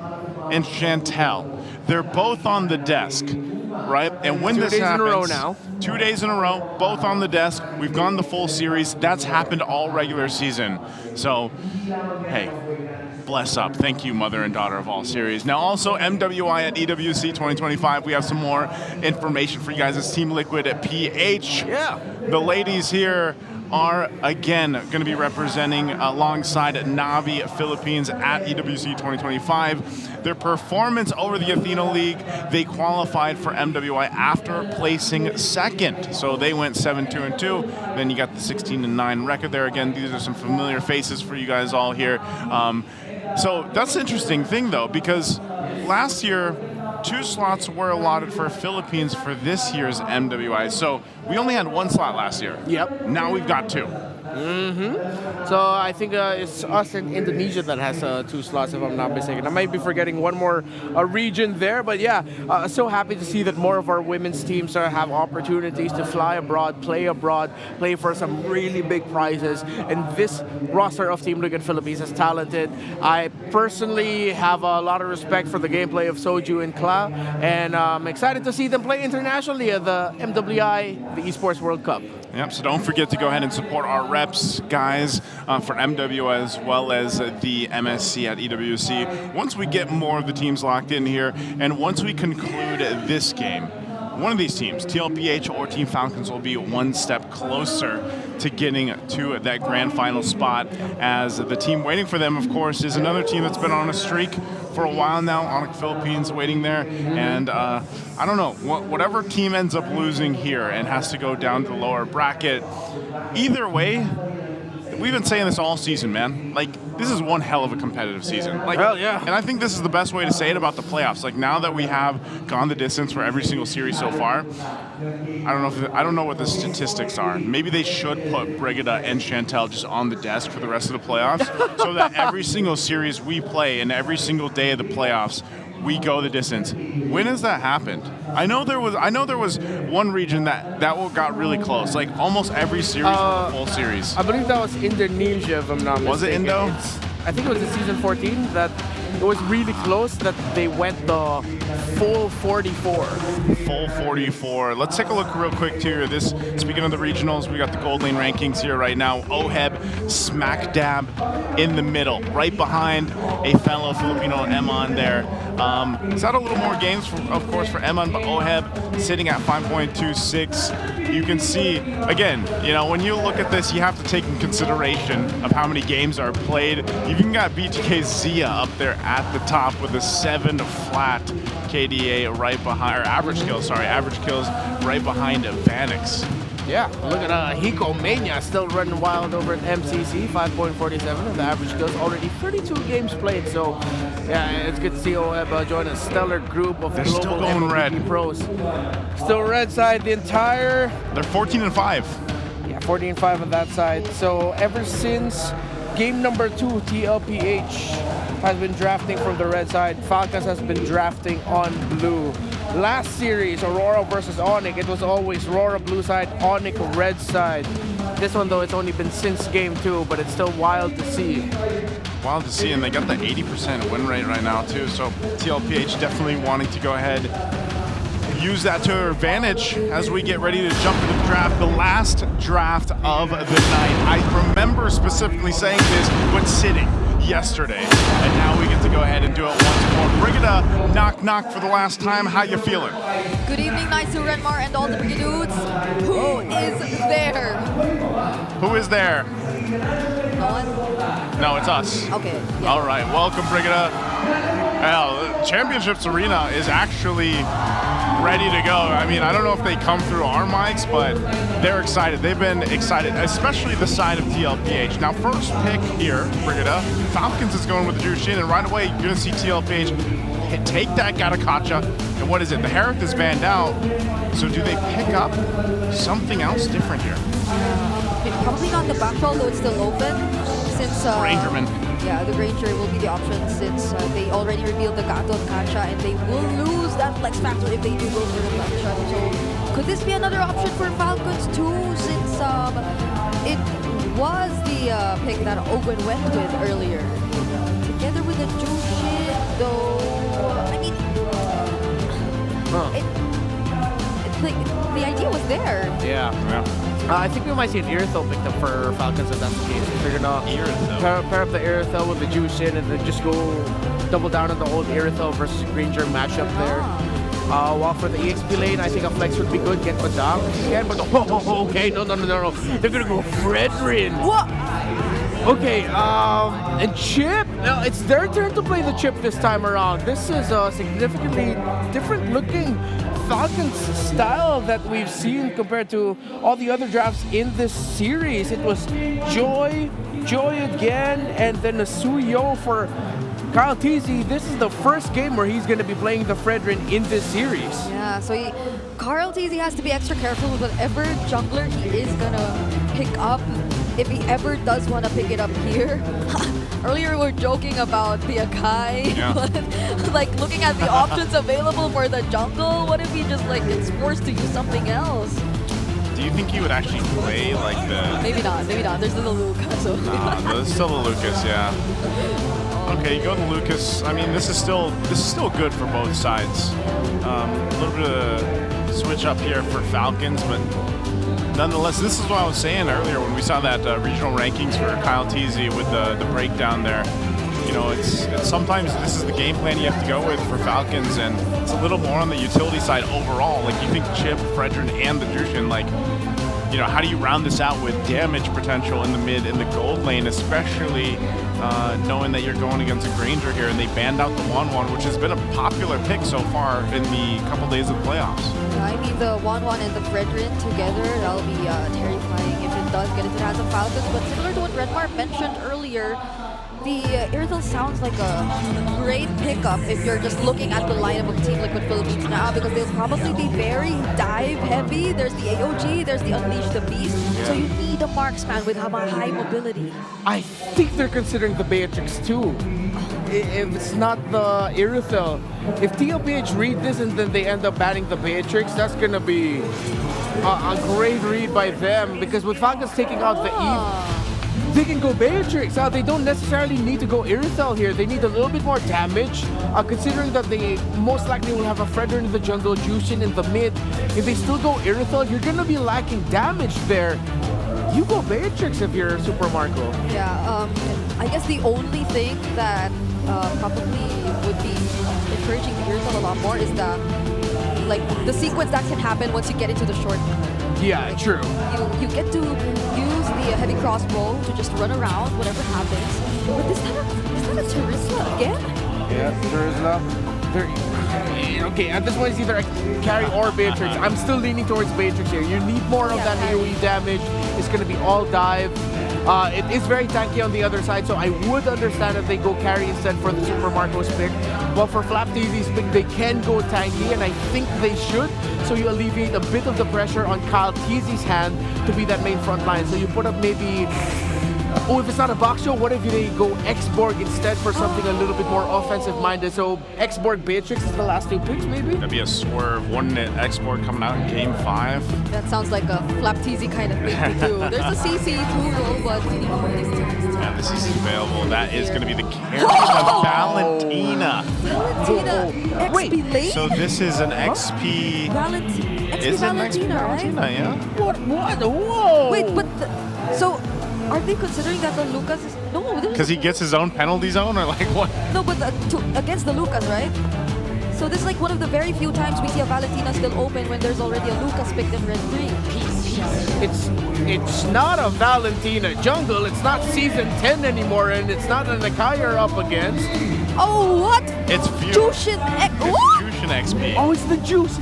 and Chantel. They're both on the desk, right? And when this happens, 2 days in a row now. 2 days in a row, both on the desk. We've gone the full series. That's happened all regular season. So, hey, bless up. Thank you, mother and daughter of all series. Now, also, MWI at EWC 2025. We have some more information for you guys. It's Team Liquid at PH. Yeah. The ladies here are, again, going to be representing alongside Navi Philippines at EWC 2025. Their performance over the Athena League, they qualified for MWI after placing second. So they went 7-2-2. Then you got the 16-9 record there. Again, these are some familiar faces for you guys all here. So that's an interesting thing, though, because last year, 2 slots were allotted for Philippines for this year's MWI. So we only had 1 slot last year. Yep. Now we've got 2. So I think it's us in Indonesia that has 2 slots, if I'm not mistaken. I might be forgetting one more region there, but yeah, so happy to see that more of our women's teams have opportunities to fly abroad, play for some really big prizes. And this roster of Team Liquid Philippines is talented. I personally have a lot of respect for the gameplay of Soju and Kla, and I'm excited to see them play internationally at the MWI, the Esports World Cup. Yep, so don't forget to go ahead and support our reps, guys, for MW as well as the MSC at EWC. Once we get more of the teams locked in here, and once we conclude this game, one of these teams, TLPH or Team Falcons, will be 1 step closer to getting to that grand final spot, as the team waiting for them, of course, is another team that's been on a streak for a while now, Onic Philippines waiting there. And I don't know, whatever team ends up losing here and has to go down to the lower bracket, either way, we've been saying this all season, man. Like, this is one hell of a competitive season. Like, hell yeah. And I think this is the best way to say it about the playoffs. Like, now that we have gone the distance for every single series so far, I don't know what the statistics are. Maybe they should put Brigida and Chantel just on the desk for the rest of the playoffs, so that every single series we play and every single day of the playoffs, we go the distance. When has that happened? I know there was one region that got really close. Like almost every series was a full series. I believe that was Indonesia, if I'm not mistaken. Was it Indo? I think it was in season 14 that it was really close that they went the full 44. Full 44. Let's take a look real quick here. Speaking of the regionals, we got the gold lane rankings here right now. OHEB smack dab in the middle, right behind a fellow Filipino Emon there. It's had a little more games, of course, for Emon, but OHEB sitting at 5.26. You can see, again, when you look at this, you have to take in consideration of how many games are played. You've even got BTK Zia up there at the top with a 7 flat KDA right behind, or average kills right behind Vanix. Yeah, look at Hiko Mania still running wild over at MCC, 5.47 of the average kills, already 32 games played. So, yeah, it's good to see OHEB join a stellar group of global still going MVP red. pros. Still red side the entire. They're 14-5. Yeah, 14-5 on that side. So ever since game number 2, TLPH has been drafting from the red side. Falcons has been drafting on blue. Last series, Aurora versus Onic, it was always Aurora blue side, Onic red side. This one though, it's only been since game 2, but it's still wild to see. Wild to see, and they got the 80% win rate right now too, so TLPH definitely wanting to go ahead, use that to their advantage as we get ready to jump into the draft, the last draft of the night. I remember specifically saying this when sitting yesterday, and now we get to go ahead and do it once more. Brigida, knock knock for the last time. How you feeling? Good evening, nice to Renmar and all the Brigadudes. Who is there? Who is there? No one? No, it's us. Okay. Yeah. All right, welcome Brigida. Well, Championships Arena is actually ready to go. I mean, I don't know if they come through our mics, but they're excited. They've been excited, especially the side of TLPH. Now, first pick here, Brigida, Falcons is going with the Jushin, and right away, you're going to see TLPH take that Gatakacha, and what is it? The Hereth is banned out, so do they pick up something else different here? Probably not the back row, though it's still open, since... Rangerman. Yeah, the Ranger will be the option since they already revealed the Gato and Kacha, and they will lose that flex factor if they do go for the flex shot. So could this be another option for Falcons too, since it was the pick that Ogun went with earlier. Together with the Jushin, though, I mean, like, the idea was there. Yeah. I think we might see an Irithyll picked up for Falcons if that's the case. If they're gonna pair up the Irithyll with the Jushin and then just go double down on the old Irithyll versus Granger matchup there. While for the EXP lane, I think a flex would be good. Get Madame again, but okay, no. They're gonna go Fredrin. What? Okay, and Chip. No, it's their turn to play the Chip this time around. This is a significantly different looking Falcons style that we've seen compared to all the other drafts in this series. It was Joy again, and then a Suyo for Kyle Teasy. This is the first game where he's going to be playing the Fredrin in this series. Yeah, so Carl Teasy has to be extra careful with whatever jungler he is going to pick up, if he ever does want to pick it up here. Earlier we were joking about the Akai, like looking at the options available for the jungle. What if he just like gets forced to use something else? Do you think he would actually play like the... Maybe not. There's still the Lucas. So. There's still the Lucas, yeah. Okay, you go to Lucas. I mean, this is still good for both sides. A little bit of switch up here for Falcons, but nonetheless, this is what I was saying earlier when we saw that regional rankings for Kyle Teasy with the breakdown there. You know, it's sometimes this is the game plan you have to go with for Falcons, and it's a little more on the utility side overall. Like, you think Chip, Fredrin, and the Jushin, like, you know, how do you round this out with damage potential in the mid and the gold lane, especially knowing that you're going against a Granger here, and they banned out the 1-1, which has been a popular pick so far in the couple days of the playoffs. I mean, the 1-1 and the Fredrin together, that'll be terrifying if it does get into the hands of Falcons. But similar to what Redmar mentioned earlier, the Irithyll sounds like a great pickup if you're just looking at the lineup of Team Liquid Philippines now, because they'll probably be very dive heavy. There's the AOG, there's the Unleash the Beast, so you need a marksman with high mobility. I think they're considering the Beatrix too. If it's not the Irithyll, if TLPH read this and then they end up banning the Beatrix, that's gonna be a great read by them, because with Falcons taking out the Eve, they can go Beatrix. They don't necessarily need to go Irithel here. They need a little bit more damage, considering that they most likely will have a Fredder in the jungle, Jushin in the mid. If they still go Irithel, you're gonna be lacking damage there. You go Beatrix if you're Super Marco. Yeah, I guess the only thing that probably would be encouraging the Irithel a lot more is the sequence that can happen once you get into the short. Yeah, true. You get to use the heavy crossbow to just run around, whatever happens. But is that a Terizla again? Yeah, Terizla. Okay, at this point it's either a carry or Beatrix. I'm still leaning towards Beatrix here. You need more of that AoE damage. It's going to be all dive. It is very tanky on the other side, so I would understand if they go carry instead for the Super Marco's pick. But for Flap TV's pick, they can go tanky, and I think they should. So you alleviate a bit of the pressure on Kyle Teasy's hand to be that main front line. So you put up maybe... Oh, if it's not a box show, what if they go X-Borg instead for something a little bit more offensive-minded? So X-Borg Beatrix is the last two picks, maybe? That'd be a swerve. One X-Borg coming out in Game 5. That sounds like a Flap TZ kind of thing to do. There's a CC too, but... Yeah, the CC's available. That is going to be the carry of Valentina. Valentina, XP lane? So this is an XP... Is it an XP Valentina, right? yeah? What? Whoa! Wait, but... So... Are they considering that the Lucas is... No, because he gets his own penalty zone, or like what? No, but against the Lucas, right? So this is like one of the very few times we see a Valentina still open when there's already a Lucas picked in red 3. It's not a Valentina jungle. It's not season 10 anymore, and it's not an Akai you're up against. Oh, what? It's Jushin what? Jushin XP. Oh, it's the Juice.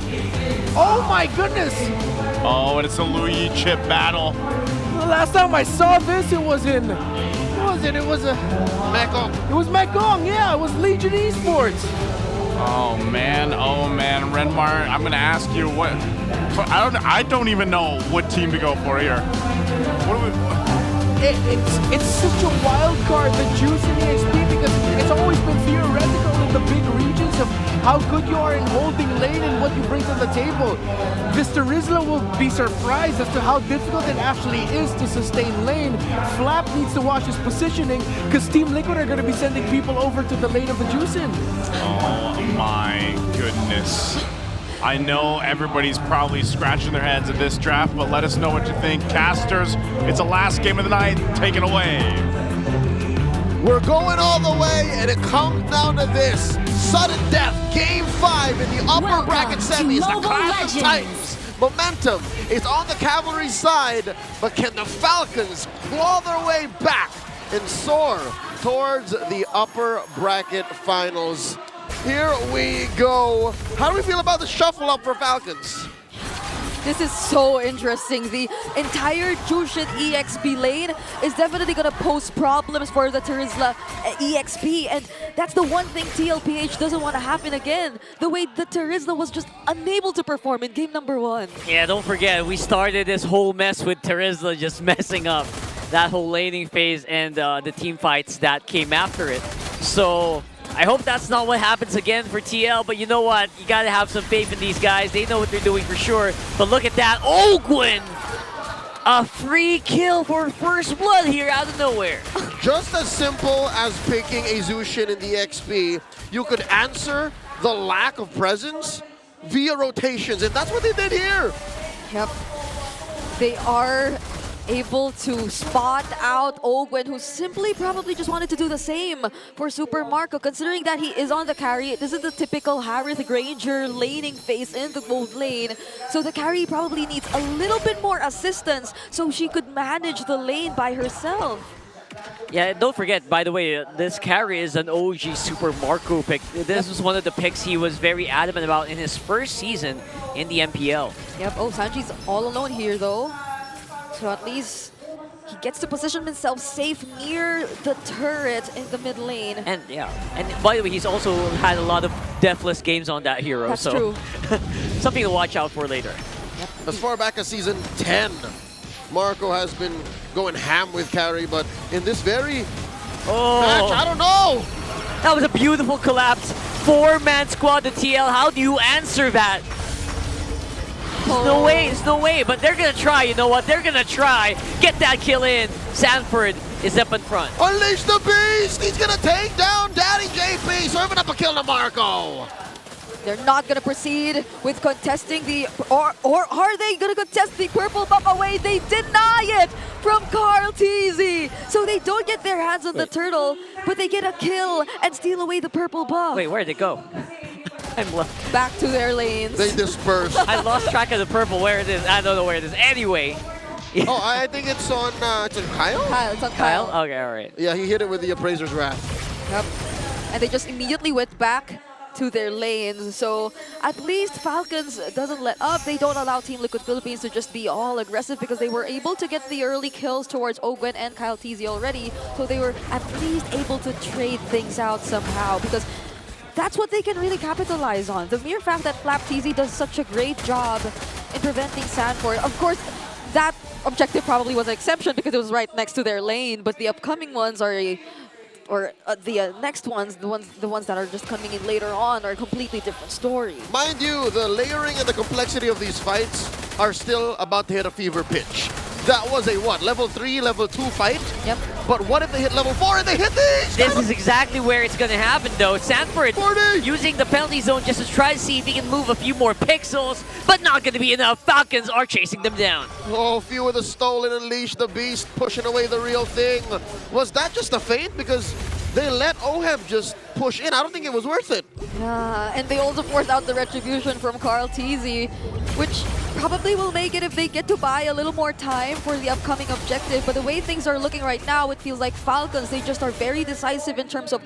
Oh my goodness. Oh, and it's a Louis chip battle. The last time I saw this, it was in... What was it? It was a... Mekong. It was Mekong, yeah. It was Legion Esports. Oh man, Renmar, I'm gonna ask you what... I don't even know what team to go for here. It's such a wild card, the Juice in EXP, because it's always been theoretical in the big regions of how good you are in holding lane and what you bring to the table. This Terizla will be surprised as to how difficult it actually is to sustain lane. Flap needs to watch his positioning because Team Liquid are going to be sending people over to the lane of the Juicin. Oh my goodness. I know everybody's probably scratching their heads at this draft, but let us know what you think. Casters, it's the last game of the night. Take it away. We're going all the way, and it comes down to this. Sudden death, Game 5 in the upper bracket semis. The Clash of Titans. Momentum is on the Cavalry side, but can the Falcons claw their way back and soar towards the upper bracket finals? Here we go. How do we feel about the shuffle up for Falcons? This is so interesting. The entire Jushin EXP lane is definitely going to pose problems for the Terizla EXP, and that's the one thing TLPH doesn't want to happen again. The way the Terizla was just unable to perform in game number 1. Yeah, don't forget, we started this whole mess with Terizla just messing up that whole laning phase and the team fights that came after it. So I hope that's not what happens again for TL, but you know what? You gotta have some faith in these guys. They know what they're doing for sure. But look at that, Ogwin! A free kill for first blood here out of nowhere. Just as simple as picking a Zushin in the XP, you could answer the lack of presence via rotations, and that's what they did here. Yep. They are able to spot out Ogwen, who simply probably just wanted to do the same for Super Marco, considering that he is on the carry. This is the typical Harith Granger laning phase in the gold lane. So the carry probably needs a little bit more assistance so she could manage the lane by herself. Yeah, don't forget, by the way, this carry is an OG Super Marco pick. This was one of the picks he was very adamant about in his first season in the MPL. Yep, oh, Sanji's all alone here though. So at least he gets to position himself safe near the turret in the mid lane. And yeah, and by the way, he's also had a lot of deathless games on that hero. That's so true. Something to watch out for later. Yep. As far back as season 10, Marco has been going ham with carry, but in this very match, I don't know. That was a beautiful collapse. 4-man squad to TL. How do you answer that? There's no way, but they're gonna try, you know what? They're gonna try. Get that kill in. Sanford is up in front. Unleash the Beast! He's gonna take down Daddy JP, serving up a kill to Marco. They're not gonna proceed with contesting the, or are they gonna contest the purple buff away? They deny it from Carl TZ. So they don't get their hands on the turtle, but they get a kill and steal away the purple buff. Wait, where'd it go? I'm back to their lanes. They disperse. I lost track of the purple. Where it is? I don't know where it is. Anyway. Oh, I think it's on Kyle? Kyle, it's on Kyle. Okay, all right. Yeah, he hit it with the Appraiser's Wrath. Yep. And they just immediately went back to their lanes. So at least Falcons doesn't let up. They don't allow Team Liquid Philippines to just be all aggressive because they were able to get the early kills towards Ogwen and Kyle TZ already. So they were at least able to trade things out somehow because that's what they can really capitalize on. The mere fact that Flap TZ does such a great job in preventing Sanford. Of course, that objective probably was an exception because it was right next to their lane, but the upcoming ones are the next ones, the ones that are just coming in later on, are a completely different story. Mind you, the layering and the complexity of these fights are still about to hit a fever pitch. That was a what? Level 3, level 2 fight? Yep. But what if they hit level 4 and they hit these? This is exactly where it's going to happen, though. Sanford 40. Using the penalty zone just to try to see if he can move a few more pixels, but not going to be enough. Falcons are chasing them down. Oh, few of the stolen, Unleash the Beast, pushing away the real thing. Was that just a feint? Because they let OHEB just push in. I don't think it was worth it. Yeah, and they also forced out the retribution from Carl TZ, which probably will make it if they get to buy a little more time for the upcoming objective. But the way things are looking right now, it feels like Falcons, they just are very decisive in terms of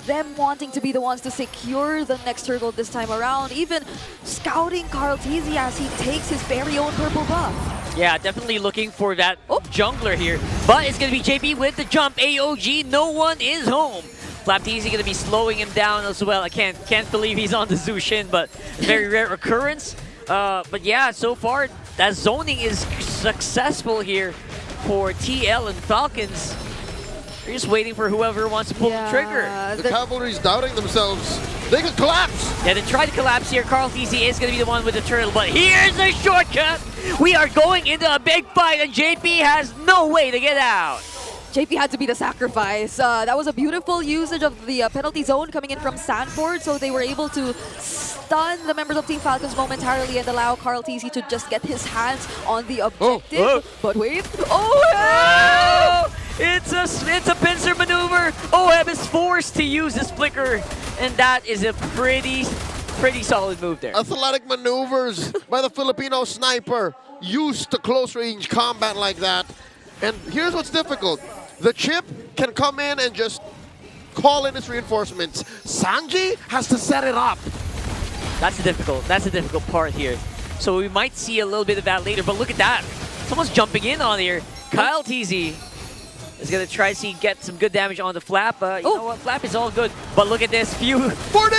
them wanting to be the ones to secure the next turtle this time around. Even scouting Carl TZ as he takes his very own purple buff. Yeah, definitely looking for that jungler here. But it's going to be JP with the jump. AOG, no one is home. Flap TZ going to be slowing him down as well. I can't believe he's on the Zushin, but very rare occurrence. But yeah, so far that zoning is successful here for TL and Falcons. They're just waiting for whoever wants to pull the trigger. The Cavalry's doubting themselves. They could collapse. Yeah, they tried to collapse here. Carl TZ is going to be the one with the turtle, but here's a shortcut. We are going into a big fight, and JP has no way to get out. JP had to be the sacrifice. That was a beautiful usage of the penalty zone coming in from Sanford, so they were able to stun the members of Team Falcons momentarily and allow Carl TZ to just get his hands on the objective. But wait, It's a pincer maneuver. OHEB is forced to use this flicker, and that is a pretty solid move there. Athletic maneuvers by the Filipino sniper, used to close range combat like that. And here's what's difficult. The chip can come in and just call in its reinforcements. Sanji has to set it up. That's the difficult part here. So we might see a little bit of that later, but look at that. Someone's jumping in on here. Kyle TZ is going to try to get some good damage on the Flap. You know what? Flap is all good. But look at this. 40!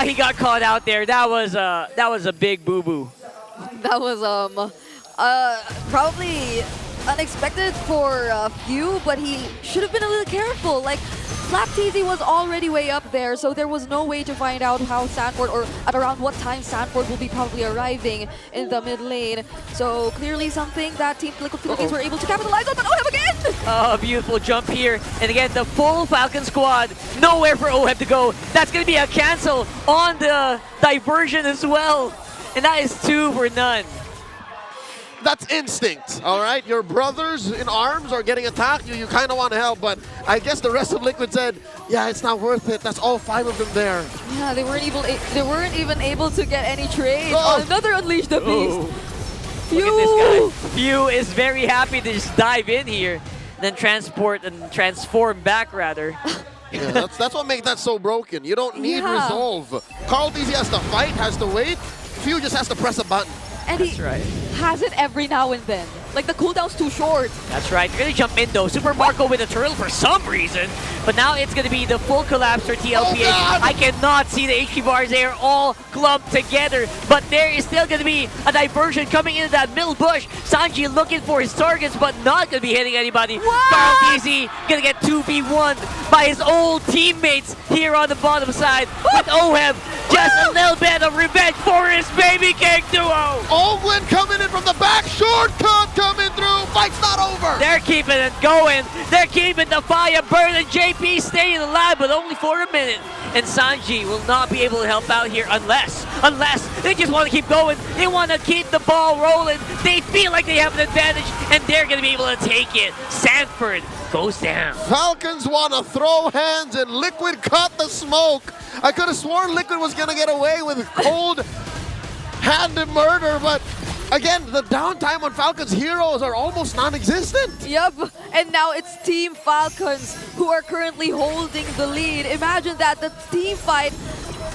He got caught out there. That was a big boo-boo. That was probably unexpected for a few, but he should have been a little careful. Like, Flap TZ was already way up there, so there was no way to find out how Sanford, or at around what time Sanford will be probably arriving in the mid lane. So clearly something that Team Liquid Philippines were able to capitalize on, but OHEB again! Oh, beautiful jump here. And again, the full Falcon squad, nowhere for OHEB to go. That's going to be a cancel on the diversion as well. And that is 2 for none. That's instinct, all right? Your brothers in arms are getting attacked. You kind of want to help, but I guess the rest of Liquid said, yeah, it's not worth it. That's all 5 of them there. Yeah, they weren't even able to get any trades. Another Unleash the Beast. Look at this guy. Few is very happy to just dive in here, then transform back, rather. Yeah, that's what makes that so broken. You don't need resolve. Carl TZ has to fight, has to wait. Few just has to press a button. And he has it every now and then. Like, the cooldown's too short. That's right. They're going to jump in, though. Super Marco with a turtle for some reason. But now it's going to be the full collapse for TLPH. I cannot see the HP bars. They are all clumped together. But there is still going to be a diversion coming into that middle bush. Sanji looking for his targets, but not going to be hitting anybody. Carl TZ going to get 2v1 by his old teammates here on the bottom side with OHEB Just a little bit of revenge for his baby king duo. Ogwin coming in from the back, shortcut coming through. Fight's not over. They're keeping it going. They're keeping the fire burning. JP staying alive, but only for a minute. And Sanji will not be able to help out here unless they just want to keep going. They want to keep the ball rolling. They feel like they have an advantage, and they're going to be able to take it. Sanford goes down. Falcons want to throw hands, and Liquid caught the smoke. I could have sworn Liquid was going to get away with cold-handed murder, but again, the downtime on Falcons heroes are almost non-existent. Yep, and now it's Team Falcons who are currently holding the lead. Imagine that, the team fight,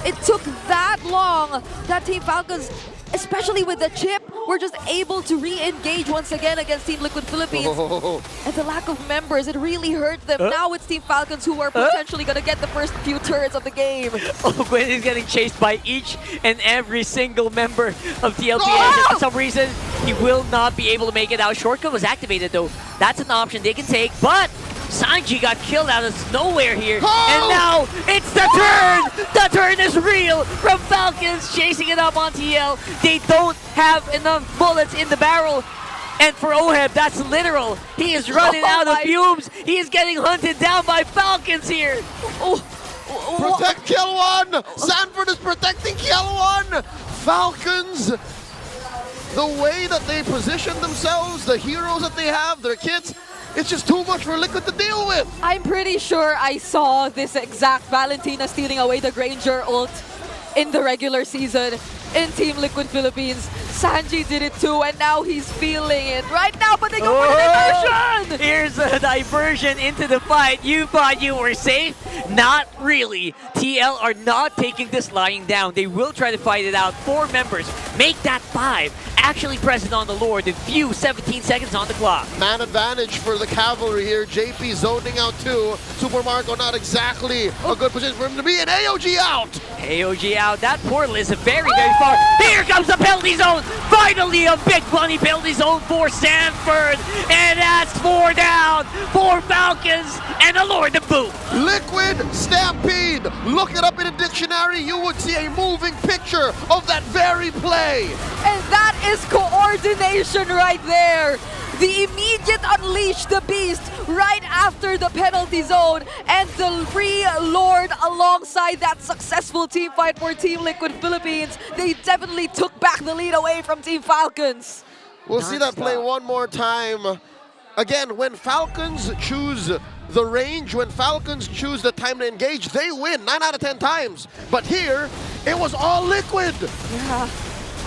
it took that long. That Team Falcons, especially with the chip, were just able to re-engage once again against Team Liquid Philippines. And the lack of members, it really hurt them. Now it's Team Falcons who are potentially going to get the first few turns of the game. Ogwin is getting chased by each and every single member of TLPH. And for some reason, he will not be able to make it out. Shortcut was activated though. That's an option they can take, but Sanji got killed out of nowhere here. And now it's the turn! The turn is real from Falcons chasing it up on TL. They don't have enough bullets in the barrel. And for Oheb, that's literal. He is running out of fumes. He is getting hunted down by Falcons here. Protect kill one! Sanford is protecting kill one! Falcons, the way that they position themselves, the heroes that they have, their kits, it's just too much for Liquid to deal with. I'm pretty sure I saw this exact Valentina stealing away the Granger ult in the regular season in Team Liquid Philippines. Sanji did it too, and now he's feeling it right now, but they go for the diversion! Here's a diversion into the fight. You thought you were safe? Not really. TL are not taking this lying down. They will try to fight it out. 4 members. Make that 5. Actually present on the Lord. The few 17 seconds on the clock. Man advantage for the cavalry here. JP zoning out too. Super Marco not exactly a good position for him to be, and AOG out! AOG out. That portal is very, very far. Here comes the penalty zone. Finally a big money penalty zone for Sanford. And that's 4 down for Falcons and the Lord of Boom. Liquid Stampede. Look it up in a dictionary. You would see a moving picture of that very play. And that is coordination right there. The immediate unleash the beast right after the penalty zone, and the free Lord alongside that successful team fight for Team Liquid Philippines. They definitely took back the lead away from Team Falcons. We'll see that play one more time. Again, when Falcons choose the range, when Falcons choose the time to engage, they win 9 out of 10 times. But here, it was all Liquid. Yeah,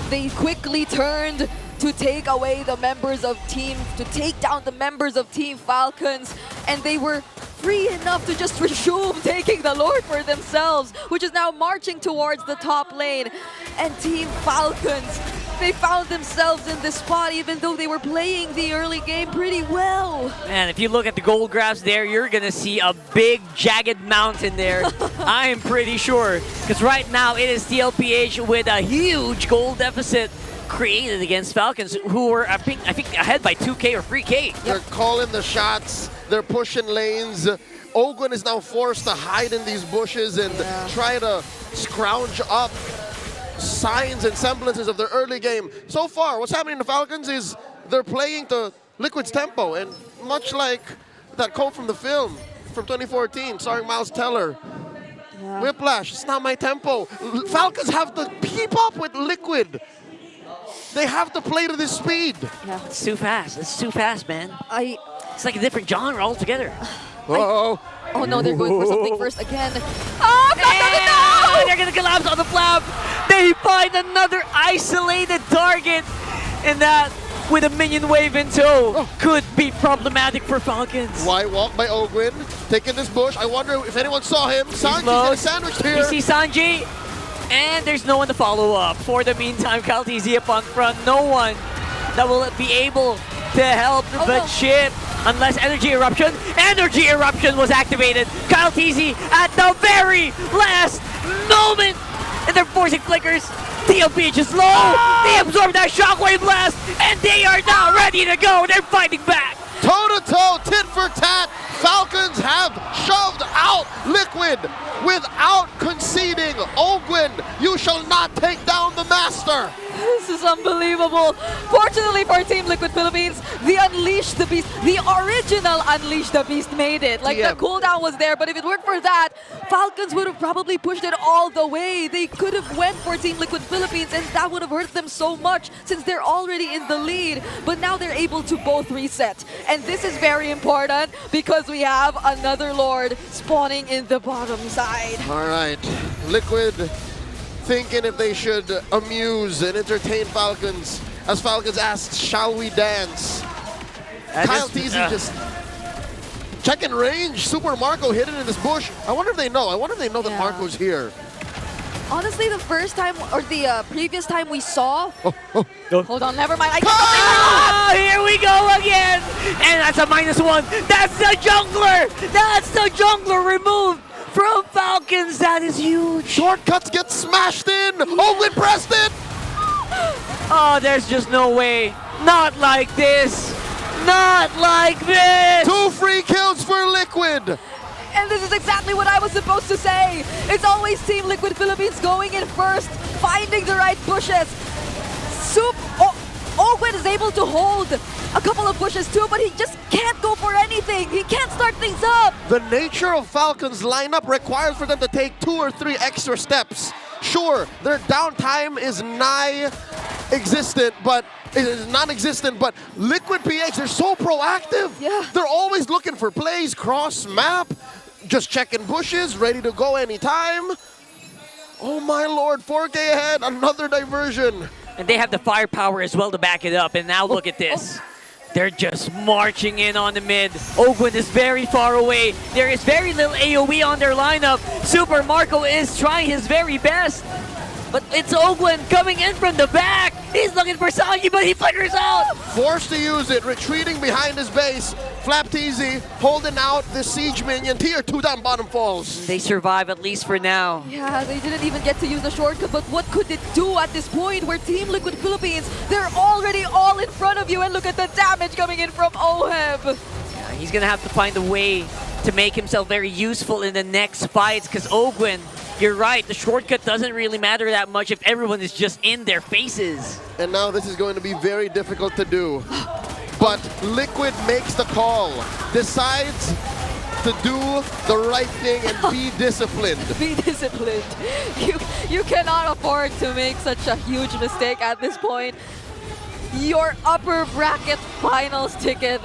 they quickly turned to take away the members of to take down the members of Team Falcons, and they were free enough to just resume taking the Lord for themselves, which is now marching towards the top lane. And Team Falcons, they found themselves in this spot even though they were playing the early game pretty well. Man, if you look at the gold graphs there, you're gonna see a big jagged mountain there. I am pretty sure, because right now it is TLPH with a huge gold deficit created against Falcons, who were I think ahead by 2K or 3K. They're calling the shots, they're pushing lanes. Ogwin is now forced to hide in these bushes and try to scrounge up signs and semblances of their early game. So far, what's happening to Falcons is they're playing to Liquid's tempo, and much like that quote from the film from 2014 starring Miles Teller, Whiplash, it's not my tempo. Falcons have to keep up with Liquid. They have to play to this speed. Yeah, it's too fast. It's too fast, man. It's like a different genre altogether. Oh no, they're going for something first again. Oh, they're gonna collapse on the flap. They find another isolated target, and that with a minion wave in tow could be problematic for Falcons. Why walk by Ogwin, taking this bush? I wonder if anyone saw him. Sanji's getting sandwiched here. You see Sanji, and there's no one to follow up. For the meantime, Kaltizi up on front. No one that will be able to help the chip unless Energy Eruption. Energy Eruption was activated. Kaltizi at the very last moment, and they're forcing flickers. TLPH is low. They absorb that shockwave blast, and they are now ready to go. They're fighting back. Toe-to-toe, tit for tat. Falcons have shoved out Liquid without conceding. Ogwin, you shall not take down the master. This is unbelievable. Fortunately for Team Liquid Philippines, the Unleash the Beast, the original Unleash the Beast made it. Like the cooldown was there, but if it weren't for that, Falcons would have probably pushed it all the way. They could have went for Team Liquid Philippines, and that would have hurt them so much since they're already in the lead. But now they're able to both reset. And this is very important because we have another Lord spawning in the bottom side. All right, Liquid thinking if they should amuse and entertain Falcons. As Falcons asked, shall we dance? Kyle Teasy just checking range. Super Marco hidden in this bush. I wonder if they know. That Marco's here. Honestly, the first time, or the previous time we saw... Hold on, never mind. Here we go again! And that's a -1. That's the jungler! That's the jungler removed from Falcons. That is huge. Shortcuts get smashed in. Ogwin pressed it. Oh, there's just no way. Not like this. Not like this. 2 free kills for Liquid. And this is exactly what I was supposed to say. It's always Team Liquid Philippines going in first, finding the right bushes. Ogwin is able to hold a couple of bushes too, but he just can't go for anything. He can't start things up. The nature of Falcons lineup requires for them to take 2 or 3 extra steps. Sure, their downtime is non-existent, but Liquid PH, they're so proactive. Yeah. They're always looking for plays, cross map, just checking bushes, ready to go anytime. Oh my lord, 4K ahead, another diversion. And they have the firepower as well to back it up. And now look at this. They're just marching in on the mid. Ogwin is very far away. There is very little AoE on their lineup. Super Marco is trying his very best. But it's Ogwin coming in from the back. He's looking for Sanji, but he flickers out. Forced to use it, retreating behind his base. Flapteezy holding out the siege minion. Tier 2 down bottom falls. They survive at least for now. Yeah, they didn't even get to use the shortcut, but what could it do at this point where Team Liquid Philippines, they're already all in front of you, and look at the damage coming in from Oheb. Yeah, he's gonna have to find a way to make himself very useful in the next fights, because Ogwin, you're right, the shortcut doesn't really matter that much if everyone is just in their faces. And now this is going to be very difficult to do. But Liquid makes the call, decides to do the right thing and be disciplined. Be disciplined. You cannot afford to make such a huge mistake at this point. Your upper bracket finals ticket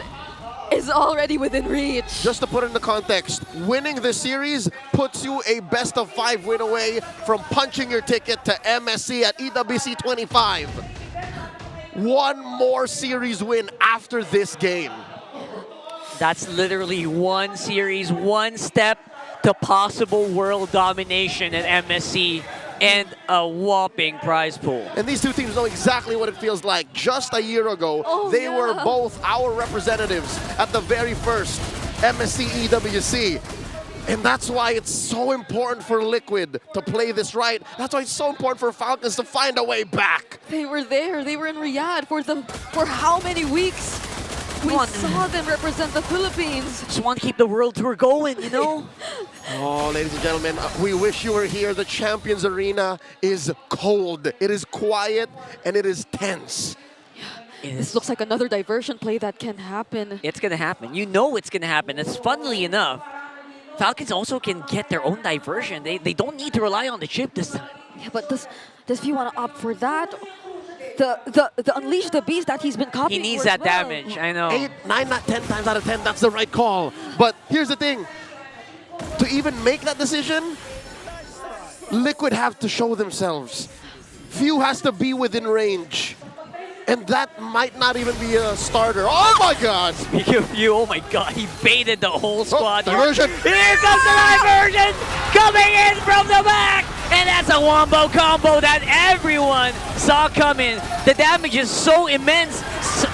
is already within reach. Just to put it into context, winning this series puts you a best-of-5 win away from punching your ticket to MSC at EWC 25. One more series win after this game. That's literally one series, one step to possible world domination at MSC and a whopping prize pool. And these two teams know exactly what it feels like. Just a year ago, they were both our representatives at the very first MSC EWC. And that's why it's so important for Liquid to play this right. That's why it's so important for Falcons to find a way back. They were there. They were in Riyadh for how many weeks? We saw them represent the Philippines. Just want to keep the world tour going, you know? Oh, ladies and gentlemen, we wish you were here. The Champions Arena is cold. It is quiet, and it is tense. This looks like another diversion play that can happen. It's going to happen. You know it's going to happen. It's funnily enough, Falcons also can get their own diversion. They don't need to rely on the chip this time. Yeah, but does you want to opt for that? The Unleash the Beast that he's been copying. He needs that damage, I know. 8, 9, not 10 times out of 10, that's the right call. But here's the thing. To even make that decision, Liquid have to show themselves. Few has to be within range. And that might not even be a starter. Oh my god! Speaking of you, oh my god, he baited the whole squad. Diversion! Here comes the diversion! Coming in from the back! And that's a wombo combo that everyone saw coming. The damage is so immense.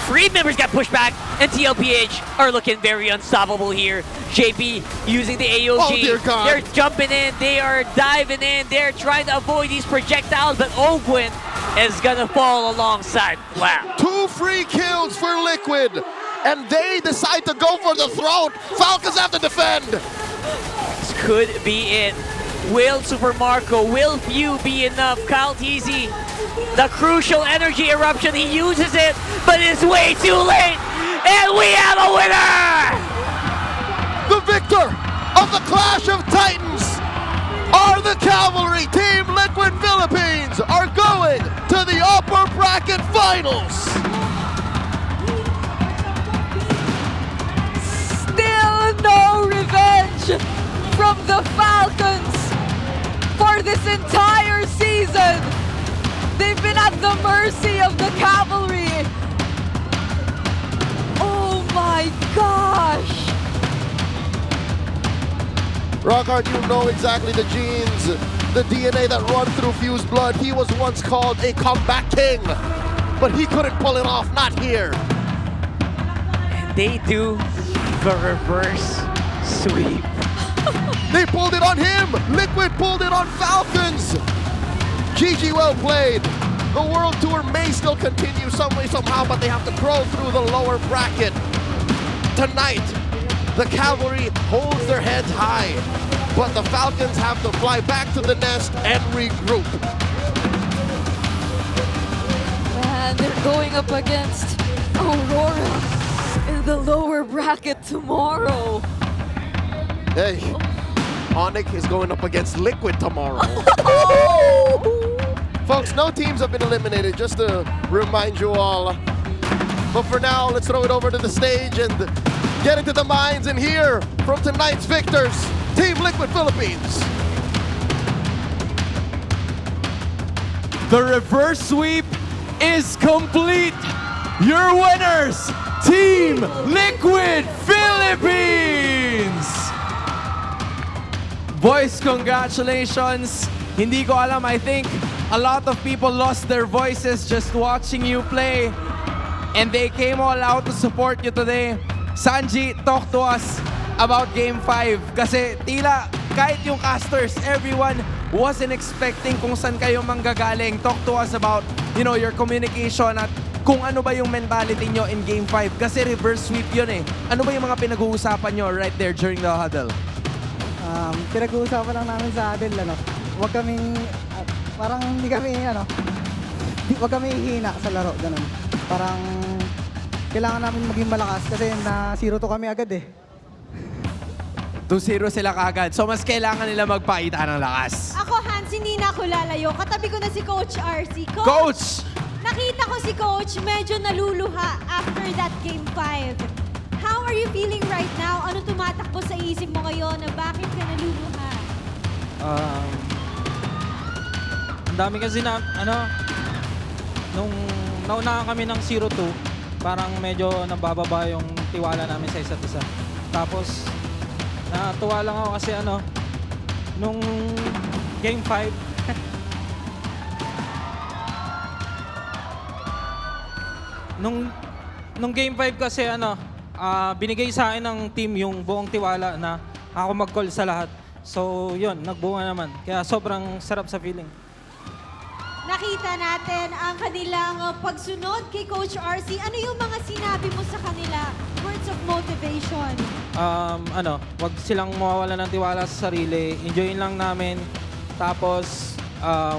Freed members got pushed back, and TLPH are looking very unstoppable here. JP using the AOG. Oh dear god. They're jumping in, they are diving in, they're trying to avoid these projectiles, but Ogwin is gonna fall alongside Flap. 2 free kills for Liquid. and they decide to go for the throat. Falcons have to defend. This could be it. Will Super Marco, will Few be enough? Kyle Teasy, the crucial energy eruption, he uses it, but it's way too late, and we have a winner! The victor of the Clash of Titans are the Cavalry. Team Liquid Philippines are going to the upper bracket finals. Still no revenge from the Falcons for this entire season. They've been at the mercy of the Cavalry. Oh my gosh. Rockhard, you know exactly the genes, the DNA that run through Few's blood. He was once called a comeback king, but he couldn't pull it off, not here. They do the reverse sweep. They pulled it on him. Liquid pulled it on Falcons. GG, well played. The World Tour may still continue some way, somehow, but they have to crawl through the lower bracket. Tonight, the Cavalry holds their heads high, but the Falcons have to fly back to the nest and regroup. Man, they're going up against Aurora in the lower bracket tomorrow. Hey, Onic is going up against Liquid tomorrow. Folks, no teams have been eliminated, just to remind you all. But for now, let's throw it over to the stage and get into the minds and hear from tonight's victors, Team Liquid Philippines. The reverse sweep is complete. Your winners, Team Liquid Philippines! Boys, congratulations. Hindi ko alam, I think a lot of people lost their voices just watching you play. And they came all out to support you today. Sanji, talk to us about Game 5. Kasi tila kahit yung casters, everyone wasn't expecting kung saan kayo manggagaling. Talk to us about, your communication at kung ano ba yung mentality nyo in Game 5. Kasi reverse sweep yun eh. Ano ba yung mga pinag-uusapan nyo right there during the huddle? Pinag-uusapan lang namin sa huddle, huwag kaming, parang hindi kami, huwag kami hihina sa laro, ganun. Parang kailangan namin maging malakas kasi na 0-2 kami agad eh. 2-0 sila kagad. So mas kailangan nila magpakita ng lakas. Ako, Hans, hindi na ako lalayo. Katabi ko na si Coach RC. Coach! Nakita ko si Coach medyo naluluha after that Game 5. How are you feeling right now? Ano tumatakbo sa isip mo ngayon na bakit ka naluluha? Ang dami kasi na, nung naunahan kami ng 0-2, parang medyo nabababa yung tiwala namin sa isa't isa. Tapos, natuwa lang ako kasi nung Game 5, nung Game 5 kasi binigay sa akin ng team yung buong tiwala na ako mag-call sa lahat. So, yun, nagbunga naman. Kaya sobrang sarap sa feeling. Nakita natin ang kanilang pagsunod kay Coach RC. Ano yung mga sinabi mo sa kanila? Words of motivation. Wag silang mawawala ng tiwala sa sarili. Enjoyin lang namin. Tapos,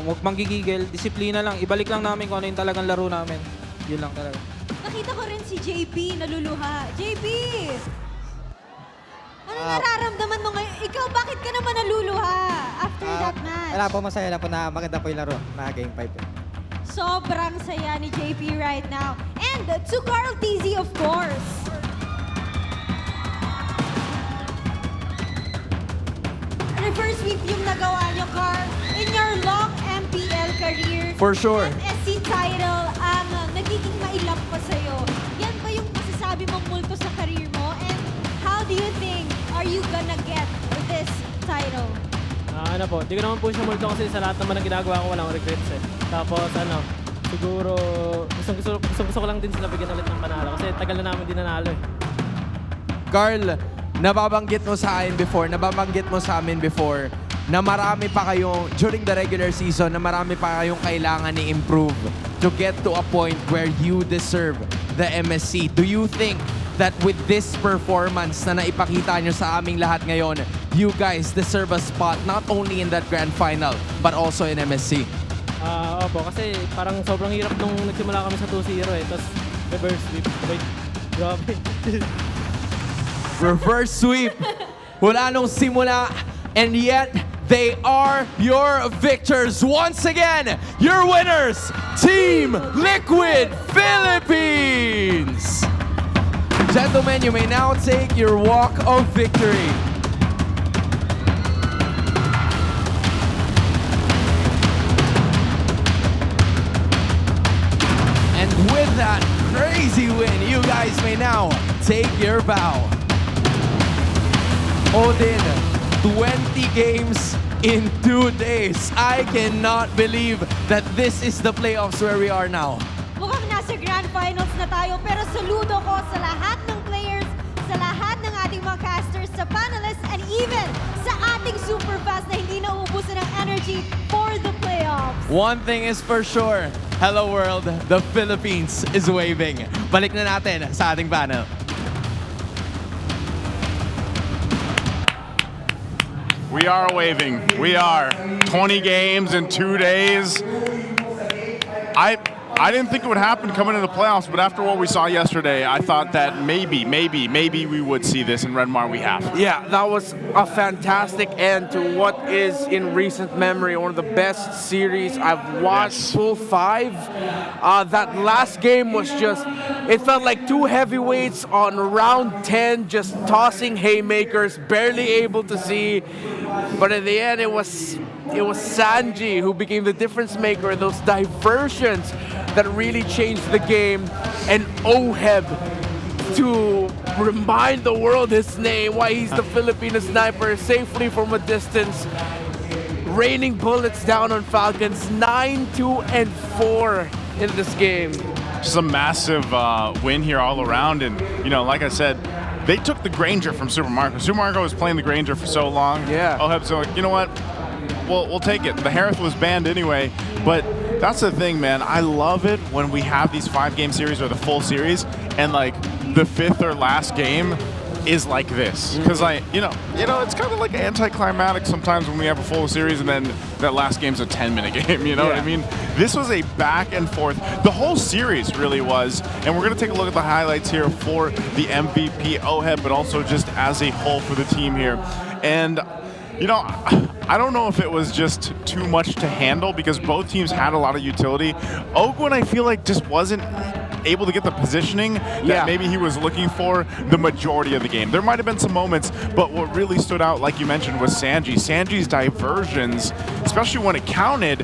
wag manggigigil. Disiplina lang. Ibalik lang namin kung ano yung talagang laro namin. Yun lang talaga. Nakita ko rin si JP naluluha. JP! Ano nararamdaman mo ngayon? Ikaw, bakit ka naman naluluha after that match? Wala po, masaya na po na maganda po yung laro na Game 5. Sobrang saya ni JP right now. And to Carl TZ, of course. Reverse sweep yung nagawa niyo, Carl. In your long MPL career, For sure. SC title ang nagiging mailap pa sa'yo. Yan ba yung masasabi mong multo sa career mo? And how do you think are you gonna get this title? Di ko naman po siya multo kasi sa lahat naman ng ginagawa ko walang regrets eh. Tapos siguro gusto ko lang din sila bigyan ulit ng panalo kasi tagal na namin din nanalo eh. Carl, nababanggit mo sa amin before na marami pa kayong, during the regular season, na marami pa kayong kailangan i-improve to get to a point where you deserve the MSC. Do you think that with this performance na naipakita nyo sa aming lahat ngayon, you guys deserve a spot not only in that grand final, but also in MSC. Opo, kasi parang sobrang hirap nung nagsimula kami sa 2-0 eh. Tapos reverse sweep. Wait, grabe. Reverse sweep. Wala nung simula. And yet, they are your victors. Once again, your winners, Team Liquid Philippines. Gentlemen, you may now take your walk of victory. And with that crazy win, you guys may now take your bow. Odin, 20 games in 2 days. I cannot believe that this is the playoffs where we are now. Mukhang nasa Grand Finals na tayo, pero saludo ko sa lahat ng players, sa lahat ng ating mga casters, sa panelists, and even sa ating superfast na hindi nauubusan ng energy for the playoffs. One thing is for sure, hello world, the Philippines is waving. Balik na natin sa ating panel. We are waving. We are. 20 games in 2 days. I didn't think it would happen coming into the playoffs, but after what we saw yesterday, I thought that maybe we would see this, in Redmar we have. Yeah, that was a fantastic end to what is in recent memory one of the best series I've watched. Full 5. That last game was just, it felt like two heavyweights on round 10 just tossing haymakers, barely able to see. But in the end, it was Sanji who became the difference maker. Those diversions that really changed the game, and Oheb to remind the world his name, why he's the Filipino sniper, safely from a distance, raining bullets down on Falcons. 9-2-4 in this game. Just a massive win here all around, and like I said, they took the Granger from Super Marco. Super Marco was playing the Granger for so long. Yeah. Oheb's like, you know what? We'll take it. The Harith was banned anyway, but that's the thing, man. I love it when we have these 5-game series or the full series, and like the 5th or last game is like this, because it's kind of like anticlimactic sometimes when we have a full series and then that last game's a 10-minute game. You know what I mean? This was a back and forth. The whole series really was, and we're gonna take a look at the highlights here for the MVP Oheb, but also just as a whole for the team here. And I don't know if it was just too much to handle because both teams had a lot of utility. Ogwin, I feel like, just wasn't able to get the positioning that maybe he was looking for the majority of the game. There might have been some moments, but what really stood out, like you mentioned, was Sanji. Sanji's diversions, especially when it counted,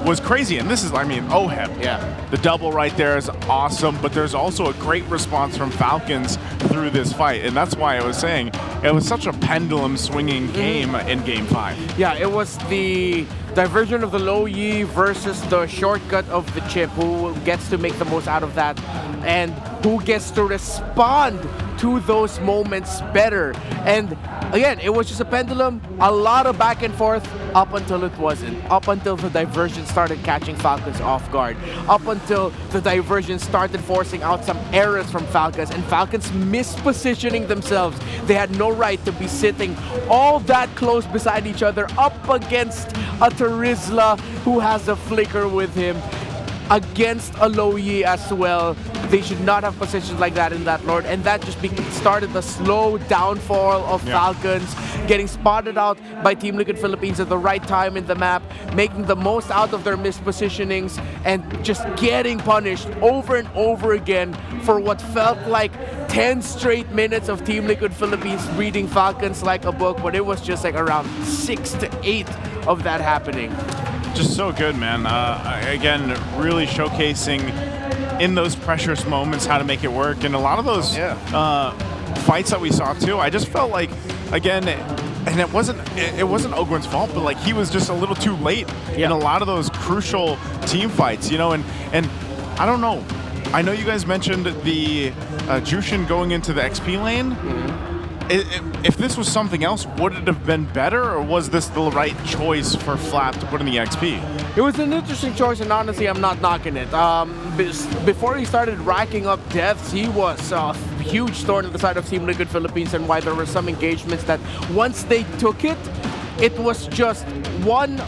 was crazy. And this is, Oheb. Yeah. The double right there is awesome, but there's also a great response from Falcons through this fight. And that's why I was saying it was such a pendulum swinging game in Game 5. Yeah, it was the diversion of the low Yi versus the shortcut of the chip. Who gets to make the most out of that and who gets to respond to those moments better. And again, it was just a pendulum, a lot of back and forth up until it wasn't. Up until the diversion started catching Falcons off guard. Up until the diversion started forcing out some errors from Falcons, and Falcons mispositioning themselves. They had no right to be sitting all that close beside each other up against a Terizla who has a flicker with him, against a low Yi as well. They should not have positions like that in that Lord, and that just started the slow downfall of Falcons, getting spotted out by Team Liquid Philippines at the right time in the map, making the most out of their mispositionings, and just getting punished over and over again for what felt like 10 straight minutes of Team Liquid Philippines reading Falcons like a book, but it was just like around 6 to 8 of that happening. Just so good, man. Again, really showcasing in those precious moments how to make it work. And a lot of those fights that we saw too, I just felt like, again, and it wasn't Ogren's fault, but like he was just a little too late in a lot of those crucial team fights, and I don't know. I know you guys mentioned the Jushin going into the XP lane. If this was something else, would it have been better, or was this the right choice for Flap to put in the XP? It was an interesting choice, and honestly, I'm not knocking it. Before he started racking up deaths, he was huge thorn in the side of Team Liquid Philippines, and why there were some engagements that once they took it, it was just one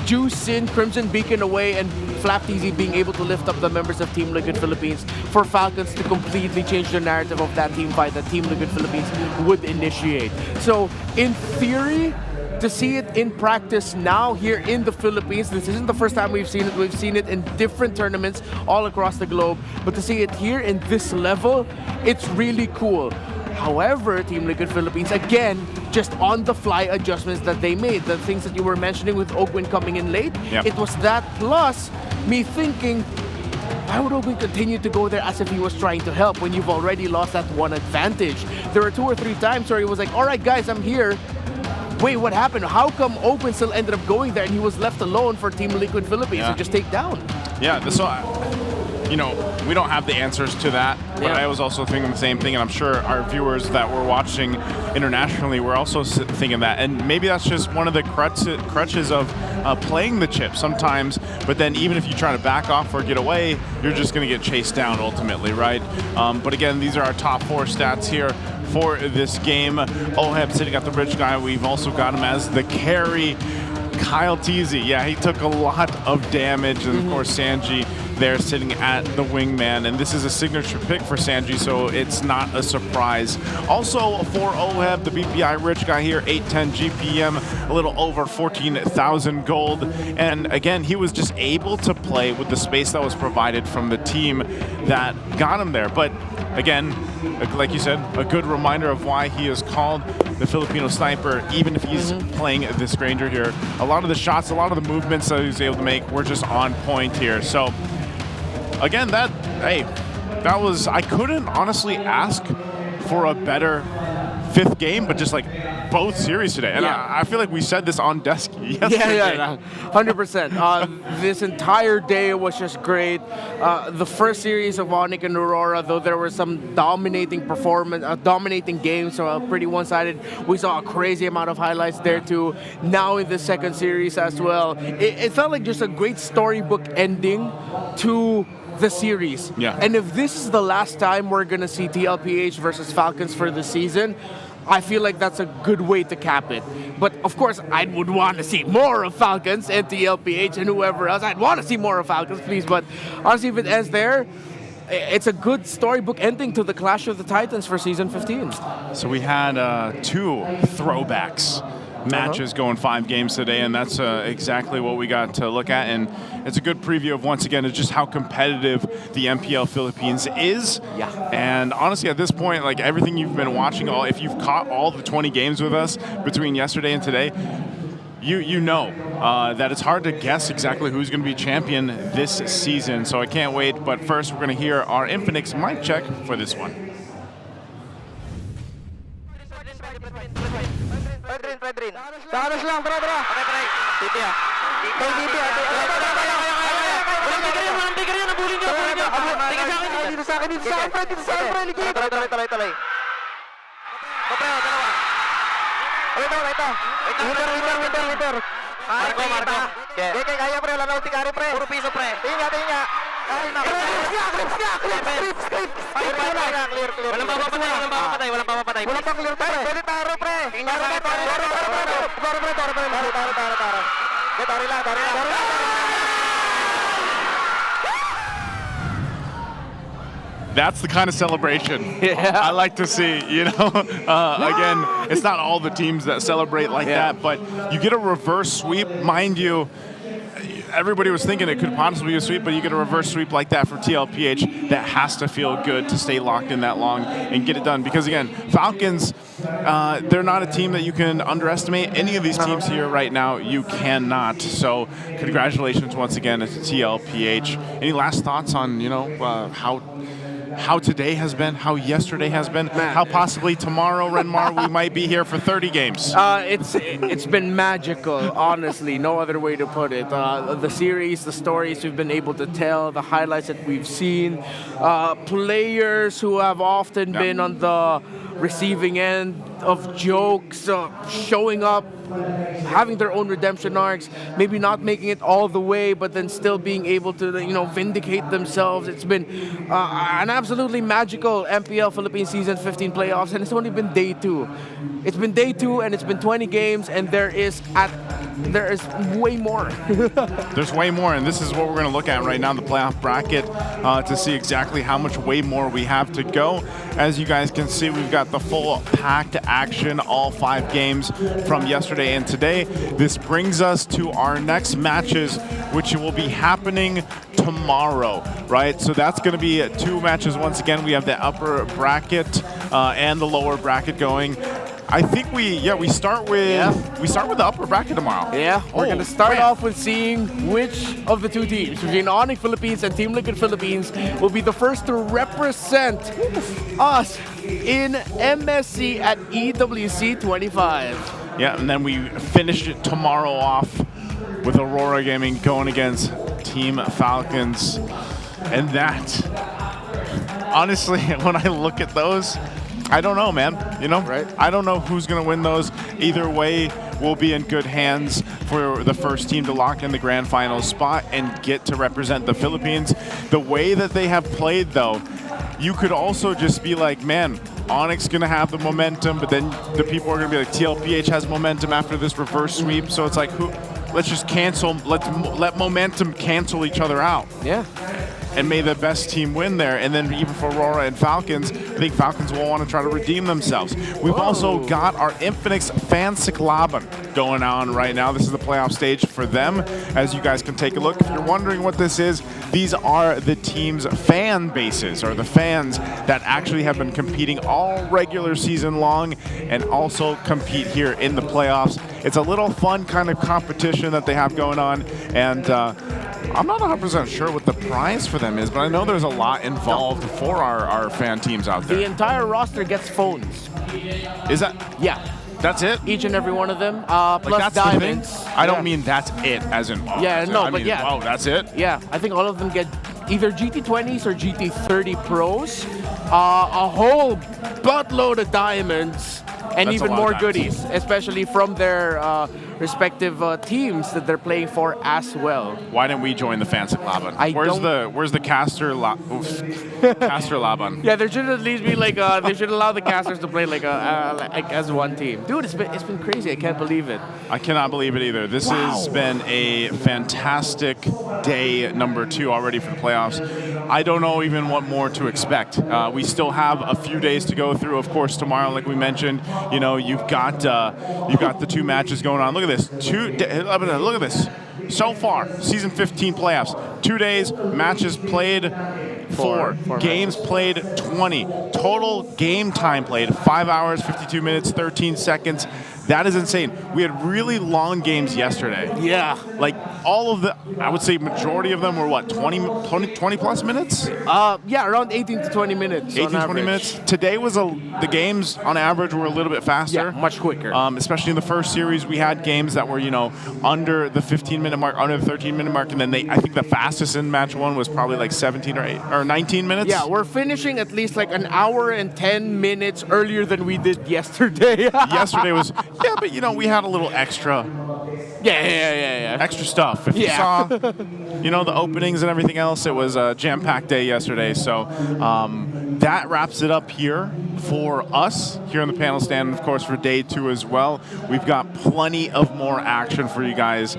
Juice in, Crimson Beacon away, and Flapteasy being able to lift up the members of Team Liquid Philippines for Falcons to completely change the narrative of that team fight that Team Liquid Philippines would initiate. So, in theory, to see it in practice now here in the Philippines, this isn't the first time we've seen it. We've seen it in different tournaments all across the globe. But to see it here in this level, it's really cool. However, Team Liquid Philippines, again, just on-the-fly adjustments that they made. The things that you were mentioning with Ogwin coming in late, it was that plus me thinking, why would Ogwin continue to go there as if he was trying to help when you've already lost that one advantage? There were 2 or 3 times where he was like, all right, guys, I'm here. Wait, what happened? How come Ogwin still ended up going there and he was left alone for Team Liquid Philippines to just take down? Yeah, you know, we don't have the answers to that, but I was also thinking the same thing, and I'm sure our viewers that were watching internationally were also thinking that. And maybe that's just one of the crutches of playing the chip sometimes, but then even if you try to back off or get away, you're just going to get chased down ultimately, right? But again, these are our top 4 stats here for this game. Oheb sitting at the bridge guy. We've also got him as the carry. Kyle Teasy, yeah, he took a lot of damage, and of course Sanji there sitting at the wingman, and this is a signature pick for Sanji, so it's not a surprise. Also for Oheb, the BPI rich guy here, 810 GPM, a little over 14,000 gold, and again, he was just able to play with the space that was provided from the team that got him there. But again, like you said, a good reminder of why he is called the Filipino sniper, even if he's playing this Granger here. A lot of the shots, a lot of the movements that he was able to make were just on point here. So again, that was, I couldn't honestly ask for a better 5th game, but just like both series today. And I feel like we said this on desk yesterday. Yeah, 100%. This entire day was just great. The first series of Onic and Aurora, though there were some dominating games, so pretty one-sided. We saw a crazy amount of highlights there too. Now in the second series as well. It felt like just a great storybook ending to the series. And if this is the last time we're going to see TLPH versus Falcons for the season, I feel like that's a good way to cap it. But of course, I would want to see more of Falcons and TLPH and whoever else. I'd want to see more of Falcons, please. But honestly, if it ends there, it's a good storybook ending to the Clash of the Titans for Season 15. So we had 2 throwbacks matches going 5 games today, and that's exactly what we got to look at. And it's a good preview of, once again, just how competitive the MPL Philippines is. And honestly, at this point, like everything you've been watching, if you've caught all the 20 games with us between yesterday and today, you know that it's hard to guess exactly who's going to be champion this season. So I can't wait. But first, we're going to hear our Infinix mic check for this one. Pedrin. Taros lang, bro. Okay, pre. Titi ah. Walang bigger yan. Nabulin nyo. Dito sa akin, pre. Ligid. Tuloy. Pre, dalawa. Ito. Winter. Marco. Kaya, pre. Wala na ulti kari, pre. Puro piso, pre. Tingin nga. Ay, naku. Clear. Walang papapatay. Walang pa clear, pre. Pwede taro, pre. Taro lang. That's the kind of celebration I like to see, you know? Again, it's not all the teams that celebrate like that, but you get a reverse sweep, mind you. Everybody was thinking it could possibly be a sweep, but you get a reverse sweep like that for TLPH. That has to feel good to stay locked in that long and get it done. Because again, Falcons, they're not a team that you can underestimate. Any of these teams here right now, you cannot. So congratulations once again to TLPH. Any last thoughts on, you know, how today has been, how yesterday has been, how possibly tomorrow, Renmar, we might be here for 30 games? It's been magical, honestly. No other way to put it. The series, the stories we've been able to tell, the highlights that we've seen, players who have often been on the receiving end of jokes, showing up, having their own redemption arcs, maybe not making it all the way, but then still being able to, vindicate themselves. It's been an absolutely magical MPL Philippines Season 15 playoffs, and it's only been day 2. It's been day 2, and it's been 20 games, and there is way more. There's way more, and this is what we're going to look at right now in the playoff bracket to see exactly how much way more we have to go. As you guys can see, we've got the full packed action, all 5 games from yesterday and today. This brings us to our next matches, which will be happening tomorrow, right? So that's going to be 2 matches. Once again, we have the upper bracket and the lower bracket going. I think we start with the upper bracket tomorrow. Yeah, we're gonna start off with seeing which of the 2 teams between Onic Philippines and Team Liquid Philippines will be the first to represent us in MSC at EWC 25. Yeah, and then we finish it tomorrow off with Aurora Gaming going against Team Falcons. And that, honestly, when I look at those, I don't know, man. Right? I don't know who's going to win those. Either way, we'll be in good hands for the first team to lock in the grand final spot and get to represent the Philippines. The way that they have played, though, you could also just be like, man, Onic's going to have the momentum, but then the people are going to be like, TLPH has momentum after this reverse sweep. So it's like, let's just cancel. Let momentum cancel each other out. Yeah. And may the best team win there. And then even for Aurora and Falcons, I think Falcons will want to try to redeem themselves. We've also got our Infinix Fansiklaban going on right now. This is the playoff stage for them, as you guys can take a look. If you're wondering what this is, these are the team's fan bases, or the fans that actually have been competing all regular season long and also compete here in the playoffs. It's a little fun kind of competition that they have going on, and I'm not 100% sure what the prize for them is, but I know there's a lot involved for our fan teams out there. The entire roster gets phones. Is that? Yeah. That's it? Each and every one of them, like plus diamonds. I don't mean that's it, as in, yeah. That's it? Yeah, I think all of them get either GT20s or GT30 Pros, a whole buttload of diamonds, and even more goodies, especially from their respective teams that they're playing for as well. Why didn't we join the Fansiklaban? Where's the caster Laban? Yeah, there should at least be like they should allow the casters to play like as one team. Dude, it's been crazy. I can't believe it. I cannot believe it either. This has been a fantastic day number 2 already for the playoffs. I don't know even what more to expect. We still have a few days to go through. Of course, tomorrow, like we mentioned, you've got the 2 matches going on. Look at this. Look at this. So far, season 15 playoffs. 2 days, matches played 4, games played 20. Total game time played 5 hours, 52 minutes, 13 seconds. That is insane. We had really long games yesterday. Yeah. Like all of the, I would say majority of them were what, 20 plus minutes? Yeah, around 18 to 20 minutes. 18 to 20 minutes. Today was the games on average were a little bit faster. Yeah, much quicker. Especially in the first series, we had games that were, under the 15-minute mark, under the 13-minute mark, and then I think the fastest in match 1 was probably like 17 or 19 minutes. Yeah, we're finishing at least like an hour and 10 minutes earlier than we did yesterday. Yesterday was, yeah, but we had a little extra. Yeah. Extra stuff. If you saw, the openings and everything else, it was a jam-packed day yesterday. So that wraps it up here for us here on the panel stand, and of course for day 2 as well. We've got plenty of more action for you guys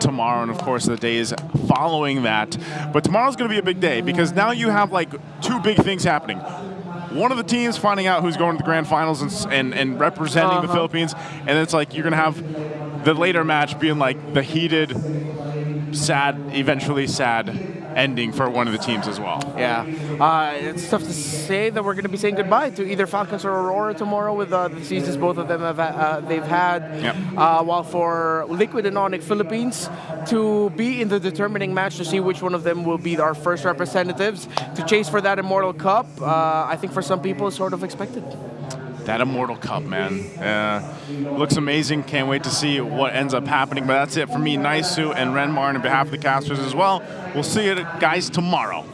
tomorrow, and of course the days following that. But tomorrow's going to be a big day because now you have like 2 big things happening. One of the teams finding out who's going to the grand finals and representing the Philippines, and it's like you're going to have the later match being like the heated, eventually sad ending for one of the teams as well. Yeah. It's tough to say that we're going to be saying goodbye to either Falcons or Aurora tomorrow with the seasons both of them they've had. Yep. While for Liquid and Onic Philippines to be in the determining match to see which one of them will be our first representatives to chase for that Immortal Cup, I think for some people it's sort of expected. That Immortal Cup, man. Looks amazing. Can't wait to see what ends up happening. But that's it for me, Naisu, and Renmar, and on behalf of the casters as well. We'll see you guys tomorrow.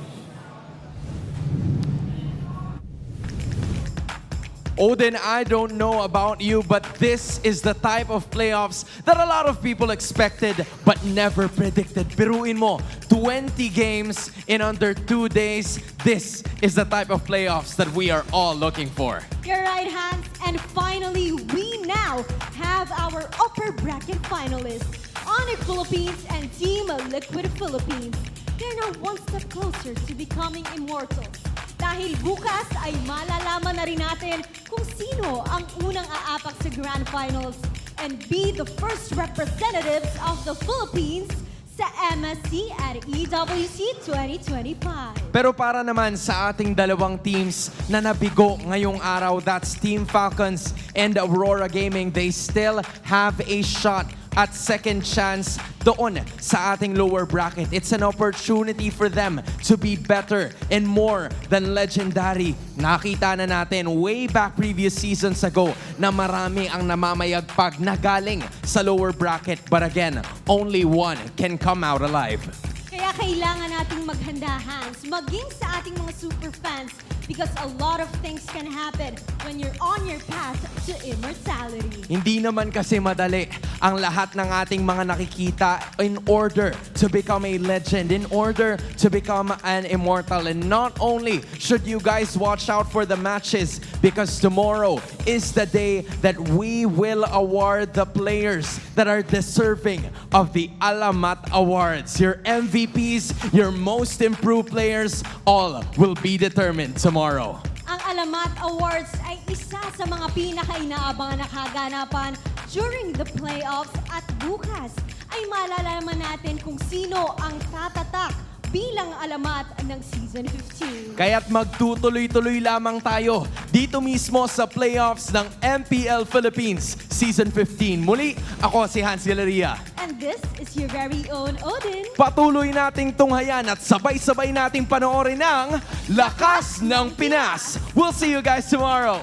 Odin, I don't know about you, but this is the type of playoffs that a lot of people expected but never predicted. Biruin mo, 20 games in under 2 days. This is the type of playoffs that we are all looking for. You're right, Hans. And finally, we now have our upper bracket finalists, Onic Philippines and Team Liquid Philippines. They're now one step closer to becoming immortals. Dahil bukas ay malalaman na rin natin kung sino ang unang aapak sa Grand Finals and be the first representatives of the Philippines sa MSC at EWC 2025. Pero para naman sa ating dalawang teams na nabigo ngayong araw, that's Team Falcons and Aurora Gaming, they still have a shot at second chance doon sa ating lower bracket. It's an opportunity for them to be better and more than legendary. Nakita na natin way back previous seasons ago na marami ang namamayagpag na galing sa lower bracket. But again, only one can come out alive. Kaya kailangan nating maghanda, Hans, maging sa ating mga super fans, because a lot of things can happen when you're on your path to immortality. Hindi naman kasi madali ang lahat ng ating mga nakikita in order to become a legend, in order to become an immortal. And not only should you guys watch out for the matches, because tomorrow is the day that we will award the players that are deserving of the Alamat Awards. Your MVPs, your most improved players, all will be determined tomorrow. Ang Alamat Awards ay isa sa mga pinaka-inaabangan na kaganapan during the playoffs at bukas ay malalaman natin kung sino ang tatatak bilang alamat ng Season 15. Kaya't magtutuloy-tuloy lamang tayo dito mismo sa playoffs ng MPL Philippines Season 15. Muli, ako si Hans Galeria. And this is your very own Odin. Patuloy nating tunghayan at sabay-sabay nating panoorin ang Lakas ng Pinas. We'll see you guys tomorrow.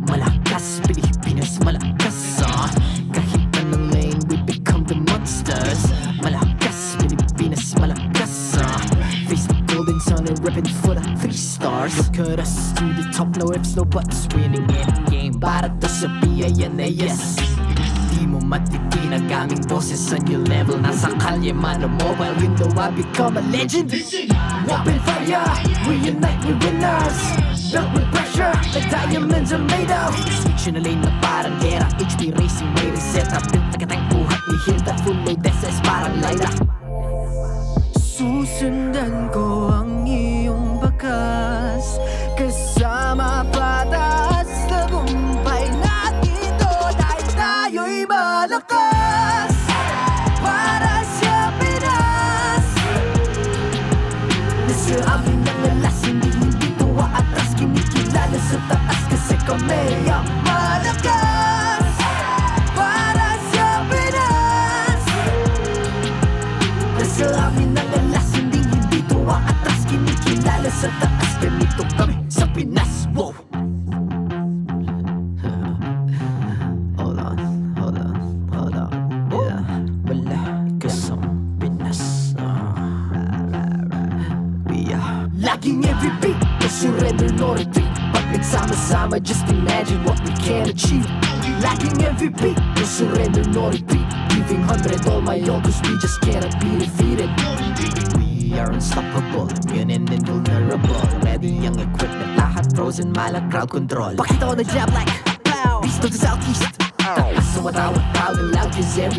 Malakas, Pilipinas, malakas kahit anong lane, we become the monsters. Malakas, Pilipinas, malakas face the golden sun and ripping for the 3 stars. Look at us, to the top, no ifs, no buts, winning any game para to sa PINAS. Di mo matitin ang aming boses sa new level. Nasa kalye man o mobile, you know I become a legend. Open fire, we unite, we winners. Built with pressure, the diamonds are made of. Switch in a lane na parang gera, HP racing, way reset up. Built like a buhat, we hear that full load, SS parang Lyra. Susundan ko ang iyong bakas, kasama patas, tagumpay natin to, dahil tayo'y malakas. Para sa Pinas, nasa amin ang alas, hindi tuwa atras, kinikilala sa taas kasi kami ang malakas. Para sa Pinas, nasa amin ang alas, hindi tuwa atras, kinikilala sa taas, ganito kami sa Pinas. Wow! Hold on, yeah, malakas ang Pinas. We are laging every beat, no surrender, no retreat. Pag nagsama-sama, just imagine what we can achieve. Lacking every beat, no surrender, no retreat. Giving 100 all my all, cause we just cannot be defeated. We are unstoppable, immune and invulnerable. Ready ang equipment, lahat frozen, malak crowd control. Pakita ko na jab like, beast of the southeast. So what I would proud and loud, cause every